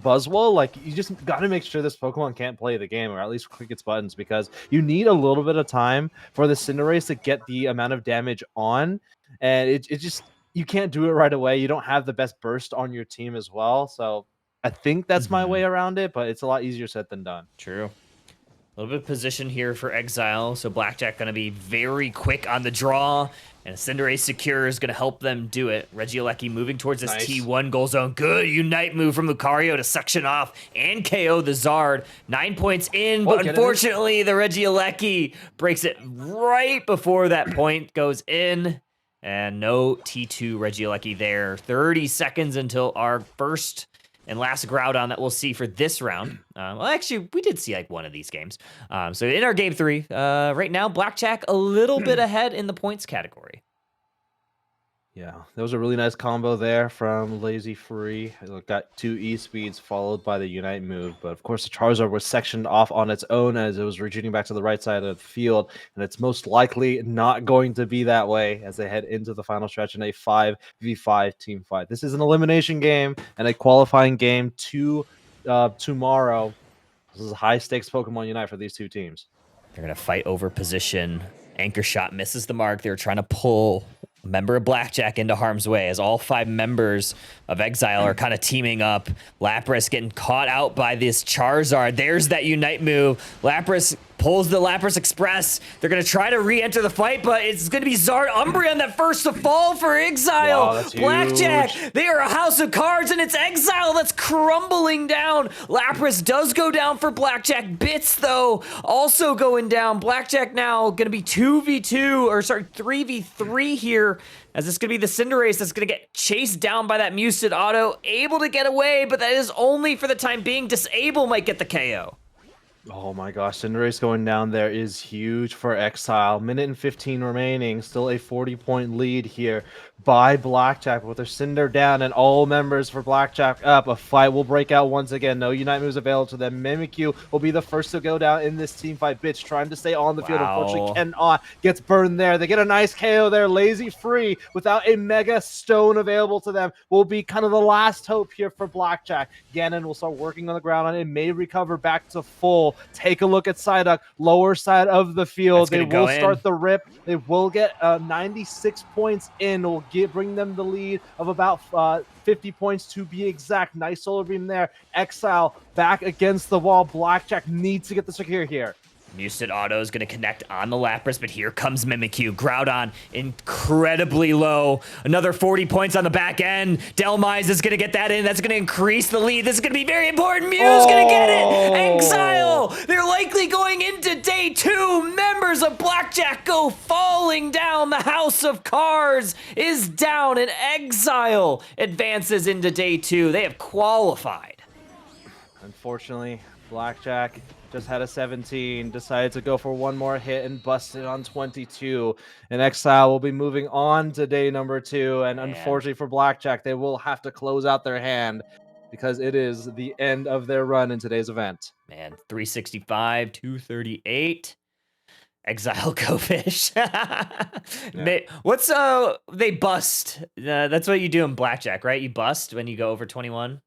Buzzwole. Like, you just got to make sure this Pokemon can't play the game, or at least click its buttons, because you need a little bit of time for the Cinderace to get the amount of damage on, and it just, you can't do it right away. You don't have the best burst on your team as well, so I think that's my way around it, but it's a lot easier said than done.
True. A little bit of position here for Exile, so Blackjack gonna be very quick on the draw, and Cinderace Secure is gonna help them do it. Regieleki moving towards this T1 goal zone. Good Unite move from Lucario to section off and KO the Zard. 9 points in, but unfortunately the Regieleki breaks it right before that point goes in. And no T2 Regieleki there. 30 seconds until our first and last Groudon that we'll see for this round. Well, actually, we did see like one of these games. So in our game 3, right now, Blackjack a little bit ahead in the points category.
Yeah, that was a really nice combo there from Lazy Free. It got 2 E-speeds followed by the Unite move. But of course, the Charizard was sectioned off on its own as it was retreating back to the right side of the field. And it's most likely not going to be that way as they head into the final stretch in a 5v5 team fight. This is an elimination game and a qualifying game to tomorrow. This is a high-stakes Pokemon Unite for these two teams.
They're going to fight over position. Anchor Shot misses the mark. They're trying to pull a member of Blackjack into harm's way as all 5 members of Exile are kind of teaming up. Lapras getting caught out by this Charizard. There's that Unite move. Lapras pulls the Lapras Express. They're going to try to re-enter the fight, but it's going to be Zard Umbreon that first to fall for Exile.
Wow, that's
Blackjack,
huge.
they are a house of cards, and it's Exile that's crumbling down. Lapras does go down for Blackjack. Bits, though, also going down. Blackjack now going to be 2v2, or sorry, 3v3 here, as it's going to be the Cinderace that's going to get chased down by that Muted Auto. Able to get away, but that is only for the time being. Disable might get the KO.
Oh my gosh, Cinderace going down there is huge for Exile. Minute and 15 remaining. Still a 40-point lead here by Blackjack with their Cinder down and all members for Blackjack up. A fight will break out once again. No Unite moves available to them. Mimikyu will be the first to go down in this team fight. Bitch trying to stay on the field. Unfortunately cannot. Gets burned there. They get a nice KO there. Lazy Free without a Mega Stone available to them will be kind of the last hope here for Blackjack. Ganon will start working on the ground and may recover back to full. Take a look at Psyduck, lower side of the field. They will start the rip. They will get 96 points in. Will bring them the lead of about 50 points to be exact. Nice Solar Beam there. Exile back against the wall. Blackjack needs to get the secure here.
Muset Auto is going to connect on the Lapras, but here comes Mimikyu. Groudon incredibly low. Another 40 points on the back end. Delmise is going to get that in. That's going to increase the lead. This is going to be very important. Mew's going to get it. Exile. They're likely going into day 2. Members of Blackjack go falling down. The House of Cards is down, and Exile advances into day 2. They have qualified.
Unfortunately, Blackjack just had a 17, decided to go for one more hit and busted on 22. And Exile will be moving on to day number 2. And unfortunately for Blackjack, they will have to close out their hand because it is the end of their run in today's event.
Man, 365, 238. Exile go fish. What's they bust? That's what you do in Blackjack, right? You bust when you go over 21.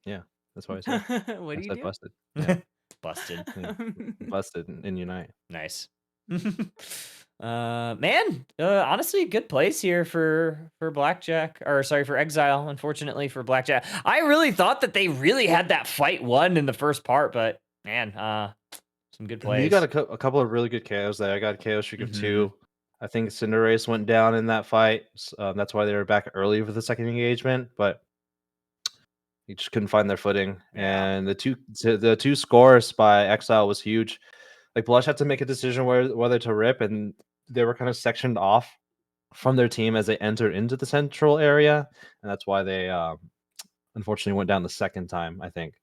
Yeah, that's why I said.
What do you do?
Busted. Yeah,
Busted.
yeah. Busted in Unite.
Nice. Man, honestly, good place here for Blackjack, or sorry, for Exile. Unfortunately for Blackjack, I really thought that they really had that fight won in the first part, but man, some good plays.
You got a couple of really good KOs there. I got KO streak of 2. I think Cinderace went down in that fight. That's why they were back early for the second engagement, but you just couldn't find their footing.
Yeah.
And the two scores by Exile was huge. Like Blush had to make a decision whether to rip, and they were kind of sectioned off from their team as they entered into the central area, and that's why they unfortunately went down the second time, I think.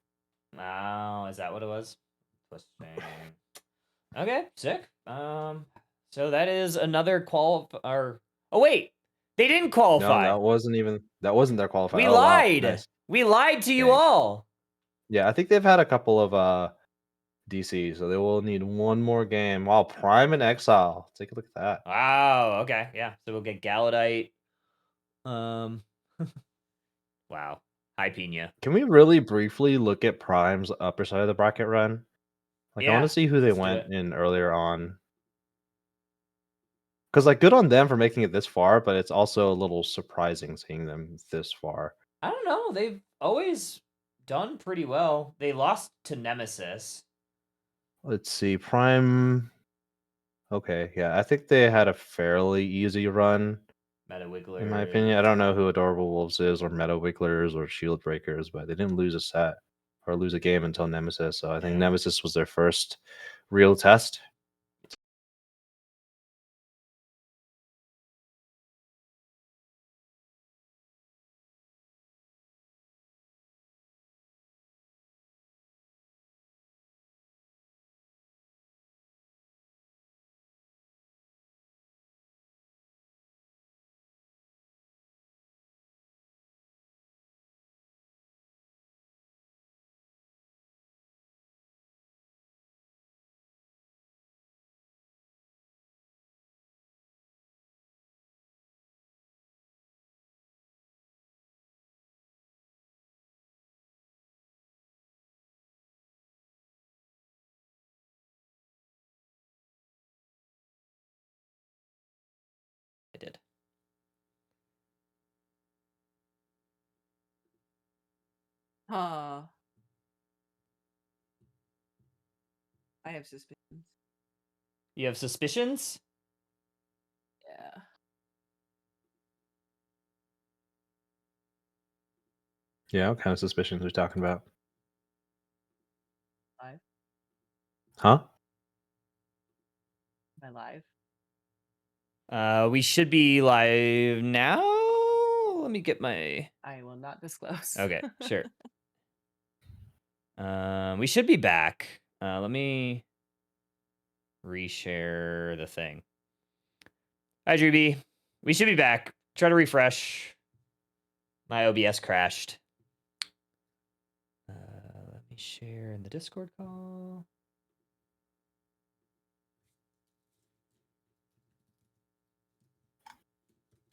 Oh, is that what it was? Okay, sick. So that is another oh wait, they didn't qualify.
No, that wasn't their qualifier.
We
Oh, wow.
lied.
Nice.
We lied to you
Dang.
all.
Yeah, I think they've had a couple of DC, so they will need one more game. Wow, Prime and Exile. Take a look at that.
Wow. Okay. Yeah. So we'll get Galadite. Wow. Hi, Pina.
Can we really briefly look at Prime's upper side of the bracket run? Like, I want
Yeah,
to see who they
let's do
went
it.
in earlier on. Because, like, good on them for making it this far, but it's also a little surprising seeing them this far.
I don't know. They've always done pretty well. They lost to Nemesis.
Let's see. Prime. Okay, yeah. I think they had a fairly easy run,
Meta Wiggler.
in my opinion. I don't know who Adorable Wolves is, or Meta Wigglers, or Shield Breakers, but they didn't lose a set or lose a game until Nemesis. So I think Nemesis was their first real test.
I did.
Huh. I have suspicions.
You have suspicions?
Yeah.
Yeah, what kind of suspicions are we talking about?
Live?
Huh?
Am I live?
We should be live now. Let me get my.
I will not disclose.
Okay, sure. We should be back. Let me reshare the thing. Hi, Drewby. We should be back. Try to refresh. My OBS crashed. Let me share in the Discord call.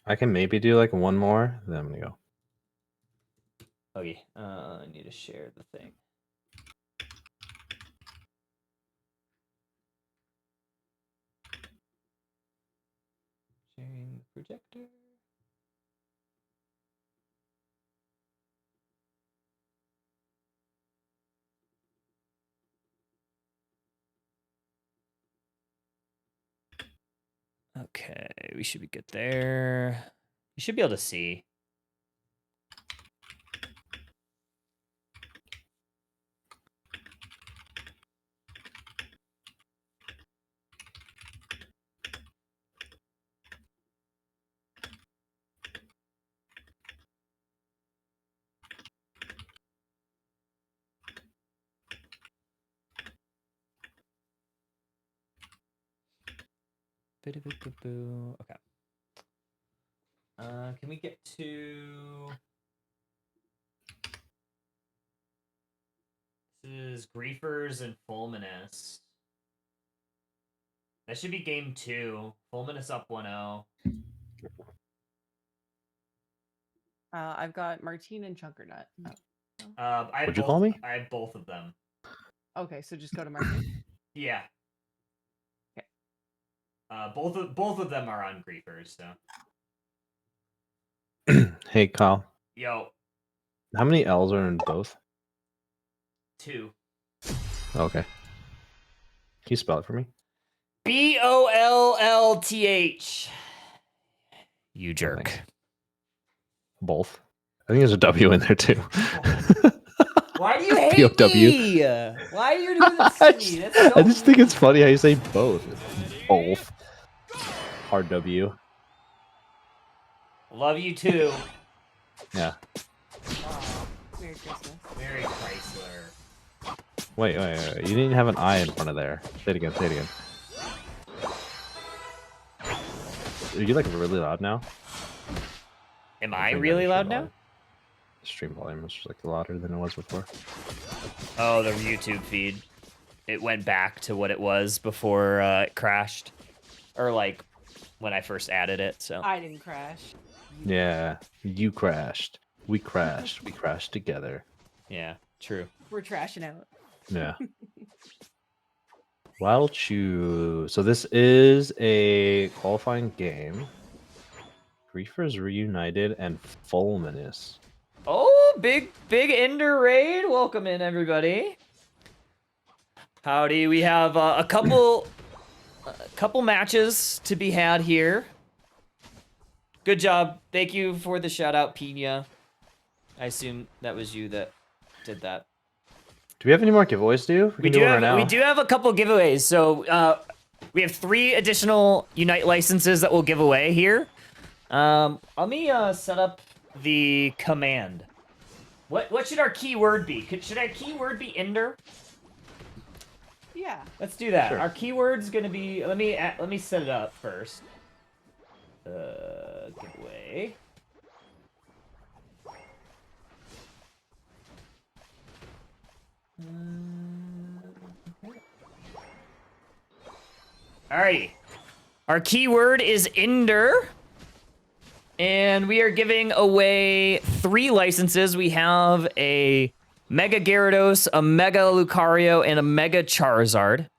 I can maybe do like one more, then I'm gonna go.
Okay, I need to share the thing. Sharing the projector. Okay, we should be good there. You should be able to see. Okay. Can we get to... This is Griefers and Fulminous. That should be game 2. Fulminous up 1-0.
I've got Martine and Chunkernut.
What'd you call me?
I have both of them.
Okay, so just go to Martine.
Yeah.
Okay.
Both of them are on Griefers, so.
Hey, Kyle.
Yo,
How many L's are in both?
2.
Okay. Can you spell it for me?
BOLLTH. You jerk.
Thanks. Both. I think there's a W in there too.
Why do you hate
POW.
me? Why are you doing this to me? That's so
I just think it's funny how you say both. Both. Hard W.
Love you too.
Yeah.
Merry Christmas.
Merry Chrysler.
Wait. You didn't have an I in front of there. Say it again. Are you like really loud now?
Am I
think
really
that
loud
is
now?
Stream volume was like louder than it was before.
Oh, the YouTube feed. It went back to what it was before it crashed. Or like when I first added it, so.
I didn't crash.
Yeah, you crashed. We crashed. We crashed together.
Yeah, true.
We're trashing out.
Yeah. Wild Chew. So this is a qualifying game. Griefers Reunited and Fulminous.
Oh, big Ender raid. Welcome in, everybody. Howdy. We have a couple matches to be had here. Good job. Thank you for the shout out, Pina. I assume that was you that did that.
Do we have any more giveaways, dude?
We do have a couple giveaways. So we have 3 additional Unite licenses that we'll give away here. Let me set up the command. What should our keyword be? Should our keyword be Ender?
Yeah.
Let's do that.
Sure.
Our keyword's gonna be. Let me set it up first. Giveaway. Alrighty. Our keyword is Ender. And we are giving away 3 licenses. We have a Mega Gyarados, a Mega Lucario, and a Mega Charizard.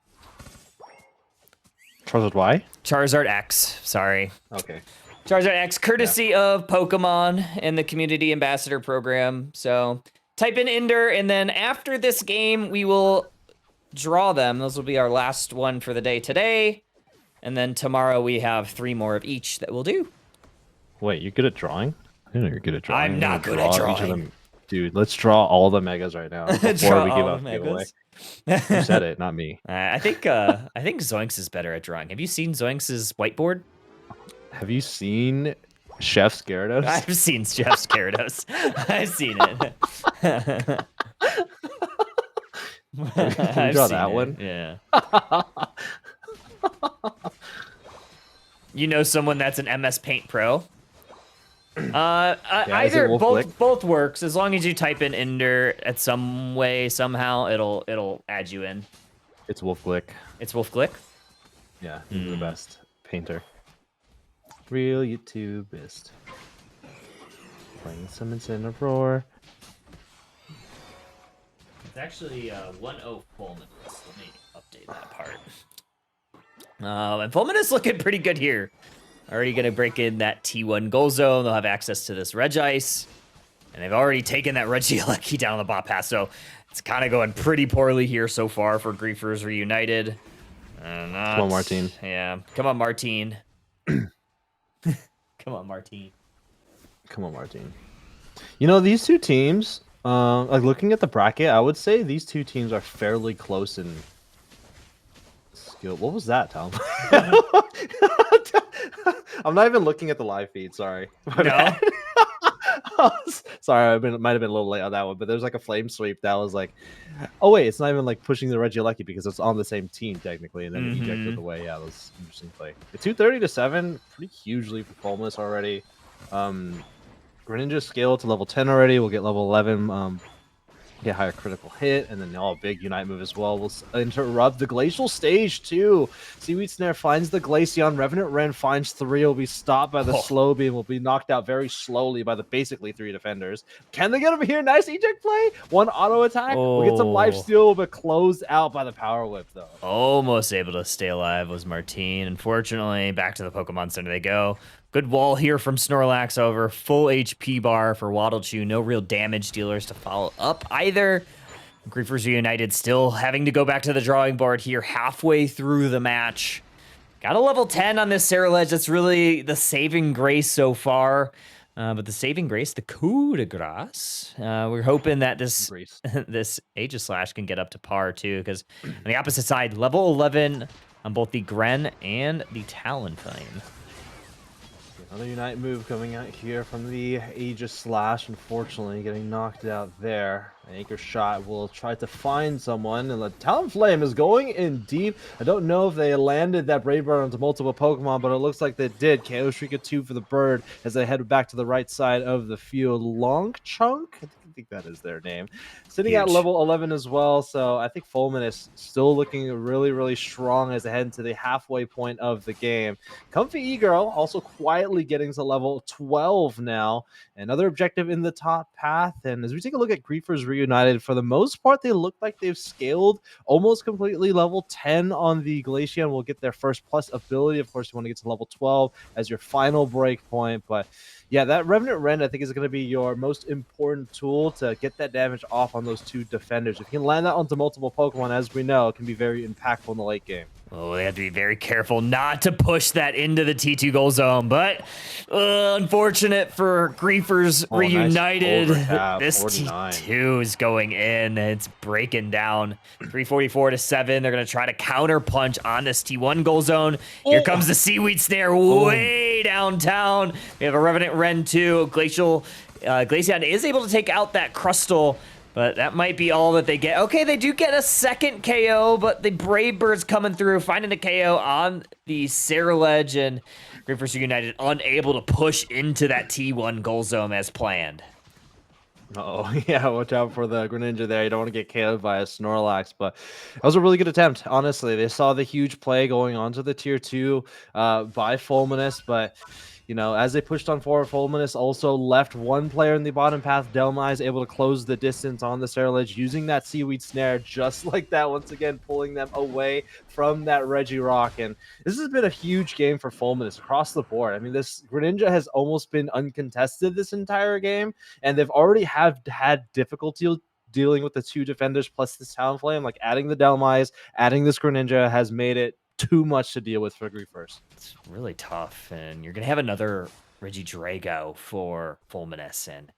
Charizard Y?
Charizard X, sorry.
Okay.
Charizard X, courtesy of Pokemon and the Community Ambassador Program. So type in Ender, and then after this game, we will draw them. Those will be our last one for the day today. And then tomorrow we have 3 more of each that we'll do.
Wait, you're good at drawing? I didn't know you're good at drawing.
I'm not good at
Draw each of
drawing.
them. Dude, let's draw all the megas right now before
Draw
we give
all
out
the
the giveaway.
Megas.
You said it, not me.
I think Zoinks is better at drawing. Have you seen Zoinks' whiteboard?
Have you seen Chef's Gyarados?
I've seen Jeff's Gyarados. I've seen it.
Can you draw that one?
Yeah. You know someone that's an MS Paint Pro?
is it
Either
Wolf Glick?
both works as long as you type in Ender at some way somehow it'll add you in.
It's Wolf Glick.
It's Wolf Glick.
Yeah, he's the best painter. Real YouTubist. Playing summons in a roar.
It's actually 1-0 Fulminous. Let me update that part. And Fulminous looking pretty good here. Already going to break in that T1 goal zone. They'll have access to this Regice. And they've already taken that Regieleki down on the bot pass. So it's kind of going pretty poorly here so far for Griefers Reunited.
Come on, Martine.
Yeah, come on, Martine. Come on, Martine.
Come on, Martine. You know, these two teams, like looking at the bracket, I would say these two teams are fairly close in skill. What was that, Tom? I'm not even looking at the live feed. Sorry. My
No?
bad. Sorry, might have been a little late on that one, but there's like a flame sweep that was like, oh wait, it's not even like pushing the Regieleki because it's on the same team technically, and then it ejected away. Yeah, that was interesting play. The 230 to 7, pretty hugely for Fulminous already. Greninja scaled to level 10 already. We'll get level 11. Get higher critical hit, and then big Unite move as well. We'll interrupt the Glacial stage too. Seaweed Snare finds the Glaceon. Revenant Ren finds 3. Will be stopped by the slow beam. Will be knocked out very slowly by the basically 3 defenders. Can they get over here? Nice eject play. 1 auto attack. We'll get some life steal, but closed out by the power whip though.
Almost able to stay alive was Martine. Unfortunately, back to the Pokemon Center they go. Good wall here from Snorlax over. Full HP bar for Waddlechew. No real damage dealers to follow up either. Griefers Reunited still having to go back to the drawing board here halfway through the match. Got a level 10 on this Ceruledge. That's really the saving grace so far. But the saving grace, the coup de grace, we're hoping that this this Aegislash can get up to par too, because on the opposite side, level 11 on both the Gren and the Talonflame.
Another Unite move coming out here from the Aegislash, unfortunately getting knocked out there. Anchor Shot will try to find someone, and the Talonflame is going in deep. I don't know if they landed that Brave Bird onto multiple Pokemon, but it looks like they did. KO Shrika 2 for the bird as they head back to the right side of the field. Long Chunk? I think that is their name. Sitting at level 11 as well, so I think Fulminous still looking really, really strong as they head into the halfway point of the game. Comfy E-Girl also quietly getting to level 12 now. Another objective in the top path, and as we take a look at Griefers Reunited, for the most part, they look like they've scaled almost completely. Level 10 on the Glaceon will get their first plus ability. Of course, you want to get to level 12 as your final break point, but yeah, that Revenant Ren, I think, is going to be your most important tool to get that damage off on those 2 defenders. If you can land that onto multiple Pokemon, as we know, it can be very impactful in the late game.
Oh, they have to be very careful not to push that into the T2 goal zone, but unfortunate for Griefers Reunited.
Nice
this
49.
T2 is going in. It's breaking down. 344 to 7. They're going to try to counter punch on this T1 goal zone. Here comes the Seaweed Snare way downtown. We have a Revenant Ren too. Glaceon is able to take out that Crustle, but that might be all that they get. Okay, they do get a second KO, but the Brave Bird's coming through, finding the KO on the Ceruledge, and Griefers United unable to push into that T1 goal zone as planned.
Oh yeah, watch out for the Greninja there. You don't want to get KO'd by a Snorlax, but that was a really good attempt. Honestly, they saw the huge play going on to the tier 2 by Fulminous, but you know, as they pushed on forward, Fulminous also left one player in the bottom path. Delmai is able to close the distance on the Ceruledge using that Seaweed Snare just like that, once again pulling them away from that Regirock. And this has been a huge game for Fulminous across the board. I mean, this Greninja has almost been uncontested this entire game, and they've already had difficulty dealing with the 2 defenders plus this Talonflame. Like, adding the Delmais, adding this Greninja has made it too much to deal with for Griefers.
It's really tough, and you're going to have another Regidrago for Fulminous, and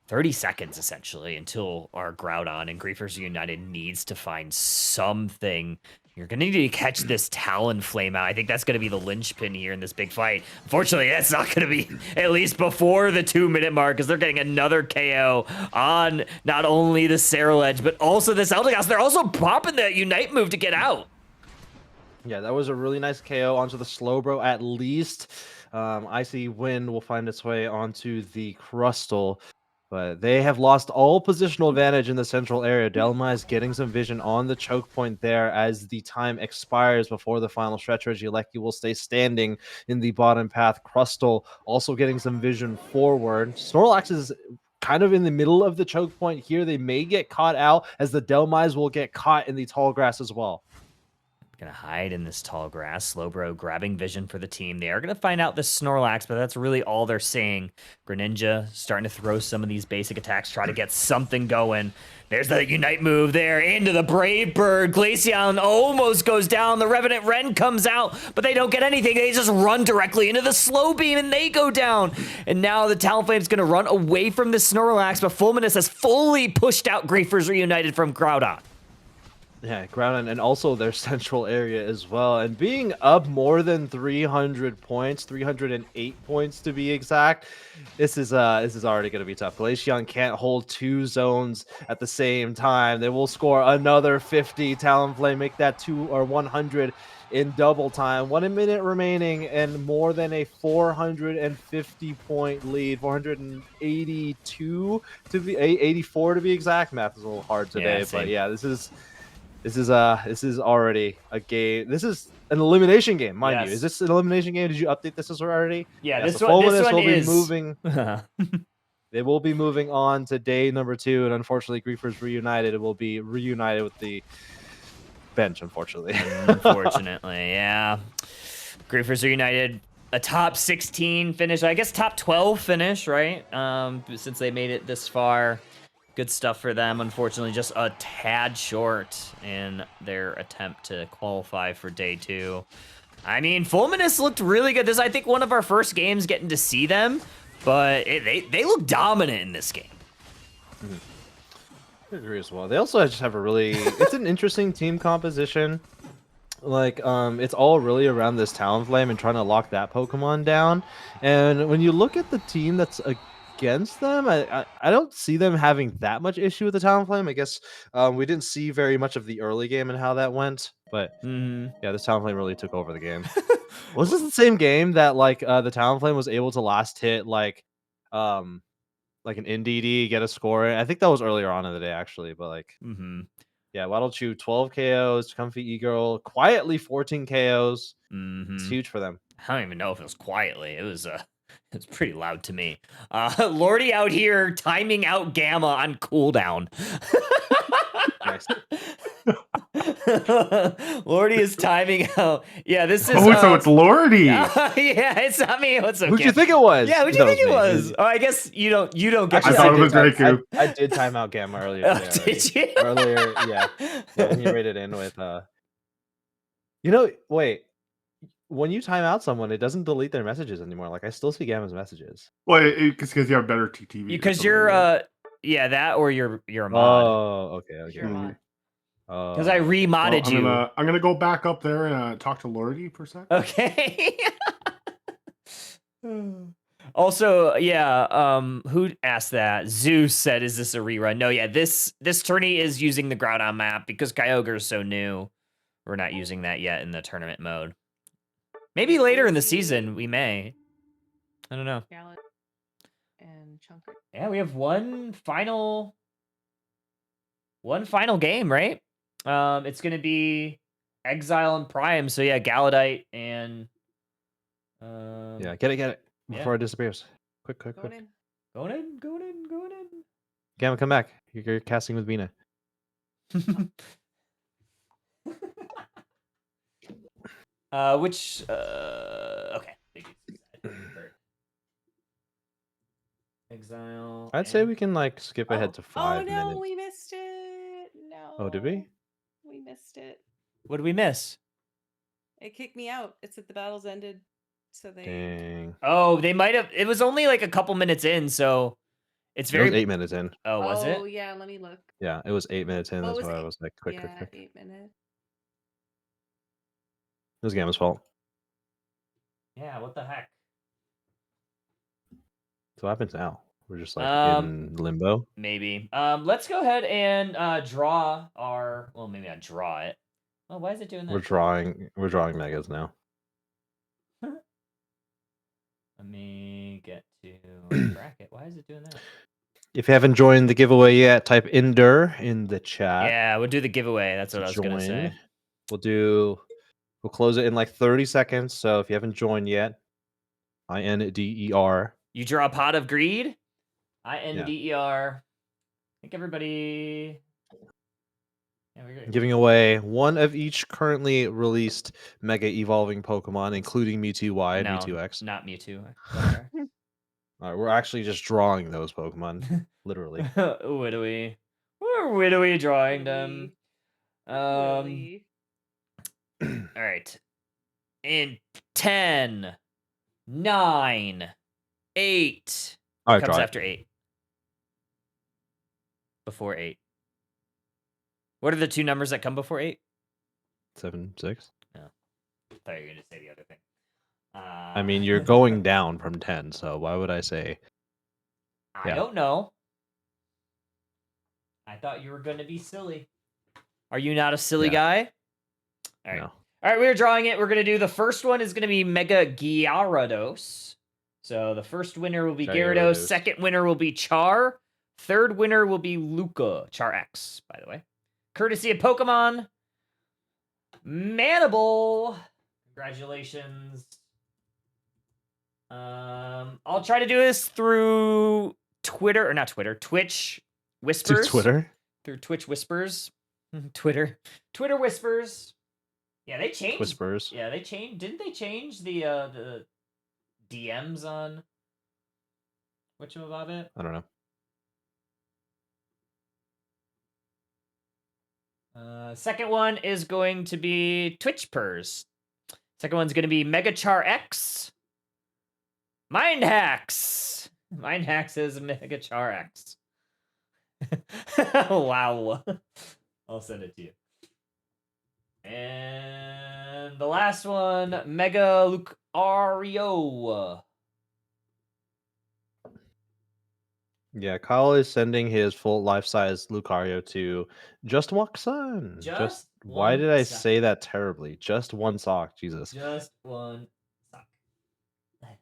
30 seconds, essentially, until our Groudon and Griefers United needs to find something. You're going to need to catch this Talonflame out. I think that's going to be the linchpin here in this big fight. Unfortunately, that's not going to be at least before the 2-minute mark, because they're getting another KO on not only the Ceruledge, but also this Eldegoss. They're also popping that Unite move to get out.
Yeah, that was a really nice KO onto the Slowbro at least. Icy Wind will find its way onto the Crustle, but they have lost all positional advantage in the central area. Delmai is getting some vision on the choke point there as the time expires before the final stretch. Regieleki will stay standing in the bottom path. Crustle also getting some vision forward. Snorlax is kind of in the middle of the choke point here. They may get caught out as the Delmais will get caught in the tall grass as well.
Gonna hide in this tall grass. Slowbro grabbing vision for the team. They are gonna find out the Snorlax, but that's really all they're saying. Greninja starting to throw some of these basic attacks, try to get something going. There's the Unite move there into the Brave Bird. Glaceon almost goes down. The Revenant Wren comes out, but they don't get anything. They just run directly into the Slow Beam, and they go down. And now the Talonflame's going to run away from the Snorlax, but Fulminus has fully pushed out Griefers Reunited from Groudon.
Yeah, Groudon, and also their central area as well. And being up more than 300 points, 308 points to be exact, this is already going to be tough. Glaceon can't hold 2 zones at the same time. They will score another 50. Talonflame make that 2 or 100 in double time. 1 minute remaining and more than a 450 point lead. 482 to be 84 to be exact. Math is a little hard today, but yeah, this is already a game. This is an elimination game, mind you. Is this an elimination game? Did you update this already?
Yeah,
so
this one
will
is
be moving. They will be moving on to day number 2, and unfortunately, Griefers Reunited will be reunited with the bench. Unfortunately,
yeah. Griefers Reunited, a top 16 finish. I guess top 12 finish, right? Since they made it this far. Good stuff for them. Unfortunately, just a tad short in their attempt to qualify for day 2. I mean, Fulminus looked really good. This is, I think, one of our first games getting to see them, but they look dominant in this game.
I agree as well. They also just have a really, it's an interesting team composition. Like, it's all really around this Talonflame and trying to lock that Pokemon down. And when you look at the team that's against them, I don't see them having that much issue with the Talonflame. I guess we didn't see very much of the early game and how that went, but yeah, this Talonflame really took over the game. Was this the same game that like the Talonflame was able to last hit like an NDD, get a score? I think that was earlier on in the day actually, but like yeah, Waddle Chew 12 KOs, Comfy E-Girl quietly 14 KOs. It's huge for them.
I don't even know if it was quietly. It was it's pretty loud to me. Lordy out here timing out Gamma on cooldown.
Nice.
Lordy is timing out. Yeah, this is.
Oh, so it's Lordy.
Yeah, it's not me. What's okay?
Who'd you think it was?
Yeah, who'd you think it was? Oh, I guess you don't get.
I thought it was Draku.
I did time out Gamma earlier. Today,
did you?
Earlier, yeah. When you rated in with wait. When you time out someone, it doesn't delete their messages anymore. Like I still see Gamma's messages.
Well, it's because you have better TTV.
Because you're that or you're a mod.
Oh, okay.
You're a mod.
Because I remodded you.
I'm gonna go back up there and talk to Lordy for a second.
Okay. Also, yeah, who asked that? Zeus said, is this a rerun? No, yeah, this tourney is using the Groudon map because Kyogre is so new. We're not using that yet in the tournament mode. Maybe later in the season, we may. I don't know.
Gallant and Chunker.
Yeah, we have one final game, right? It's going to be Exile and Prime. So, yeah, Galadite and...
yeah, get it. Before it disappears. Quick.
Going in.
Going in.
Gamma, come back. You're casting with Vina.
Okay. Exile.
I'd say we can like skip ahead to 5 minutes.
Oh no, we missed it. No.
Oh, did we?
We missed it.
What did we miss?
It kicked me out. It said the battle's ended. So they.
Dang.
Oh, they might have. It was only like a couple minutes in, so it's very.
It was 8 minutes in.
Oh, was it?
Oh yeah, let me look.
Yeah, it was 8 minutes in.
Oh,
That's
was
why I
it?
was like, quick.
Yeah, 8 minutes.
It was Gamma's fault.
Yeah. What the heck?
So what happens now? We're just like in limbo.
Maybe. Let's go ahead and draw our. Well, maybe not draw it. Oh, why is it doing that?
We're drawing megas now.
Let me get to bracket. Why is it doing that?
If you haven't joined the giveaway yet, type Ender in the chat.
Yeah, we'll do the giveaway. That's what I was gonna say.
We'll close it in like 30 seconds. So if you haven't joined yet, INDER.
You draw a pot of greed. INDER. I think everybody. Yeah, we're good.
Giving away one of each currently released Mega Evolving Pokemon, including Mewtwo Y and
No,
Mewtwo X.
not Mewtwo. Whatever.
All right, we're actually just drawing those Pokemon, literally.
Widowy. We're widowy drawing them.
Willy.
All right. In 10, 9, 8.
All right,
Comes
draw it.
after 8. Before 8. What are the two numbers that come before 8?
7, 6.
I thought you were going to say the other thing.
I mean, you're going down from 10, so why would I say?
I don't know. I thought you were going to be silly. Are you not a silly guy? All right.
No.
All right, we're drawing it. We're going to do the first one is going to be Mega Gyarados. So the first winner will be Gyarados. Second winner will be Char. Third winner will be Luca. Char X, by the way. Courtesy of Pokemon. Manable. Congratulations. I'll try to do this through Twitter, or not Twitter, Twitch Whispers.
To Twitter?
Through Twitch Whispers. Twitter Whispers. Yeah, they changed.
Whispers.
Yeah, they changed. Didn't they change the DMs on whatchamabobit?
I don't know.
Second one is going to be Twitch Purrs. Second one's going to be Mega Char X. Mind Hacks. Mind Hacks is Mega Char X. Wow. I'll send it to you. And the last one, Mega Lucario.
Yeah, Kyle is sending his full life-size Lucario to Just Walk Sun. Why did I say that terribly? Just one sock, Jesus.
Just one sock.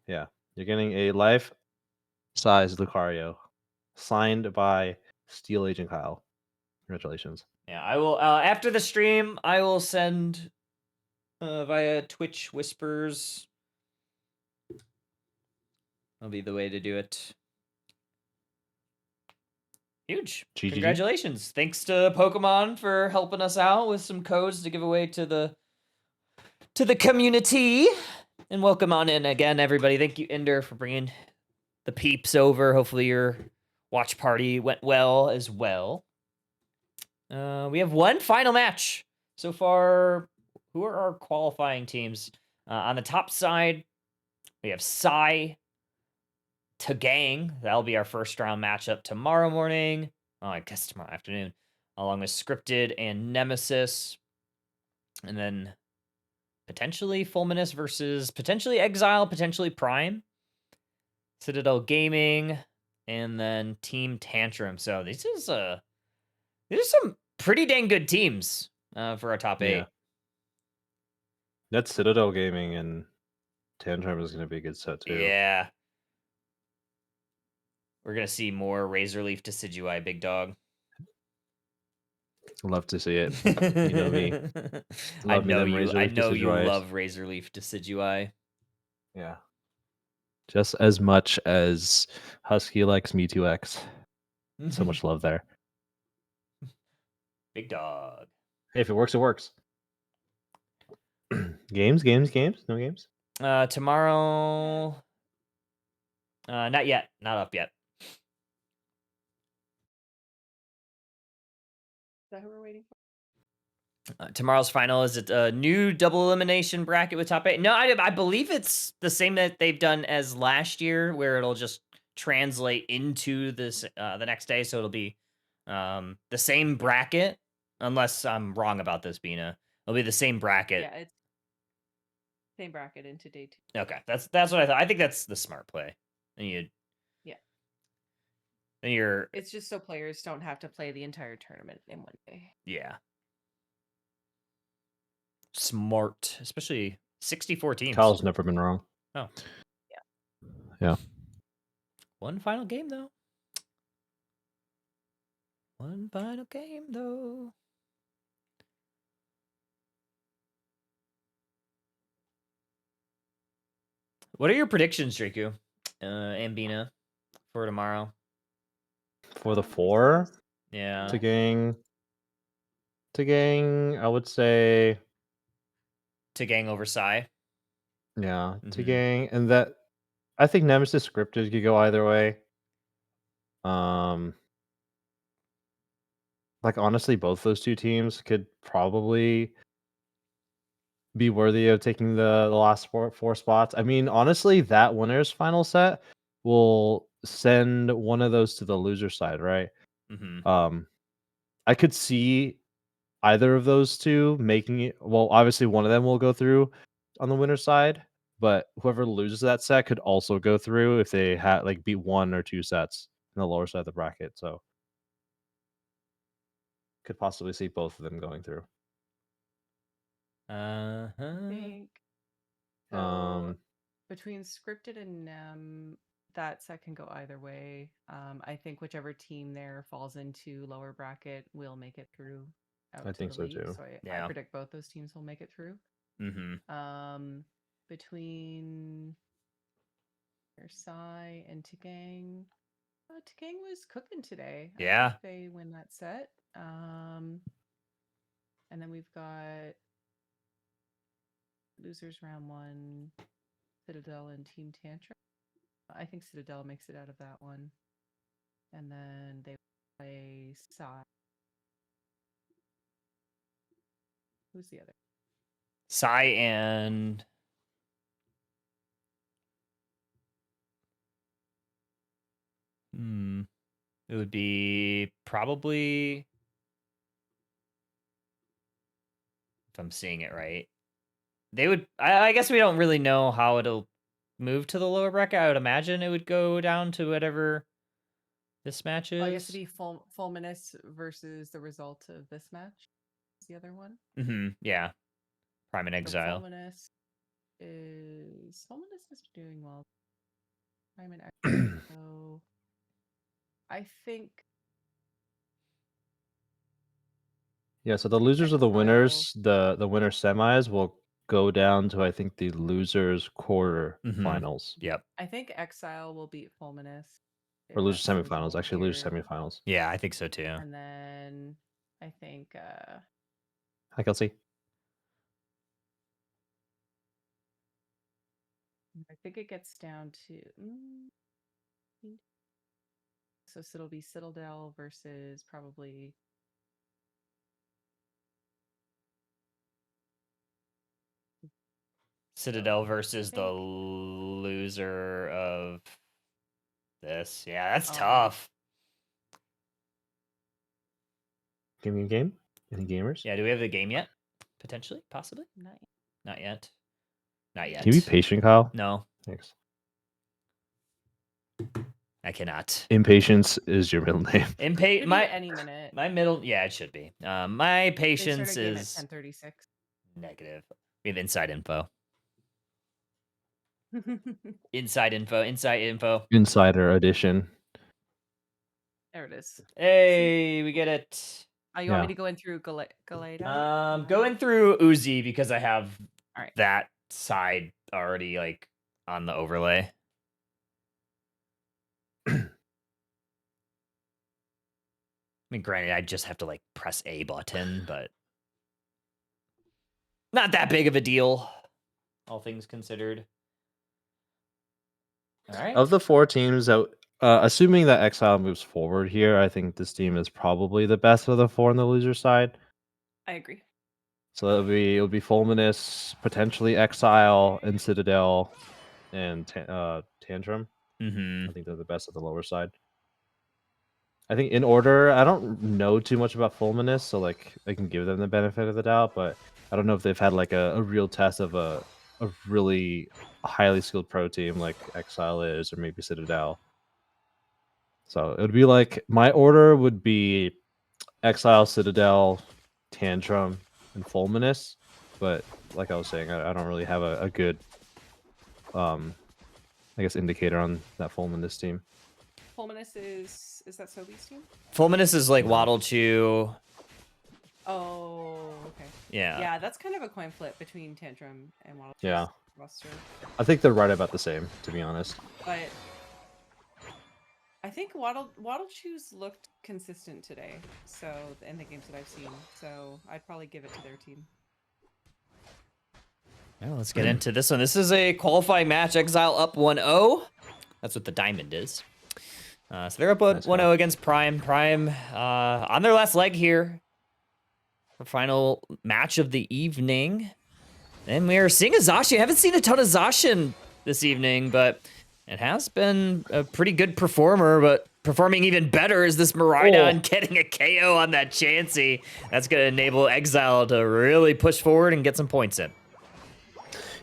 Yeah, you're getting a life-size Lucario, signed by Steel Agent Kyle. Congratulations.
Yeah, I will. After the stream, I will send via Twitch Whispers. That'll be the way to do it. Huge.
GG.
Congratulations. Thanks to Pokemon for helping us out with some codes to give away to the community. And welcome on in again, everybody. Thank you, Ender, for bringing the peeps over. Hopefully your watch party went well as well. We have one final match so far. Who are our qualifying teams? On the top side, we have Psy to Gang. That'll be our first round matchup tomorrow morning. Oh, I guess tomorrow afternoon. Along with Scripted and Nemesis. And then potentially Fulminous versus potentially Exile, potentially Prime. Citadel Gaming. And then Team Tantrum. So these are some pretty dang good teams for our top 8.
Yeah. That Citadel Gaming and Tantrum is going to be a good set too.
Yeah. We're going to see more Razorleaf Decidueye, big dog.
Love to see it. You know me.
I know you
Decidueyes.
love Razorleaf Decidueye.
Yeah. Just as much as Husky likes Mewtwo X. So much love there.
Big dog.
Hey, if it works, it works. Games? No games?
Tomorrow. Not yet. Not up yet.
Is that who we're waiting for?
Tomorrow's final is a new double elimination bracket with top 8. No, I believe it's the same that they've done as last year, where it'll just translate into this the next day. So it'll be the same bracket, unless I'm wrong about this, Bina. It'll be the same bracket.
Yeah, it's same bracket into day 2.
Okay, that's what I thought. I think that's the smart play. And you're
It's just so players don't have to play the entire tournament in one day.
yeah. Smart, especially 64 teams.
Kyle's never been wrong.
Oh.
Yeah.
One final game, though. One final game, though. What are your predictions, Draku, and Bina, for tomorrow?
For the 4
Yeah.
to to gang, I would say,
To gang over Psy.
yeah, to
Mhm.
gang, and that I think Nemesis scripted could go either way. Like honestly, both those two teams could probably be worthy of taking the last four spots. I mean, honestly, that winner's final set will send one of those to the loser side, right?
Hmm.
I could see either of those two making it. Well, obviously, one of them will go through on the winner's side, but whoever loses that set could also go through if they had like beat one or two sets in the lower side of the bracket. So could possibly see both of them going through.
Uh-huh.
I think so. Between scripted and that set can go either way. I think whichever team there falls into lower bracket will make it through out
I
to
think
the
so
league.
too.
So I
Yeah.
predict both those teams will make it through.
Mm-hmm.
Between Versailles and Tagang. Tagang was cooking today. I
Yeah.
think they win that set. And then we've got losers round 1, Citadel and Team Tantrum. I think Citadel makes it out of that one. And then they play Psy. Who's the other?
Psy and it would be probably, if I'm seeing it right, they would. I guess we don't really know how it'll move to the lower bracket. I would imagine it would go down to whatever this match is.
I guess it'd be Fulminous versus the result of this match. Is the other one?
Mm-hmm. Yeah. Prime in Exile.
Fulminous is doing well. Prime in Exile. So I think.
Yeah, so the losers of the
Exile.
winners, the winner semis will go down to I think the losers quarter finals.
Yep.
I think Exile will beat Fulminous.
Or losers semifinals. Actually, losers semifinals.
Yeah, I think so too.
And then I think
Hi, Kelsey.
it gets down to so it'll be Citadel versus probably
Citadel versus the loser of this. Yeah, that's tough.
Game? Any gamers?
Yeah, do we have the game yet? Potentially? Possibly?
Not yet.
Not yet. Not yet.
Can you be patient, Kyle?
No.
Thanks.
I cannot.
Impatience is your middle name.
Any minute.
My middle, yeah, it should be. My patience
They
is
at 10:36.
negative. We have inside info. Inside info.
Insider edition.
There it is.
Hey, we get it.
Oh, you want me to go in through Galeta?
Going through Uzi because I have
Alright.
that side already like on the overlay. I mean, granted, I just have to like press A button, but not that big of a deal, all things considered. All right.
Of the four teams that, assuming that Exile moves forward here, I think this team is probably the best of the four on the loser side.
I agree.
So it'll be Fulminous, potentially Exile, and Citadel, and Tantrum.
Mm-hmm.
I think they're the best of the lower side. I think in order, I don't know too much about Fulminous, so like I can give them the benefit of the doubt, but I don't know if they've had like a real test of a really highly skilled pro team like Exile is, or maybe Citadel. So it would be like my order would be Exile, Citadel, Tantrum, and Fulminous, but like I was saying, I don't really have a good, I guess, indicator on that Fulminous team.
Fulminous is that Sobe's team?
Fulminous is like Waddle 2.
Oh, okay.
Yeah.
Yeah, that's kind of a coin flip between Tantrum and Waddle 2's
Yeah.
roster.
I think they're right about the same, to be honest.
But I think Waddlechoose looked consistent today. So in the games that I've seen, so I'd probably give it to their team.
Now let's get into this one. This is a qualifying match. Exile up 1-0. That's what the diamond is. So they're up 1-0 against Prime. Prime on their last leg here. The final match of the evening. And we're seeing a Zacian. I haven't seen a ton of Zacian this evening, but it has been a pretty good performer. But performing even better is this Miraidon getting a KO on that Chansey. That's going to enable Exile to really push forward and get some points in.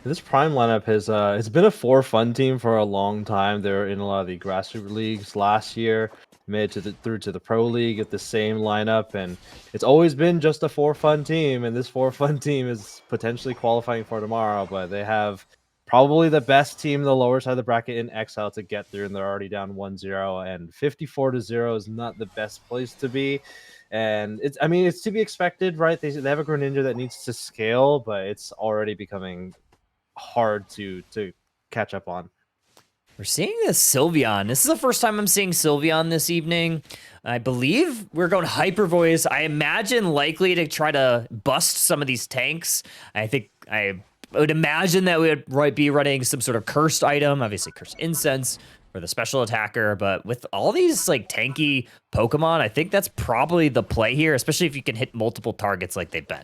This Prime lineup has it's been a for-fun team for a long time. They were in a lot of the grassroots leagues last year, made it through to the Pro League at the same lineup, and it's always been just a for-fun team. And this for-fun team is potentially qualifying for tomorrow, but they have probably the best team in the lower side of the bracket in Exile to get through, and they're already down 1-0, and 54-0 is not the best place to be. And it's to be expected, right? They have a Greninja that needs to scale, but it's already becoming hard to catch up on.
We're seeing this Sylveon. This is the first time I'm seeing Sylveon this evening. I believe we're going Hyper Voice. I imagine likely to try to bust some of these tanks. I would imagine that we would be running some sort of cursed item, obviously Cursed Incense for the special attacker, but with all these like tanky Pokemon, I think that's probably the play here, especially if you can hit multiple targets like they've been.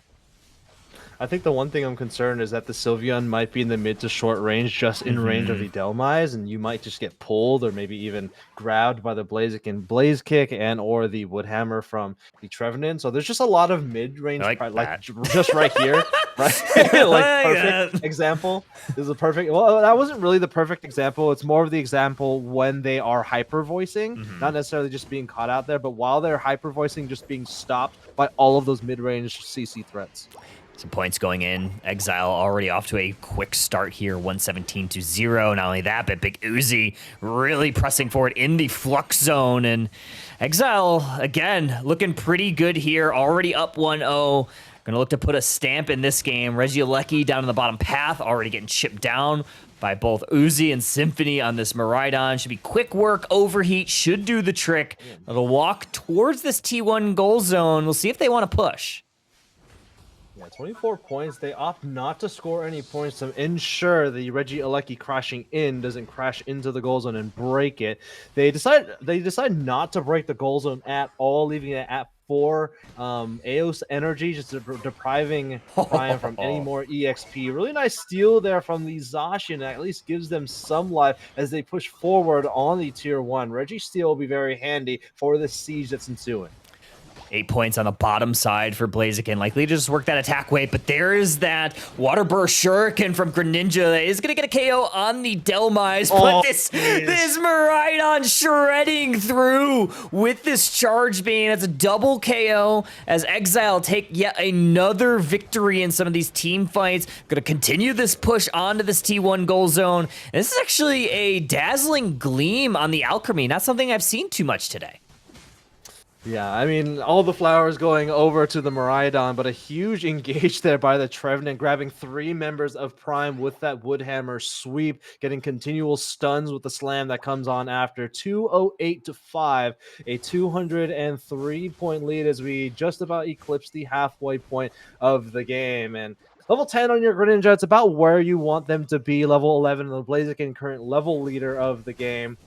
I think the one thing I'm concerned is that the Sylveon might be in the mid to short range, just in range of the Delmise, and you might just get pulled or maybe even grabbed by the Blaziken Blaze Kick and or the Woodhammer from the Trevenant. So there's just a lot of mid-range, just right here, right? Perfect example. This is a perfect. Well, that wasn't really the perfect example. It's more of the example when they are hyper voicing, not necessarily just being caught out there, but while they're hyper voicing, just being stopped by all of those mid-range CC threats.
Some points going in. Exile already off to a quick start here, 117-0. Not only that, but Big Uzi really pressing forward in the flux zone. And Exile, again, looking pretty good here. Already up 1-0. Going to look to put a stamp in this game. Regieleki down in the bottom path, already getting chipped down by both Uzi and Symphony on this Miraidon. Should be quick work. Overheat should do the trick. It'll walk towards this T1 goal zone. We'll see if they want to push.
Yeah, 24 points. They opt not to score any points to ensure the Regieleki crashing in doesn't crash into the goal zone and break it. They decide not to break the goal zone at all, leaving it at 4 Aeos energy, just depriving Prime from any more EXP. Really nice steal there from the Zacian. That at least gives them some life as they push forward on the tier 1. Registeel will be very handy for the siege that's ensuing.
8 points on the bottom side for Blaziken. Likely to just work that attack weight, but there is that Water Burst Shuriken from Greninja that is going to get a KO on the Delmise. But this Miraidon shredding through with this Charge Beam. That's a double KO as Exile take yet another victory in some of these team fights. Going to continue this push onto this T1 goal zone. And this is actually a dazzling gleam on the Alchemy. Not something I've seen too much today.
Yeah, I mean, all the flowers going over to the Miraidon, but a huge engage there by the Trevenant, grabbing 3 members of Prime with that Woodhammer sweep, getting continual stuns with the slam that comes on after. 208-5, a 203-point lead as we just about eclipse the halfway point of the game. And level 10 on your Greninja, it's about where you want them to be. Level 11, the Blaziken, current level leader of the game.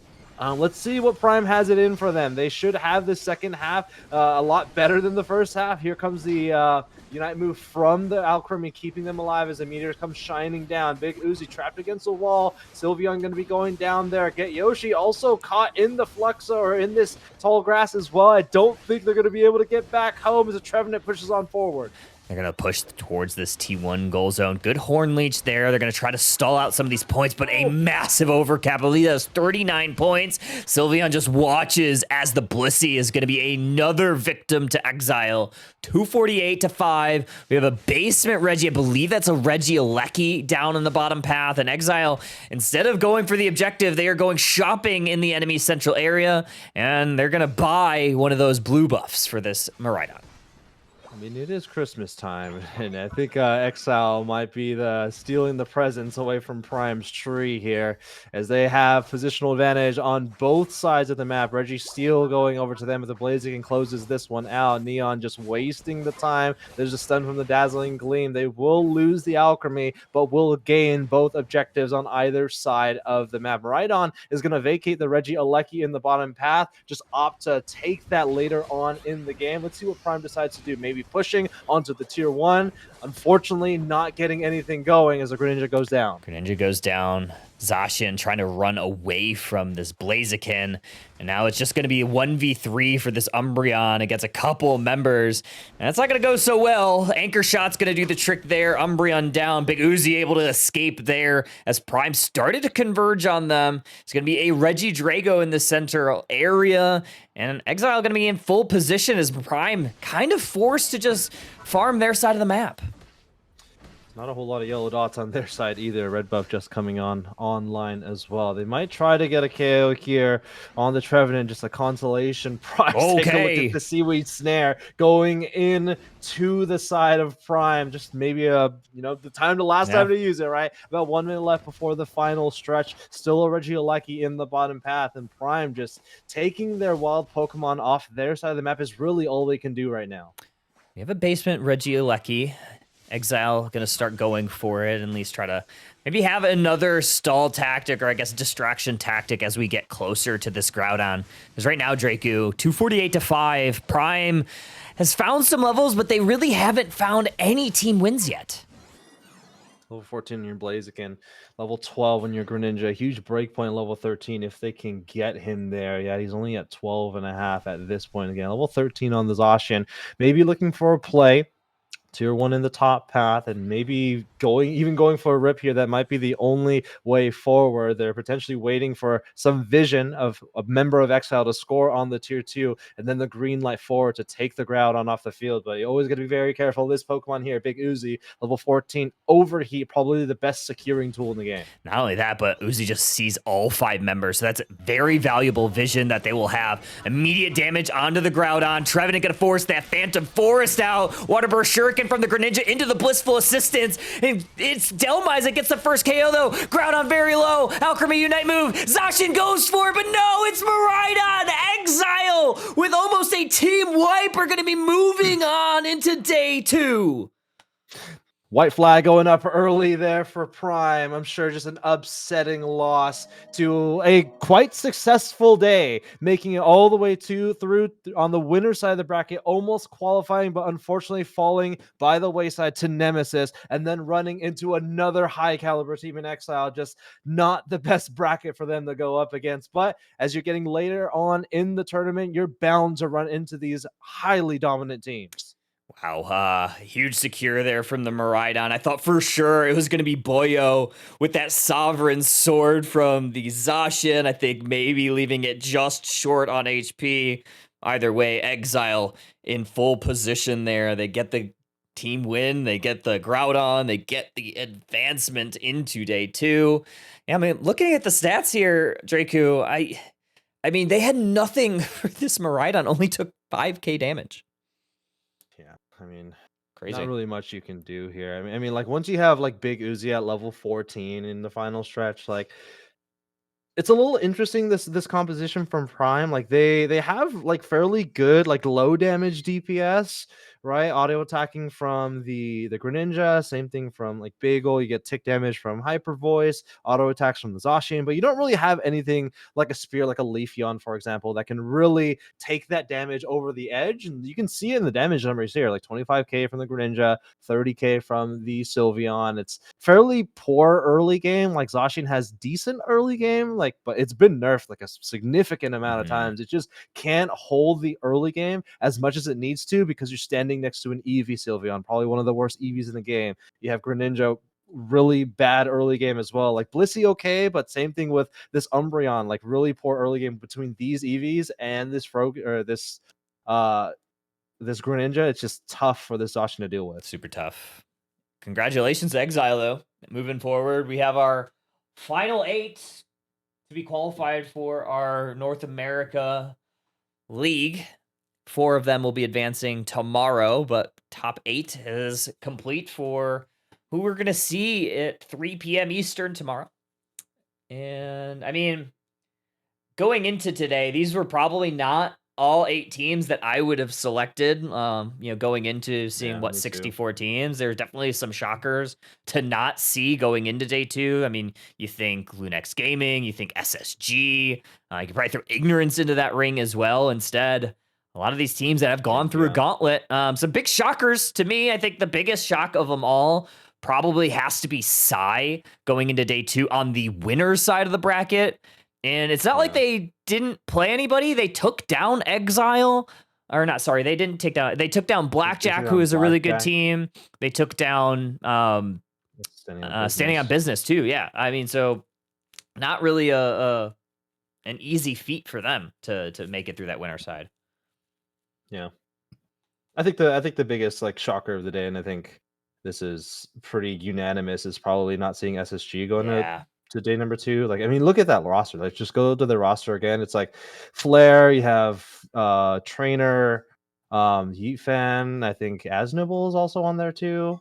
Let's see what Prime has it in for them. They should have the second half a lot better than the first half. Here comes the Unite move from the Alchemy, keeping them alive as the meteors come shining down. Big Uzi trapped against the wall. Sylveon going to be going down there. Get Yoshi also caught in the Fluxa or in this tall grass as well. I don't think they're going to be able to get back home as the Trevenant pushes on forward.
They're going to push towards this T1 goal zone. Good Horn Leech there. They're going to try to stall out some of these points, but a massive overcap. Alita has 39 points. Sylveon just watches as the Blissey is going to be another victim to Exile. 248-5. We have a basement Reggie. I believe that's a Regieleki down in the bottom path. And Exile, instead of going for the objective, they are going shopping in the enemy's central area, and they're going to buy one of those blue buffs for this Miraidon.
I mean, it is Christmas time, and I think Exile might be stealing the presents away from Prime's tree here, as they have positional advantage on both sides of the map. Reggie Steele going over to them with the Blaziken closes this one out. Neon just wasting the time. There's a stun from the Dazzling Gleam. They will lose the Alchemy, but will gain both objectives on either side of the map. Maridon is going to vacate the Reggie Alecki in the bottom path, just opt to take that later on in the game. Let's see what Prime decides to do. Maybe pushing onto the tier 1. Unfortunately, not getting anything going as the Greninja goes down.
Greninja goes down. Zacian trying to run away from this Blaziken. And now it's just going to be a 1v3 for this Umbreon against a couple members. And it's not going to go so well. Anchor Shot's going to do the trick there. Umbreon down. Big Uzi able to escape there as Prime started to converge on them. It's going to be a Regidrago in the center area. And Exile going to be in full position as Prime kind of forced to just farm their side of the map.
Not a whole lot of yellow dots on their side either. Red buff just coming online as well. They might try to get a KO here on the Trevenant, just a consolation prize. Take a look at the Seaweed Snare going in to the side of Prime. Just maybe the time to use it, right? About 1 minute left before the final stretch. Still a Regieleki in the bottom path, and Prime just taking their wild Pokemon off their side of the map is really all they can do right now.
We have a basement Regieleki. Exile going to start going for it and at least try to maybe have another stall tactic, or I guess distraction tactic, as we get closer to this Groudon. Because right now, Draku, 248-5. Prime has found some levels, but they really haven't found any team wins yet.
Level 14 in your Blaziken, level 12 in your Greninja, huge breakpoint level 13 if they can get him there. Yeah, he's only at 12.5 at this point. Again, level 13 on the Zacian. Maybe looking for a play. Tier 1 in the top path, and maybe going for a rip here. That might be the only way forward. They're potentially waiting for some vision of a member of Exile to score on the tier 2, and then the green light forward to take the Groudon off the field. But you always got to be very careful. This Pokemon here, Big Uzi, level 14, Overheat, probably the best securing tool in the game.
Not only that, but Uzi just sees all 5 members, so that's very valuable vision that they will have. Immediate damage onto the Groudon. Trevenant gonna force that Phantom Forest out. Water Burst Shuriken from the Greninja into the Blissful Assistance. And it's Delmize that gets the first KO though. Groudon very low. Alchemy Unite move. Zacian goes for it, but no, it's Maridon. Exile with almost a team wipe are going to be moving on into day 2.
White flag going up early there for Prime. I'm sure just an upsetting loss to a quite successful day, making it all the way through on the winner's side of the bracket, almost qualifying, but unfortunately falling by the wayside to Nemesis, and then running into another high caliber team in Exile. Just not the best bracket for them to go up against. But as you're getting later on in the tournament, you're bound to run into these highly dominant teams.
Wow, huge secure there from the Maridon. I thought for sure it was going to be Boyo with that Sovereign Sword from the Zacian. I think maybe leaving it just short on HP. Either way, Exile in full position there. They get the team win. They get the Groudon. They get the advancement into day 2. Yeah, I mean, looking at the stats here, Draku, I mean, they had nothing for this Maridon. Only took 5k damage.
Yeah, I mean,
crazy.
Not really much you can do here. I mean, like once you have like Big Uzi at level 14 in the final stretch, like it's a little interesting this composition from Prime. Like they have like fairly good like low damage DPS, right? Auto attacking from the Greninja, same thing from like Bagel. You get tick damage from Hyper Voice, auto attacks from the Zacian, but you don't really have anything like a spear, like a Leafeon, for example, that can really take that damage over the edge. And you can see it in the damage numbers here, like 25k from the Greninja, 30k from the Sylveon. It's fairly poor early game. Like Zacian has decent early game, like, but it's been nerfed like a significant amount of times. It just can't hold the early game as much as it needs to because you're standing next to an Eevee Sylveon, probably one of the worst Eevees in the game. You have Greninja, really bad early game as well. Like Blissey okay, but same thing with this Umbreon, like really poor early game between these Eevees and this this Greninja. It's just tough for this Zacian to deal with.
Super tough. Congratulations to Exile though. Moving forward, we have our final 8 to be qualified for our North America League. 4 of them will be advancing tomorrow, but top 8 is complete for who we're going to see at 3 p.m. Eastern tomorrow. And I mean, going into today, these were probably not all 8 teams that I would have selected, going into seeing
Yeah, me too.
64 teams. There's definitely some shockers to not see going into day 2. I mean, you think Lunex Gaming, you think SSG, you could probably throw Ignorance into that ring as well. Instead, a lot of these teams that have gone through a gauntlet, some big shockers to me. I think the biggest shock of them all probably has to be Psy going into day 2 on the winner's side of the bracket. And it's not like they didn't play anybody. They took down Exile. Or not, sorry, they didn't take down. They took down Blackjack, who is a really good team. They took down Standing on Business too. Yeah. I mean, so not really an easy feat for them to make it through that winner side.
Yeah. I think the biggest like shocker of the day, and I think this is pretty unanimous, is probably not seeing SSG going to day number 2. Like, I mean, look at that roster. Like, just go to the roster again. It's like Flare, you have Trainer, Yeet Fan, I think Asnoble is also on there too.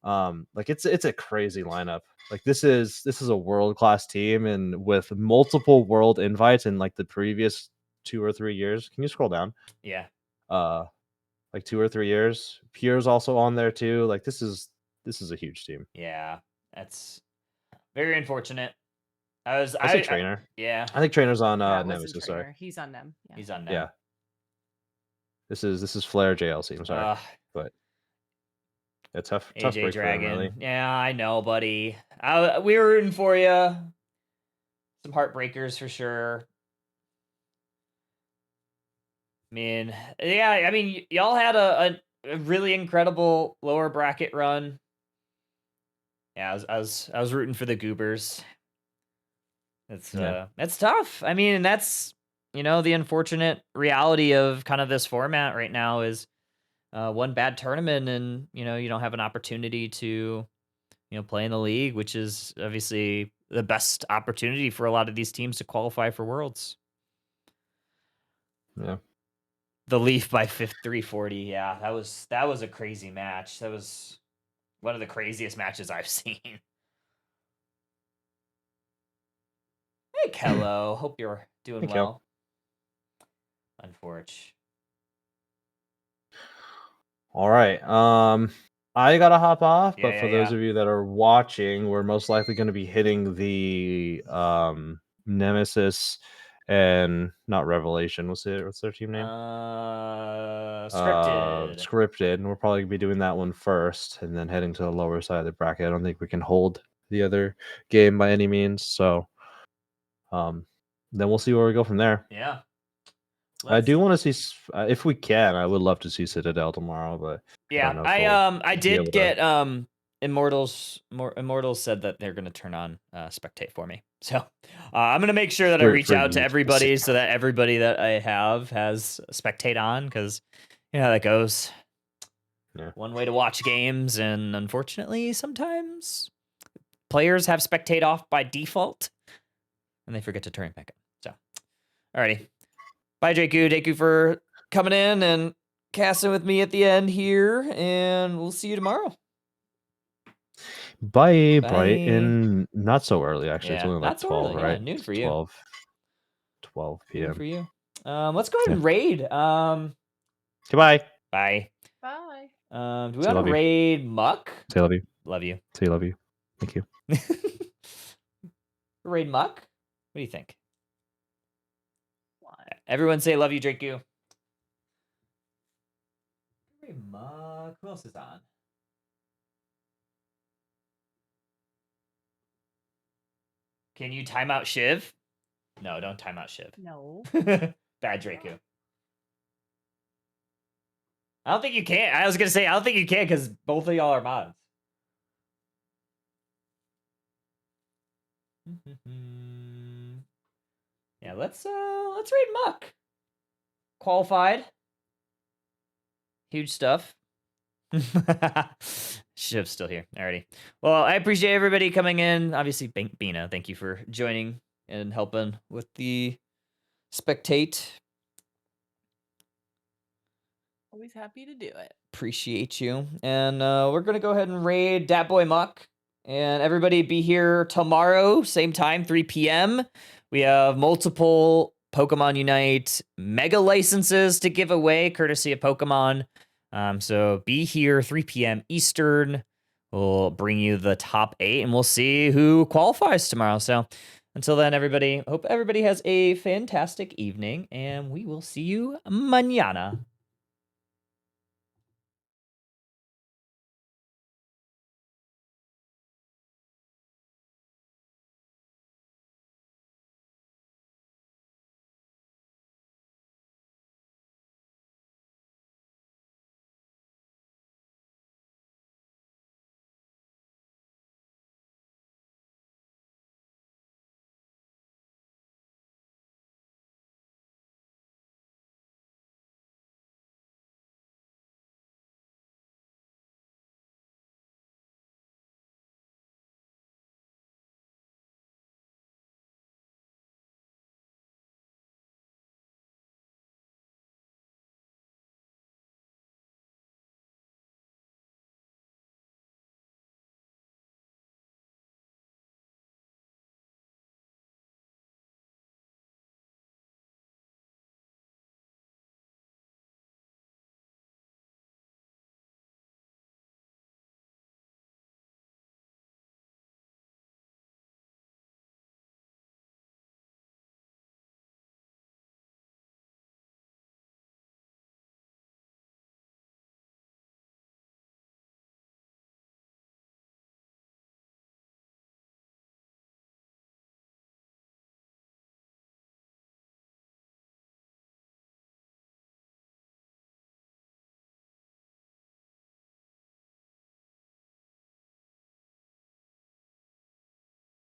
Like it's a crazy lineup. Like this is a world-class team, and with multiple world invites in like the previous 2 or 3 years. Can you scroll down?
Yeah.
Like 2 or 3 years. Pierre's also on there too. Like this is a huge team.
Yeah. That's very unfortunate. I
say Trainer.
Yeah.
I think Trainer's on
That wasn't
Nemesis.
Trainer.
Sorry.
He's on them. Yeah.
He's on them.
Yeah. This is Flare JLC. I'm sorry, but a tough
AJ
break
Dragon.
for them, really.
Yeah, I know, buddy. We were rooting for you. Some heartbreakers for sure. I mean, yeah. I mean, y'all had a really incredible lower bracket run. Yeah, I was rooting for the Goobers. That's tough. I mean, that's the unfortunate reality of kind of this format right now is one bad tournament and you don't have an opportunity to play in the league, which is obviously the best opportunity for a lot of these teams to qualify for Worlds.
Yeah.
The Leaf by 340. Yeah, that was a crazy match. That was one of the craziest matches I've seen. Hey, Kello. Hope you're doing well. Unfortunate.
All right. I gotta hop off, but for those of you that are watching, we're most likely going to be hitting the Nemesis and not Revelation. What's their team name? Scripted. And we'll probably be doing that one first, and then heading to the lower side of the bracket. I don't think we can hold the other game by any means. So, then we'll see where we go from there.
Yeah.
I do want to see if we can. I would love to see Citadel tomorrow, but
yeah, I did get Immortals said that they're going to turn on spectate for me. So I'm going to make sure that I reach out to everybody so that everybody that I have has spectate on, because how that goes.
Yeah.
One way to watch games, and unfortunately sometimes players have spectate off by default and they forget to turn it back on. So alrighty. Bye, Deku. Deku for coming in and casting with me at the end here, and we'll see you tomorrow.
Bye. Bright and not so early, actually. It's only like 12,
early.
right?
Yeah, noon for you.
12 p.m.
Noon for you. Let's go ahead and raid.
Goodbye.
Bye.
Bye.
Do we want to raid Muck?
Say love you.
Love you.
Say love you. Thank you.
Raid Muck? What do you think? Everyone say love you, Draku. Raid Muck. Who else is on? Can you time out Shiv? No, don't time out Shiv.
No.
Bad Draku. I don't think you can. I was going to say, I don't think you can because both of y'all are mods. Yeah, let's raid Muck. Qualified. Huge stuff. Shiv's still here. Alrighty. Well, I appreciate everybody coming in. Obviously, Bina, thank you for joining and helping with the spectate.
Always happy to do it.
Appreciate you. And we're going to go ahead and raid Dat Boy Muck. And everybody be here tomorrow, same time, 3 p.m. We have multiple Pokemon Unite mega licenses to give away, courtesy of Pokemon. So be here, 3 p.m. Eastern. We'll bring you the top 8, and we'll see who qualifies tomorrow. So until then, everybody, hope everybody has a fantastic evening, and we will see you mañana.